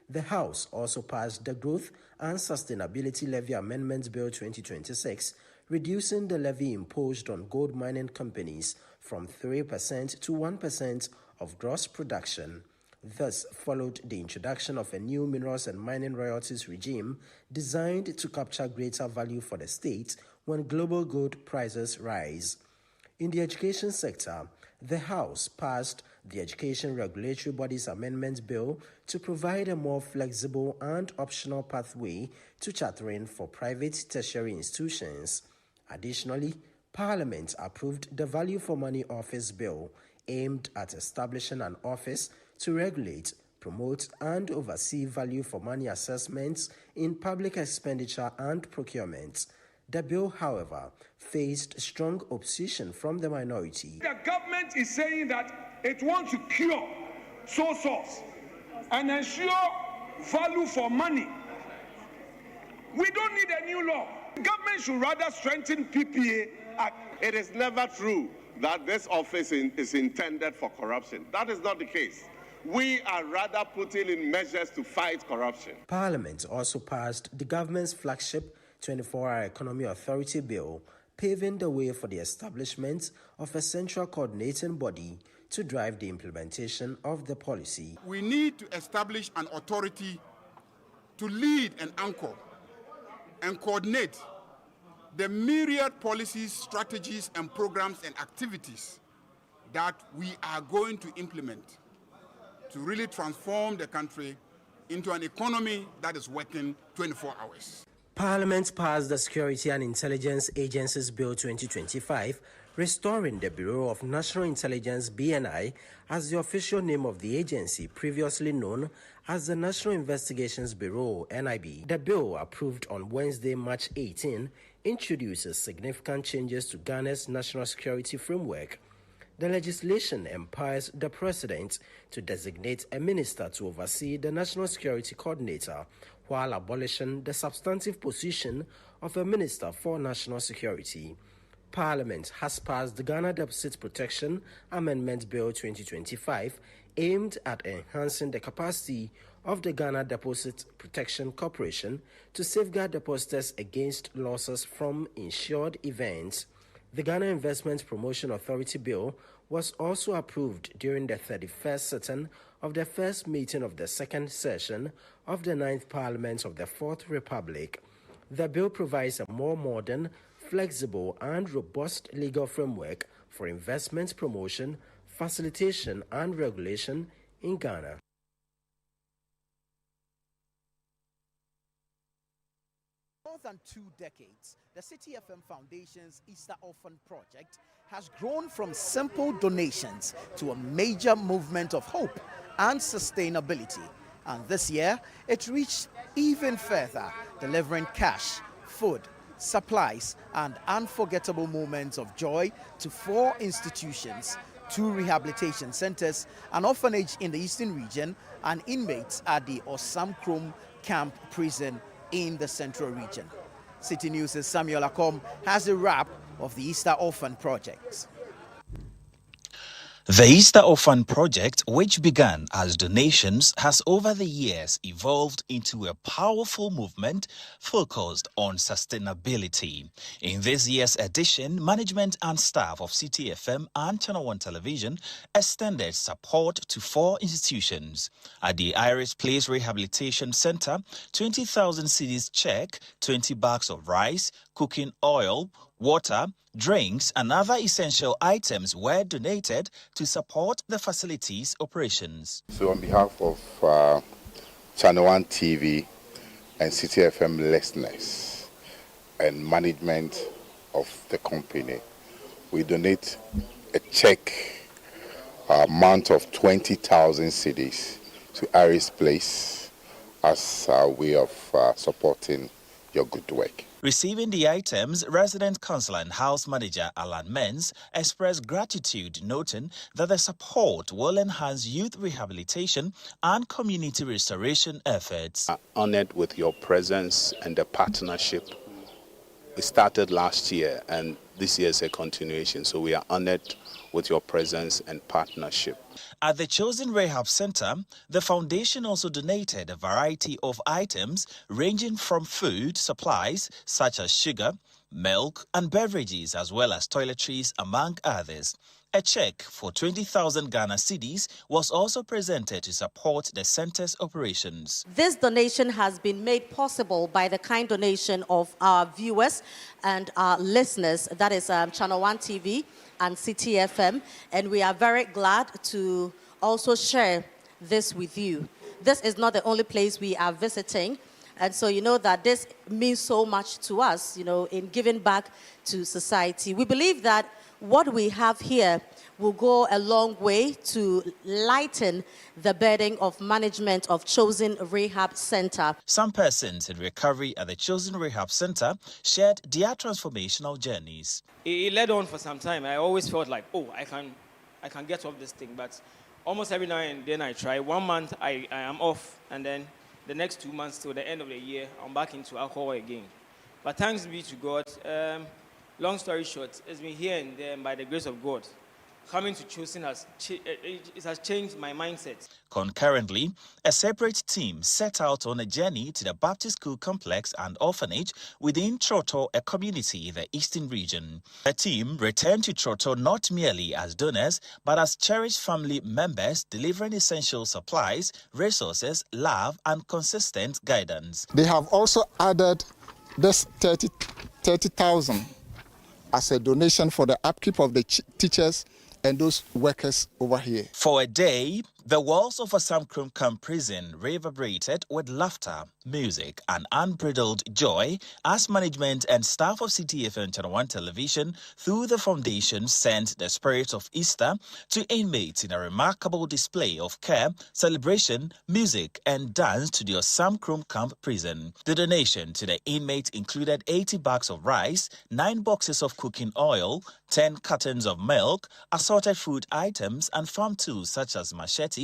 The House also passed the Growth and Sustainability Levy Amendment Bill 2026, reducing the levy imposed on gold mining companies from 3% to 1% of gross production. This followed the introduction of a new minerals and mining royalties regime designed to capture greater value for the state when global gold prices rise. In the education sector, the House passed the Education Regulatory Bodies Amendment Bill to provide a more flexible and optional pathway to chartering for private tertiary institutions. Additionally, Parliament approved the Value for Money Office Bill, aimed at establishing an office to regulate, promote, and oversee value for money assessments in public expenditure and procurement. The bill, however, faced strong opposition from the minority. The government is saying that it wants to cure sole source and ensure value for money. We don't need a new law. The government should rather strengthen PPA Act. It is never true that this office is intended for corruption. That is not the case. We are rather putting in measures to fight corruption. Parliament also passed the government's flagship 24-Hour Economy Authority Bill, paving the way for the establishment of a central coordinating body to drive the implementation of the policy. We need to establish an authority to lead and anchor and coordinate the myriad policies, strategies, and programs and activities that we are going to implement to really transform the country into an economy that is working 24 hours. Parliament passed the Security and Intelligence Agencies Bill 2025, restoring the Bureau of National Intelligence (BNI) as the official name of the agency, previously known as the National Investigations Bureau (NIB). The bill, approved on Wednesday, March 18, introduces significant changes to Ghana's national security framework. The legislation empowers the President to designate a minister to oversee the National Security Coordinator, while abolishing the substantive position of a Minister for National Security. Parliament has passed the Ghana Deposit Protection Amendment Bill 2025, aimed at enhancing the capacity of the Ghana Deposit Protection Corporation to safeguard depositors against losses from insured events. The Ghana Investment Promotion Authority Bill was also approved during the 31st sitting of the first meeting of the second session of the 9th Parliament of the Fourth Republic. The bill provides a more modern, flexible, and robust legal framework for investment promotion, facilitation, and regulation in Ghana. More than 2 decades, the City FM Foundation's Easter Orphan project has grown from simple donations to a major movement of hope and sustainability. And this year, it reached even further, delivering cash, food, supplies, and unforgettable moments of joy to 4 institutions 2 rehabilitation centers, an orphanage in the eastern region, and inmates at the Osamkrom Camp Prison in the central region. City News' Samuel Akom has a wrap of the Easter Orphan project. The Easter Orphan project, which began as donations, has over the years evolved into a powerful movement focused on sustainability. In this year's edition, management and staff of City FM and Channel 1 Television extended support to 4 institutions. At the Iris Place Rehabilitation Center, 20,000 cedis check, 20 bags of rice, cooking oil, water, drinks, and other essential items were donated to support the facility's operations. So on behalf of Channel 1 TV and City FM listeners and management of the company, we donate a check amount of 20,000 cedis to Iris Place as a way of supporting your good work. Receiving the items, resident councillor and house manager Alan Menz expressed gratitude, noting that the support will enhance youth rehabilitation and community restoration efforts. I'm honored with your presence and the partnership. We started last year and this year is a continuation, so we are honored with your presence and partnership. At the chosen rehab center, the foundation also donated a variety of items ranging from food supplies such as sugar, milk and beverages, as well as toiletries, among others. A check for 20,000 Ghana cedis was also presented to support the center's operations. This donation has been made possible by the kind donation of our viewers and our listeners, that is Channel 1 TV and City FM, and we are very glad to also share this with you. This is not the only place we are visiting, and so you know that this means so much to us, in giving back to society. We believe that what we have here will go a long way to lighten the burden of management of Chosen Rehab Center. Some persons in recovery at the Chosen Rehab Center shared their transformational journeys. It led on for some time. I always felt like, I can get off this thing, but almost every now and then I try. 1 month I am off, and then the next 2 months till the end of the year, I'm back into alcohol again. But thanks be to God. Long story short, it's been here and there, and by the grace of God, coming to Chosen has changed my mindset. Concurrently, a separate team set out on a journey to the Baptist School Complex and Orphanage within Troto, a community in the eastern region. The team returned to Troto not merely as donors, but as cherished family members, delivering essential supplies, resources, love, and consistent guidance. They have also added this 30,000 as a donation for the upkeep of the teachers and those workers over here. For a day, the walls of Osamkrom Camp Prison reverberated with laughter, music, and unbridled joy as management and staff of CTF Channel 1 Television through the foundation sent the spirit of Easter to inmates in a remarkable display of care, celebration, music, and dance to the Osamkrom Camp Prison. The donation to the inmates included 80 bags of rice, 9 boxes of cooking oil, 10 cartons of milk, assorted food items, and farm tools such as machetes,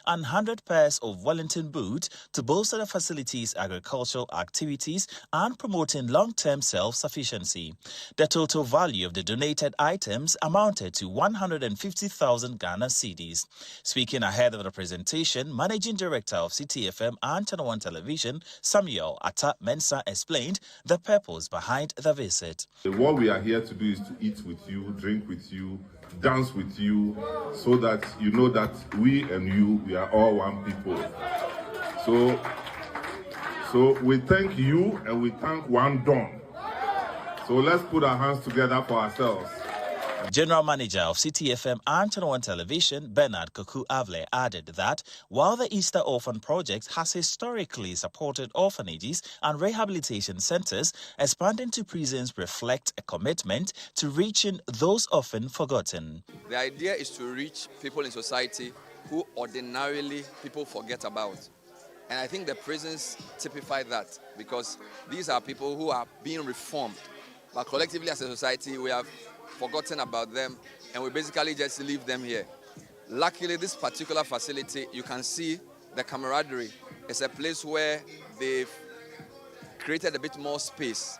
and 100 pairs of Wellington boots to bolster the facility's agricultural activities and promoting long-term self-sufficiency. The total value of the donated items amounted to 150,000 Ghana cedis. Speaking ahead of the presentation, Managing Director of CTFM and Channel 1 Television, Samuel Atta Mensah, explained the purpose behind the visit. What we are here to do is to eat with you, drink with you, dance with you, so that you know that we and you, we are all one people. So we thank you and we thank One Dawn. So let's put our hands together for ourselves. General Manager of CTFM and Channel 1 Television, Bernard Koku-Avle, added that while the Easter Orphan Project has historically supported orphanages and rehabilitation centers, expanding to prisons reflects a commitment to reaching those often forgotten. The idea is to reach people in society who ordinarily people forget about. And I think the prisons typify that, because these are people who are being reformed. But collectively as a society, we have forgotten about them, and we basically just leave them here. Luckily, this particular facility, you can see the camaraderie. It's a place where they've created a bit more space.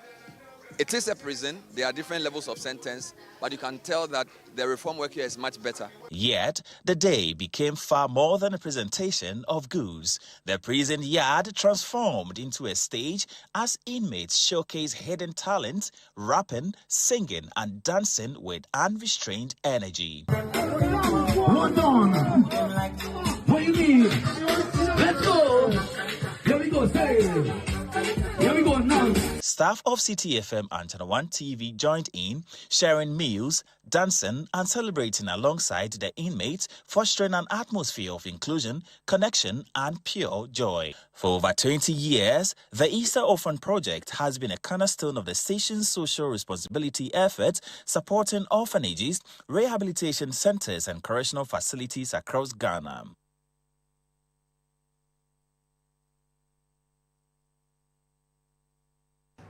It is a prison. There are different levels of sentence, but you can tell that the reform work here is much better. Yet, the day became far more than a presentation of goods. The prison yard transformed into a stage as inmates showcased hidden talent, rapping, singing, and dancing with unrestrained energy. Hold on. What do you mean? Let's go. Here we go, say it. Here we go now. Staff of CTFM and Channel 1 TV joined in, sharing meals, dancing, and celebrating alongside the inmates, fostering an atmosphere of inclusion, connection, and pure joy. For over 20 years, the Easter Orphan Project has been a cornerstone of the station's social responsibility efforts, supporting orphanages, rehabilitation centers, and correctional facilities across Ghana.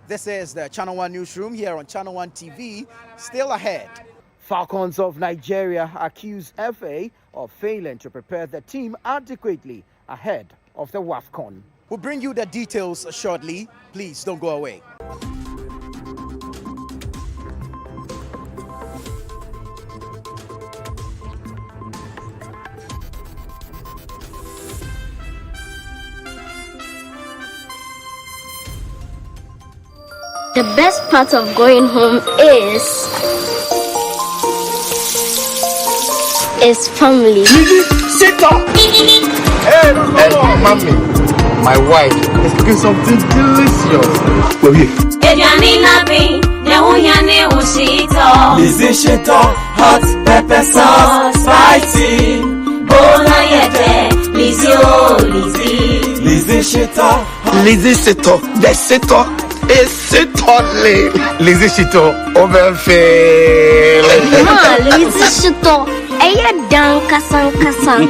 This is the Channel 1 Newsroom here on Channel 1 TV. Still ahead. Falcons of Nigeria accuse FA of failing to prepare the team adequately ahead of the WAFCON. We'll bring you the details shortly. Please don't go away. The best part of going home is family. Sit up! Hey, mommy, my wife is cooking something delicious. Well, Lizzie Shito, hot pepper sauce, spicy. Bona yete, Lizzie, oh Lizzie. Lizzie Shito, Lizzie Shito, the Shito is Shito. Lizzie Shito, overfill. Lizzie Shito,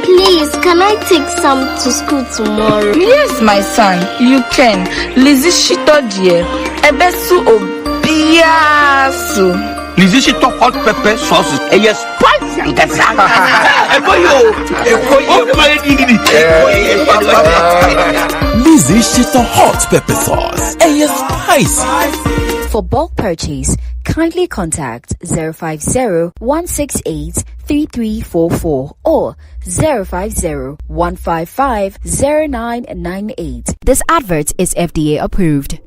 please, can I take some to school tomorrow? Yes, my son, you can. Lizzie Shito, dear. Ebesu obiasu. Lizzie Shito hot pepper sauce is spicy and Lizzie Shito hot pepper sauce. Spicy. For bulk purchase, kindly contact 050-168-3344 or 050-155-0998. This advert is FDA approved.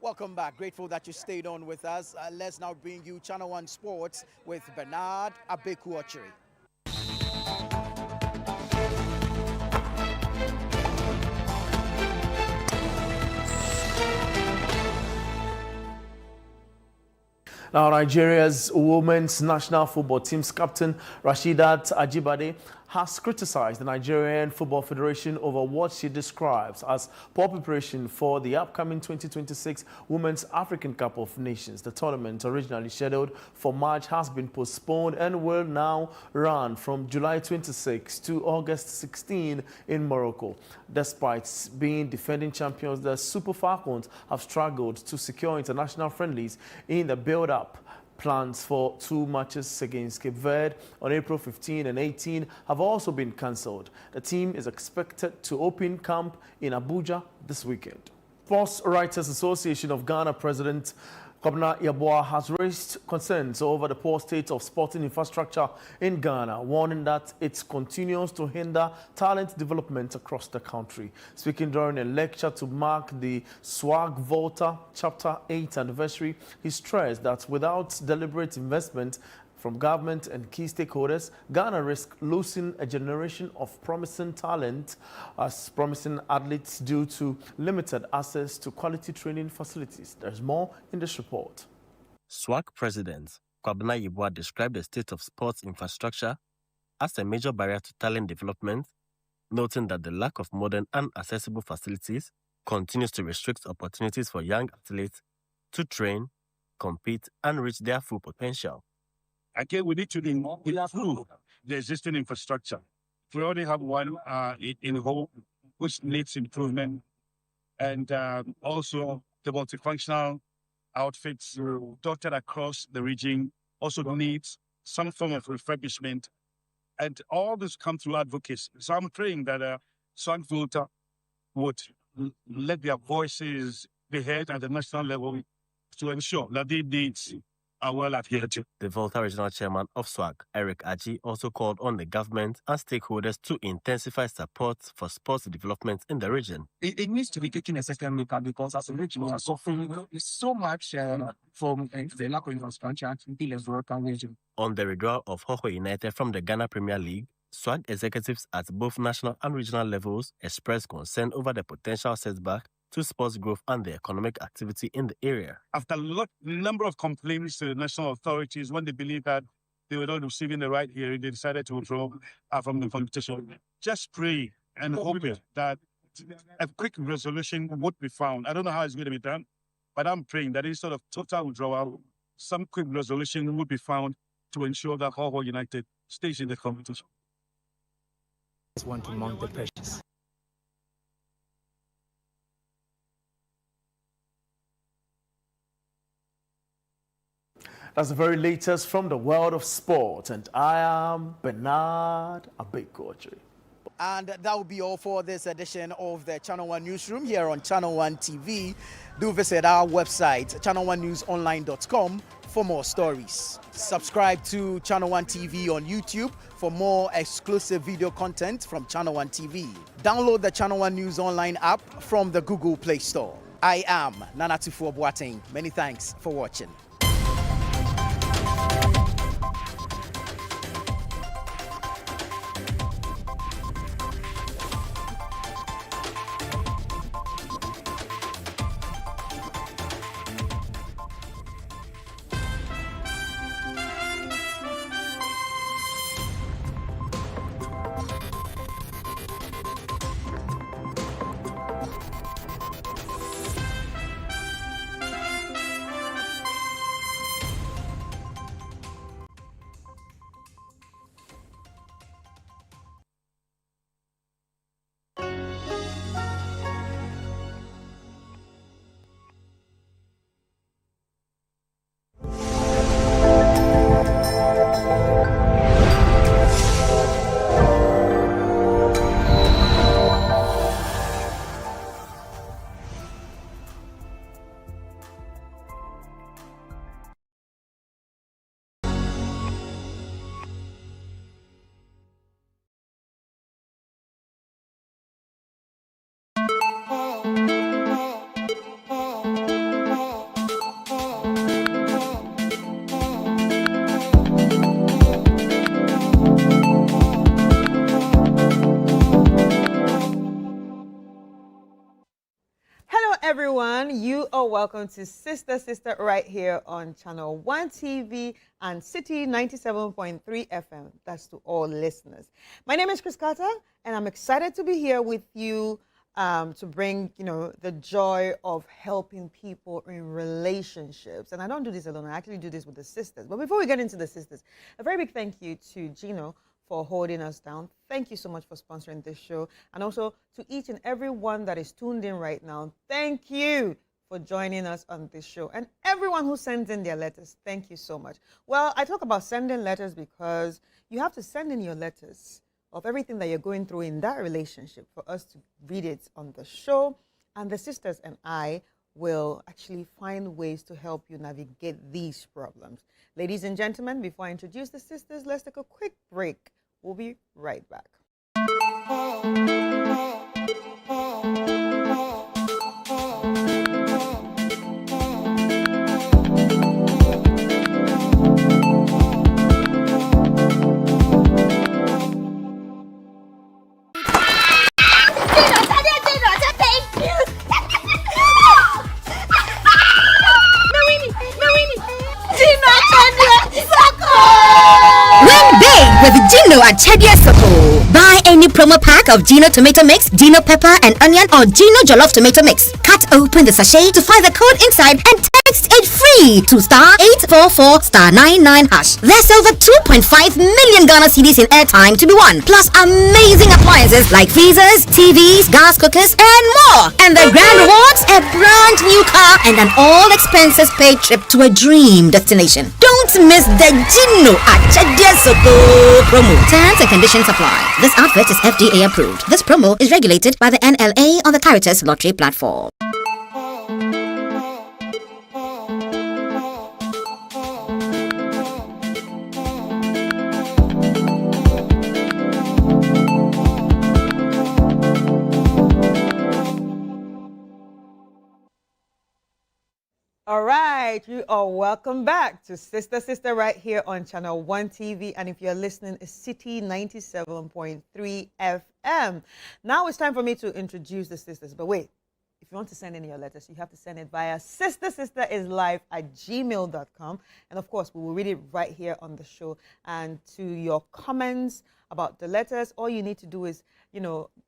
Welcome back. Grateful that you stayed on with us. Let's now bring you Channel 1 Sports with Bernard Abeku-Ochiri. Now, Nigeria's women's national football team's captain, Rasheedat Ajibade, has criticized the Nigerian Football Federation over what she describes as poor preparation for the upcoming 2026 Women's African Cup of Nations. The tournament, originally scheduled for March, has been postponed and will now run from July 26 to August 16 in Morocco. Despite being defending champions, the Super Falcons have struggled to secure international friendlies in the build-up. Plans for 2 matches against Cape Verde on April 15 and 18 have also been cancelled. The team is expected to open camp in Abuja this weekend. Sports Writers Association of Ghana President Kwabena Yeboah has raised concerns over the poor state of sporting infrastructure in Ghana, warning that it continues to hinder talent development across the country. Speaking during a lecture to mark the Swag Volta Chapter 8 anniversary, he stressed that without deliberate investment from government and key stakeholders, Ghana risks losing a generation of promising talent as promising athletes due to limited access to quality training facilities. There's more in this report. SWAC President Kwabena Yeboah described the state of sports infrastructure as a major barrier to talent development, noting that the lack of modern and accessible facilities continues to restrict opportunities for young athletes to train, compete, and reach their full potential. Again, we need to improve the existing infrastructure. We already have one in Hope, which needs improvement. And also the multifunctional outfits dotted across the region also needs some form of refurbishment. And all this come through advocacy. So I'm praying that Swanvota would let their voices be heard at the national level to ensure that these needs are well adhered to. The Volta Regional Chairman of SWAG, Eric Aji, also called on the government and stakeholders to intensify support for sports development in the region. It needs to be taken a second look at, because as a region, we are suffering so much from the lack of infrastructure in the African region. On the withdrawal of Hoho United from the Ghana Premier League, SWAG executives at both national and regional levels expressed concern over the potential setback to sports growth and the economic activity in the area. After a number of complaints to the national authorities, when they believed that they were not receiving the right hearing, they decided to withdraw from the competition. Just pray and hope that a quick resolution would be found. I don't know how it's going to be done, but I'm praying that instead of total withdrawal, some quick resolution would be found to ensure that Hoho United stays in the competition. I just want to mount the pressures. That's the very latest from the world of sport, and I am Bernard Abekoche. And that will be all for this edition of the Channel One Newsroom here on Channel One TV. Do visit our website, channel1newsonline.com, for more stories. Subscribe to Channel One TV on YouTube for more exclusive video content from Channel One TV. Download the Channel One News Online app from the Google Play Store. I am Nanatufo Boateng. Many thanks for watching. Everyone, you are welcome to Sister right here on Channel One TV and City 97.3 FM. That's to all listeners. My name is Chris Carter, and I'm excited to be here with you to bring, the joy of helping people in relationships. And I don't do this alone. I actually do this with the sisters. But before we get into the sisters, a very big thank you to Gino for holding us down. Thank you so much for sponsoring this show. And also to each and every one that is tuned in right now, thank you for joining us on this show. And everyone who sends in their letters, thank you so much. Well, I talk about sending letters because you have to send in your letters of everything that you're going through in that relationship for us to read it on the show. And the sisters and I will actually find ways to help you navigate these problems. Ladies and gentlemen, before I introduce the sisters, let's take a quick break. We'll be right back. Win big with Gino at Chedia Soko. Buy new promo pack of Gino tomato mix, Gino pepper and onion, or Gino jollof tomato mix. Cut open the sachet to find the code inside and text it free to *844*99#. There's over 2.5 million Ghana cedis in airtime to be won, plus amazing appliances like freezers, TVs, gas cookers, and more. And the grand rewards: a brand new car and an all expenses paid trip to a dream destination. Don't miss the Gino Achadia Soko promo. Terms and conditions apply. This advert is FDA approved. This promo is regulated by the NLA on the Caritas Lottery platform. All right, you are welcome back to Sister right here on Channel 1 TV. And if you're listening, it's City 97.3 FM. Now it's time for me to introduce the sisters. But wait, if you want to send in your letters, you have to send it via sisterislive@gmail.com. And of course, we will read it right here on the show. And to your comments about the letters, all you need to do is,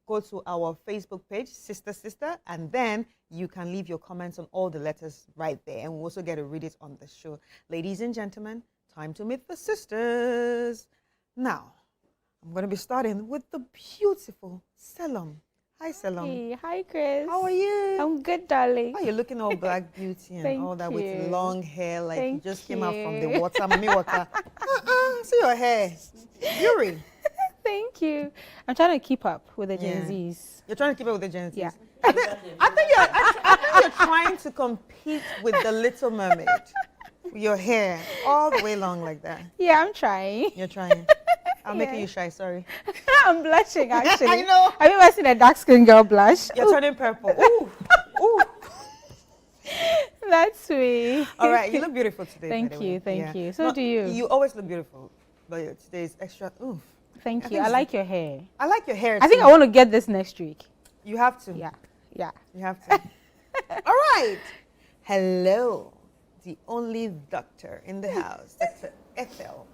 go to our Facebook page, Sister, and then you can leave your comments on all the letters right there. And we'll also get to read it on the show. Ladies and gentlemen, time to meet the sisters. Now, I'm going to be starting with the beautiful Selam. Hi, Selam. Hey, hi, Chris. How are you? I'm good, darling. Oh, you're looking all black beauty and all that with long hair, like you just came out from the water, mommy water. See your hair. Yuri. Thank you. I'm trying to keep up with the Gen Zs. You're trying to keep up with the Gen Zs? Yeah. I think you're trying to compete with the Little Mermaid. Your hair all the way long like that. Yeah, I'm trying. You're trying. I'm making you shy, sorry. I'm blushing, actually. I know. Have you ever seen a dark-skinned girl blush? You're turning purple. Ooh. Ooh. That's sweet. All right, you look beautiful today. Thank you. So do you. You always look beautiful, but today is extra. Ooh. Thank you. I like your hair. I like your hair. I think I want to get this next week. You have to. Yeah. You have to. All right. Hello, the only doctor in the house, Dr. Ethel.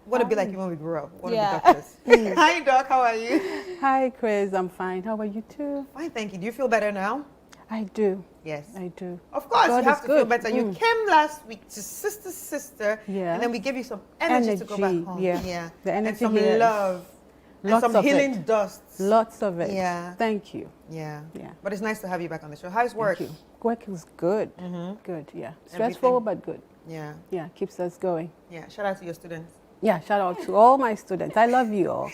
Want to be like you when we grew up. One of the doctors. Hi, Doc. How are you? Hi, Chris. I'm fine. How are you too? Fine, thank you. Do you feel better now? I do. Yes. I do. Of course, God you have to good. feel better. You came last week to Sister, and then we gave you some energy to go back home. Yeah. The energy and some here love. Lots and some of healing it. dusts. Lots of it. Yeah. Thank you. Yeah. Yeah. But it's nice to have you back on the show. How's work? Thank you. Work is good. Good, yeah. Stressful, but good. Yeah. Yeah, keeps us going. Yeah. Shout out to your students. Yeah, shout out to all my students. I love you all.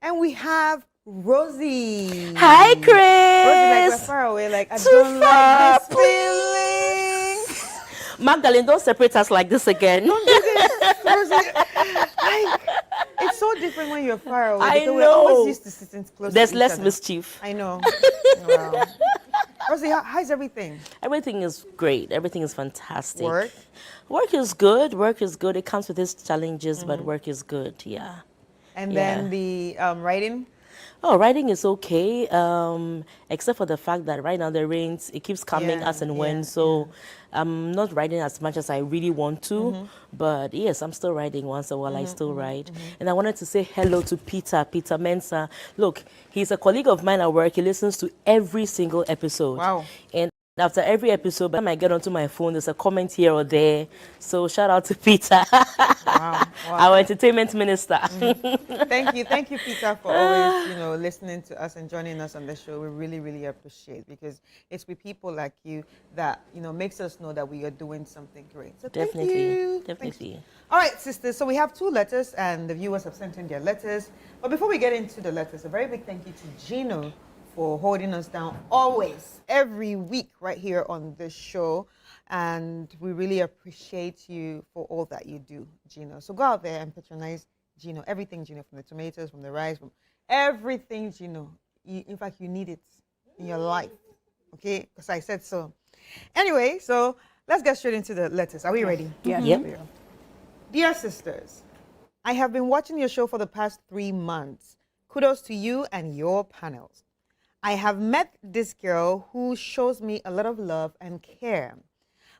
And we have Rosie. Hi, Chris. Rosie, like we're far away. Like I don't like this feeling. Magdalene, don't separate us like this again. Don't do this, Rosie. Like, it's so different when you're far away. I because know. We're always used to sitting close. There's to each less other. mischief. I know. Wow. Rosie, how's everything? Everything is great. Everything is fantastic. Work? Work is good. Work is good. It comes with its challenges, but work is good. Yeah. And then the writing? Oh, writing is okay, except for the fact that right now the rains, it keeps coming as and when, so I'm not writing as much as I really want to, but yes, I'm still writing once in a while, I still write. And I wanted to say hello to Peter Mensah. Look, he's a colleague of mine at work. He listens to every single episode. Wow. And after every episode, by the time I get onto my phone, there's a comment here or there. So shout out to Peter, our entertainment minister. Thank you, Peter, for always, listening to us and joining us on the show. We really, really appreciate, because it's with people like you that, makes us know that we are doing something great. So Definitely. Thank you. Definitely. All right, sisters. So we have 2 letters, and the viewers have sent in their letters. But before we get into the letters, a very big thank you to Gino for holding us down always, every week, right here on this show. And we really appreciate you for all that you do, Gino. So go out there and patronize Gino. Everything, Gino, from the tomatoes, from the rice, from everything, Gino. In fact, you need it in your life, okay? Because I said so. Anyway, so let's get straight into the letters. Are we ready? Yeah. Yep. Dear sisters, I have been watching your show for the past 3 months. Kudos to you and your panels. I have met this girl who shows me a lot of love and care.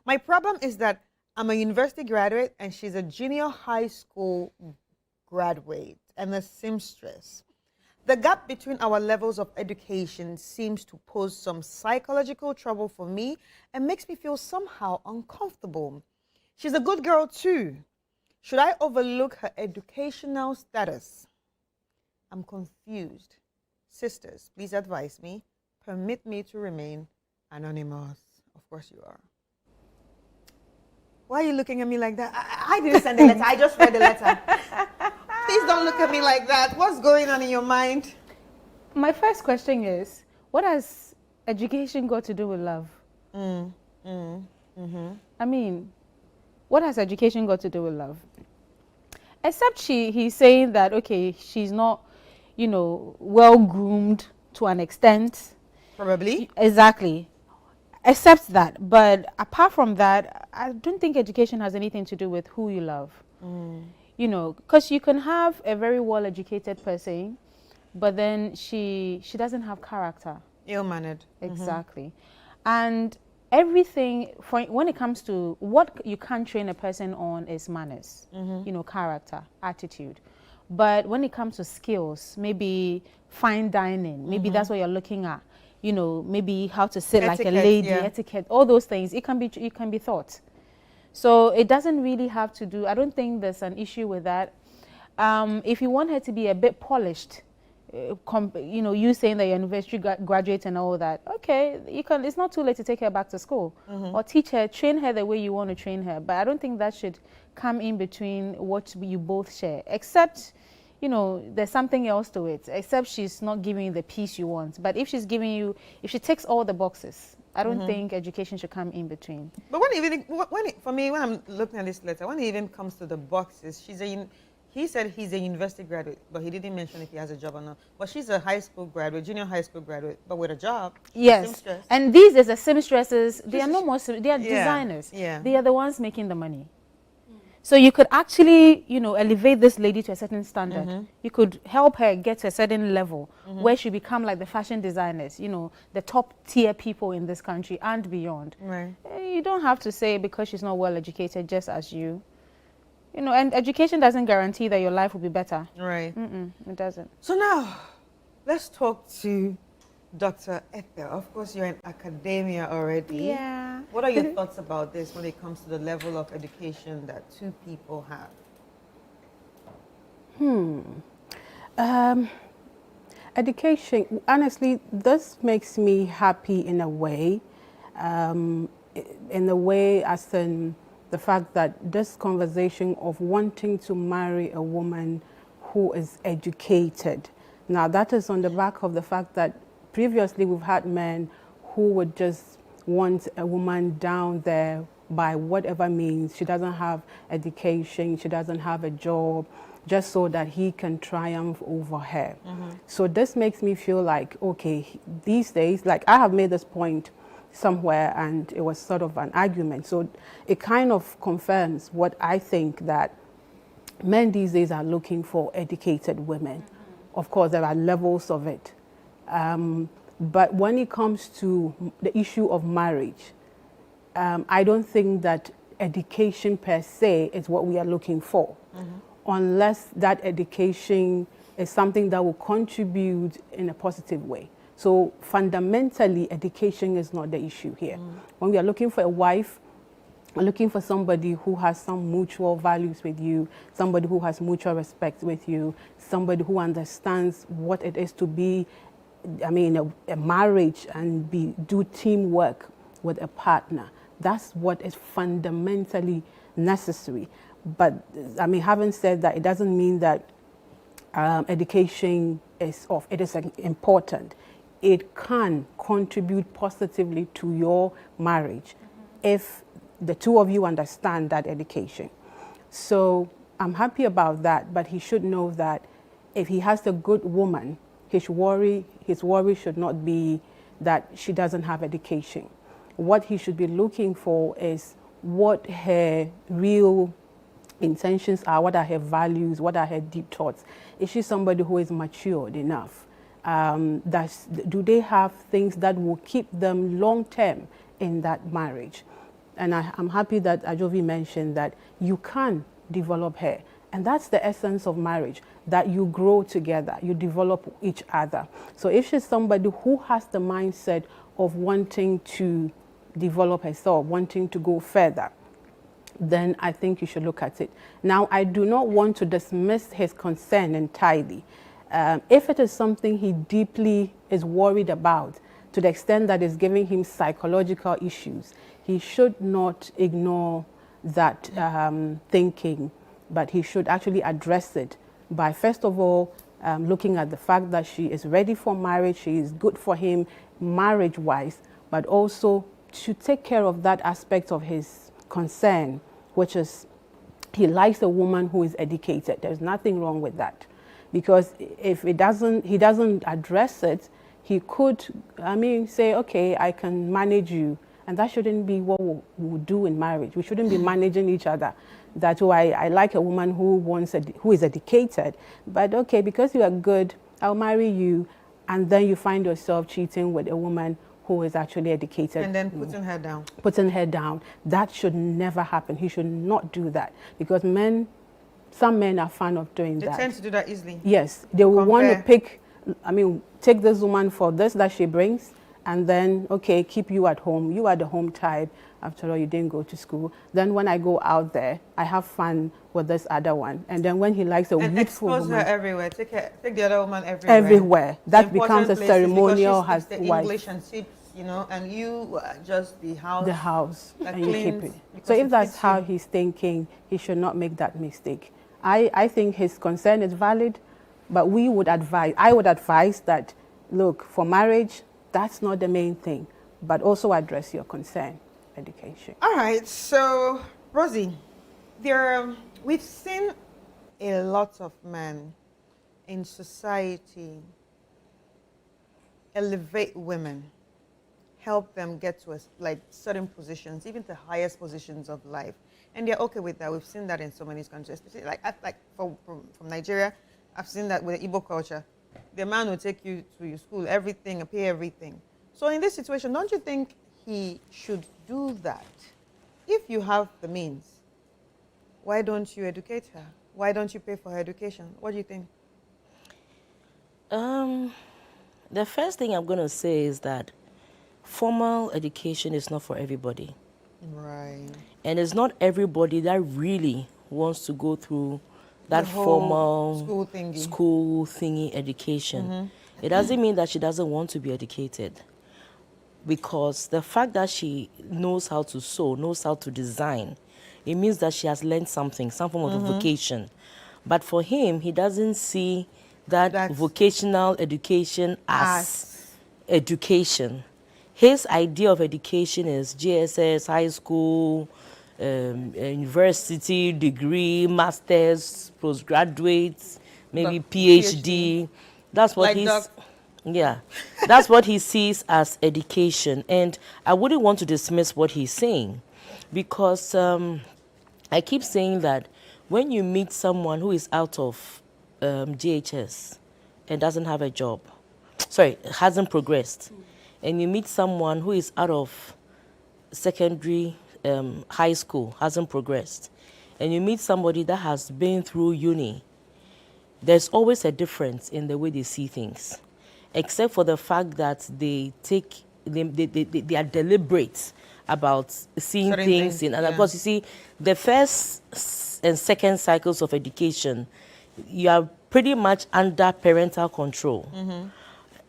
My problem is that I'm a university graduate and she's a junior high school graduate and a seamstress. The gap between our levels of education seems to pose some psychological trouble for me and makes me feel somehow uncomfortable. She's a good girl too. Should I overlook her educational status? I'm confused. Sisters, please advise me. Permit me to remain anonymous. Of course you are. Why are you looking at me like that? I didn't send the letter. I just read the letter. Please don't look at me like that. What's going on in your mind? My first question is, what has education got to do with love? I mean, what has education got to do with love? Except he's saying that, okay, she's not, you know, well-groomed to an extent. Probably. Exactly. Except that. But apart from that, I don't think education has anything to do with who you love. You know, because you can have a very well-educated person, but then she doesn't have character. Ill-mannered. Exactly. And everything, when it comes to what you can train a person on is manners, you know, character, attitude. But when it comes to skills, maybe fine dining, maybe that's what you're looking at. You know, maybe how to sit like a lady, etiquette, all those things, it can be taught. So it doesn't really have to do, I don't think there's an issue with that. If you want her to be a bit polished, you know, you saying that you're university graduate and all that, okay, you can. It's not too late to take her back to school or teach her, train her the way you want to train her. But I don't think that should come in between what you both share, except, you know, there's something else to it, except she's not giving you the peace you want. But if she's giving you, if she ticks all the boxes, I don't think education should come in between. But for me, when I'm looking at this letter, when it even comes to the boxes, he said he's a university graduate, but he didn't mention if he has a job or not. But she's a high school graduate, junior high school graduate, but with a job. Yes. And these are the seamstresses. They are no more, they are designers. Yeah. They are the ones making the money. So you could actually, you know, elevate this lady to a certain standard. You could help her get to a certain level where she become like the fashion designers, you know, the top tier people in this country and beyond. Right. You don't have to say because she's not well educated just as you. You know, and education doesn't guarantee that your life will be better. Right. It doesn't. So now, let's talk to Dr. Ethel. Of course, you're in academia already. Yeah. What are your thoughts about this when it comes to the level of education that two people have? Education, honestly, this makes me happy in a way. As in the fact that this conversation of wanting to marry a woman who is educated. Now, that is on the back of the fact that previously we've had men who would just want a woman down there by whatever means. She doesn't have education, she doesn't have a job, just so that he can triumph over her. So this makes me feel like, okay, these days, like I have made this point somewhere and it was sort of an argument. So it kind of confirms what I think, that men these days are looking for educated women. Of course, there are levels of it. But when it comes to the issue of marriage, I don't think that education per se is what we are looking for, unless that education is something that will contribute in a positive way. So fundamentally, education is not the issue here. When we are looking for a wife, we're looking for somebody who has some mutual values with you, somebody who has mutual respect with you, somebody who understands what it is to be, a marriage and do teamwork with a partner. That's what is fundamentally necessary. But having said that, it doesn't mean that education is important. It can contribute positively to your marriage if the two of you understand that education. So I'm happy about that, but he should know that if he has a good woman, his worry should not be that she doesn't have education. What he should be looking for is what her real intentions are, what are her values, what are her deep thoughts. Is she somebody who is matured enough? Do they have things that will keep them long term in that marriage? And I'm happy that Ajovi mentioned that you can develop her And that's the essence of marriage, that you grow together, you develop each other. So if she's somebody who has the mindset of wanting to develop herself, wanting to go further, then I think you should look at it. Now, I do not want to dismiss his concern entirely. If it is something he deeply is worried about, to the extent that it's giving him psychological issues, he should not ignore that thinking, but he should actually address it by, first of all, looking at the fact that she is ready for marriage, she is good for him marriage-wise, but also to take care of that aspect of his concern, which is he likes a woman who is educated. There's nothing wrong with that. Because if he doesn't address it, he could, say, okay, I can manage you. And that shouldn't be what we do in marriage. We shouldn't be managing each other. That's why I like a woman who is educated. But okay, because you are good, I'll marry you. And then you find yourself cheating with a woman who is actually educated. And then putting her down. Putting her down. That should never happen. He should not do that. Because some men are fond of doing that. They tend to do that easily. Yes. They will want to take this woman for this that she brings, and then, okay, keep you at home. You are the home type. After all, you didn't go to school. Then when I go out there, I have fun with this other one. And then when he likes a beautiful woman. Expose her everywhere. Take the other woman everywhere. Everywhere. That becomes a ceremonial wife. The English and tips, and you just the house. The house. And you keep it. So if that's how he's thinking, he should not make that mistake. I think his concern is valid, but I would advise that, look, for marriage, that's not the main thing, but also address your concern, education. All right, so Rosie, we've seen a lot of men in society elevate women, help them get to certain positions, even the highest positions of life. And they're okay with that. We've seen that in so many countries, especially from Nigeria. I've seen that with the Igbo culture. The man will take you to your school, everything, pay everything. So in this situation, don't you think he should do that? If you have the means, why don't you educate her? Why don't you pay for her education? What do you think? The first thing I'm going to say is that formal education is not for everybody. Right. And it's not everybody that really wants to go through that formal school thingy education. Mm-hmm. It doesn't mean that she doesn't want to be educated, because the fact that she knows how to sew, knows how to design, it means that she has learned something, some form of a vocation. But for him, he doesn't see that vocational education as education. His idea of education is GSS, high school, university, degree, masters, postgraduates, maybe PhD. That's what that's what he sees as education. And I wouldn't want to dismiss what he's saying, because I keep saying that when you meet someone who is out of GHS and doesn't have a job, hasn't progressed, and you meet someone who is out of secondary, high school, hasn't progressed, and you meet somebody that has been through uni, there's always a difference in the way they see things, except for the fact that they are deliberate about seeing things in other. Because you see, the first and second cycles of education, you are pretty much under parental control. Mm-hmm.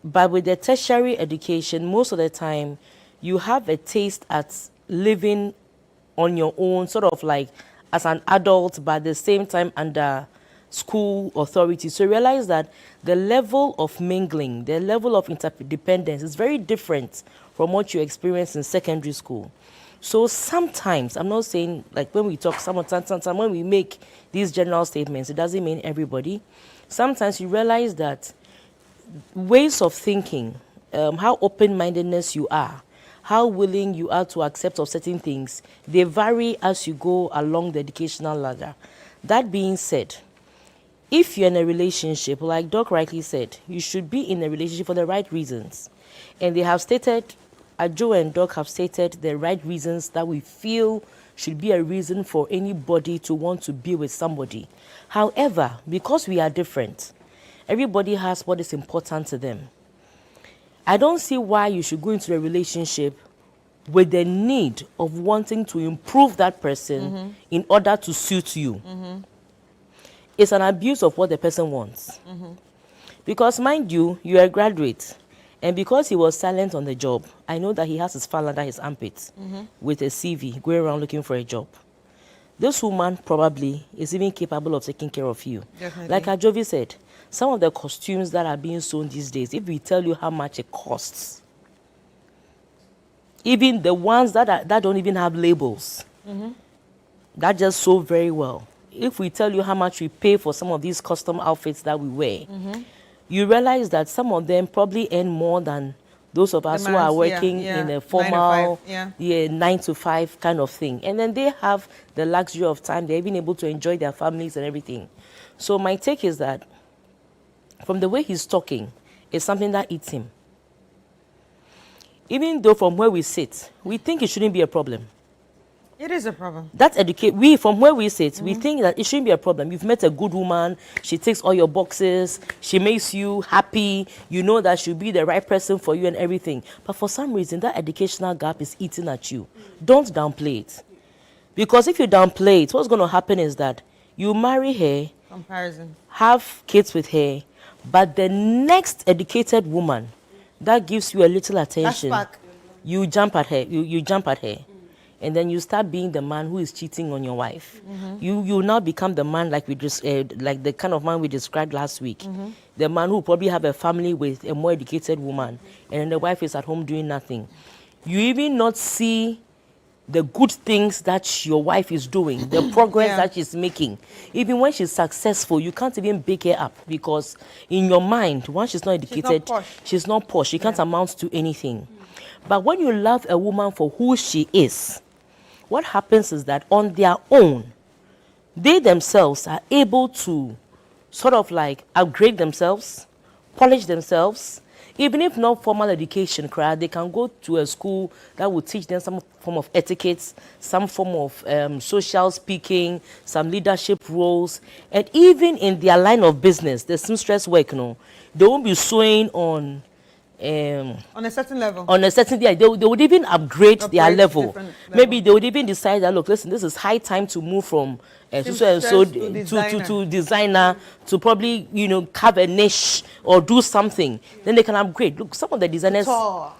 But with the tertiary education, most of the time, you have a taste at living on your own, sort of like as an adult, but at the same time under school authority. So realize that the level of mingling, the level of interdependence is very different from what you experience in secondary school. So sometimes, I'm not saying like when we talk, sometimes when we make these general statements, it doesn't mean everybody. Sometimes you realize that ways of thinking, how open-mindedness you are, how willing you are to accept of certain things, they vary as you go along the educational ladder. That being said, if you're in a relationship, like Doc rightly said, you should be in a relationship for the right reasons. And they have stated, Joe and Doc have stated the right reasons that we feel should be a reason for anybody to want to be with somebody. However, because we are different, everybody has what is important to them. I don't see why you should go into a relationship with the need of wanting to improve that person in order to suit you. It's an abuse of what the person wants. Because mind you, you're a graduate, and because he was silent on the job, I know that he has his file under his armpits with a CV, going around looking for a job. This woman probably is even capable of taking care of you. Definitely. Like Ajovi said, some of the costumes that are being sewn these days, if we tell you how much it costs, even the ones that don't even have labels, that just sew very well. If we tell you how much we pay for some of these custom outfits that we wear, you realize that some of them probably earn more than those of us who are working in a formal 9 to 5 kind of thing. And then they have the luxury of time. They're even able to enjoy their families and everything. So my take is that from the way he's talking, it's something that eats him. Even though from where we sit, we think it shouldn't be a problem. It is a problem. That's we, from where we sit, we think that it shouldn't be a problem. You've met a good woman, she ticks all your boxes, she makes you happy, you know that she'll be the right person for you and everything. But for some reason, that educational gap is eating at you. Don't downplay it. Because if you downplay it, what's going to happen is that you marry her, have kids with her, but the next educated woman that gives you a little attention, you jump at her, you jump at her. And then you start being the man who is cheating on your wife. You now become the man like like the kind of man we described last week. The man who probably have a family with a more educated woman, and then the wife is at home doing nothing. You even not see the good things that your wife is doing, the progress that she's making. Even when she's successful, you can't even big her up, because in your mind, once she's not educated, she's not posh. She can't amount to anything. But when you love a woman for who she is, what happens is that on their own, they themselves are able to sort of like upgrade themselves, polish themselves. Even if not formal education, they can go to a school that will teach them some form of etiquette, some form of social speaking, some leadership roles. And even in their line of business, the seamstress work, they won't be sewing on a certain level. On a certain day, they would even upgrade their level. Maybe they would even decide that, look, listen, this is high time to move from to designer to probably, carve a niche or do something. Then they can upgrade. Look, some of the designers,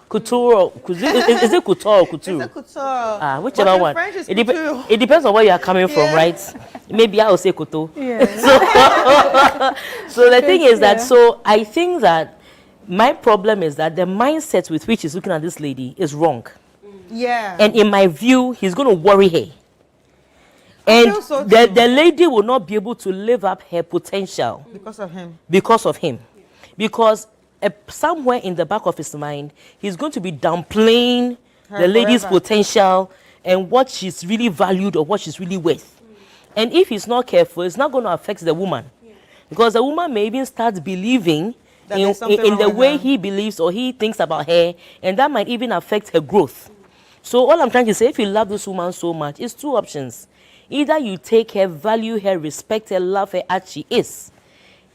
couture, is it couture or couture? It's a couture. Whichever one. It depends on where you are coming from, right? Maybe I will say couture. So the thing is that, so I think that my problem is that the mindset with which he's looking at this lady is wrong. Yeah. And in my view, he's going to worry her. And the lady will not be able to live up her potential. Because of him. Because of him. Because somewhere in the back of his mind, he's going to be downplaying the lady's potential and what she's really valued or what she's really worth. And if he's not careful, it's not going to affect the woman. Because the woman may even start believing in the way he believes or he thinks about her, and that might even affect her growth. So all I'm trying to say, if you love this woman so much, it's two options. Either you take her, value her, respect her, love her as she is.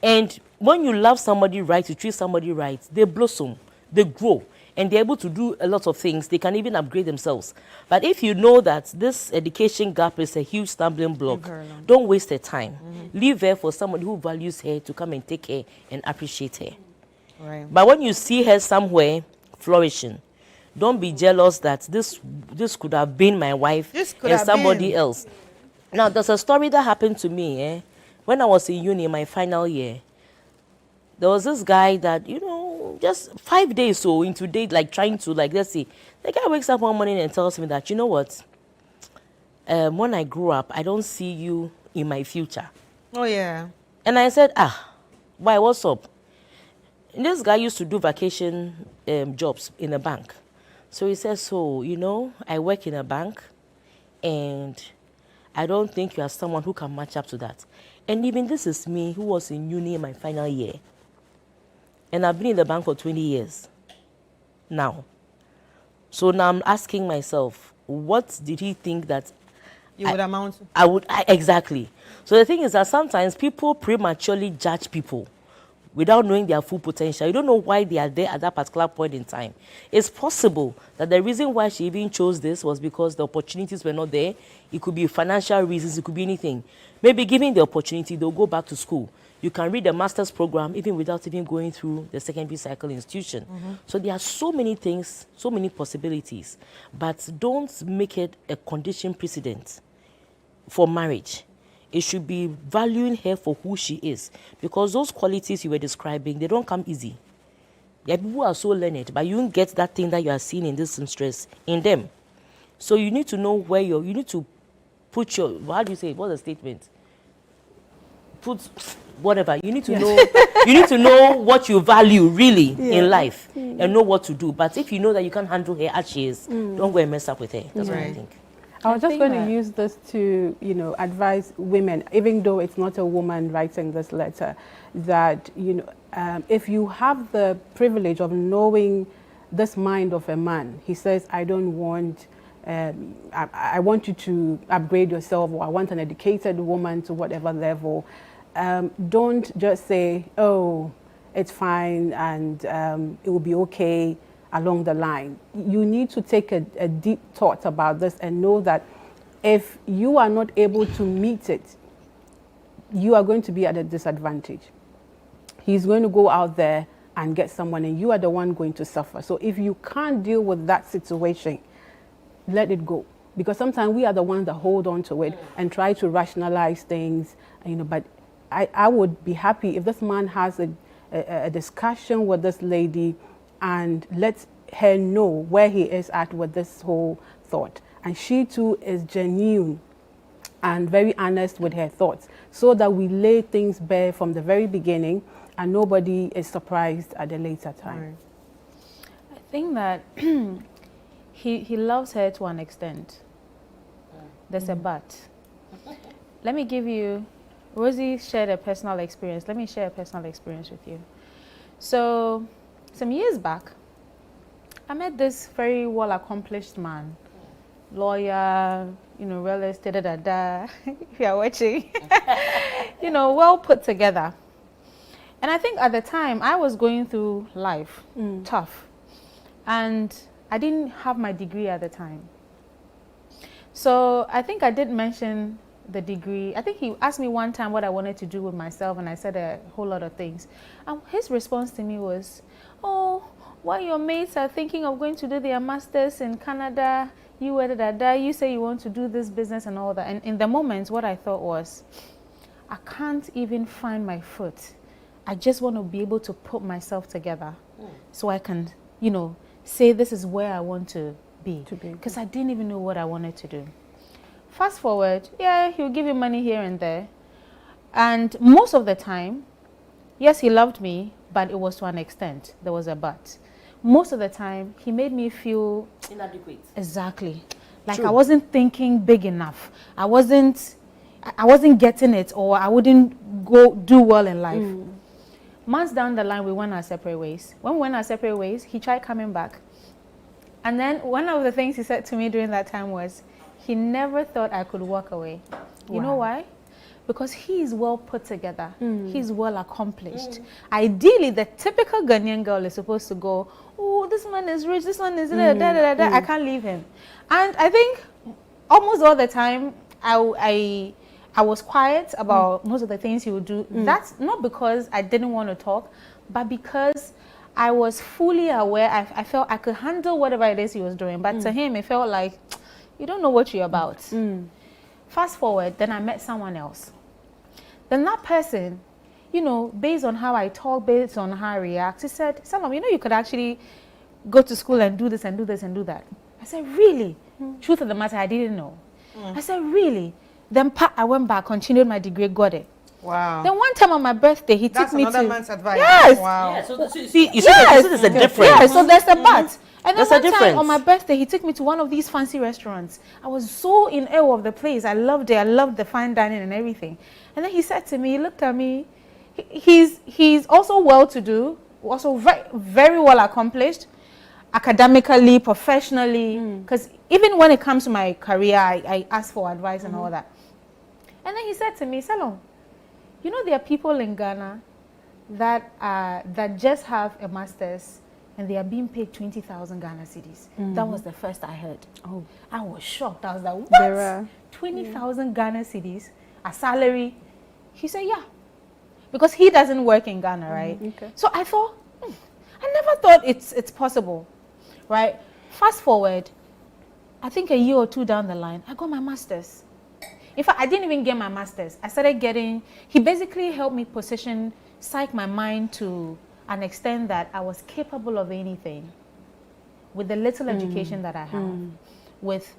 And when you love somebody right, you treat somebody right, they blossom, they grow, and they're able to do a lot of things. They can even upgrade themselves. But if you know that this education gap is a huge stumbling block, don't waste her time. Leave her for somebody who values her to come and take her and appreciate her. Right. But when you see her somewhere flourishing, don't be jealous that this could have been my wife and somebody else. Now, there's a story that happened to me when I was in uni, my final year. There was this guy that, just 5 days so into date, like trying to, let's see, the guy wakes up one morning and tells me that, you know what, when I grow up, I don't see you in my future. Oh, yeah. And I said, why, what's up? And this guy used to do vacation jobs in a bank. So he says, so, I work in a bank and I don't think you are someone who can match up to that. And even this is me who was in uni in my final year. And I've been in the bank for 20 years now. So now I'm asking myself, what did he think that you would amount to. Exactly. So the thing is that sometimes people prematurely judge people without knowing their full potential. You don't know why they are there at that particular point in time. It's possible that the reason why she even chose this was because the opportunities were not there. It could be financial reasons, it could be anything. Maybe given the opportunity, they'll go back to school. You can read the master's program even without even going through the secondary cycle institution. So there are so many things, so many possibilities, but don't make it a condition precedent for marriage. It should be valuing her for who she is, because those qualities you were describing, they don't come easy. There are people who are so learned, but you don't get that thing that you are seeing in this seamstress in them. So you need to know where you need to put your, how do you say it? What's the statement? Put whatever. You need to know, you need to know what you value really in life and know what to do. But if you know that you can't handle her as she is, don't go and mess up with her. That's what I think. I was just going to use this to, advise women, even though it's not a woman writing this letter, that, if you have the privilege of knowing this mind of a man, he says, I don't want, I want you to upgrade yourself, or I want an educated woman to whatever level. Don't just say, oh, it's fine and it will be okay along the line. You need to take a deep thought about this and know that if you are not able to meet it, you are going to be at a disadvantage. He's going to go out there and get someone and you are the one going to suffer. So if you can't deal with that situation, let it go. Because sometimes we are the ones that hold on to it and try to rationalize things, but I would be happy if this man has a discussion with this lady and let her know where he is at with this whole thought. And she too is genuine and very honest with her thoughts, so that we lay things bare from the very beginning and nobody is surprised at a later time. I think that he loves her to an extent. There's a but. Let me give you, Rosie shared a personal experience. Let me share a personal experience with you. So, some years back, I met this very well-accomplished man, lawyer, real estate, if you are watching, well put together. And I think at the time, I was going through life, tough, and I didn't have my degree at the time. So I think I did mention the degree. I think he asked me one time what I wanted to do with myself, and I said a whole lot of things. And his response to me was, oh, while your mates are thinking of going to do their masters in Canada, you say you want to do this business and all that. And in the moment, what I thought was, I can't even find my foot. I just want to be able to put myself together so I can, say this is where I want to be. Because I didn't even know what I wanted to do. Fast forward, he'll give you money here and there. And most of the time, yes, he loved me, but it was to an extent. There was a but. Most of the time, he made me feel inadequate. Exactly. Like I wasn't thinking big enough. I wasn't getting it, or I wouldn't go do well in life. Months down the line, we went our separate ways. When we went our separate ways, he tried coming back. And then one of the things he said to me during that time was, he never thought I could walk away. You know why? Because he is well put together. He's well accomplished. Ideally, the typical Ghanaian girl is supposed to go, oh, this man is rich, this one is I can't leave him. And I think almost all the time, I was quiet about most of the things he would do. That's not because I didn't want to talk, but because I was fully aware. I felt I could handle whatever it is he was doing. But to him, it felt like, you don't know what you're about. Fast forward, then I met someone else. Then that person, based on how I talk, based on how I react, he said, Salam, you could actually go to school and do this and do this and do that. I said, really? Truth of the matter, I didn't know. I said, really? Then I went back, continued my degree, got it. Wow. Then one time on my birthday, he took me to... That's another man's advice. Yes. Wow. Yeah, so you see there's a difference. Yeah, so there's a but. And then There's one time on my birthday, he took me to one of these fancy restaurants. I was so in awe of the place. I loved it. I loved the fine dining and everything. And then he said to me, he looked at me, he's also well-to-do, also very, very well accomplished. academically, professionally, because even when it comes to my career, I ask for advice and all that. And then he said to me, Salon, you know there are people in Ghana that just have a master's and they are being paid 20,000 Ghana cedis. That was the first I heard. Oh, I was shocked. I was like, what? 20,000 Ghana cedis, a salary? He said, yeah. Because he doesn't work in Ghana, right? Okay. So I thought, I never thought it's possible, right? Fast forward, I think a year or two down the line, I got my master's. In fact, I didn't even get my master's. I started getting, he basically helped me psych my mind to an extent that I was capable of anything with the little education that I have, with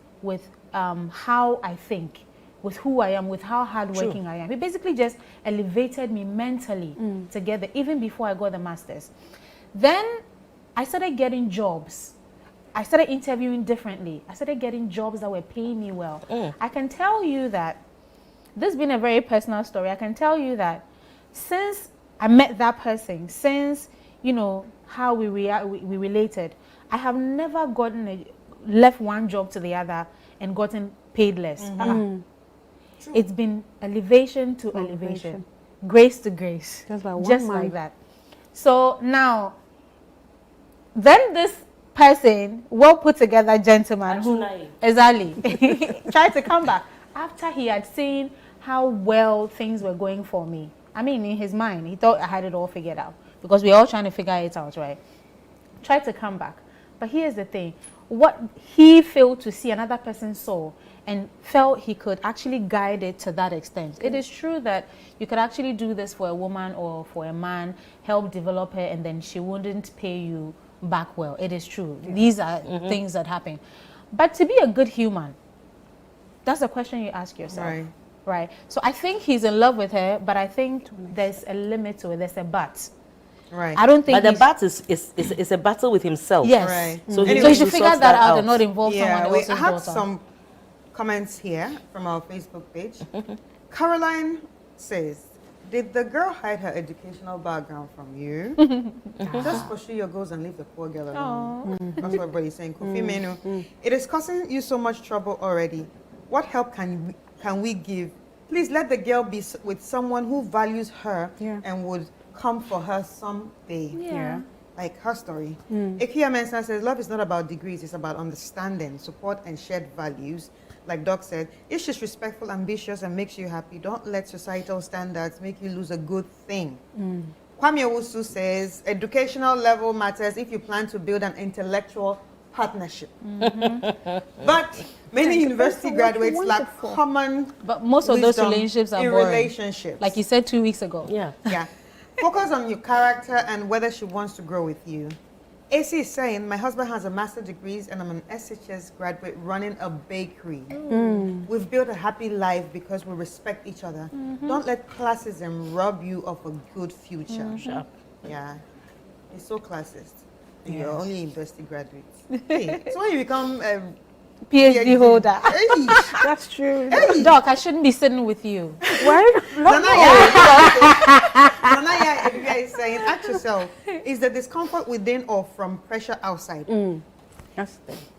how I think, with who I am, with how hardworking I am. He basically just elevated me mentally together, even before I got the master's. Then I started getting jobs. I started interviewing differently. I started getting jobs that were paying me well. I can tell you that, this has been a very personal story. I can tell you that since I met that person, since, you know, how we related, I have never left one job to the other and gotten paid less. It's been elevation to elevation, grace to grace, just like that. So now, then this person, well put together gentleman who exactly tried to come back after he had seen how well things were going for me. I mean, in his mind, he thought I had it all figured out because we're all trying to figure it out, right? Tried to come back. But here's the thing. What he failed to see, another person saw and felt he could actually guide it to that extent. It is true that you could actually do this for a woman or for a man, help develop her, and then she wouldn't pay you back well. It is true. These are things that happen. But to be a good human, that's a question you ask yourself. Right. So I think he's in love with her, but I think there's a limit to it. There's a but. Right. I don't think. But the but is a battle with himself. Yes. Right. So he should figure that out and not involve someone else's daughter. We have some comments here from our Facebook page. Caroline says, did the girl hide her educational background from you? Just pursue your goals and leave the poor girl alone. That's what everybody's saying. Kofi Menu, it is causing you so much trouble already. What help can we give? Please let the girl be with someone who values her and would come for her someday. Like her story. Ikia Mensah says, love is not about degrees, it's about understanding, support, and shared values. Like Doc said, if she's respectful, ambitious, and makes you happy, don't let societal standards make you lose a good thing. Kwame Owusu says, educational level matters if you plan to build an intellectual partnership. But many university graduates lack common But most of those relationships are boring. Relationships. Like you said 2 weeks ago. Yeah. Focus on your character and whether she wants to grow with you. AC is saying, my husband has a master's degree and I'm an SHS graduate running a bakery. We've built a happy life because we respect each other. Don't let classism rob you of a good future. Yeah. It's so classist. You're only university graduates. Hey, so when you become a PhD holder. Hey. That's true. Hey. Doc, I shouldn't be sitting with you. Why? Nanaya is saying, ask yourself, is the discomfort within or from pressure outside?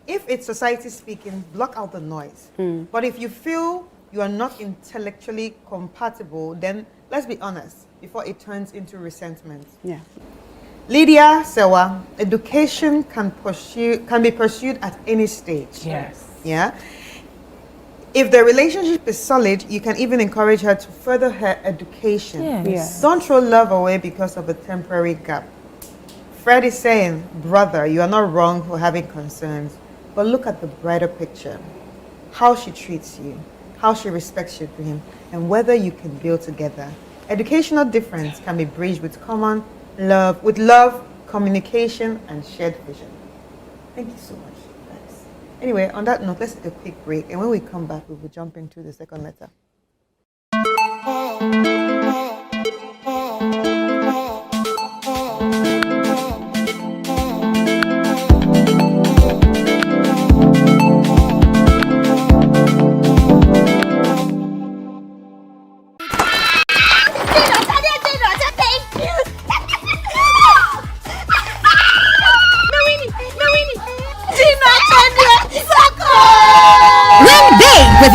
If it's society speaking, block out the noise. But if you feel you are not intellectually compatible, then let's be honest, before it turns into resentment. Lydia Sewa, education can be pursued at any stage. Yeah. If the relationship is solid, you can even encourage her to further her education. Don't throw love away because of a temporary gap. Fred is saying, brother, you are not wrong for having concerns, but look at the brighter picture. How she treats you, how she respects you to him, and whether you can build together. Educational difference can be bridged with love, communication, and shared vision. Thank you so much, guys. Anyway, on that note, let's take a quick break, and when we come back, we will jump into the second letter.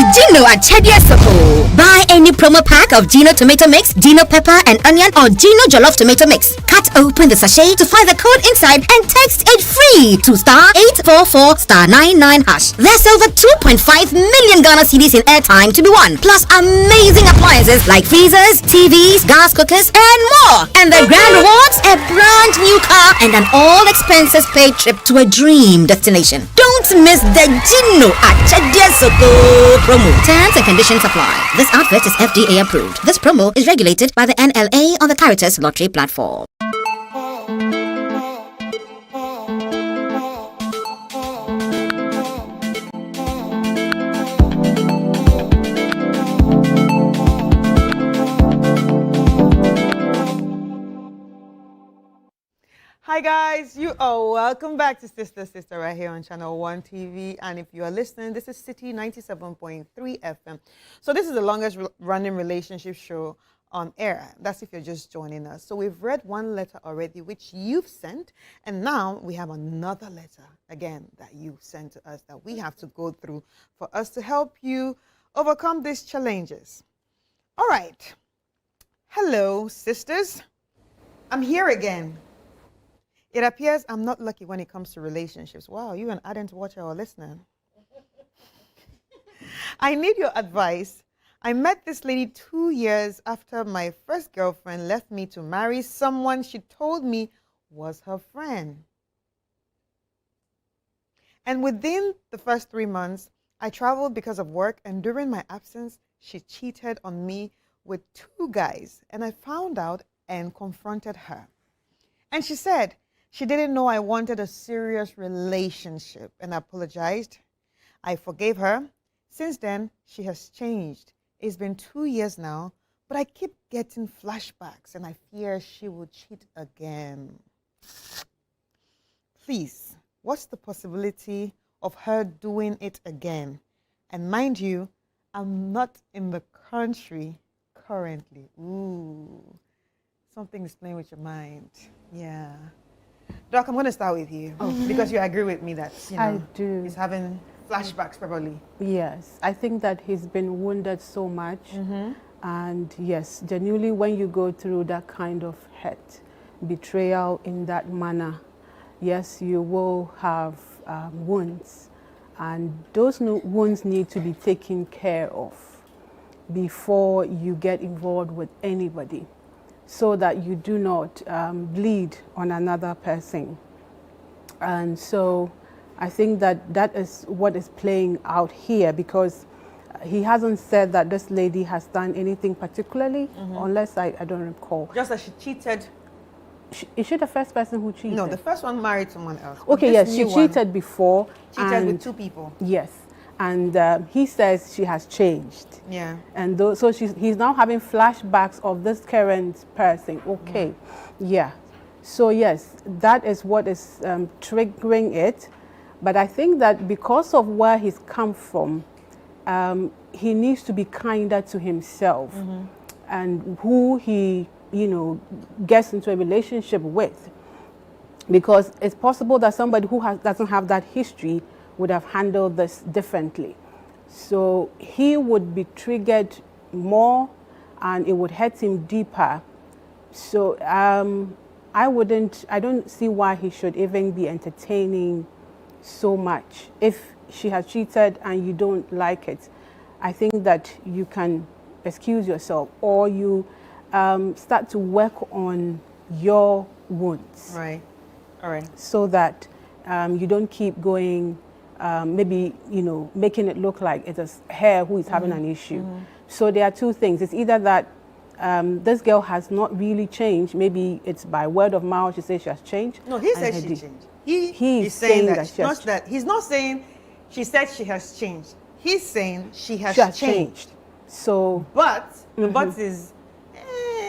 Gino at Chedia Sopo. Buy any promo pack of Gino tomato mix, Gino pepper and onion, or Gino jollof tomato mix. Cut open the sachet to find the code inside and text it free to *844*99#. There's over 2.5 million Ghana cedis in airtime to be won, plus amazing appliances like freezers, TVs, gas cookers, and more. And the grand rewards, a brand new car and an all-expenses paid trip to a dream destination. Don't miss the Gino at Chedia Sopo promo. Terms and conditions apply. This outfit is FDA approved. This promo is regulated by the NLA on the Caritas Lottery platform. Hi guys, you are welcome back to Sister right here on Channel 1 TV. And if you are listening, this is City 97.3 FM. So this is the longest running relationship show on air. That's if you're just joining us. So we've read one letter already, which you've sent. And now we have another letter, again, that you've sent to us that we have to go through for us to help you overcome these challenges. All right. Hello, sisters. I'm here again. It appears I'm not lucky when it comes to relationships. Wow, you're an ardent watcher or listener. I need your advice. I met this lady 2 years after my first girlfriend left me to marry someone she told me was her friend. And within the first 3 months, I traveled because of work, and during my absence, she cheated on me with 2 guys, and I found out and confronted her. And she said she didn't know I wanted a serious relationship, and apologized. I forgave her. Since then, she has changed. It's been 2 years now, but I keep getting flashbacks, and I fear she will cheat again. Please, what's the possibility of her doing it again? And mind you, I'm not in the country currently. Ooh, something is playing with your mind. Yeah. Doc, I'm going to start with you because you agree with me that, I do. He's having flashbacks probably. Yes, I think that he's been wounded so much. And yes, genuinely when you go through that kind of hurt, betrayal in that manner, yes, you will have wounds. And those wounds need to be taken care of before you get involved with anybody, so that you do not bleed on another person. And so I think that that is what is playing out here, because he hasn't said that this lady has done anything particularly, unless I don't recall. Just that she cheated. Is she the first person who cheated? No, the first one married someone else. Okay, yes, she cheated before. Cheated with 2 people. Yes. And he says she has changed. Yeah. And so he's now having flashbacks of this current person. Okay. Yeah. So yes, that is what is triggering it. But I think that because of where he's come from, he needs to be kinder to himself and who he, gets into a relationship with. Because it's possible that somebody who doesn't have that history would have handled this differently. So he would be triggered more and it would hurt him deeper. So I don't see why he should even be entertaining so much. If she has cheated and you don't like it, I think that you can excuse yourself, or you start to work on your wounds. Right. All right. So that you don't keep going, maybe, making it look like it is her who is having an issue. So there are 2 things. It's either that this girl has not really changed. Maybe it's by word of mouth. She says she has changed. No, he said she changed. He's saying that he's not saying she said she has changed. He's saying she has changed. So, but the but is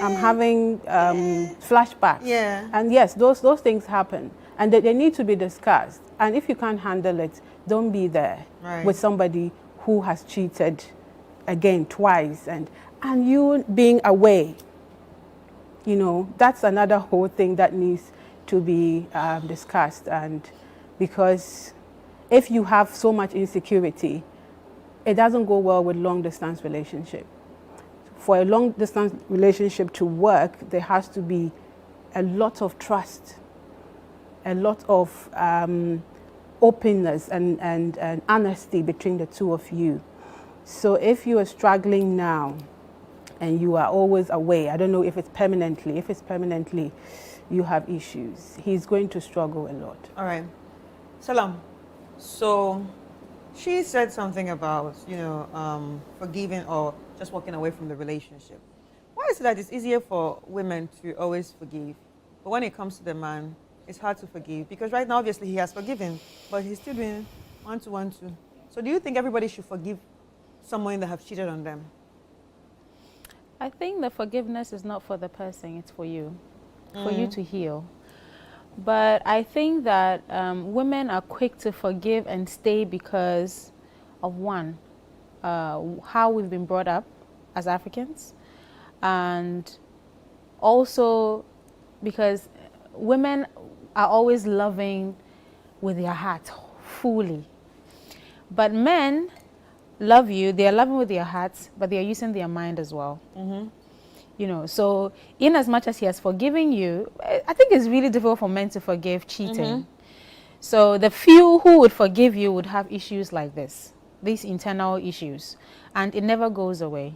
I'm having flashbacks. Yeah. And yes, those things happen, and they need to be discussed. And if you can't handle it, don't be there with somebody who has cheated again twice, and you being away. That's another whole thing that needs to be discussed. And because if you have so much insecurity, it doesn't go well with long-distance relationship. For a long-distance relationship to work, there has to be a lot of trust, a lot of openness and honesty between the two of you. So if you are struggling now and you are always away, I don't know if it's permanently, you have issues, he's going to struggle a lot. All right. Salam. So she said something about, forgiving or just walking away from the relationship. Why is it that it's easier for women to always forgive, but when it comes to the man, it's hard to forgive? Because right now, obviously, he has forgiven, but he's still doing 1, 2, 1, 2. So do you think everybody should forgive someone that have cheated on them? I think the forgiveness is not for the person, it's for you, for you to heal. But I think that women are quick to forgive and stay because of one, how we've been brought up as Africans, and also because women are always loving with their heart fully. But men love you, they are loving with their hearts, but they are using their mind as well. So in as much as he has forgiven you, I think it's really difficult for men to forgive cheating. So the few who would forgive you would have issues like this, these internal issues, and it never goes away.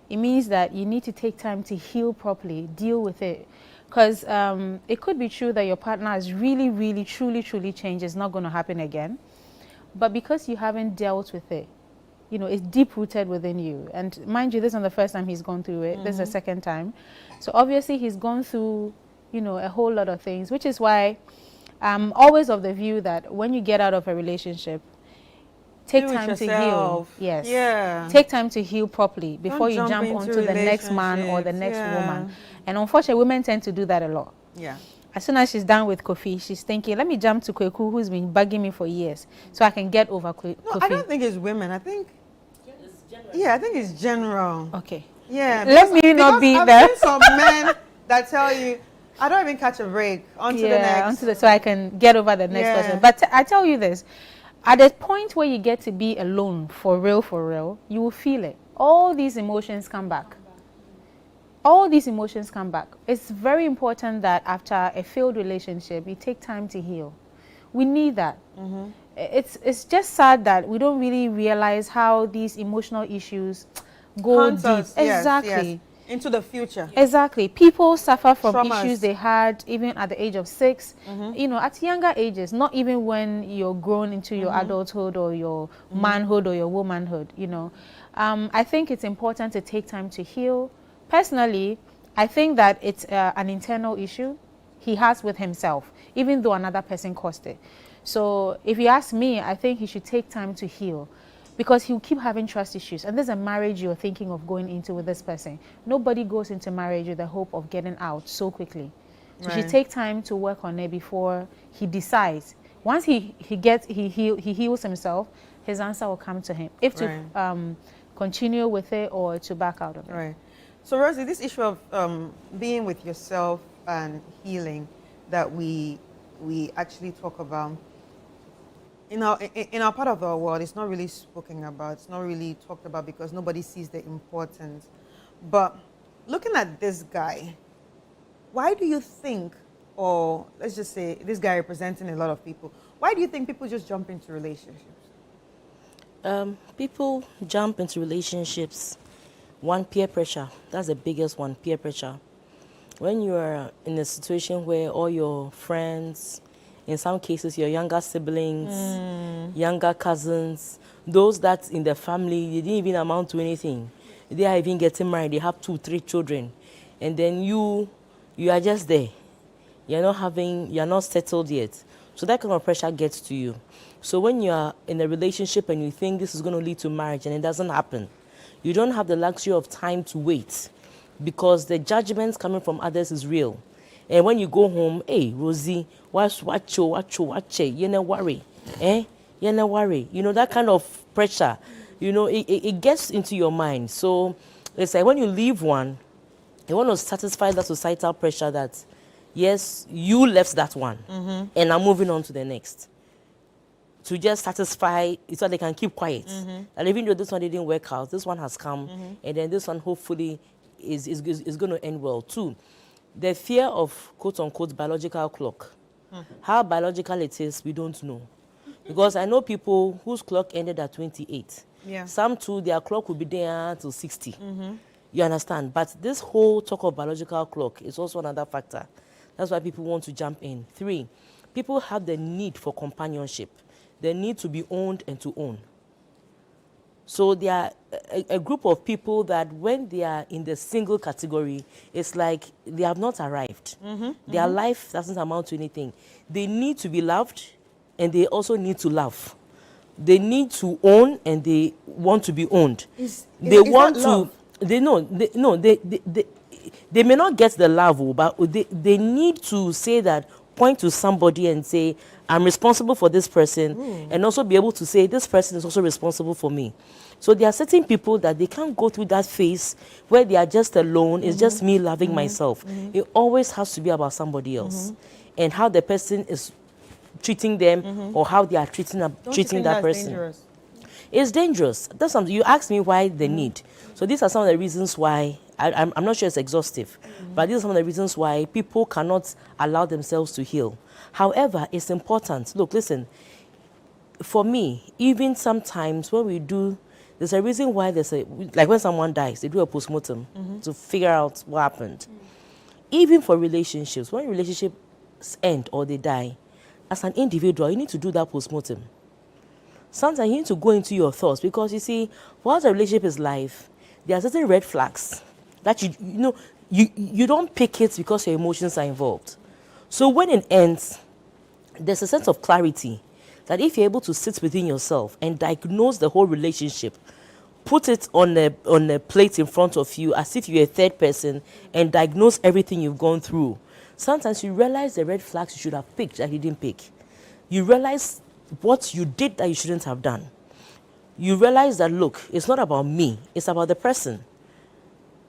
It means that you need to take time to heal properly, deal with it. Because it could be true that your partner has really, really, truly, truly changed. It's not going to happen again. But because you haven't dealt with it, it's deep-rooted within you. And mind you, this isn't the first time he's gone through it. This is the second time. So obviously he's gone through, a whole lot of things, which is why I'm always of the view that when you get out of a relationship, take time to heal. Yes. Yeah. Take time to heal properly before you jump onto the next man or the next woman. And unfortunately, women tend to do that a lot. Yeah. As soon as she's done with Kofi, she's thinking, let me jump to Kweku, who's been bugging me for years, so I can get over Kofi. No, I don't think it's women. I think, I think it's general. Okay. Yeah. Let me not be there. I've seen some men that tell you, I don't even catch a break, onto the next. So I can get over the next person. But I tell you this, at the point where you get to be alone for real, you will feel it. All these emotions come back. It's very important that after a failed relationship, you take time to heal. We need that. It's just sad that we don't really realize how these emotional issues go deep. Exactly. Yes. Into the future. Exactly. People suffer from issues they had even at the age of 6, at younger ages, not even when you're grown into your adulthood or your manhood or your womanhood, I think it's important to take time to heal. Personally, I think that it's an internal issue he has with himself, even though another person caused it. So if you ask me, I think he should take time to heal, because he'll keep having trust issues. And there's a marriage you're thinking of going into with this person. Nobody goes into marriage with the hope of getting out so quickly. So he should take time to work on it before he decides. Once he heals himself, his answer will come to him. If to continue with it or to back out of it. Right. So Rosie, this issue of being with yourself and healing that we actually talk about, in our part of the world, it's not really spoken about. It's not really talked about because nobody sees the importance. But looking at this guy, why do you think, or let's just say this guy representing a lot of people, why do you think people just jump into relationships? People jump into relationships. One, peer pressure. That's the biggest one, peer pressure. When you are in a situation where all your friends, in some cases your younger siblings, younger cousins, those that in the family, they didn't even amount to anything. They are even getting married, they have 2, 3 children. And then you are just there. You're not settled yet. So that kind of pressure gets to you. So when you are in a relationship and you think this is going to lead to marriage and it doesn't happen, you don't have the luxury of time to wait, because the judgments coming from others is real. And when you go home, hey, Rosie, watch, you know, worry. You know, worry. That kind of pressure, it gets into your mind. So it's like when you leave one, you want to satisfy that societal pressure that, yes, you left that one, and I'm moving on to the next. to just satisfy so they can keep quiet. And even though this one didn't work out, this one has come, and then this one hopefully is going to end well too. The fear of quote-unquote biological clock. How biological it is, we don't know. Because I know people whose clock ended at 28. Yeah. Some too, their clock will be there till 60. You understand? But this whole talk of biological clock is also another factor. That's why people want to jump in. 3, people have the need for companionship. They need to be owned and to own. So they are a group of people that when they are in the single category, it's like they have not arrived. Their life doesn't amount to anything. They need to be loved, and they also need to love. They need to own, and they want to be owned. They want to. They know. They may not get the love, but they need to say that, point to somebody and say, I'm responsible for this person, and also be able to say, this person is also responsible for me. So there are certain people that they can't go through that phase where they are just alone, it's just me loving myself. It always has to be about somebody else, and how the person is treating them, or how they are treating that person. Dangerous? It's dangerous. That's something you asked me why the need. So these are some of the reasons why, I'm not sure it's exhaustive, but these are some of the reasons why people cannot allow themselves to heal. However, it's important. Look, listen, for me, even sometimes when we do, there's a reason why like when someone dies, they do a postmortem to figure out what happened. Even for relationships, when relationships end or they die, as an individual, you need to do that postmortem. Sometimes you need to go into your thoughts, because you see, whilst a relationship is life, there are certain red flags that you don't pick it because your emotions are involved. So when it ends, there's a sense of clarity that if you're able to sit within yourself and diagnose the whole relationship, put it on a plate in front of you as if you're a third person, and diagnose everything you've gone through, sometimes you realize the red flags you should have picked that you didn't pick. You realize what you did that you shouldn't have done. You realize that, look, it's not about me, it's about the person.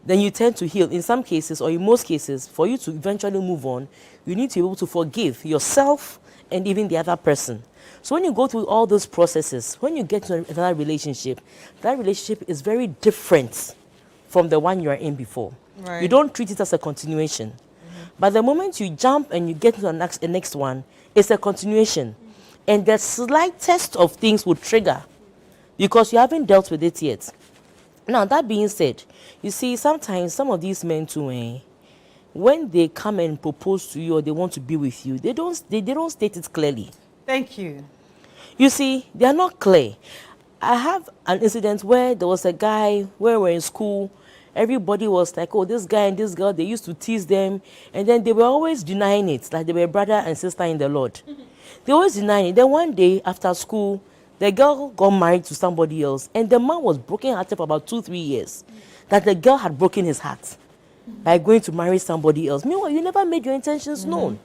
Then you tend to heal. In some cases, or in most cases, for you to eventually move on, you need to be able to forgive yourself and even the other person. So when you go through all those processes, when you get to another relationship, that relationship is very different from the one you are in before. Right. You don't treat it as a continuation. But the moment you jump and you get to the next one, it's a continuation. And the slightest of things will trigger, because you haven't dealt with it yet. Now, that being said, you see, sometimes some of these men too, when they come and propose to you or they want to be with you, they don't state it clearly. Thank you. You see, they are not clear. I have an incident where there was a guy, where we were in school, everybody was like, oh, this guy and this girl, they used to tease them, and then they were always denying it, like they were brother and sister in the Lord. They always denying it. Then one day after school, the girl got married to somebody else, and the man was broken-hearted for about 2-3 years, that the girl had broken his heart by going to marry somebody else. Meanwhile, you never made your intentions known.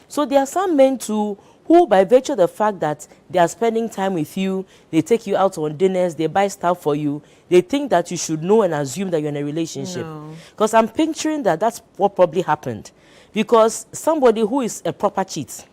So there are some men too who, by virtue of the fact that they are spending time with you, they take you out on dinners, they buy stuff for you, they think that you should know and assume that you're in a relationship. Because I'm picturing that that's what probably happened. Because somebody who is a proper cheat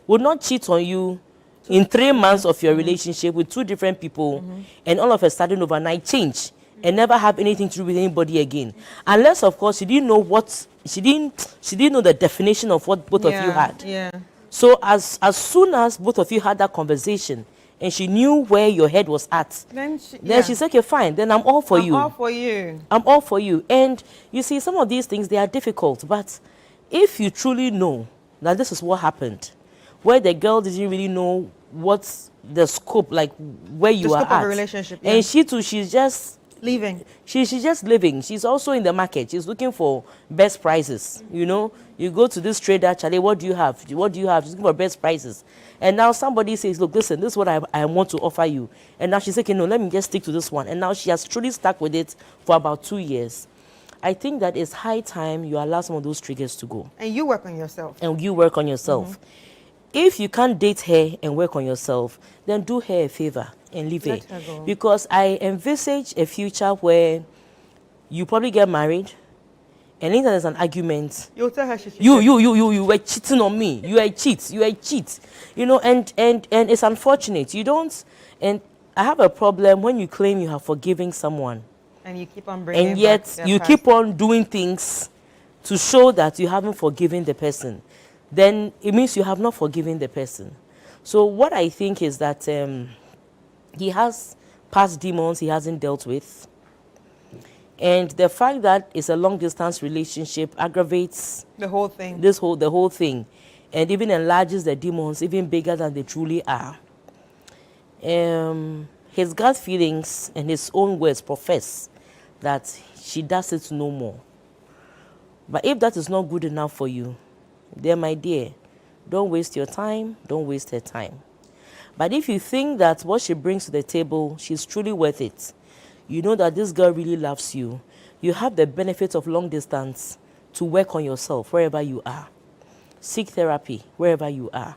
would not cheat on you in 3 months of your relationship with 2 different people, and all of a sudden overnight change and never have anything to do with anybody again. Unless, of course, she didn't know she didn't know the definition of what both of you had. Yeah. So as soon as both of you had that conversation and she knew where your head was at, then she said, okay, fine, then I'm all for you. I'm all for you. I'm all for you. And you see, some of these things, they are difficult, but if you truly know that this is what happened, where the girl didn't really know what's the scope, like where you are at. The scope of a relationship, yeah. And she too, she's just leaving. She's just living. She's also in the market. She's looking for best prices. You know, you go to this trader, Charlie, what do you have? What do you have? She's looking for best prices. And now somebody says, look, listen, this is what I want to offer you. And now she's saying, no, let me just stick to this one. And now she has truly stuck with it for about 2 years. I think that it's high time you allow some of those triggers to go. And you work on yourself. And you work on yourself. If you can't date her and work on yourself, then do her a favor and leave her. Because I envisage a future where you probably get married And anytime there's an argument, you'll tell her you were cheating on me. You are a cheat. You are a cheat. You know, and it's unfortunate. You don't. And I have a problem when you claim you have forgiven someone, and you keep on bringing, and yet you keep on doing things to show that you haven't forgiven the person. Then it means you have not forgiven the person. So what I think is that he has past demons he hasn't dealt with. And the fact that it's a long distance relationship aggravates the whole thing. The whole thing. And even enlarges the demons even bigger than they truly are. His gut feelings and his own words profess that she does it no more. But if that is not good enough for you, then my dear, don't waste your time, don't waste her time. But if you think that what she brings to the table, she's truly worth it, you know that this girl really loves you, you have the benefit of long distance to work on yourself wherever you are. Seek therapy wherever you are.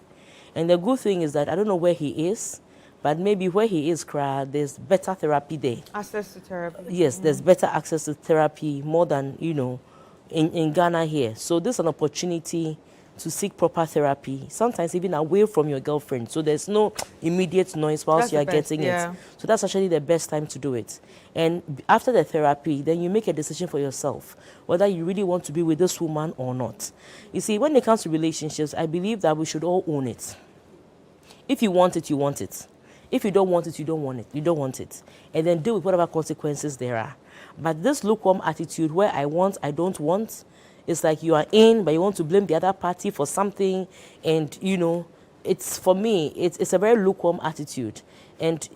And the good thing is that I don't know where he is, but maybe where he is, there's better therapy there. Access to therapy. Yes, there's better access to therapy more than, you know, in Ghana here. So this is an opportunity to seek proper therapy, sometimes even away from your girlfriend. So there's no immediate noise whilst you are getting it. So that's actually the best time to do it. And after the therapy, then you make a decision for yourself, whether you really want to be with this woman or not. You see, when it comes to relationships, I believe that we should all own it. If you want it, you want it. If you don't want it, you don't want it. You don't want it. And then deal with whatever consequences there are. But this lukewarm attitude where I want, I don't want, it's like you are in, but you want to blame the other party for something. And, you know, it's, for me, it's a very lukewarm attitude. And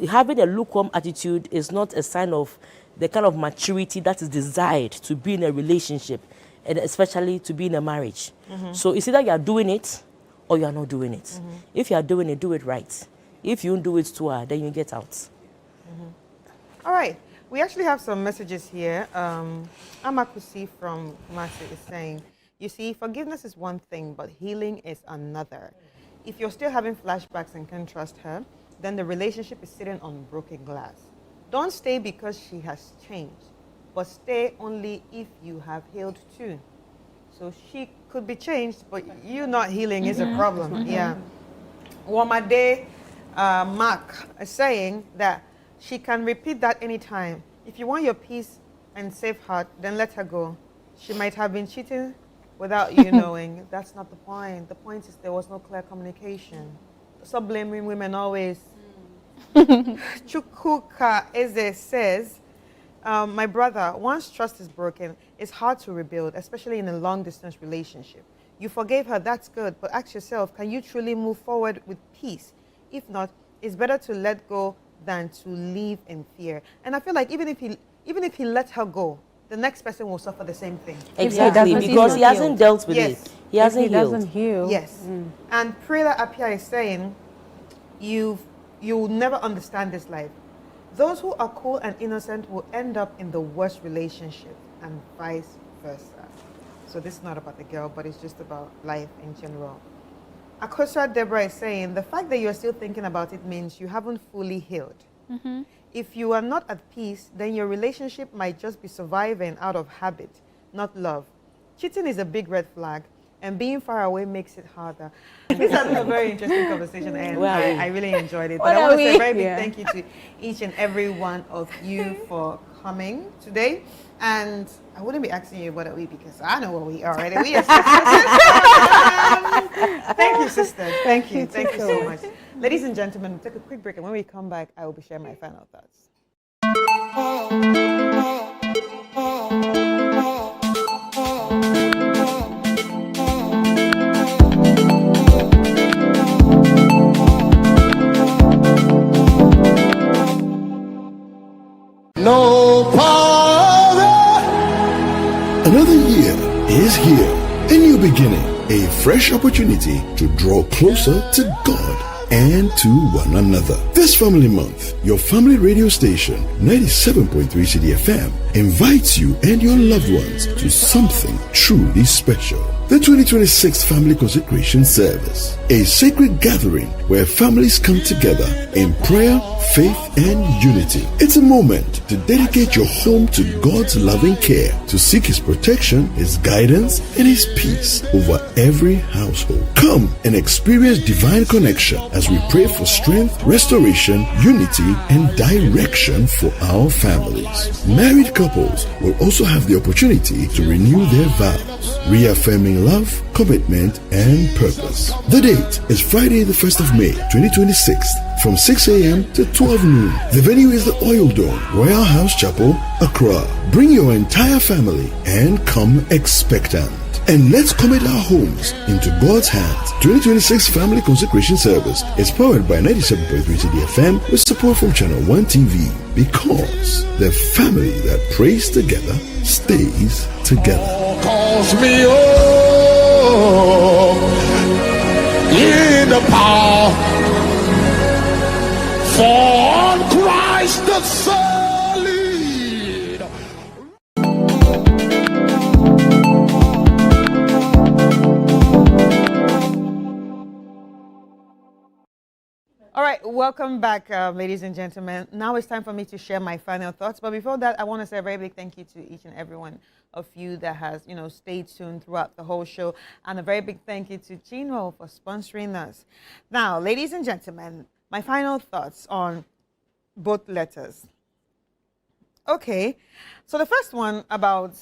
having a lukewarm attitude is not a sign of the kind of maturity that is desired to be in a relationship, and especially to be in a marriage. So it's either you are doing it or you are not doing it. If you are doing it, do it right. If you don't do it too hard, then you get out. All right. We actually have some messages here. Amakusi from Kumasi is saying, you see, forgiveness is one thing, but healing is another. If you're still having flashbacks and can't trust her, then the relationship is sitting on broken glass. Don't stay because she has changed, but stay only if you have healed too. So she could be changed, but you not healing is a problem. Yeah. Wamade Mark is saying that she can repeat that anytime. If you want your peace and safe heart, then let her go. She might have been cheating without you knowing. That's not the point. The point is there was no clear communication. Stop blaming women always. Chukuka Eze says, my brother, once trust is broken, it's hard to rebuild, especially in a long-distance relationship. You forgave her, that's good, but ask yourself, can you truly move forward with peace? If not, it's better to let go than to live in fear. And I feel like even if he let her go, the next person will suffer the same thing. Exactly, because he hasn't dealt with it. He hasn't healed. Yes. And Prila Apia is saying, you'll never understand this life. Those who are cool and innocent will end up in the worst relationship, and vice versa. So this is not about the girl, but it's just about life in general. Akosha Deborah is saying, the fact that you're still thinking about it means you haven't fully healed. If you are not at peace, then your relationship might just be surviving out of habit, not love. Cheating is a big red flag, and being far away makes it harder. This has been a very interesting conversation, and I really enjoyed it. But I want to say a very big thank you to each and every one of you for coming today. And I wouldn't be asking you what are we, because I know what we are already. We are sisters. Thank you, sisters. Thank you. Thank you so much. Ladies and gentlemen, we'll take a quick break, and when we come back, I will be sharing my final thoughts. No power. Another year is here. A new beginning. A fresh opportunity to draw closer to God and to one another. This family month, your family radio station, 97.3 CDFM, invites you and your loved ones to something truly special. the 2026 Family Consecration Service, a sacred gathering where families come together in prayer, faith, and unity. It's a moment to dedicate your home to God's loving care, to seek His protection, His guidance, and His peace over every household. Come and experience divine connection as we pray for strength, restoration, unity, and direction for our families. Married couples will also have the opportunity to renew their vows, reaffirming love, commitment, and purpose. The date is Friday, the 1st of May, 2026, from 6 a.m. to 12 noon. The venue is the Oil Dome, Royal House Chapel, Accra. Bring your entire family and come expectant. And let's commit our homes into God's hands. 2026 Family Consecration Service is powered by 97.3 CDFM with support from Channel 1 TV, because the family that prays together stays together. Calls me up in the power for Christ the solid. All right, welcome back, ladies and gentlemen. Now it's time for me to share my final thoughts. But before that, I want to say a very big thank you to each and every one of you that has, stayed tuned throughout the whole show. And a very big thank you to Gino for sponsoring us. Now, ladies and gentlemen, my final thoughts on both letters. Okay, so the first one about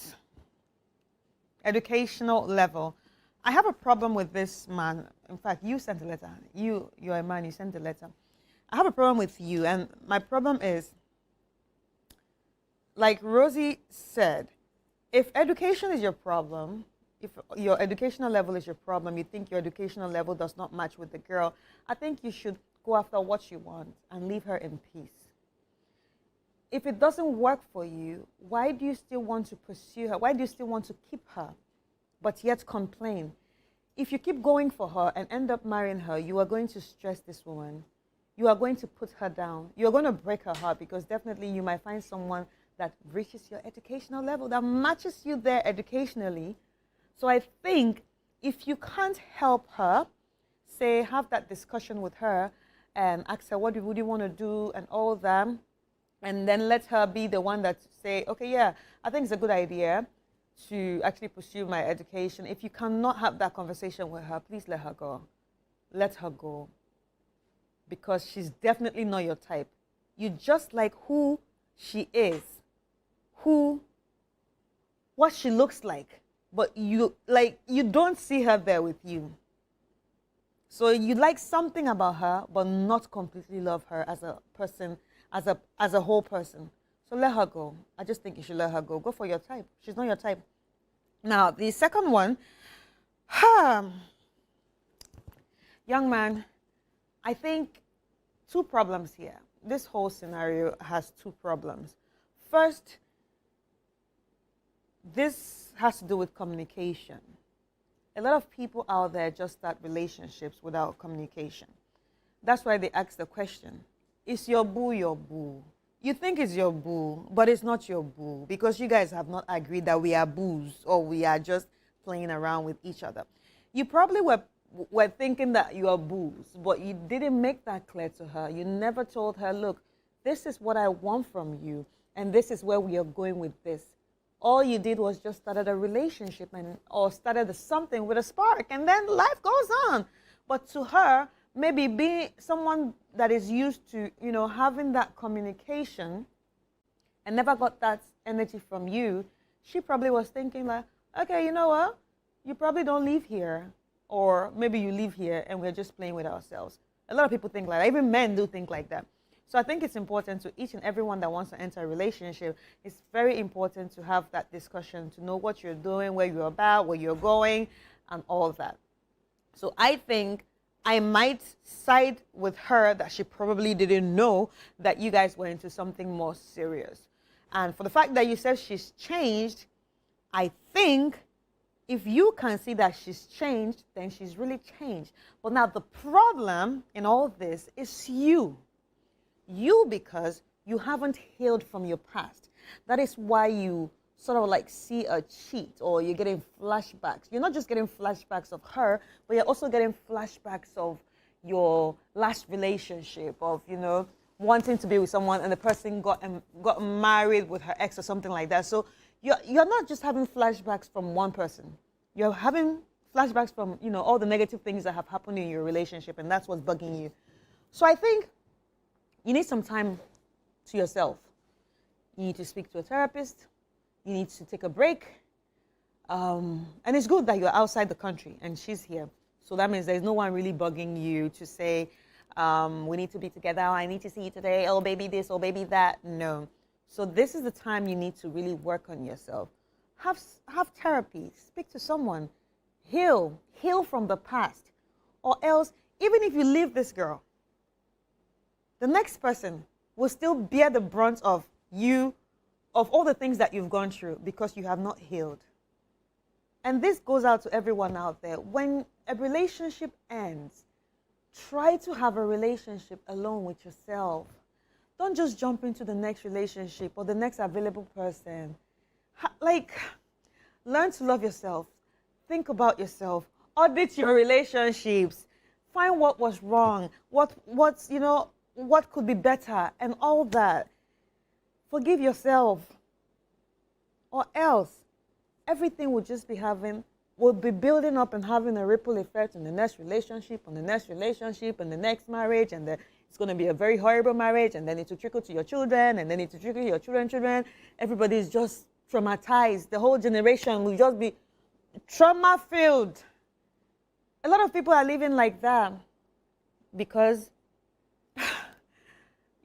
educational level. I have a problem with this man. In fact, you sent a letter. You're a man, you sent a letter. I have a problem with you, and my problem is, like Rosie said, if education is your problem, if your educational level is your problem, you think your educational level does not match with the girl, I think you should go after what you want and leave her in peace. If it doesn't work for you, why do you still want to pursue her? Why do you still want to keep her, but yet complain? If you keep going for her and end up marrying her, you are going to stress this woman. You are going to put her down. You are going to break her heart, because definitely you might find someone that reaches your educational level, that matches you there educationally. So I think if you can't help her, say, have that discussion with her and ask her, what would you want to do and all that, and then let her be the one that say, okay, yeah, I think it's a good idea to actually pursue my education. If you cannot have that conversation with her, please let her go. Let her go. Because she's definitely not your type. You just like who she is, what she looks like, but you don't see her there with you. So you like something about her, but not completely love her as a person, as a whole person. So let her go. I just think you should let her go. Go for your type. She's not your type. Now, the second one, young man, I think two problems here. This whole scenario has two problems. First, this has to do with communication. A lot of people out there just start relationships without communication. That's why they ask the question, is your boo your boo? You think it's your boo, but it's not your boo, because you guys have not agreed that we are boos or we are just playing around with each other. You probably were thinking that you are boos, but you didn't make that clear to her. You never told her, look, this is what I want from you, and this is where we are going with this. All you did was just started a relationship or started something with a spark, and then life goes on. But to her, maybe being someone that is used to, having that communication and never got that energy from you, she probably was thinking like, okay, you know what? You probably don't live here, or maybe you live here and we're just playing with ourselves. A lot of people think like that. Even men do think like that. So I think it's important to each and everyone that wants to enter a relationship, it's very important to have that discussion, to know what you're doing, where you're about, where you're going, and all that. So I think I might side with her that she probably didn't know that you guys were into something more serious. And for the fact that you said she's changed, I think if you can see that she's changed, then she's really changed. But now the problem in all this is you. You, because you haven't healed from your past. That is why you sort of like see a cheat, or you're getting flashbacks. You're not just getting flashbacks of her, but you're also getting flashbacks of your last relationship, of, you know, wanting to be with someone and the person got married with her ex or something like that. So you're not just having flashbacks from one person. You're having flashbacks from, you know, all the negative things that have happened in your relationship, and that's what's bugging you. So I think you need some time to yourself. You need to speak to a therapist. You need to take a break. And it's good that you're outside the country and she's here. So that means there's no one really bugging you to say, we need to be together. I need to see you today. Oh, baby this, oh, baby that. No. So this is the time you need to really work on yourself. Have therapy. Speak to someone. Heal from the past. Or else, even if you leave this girl, the next person will still bear the brunt of all the things that you've gone through, because you have not healed. And this goes out to everyone out there. When a relationship ends, try to have a relationship alone with yourself. Don't just jump into the next relationship or the next available person. Learn to love yourself. Think about yourself. Audit your relationships. Find what was wrong. What could be better, and all that. Forgive yourself. Or else, everything will be building up and having a ripple effect on the next relationship, and the next marriage, and it's going to be a very horrible marriage, and then it will trickle to your children, and then it will trickle to your children's children. Everybody is just traumatized. The whole generation will just be trauma-filled. A lot of people are living like that because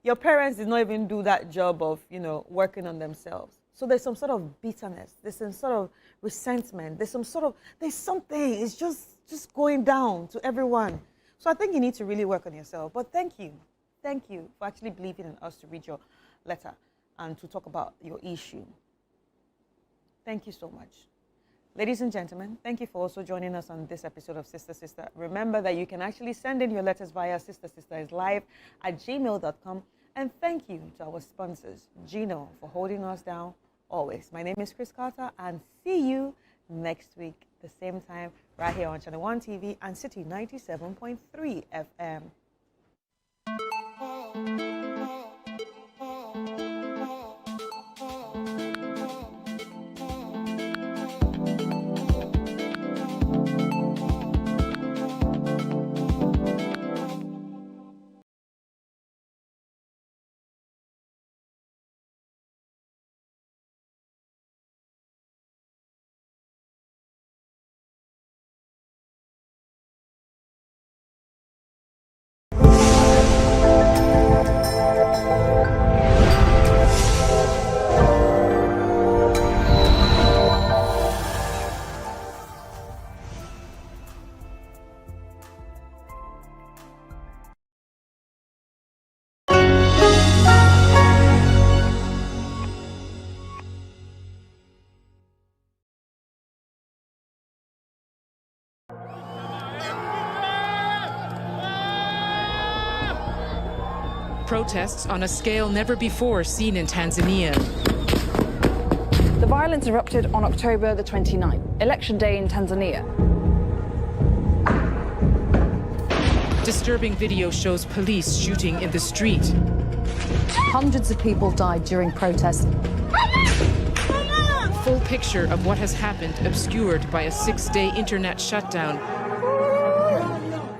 your parents did not even do that job of, working on themselves. So there's some sort of bitterness. There's some sort of resentment. There's something. It's just going down to everyone. So I think you need to really work on yourself. But thank you for actually believing in us to read your letter and to talk about your issue. Thank you so much. Ladies and gentlemen, thank you for also joining us on this episode of Sister Sister. Remember that you can actually send in your letters via sistersisterislike@gmail.com. And thank you to our sponsors, Gino, for holding us down always. My name is Chris Carter, and see you next week, the same time, right here on Channel 1 TV and City 97.3 FM. Protests on a scale never before seen in Tanzania. The violence erupted on October the 29th, election day in Tanzania. Disturbing video shows police shooting in the street. Hundreds of people died during protests. Full picture of what has happened obscured by a 6-day internet shutdown.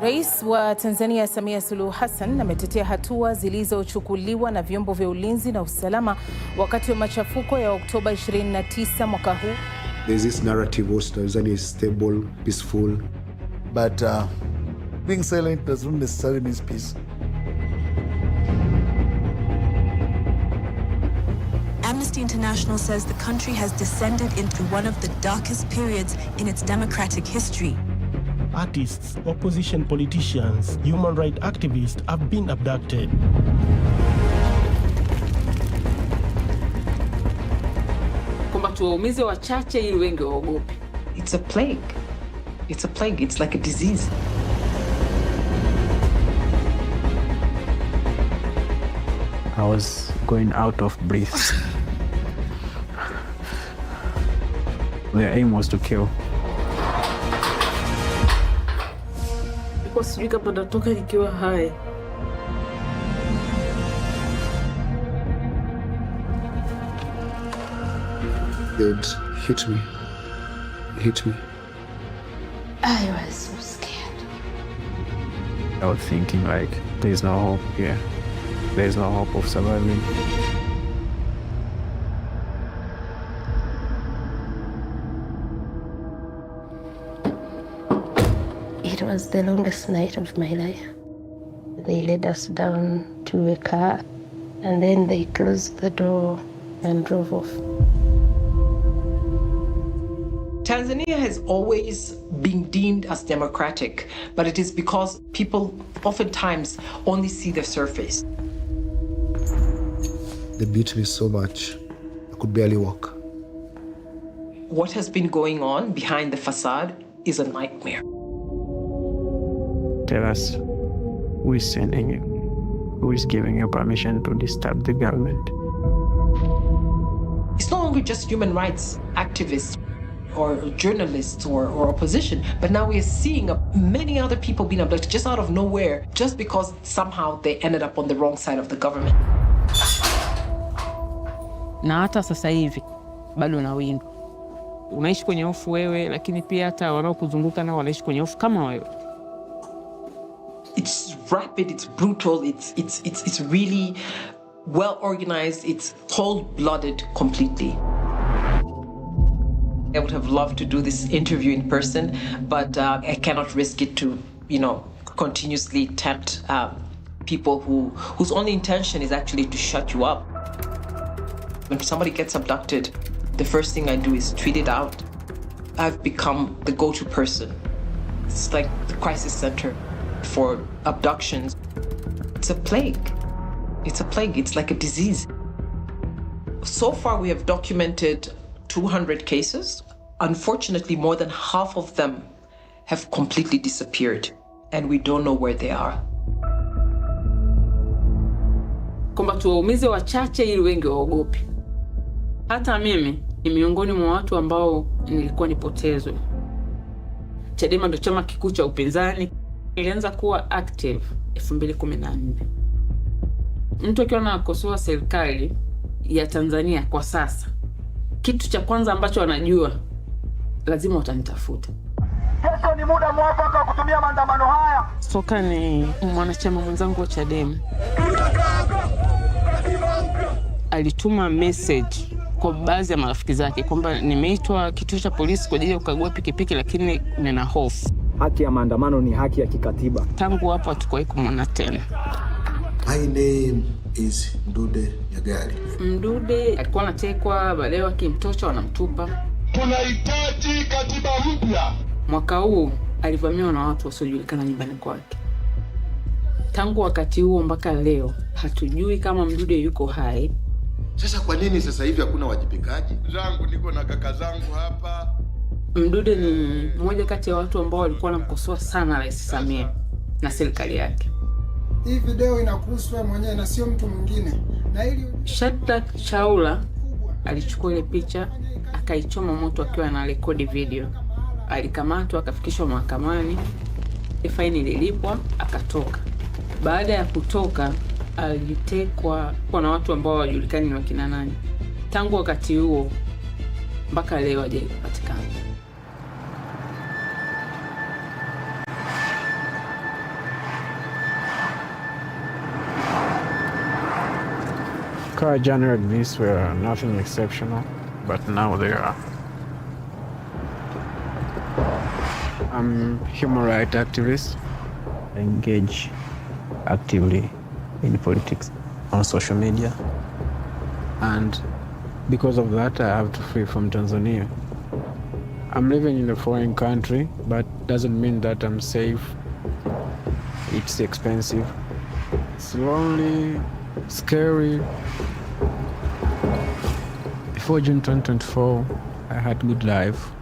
Rais wa Tanzania Samia Suluhu Hassan ametetea hatua zilizochukuliwa na vyombo vya ulinzi na usalama wakati wa machafuko ya Oktoba 29 mwaka huu. There's this narrative of Tanzania is stable, peaceful. But being silent does not necessarily mean peace. Amnesty International says the country has descended into one of the darkest periods in its democratic history. Artists, opposition politicians, human rights activists have been abducted. Kwamba tuwaumize wachache ili wengi waogope. It's a plague. It's a plague. It's like a disease. I was going out of breath. Their aim was to kill. Sijui kama natoka nikiwa hai. They'd hit me. I was so scared. I was thinking like, there's no hope here. There's no hope of surviving. It was the longest night of my life. They led us down to a car, and then they closed the door and drove off. Tanzania has always been deemed as democratic, but it is because people oftentimes only see the surface. They beat me so much, I could barely walk. What has been going on behind the facade is a nightmare. Tell us who is sending you, who is giving you permission to disturb the government. It's no longer just human rights activists or journalists or opposition, but now we are seeing many other people being abducted just out of nowhere, just because somehow they ended up on the wrong side of the government. Na hata sasa hivi bado na wingi. Unaishi kwenye hofu wewe, lakini pia hata wanaokuzunguka nao wanaishi kwenye hofu kama wewe. It's rapid, it's brutal, it's really well organized, it's cold-blooded completely. I would have loved to do this interview in person, but I cannot risk it to, continuously tempt people whose only intention is actually to shut you up. When somebody gets abducted, the first thing I do is tweet it out. I've become the go-to person. It's like the crisis center for abductions. It's a plague. It's like a disease. So far, we have documented 200 cases. Unfortunately, more than half of them have completely disappeared, and we don't know where they are. Kwamba tuwaumize wachache ili wengi waogope. Hata mimi ni miongoni mwa watu ambao nilikuwa nipotezwe. Chadema ndo chama kikuu cha upinzani. Nilianza kuwa active 2014. Mtu akiwa anakosoa serikali ya Tanzania kwa sasa, kitu cha kwanza ambacho wanajua, lazima utanitafuta. Kesho ni muda mwafaka wa kutumia maandamano haya. Soka ni mwanachama mwenzangu wa Chadema. Alituma message kwa baadhi ya marafiki zake kwamba nimeitwa kituo cha polisi kwa ajili ya kukagua pikipiki, lakini nina hofu. Haki ya maandamano ni haki ya kikatiba. Tangu hapo hatukuwahi kumwona tena. My name is Mdude Nyagali. Mdude alikuwa anatekwa, baadaye wakimtocha wanamtupa. Tunahitaji katiba mpya. Mwaka huu alivamiwa na watu wasiojulikana nyumbani kwake. Tangu wakati huo mpaka leo hatujui kama Mdude yuko hai. Sasa kwa nini sasa hivi hakuna wajibikaji? Zangu niko na kaka zangu hapa. Mdude ni mmoja kati ya watu ambao walikuwa wanamkosoa sana Rais Samia na serikali yake. Hii video inakuhusu wewe mwenyewe na sio mtu mwingine. Na ili Shadrack Chaula alichukua ile picha akaichoma moto akiwa anarekodi video. Alikamatwa akafikishwa mahakamani. Faini ililipwa akatoka. Baada ya kutoka alitekwa na watu ambao hawajulikani ni wakina nani. Tangu wakati huo mpaka leo hajapatikana. Car journey like this were nothing exceptional, but now they are. I'm a human rights activist. I engage actively in politics on social media, and because of that I have to flee from Tanzania. I'm living in a foreign country, but doesn't mean that I'm safe. It's expensive, it's lonely, scary. Before June 2024, I had good life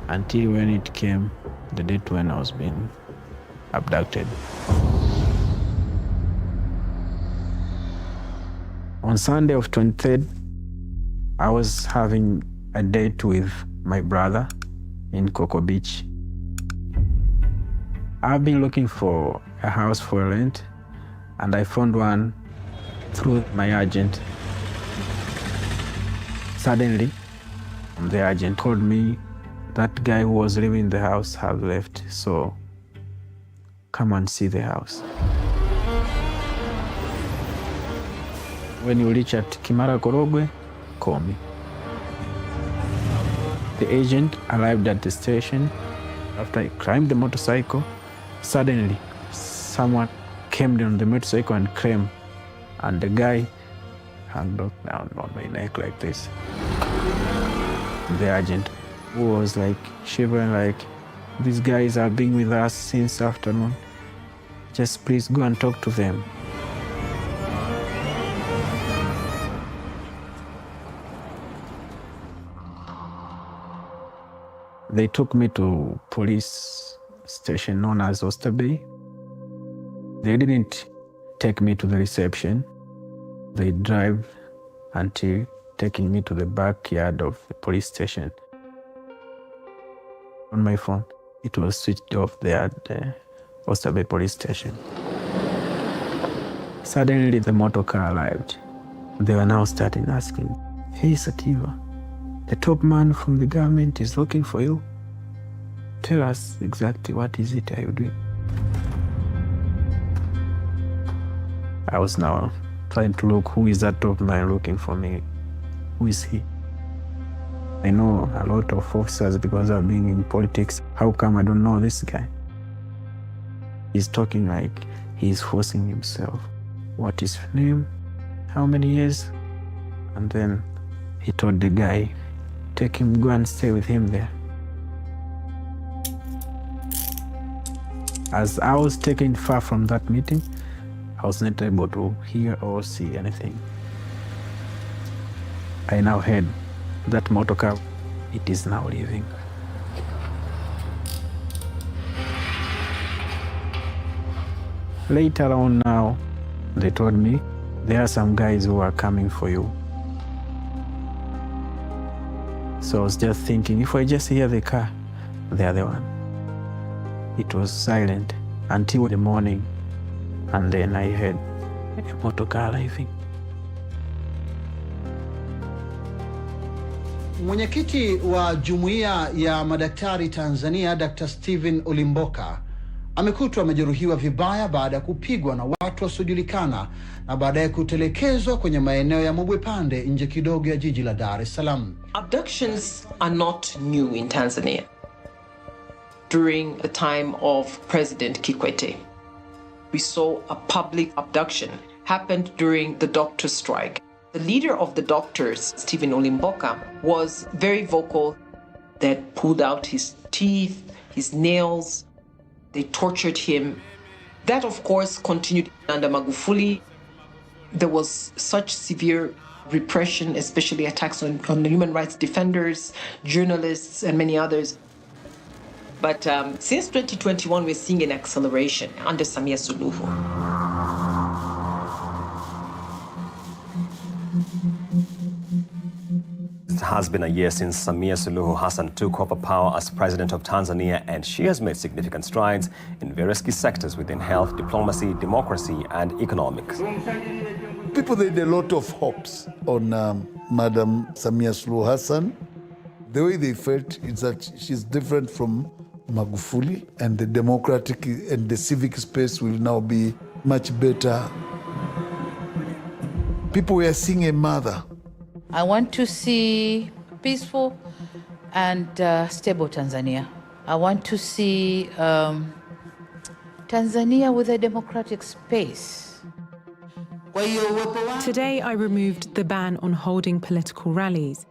until when it came the date when I was being abducted. On Sunday of 23rd, I was having a date with my brother in Cocoa Beach. I've been looking for a house for rent, and I found one through my agent. Suddenly, the agent called me. That guy who was living in the house had left, so come and see the house. When you reach at Kimara Korogwe, call me. The agent arrived at the station. After I climbed the motorcycle, suddenly someone came down the motorcycle and came, and the guy hung down on my neck like this. The agent was like shivering, like, these guys have been with us since afternoon. Just please go and talk to them. They took me to police station known as Oysterbay. They didn't take me to the reception. They drive until taking me to the backyard of the police station. On my phone, it was switched off there at the Oysterbay police station. Suddenly, the motor car arrived. They were now starting asking, "Hey, Sativa, the top man from the government is looking for you. Tell us exactly what is it are you doing?" I was now trying to look, who is that top man looking for me? Who is he? I know a lot of officers because I've been in politics. How come I don't know this guy? He's talking like he's forcing himself. What is his name? How many years? And then he told the guy, take him, go and stay with him there. As I was taken far from that meeting, I was not able to hear or see anything. I now heard that motor car, it is now leaving. Later on now, they told me, there are some guys who are coming for you. So I was just thinking, if I just hear the car, they are the one. It was silent until the morning, and then I heard a motor car arriving. Mwenyekiti wa Jumuiya ya Madaktari Tanzania, Dr. Steven Olimboka, amekutwa amejeruhiwa vibaya baada ya kupigwa na watu wasiojulikana na baadaye kutelekezwa kwenye maeneo ya Mubwepande nje kidogo ya jiji la Dar es Salaam. Abductions are not new in Tanzania. During the time of President Kikwete, we saw a public abduction happened during the doctor strike. The leader of the doctors, Steven Olimboka, was very vocal. They pulled out his teeth, his nails. They tortured him. That, of course, continued under Magufuli. There was such severe repression, especially attacks on the human rights defenders, journalists, and many others. But since 2021, we're seeing an acceleration under Samia Suluhu. It has been a year since Samia Suluhu Hassan took over power as president of Tanzania, and she has made significant strides in various key sectors within health, diplomacy, democracy, and economics. People had a lot of hopes on Madam Samia Suluhu Hassan. The way they felt is that she's different from Magufuli, and the democratic and the civic space will now be much better. People were seeing a mother. I want to see peaceful and stable Tanzania. I want to see Tanzania with a democratic space. Today I removed the ban on holding political rallies.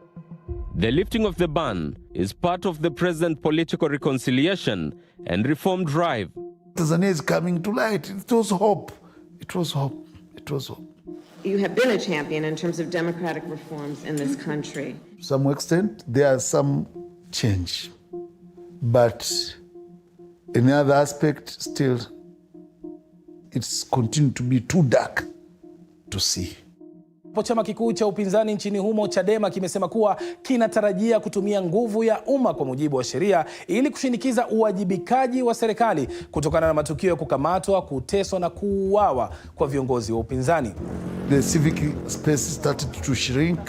The lifting of the ban is part of the present political reconciliation and reform drive. Tanzania is coming to light. It was hope. It was hope. It was hope. You have been a champion in terms of democratic reforms in this country. To some extent, there are some change. But in the other aspect, still, it's continued to be too dark to see. Chama kikuu cha upinzani nchini humo Chadema kimesema kuwa kinatarajia kutumia nguvu ya umma kwa mujibu wa sheria ili kushinikiza uwajibikaji wa serikali kutokana na matukio ya kukamatwa, kuteswa na kuuawa kwa viongozi wa upinzani. The civic space started to shrink.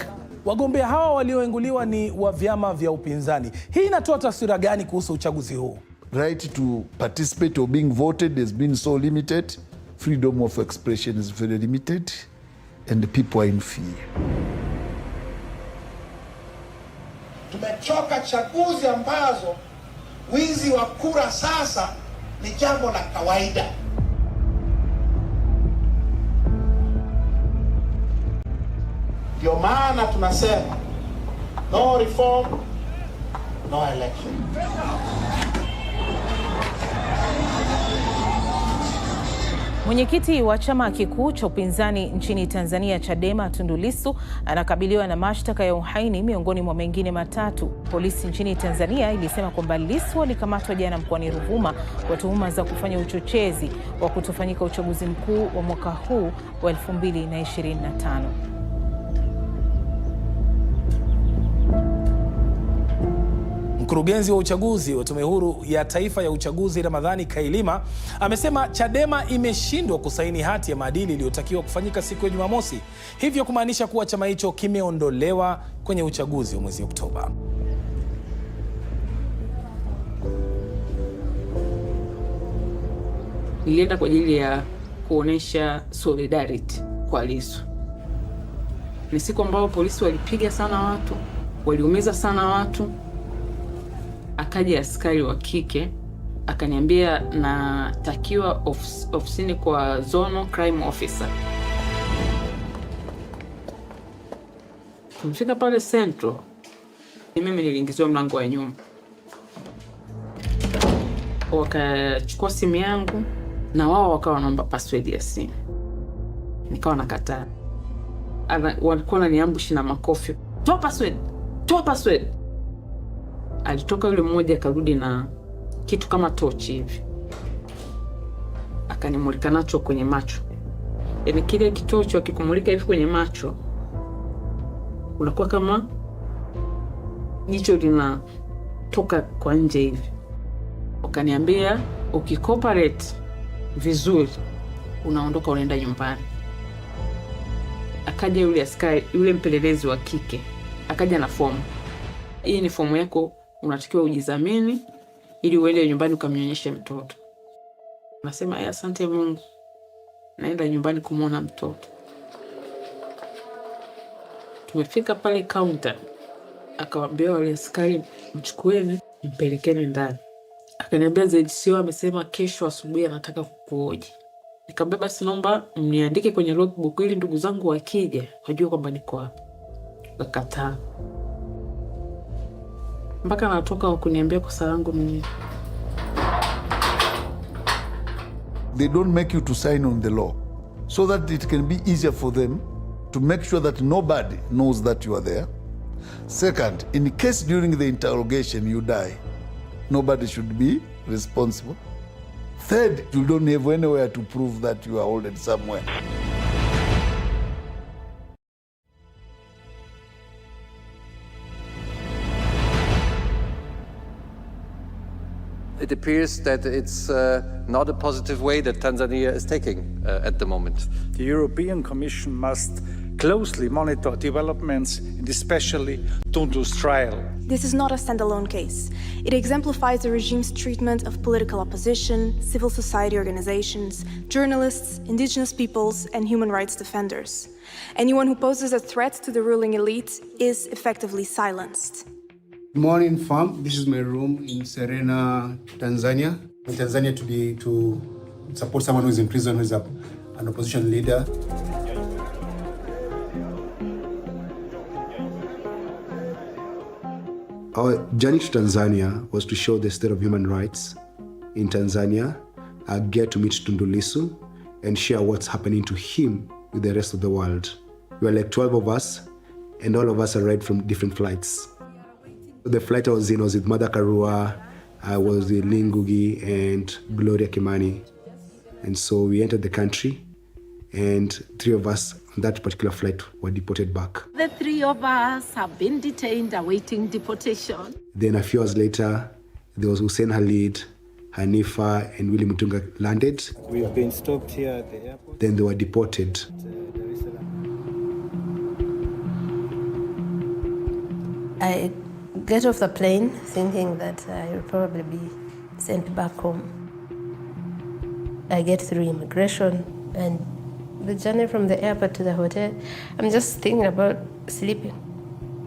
Wagombea hawa walioenguliwa ni wa vyama vya upinzani. Hii inatoa taswira gani kuhusu uchaguzi huu? Right to participate or being voted has been so limited. Freedom of expression is very limited. And the people are in fear. Tumechoka chaguzi ambazo wizi wa kura sasa ni jambo la kawaida. Ndio maana tunasema no reform, no election. Mwenyekiti wa chama kikuu cha upinzani nchini Tanzania Chadema Tundu Lissu anakabiliwa na mashtaka ya uhaini miongoni mwa mengine matatu. Polisi nchini Tanzania ilisema kwamba Lissu alikamatwa jana mkoani Ruvuma kwa tuhuma za kufanya uchochezi wa kutofanyika uchaguzi mkuu wa mwaka huu wa 2025. Mkurugenzi wa uchaguzi wa Tume Huru ya Taifa ya Uchaguzi Ramadhani Kailima amesema Chadema imeshindwa kusaini hati ya maadili iliyotakiwa kufanyika siku ya Jumamosi, hivyo kumaanisha kuwa chama hicho kimeondolewa kwenye uchaguzi wa mwezi Oktoba. Nilienda kwa ajili ya kuonesha solidarity kwa Lissu. Ni siku ambayo polisi walipiga sana watu, waliumiza sana watu. Akaja askari wa kike akaniambia natakiwa ofisini kwa zonal crime officer. Tumefika pale Central, mimi niliingiziwa mlango wa nyuma. Wakachukua simu yangu na wao wakawa wanaomba password ya simu. Nikawa nakataa. Walikuwa wananiambushi na makofi. Toa password! Toa password! Alitoka yule mmoja akarudi na kitu kama tochi hivi. Akanimulika nacho kwenye macho. Yaani kile kitochi akikumulika hivi kwenye macho unakuwa kama jicho linatoka kwa nje hivi. Wakaniambia ukicooperate vizuri unaondoka unaenda nyumbani. Akaja yule askari, yule mpelelezi wa kike, akaja na fomu. Hii ni fomu yako, unatakiwa ujizamini ili uende nyumbani ukamnyonyeshe mtoto. Nasema asante Mungu. Naenda nyumbani kumuona mtoto. Tumefika pale counter. Akawaambia wale askari mchukueni mpelekeni ndani. Akaniambia ZCO amesema kesho asubuhi anataka kukuoji. Nikamwambia basi naomba mniandike kwenye logbook ili ndugu zangu wakija wajue kwamba niko hapa. Akakataa. Mpaka natoka wakuniambia kosa langu mimi. They don't make you to sign on the law so that it can be easier for them to make sure that nobody knows that you are there. Second, in case during the interrogation you die, nobody should be responsible. Third, you don't have anywhere to prove that you are holding somewhere. It appears that it's not a positive way that Tanzania is taking at the moment. The European Commission must closely monitor developments, and especially Tundu's trial. This is not a standalone case. It exemplifies the regime's treatment of political opposition, civil society organizations, journalists, indigenous peoples, and human rights defenders. Anyone who poses a threat to the ruling elite is effectively silenced. Good morning, fam. This is my room in Serena, Tanzania. In Tanzania to support someone who is in prison, who is an opposition leader. Our journey to Tanzania was to show the state of human rights in Tanzania, get to meet Tundu Lissu, and share what's happening to him with the rest of the world. We are like 12 of us, and all of us arrived from different flights. The flight I was in was with Mada Karua, I was with Lingugi and Gloria Kimani. And so we entered the country, and 3 of us on that particular flight were deported back. The 3 of us have been detained awaiting deportation. Then a few hours later, there was Hussein Khalid, Hanifa, and Willie Mutunga landed. We've been stopped here at the airport. Then they were deported. I get off the plane thinking that I will probably be sent back home. I get through immigration, and the journey from the airport to the hotel, I'm just thinking about sleeping.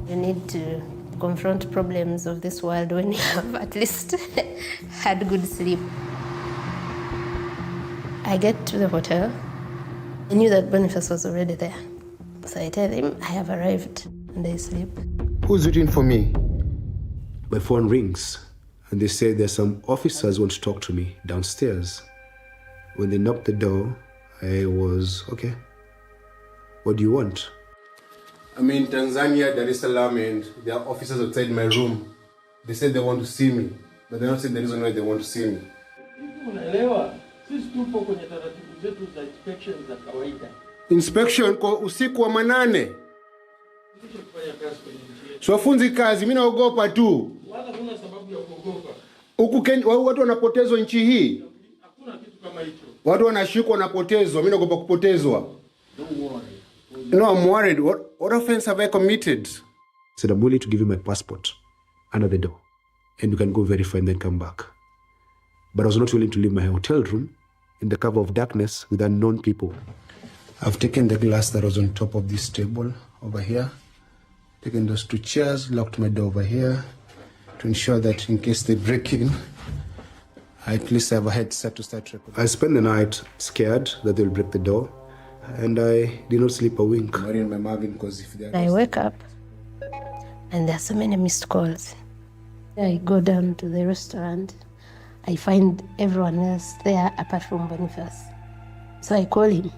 You need to confront problems of this world when you have at least had good sleep. I get to the hotel. I knew that Boniface was already there. So I tell him I have arrived, and I sleep. Who's waiting for me? My phone rings, and they say there's some officers who want to talk to me downstairs. When they knocked the door, I was, okay, what do you want? I'm in Tanzania, Dar es Salaam, and there are officers outside my room. They said they want to see me, but they're not saying the reason why they want to see me. Inspection kwa usiku wa manane. Siwafunzi kazi, mimi naogopa tu. Wala huna sababu ya kuogopa. Huku Kenya watu wanapotezwa nchi hii. Hakuna kitu kama hicho. Watu wanashikwa wanapotezwa, mimi naogopa kupotezwa. Don't worry. No, I'm worried. What offense have I committed? I said, I'm willing to give you my passport under the door, and you can go verify and then come back. But I was not willing to leave my hotel room in the cover of darkness with unknown people. I've taken the glass that was on top of this table over here, taken those 2 chairs, locked my door over here to ensure that in case they break in, I at least have a headset to start recording. I spent the night scared that they'll break the door, and I did not sleep a wink. I'm worrying my Marvin because if they I wake up, and there are so many missed calls. I go down to the restaurant. I find everyone else there apart from Boniface. So I call him.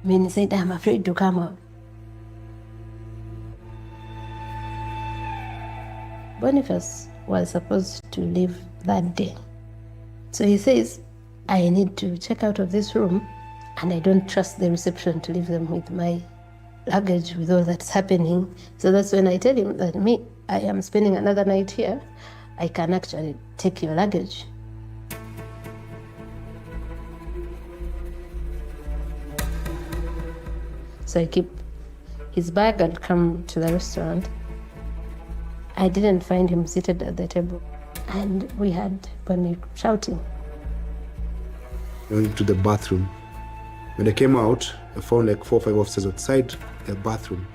He said, I'm afraid to come out. Boniface was supposed to leave that day. So he says, I need to check out of this room, and I don't trust the reception to leave them with my luggage with all that's happening. So that's when I tell him that I am spending another night here. I can actually take your luggage. So I keep his bag and come to the restaurant. I didn't find him seated at the table, and we had Bonnie shouting. I went to the bathroom. When I came out, I found like 4 or 5 officers outside the bathroom,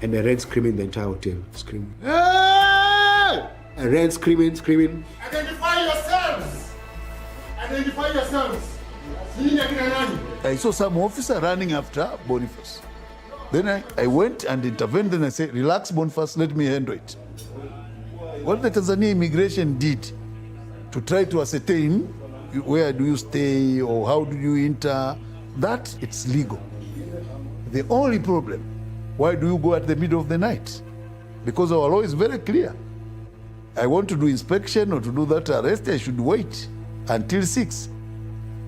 and I ran screaming the entire hotel, screaming. Hey! I ran screaming. Identify yourselves! Identify yourselves! I saw some officer running after Boniface. Then I went and intervened, and I said, relax, Boniface, let me handle it. What the Tanzania immigration did to try to ascertain where do you stay or how do you enter, that it's legal. The only problem, why do you go at the middle of the night? Because our law is very clear. I want to do inspection or to do that arrest, I should wait until 6.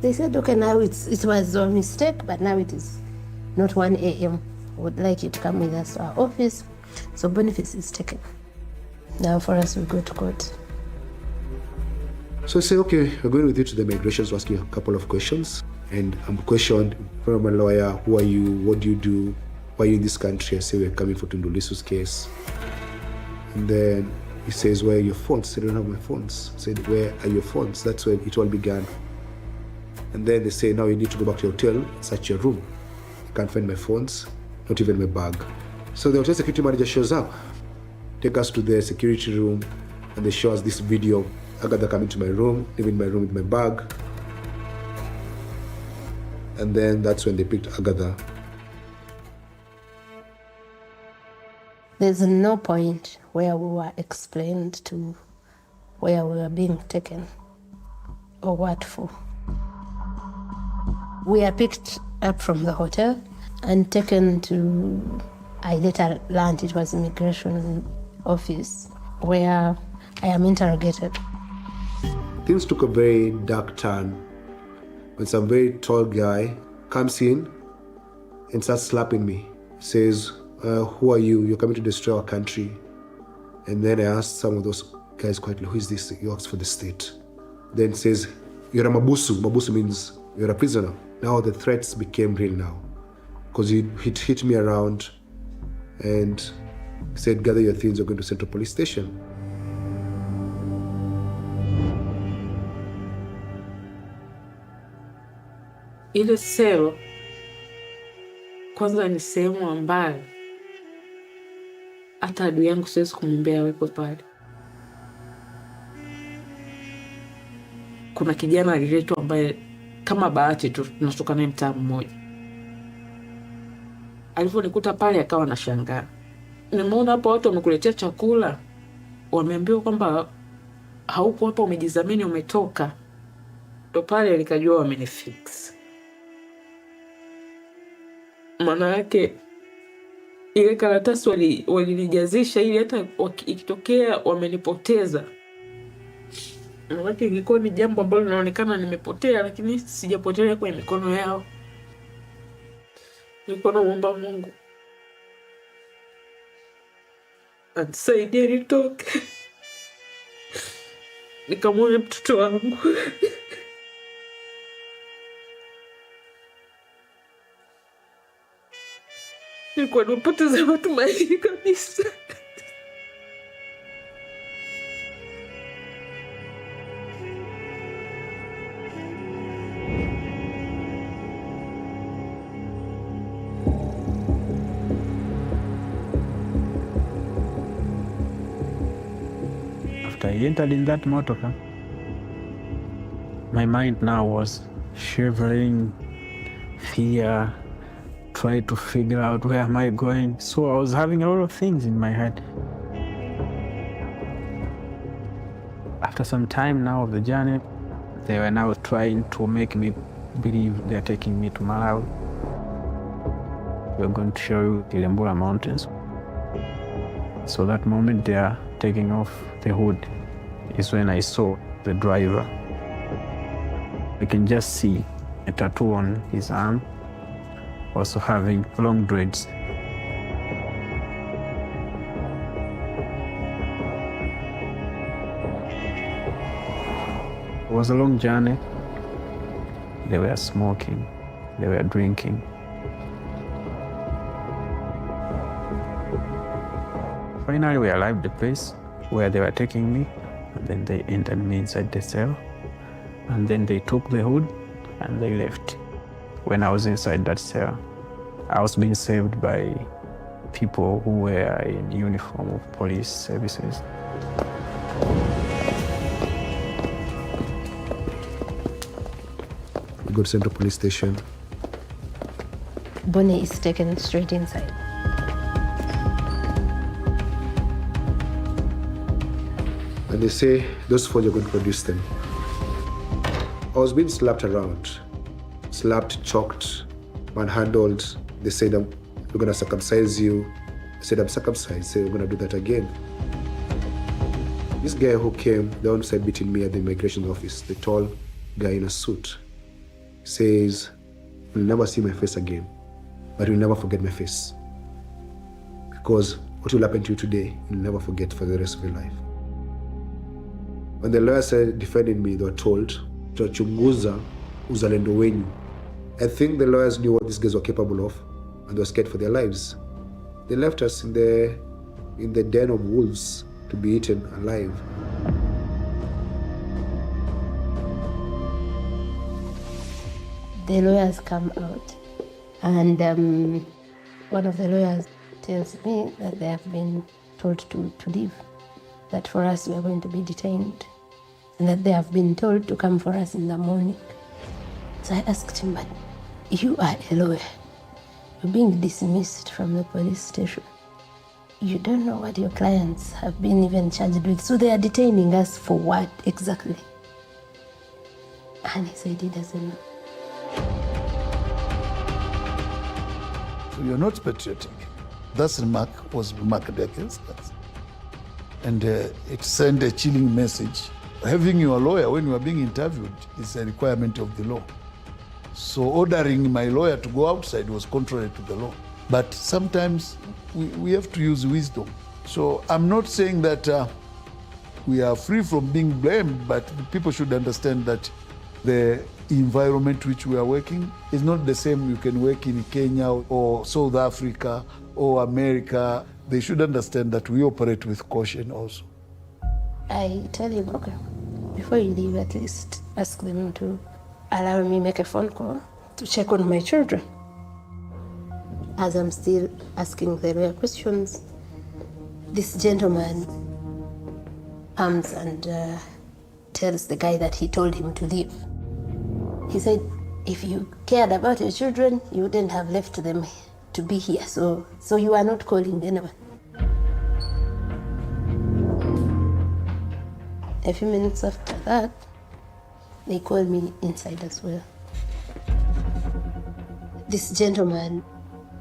They said, okay, now it was a mistake, but now it is not 1 a.m. Would like you to come with us to our office. So Boniface is taken. Now for us, we go to court. So I say, okay, we're going with you to the immigration to ask you a couple of questions. And I'm questioned from a lawyer, who are you, what do you do, why are you in this country? I say, we're coming for Tundu Lissu's case. And then he says, where are your phones? I said, I don't have my phones. I said, where are your phones? That's when it all began. And then they say, now you need to go back to your hotel, search your room. I can't find my phones, not even my bag. So the hotel security manager shows up, take us to the security room, and they show us this video of Agatha coming to my room, leaving my room with my bag. And then that's when they picked Agatha. There's no point where we were explained to where we were being taken or what for. We are picked up from the hotel and taken to, I later learned it was immigration office, where I am interrogated. Things took a very dark turn when some very tall guy comes in and starts slapping me. Says, who are you? You're coming to destroy our country. And then I asked some of those guys quietly, who is this? He works for the state. Then says, you're a mabusu. Mabusu means you're a prisoner. Now the threats became real now. Because he'd hit me around and said, gather your things, you're going to Central Police Station. Ile selo kwanza ni sehemu ambayo hata adui yangu siwezi kumwambia awepo pale. Kuna kijana aliletwa ambaye kama bahati tu tunatoka naye mtaa mmoja. Alivyonikuta pale akawa anashangaa. Nimeona hapo watu wamekuletea chakula, wameambiwa kwamba haupo hapa, umejizamini umetoka. Ndo pale nikajua wamenifix. Maana yake ile karatasi walinijazisha ili hata ikitokea wamenipoteza. Maana yake ilikuwa ni jambo ambalo linaonekana nimepotea, lakini sijapotea kwenye mikono yao. Nilikuwa naomba Mungu anisaidie nitoke, nikamwone mtoto wangu. Nilikuwa nimepoteza matumaini kabisa. After I entered in that motorcar, my mind now was shivering, fear, try to figure out where am I going. So I was having a lot of things in my head. After some time now of the journey, they were now trying to make me believe they're taking me to Malawi. We're going to show you the Lembula Mountains. So that moment they are taking off the hood is when I saw the driver. I can just see a tattoo on his arm, also having long dreads. It was a long journey. They were smoking, they were drinking. Finally, we arrived at the place where they were taking me, and then they entered me inside the cell, and then they took the hood and they left. When I was inside that cell, I was being saved by people who were in uniform of police services. We go to Central Police Station. Bonnie is taken straight inside. And they say, those four, you're going to produce them. I was being slapped around. Slapped, choked, manhandled. They said, we're going to circumcise you. I said, I'm circumcised. They said, we're going to do that again. This guy who came, the one who started beating me at the immigration office, the tall guy in a suit, says, you'll never see my face again, but you'll never forget my face. Because what will happen to you today, you'll never forget for the rest of your life. When the lawyers started defending me, they were told, tutachunguza uzalendo wenyu. I think the lawyers knew what these guys were capable of, and they were scared for their lives. They left us in the den of wolves to be eaten alive. The lawyers come out, and one of the lawyers tells me that they have been told to leave, that for us we are going to be detained, and that they have been told to come for us in the morning. So I asked him, but you are a lawyer. You're being dismissed from the police station. You don't know what your clients have been even charged with, so they are detaining us for what exactly? And he said he doesn't know. So you're not patriotic. That remark was remarked against us. And it sent a chilling message. Having your lawyer when you are being interviewed is a requirement of the law. So ordering my lawyer to go outside was contrary to the law. But sometimes we have to use wisdom. So I'm not saying that we are free from being blamed, but people should understand that the environment which we are working is not the same you can work in Kenya or South Africa or America. They should understand that we operate with caution also. I tell him, okay, before you leave, at least ask them to allow me make a phone call to check on my children. As I'm still asking the real questions, this gentleman comes and tells the guy that he told him to leave. He said, if you cared about your children, you wouldn't have left them to be here, so you are not calling anyone. A few minutes after that, they called me inside as well. This gentleman,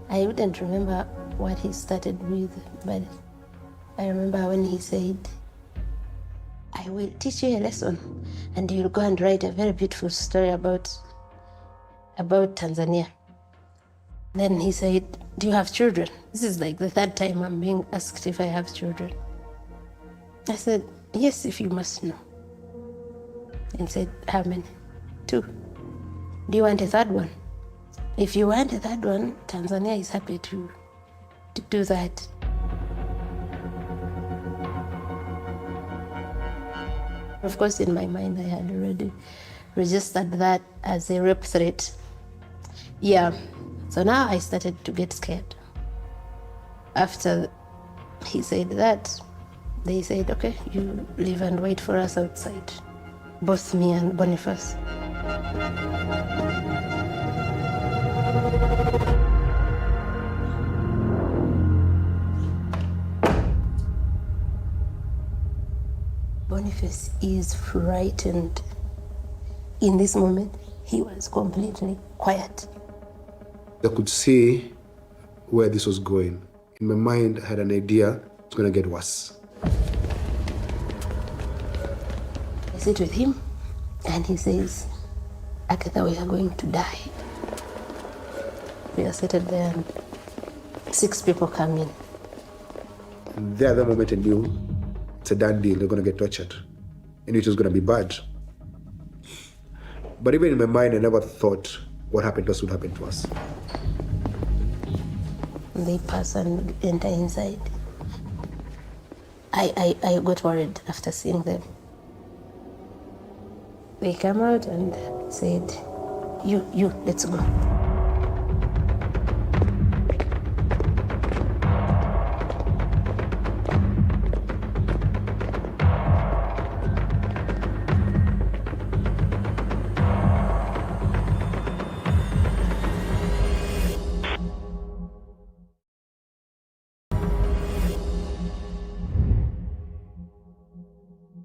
I wouldn't remember what he started with, but I remember when he said, I will teach you a lesson and you'll go and write a very beautiful story about Tanzania. Then he said, do you have children? This is like the third time I'm being asked if I have children. I said, yes, if you must know. And said, how many? 2. Do you want a third one? If you want a third one, Tanzania is happy to do that. Of course, in my mind, I had already registered that as a rape threat. Yeah, so now I started to get scared. After he said that, they said, okay, you leave and wait for us outside. Both me and Boniface. Boniface is frightened. In this moment, he was completely quiet. I could see where this was going. In my mind, I had an idea it's going to get worse. I sit with him, and he says, Agatha, we are going to die. We are seated there, and 6 people come in. And there, at that moment, I knew it's a done deal. They're going to get tortured. And it was going to be bad. But even in my mind, I never thought what happened to us would happen to us. They pass and enter inside. I got worried after seeing them. They come out and said, you, let's go.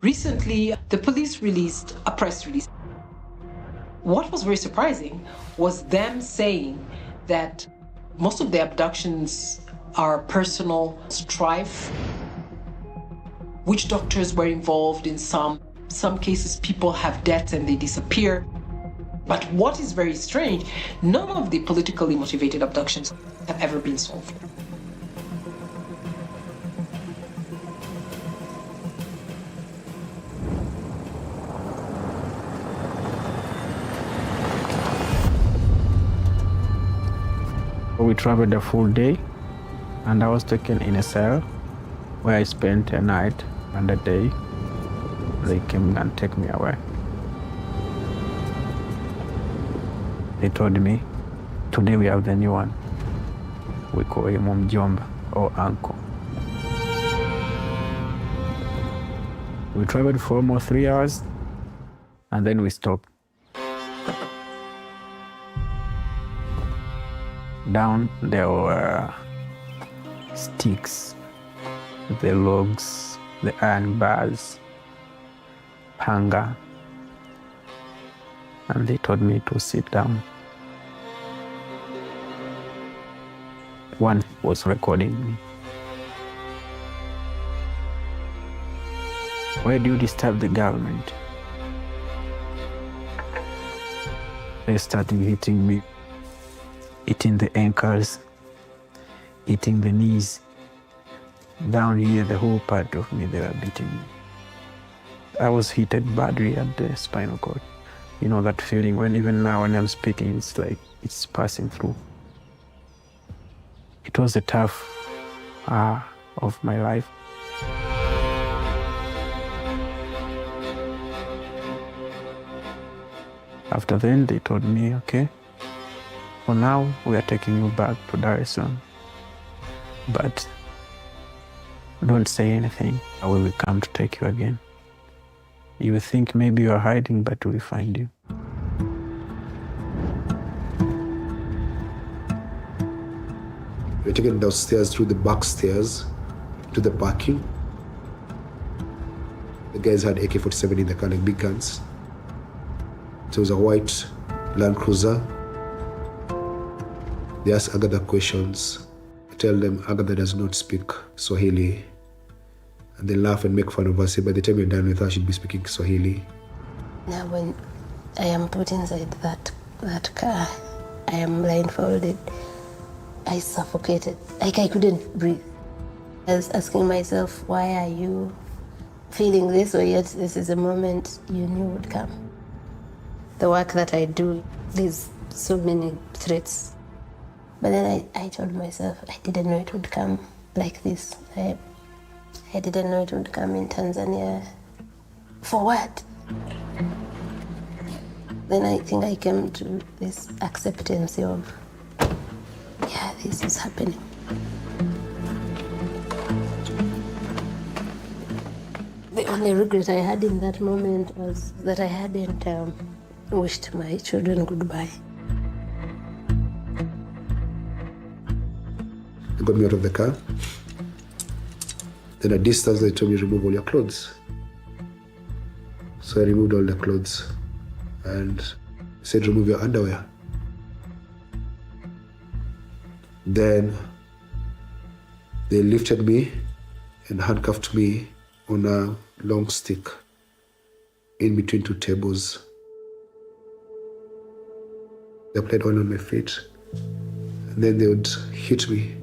Recently, the police released a press release. What was very surprising was them saying that most of the abductions are personal strife. Witch doctors were involved in some cases. People have deaths and they disappear. But what is very strange, none of the politically motivated abductions have ever been solved. We traveled a full day, and I was taken in a cell where I spent a night and a day. They came and took me away. They told me, today we have the new one. We call him Mjomba or Uncle. We traveled for almost 3 hours, and then we stopped. Down there were sticks, the logs, the iron bars, panga, and they told me to sit down. One was recording me. Why do you disturb the government? They started hitting me, hitting the ankles, hitting the knees. Down here, the whole part of me, they were beating me. I was hit badly at the spinal cord. You know that feeling when even now when I'm speaking, it's like it's passing through. It was a tough hour of my life. After then, they told me, okay, for now, we are taking you back to Dar es Salaam. But don't say anything. I will come to take you again. You will think maybe you are hiding, but we will find you. We were taken downstairs through the back stairs to the parking. The guys had AK-47 in the car, like big guns. So it was a white Land Cruiser. They asked Agatha questions. I tell them Agatha does not speak Swahili. And they laugh and make fun of us. By the time you're done with her, she'd be speaking Swahili. Now when I am put inside that car, I am blindfolded. I suffocated, like I couldn't breathe. I was asking myself, why are you feeling this way, yet this is a moment you knew would come. The work that I do, there's so many threats. But then I told myself, I didn't know it would come like this. I didn't know it would come in Tanzania. For what? Then I think I came to this acceptance of, yeah, this is happening. The only regret I had in that moment was that I hadn't wished my children goodbye. They got me out of the car. Then at distance, they told me, remove all your clothes. So I removed all the clothes and said, remove your underwear. Then they lifted me and handcuffed me on a long stick in between two tables. They applied oil on my feet, and then they would hit me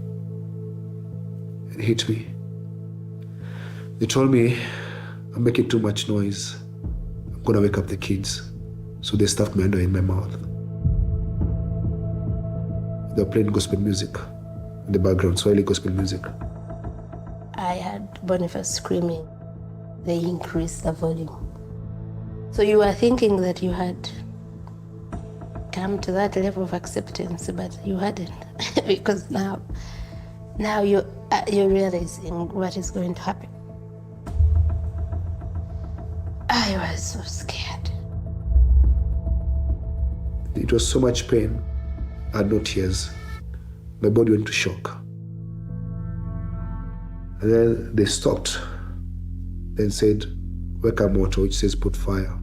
and hit me. They told me, I'm making too much noise. I'm gonna wake up the kids. So they stuffed my underwear in my mouth. They were playing gospel music in the background, Swahili gospel music. I had Boniface screaming. They increased the volume. So you were thinking that you had come to that level of acceptance, but you hadn't. Because now you're realizing what is going to happen. I was so scared. It was so much pain. I had no tears. My body went into shock. And then they stopped and said, weka moto, which says put fire.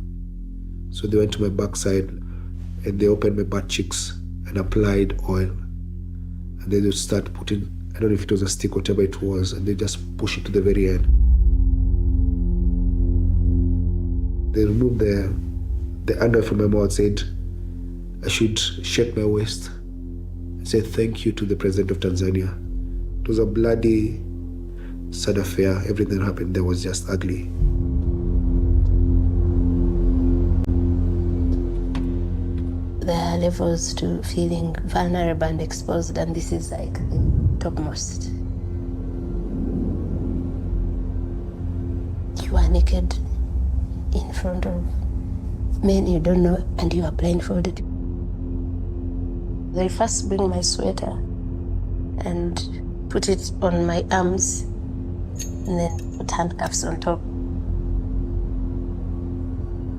So they went to my backside and they opened my butt cheeks and applied oil. And then they would start putting, I don't know if it was a stick, whatever it was, and they just push it to the very end. They removed the underwear from my mouth, said I should shake my waist and say thank you to the President of Tanzania. It was a bloody, sad affair. Everything that happened there was just ugly. There are levels to feeling vulnerable and exposed, and this is like the topmost. You are naked in front of men you don't know, and you are blindfolded. They first bring my sweater and put it on my arms, and then put handcuffs on top.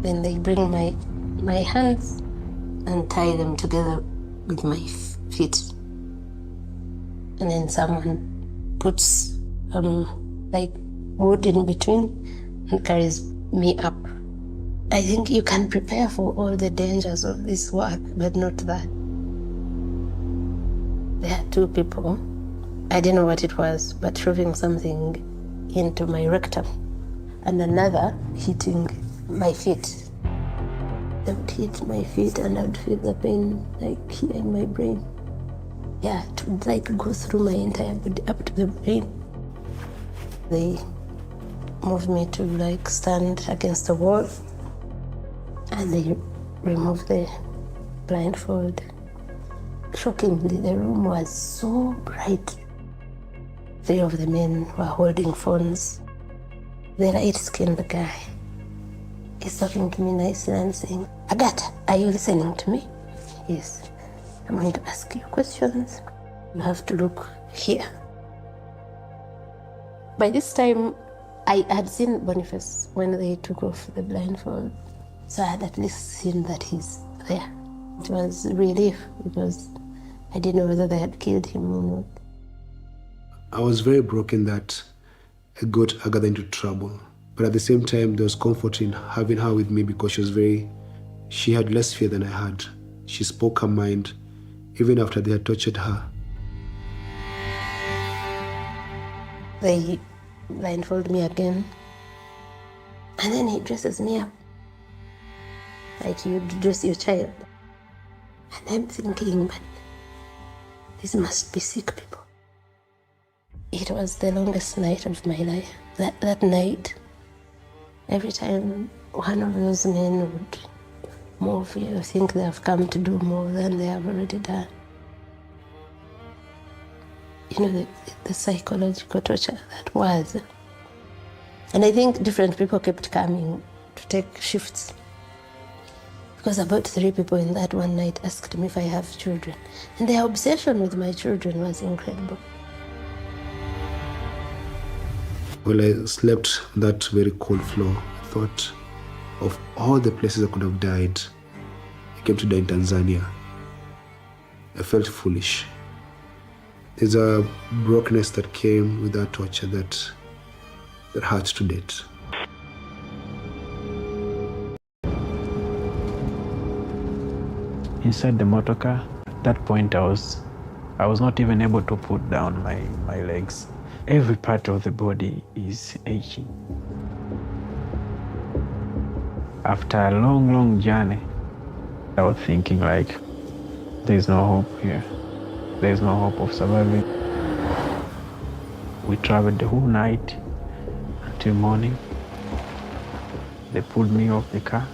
Then they bring my hands and tie them together with my feet. And then someone puts like wood in between and carries me up. I think you can prepare for all the dangers of this work, but not that. There are two people, I didn't know what it was, but shoving something into my rectum, and another hitting my feet. They would hit my feet and I would feel the pain like here in my brain. Yeah, it would like go through my entire body up to the brain. They moved me to like stand against the wall and they removed the blindfold. Shockingly, the room was so bright. 3 of the men were holding phones. The light-skinned guy is talking to me nicely and saying, Agatha, are you listening to me? Yes. I'm going to ask you questions. You have to look here. By this time, I had seen Boniface when they took off the blindfold. So I had at least seen that he's there. It was relief because I didn't know whether they had killed him or not. I was very broken that I got Agatha into trouble. But at the same time, there was comfort in having her with me because she had less fear than I had. She spoke her mind, even after they had tortured her. They blindfold me again. And then he dresses me up. Like you dress your child. And I'm thinking, but these must be sick people. It was the longest night of my life. That night, every time one of those men would move, you think they have come to do more than they have already done. You know, the psychological torture that was. And I think different people kept coming to take shifts. Because about 3 people in that one night asked me if I have children. And their obsession with my children was incredible. When I slept on that very cold floor, I thought of all the places I could have died. I came to die in Tanzania. I felt foolish. There's a brokenness that came with that torture that hurts to date. Inside the motorcar, at that point I was not even able to put down my legs. Every part of the body is aching. After a long journey, I was thinking like, there's no hope here. There's no hope of surviving. We traveled the whole night until morning. They pulled me off the car.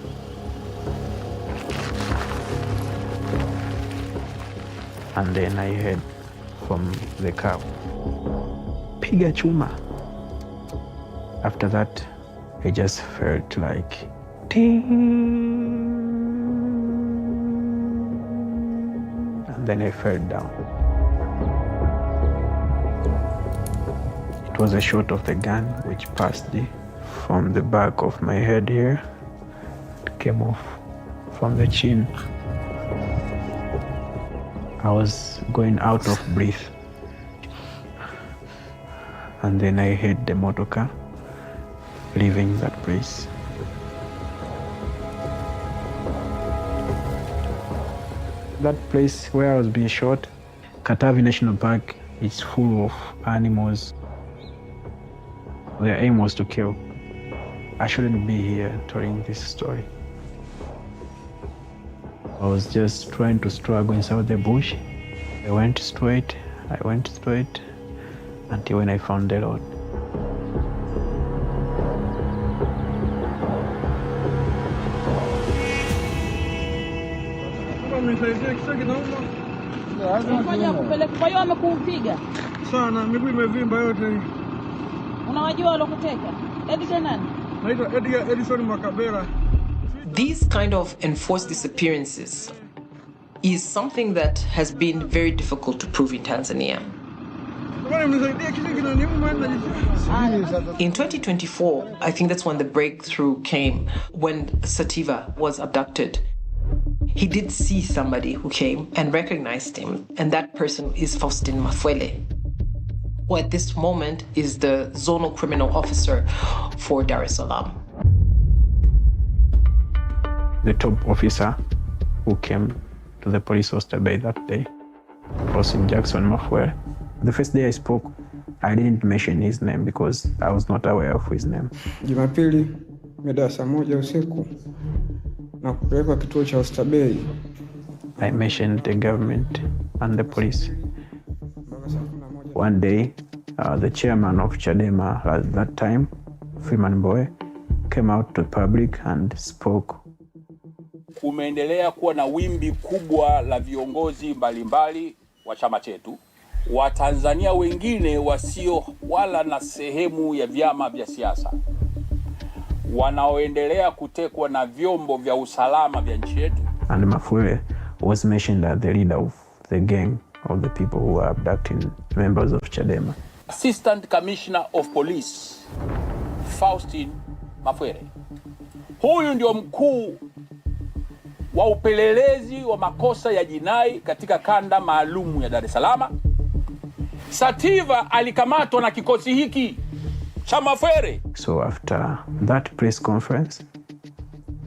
And then I heard from the car, piga chuma. After that, I just felt like, ting. And then I fell down. It was a shot of the gun which passed from the back of my head here. It came off from the chin. I was going out of breath. And then I hit the motorcar, leaving that place. That place where I was being shot, Katavi National Park, is full of animals. Their aim was to kill. I shouldn't be here telling this story. I was just trying to struggle inside the bush. I went straight until when I found the road. Sana miguu imevimba yote. Unawajua walokuteka? Edgar nani? Naitwa Edison Makabera. These kind of enforced disappearances is something that has been very difficult to prove in Tanzania. In 2024, I think that's when the breakthrough came, when Sativa was abducted. He did see somebody who came and recognized him, and that person is Faustin Mafwele, who at this moment is the zonal criminal officer for Dar es Salaam. The top officer who came to the police hostel by that day was in Jackson Mafwele. The first day I spoke, I didn't mention his name because I was not aware of his name. Jumapili mida saa 1 usiku na kupelekwa kituo cha Oysterbay. I mentioned the government and the police. One day, the chairman of Chadema at that time, Freeman Mbowe, came out to the public and spoke. Kumeendelea kuwa na wimbi kubwa la viongozi mbalimbali wa chama chetu, Watanzania wengine wasio wala na sehemu ya vyama vya siasa, wanaoendelea kutekwa na vyombo vya usalama vya nchi yetu. And Mafwele was mentioned as the leader of the gang of the people who were abducting members of Chadema. Assistant Commissioner of Police Faustin Mafwele, huyu ndio mkuu wa upelelezi wa makosa ya jinai katika kanda maalum ya Dar es Salaam. Sativa alikamatwa na kikosi hiki cha Mafwele. So after that press conference,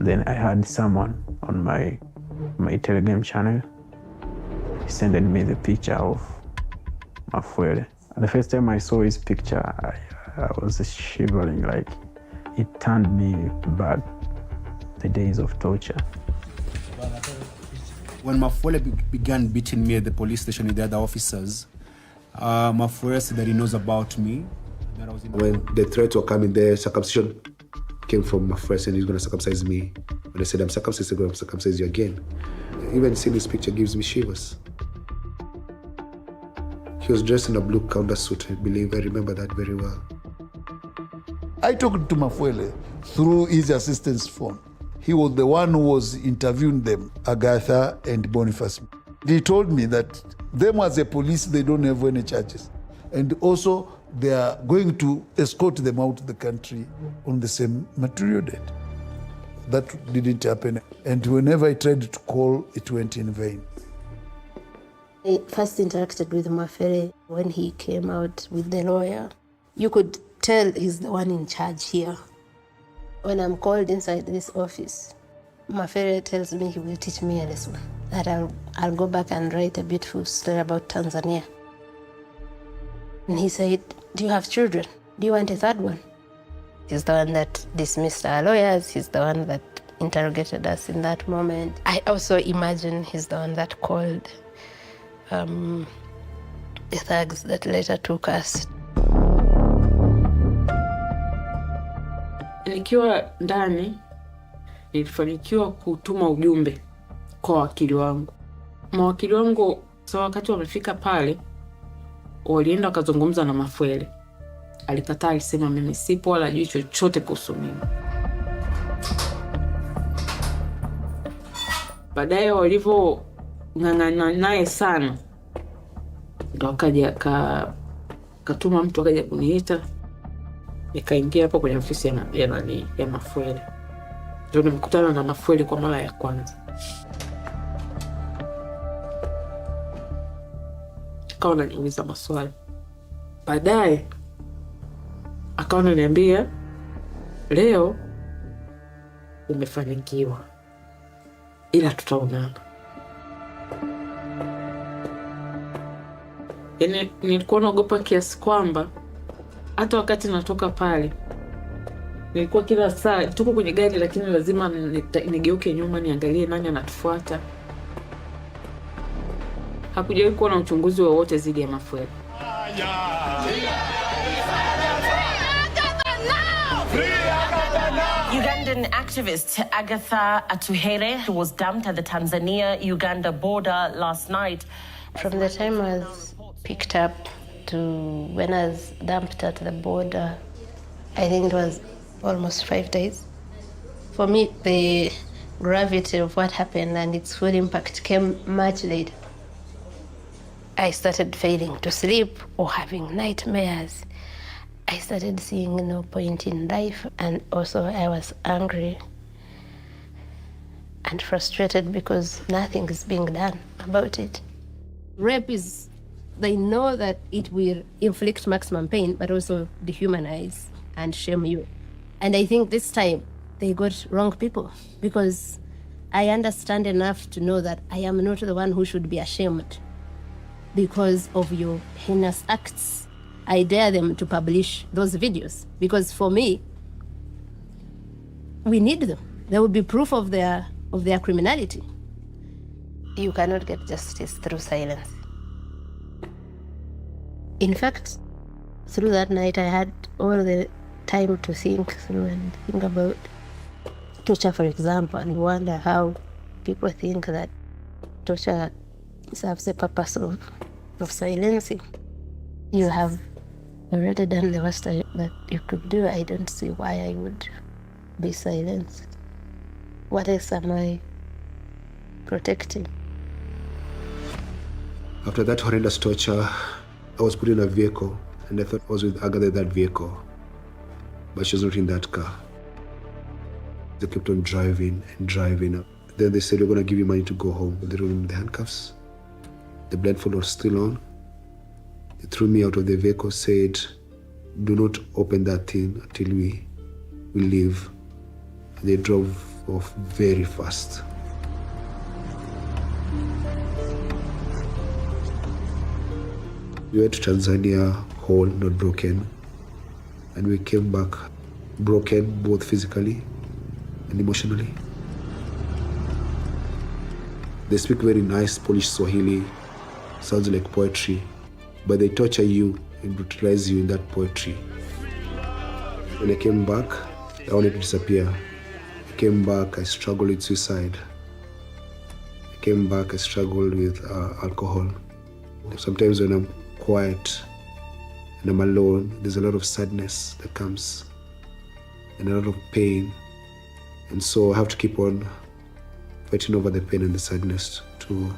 then I had someone on my Telegram channel. He sent me the picture of Mafwele. The first time I saw his picture, I was shivering, like it turned me back the days of torture. When Mafwele began beating me at the police station with the other officers, Mafwele said that he knows about me. That I was when the threats were coming, the circumcision came from Mafwele and he's going to circumcise me. When I said I'm circumcised, I'm going to circumcise you again. Even seeing this picture gives me shivers. He was dressed in a blue counter suit, I believe. I remember that very well. I talked to Mafwele through his assistant's phone. He was the one who was interviewing them, Agatha and Boniface. He told me that them as a police, they don't have any charges. And also, they are going to escort them out of the country on the same material date. That didn't happen. And whenever I tried to call, it went in vain. I first interacted with Mafwele when he came out with the lawyer. You could tell he's the one in charge here. When I'm called inside this office, Mafwele tells me he will teach me a lesson, that I'll go back and write a beautiful story about Tanzania. And he said, do you have children? Do you want a third one? He's the one that dismissed our lawyers. He's the one that interrogated us in that moment. I also imagine he's the one that called the thugs that later took us. Nikiwa ndani, nilifanikiwa kutuma ujumbe kwa wakili wangu. Mawakili wangu, wakati wamefika pale, walienda wakazungumza na Mafwele. Alikataa, alisema mimi sipo wala hajui chochote kuhusu mimi. Baadaye walivyong'ang'ana naye sana, ndo akaja katuma mtu akaja kuniita. Nikaingia hapo kwenye ofisi ya Mafwele. Ndio nimekutana na Mafwele kwa mara ya kwanza. Akawa ananiuliza maswali. Baadaye akawa ananiambia, leo umefanikiwa, ila tutaonana. Yaani nilikuwa naogopa kiasi kwamba hata wakati natoka pale, nilikuwa kila saa tuko kwenye gari, lakini lazima nigeuke nyuma niangalie nani anatufuata. Hakujawahi kuwa na uchunguzi wowote dhidi ya Mafwele. Ugandan activist Agatha Atuhere was dumped at the Tanzania-Uganda border last night. From the time I was picked up to when I was dumped at the border, I think it was almost 5 days. For me, the gravity of what happened and its full impact came much later. I started failing to sleep or having nightmares. I started seeing no point in life, and also I was angry and frustrated because nothing is being done about it. Rape is, they know that it will inflict maximum pain, but also dehumanize and shame you. And I think this time they got wrong people, because I understand enough to know that I am not the one who should be ashamed because of your heinous acts. I dare them to publish those videos, because for me, we need them. There will be proof of their of their criminality. You cannot get justice through silence. In fact, through that night, I had all the time to think through and think about torture, for example, and wonder how people think that torture serves the purpose of silencing. You have already done the worst that you could do. I don't see why I would be silenced. What else am I protecting? After that horrendous torture, I was put in a vehicle, and I thought I was with Agatha in that vehicle, but she was not in that car. They kept on driving and driving. Then they said, "We're going to give you money to go home." They removed the handcuffs. The blindfold was still on. They threw me out of the vehicle, said, "Do not open that thing until we leave." They drove off very fast. We went to Tanzania whole, not broken, and we came back broken, both physically and emotionally. They speak very nice Polish Swahili, sounds like poetry, but they torture you and brutalize you in that poetry. When I came back, I wanted to disappear. I came back, I struggled with suicide. I came back, I struggled with alcohol. Sometimes when I'm quiet and I'm alone, there's a lot of sadness that comes and a lot of pain. And so I have to keep on fighting over the pain and the sadness to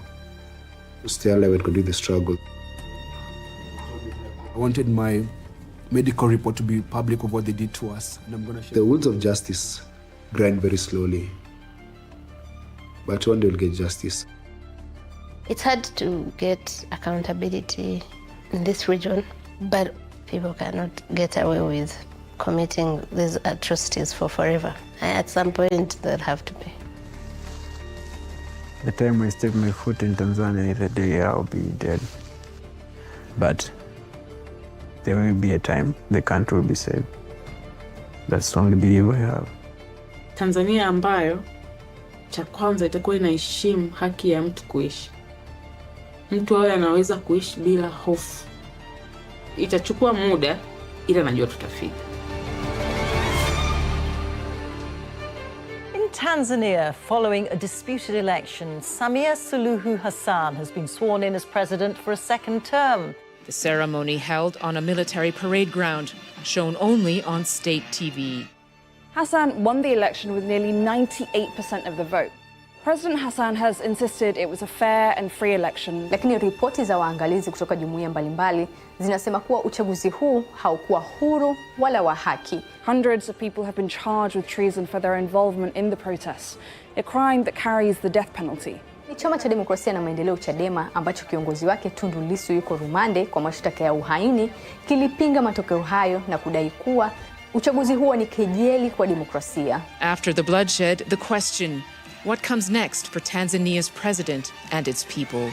stay alive and continue the struggle. I wanted my medical report to be public of what they did to us. And I'm going to share. The wheels of justice grind very slowly, but one day we'll get justice. It's hard to get accountability in this region, but people cannot get away with committing these atrocities for forever. At some point, they'll have to pay. The time I step my foot in Tanzania is the day I'll be dead. But there will be a time the country will be saved. That's the only belief I have. Tanzania ambayo cha kwanza itakuwa inaheshimu haki ya mtu kuishi. Mtu awe anaweza kuishi bila hofu. Itachukua muda, ila najua tutafika. In Tanzania, following a disputed election, Samia Suluhu Hassan has been sworn in as president for a second term. The ceremony held on a military parade ground, shown only on state TV. Hassan won the election with nearly 98% of the vote. President Hassan has insisted it was a fair and free election. Lakini ripoti za waangalizi kutoka jumuiya mbalimbali zinasema kuwa uchaguzi huu haukuwa huru wala wa haki. Hundreds of people have been charged with treason for their involvement in the protests, a crime that carries the death penalty. Ni chama cha demokrasia na maendeleo Chadema ambacho kiongozi wake Tundu Lissu yuko rumande kwa mashtaka ya uhaini kilipinga matokeo hayo na kudai kuwa uchaguzi huo ni kejeli kwa demokrasia. After the bloodshed, the question: what comes next for Tanzania's president and its people?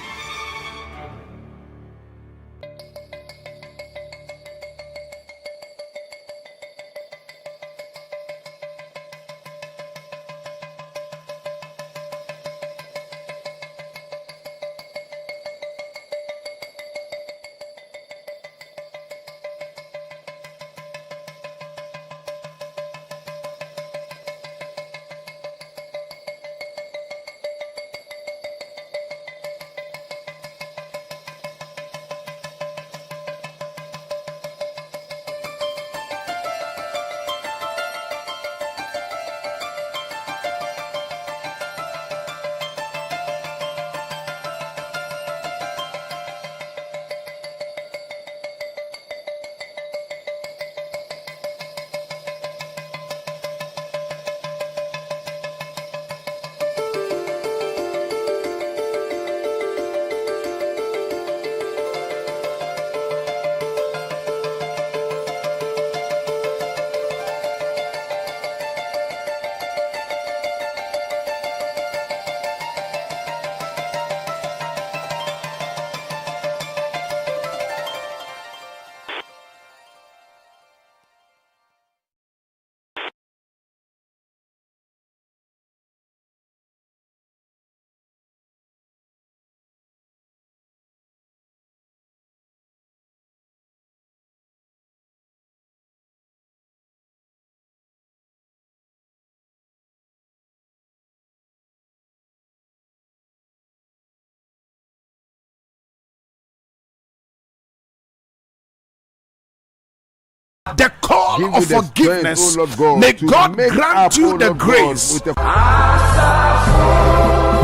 the call of forgiveness. May God grant you the grace.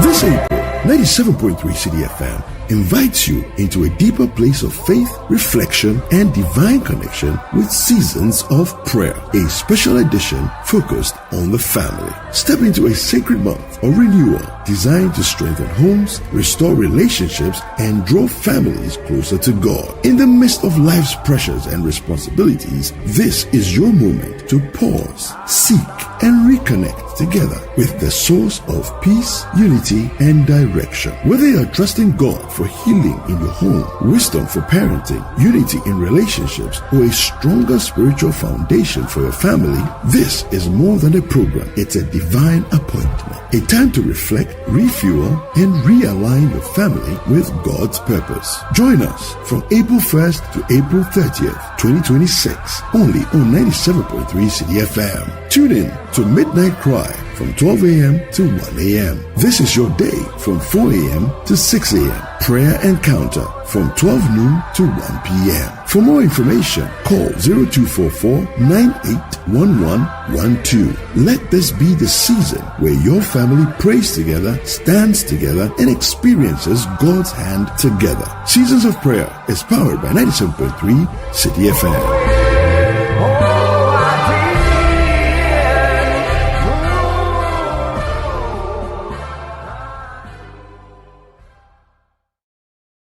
This April, 97.3 City FM invites you into a deeper place of faith, reflection, and divine connection with Seasons of Prayer, a special edition focused on the family. Step into a sacred month of renewal designed to strengthen homes, restore relationships, and draw families closer to God. In the midst of life's pressures and responsibilities, this is your moment to pause, seek, and reconnect together with the source of peace, unity, and direction. Whether you're trusting God for healing in your home, wisdom for parenting, unity in relationships, or a stronger spiritual foundation for your family, this is more than a program. It's a divine appointment. A time to reflect, refuel, and realign your family with God's purpose. Join us from April 1st to April 30th, 2026, only on 97.3 City FM. Tune in to Midnight Cry from 12 a.m. to 1 a.m. This is your day from 4 a.m. to 6 a.m. Prayer Encounter from 12 noon to 1 p.m. For more information, call 0244-981112. Let this be the season where your family prays together, stands together, and experiences God's hand together. Seasons of Prayer is powered by 97.3 City FM.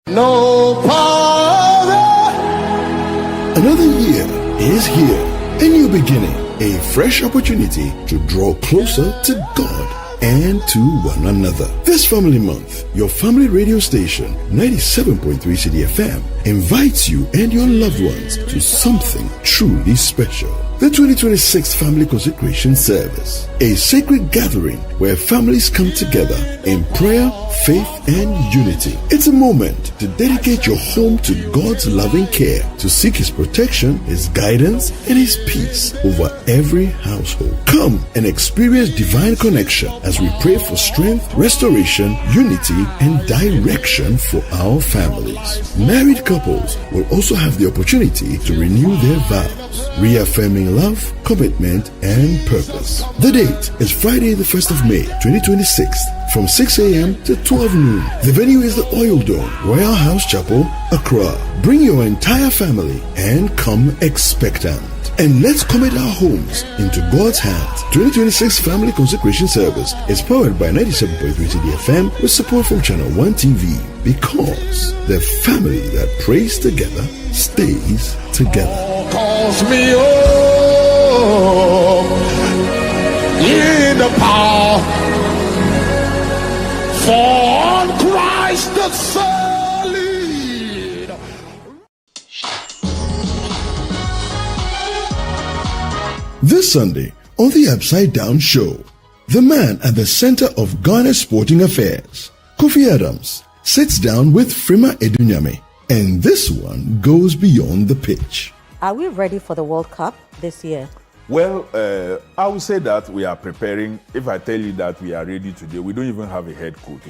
No power. Another year is here, a new beginning, a fresh opportunity to draw closer to God and to one another. This family month, your family radio station, 97.3 City FM, invites you and your loved ones to something truly special. The 2026 Family Consecration Service, a sacred gathering where families come together in prayer, faith, and unity. It's a moment to dedicate your home to God's loving care, to seek His protection, His guidance, and His peace over every household. Come and experience divine connection as we pray for strength, restoration, unity, and direction for our families. Married couples will also have the opportunity to renew their vows, reaffirming love, commitment, and purpose. The date is Friday, the 1st of May, 2026, from 6 a.m. to 12 noon. The venue is the Oil Dome, Royal House Chapel, Accra. Bring your entire family and come expectant. And let's commit our homes into God's hands. 2026 Family Consecration Service is powered by 97.3 City FM with support from Channel 1 TV, because the family that prays together stays together. Calls me home in the power for Christ the solid. This Sunday on the Upside Down Show, the man at the center of Ghana's sporting affairs, Kofi Adams, sits down with Frima Edunyame, and this one goes beyond the pitch. Are we ready for the World Cup this year? Well, I would say that we are preparing. If I tell you that we are ready today, we don't even have a head coach.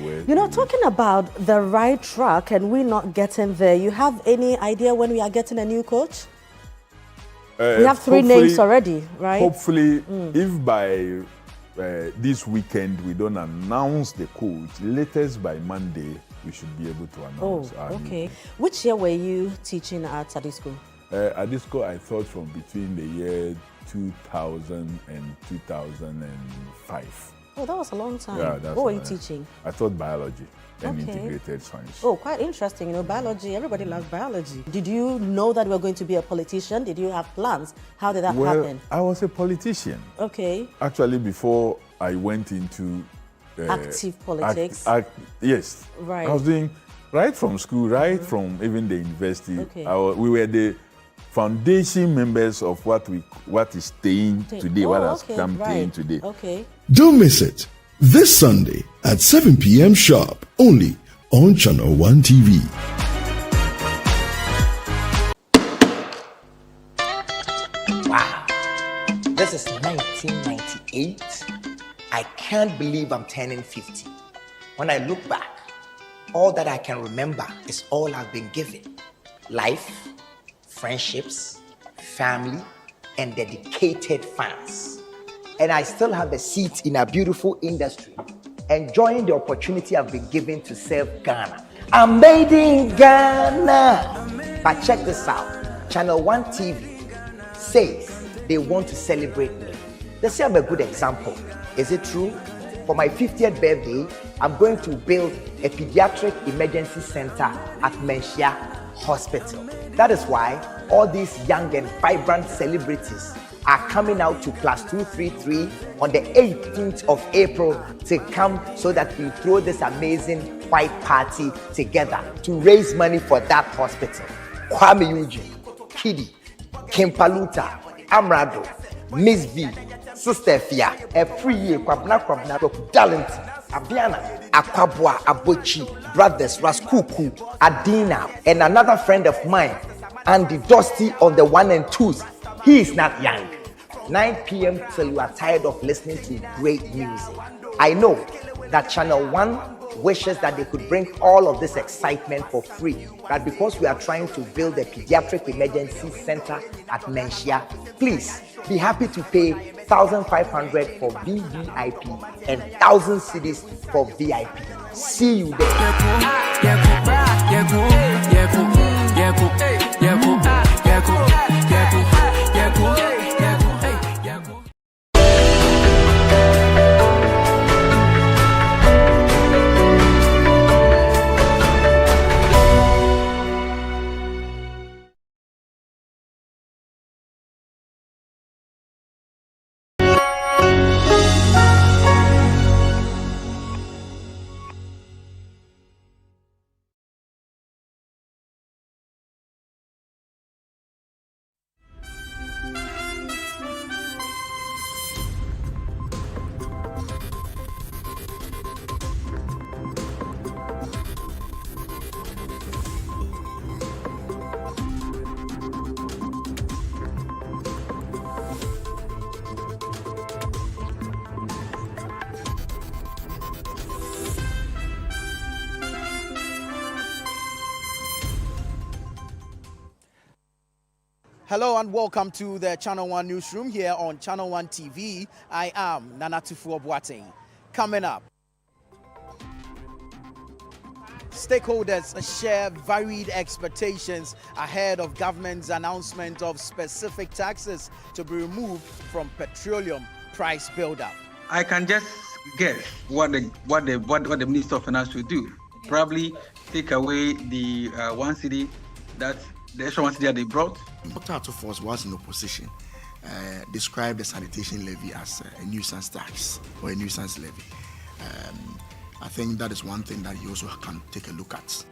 Talking about the right track and we not getting there, you have any idea when we are getting a new coach? We have 3 names already, right? Hopefully, if by this weekend we don't announce the coach, latest by Monday, we should be able to announce. Okay. Which year were you teaching at Sadisco? At this school, I taught from between the year 2000 and 2005. Oh, that was a long time. Yeah, that's what were you teaching? I taught biology and integrated science. Oh, quite interesting. Biology, everybody loves biology. Did you know that you were going to be a politician? Did you have plans? How did that happen? I was a politician. Okay. Actually, before I went into active politics. Yes. Right. I was doing right from school, from even the university. Okay. We were the foundation members of what is staying today, what has come staying today. Okay. Don't miss it. This Sunday at 7 p.m. sharp, only on Channel 1 TV. Wow. This is 1998. I can't believe I'm turning 50. When I look back, all that I can remember is all I've been given. Life, friendships, family, and dedicated fans. And I still have a seat in a beautiful industry, enjoying the opportunity I've been given to serve Ghana. I'm made in Ghana. But check this out. Channel 1 TV says they want to celebrate me. They say I'm a good example. Is it true? For my 50th birthday, I'm going to build a pediatric emergency center at Menchia Hospital. That is why all these young and vibrant celebrities are coming out to Plus 233 on the 18th of April to come so that we throw this amazing white party together to raise money for that hospital. Kwame Eugene, Kidi, Kim Paluta, Amrado, Miss V, Sister Fia, a free year, Kwabna, Talent, Abiana, Akwabwa, Abochi, Brothers, Raskuku, Adina, and another friend of mine, Andy Dusty on the 1 and 2s. He is not young. 9 p.m. till you are tired of listening to great music. I know that Channel 1 wishes that they could bring all of this excitement for free, but because we are trying to build a pediatric emergency center at Menchia, please be happy to pay 1,500 for VVIP and 1,000 cedis for VIP. See you there. Hello and welcome to the Channel 1 Newsroom here on Channel 1 TV. I am Nana Tufuo-Boateng. Coming up, stakeholders share varied expectations ahead of government's announcement of specific taxes to be removed from petroleum price buildup. I can just guess what the Minister of Finance will do. Probably take away the 1 cedi that the extra 1 cedi that they brought. Dr. Atofos was in opposition, described the sanitation levy as a nuisance tax or a nuisance levy. I think that is one thing that you also can take a look at.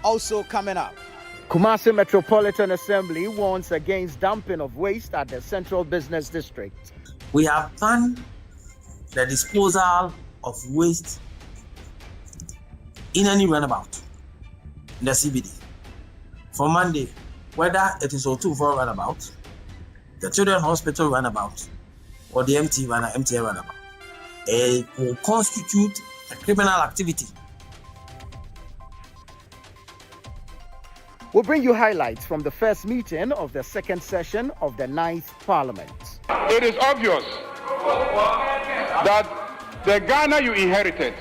Also coming up, Kumasi Metropolitan Assembly warns against dumping of waste at the Central Business District. We have planned the disposal of waste in any runabout in the CBD. For Monday, whether it is O2 runabout, the Children's Hospital runabout, or the MTA runabout, it will constitute a criminal activity. We'll bring you highlights from the first meeting of the second session of the 9th Parliament. It is obvious that the Ghana you inherited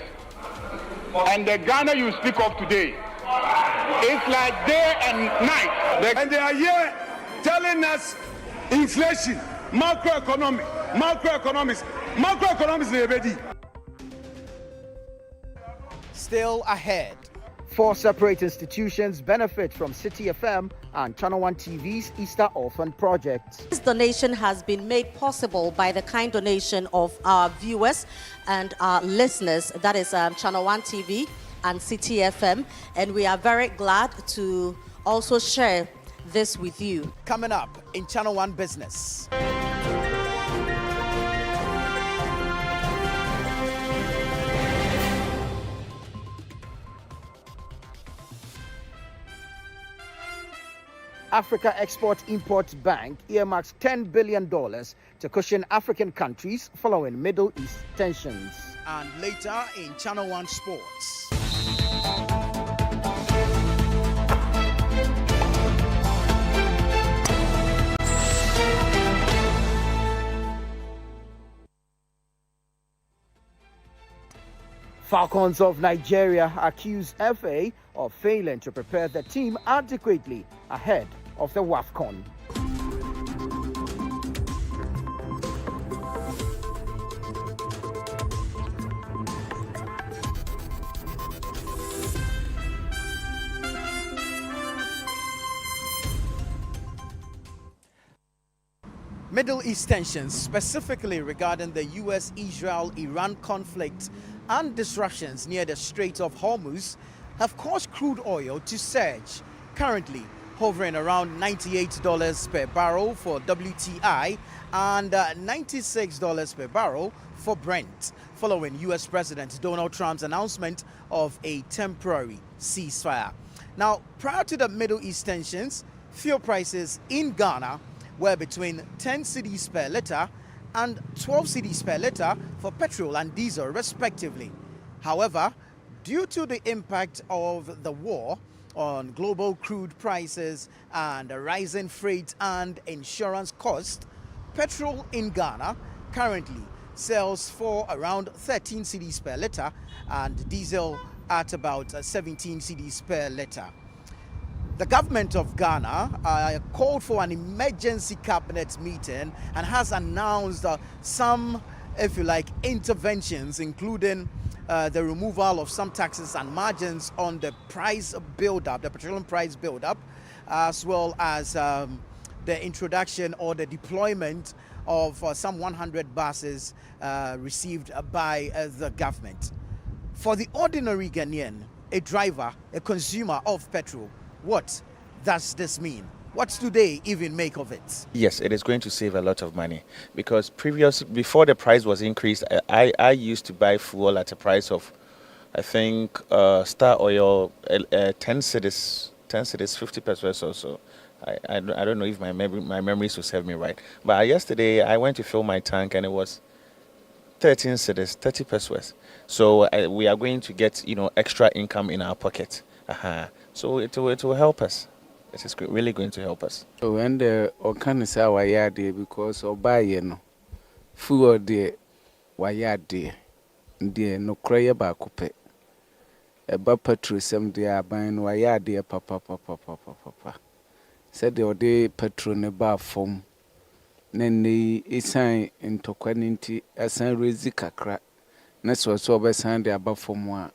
and the Ghana you speak of today, it's like day and night. And they are here telling us inflation, macroeconomics. Still ahead, 4 separate institutions benefit from City FM and Channel 1 TV's Easter Orphan project. This donation has been made possible by the kind donation of our viewers and our listeners, that is Channel 1 TV and City FM, and we are very glad to also share this with you. Coming up in Channel 1 Business. Africa Export-Import Bank earmarks $10 billion to cushion African countries following Middle East tensions. And later in Channel 1 Sports. Falcons of Nigeria accuse FA of failing to prepare the team adequately ahead of the WAFCON. Middle East tensions, specifically regarding the US-Israel-Iran conflict and disruptions near the Strait of Hormuz, have caused crude oil to surge, currently hovering around $98 per barrel for WTI and $96 per barrel for Brent, following US President Donald Trump's announcement of a temporary ceasefire. Now, prior to the Middle East tensions, fuel prices in Ghana were between 10 cedis per litre and 12 cedis per litre for petrol and diesel respectively. However, due to the impact of the war on global crude prices and the rising freight and insurance costs, petrol in Ghana currently sells for around 13 cedis per litre and diesel at about 17 cedis per litre. The government of Ghana called for an emergency cabinet meeting and has announced some, if you like, interventions, including the removal of some taxes and margins on the price build-up, the petroleum price build-up, as well as the introduction or the deployment of some 100 buses received by the government. For the ordinary Ghanaian, a driver, a consumer of petrol, what does this mean? What do they even make of it? Yes, it is going to save a lot of money because before the price was increased, I used to buy fuel at a price of, I think, Star Oil 10 cedis, 50 pesos or so. I don't know if my memories will serve me right. But yesterday I went to fill my tank and it was 13 cedis, 30 pesos. So we are going to get extra income in our pocket. So it will help us. It is really going to help us. So when the organics are wired because or buy food the wired the no cry ba coupe. Eba petrol sem they are buying wired papa. Said the day petrol ne ba form. Then the isan into quantity asan raise kakra. Next was so be san the above form one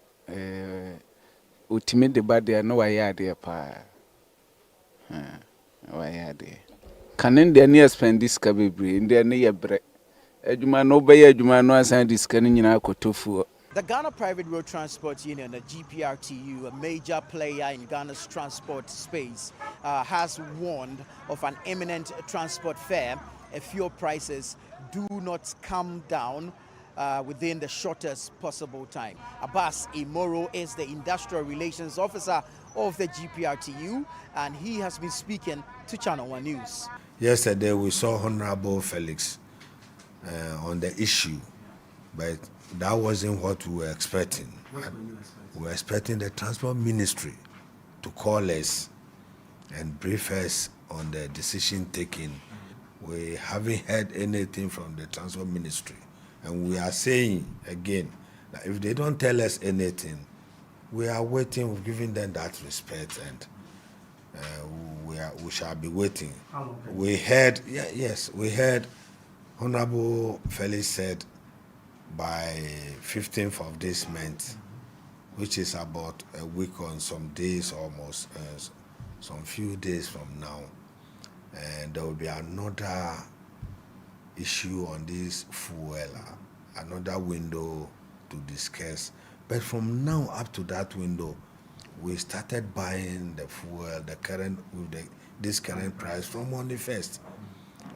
ultimate the body no wired pa. Can in the near spend this cabby in the near break? Ejuma no bay, Ejuma no assign this canning in our kotofu. The Ghana Private Road Transport Union, the GPRTU, a major player in Ghana's transport space, has warned of an imminent transport fare if fuel prices do not come down within the shortest possible time. Abbas Imoro is the Industrial Relations Officer of the GPRTU, and he has been speaking to Channel One News. Yesterday we saw Honorable Felix on the issue, but that wasn't what we were expecting. We were expecting the Transport Ministry to call us and brief us on the decision taken. We haven't heard anything from the Transport Ministry. And we are saying again that if they don't tell us anything, we are waiting, we're giving them that respect, and we shall be waiting. We heard, we heard Honorable Felix said by 15th of this month, which is about a week on some days almost, some few days from now, and there will be another issue on this fuel, another window to discuss. But from now up to that window, we started buying the fuel, the current with this current price from on the 1st.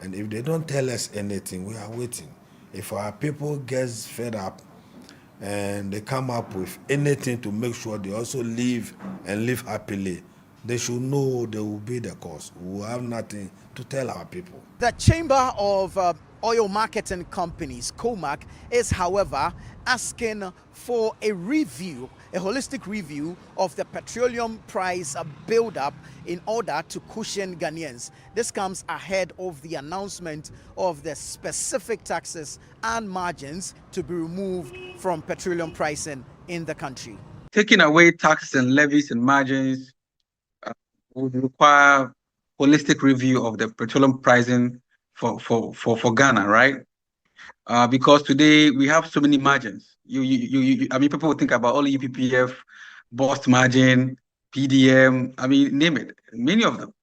And if they don't tell us anything, we are waiting. If our people get fed up and they come up with anything to make sure they also live and live happily, they should know there will be the cost. We will have nothing to tell our people. The Chamber of Oil Marketing Companies, COMAC, is, however, asking for a review, a holistic review of the petroleum price build-up in order to cushion Ghanaians. This comes ahead of the announcement of the specific taxes and margins to be removed from petroleum pricing in the country. Taking away taxes and levies and margins would require holistic review of the petroleum pricing for Ghana, right? Because today we have so many margins. I mean, people would think about only UPPF, BOST margin, PDM. I mean, name it. Many of them.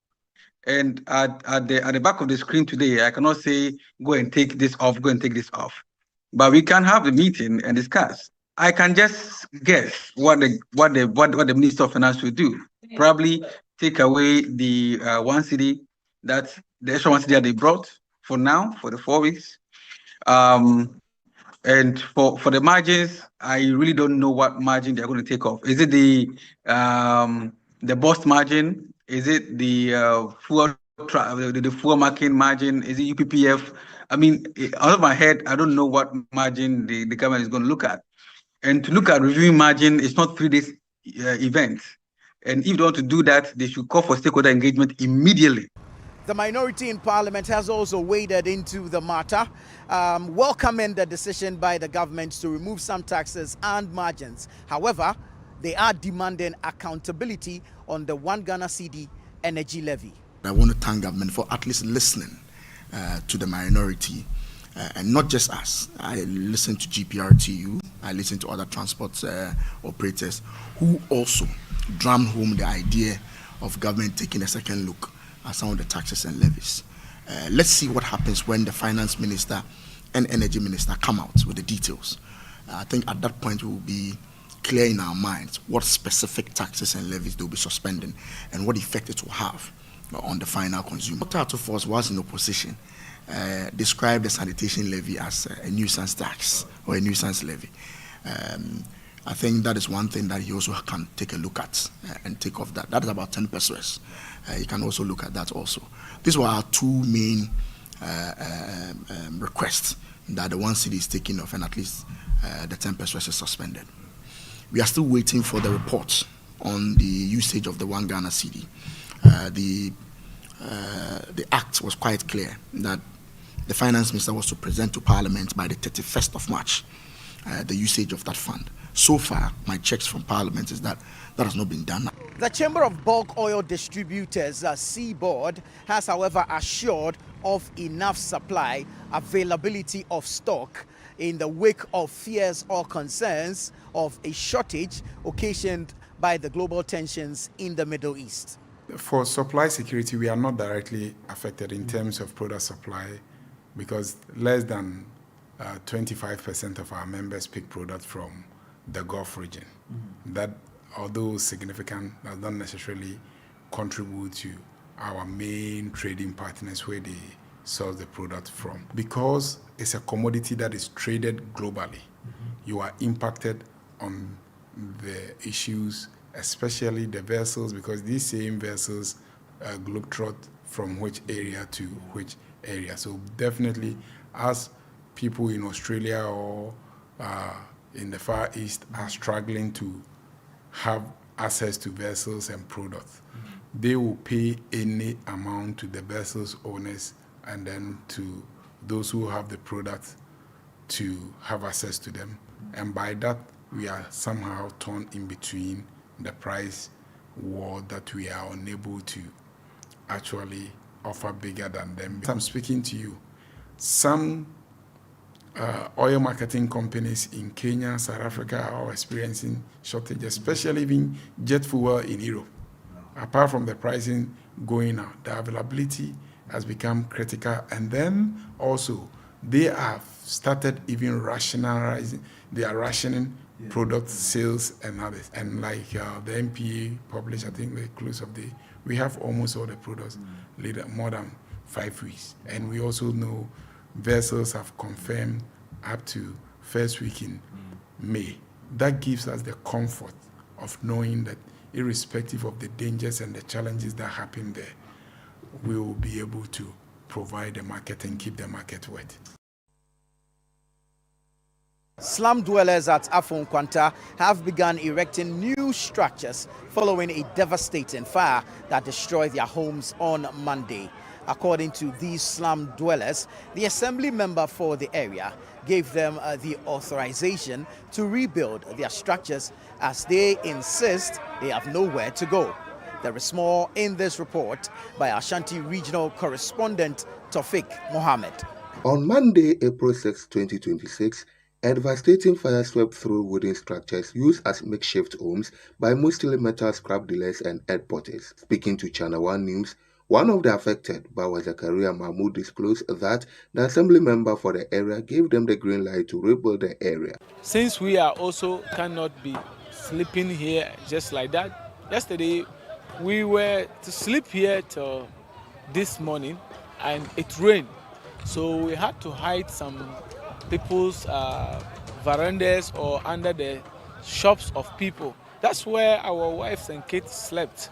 And at the back of the screen today, I cannot say go and take this off, go and take this off. But we can have the meeting and discuss. I can just guess what the Minister of Finance will do. Probably take away the 1 cedi, that's the extra 1 cedi that they brought for now, for the 4 weeks. And for the margins, I really don't know what margin they're going to take off. Is it the BOST margin? Is it the fuel marking margin? Is it UPPF? I mean, out of my head, I don't know what margin the government is going to look at. And to look at reviewing margin, it's not 3 days event. And if they want to do that, they should call for stakeholder engagement immediately. The minority in Parliament has also waded into the matter, welcoming the decision by the government to remove some taxes and margins. However, they are demanding accountability on the 1 Ghana cedi energy levy. I want to thank government for at least listening to the minority, and not just us. I listen to GPRTU, I listen to other transport operators who also drummed home the idea of government taking a second look at some of the taxes and levies. Let's see what happens when the finance minister and energy minister come out with the details. I think at that point we will be clear in our minds what specific taxes and levies they will be suspending and what effect it will have on the final consumer. Dr. Force was in opposition, described the sanitation levy as a nuisance tax or a nuisance levy. I think that is one thing that he also can take a look at and take off that. That is about 10 pesos. You can also look at that also. These were our 2 main requests, that the 1 cedi is taken off and at least the 10 pesos is suspended. We are still waiting for the report on the usage of the 1 Ghana cedi. The act was quite clear that the finance minister was to present to Parliament by the 31st of March the usage of that fund. So far, my checks from Parliament is that that has not been done. The Chamber of Bulk Oil Distributors, Seaboard, has, however, assured of enough supply, availability of stock in the wake of fears or concerns of a shortage occasioned by the global tensions in the Middle East. For supply security, we are not directly affected in terms of product supply because less than 25% of our members pick product from the Gulf region. That, although significant, does not necessarily contribute to our main trading partners where they source the product from. Because it's a commodity that is traded globally, you are impacted on the issues, especially the vessels, because these same vessels globetrot from which area to which area. So definitely, as people in Australia or in the Far East are struggling to have access to vessels and products, they will pay any amount to the vessels owners and then to those who have the product to have access to them. And by that, we are somehow torn in between the price war that we are unable to actually offer bigger than them. I'm speaking to you. Some oil marketing companies in Kenya, South Africa are experiencing shortage, especially even jet fuel in Europe. Apart from the pricing going out, the availability has become critical, and then also they have started even rationalizing, they are rationing product sales and others. And like the MPA published, I think the close of the, we have almost all the products later, more than 5 weeks. And we also know vessels have confirmed up to first week in May. That gives us the comfort of knowing that irrespective of the dangers and the challenges that happen there, we will be able to provide the market and keep the market wet. Slum dwellers at Ofori-Atta have begun erecting new structures following a devastating fire that destroyed their homes on Monday. According to these slum dwellers, the assembly member for the area gave them the authorization to rebuild their structures as they insist they have nowhere to go. There is more in this report by Ashanti Regional Correspondent Taufik Mohammed. On Monday, April 6, 2026, a devastating fire swept through wooden structures used as makeshift homes by mostly metal scrap dealers and headporters. Speaking to Channel 1 News, one of the affected, Bawa Zakaria Mahmoud, disclosed that the assembly member for the area gave them the green light to rebuild the area. Since we are also cannot be sleeping here just like that, yesterday we were to sleep here till this morning and it rained. So we had to hide some people's verandas or under the shops of people. That's where our wives and kids slept.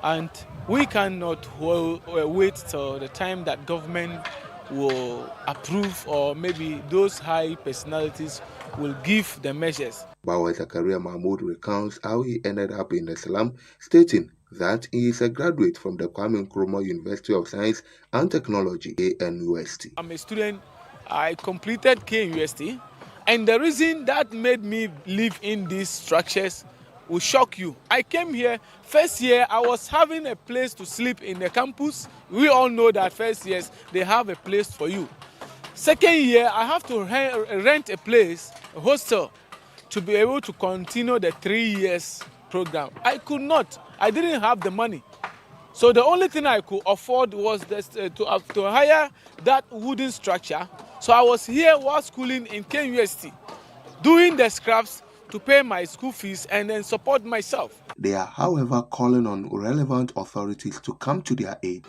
And we cannot wait till the time that government will approve or maybe those high personalities will give the measures. Bawa Zakaria Mahmoud recounts how he ended up in the slum, stating that he is a graduate from the Kwame Nkrumah University of Science and Technology, KNUST. I'm a student. I completed KNUST, and the reason that made me live in these structures will shock you. I came here, first year I was having a place to sleep in the campus. We all know that first years they have a place for you. Second year I have to rent a place, a hostel, to be able to continue the 3 years program. I could not. I didn't have the money. So the only thing I could afford was to hire that wooden structure. So I was here while schooling in KNUST, doing the scraps to pay my school fees and then support myself. They are, however, calling on relevant authorities to come to their aid.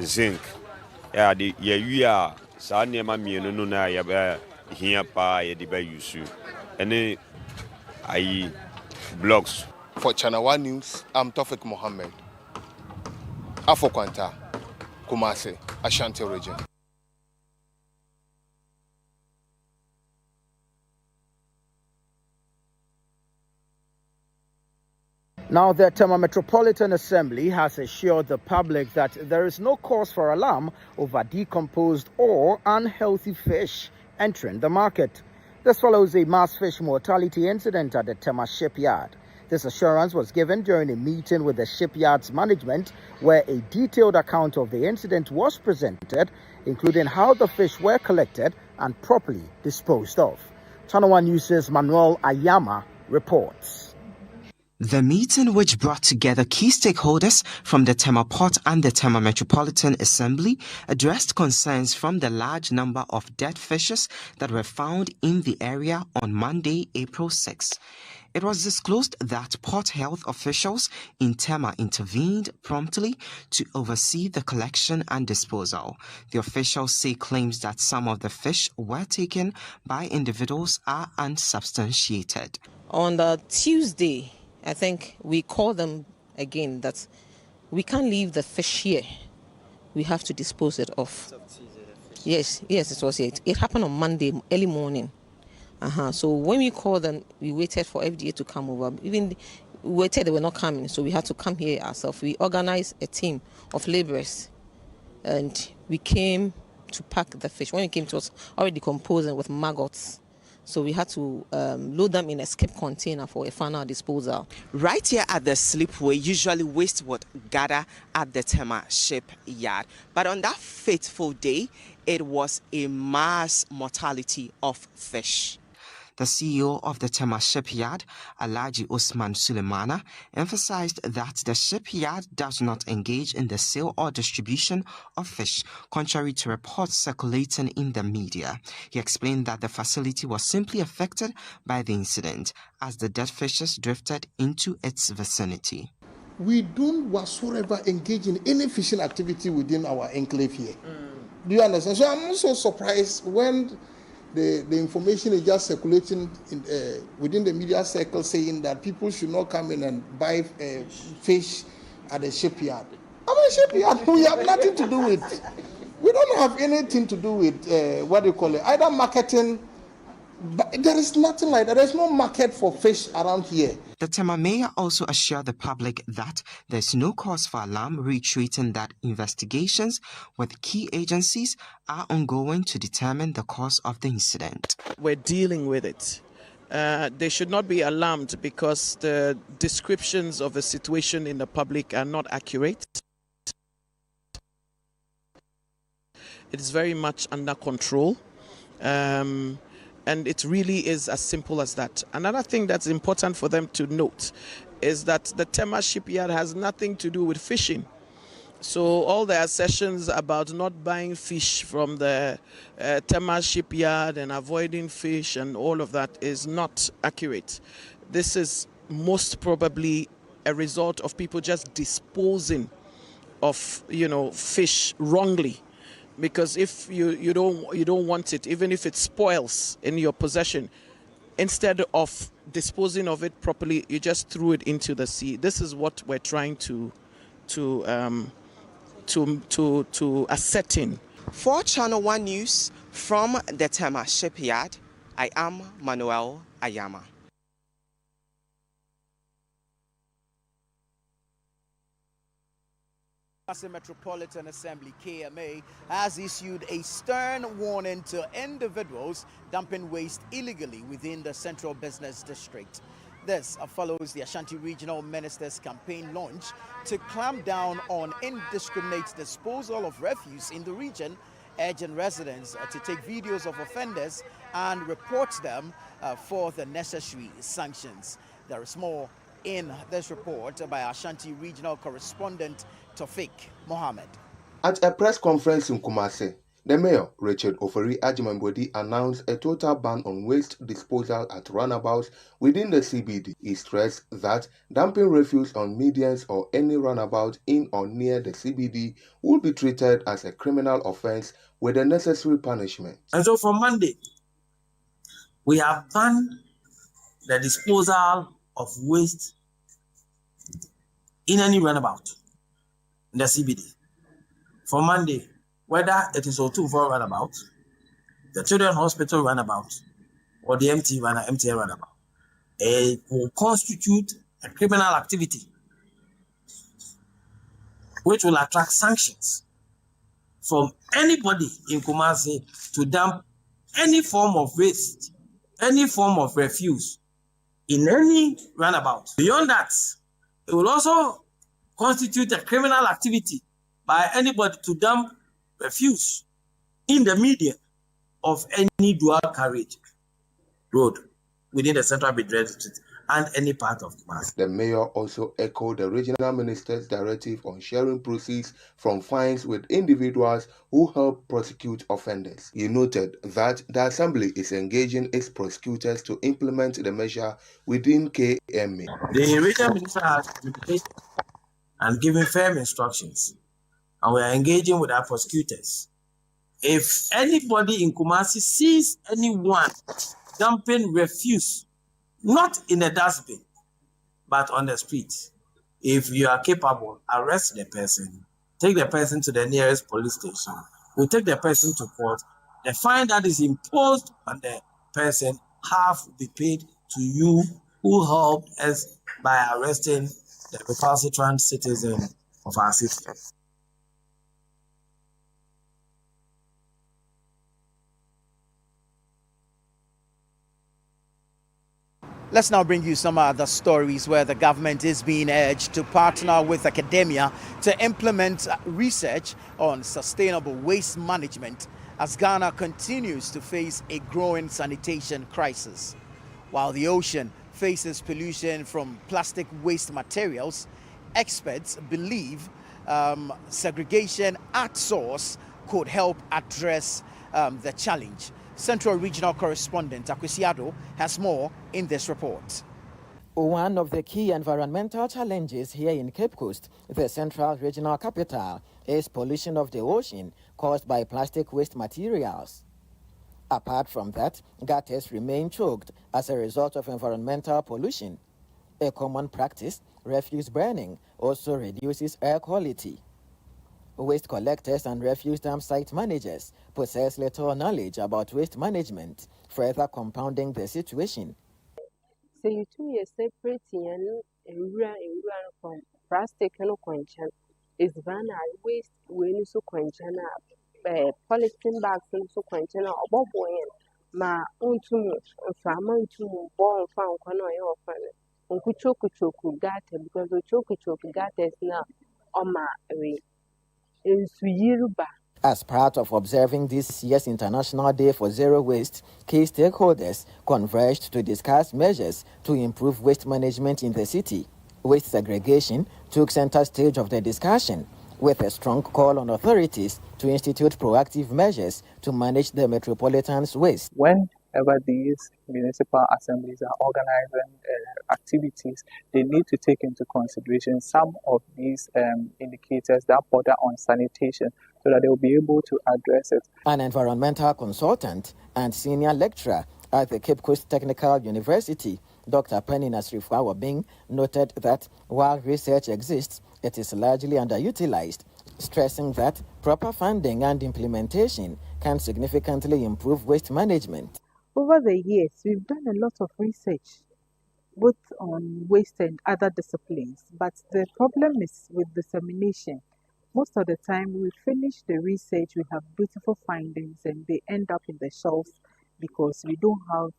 Zinc. Blocks. For Channel 1 News, I'm Taufik Mohammed. Ofori-Atta, Kumasi, Ashanti region. Now, the Tema Metropolitan Assembly has assured the public that there is no cause for alarm over decomposed or unhealthy fish entering the market. This follows a mass fish mortality incident at the Tema shipyard. This assurance was given during a meeting with the shipyard's management, where a detailed account of the incident was presented, including how the fish were collected and properly disposed of. Channel 1 News' Manuel Ayama reports. The meeting, which brought together key stakeholders from the Tema Port and the Tema Metropolitan Assembly, addressed concerns from the large number of dead fishes that were found in the area on Monday, April 6. It was disclosed that port health officials in Tema intervened promptly to oversee the collection and disposal. The officials say claims that some of the fish were taken by individuals are unsubstantiated. On the Tuesday, I think we called them again that we can't leave the fish here. We have to dispose it off. Yes, it was it. It happened on Monday, early morning. So when we called them, we waited for FDA to come over. Even we waited, they were not coming, so we had to come here ourselves. We organized a team of laborers, and we came to pack the fish. When we came, it was already decomposing with maggots. So we had to load them in a skip container for a final disposal. Right here at the slipway, usually waste would gather at the Tema shipyard. But on that fateful day, it was a mass mortality of fish. The CEO of the Tema shipyard, Alhaji Usman Sulemana, emphasized that the shipyard does not engage in the sale or distribution of fish, contrary to reports circulating in the media. He explained that the facility was simply affected by the incident as the dead fishes drifted into its vicinity. We don't whatsoever engage in any fishing activity within our enclave here. Do you understand? So I'm also surprised when the information is just circulating within the media circle saying that people should not come in and buy fish at the shipyard. I mean, shipyard, we have nothing to do with. We don't have anything to do with what do you call it? Either marketing. But there is nothing like that. There's no market for fish around here. The Tema mayor also assured the public that there's no cause for alarm, reiterating that investigations with key agencies are ongoing to determine the cause of the incident. We're dealing with it. They should not be alarmed because the descriptions of the situation in the public are not accurate. It is very much under control. And it really is as simple as that. Another thing that's important for them to note is that the Tema shipyard has nothing to do with fishing. So all the assertions about not buying fish from the Tema shipyard and avoiding fish and all of that is not accurate. This is most probably a result of people just disposing of, fish wrongly. Because if you don't want it, even if it spoils in your possession, instead of disposing of it properly, you just threw it into the sea. This is what we're trying to ascertain. For Channel One News from the Tema shipyard, I am Manuel Ayama. Metropolitan Assembly KMA has issued a stern warning to individuals dumping waste illegally within the Central Business District. This follows the Ashanti Regional Minister's campaign launch to clamp down on indiscriminate disposal of refuse in the region, urging residents to take videos of offenders and report them for the necessary sanctions. There is more in this report by Ashanti Regional Correspondent Tofik Mohammed. At a press conference in Kumasi, the mayor, Richard Ofori-Atta, announced a total ban on waste disposal at runabouts within the CBD. He stressed that dumping refuse on medians or any runabout in or near the CBD will be treated as a criminal offense with the necessary punishment. And so from Monday, we have banned the disposal of waste in any runabout in the CBD. From Monday, whether it is O2 for runabout, the Children's Hospital runabout, or the MTL runabout, it will constitute a criminal activity which will attract sanctions from anybody in Kumasi to dump any form of waste, any form of refuse in any runabout. Beyond that, it will also constitute a criminal activity by anybody to dump refuse in the median of any dual carriage road within the Central Business District and any part of Kumasi. The mayor also echoed the regional minister's directive on sharing proceeds from fines with individuals who help prosecute offenders. He noted that the assembly is engaging its prosecutors to implement the measure within KMA. The regional minister has communicated and given firm instructions, and we are engaging with our prosecutors. If anybody in Kumasi sees anyone dumping refuse, not in a dustbin, but on the street, if you are capable, arrest the person, take the person to the nearest police station, we'll take the person to court. The fine that is imposed on the person half will be paid to you who helped us by arresting the recalcitrant citizen of our city. Let's now bring you some other stories where the government is being urged to partner with academia to implement research on sustainable waste management as Ghana continues to face a growing sanitation crisis. While the ocean faces pollution from plastic waste materials, experts believe segregation at source could help address the challenge. Central Regional Correspondent Ofori-Atta has more in this report. One of the key environmental challenges here in Cape Coast, the Central Regional Capital, is pollution of the ocean caused by plastic waste materials. Apart from that, gutters remain choked as a result of environmental pollution. A common practice, refuse burning, also reduces air quality. Waste collectors and refuse dump site managers possess little knowledge about waste management, further compounding the situation. So you two years separating and from plastic and conchen is van waste when you so conchen polythene bags and so conchen or bob ma untum farmer to born found or fan. Unkuchoku gata because the choku gata is now on my way. As part of observing this year's International Day for Zero Waste, key stakeholders converged to discuss measures to improve waste management in the city. Waste segregation took center stage of the discussion, with a strong call on authorities to institute proactive measures to manage the metropolitan's waste. Whenever these municipal assemblies are organizing activities, they need to take into consideration some of these indicators that border on sanitation so that they will be able to address it. An environmental consultant and senior lecturer at the Cape Coast Technical University, Dr. Penny Nasrifwa-Wabing, noted that while research exists, it is largely underutilized, stressing that proper funding and implementation can significantly improve waste management. Over the years, we've done a lot of research, both on waste and other disciplines, but the problem is with dissemination. Most of the time, we finish the research, we have beautiful findings, and they end up in the shelves because we don't have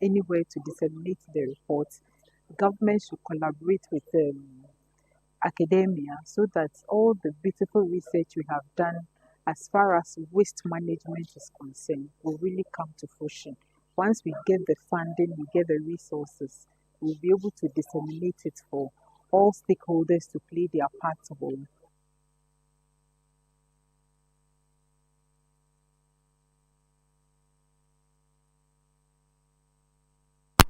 anywhere to disseminate the reports. Government should collaborate with academia so that all the beautiful research we have done as far as waste management is concerned will really come to fruition. Once we get the funding, we get the resources, we'll be able to disseminate it for all stakeholders to play their part to play.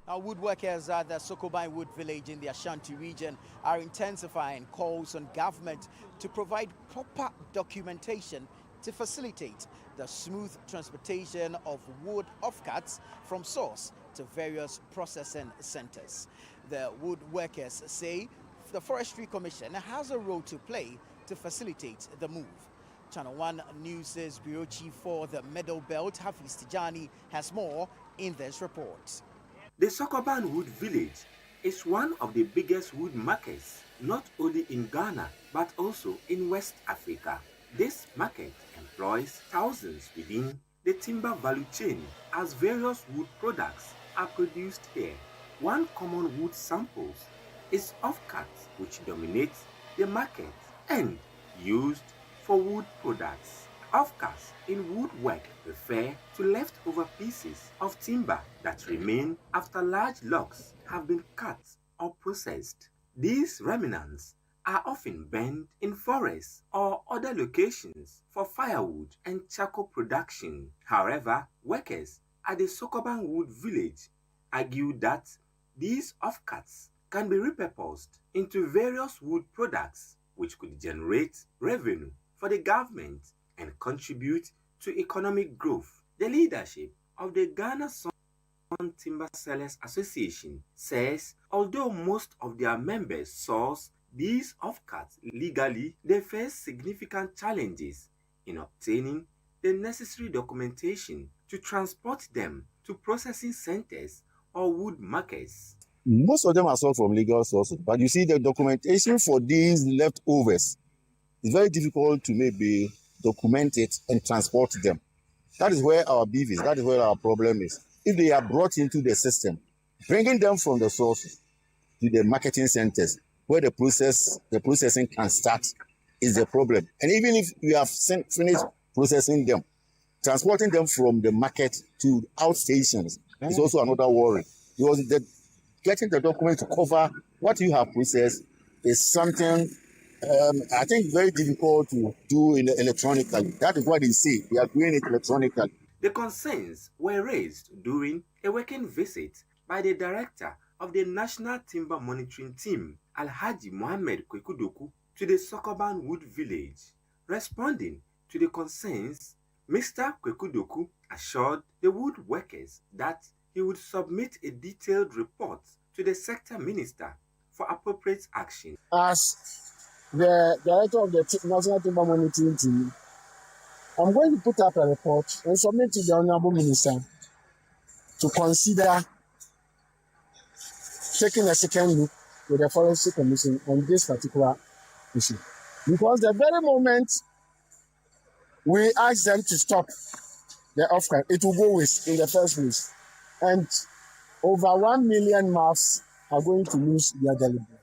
Woodworkers at the Sokoban Wood Village in the Ashanti region are intensifying calls on government to provide proper documentation to facilitate the smooth transportation of wood offcuts from source to various processing centers. The woodworkers say the Forestry Commission has a role to play to facilitate the move. Channel 1 News' Bureau Chief for the Middle Belt, Hafiz Tijani, has more in this report. The Sokoban Wood Village is one of the biggest wood markets, not only in Ghana, but also in West Africa. This market employs thousands within the timber value chain as various wood products are produced here. One common wood sample is offcuts, which dominates the market and used for wood products. Offcuts in woodwork refer to leftover pieces of timber that remain after large logs have been cut or processed. These remnants are often burned in forests or other locations for firewood and charcoal production. However, workers at the Sokoban Wood Village argue that these offcuts can be repurposed into various wood products which could generate revenue for the government and contribute to economic growth. The leadership of the Ghana Sun Timber Sellers Association says although most of their members source these offcuts legally, they face significant challenges in obtaining the necessary documentation to transport them to processing centers or wood markets. Most of them are sold from legal sources, but you see the documentation for these leftovers is very difficult to maybe document it and transport them. That is where our beef is. That is where our problem is. If they are brought into the system, bringing them from the source to the marketing centers where the processing can start is the problem. And even if we have finished processing them, transporting them from the market to outstations is also another worry. Because getting the document to cover what you have processed is something I think very difficult to do electronically. That is what they say. They are doing it electronically. The concerns were raised during a working visit by the director of the National Timber Monitoring Team, Alhaji Mohammed Kwekudoku, to the Sokoban Wood Village. Responding to the concerns, Mr. Kwekudoku assured the woodworkers that he would submit a detailed report to the sector minister for appropriate action. As the director of the National Timber Monitoring Team, I'm going to put up a report and submit to the Honorable Minister to consider taking a second look with the Forestry Commission on this particular issue. Because the very moment we ask them to stop the off-crime, it will go waste in the first place. And over 1 million mouths are going to lose their daily bread,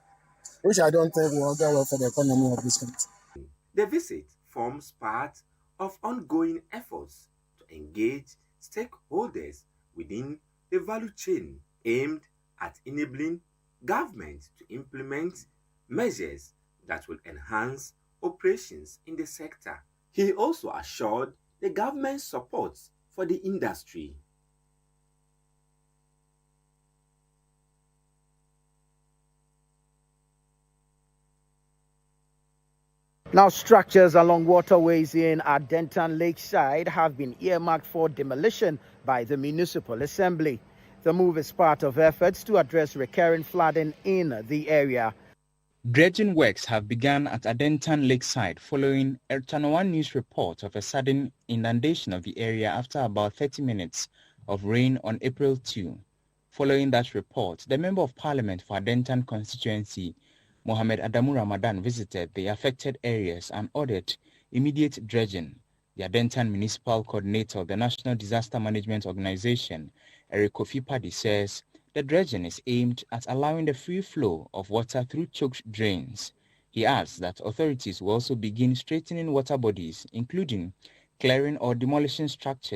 which I don't think will go well for the economy of this country. The visit forms part of ongoing efforts to engage stakeholders within the value chain aimed at enabling government to implement measures that will enhance operations in the sector. He also assured the government's support for the industry. Now, structures along waterways in Adentan Lakeside have been earmarked for demolition by the Municipal Assembly. The move is part of efforts to address recurring flooding in the area. Dredging works have begun at Adentan Lakeside following a Channel 1 News report of a sudden inundation of the area after about 30 minutes of rain on April 2. Following that report, the Member of Parliament for Adentan constituency, Mohammed Adamu Ramadan, visited the affected areas and ordered immediate dredging. The Adentan Municipal Coordinator of the National Disaster Management Organization, Eric Kofi Paddy, says the dredging is aimed at allowing the free flow of water through choked drains. He adds that authorities will also begin straightening water bodies, including clearing or demolishing structures